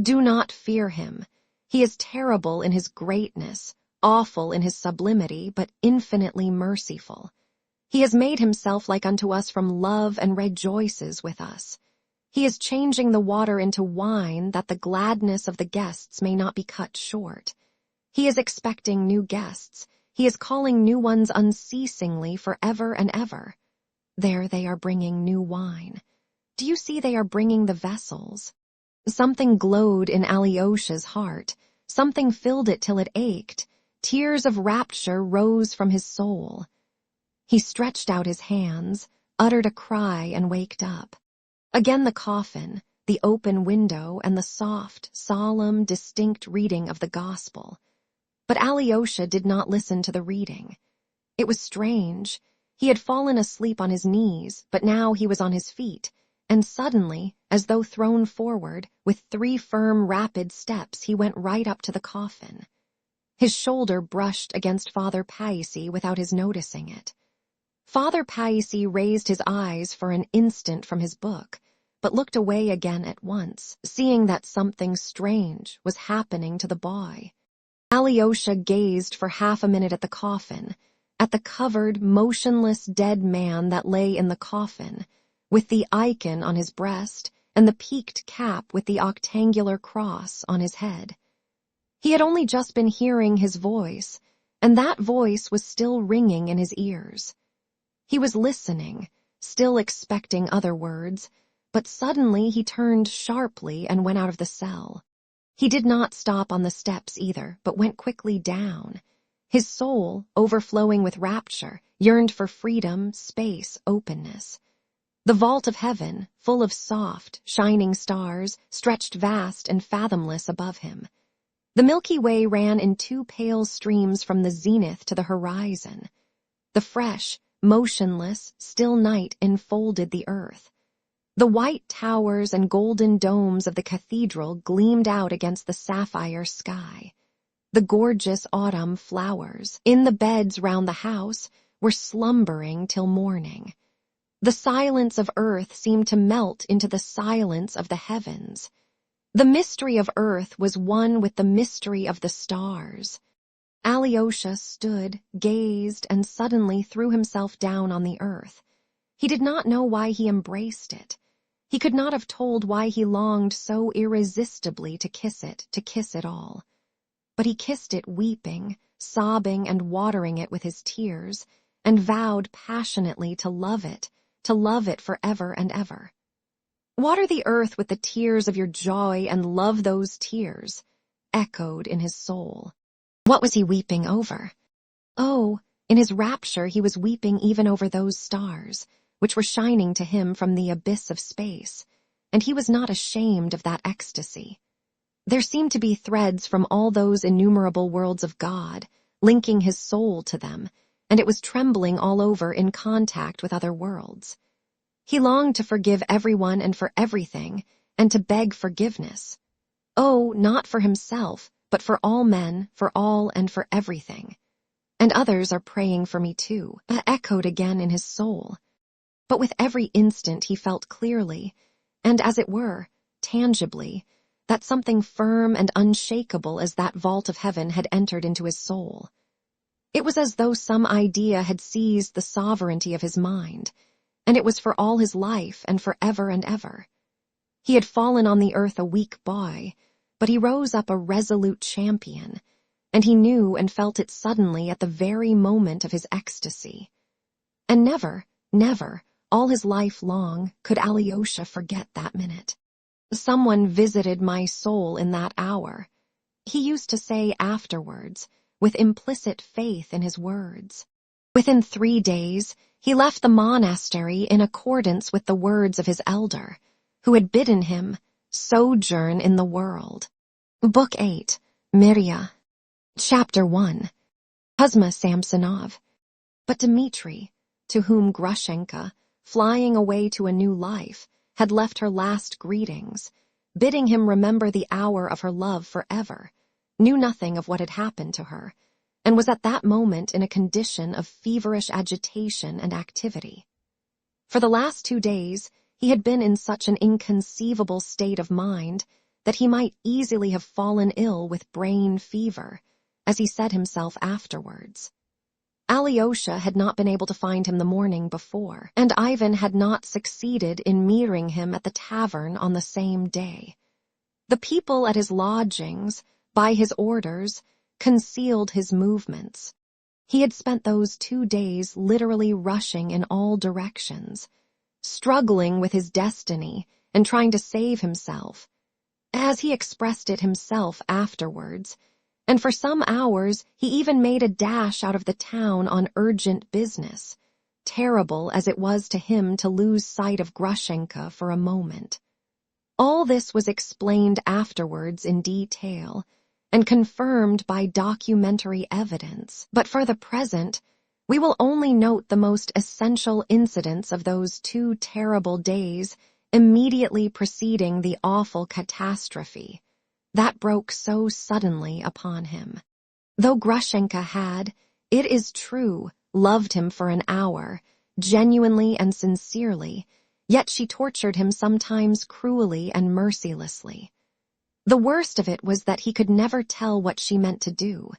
Do not fear him. He is terrible in his greatness, awful in his sublimity, but infinitely merciful. He has made himself like unto us from love and rejoices with us. He is changing the water into wine that the gladness of the guests may not be cut short. He is expecting new guests. He is calling new ones unceasingly for ever and ever. There they are bringing new wine. Do you see they are bringing the vessels? Something glowed in Alyosha's heart. Something filled it till it ached. Tears of rapture rose from his soul. He stretched out his hands, uttered a cry, and waked up. Again the coffin, the open window, and the soft, solemn, distinct reading of the gospel. But Alyosha did not listen to the reading. It was strange. He had fallen asleep on his knees, but now he was on his feet, and suddenly, as though thrown forward, with 3 firm, rapid steps, he went right up to the coffin. His shoulder brushed against Father Paisi without his noticing it. Father Paisi raised his eyes for an instant from his book, but looked away again at once, seeing that something strange was happening to the boy. Alyosha gazed for half a minute at the coffin, at the covered, motionless dead man that lay in the coffin, with the icon on his breast and the peaked cap with the octangular cross on his head. He had only just been hearing his voice, and that voice was still ringing in his ears. He was listening, still expecting other words, but suddenly he turned sharply and went out of the cell. He did not stop on the steps either, but went quickly down. His soul, overflowing with rapture, yearned for freedom, space, openness. The vault of heaven, full of soft, shining stars, stretched vast and fathomless above him. The Milky Way ran in 2 pale streams from the zenith to the horizon. The fresh, motionless, still night enfolded the earth. The white towers and golden domes of the cathedral gleamed out against the sapphire sky. The gorgeous autumn flowers, in the beds round the house, were slumbering till morning. The silence of earth seemed to melt into the silence of the heavens. The mystery of earth was one with the mystery of the stars. Alyosha stood, gazed, and suddenly threw himself down on the earth. He did not know why he embraced it. He could not have told why he longed so irresistibly to kiss it all. But he kissed it weeping, sobbing, and watering it with his tears, and vowed passionately to love it forever and ever. "Water the earth with the tears of your joy and love those tears," echoed in his soul. What was he weeping over? Oh, in his rapture he was weeping even over those stars, which were shining to him from the abyss of space, and he was not ashamed of that ecstasy. There seemed to be threads from all those innumerable worlds of God, linking his soul to them, and it was trembling all over in contact with other worlds. He longed to forgive everyone and for everything, and to beg forgiveness. Oh, not for himself, but for all men, for all and for everything. "And others are praying for me too," echoed again in his soul. But with every instant he felt clearly, and as it were, tangibly, that something firm and unshakable as that vault of heaven had entered into his soul. It was as though some idea had seized the sovereignty of his mind, and it was for all his life and for ever and ever. He had fallen on the earth a weak boy, but he rose up a resolute champion, and he knew and felt it suddenly at the very moment of his ecstasy. And never, never, all his life long, could Alyosha forget that minute. "Someone visited my soul in that hour," he used to say afterwards, with implicit faith in his words. Within 3 days, he left the monastery in accordance with the words of his elder, who had bidden him sojourn in the world. Book 8, Mirya. Chapter 1. Kuzma Samsonov. But Dmitri, to whom Grushenka, flying away to a new life, had left her last greetings, bidding him remember the hour of her love forever, knew nothing of what had happened to her, and was at that moment in a condition of feverish agitation and activity. For the last 2 days, he had been in such an inconceivable state of mind that he might easily have fallen ill with brain fever, as he said himself afterwards. Alyosha had not been able to find him the morning before, and Ivan had not succeeded in meeting him at the tavern on the same day. The people at his lodgings, by his orders, concealed his movements. He had spent those 2 days literally rushing in all directions, struggling with his destiny and trying to save himself, as he expressed it himself afterwards, and for some hours he even made a dash out of the town on urgent business, terrible as it was to him to lose sight of Grushenka for a moment. All this was explained afterwards in detail, and confirmed by documentary evidence, but for the present, we will only note the most essential incidents of those 2 terrible days immediately preceding the awful catastrophe that broke so suddenly upon him. Though Grushenka had, it is true, loved him for an hour, genuinely and sincerely, yet she tortured him sometimes cruelly and mercilessly. The worst of it was that he could never tell what she meant to do.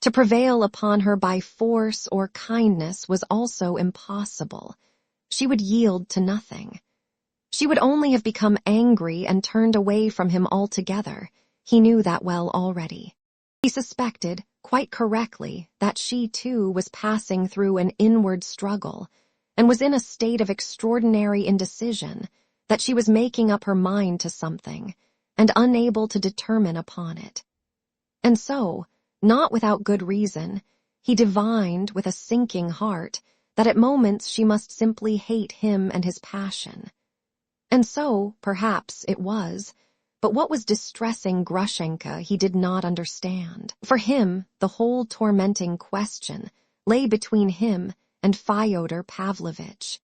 To prevail upon her by force or kindness was also impossible. She would yield to nothing. She would only have become angry and turned away from him altogether. He knew that well already. He suspected, quite correctly, that she too was passing through an inward struggle, and was in a state of extraordinary indecision, that she was making up her mind to something, and unable to determine upon it. And so, not without good reason, he divined with a sinking heart that at moments she must simply hate him and his passion. And so, perhaps, it was, but what was distressing Grushenka he did not understand. For him, the whole tormenting question lay between him and Fyodor Pavlovitch.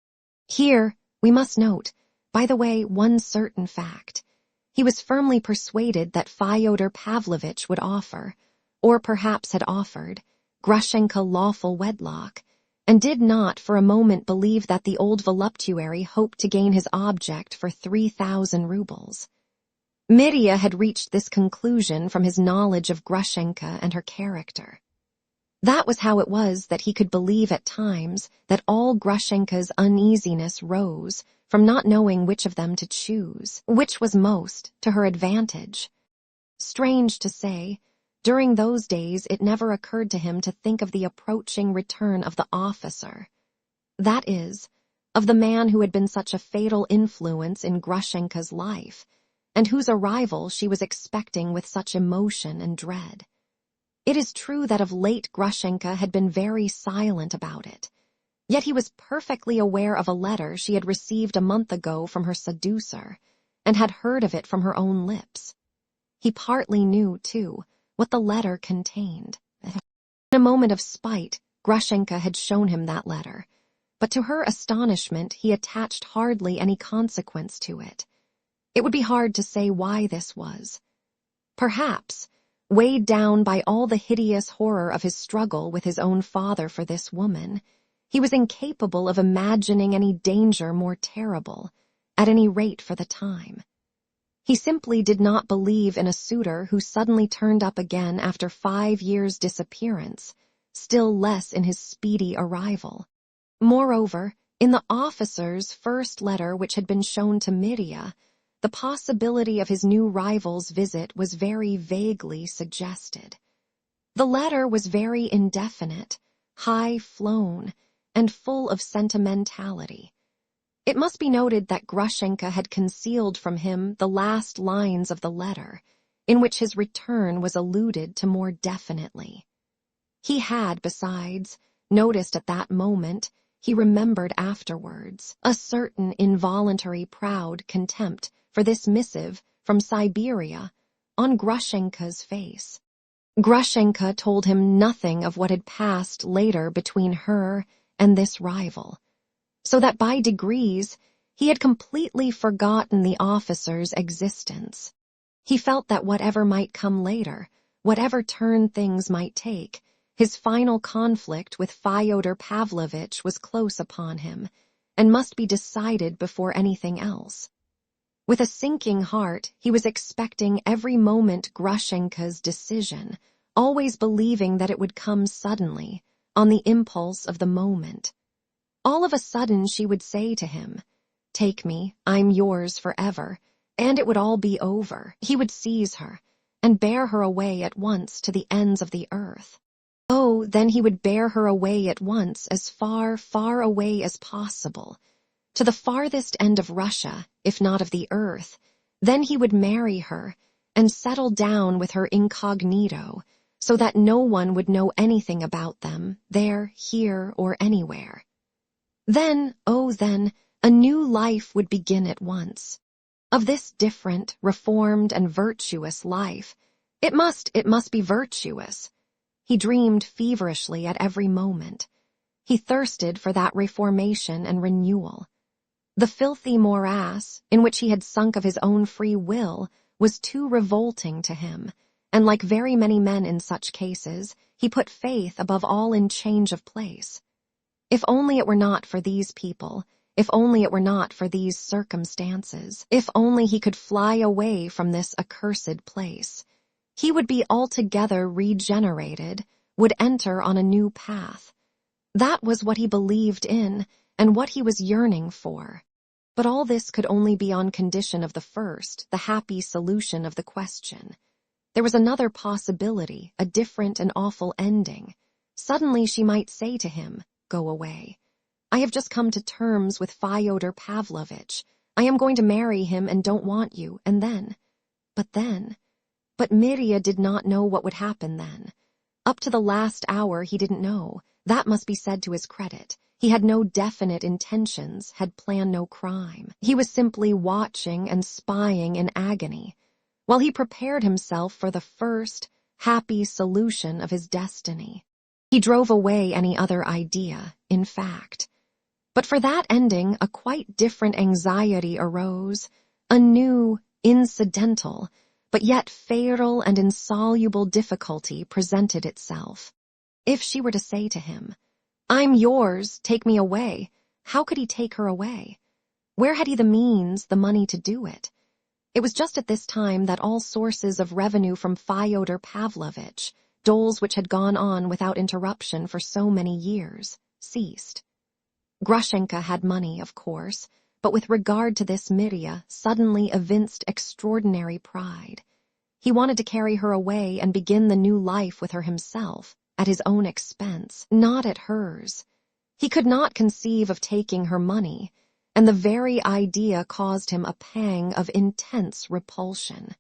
Here, we must note, by the way, one certain fact. He was firmly persuaded that Fyodor Pavlovitch would offer, or perhaps had offered, Grushenka lawful wedlock, and did not for a moment believe that the old voluptuary hoped to gain his object for 3,000 rubles. Mitya had reached this conclusion from his knowledge of Grushenka and her character. That was how it was that he could believe at times that all Grushenka's uneasiness rose from not knowing which of them to choose, which was most to her advantage. Strange to say, during those days it never occurred to him to think of the approaching return of the officer. That is, of the man who had been such a fatal influence in Grushenka's life, and whose arrival she was expecting with such emotion and dread. It is true that of late Grushenka had been very silent about it, yet he was perfectly aware of a letter she had received a month ago from her seducer, and had heard of it from her own lips. He partly knew, too, what the letter contained. In a moment of spite, Grushenka had shown him that letter, but to her astonishment he attached hardly any consequence to it. It would be hard to say why this was. Perhaps, weighed down by all the hideous horror of his struggle with his own father for this woman, he was incapable of imagining any danger more terrible, at any rate for the time. He simply did not believe in a suitor who suddenly turned up again after 5 years' disappearance, still less in his speedy arrival. Moreover, in the officer's first letter which had been shown to Mitya, the possibility of his new rival's visit was very vaguely suggested. The letter was very indefinite, high-flown, and full of sentimentality. It must be noted that Grushenka had concealed from him the last lines of the letter, in which his return was alluded to more definitely. He had, besides, noticed at that moment, he remembered afterwards, a certain involuntary proud contempt for this missive from Siberia on Grushenka's face. Grushenka told him nothing of what had passed later between her and this rival, so that by degrees he had completely forgotten the officer's existence. He felt that whatever might come later, whatever turn things might take, his final conflict with Fyodor Pavlovitch was close upon him, and must be decided before anything else. With a sinking heart, he was expecting every moment Grushenka's decision, always believing that it would come suddenly, on the impulse of the moment. All of a sudden she would say to him, "Take me, I'm yours forever," and it would all be over. He would seize her, and bear her away at once to the ends of the earth. Oh, then he would bear her away at once as far, far away as possible, to the farthest end of Russia, if not of the earth. Then he would marry her, and settle down with her incognito, so that no one would know anything about them, there, here, or anywhere. Then, oh then, a new life would begin at once. Of this different, reformed, and virtuous life, it must be virtuous. He dreamed feverishly at every moment. He thirsted for that reformation and renewal. The filthy morass, in which he had sunk of his own free will, was too revolting to him, and like very many men in such cases, he put faith above all in change of place. If only it were not for these people, if only it were not for these circumstances, if only he could fly away from this accursed place, he would be altogether regenerated, would enter on a new path. That was what he believed in, and what he was yearning for. But all this could only be on condition of the first, the happy solution of the question. There was another possibility, a different and awful ending. Suddenly she might say to him, "Go away. I have just come to terms with Fyodor Pavlovitch. I am going to marry him and don't want you, and then..." But Mirya did not know what would happen then. Up to the last hour he didn't know. That must be said to his credit. He had no definite intentions, had planned no crime. He was simply watching and spying in agony, while he prepared himself for the first, happy solution of his destiny. He drove away any other idea, in fact. But for that ending, a quite different anxiety arose, a new, incidental, but yet fatal and insoluble difficulty presented itself. If she were to say to him, "I'm yours, take me away," how could he take her away? Where had he the means, the money to do it? It was just at this time that all sources of revenue from Fyodor Pavlovitch, doles which had gone on without interruption for so many years, ceased. Grushenka had money, of course, but with regard to this Mirya suddenly evinced extraordinary pride. He wanted to carry her away and begin the new life with her himself, at his own expense, not at hers. He could not conceive of taking her money, and the very idea caused him a pang of intense repulsion.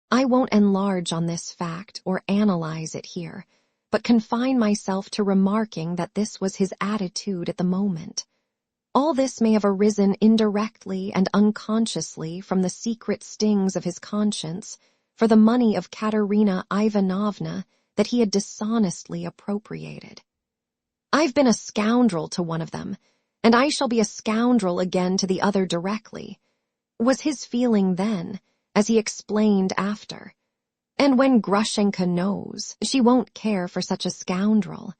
I won't enlarge on this fact or analyze it here, but confine myself to remarking that this was his attitude at the moment. All this may have arisen indirectly and unconsciously from the secret stings of his conscience for the money of Katerina Ivanovna that he had dishonestly appropriated. "I've been a scoundrel to one of them, and I shall be a scoundrel again to the other directly," was his feeling then, as he explained after. And when Grushenka knows, she won't care for such a scoundrel.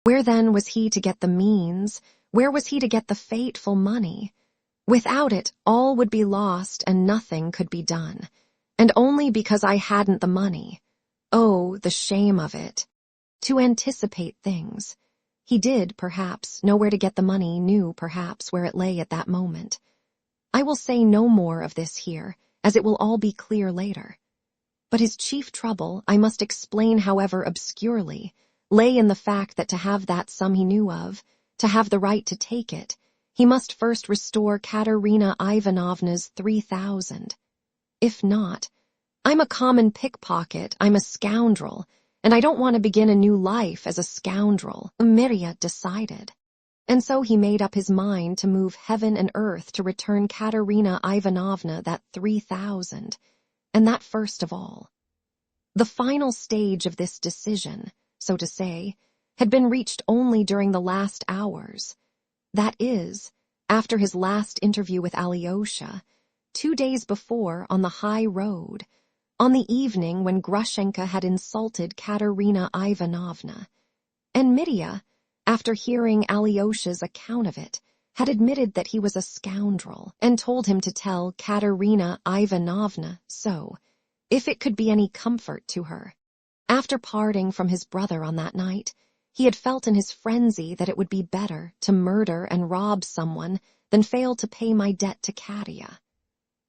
Where then was he to get the means? Where was he to get the fateful money? Without it, all would be lost and nothing could be done. And only because I hadn't the money. Oh, the shame of it. To anticipate things. He did, perhaps, know where to get the money, knew, perhaps, where it lay at that moment. I will say no more of this here, as it will all be clear later. But his chief trouble, I must explain however obscurely, lay in the fact that to have that sum he knew of, to have the right to take it, he must first restore Katerina Ivanovna's 3,000. If not, I'm a common pickpocket, I'm a scoundrel, and I don't want to begin a new life as a scoundrel, Mirya decided. And so he made up his mind to move heaven and earth to return Katerina Ivanovna that 3,000, and that first of all. The final stage of this decision, so to say, had been reached only during the last hours. That is, after his last interview with Alyosha, 2 days before on the high road, on the evening when Grushenka had insulted Katerina Ivanovna. And Mirya, after hearing Alyosha's account of it, had admitted that he was a scoundrel and told him to tell Katerina Ivanovna so, if it could be any comfort to her. After parting from his brother on that night, he had felt in his frenzy that it would be better to murder and rob someone than fail to pay my debt to Katya.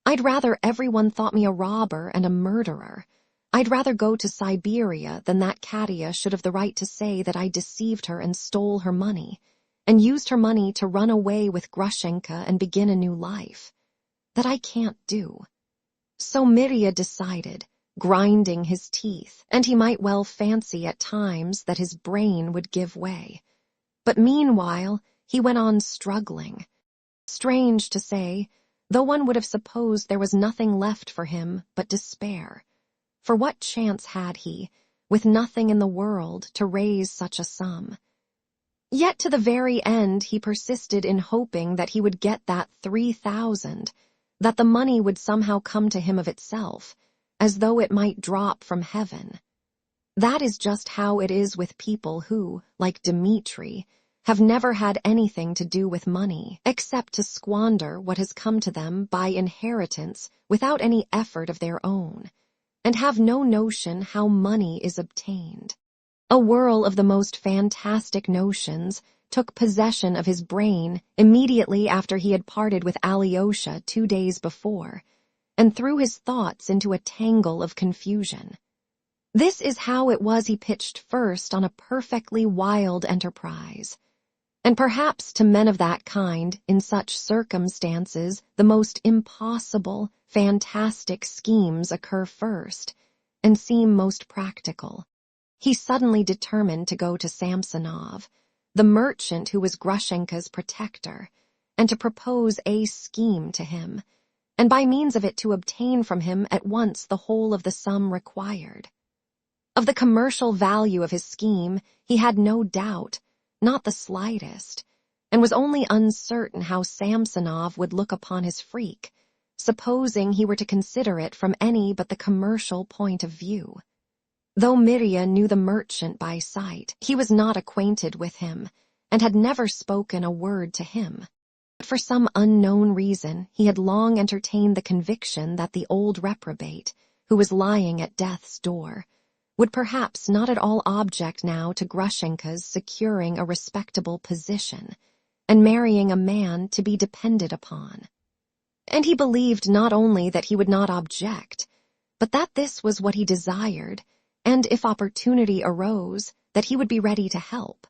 I'd rather everyone thought me a robber and a murderer. I'd rather go to Siberia than that Katya should have the right to say that I deceived her and stole her money, and used her money to run away with Grushenka and begin a new life. That I can't do. So Mirya decided, grinding his teeth, and he might well fancy at times that his brain would give way. But meanwhile, he went on struggling. Strange to say, though one would have supposed there was nothing left for him but despair. For what chance had he, with nothing in the world, to raise such a sum? Yet to the very end he persisted in hoping that he would get that 3,000, that the money would somehow come to him of itself, as though it might drop from heaven. That is just how it is with people who, like Dmitri, have never had anything to do with money, except to squander what has come to them by inheritance without any effort of their own, and have no notion how money is obtained. A whirl of the most fantastic notions took possession of his brain immediately after he had parted with Alyosha 2 days before, and threw his thoughts into a tangle of confusion. This is how it was he pitched first on a perfectly wild enterprise. And perhaps to men of that kind, in such circumstances, the most impossible, fantastic schemes occur first, and seem most practical. He suddenly determined to go to Samsonov, the merchant who was Grushenka's protector, and to propose a scheme to him, and by means of it to obtain from him at once the whole of the sum required. Of the commercial value of his scheme he had no doubt, not the slightest, and was only uncertain how Samsonov would look upon his freak, supposing he were to consider it from any but the commercial point of view. Though Mirya knew the merchant by sight, he was not acquainted with him, and had never spoken a word to him. But for some unknown reason he had long entertained the conviction that the old reprobate, who was lying at death's door, would perhaps not at all object now to Grushenka's securing a respectable position, and marrying a man to be depended upon. And he believed not only that he would not object, but that this was what he desired, and if opportunity arose, that he would be ready to help.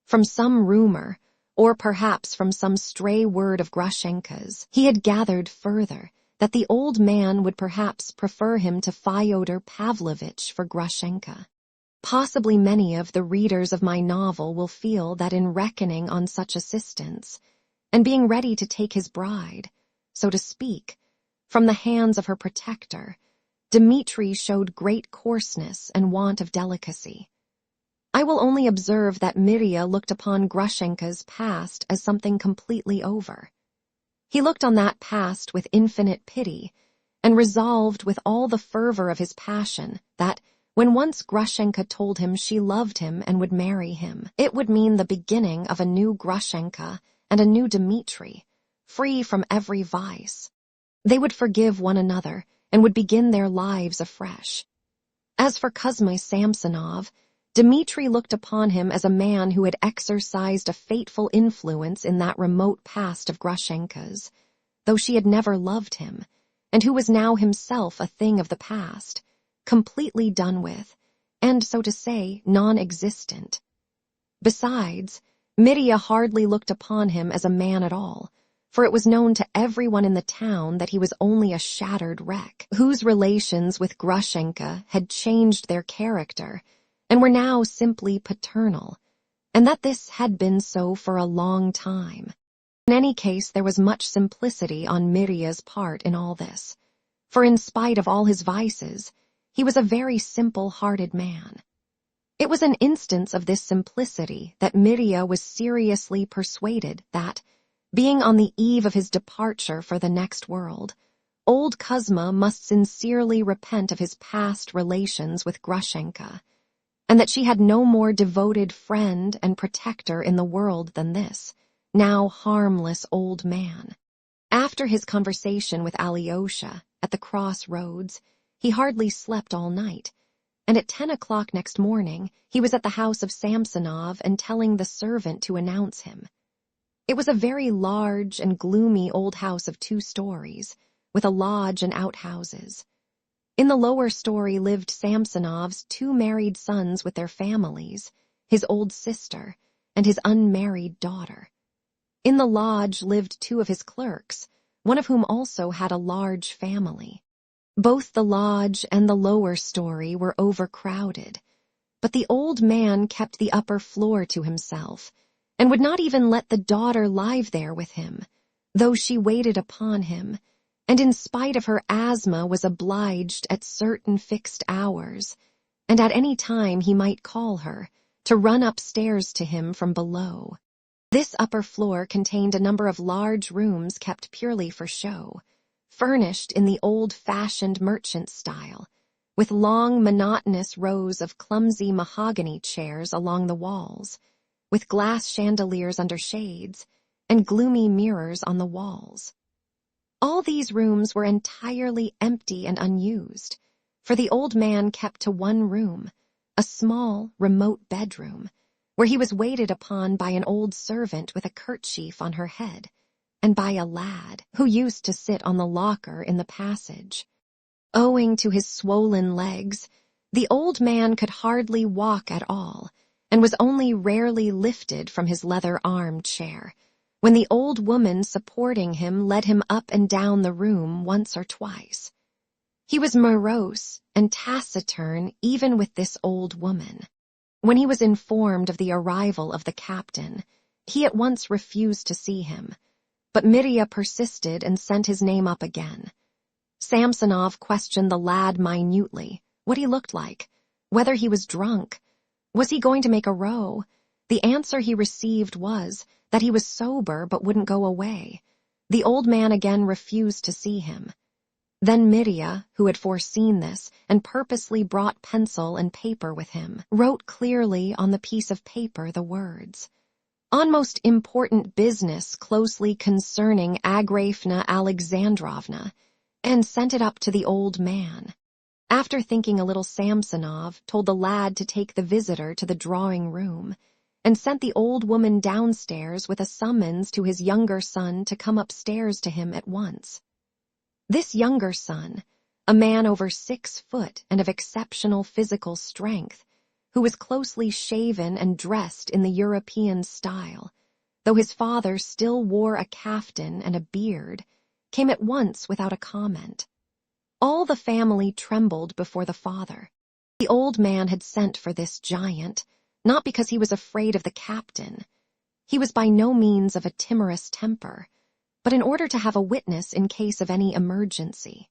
From some rumor, or perhaps from some stray word of Grushenka's, he had gathered further that the old man would perhaps prefer him to Fyodor Pavlovitch for Grushenka. Possibly many of the readers of my novel will feel that in reckoning on such assistance, and being ready to take his bride, so to speak, from the hands of her protector, Dmitri showed great coarseness and want of delicacy. I will only observe that Mirya looked upon Grushenka's past as something completely over. He looked on that past with infinite pity, and resolved with all the fervor of his passion that, when once Grushenka told him she loved him and would marry him, it would mean the beginning of a new Grushenka and a new Dmitri, free from every vice. They would forgive one another, and would begin their lives afresh. As for Kuzma Samsonov, Dmitri looked upon him as a man who had exercised a fateful influence in that remote past of Grushenka's, though she had never loved him, and who was now himself a thing of the past, completely done with, and, so to say, non-existent. Besides, Mirya hardly looked upon him as a man at all, for it was known to everyone in the town that he was only a shattered wreck, whose relations with Grushenka had changed their character, and were now simply paternal, and that this had been so for a long time. In any case, there was much simplicity on Mirya's part in all this, for in spite of all his vices, he was a very simple-hearted man. It was an instance of this simplicity that Mirya was seriously persuaded that, being on the eve of his departure for the next world, old Kuzma must sincerely repent of his past relations with Grushenka, and that she had no more devoted friend and protector in the world than this, now harmless old man. After his conversation with Alyosha at the crossroads, he hardly slept all night, and at 10 o'clock next morning he was at the house of Samsonov and telling the servant to announce him. It was a very large and gloomy old house of 2 stories, with a lodge and outhouses. In the lower story lived Samsonov's 2 married sons with their families, his old sister, and his unmarried daughter. In the lodge lived 2 of his clerks, one of whom also had a large family. Both the lodge and the lower story were overcrowded, but the old man kept the upper floor to himself, and would not even let the daughter lie there with him, though she waited upon him, and in spite of her asthma was obliged at certain fixed hours, and at any time he might call her, to run upstairs to him from below. This upper floor contained a number of large rooms kept purely for show, furnished in the old-fashioned merchant style, with long, monotonous rows of clumsy mahogany chairs along the walls, with glass chandeliers under shades, and gloomy mirrors on the walls. All these rooms were entirely empty and unused, for the old man kept to one room, a small, remote bedroom, where he was waited upon by an old servant with a kerchief on her head, and by a lad who used to sit on the locker in the passage. Owing to his swollen legs, the old man could hardly walk at all, and was only rarely lifted from his leather arm-chair, when the old woman supporting him led him up and down the room once or twice. He was morose and taciturn even with this old woman. When he was informed of the arrival of the captain, he at once refused to see him, but Mirya persisted and sent his name up again. Samsonov questioned the lad minutely, what he looked like, whether he was drunk, was he going to make a row. The answer he received was that he was sober but wouldn't go away. The old man again refused to see him. Then Mirya, who had foreseen this and purposely brought pencil and paper with him, wrote clearly on the piece of paper the words, "On most important business closely concerning Agrafena Alexandrovna," and sent it up to the old man. After thinking a little, Samsonov told the lad to take the visitor to the drawing room, and sent the old woman downstairs with a summons to his younger son to come upstairs to him at once. This younger son, a man over 6 foot and of exceptional physical strength, who was closely shaven and dressed in the European style, though his father still wore a kaftan and a beard, came at once without a comment. All the family trembled before the father. The old man had sent for this giant, not because he was afraid of the captain. He was by no means of a timorous temper, but in order to have a witness in case of any emergency.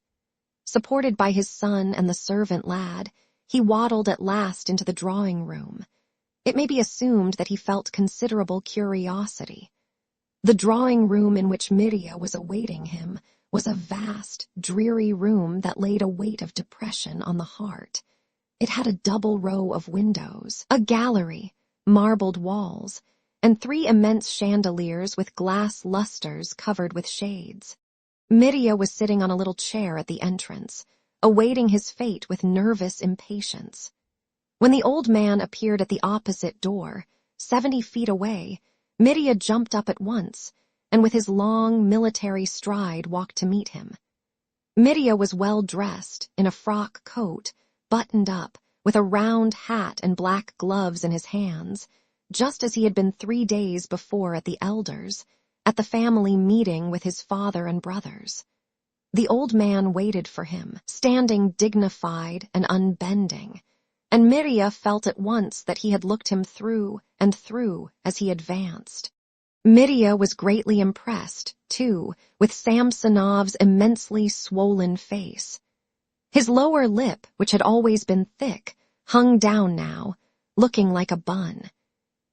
Supported by his son and the servant lad, he waddled at last into the drawing room. It may be assumed that he felt considerable curiosity. The drawing room in which Mirya was awaiting him was a vast, dreary room that laid a weight of depression on the heart. It had a double row of windows, a gallery, marbled walls, and 3 immense chandeliers with glass lustres covered with shades. Mirya was sitting on a little chair at the entrance, awaiting his fate with nervous impatience. When the old man appeared at the opposite door, 70 feet away, Mirya jumped up at once, and with his long military stride walked to meet him. Mirya was well dressed, in a frock coat, buttoned up, with a round hat and black gloves in his hands, just as he had been 3 days before at the elders', at the family meeting with his father and brothers. The old man waited for him, standing dignified and unbending, and Mirya felt at once that he had looked him through and through as he advanced. Mirya was greatly impressed, too, with Samsonov's immensely swollen face. His lower lip, which had always been thick, hung down now, looking like a bun.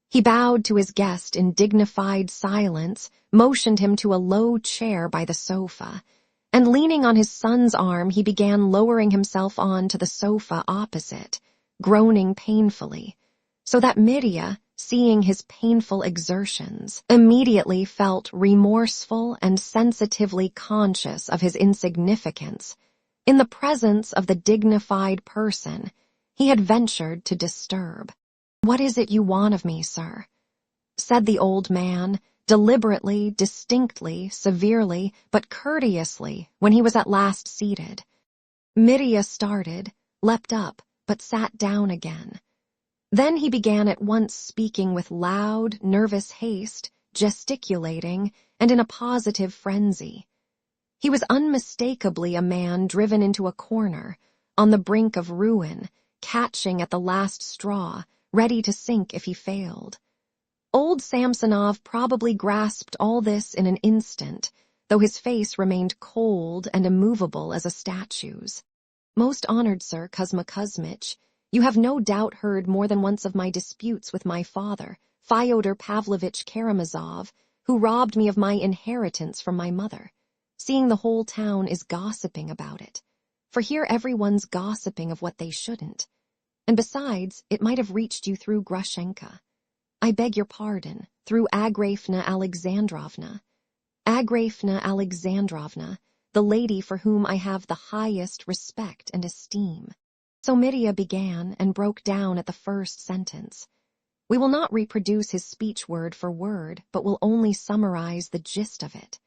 He bowed to his guest in dignified silence, motioned him to a low chair by the sofa, and leaning on his son's arm he began lowering himself on to the sofa opposite, groaning painfully, so that Mirya, seeing his painful exertions, immediately felt remorseful and sensitively conscious of his insignificance in the presence of the dignified person he had ventured to disturb. "What is it you want of me, sir?" said the old man, deliberately, distinctly, severely, but courteously, when he was at last seated. Mirya started, leapt up, but sat down again. Then he began at once speaking with loud, nervous haste, gesticulating, and in a positive frenzy. He was unmistakably a man driven into a corner, on the brink of ruin, catching at the last straw, ready to sink if he failed. Old Samsonov probably grasped all this in an instant, though his face remained cold and immovable as a statue's. "Most honored Sir Kuzma Kuzmich," You have no doubt heard more than once of my disputes with my father, Fyodor Pavlovich Karamazov, who robbed me of my inheritance from my mother. Seeing the whole town is gossiping about it. For here everyone's gossiping of what they shouldn't. And besides, it might have reached you through Grushenka. I beg your pardon, through Agrafena Alexandrovna. Agrafena Alexandrovna, the lady for whom I have the highest respect and esteem. So Mitya began and broke down at the first sentence. We will not reproduce his speech word for word, but will only summarize the gist of it.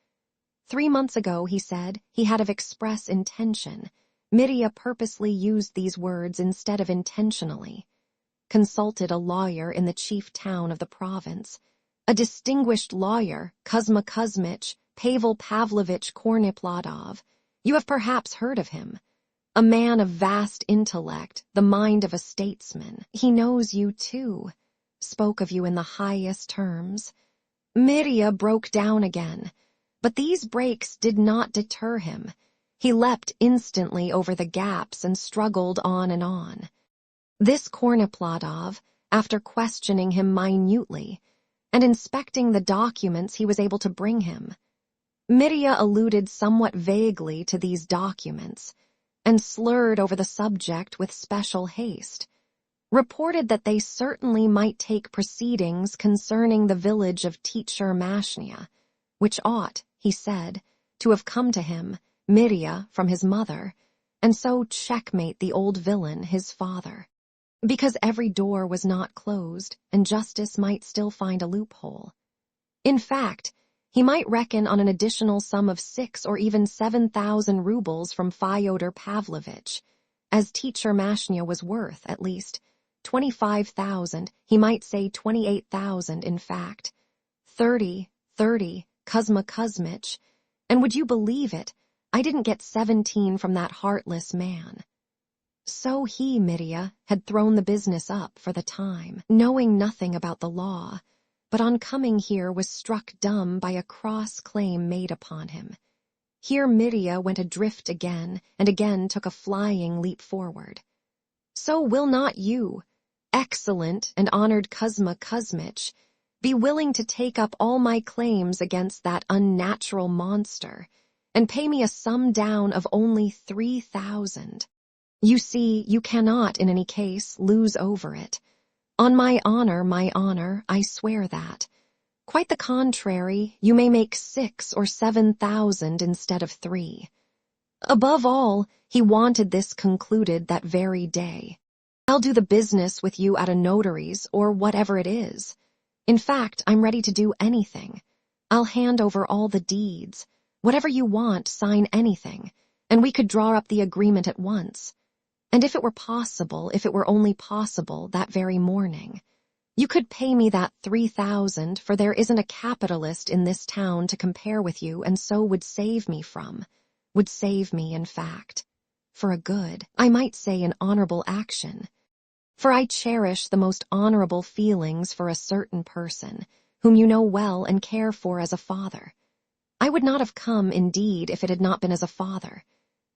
3 months ago, he said, he had of express intention. Mitya purposely used these words instead of intentionally. Consulted a lawyer in the chief town of the province. A distinguished lawyer, Kuzma Kuzmich, Pavel Pavlovich Korniplatov. You have perhaps heard of him. A man of vast intellect, the mind of a statesman. He knows you too. Spoke of you in the highest terms. Mitya broke down again, but these breaks did not deter him. He leapt instantly over the gaps and struggled on and on. This Korniplatov, after questioning him minutely and inspecting the documents he was able to bring him, Mitya alluded somewhat vaguely to these documents and slurred over the subject with special haste, reported that they certainly might take proceedings concerning the village of Teacher Mashnia, which ought, he said, to have come to him, Mitya, from his mother, and so checkmate the old villain, his father. Because every door was not closed, and justice might still find a loophole. In fact, he might reckon on an additional sum of 6 or even 7,000 rubles from Fyodor Pavlovich, as Teacher Mashnia was worth, at least, 25,000, he might say 28,000 in fact. 30, Kuzma Kuzmich, and would you believe it, I didn't get 17 from that heartless man. So he, Mitya, had thrown the business up for the time, knowing nothing about the law, but on coming here was struck dumb by a cross claim made upon him. Here Mitya went adrift again, and again took a flying leap forward. So will not you, excellent and honored Kuzma Kuzmich, be willing to take up all my claims against that unnatural monster, and pay me a sum down of only 3,000? You see, you cannot, in any case, lose over it. On my honor, I swear that. Quite the contrary, you may make 6 or 7,000 instead of 3. Above all, he wanted this concluded that very day. I'll do the business with you at a notary's or whatever it is. In fact, I'm ready to do anything. I'll hand over all the deeds. Whatever you want, sign anything, and we could draw up the agreement at once. And if it were only possible, that very morning, you could pay me that 3,000, for there isn't a capitalist in this town to compare with you, and so would save me, in fact, for a good, I might say an honorable action. For I cherish the most honorable feelings for a certain person, whom you know well and care for as a father. I would not have come, indeed, if it had not been as a father.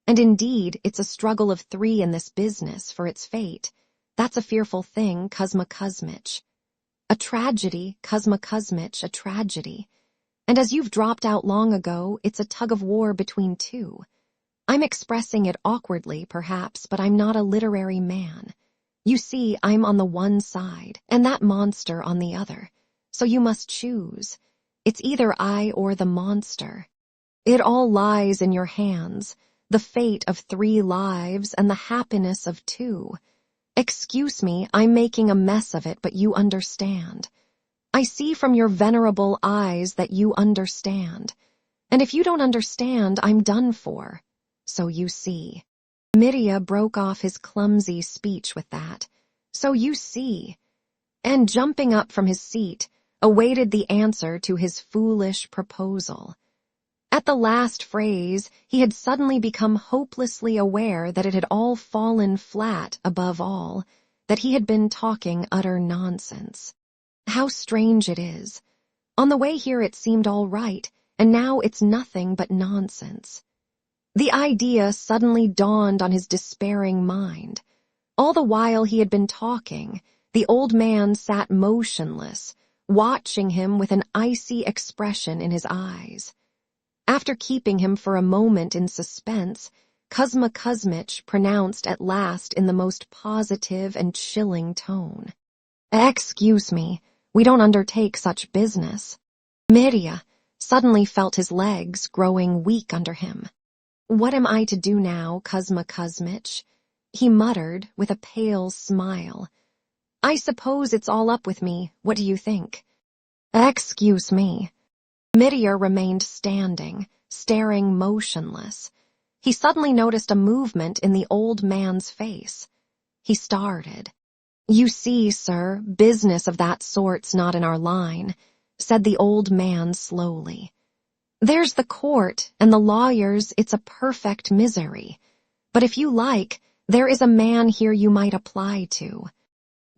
And indeed, it's a struggle of 3 in this business for its fate. That's a fearful thing, Kuzma Kuzmich. A tragedy, Kuzma Kuzmich, a tragedy. And as you've dropped out long ago, it's a tug-of-war between 2. I'm expressing it awkwardly, perhaps, but I'm not a literary man. You see, I'm on the one side, and that monster on the other. So you must choose. It's either I or the monster. It all lies in your hands. The fate of 3 lives and the happiness of 2. Excuse me, I'm making a mess of it, but you understand. I see from your venerable eyes that you understand. And if you don't understand, I'm done for. So you see. Mitya broke off his clumsy speech with that. So you see. And jumping up from his seat, awaited the answer to his foolish proposal. At the last phrase, he had suddenly become hopelessly aware that it had all fallen flat, above all, that he had been talking utter nonsense. How strange it is. On the way here it seemed all right, and now it's nothing but nonsense. The idea suddenly dawned on his despairing mind. All the while he had been talking, the old man sat motionless, watching him with an icy expression in his eyes. After keeping him for a moment in suspense, Kuzma Kuzmich pronounced at last in the most positive and chilling tone, "Excuse me, we don't undertake such business." Mirya suddenly felt his legs growing weak under him. "What am I to do now, Kuzma Kuzmich?" he muttered with a pale smile. "I suppose it's all up with me. What do you think?" "Excuse me." Mirya remained standing, staring motionless. He suddenly noticed a movement in the old man's face. He started. "You see, sir, business of that sort's not in our line," said the old man slowly. "There's the court and the lawyers, it's a perfect misery. But if you like, there is a man here you might apply to."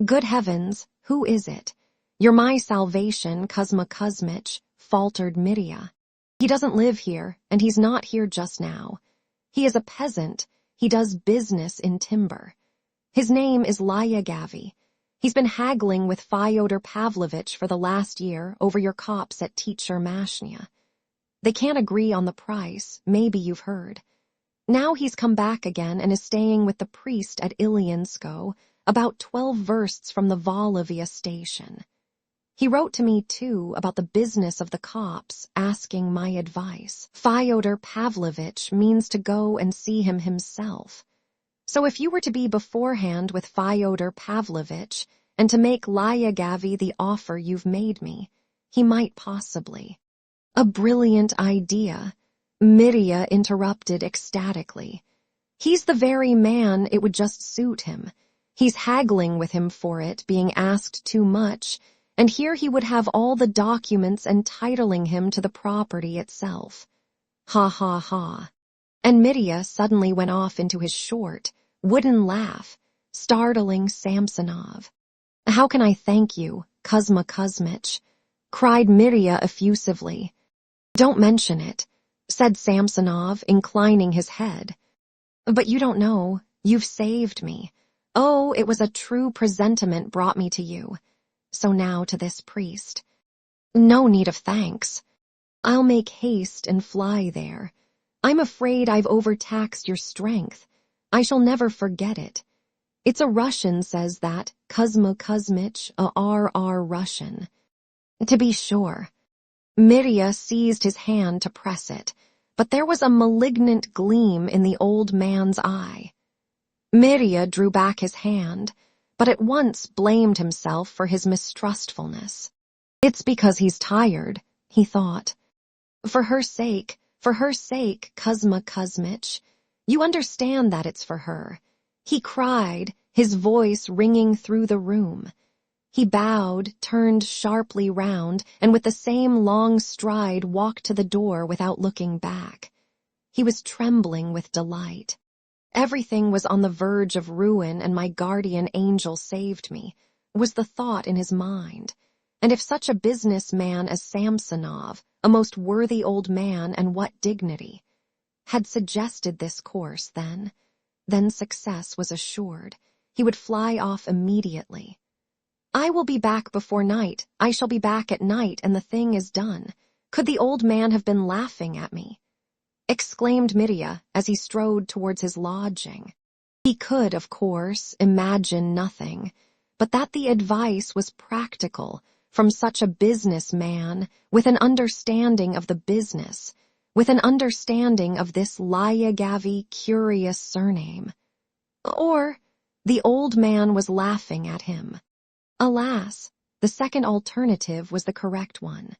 "Good heavens, who is it?" "You're my salvation, Kuzma Kuzmich," faltered Mirya. "He doesn't live here, and he's not here just now. He is a peasant. He does business in timber. His name is Lyagavi. He's been haggling with Fyodor Pavlovich for the last year over your copse at Teacher Mashnia. They can't agree on the price, maybe you've heard. Now he's come back again and is staying with the priest at Ilyansko, about 12 versts from the Volovia station. He wrote to me, too, about the business of the copse, asking my advice. Fyodor Pavlovich means to go and see him himself. So if you were to be beforehand with Fyodor Pavlovich and to make Lyagavi the offer you've made me, he might possibly." "A brilliant idea," Mirya interrupted ecstatically. "He's the very man, it would just suit him. He's haggling with him for it, being asked too much, and here he would have all the documents entitling him to the property itself." Ha ha ha. And Mirya suddenly went off into his short, wooden laugh, startling Samsonov. "How can I thank you, Kuzma Kuzmich?" cried Mirya effusively. "Don't mention it," said Samsonov, inclining his head. "But you don't know. You've saved me. Oh, it was a true presentiment brought me to you. So now to this priest. No need of thanks. I'll make haste and fly there. I'm afraid I've overtaxed your strength. I shall never forget it. It's a Russian says that, Kuzma Kuzmich, a R.R. Russian. To be sure." Mirya seized his hand to press it, but there was a malignant gleam in the old man's eye. Mirya drew back his hand, but at once blamed himself for his mistrustfulness. "It's because he's tired," he thought. For her sake, Kuzma Kuzmich. You understand that it's for her," he cried, his voice ringing through the room. He bowed, turned sharply round, and with the same long stride walked to the door without looking back. He was trembling with delight. Everything was on the verge of ruin, and my guardian angel saved me, was the thought in his mind. And if such a business man as Samsonov, a most worthy old man and what dignity, had suggested this course, then success was assured. He would fly off immediately. "I will be back before night. I shall be back at night, and the thing is done. Could the old man have been laughing at me?" exclaimed Mirya as he strode towards his lodging. He could, of course, imagine nothing, but that the advice was practical from such a business man with an understanding of the business, with an understanding of this Lyagavi curious surname. Or the old man was laughing at him. Alas, the second alternative was the correct one.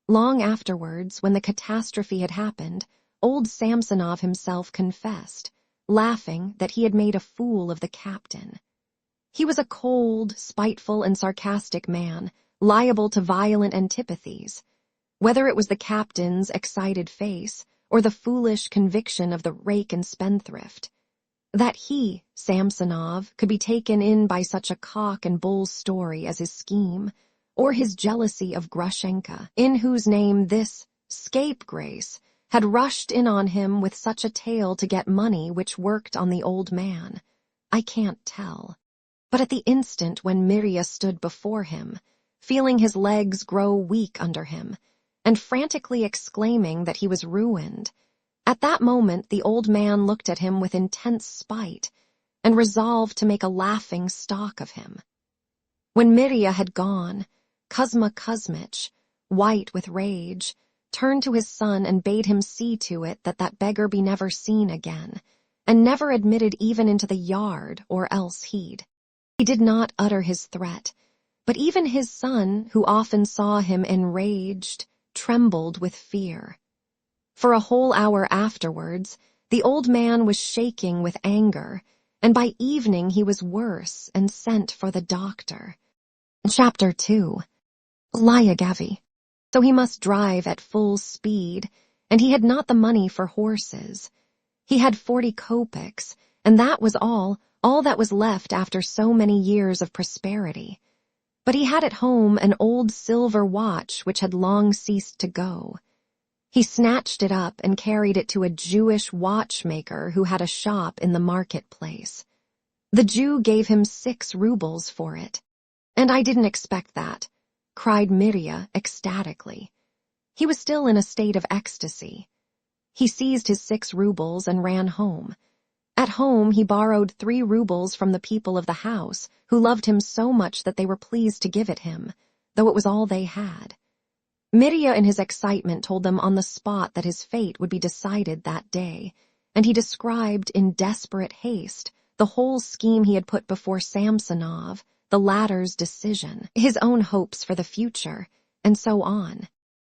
Long afterwards, when the catastrophe had happened, old Samsonov himself confessed, laughing, that he had made a fool of the captain. He was a cold, spiteful, and sarcastic man, liable to violent antipathies. Whether it was the captain's excited face or the foolish conviction of the rake and spendthrift, that he, Samsonov, could be taken in by such a cock and bull story as his scheme, or his jealousy of Grushenka, in whose name this scapegrace had rushed in on him with such a tale to get money which worked on the old man, I can't tell. But at the instant when Mirya stood before him, feeling his legs grow weak under him, and frantically exclaiming that he was ruined, at that moment the old man looked at him with intense spite and resolved to make a laughing stock of him. When Mirya had gone, Kuzma Kuzmich, white with rage, turned to his son and bade him see to it that that beggar be never seen again, and never admitted even into the yard, or else he'd. He did not utter his threat, but even his son, who often saw him enraged, trembled with fear. For a whole hour afterwards, the old man was shaking with anger, and by evening he was worse and sent for the doctor. Chapter 2. Lyagavi. So he must drive at full speed, and he had not the money for horses. He had 40 kopecks, and that was all that was left after so many years of prosperity. But he had at home an old silver watch which had long ceased to go. He snatched it up and carried it to a Jewish watchmaker who had a shop in the marketplace. The Jew gave him 6 rubles for it. "And I didn't expect that," cried Mirya ecstatically. He was still in a state of ecstasy. He seized his 6 rubles and ran home. At home he borrowed 3 rubles from the people of the house, who loved him so much that they were pleased to give it him, though it was all they had. Mirya in his excitement told them on the spot that his fate would be decided that day, and he described in desperate haste the whole scheme he had put before Samsonov, the latter's decision, his own hopes for the future, and so on.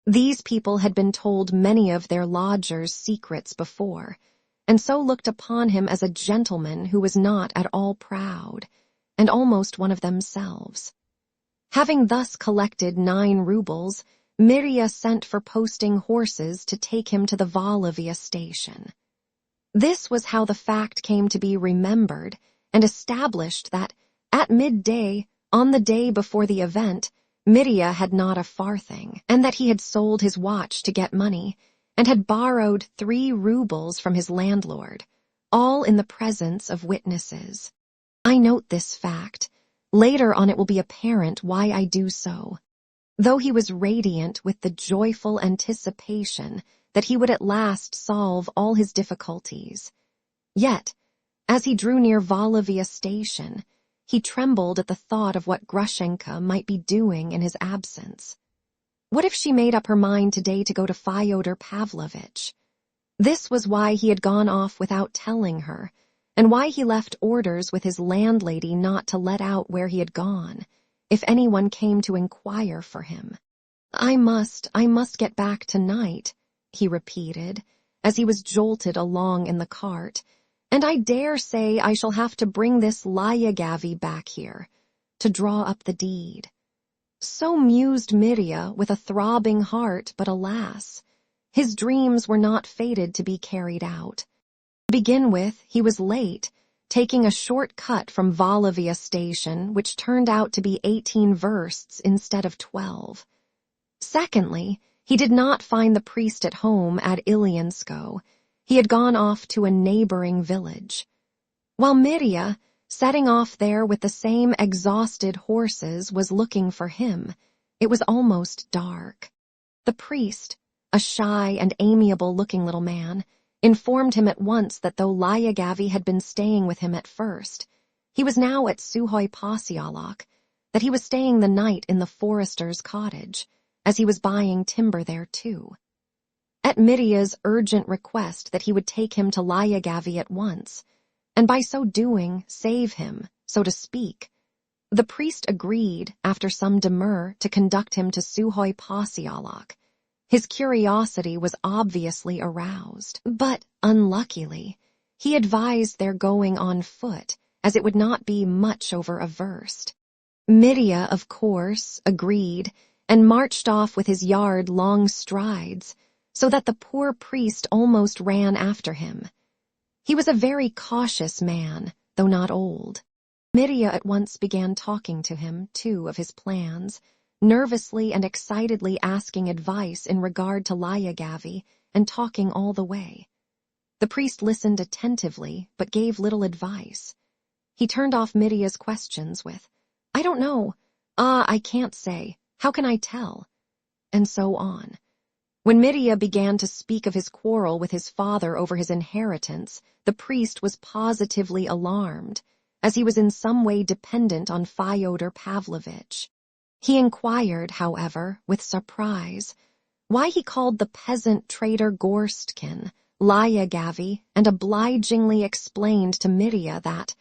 These people had been told many of their lodgers' secrets before, and so looked upon him as a gentleman who was not at all proud, and almost one of themselves. Having thus collected 9 rubles, Mirya sent for posting horses to take him to the Volovia station. This was how the fact came to be remembered and established that, at midday, on the day before the event, Mirya had not a farthing, and that he had sold his watch to get money, and had borrowed 3 rubles from his landlord, all in the presence of witnesses. I note this fact. Later on it will be apparent why I do so. Though he was radiant with the joyful anticipation that he would at last solve all his difficulties, yet, as he drew near Volovia station, he trembled at the thought of what Grushenka might be doing in his absence. What if she made up her mind today to go to Fyodor Pavlovitch? This was why he had gone off without telling her, and why he left orders with his landlady not to let out where he had gone, if anyone came to inquire for him. I must get back tonight," he repeated, as he was jolted along in the cart, "and I dare say I shall have to bring this Lyagavi back here, to draw up the deed." So mused Mirya with a throbbing heart, but alas, his dreams were not fated to be carried out. To begin with, he was late, taking a short cut from Volovia station, which turned out to be 18 versts instead of 12. Secondly, he did not find the priest at home at Ilyansko. He had gone off to a neighboring village. While Mirya, setting off there with the same exhausted horses, was looking for him, it was almost dark. The priest, a shy and amiable-looking little man, informed him at once that though Lyagavi had been staying with him at first, he was now at Suhoy Posialok, that he was staying the night in the forester's cottage, as he was buying timber there too. At Mirya's urgent request that he would take him to Lyagavi at once, and by so doing save him, so to speak, the priest agreed, after some demur, to conduct him to Suhoy Posialok. His curiosity was obviously aroused, but, unluckily, he advised their going on foot, as it would not be much over a verst. Mirya, of course, agreed, and marched off with his yard-long strides, so that the poor priest almost ran after him. He was a very cautious man, though not old. Mirya at once began talking to him, too, of his plans, nervously and excitedly asking advice in regard to Lyagavi, and talking all the way. The priest listened attentively, but gave little advice. he turned off Midia's questions with, "I don't know. I can't say. How can I tell?" And so on. When Midia began to speak of his quarrel with his father over his inheritance, the priest was positively alarmed, as he was in some way dependent on Fyodor Pavlovich. He inquired, however, with surprise, why he called the peasant trader Gorstkin Lyagavi, and obligingly explained to Midia that,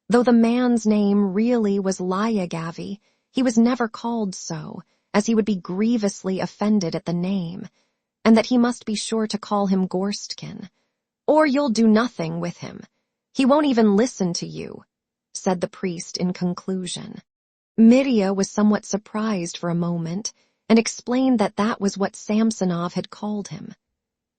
though the man's name really was Lyagavi, he was never called so, as he would be grievously offended at the name, and that he must be sure to call him Gorstkin, or you'll do nothing with him. He won't even listen to you, said the priest in conclusion. Midia was somewhat surprised for a moment, and explained that that was what Samsonov had called him.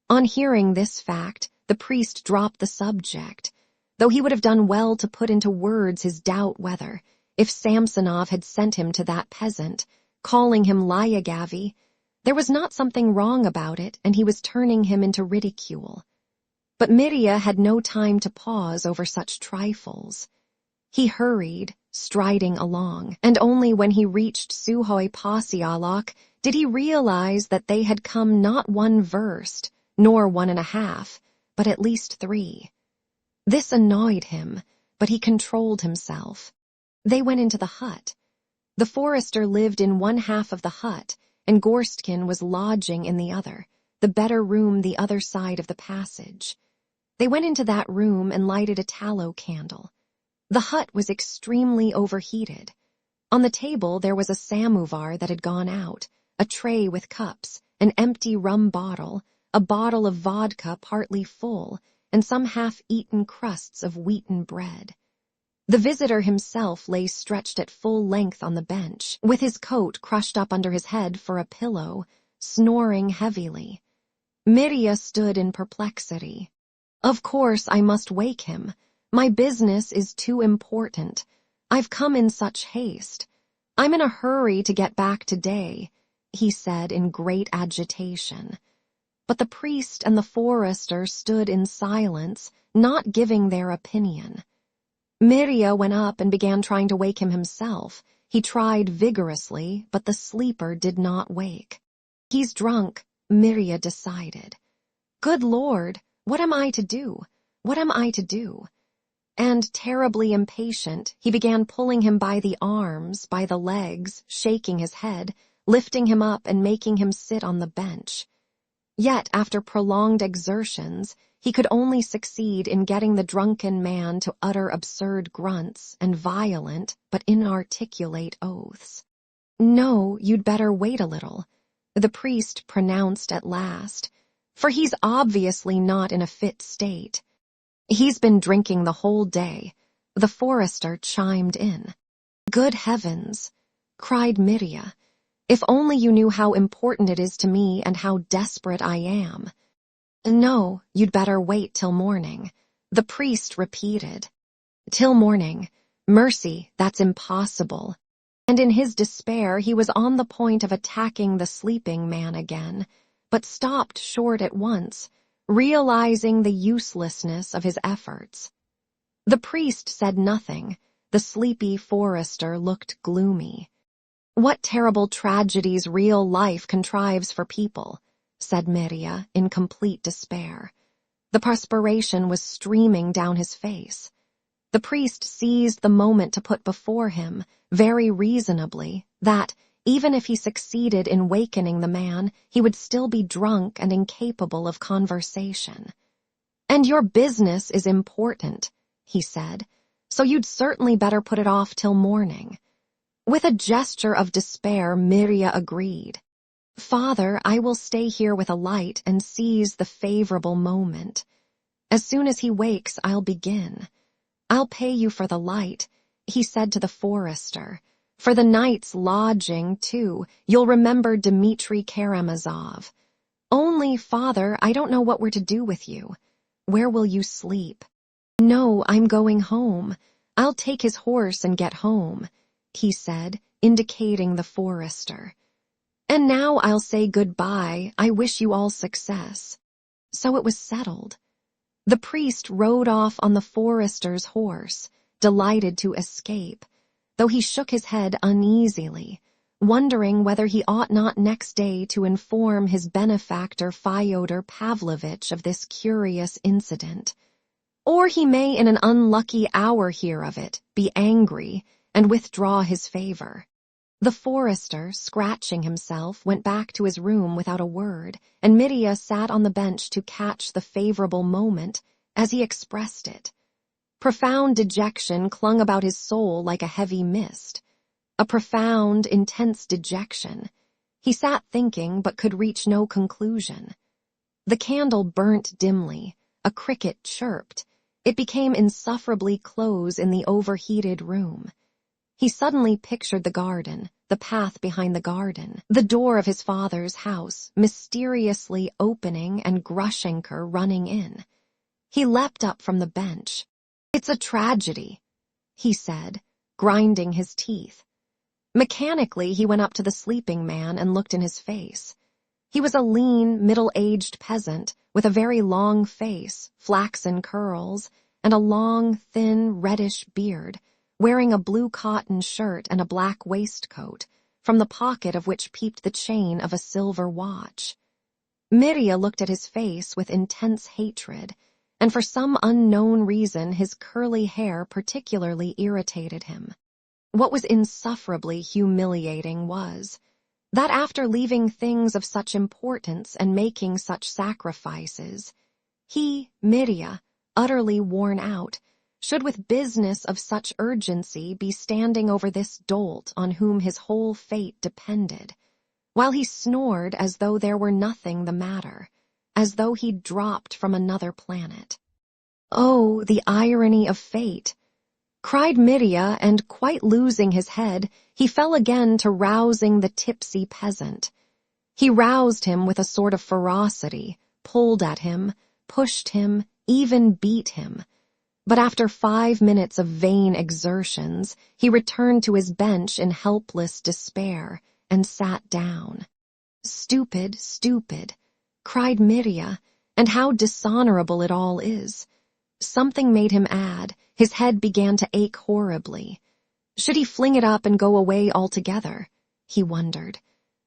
On hearing this fact, the priest dropped the subject, though he would have done well to put into words his doubt whether, if Samsonov had sent him to that peasant, calling him Lyagavi, there was not something wrong about it and he was turning him into ridicule. But Midia had no time to pause over such trifles. He hurried, striding along, and only when he reached Suhoi Pasialok did he realize that they had come not 1 verst, nor 1.5, but at least 3. This annoyed him, but he controlled himself. They went into the hut. The forester lived in one half of the hut, and Gorstkin was lodging in the other, the better room the other side of the passage. They went into that room and lighted a tallow candle. The hut was extremely overheated. On the table there was a samovar that had gone out, a tray with cups, an empty rum bottle, a bottle of vodka partly full, and some half-eaten crusts of wheaten bread. The visitor himself lay stretched at full length on the bench, with his coat crushed up under his head for a pillow, snoring heavily. Midia stood in perplexity. Of course I must wake him. My business is too important. I've come in such haste. I'm in a hurry to get back today, he said in great agitation. But the priest and the forester stood in silence, not giving their opinion. Midia went up and began trying to wake him himself. He tried vigorously, but the sleeper did not wake. He's drunk, Midia decided. Good Lord, what am I to do? What am I to do? And, terribly impatient, he began pulling him by the arms, by the legs, shaking his head, lifting him up and making him sit on the bench. Yet, after prolonged exertions, he could only succeed in getting the drunken man to utter absurd grunts and violent but inarticulate oaths. No, you'd better wait a little, the priest pronounced at last, for he's obviously not in a fit state. He's been drinking the whole day, the forester chimed in. Good heavens, cried Midia. If only you knew how important it is to me and how desperate I am. No, you'd better wait till morning, the priest repeated. Till morning. Mercy, that's impossible. And in his despair he was on the point of attacking the sleeping man again, but stopped short at once, realizing the uselessness of his efforts. The priest said nothing. The sleepy forester looked gloomy. What terrible tragedies real life contrives for people, said Midia in complete despair. The perspiration was streaming down his face. The priest seized the moment to put before him, very reasonably, that, even if he succeeded in wakening the man, he would still be drunk and incapable of conversation. And your business is important, he said, so you'd certainly better put it off till morning. With a gesture of despair, Midia agreed. Father, I will stay here with a light and seize the favorable moment. As soon as he wakes, I'll begin. I'll pay you for the light, he said to the forester. For the night's lodging, too, you'll remember Dmitri Karamazov. Only, Father, I don't know what we're to do with you. Where will you sleep? No, I'm going home. I'll take his horse and get home, he said, indicating the forester. And now I'll say goodbye. I wish you all success. So it was settled. The priest rode off on the forester's horse, delighted to escape, though he shook his head uneasily, wondering whether he ought not next day to inform his benefactor Fyodor Pavlovitch of this curious incident. Or he may in an unlucky hour hear of it, be angry, and withdraw his favor. The forester, scratching himself, went back to his room without a word, and Mirya sat on the bench to catch the favorable moment, as he expressed it. Profound dejection clung about his soul like a heavy mist. A profound, intense dejection. He sat thinking, but could reach no conclusion. The candle burnt dimly. A cricket chirped. It became insufferably close in the overheated room. He suddenly pictured the garden, the path behind the garden, the door of his father's house, mysteriously opening and Grushenka running in. He leapt up from the bench. "It's a tragedy," he said, grinding his teeth. Mechanically, he went up to the sleeping man and looked in his face. He was a lean, middle-aged peasant with a very long face, flaxen curls, and a long, thin, reddish beard, wearing a blue cotton shirt and a black waistcoat, from the pocket of which peeped the chain of a silver watch. Mirya looked at his face with intense hatred, and for some unknown reason his curly hair particularly irritated him. What was insufferably humiliating was that after leaving things of such importance and making such sacrifices, he, Mirya, utterly worn out, should with business of such urgency be standing over this dolt on whom his whole fate depended, while he snored as though there were nothing the matter, as though he'd dropped from another planet. "Oh, the irony of fate!" cried Mirya, and quite losing his head, he fell again to rousing the tipsy peasant. He roused him with a sort of ferocity, pulled at him, pushed him, even beat him. But after 5 minutes of vain exertions, he returned to his bench in helpless despair, and sat down. "Stupid, stupid," cried Mirya, "and how dishonorable it all is." Something made him add, his head began to ache horribly. Should he fling it up and go away altogether? He wondered.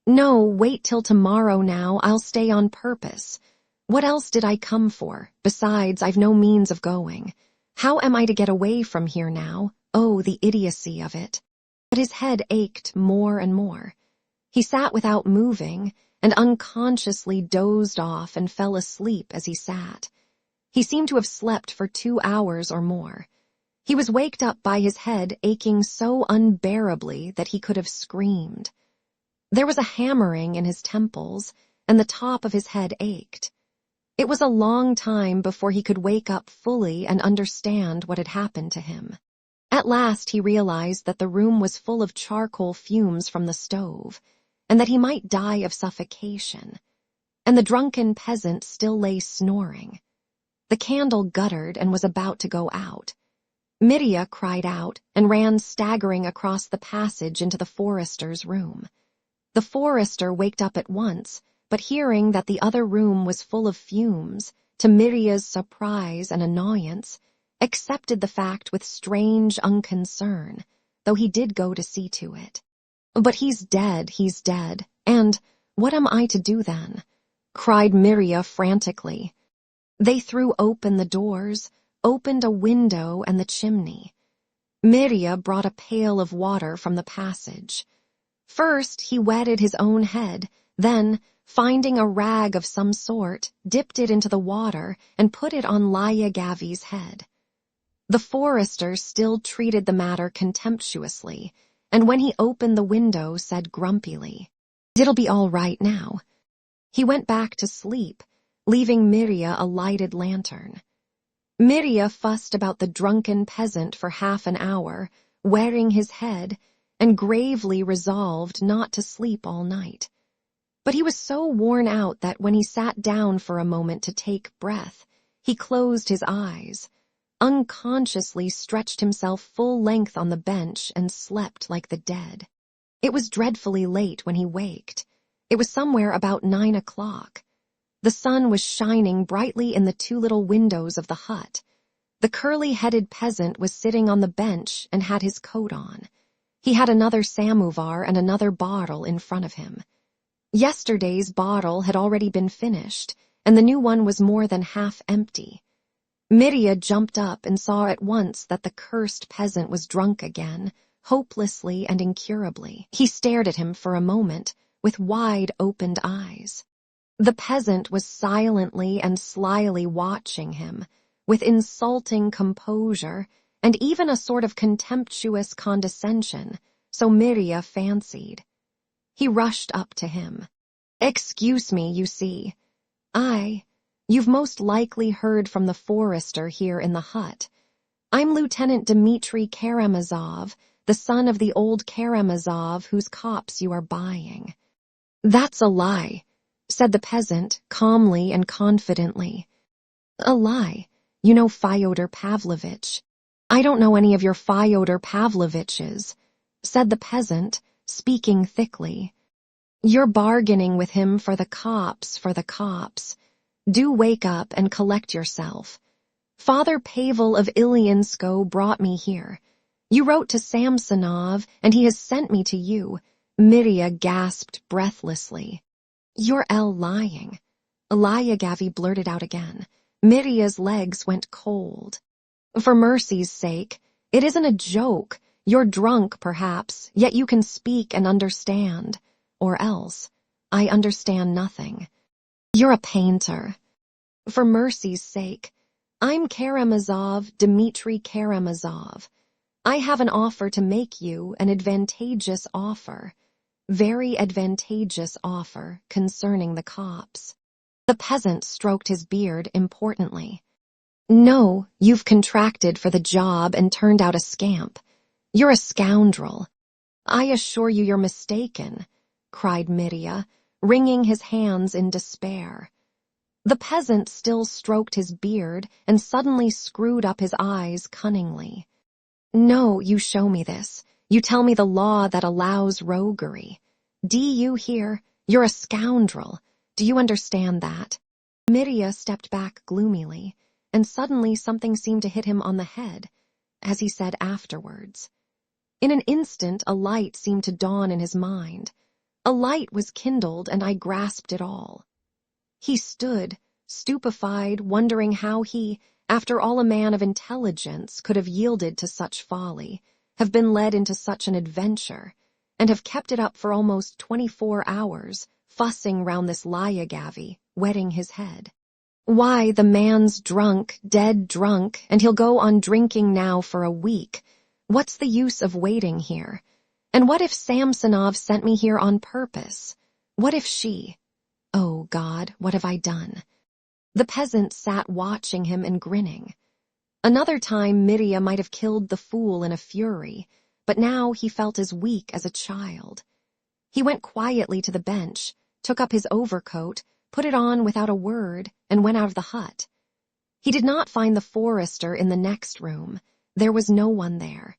"No, wait till tomorrow now, I'll stay on purpose. What else did I come for? Besides, I've no means of going. How am I to get away from here now? Oh, the idiocy of it." But his head ached more and more. He sat without moving, and unconsciously dozed off and fell asleep as he sat. He seemed to have slept for 2 hours or more. He was waked up by his head aching so unbearably that he could have screamed. There was a hammering in his temples, and the top of his head ached. It was a long time before he could wake up fully and understand what had happened to him. At last he realized that the room was full of charcoal fumes from the stove, and that he might die of suffocation. And the drunken peasant still lay snoring. The candle guttered and was about to go out. Mirya cried out and ran staggering across the passage into the forester's room. The forester waked up at once, but hearing that the other room was full of fumes, to Mirya's surprise and annoyance, accepted the fact with strange unconcern, though he did go to see to it. "But he's dead, and what am I to do then?" cried Mirya frantically. They threw open the doors, opened a window and the chimney. Mirya brought a pail of water from the passage. First he wetted his own head, then, finding a rag of some sort, dipped it into the water and put it on Lyagavy's head. The forester still treated the matter contemptuously, and when he opened the window said grumpily, "It'll be all right now." He went back to sleep, leaving Mirya a lighted lantern. Mirya fussed about the drunken peasant for half an hour, wearing his head, and gravely resolved not to sleep all night. But he was so worn out that when he sat down for a moment to take breath, he closed his eyes, unconsciously stretched himself full length on the bench and slept like the dead. It was dreadfully late when he waked. It was somewhere about 9 o'clock. The sun was shining brightly in the 2 little windows of the hut. The curly-headed peasant was sitting on the bench and had his coat on. He had another samovar and another bottle in front of him. Yesterday's bottle had already been finished, and the new one was more than half empty. Mirya jumped up and saw at once that the cursed peasant was drunk again, hopelessly and incurably. He stared at him for a moment, with wide-opened eyes. The peasant was silently and slyly watching him, with insulting composure, and even a sort of contemptuous condescension, so Mirya fancied. He rushed up to him. "Excuse me, you see. You've most likely heard from the forester here in the hut. I'm Lieutenant Dmitri Karamazov, the son of the old Karamazov whose copse you are buying." "That's a lie," said the peasant, calmly and confidently. "A lie? You know Fyodor Pavlovitch." "I don't know any of your Fyodor Pavloviches," said the peasant, speaking thickly. "You're bargaining with him for the copse. Do wake up and collect yourself. Father Pavel of Ilyansko brought me here. You wrote to Samsonov, and he has sent me to you." Mirya gasped breathlessly. "You're lying." Lyagavi blurted out again. Mirya's legs went cold. "For mercy's sake, it isn't a joke. You're drunk, perhaps, yet you can speak and understand. Or else, I understand nothing. You're a painter. For mercy's sake, I'm Karamazov, Dmitri Karamazov. I have an offer to make you, an advantageous offer. Very advantageous offer concerning the copse." The peasant stroked his beard importantly. "No, you've contracted for the job and turned out a scamp. You're a scoundrel." "I assure you you're mistaken," cried Mirya, wringing his hands in despair. The peasant still stroked his beard and suddenly screwed up his eyes cunningly. "No, you show me this. You tell me the law that allows roguery. Do you hear? You're a scoundrel. Do you understand that?" Mirya stepped back gloomily, and suddenly something seemed to hit him on the head, as he said afterwards. In an instant a light seemed to dawn in his mind. A light was kindled, and I grasped it all. He stood, stupefied, wondering how he, after all a man of intelligence, could have yielded to such folly, have been led into such an adventure, and have kept it up for almost 24 hours, fussing round this Lyagavi, wetting his head. Why, the man's drunk, dead drunk, and he'll go on drinking now for a week. What's the use of waiting here? And what if Samsonov sent me here on purpose? What if she? Oh, God, what have I done? The peasant sat watching him and grinning. Another time Mirya might have killed the fool in a fury, but now he felt as weak as a child. He went quietly to the bench, took up his overcoat, put it on without a word, and went out of the hut. He did not find the forester in the next room. There was no one there.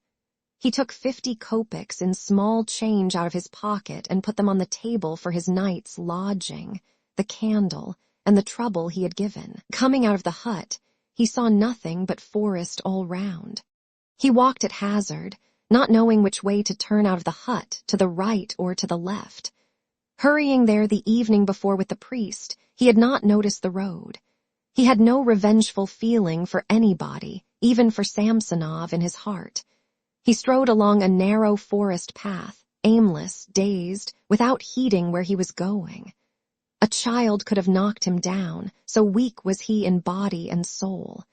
He took 50 kopecks in small change out of his pocket and put them on the table for his night's lodging, the candle, and the trouble he had given. Coming out of the hut, he saw nothing but forest all round. He walked at hazard, not knowing which way to turn out of the hut, to the right or to the left. Hurrying there the evening before with the priest, he had not noticed the road. He had no revengeful feeling for anybody, even for Samsonov in his heart. He strode along a narrow forest path, aimless, dazed, without heeding where he was going. A child could have knocked him down, so weak was he in body and soul.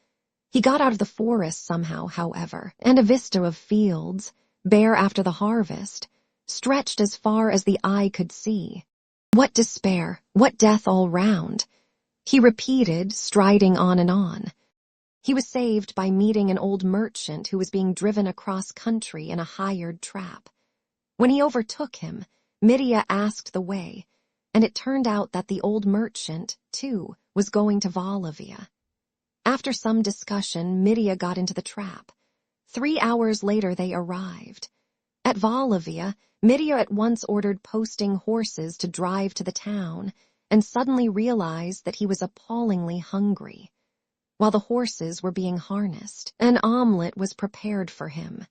He got out of the forest somehow, however, and a vista of fields, bare after the harvest, stretched as far as the eye could see. What despair, what death all round! He repeated, striding on and on. He was saved by meeting an old merchant who was being driven across country in a hired trap. When he overtook him, Mirya asked the way, and it turned out that the old merchant, too, was going to Volovia. After some discussion, Mirya got into the trap. 3 hours later they arrived. At Volovia, Mirya at once ordered posting horses to drive to the town, and suddenly realized that he was appallingly hungry. while the horses were being harnessed. An omelet was prepared for him.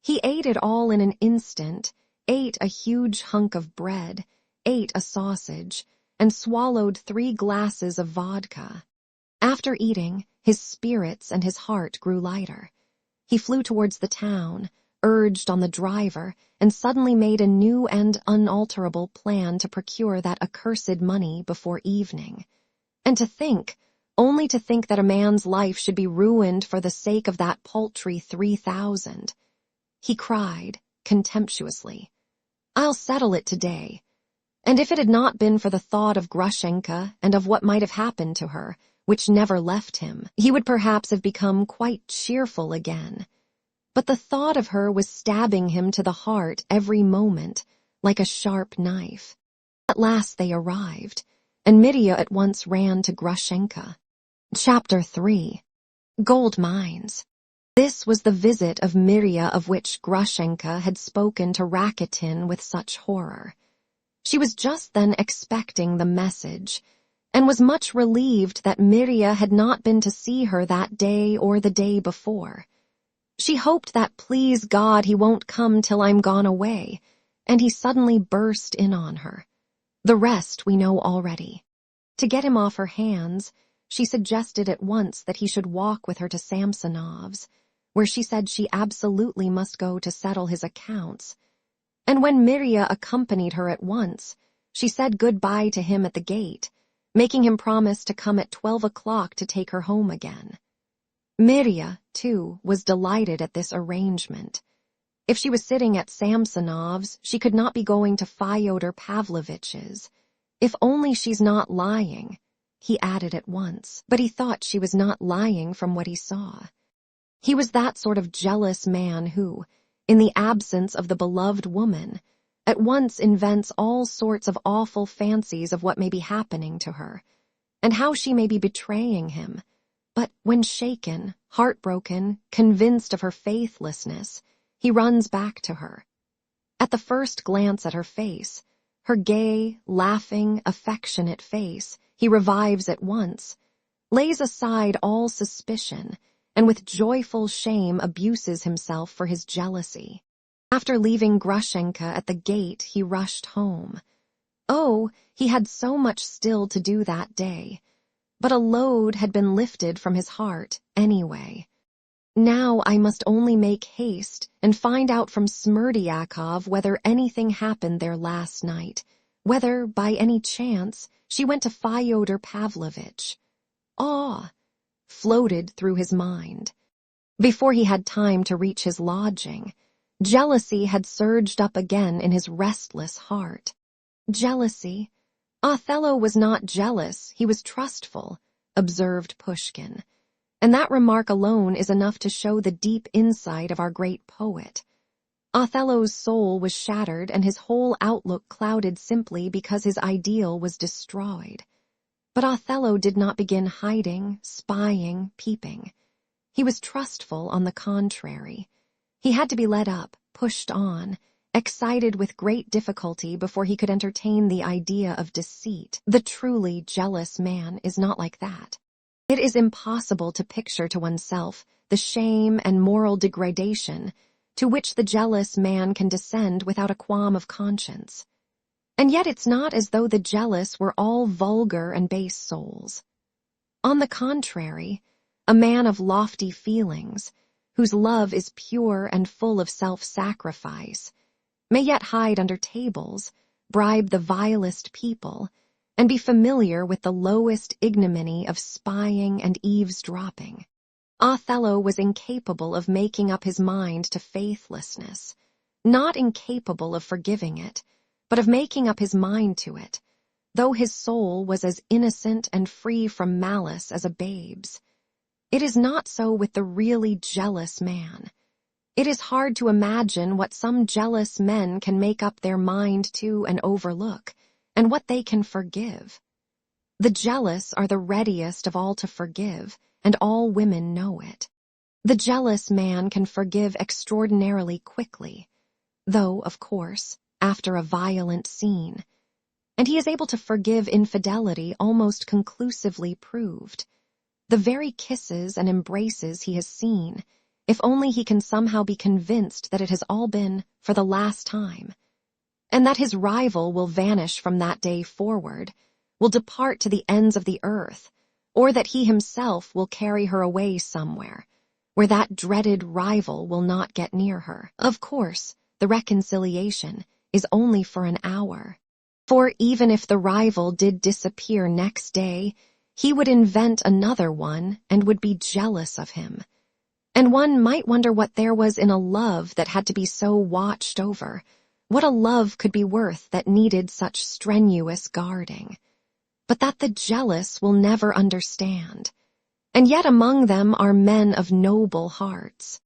He ate it all in an instant, ate a huge hunk of bread, ate a sausage, and swallowed 3 glasses of vodka. After eating, his spirits and his heart grew lighter. He flew towards the town, urged on the driver, and suddenly made a new and unalterable plan to procure that accursed money before evening. And only to think that a man's life should be ruined for the sake of that paltry 3,000. He cried, contemptuously, "I'll settle it today." And if it had not been for the thought of Grushenka and of what might have happened to her, which never left him, he would perhaps have become quite cheerful again. But the thought of her was stabbing him to the heart every moment, like a sharp knife. At last they arrived, and Mitya at once ran to Grushenka. Chapter 3. Gold Mines. This was the visit of Mirya of which Grushenka had spoken to Rakitin with such horror. She was just then expecting the message, and was much relieved that Mirya had not been to see her that day or the day before. She hoped that, please God, he won't come till I'm gone away, and he suddenly burst in on her. The rest we know already. To get him off her hands, she suggested at once that he should walk with her to Samsonov's, where she said she absolutely must go to settle his accounts. And when Mirya accompanied her at once, she said good-bye to him at the gate, making him promise to come at 12 o'clock to take her home again. Mirya, too, was delighted at this arrangement. If she was sitting at Samsonov's, she could not be going to Fyodor Pavlovitch's. If only she's not lying, he added at once, but he thought she was not lying from what he saw. He was that sort of jealous man who, in the absence of the beloved woman, at once invents all sorts of awful fancies of what may be happening to her, and how she may be betraying him. But when shaken, heartbroken, convinced of her faithlessness, he runs back to her. At the first glance at her face, her gay, laughing, affectionate face, he revives at once, lays aside all suspicion, and with joyful shame abuses himself for his jealousy. After leaving Grushenka at the gate, he rushed home. Oh, he had so much still to do that day. But a load had been lifted from his heart, anyway. Now I must only make haste and find out from Smerdyakov whether anything happened there last night, whether, by any chance, she went to Fyodor Pavlovitch. Awe floated through his mind. Before he had time to reach his lodging, jealousy had surged up again in his restless heart. Jealousy? Othello was not jealous, he was trustful, observed Pushkin. And that remark alone is enough to show the deep insight of our great poet. Othello's soul was shattered and his whole outlook clouded simply because his ideal was destroyed. But Othello did not begin hiding, spying, peeping. He was trustful on the contrary. He had to be led up, pushed on, excited with great difficulty before he could entertain the idea of deceit. The truly jealous man is not like that. It is impossible to picture to oneself the shame and moral degradation to which the jealous man can descend without a qualm of conscience. And yet it's not as though the jealous were all vulgar and base souls. On the contrary, a man of lofty feelings, whose love is pure and full of self-sacrifice, may yet hide under tables, bribe the vilest people, and be familiar with the lowest ignominy of spying and eavesdropping. Othello was incapable of making up his mind to faithlessness, not incapable of forgiving it, but of making up his mind to it, though his soul was as innocent and free from malice as a babe's. It is not so with the really jealous man. It is hard to imagine what some jealous men can make up their mind to and overlook, and what they can forgive. The jealous are the readiest of all to forgive, and all women know it. The jealous man can forgive extraordinarily quickly, though, of course, after a violent scene, and he is able to forgive infidelity almost conclusively proved. the very kisses and embraces he has seen, if only he can somehow be convinced that it has all been for the last time, and that his rival will vanish from that day forward, will depart to the ends of the earth, or that he himself will carry her away somewhere, where that dreaded rival will not get near her. Of course, the reconciliation is only for an hour. For even if the rival did disappear next day, he would invent another one and would be jealous of him. And one might wonder what there was in a love that had to be so watched over, what a love could be worth that needed such strenuous guarding. But that the jealous will never understand. And yet among them are men of noble hearts.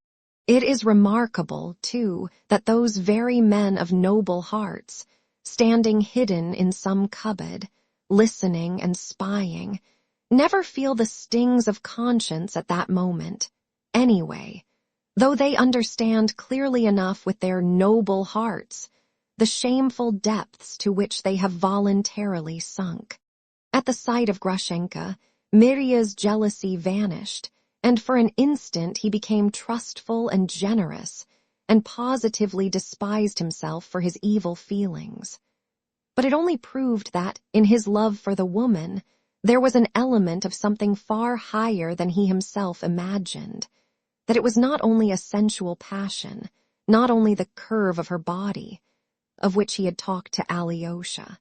It is remarkable, too, that those very men of noble hearts, standing hidden in some cupboard, listening and spying, never feel the stings of conscience at that moment, anyway, though they understand clearly enough with their noble hearts the shameful depths to which they have voluntarily sunk. At the sight of Grushenka, Mirya's jealousy vanished, and for an instant he became trustful and generous, and positively despised himself for his evil feelings. But it only proved that, in his love for the woman, there was an element of something far higher than he himself imagined, that it was not only a sensual passion, not only the curve of her body, of which he had talked to Alyosha.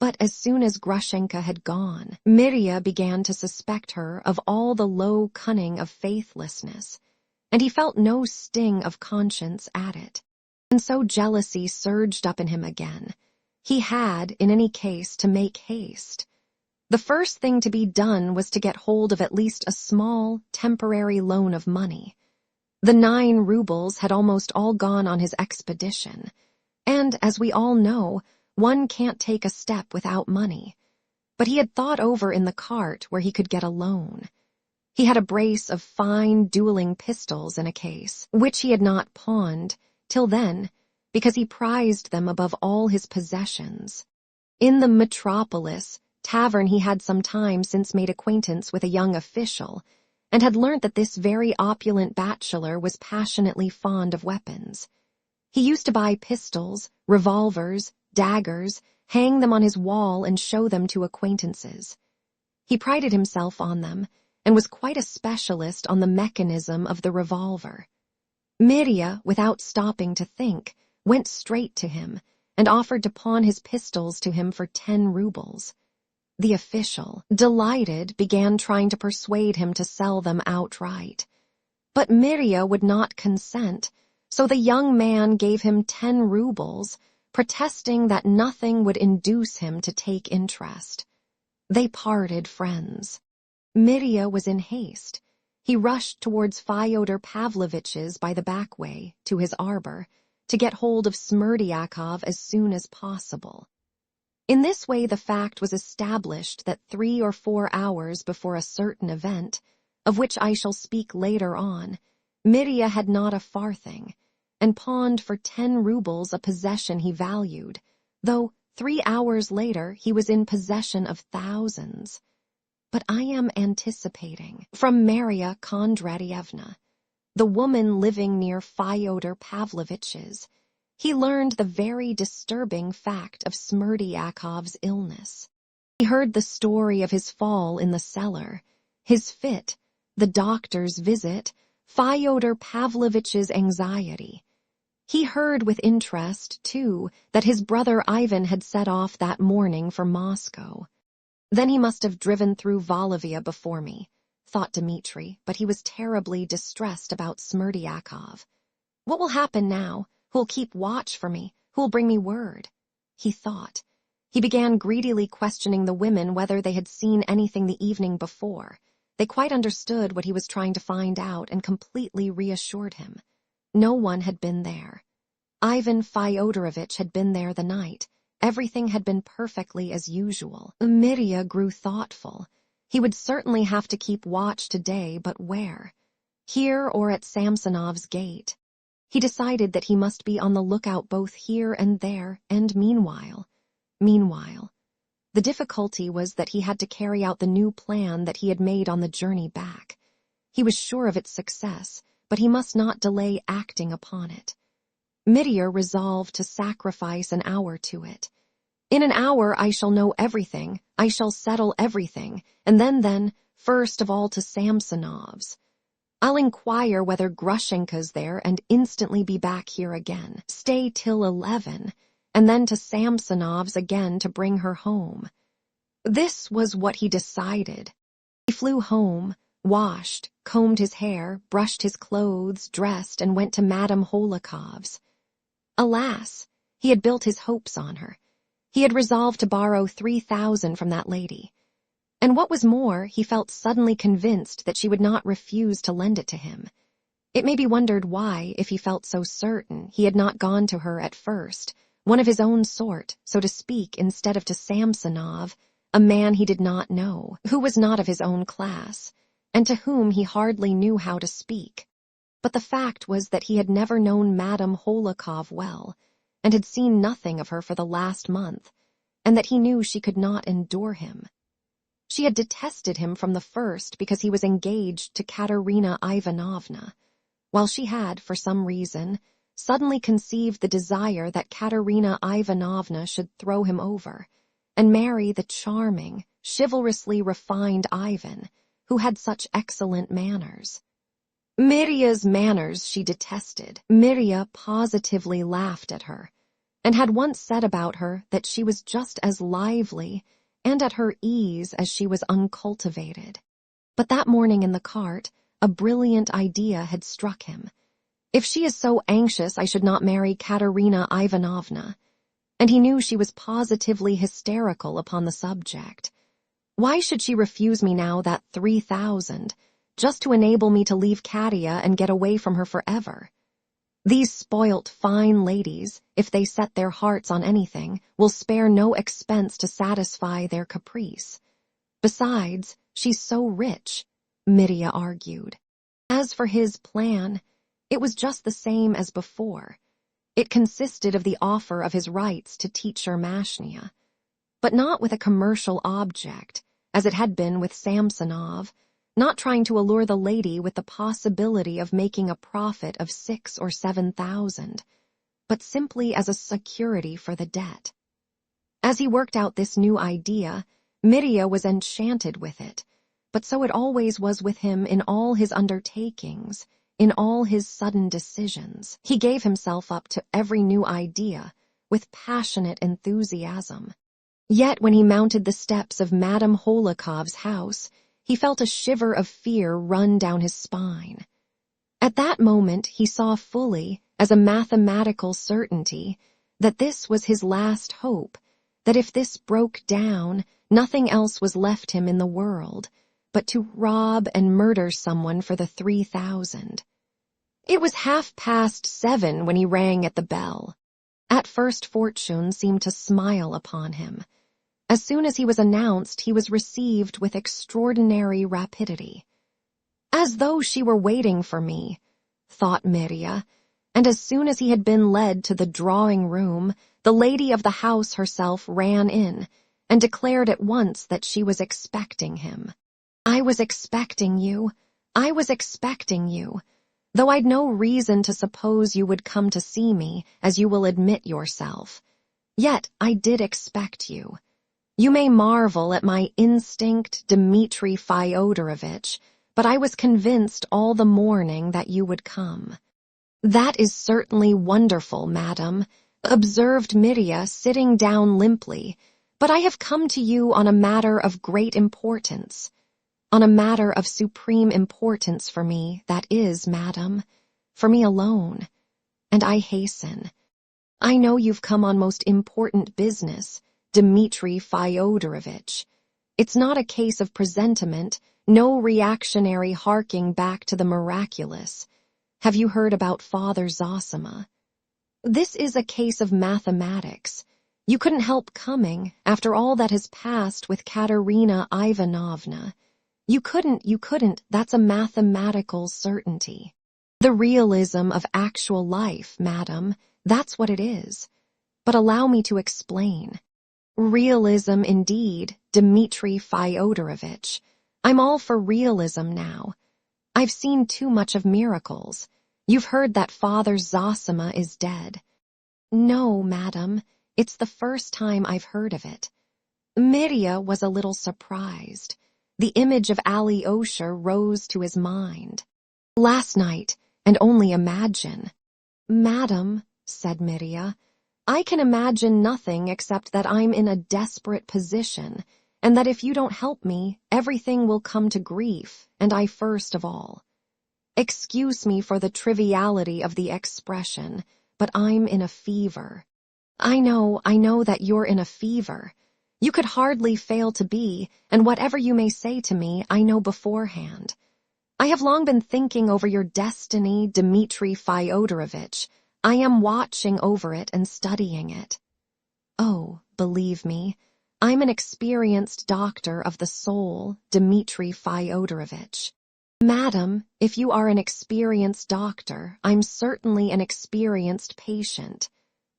But as soon as Grushenka had gone, Mirya began to suspect her of all the low cunning of faithlessness, and he felt no sting of conscience at it. And so jealousy surged up in him again. He had, in any case, to make haste. The first thing to be done was to get hold of at least a small, temporary loan of money. The 9 rubles had almost all gone on his expedition, and, as we all know, one can't take a step without money. But he had thought over in the cart where he could get a loan. He had a brace of fine dueling pistols in a case, which he had not pawned, till then, because he prized them above all his possessions. In the metropolis tavern he had some time since made acquaintance with a young official, and had learnt that this very opulent bachelor was passionately fond of weapons. He used to buy pistols, revolvers, daggers, hang them on his wall and show them to acquaintances. He prided himself on them, and was quite a specialist on the mechanism of the revolver. Mirya, without stopping to think, went straight to him, and offered to pawn his pistols to him for 10 rubles. The official, delighted, began trying to persuade him to sell them outright. But Mirya would not consent, so the young man gave him 10 rubles, protesting that nothing would induce him to take interest. They parted friends. Mirya was in haste. He rushed towards Fyodor Pavlovitch's by the back way, to his arbor, to get hold of Smerdyakov as soon as possible. In this way the fact was established that 3 or 4 hours before a certain event, of which I shall speak later on, Mirya had not a farthing, and pawned for 10 rubles a possession he valued, though 3 hours later he was in possession of thousands. But I am anticipating. From Marya Kondratyevna, the woman living near Fyodor Pavlovitch's, he learned the very disturbing fact of Smerdyakov's illness. He heard the story of his fall in the cellar, his fit, the doctor's visit, Fyodor Pavlovitch's anxiety. He heard with interest, too, that his brother Ivan had set off that morning for Moscow. Then he must have driven through Volovia before me, thought Dmitri, but he was terribly distressed about Smerdyakov. What will happen now? Who'll keep watch for me? Who'll bring me word? He thought. He began greedily questioning the women whether they had seen anything the evening before. They quite understood what he was trying to find out and completely reassured him. No one had been there. Ivan Fyodorovitch had been there the night. Everything had been perfectly as usual. Mirya grew thoughtful. He would certainly have to keep watch today, but where? Here or at Samsonov's gate. He decided that he must be on the lookout both here and there, and meanwhile. The difficulty was that he had to carry out the new plan that he had made on the journey back. He was sure of its success, but he must not delay acting upon it. Mirya resolved to sacrifice an hour to it. In an hour I shall know everything, I shall settle everything, and then, first of all to Samsonov's. I'll inquire whether Grushenka's there and instantly be back here again. Stay till 11, and then to Samsonov's again to bring her home. This was what he decided. He flew home, washed, combed his hair, brushed his clothes, dressed, and went to Madame Holokov's. Alas, he had built his hopes on her. He had resolved to borrow 3,000 from that lady. And what was more, he felt suddenly convinced that she would not refuse to lend it to him. It may be wondered why, if he felt so certain, he had not gone to her at first, one of his own sort, so to speak, instead of to Samsonov, a man he did not know, who was not of his own class, and to whom he hardly knew how to speak. But the fact was that he had never known Madame Holikov well, and had seen nothing of her for the last month, and that he knew she could not endure him. She had detested him from the first because he was engaged to Katerina Ivanovna, while she had, for some reason, suddenly conceived the desire that Katerina Ivanovna should throw him over, and marry the charming, chivalrously refined Ivan, who had such excellent manners. Mirya's manners she detested. Mirya positively laughed at her, and had once said about her that she was just as lively and at her ease as she was uncultivated. But that morning in the cart, a brilliant idea had struck him. If she is so anxious I should not marry Katerina Ivanovna, and he knew she was positively hysterical upon the subject. Why should she refuse me now that 3,000, just to enable me to leave Katya and get away from her forever? These spoilt fine ladies, if they set their hearts on anything, will spare no expense to satisfy their caprice. Besides, she's so rich, Mirya argued. As for his plan, it was just the same as before. It consisted of the offer of his rights to teacher Mashnia, but not with a commercial object, as it had been with Samsonov, not trying to allure the lady with the possibility of making a profit of 6,000 or 7,000, but simply as a security for the debt. As he worked out this new idea, Mirya was enchanted with it, but so it always was with him in all his undertakings, in all his sudden decisions. He gave himself up to every new idea with passionate enthusiasm. Yet when he mounted the steps of Madame Holikov's house, he felt a shiver of fear run down his spine. At that moment he saw fully, as a mathematical certainty, that this was his last hope, that if this broke down, nothing else was left him in the world, but to rob and murder someone for the 3,000. It was 7:30 when he rang at the bell. At first fortune seemed to smile upon him. As soon as he was announced, he was received with extraordinary rapidity. As though she were waiting for me, thought Mirya, and as soon as he had been led to the drawing-room, the lady of the house herself ran in, and declared at once that she was expecting him. I was expecting you, though I'd no reason to suppose you would come to see me, as you will admit yourself. Yet I did expect you. You may marvel at my instinct, Dmitri Fyodorovitch, but I was convinced all the morning that you would come. That is certainly wonderful, madam, observed Mirya, sitting down limply, but I have come to you on a matter of great importance. On a matter of supreme importance for me, that is, madam, for me alone. And I hasten. I know you've come on most important business, Dmitri Fyodorovitch. It's not a case of presentiment, no reactionary harking back to the miraculous. Have you heard about Father Zosima? This is a case of mathematics. You couldn't help coming, after all that has passed with Katerina Ivanovna. You couldn't, that's a mathematical certainty. The realism of actual life, madam, that's what it is. But allow me to explain. Realism indeed, Dmitri Fyodorovich. I'm all for realism now. I've seen too much of miracles. You've heard that Father Zosima is dead. No, madam, it's the first time I've heard of it. Mirya was a little surprised. The image of Alyosha rose to his mind. Last night, and only imagine. Madam, said Mirya, I can imagine nothing except that I'm in a desperate position, and that if you don't help me, everything will come to grief, and I first of all. Excuse me for the triviality of the expression, but I'm in a fever. I know that you're in a fever. You could hardly fail to be, and whatever you may say to me, I know beforehand. I have long been thinking over your destiny, Dmitri Fyodorovich. I am watching over it and studying it. Oh, believe me, I'm an experienced doctor of the soul, Dmitri Fyodorovich. Madam, if you are an experienced doctor, I'm certainly an experienced patient,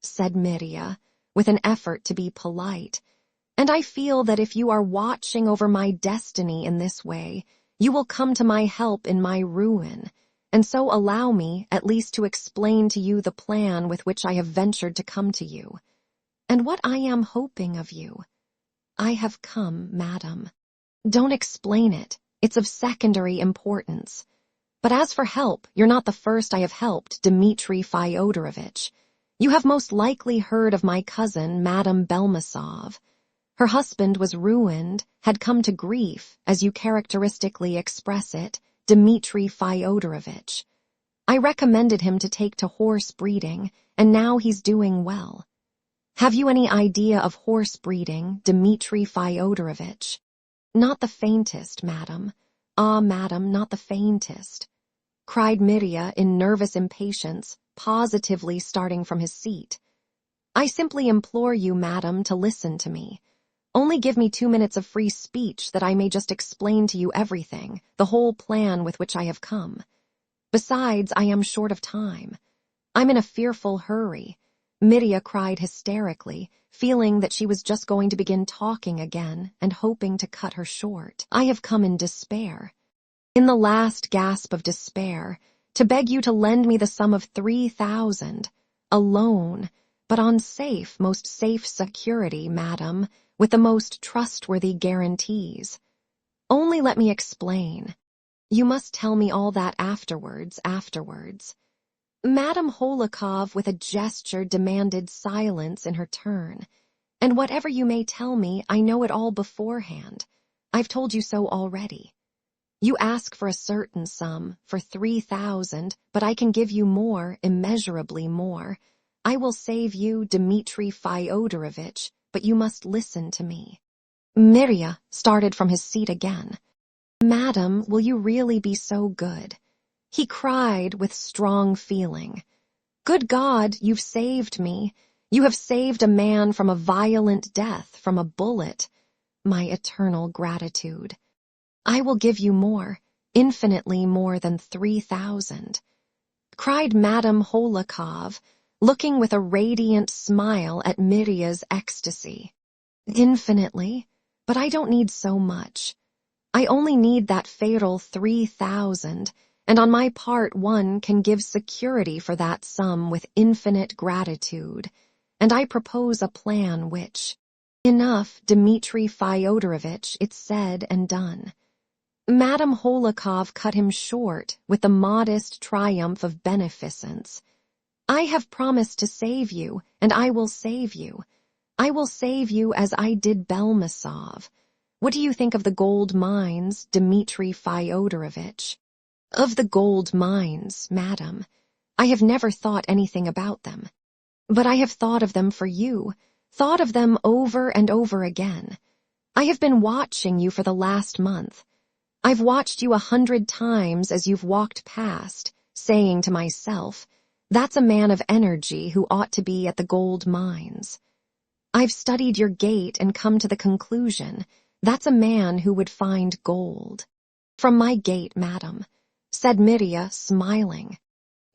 said Mirya, with an effort to be polite, and I feel that if you are watching over my destiny in this way, you will come to my help in my ruin, and so allow me at least to explain to you the plan with which I have ventured to come to you, and what I am hoping of you. I have come, madam. Don't explain it. It's of secondary importance. But as for help, you're not the first I have helped, Dmitri Fyodorovich. You have most likely heard of my cousin, Madame Belmasov. Her husband was ruined, had come to grief, as you characteristically express it, Dmitri Fyodorovich. I recommended him to take to horse breeding, and now he's doing well. Have you any idea of horse breeding, Dmitri Fyodorovich? Not the faintest, madam. Ah, madam, not the faintest, cried Mirya in nervous impatience, positively starting from his seat. I simply implore you, madam, to listen to me. Only give me 2 minutes of free speech that I may just explain to you everything, the whole plan with which I have come. Besides, I am short of time. I'm in a fearful hurry. Mirya cried hysterically, feeling that she was just going to begin talking again and hoping to cut her short. I have come in despair. In the last gasp of despair, to beg you to lend me the sum of 3,000, alone, but on most safe security, madam, with the most trustworthy guarantees. Only let me explain. You must tell me all that afterwards. Madame Holikov with a gesture demanded silence in her turn. And whatever you may tell me, I know it all beforehand. I've told you so already. You ask for a certain sum, for 3,000, but I can give you more, immeasurably more. I will save you, Dmitri Fyodorovich, but you must listen to me. Mirya started from his seat again. Madam, will you really be so good? He cried with strong feeling. Good God, you've saved me. You have saved a man from a violent death, from a bullet. My eternal gratitude. I will give you more, infinitely more than 3,000, cried Madame Holikov, looking with a radiant smile at Mirya's ecstasy. Infinitely, but I don't need so much. I only need that fatal 3,000, and on my part one can give security for that sum with infinite gratitude, and I propose a plan which— Enough, Dmitri Fyodorovich, it's said and done. Madame Holikov cut him short with the modest triumph of beneficence. I have promised to save you, and I will save you. I will save you as I did Belmasov. What do you think of the gold mines, Dmitri Fyodorovich? Of the gold mines, madam. I have never thought anything about them. But I have thought of them for you, thought of them over and over again. I have been watching you for the last month. I've watched you 100 times as you've walked past, saying to myself, that's a man of energy who ought to be at the gold mines. I've studied your gait and come to the conclusion, that's a man who would find gold. From my gait, madam, said Mirya, smiling.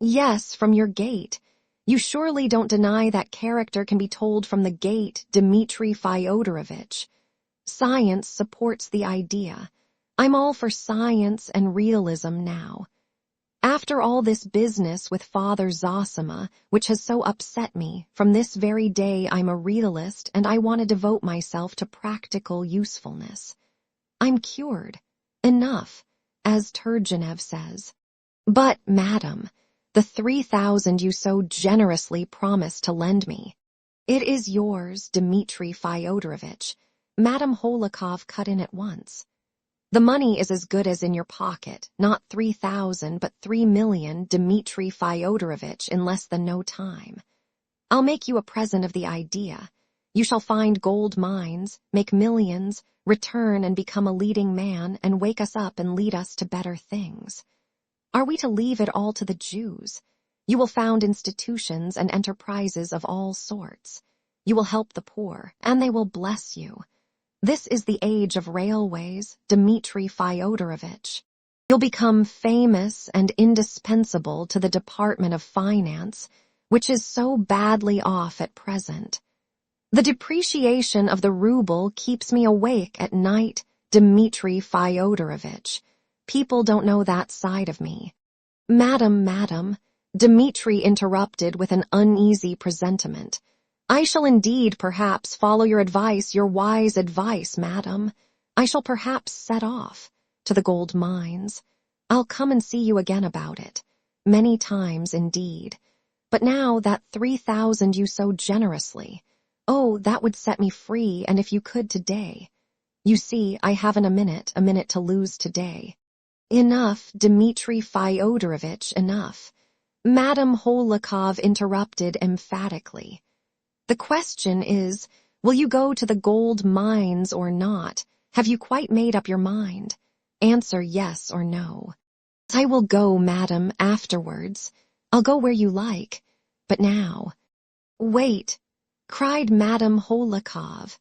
Yes, from your gait. You surely don't deny that character can be told from the gate, Dmitri Fyodorovich. Science supports the idea. I'm all for science and realism now. After all this business with Father Zosima, which has so upset me, from this very day I'm a realist and I want to devote myself to practical usefulness. I'm cured. Enough, as Turgenev says. But, madam, the 3,000 you so generously promised to lend me. It is yours, Dmitri Fyodorovich. Madame Holikov cut in at once. The money is as good as in your pocket, not 3,000 but 3,000,000, Dmitri Fyodorovich, in less than no time. I'll make you a present of the idea. You shall find gold mines, make millions, return and become a leading man, and wake us up and lead us to better things. Are we to leave it all to the Jews? You will found institutions and enterprises of all sorts. You will help the poor, and they will bless you. This is the age of railways, Dmitri Fyodorovich. You'll become famous and indispensable to the Department of Finance, which is so badly off at present. The depreciation of the ruble keeps me awake at night, Dmitri Fyodorovich. People don't know that side of me. Madam, Dmitri interrupted with an uneasy presentiment. I shall indeed perhaps follow your advice, your wise advice, madam. I shall perhaps set off to the gold mines. I'll come and see you again about it. Many times indeed. But now that 3,000 you so generously, oh, that would set me free, and if you could today. You see, I haven't a minute to lose today. Enough, Dmitri Fyodorovich, enough. Madame Holikov interrupted emphatically. The question is, will you go to the gold mines or not? Have you quite made up your mind? Answer yes or no. I will go, madam, afterwards. I'll go where you like. But now. Wait, cried Madame Holikov,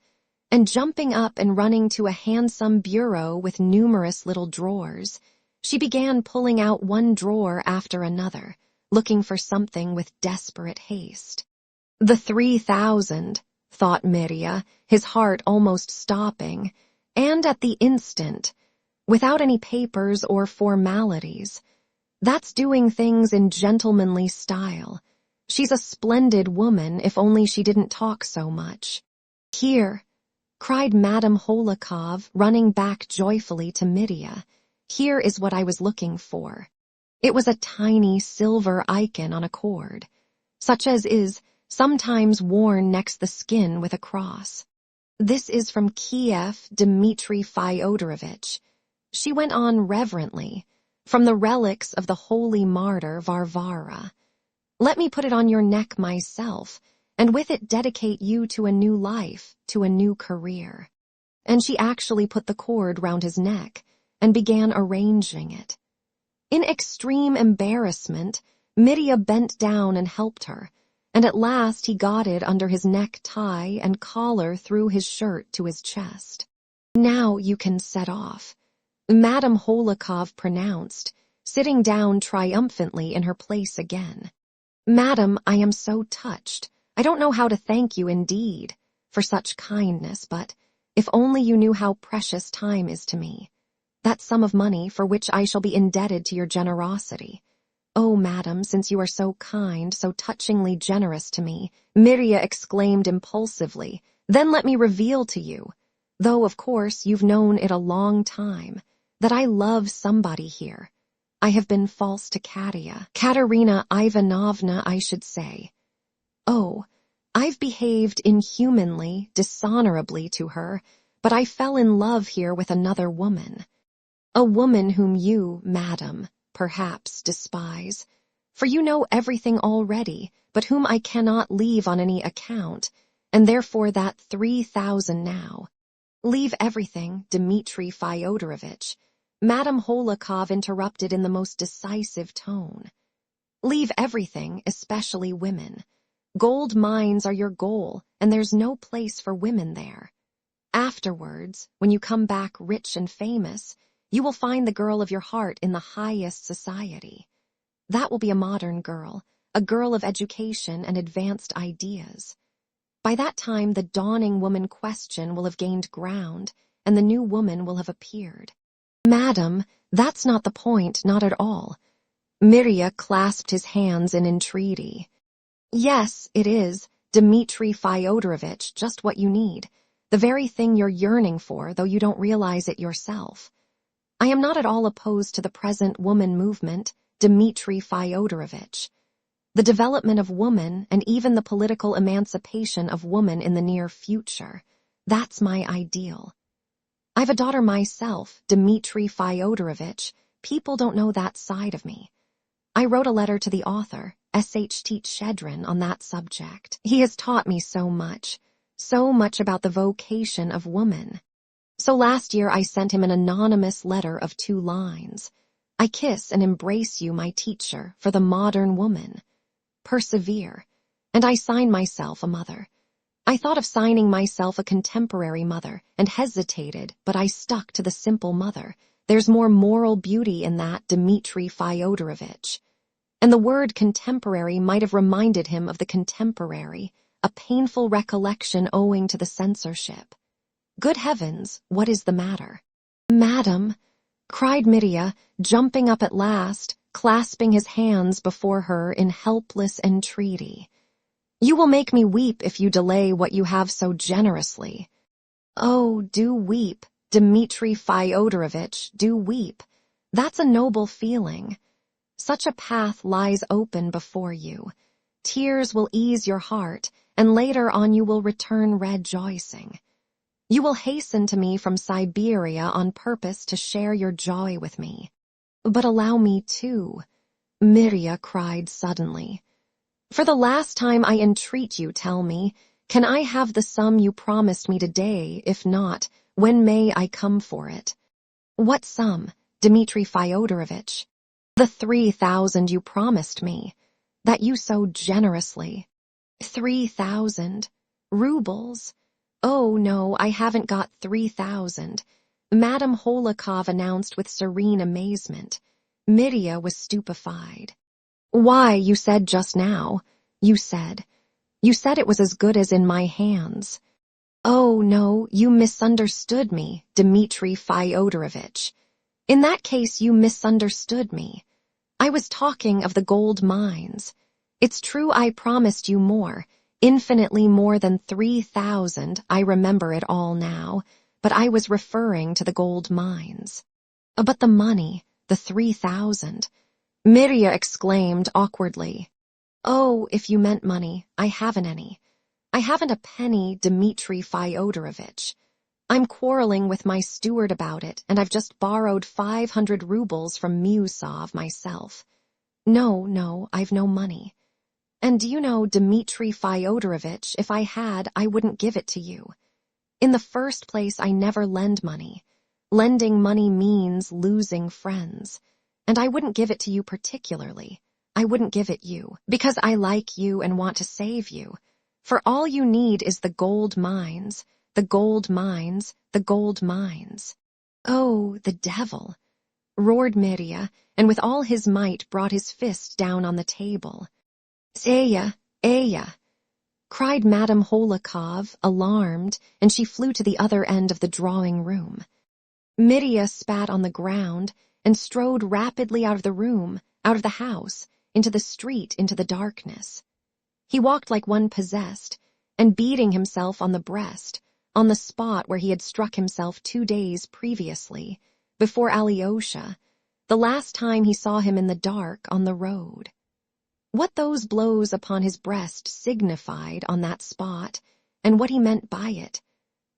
and jumping up and running to a handsome bureau with numerous little drawers, she began pulling out one drawer after another, looking for something with desperate haste. The 3,000, thought Mirya, his heart almost stopping, and at the instant, without any papers or formalities. That's doing things in gentlemanly style. She's a splendid woman, if only she didn't talk so much. Here, cried Madame Holikov, running back joyfully to Mirya. Here is what I was looking for. It was a tiny silver icon on a cord, such as is sometimes worn next the skin with a cross. This is from Kiev, Dmitri Fyodorovich. She went on reverently, from the relics of the holy martyr Varvara. Let me put it on your neck myself, and with it dedicate you to a new life, to a new career. And she actually put the cord round his neck, and began arranging it. In extreme embarrassment, Mirya bent down and helped her, and at last he got it under his necktie and collar through his shirt to his chest. Now you can set off, Madame Holikov pronounced, sitting down triumphantly in her place again. Madam, I am so touched. I don't know how to thank you indeed for such kindness, but if only you knew how precious time is to me. That sum of money for which I shall be indebted to your generosity. Oh, madam, since you are so kind, so touchingly generous to me, Mirya exclaimed impulsively, then let me reveal to you, though of course you've known it a long time, that I love somebody here. I have been false to Katerina Ivanovna, I should say. Oh, I've behaved inhumanly, dishonorably to her, but I fell in love here with another woman. A woman whom you, madam, perhaps despise, for you know everything already, but whom I cannot leave on any account, and therefore that 3,000 now. Leave everything, Dmitri Fyodorovich, Madame Holikov interrupted in the most decisive tone. Leave everything, especially women. Gold mines are your goal, and there's no place for women there. Afterwards, when you come back rich and famous, you will find the girl of your heart in the highest society. That will be a modern girl, a girl of education and advanced ideas. By that time, the dawning woman question will have gained ground, and the new woman will have appeared. Madam, that's not the point, not at all. Mirya clasped his hands in entreaty. Yes, it is, Dmitri Fyodorovich, just what you need. The very thing you're yearning for, though you don't realize it yourself. I am not at all opposed to the present woman movement, Dmitri Fyodorovich. The development of woman and even the political emancipation of woman in the near future. That's my ideal. I've a daughter myself, Dmitri Fyodorovich. People don't know that side of me. I wrote a letter to the author, Sht Shedrin, on that subject. He has taught me so much about the vocation of woman. So last year I sent him an anonymous letter of 2 lines. I kiss and embrace you, my teacher, for the modern woman. Persevere. And I sign myself a mother. I thought of signing myself a contemporary mother and hesitated, but I stuck to the simple mother. There's more moral beauty in that, Dmitri Fyodorovich. And the word contemporary might have reminded him of the contemporary, a painful recollection owing to the censorship. Good heavens, what is the matter? Madam, cried Mirya, jumping up at last, clasping his hands before her in helpless entreaty. You will make me weep if you delay what you have so generously. Oh, do weep, Dmitri Fyodorovich, do weep. That's a noble feeling. Such a path lies open before you. Tears will ease your heart, and later on you will return rejoicing. You will hasten to me from Siberia on purpose to share your joy with me. But allow me too, Mirya cried suddenly. For the last time I entreat you, tell me, can I have the sum you promised me today? If not, when may I come for it? What sum, Dmitri Fyodorovich? The 3,000 you promised me, that you so generously. 3,000 rubles? Oh, no, I haven't got 3,000. Madame Holikov announced with serene amazement. Mirya was stupefied. Why, you said just now. You said it was as good as in my hands. Oh, no, you misunderstood me, Dmitri Fyodorovich. In that case, you misunderstood me. I was talking of the gold mines. It's true I promised you more, infinitely more than 3,000, I remember it all now, but I was referring to the gold mines. But the money, the 3,000, Mirya exclaimed awkwardly. Oh, if you meant money, I haven't any. I haven't a penny, Dmitri Fyodorovich. I'm quarreling with my steward about it, and I've just borrowed 500 rubles from Musov myself. No, I've no money. And do you know, Dmitri Fyodorovich, if I had, I wouldn't give it to you. In the first place, I never lend money. Lending money means losing friends. And I wouldn't give it to you particularly. I wouldn't give it you, because I like you and want to save you. For all you need is the gold mines, the gold mines, the gold mines. Oh, the devil! Roared Mirya, and with all his might brought his fist down on the table. Eya, cried Madame Holikov, alarmed, and she flew to the other end of the drawing room. Mirya spat on the ground and strode rapidly out of the room, out of the house, into the street, into the darkness. He walked like one possessed, and beating himself on the breast, on the spot where he had struck himself 2 days previously, before Alyosha, the last time he saw him in the dark on the road. What those blows upon his breast signified on that spot, and what he meant by it,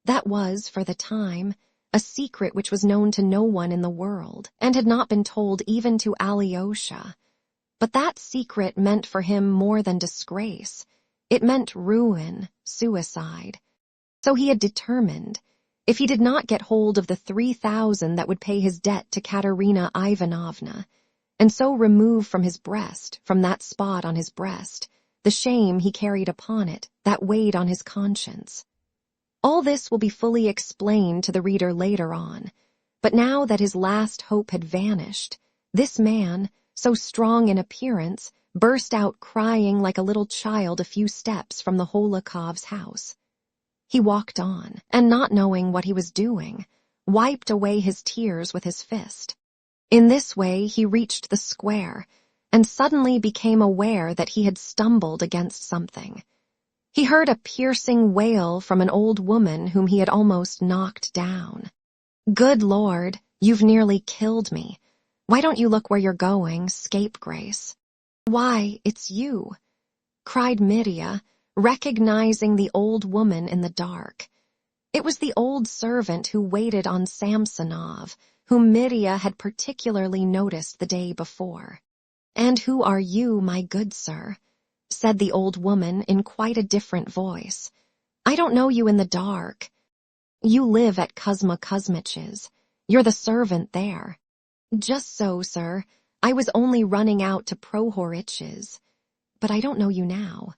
that was, for the time, a secret which was known to no one in the world, and had not been told even to Alyosha. But that secret meant for him more than disgrace. It meant ruin, suicide. So he had determined, if he did not get hold of the 3,000 that would pay his debt to Katerina Ivanovna, and so remove from his breast, from that spot on his breast, the shame he carried upon it, that weighed on his conscience. All this will be fully explained to the reader later on, but now that his last hope had vanished, this man, so strong in appearance, burst out crying like a little child a few steps from the Holokov's house. He walked on, and not knowing what he was doing, wiped away his tears with his fist. In this way he reached the square, and suddenly became aware that he had stumbled against something. He heard a piercing wail from an old woman whom he had almost knocked down. "Good Lord, you've nearly killed me. Why don't you look where you're going, scapegrace?" "Why, it's you," cried Mirya, recognizing the old woman in the dark. It was the old servant who waited on Samsonov, whom Mirya had particularly noticed the day before. "And who are you, my good sir?" said the old woman in quite a different voice. "I don't know you in the dark. You live at Kuzma Kuzmich's. You're the servant there." "Just so, sir. I was only running out to Prohorich's. But I don't know you now."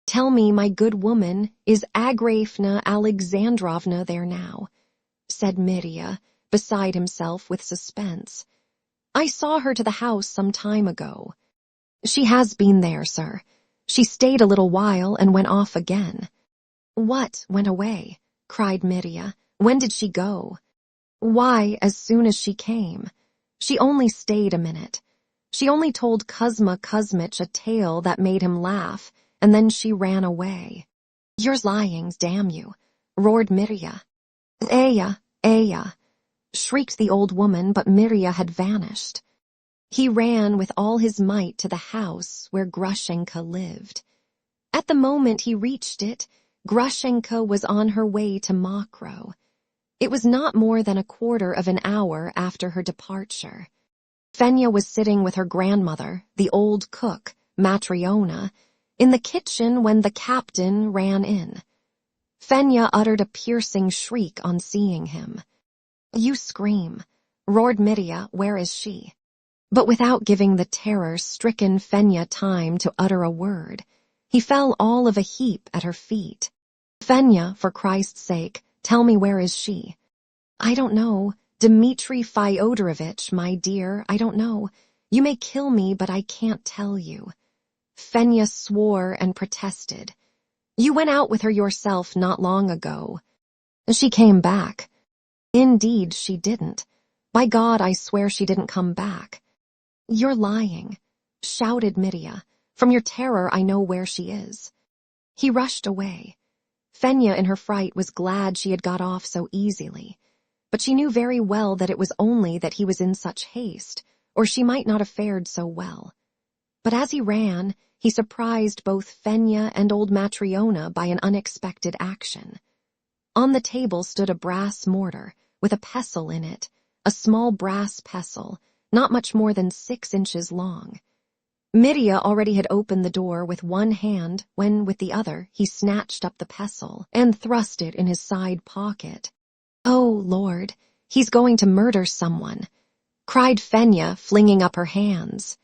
"Tell me, my good woman, is Agrafena Alexandrovna there now?" said Mirya, beside himself with suspense. "I saw her to the house some time ago." "She has been there, sir. She stayed a little while and went off again." "What went away?" cried Mirya. "When did she go?" "Why, as soon as she came. She only stayed a minute. She only told Kuzma Kuzmich a tale that made him laugh, and then she ran away." "You're lying, damn you," roared Mirya. "Aya, Aya," shrieked the old woman, but Mirya had vanished. He ran with all his might to the house where Grushenka lived. At the moment he reached it, Grushenka was on her way to Mokroe. It was not more than a quarter of an hour after her departure. Fenya was sitting with her grandmother, the old cook, Matryona, in the kitchen when the captain ran in. Fenya uttered a piercing shriek on seeing him. "You scream," roared Mirya. "Where is she?" But without giving the terror-stricken Fenya time to utter a word, he fell all of a heap at her feet. "Fenya, for Christ's sake, tell me, where is she?" "I don't know. Dmitri Fyodorovich, my dear, I don't know. You may kill me, but I can't tell you." Fenya swore and protested. "You went out with her yourself not long ago." "She came back." "Indeed she didn't. By God, I swear she didn't come back." "You're lying," shouted Mirya. "From your terror I know where she is." He rushed away. Fenya in her fright was glad she had got off so easily, but she knew very well that it was only that he was in such haste, or she might not have fared so well. But as he ran, he surprised both Fenya and old Matryona by an unexpected action. On the table stood a brass mortar, with a pestle in it, a small brass pestle, not much more than 6 inches long. Mirya already had opened the door with one hand when, with the other, he snatched up the pestle and thrust it in his side pocket. "Oh, Lord, he's going to murder someone," cried Fenya, flinging up her hands.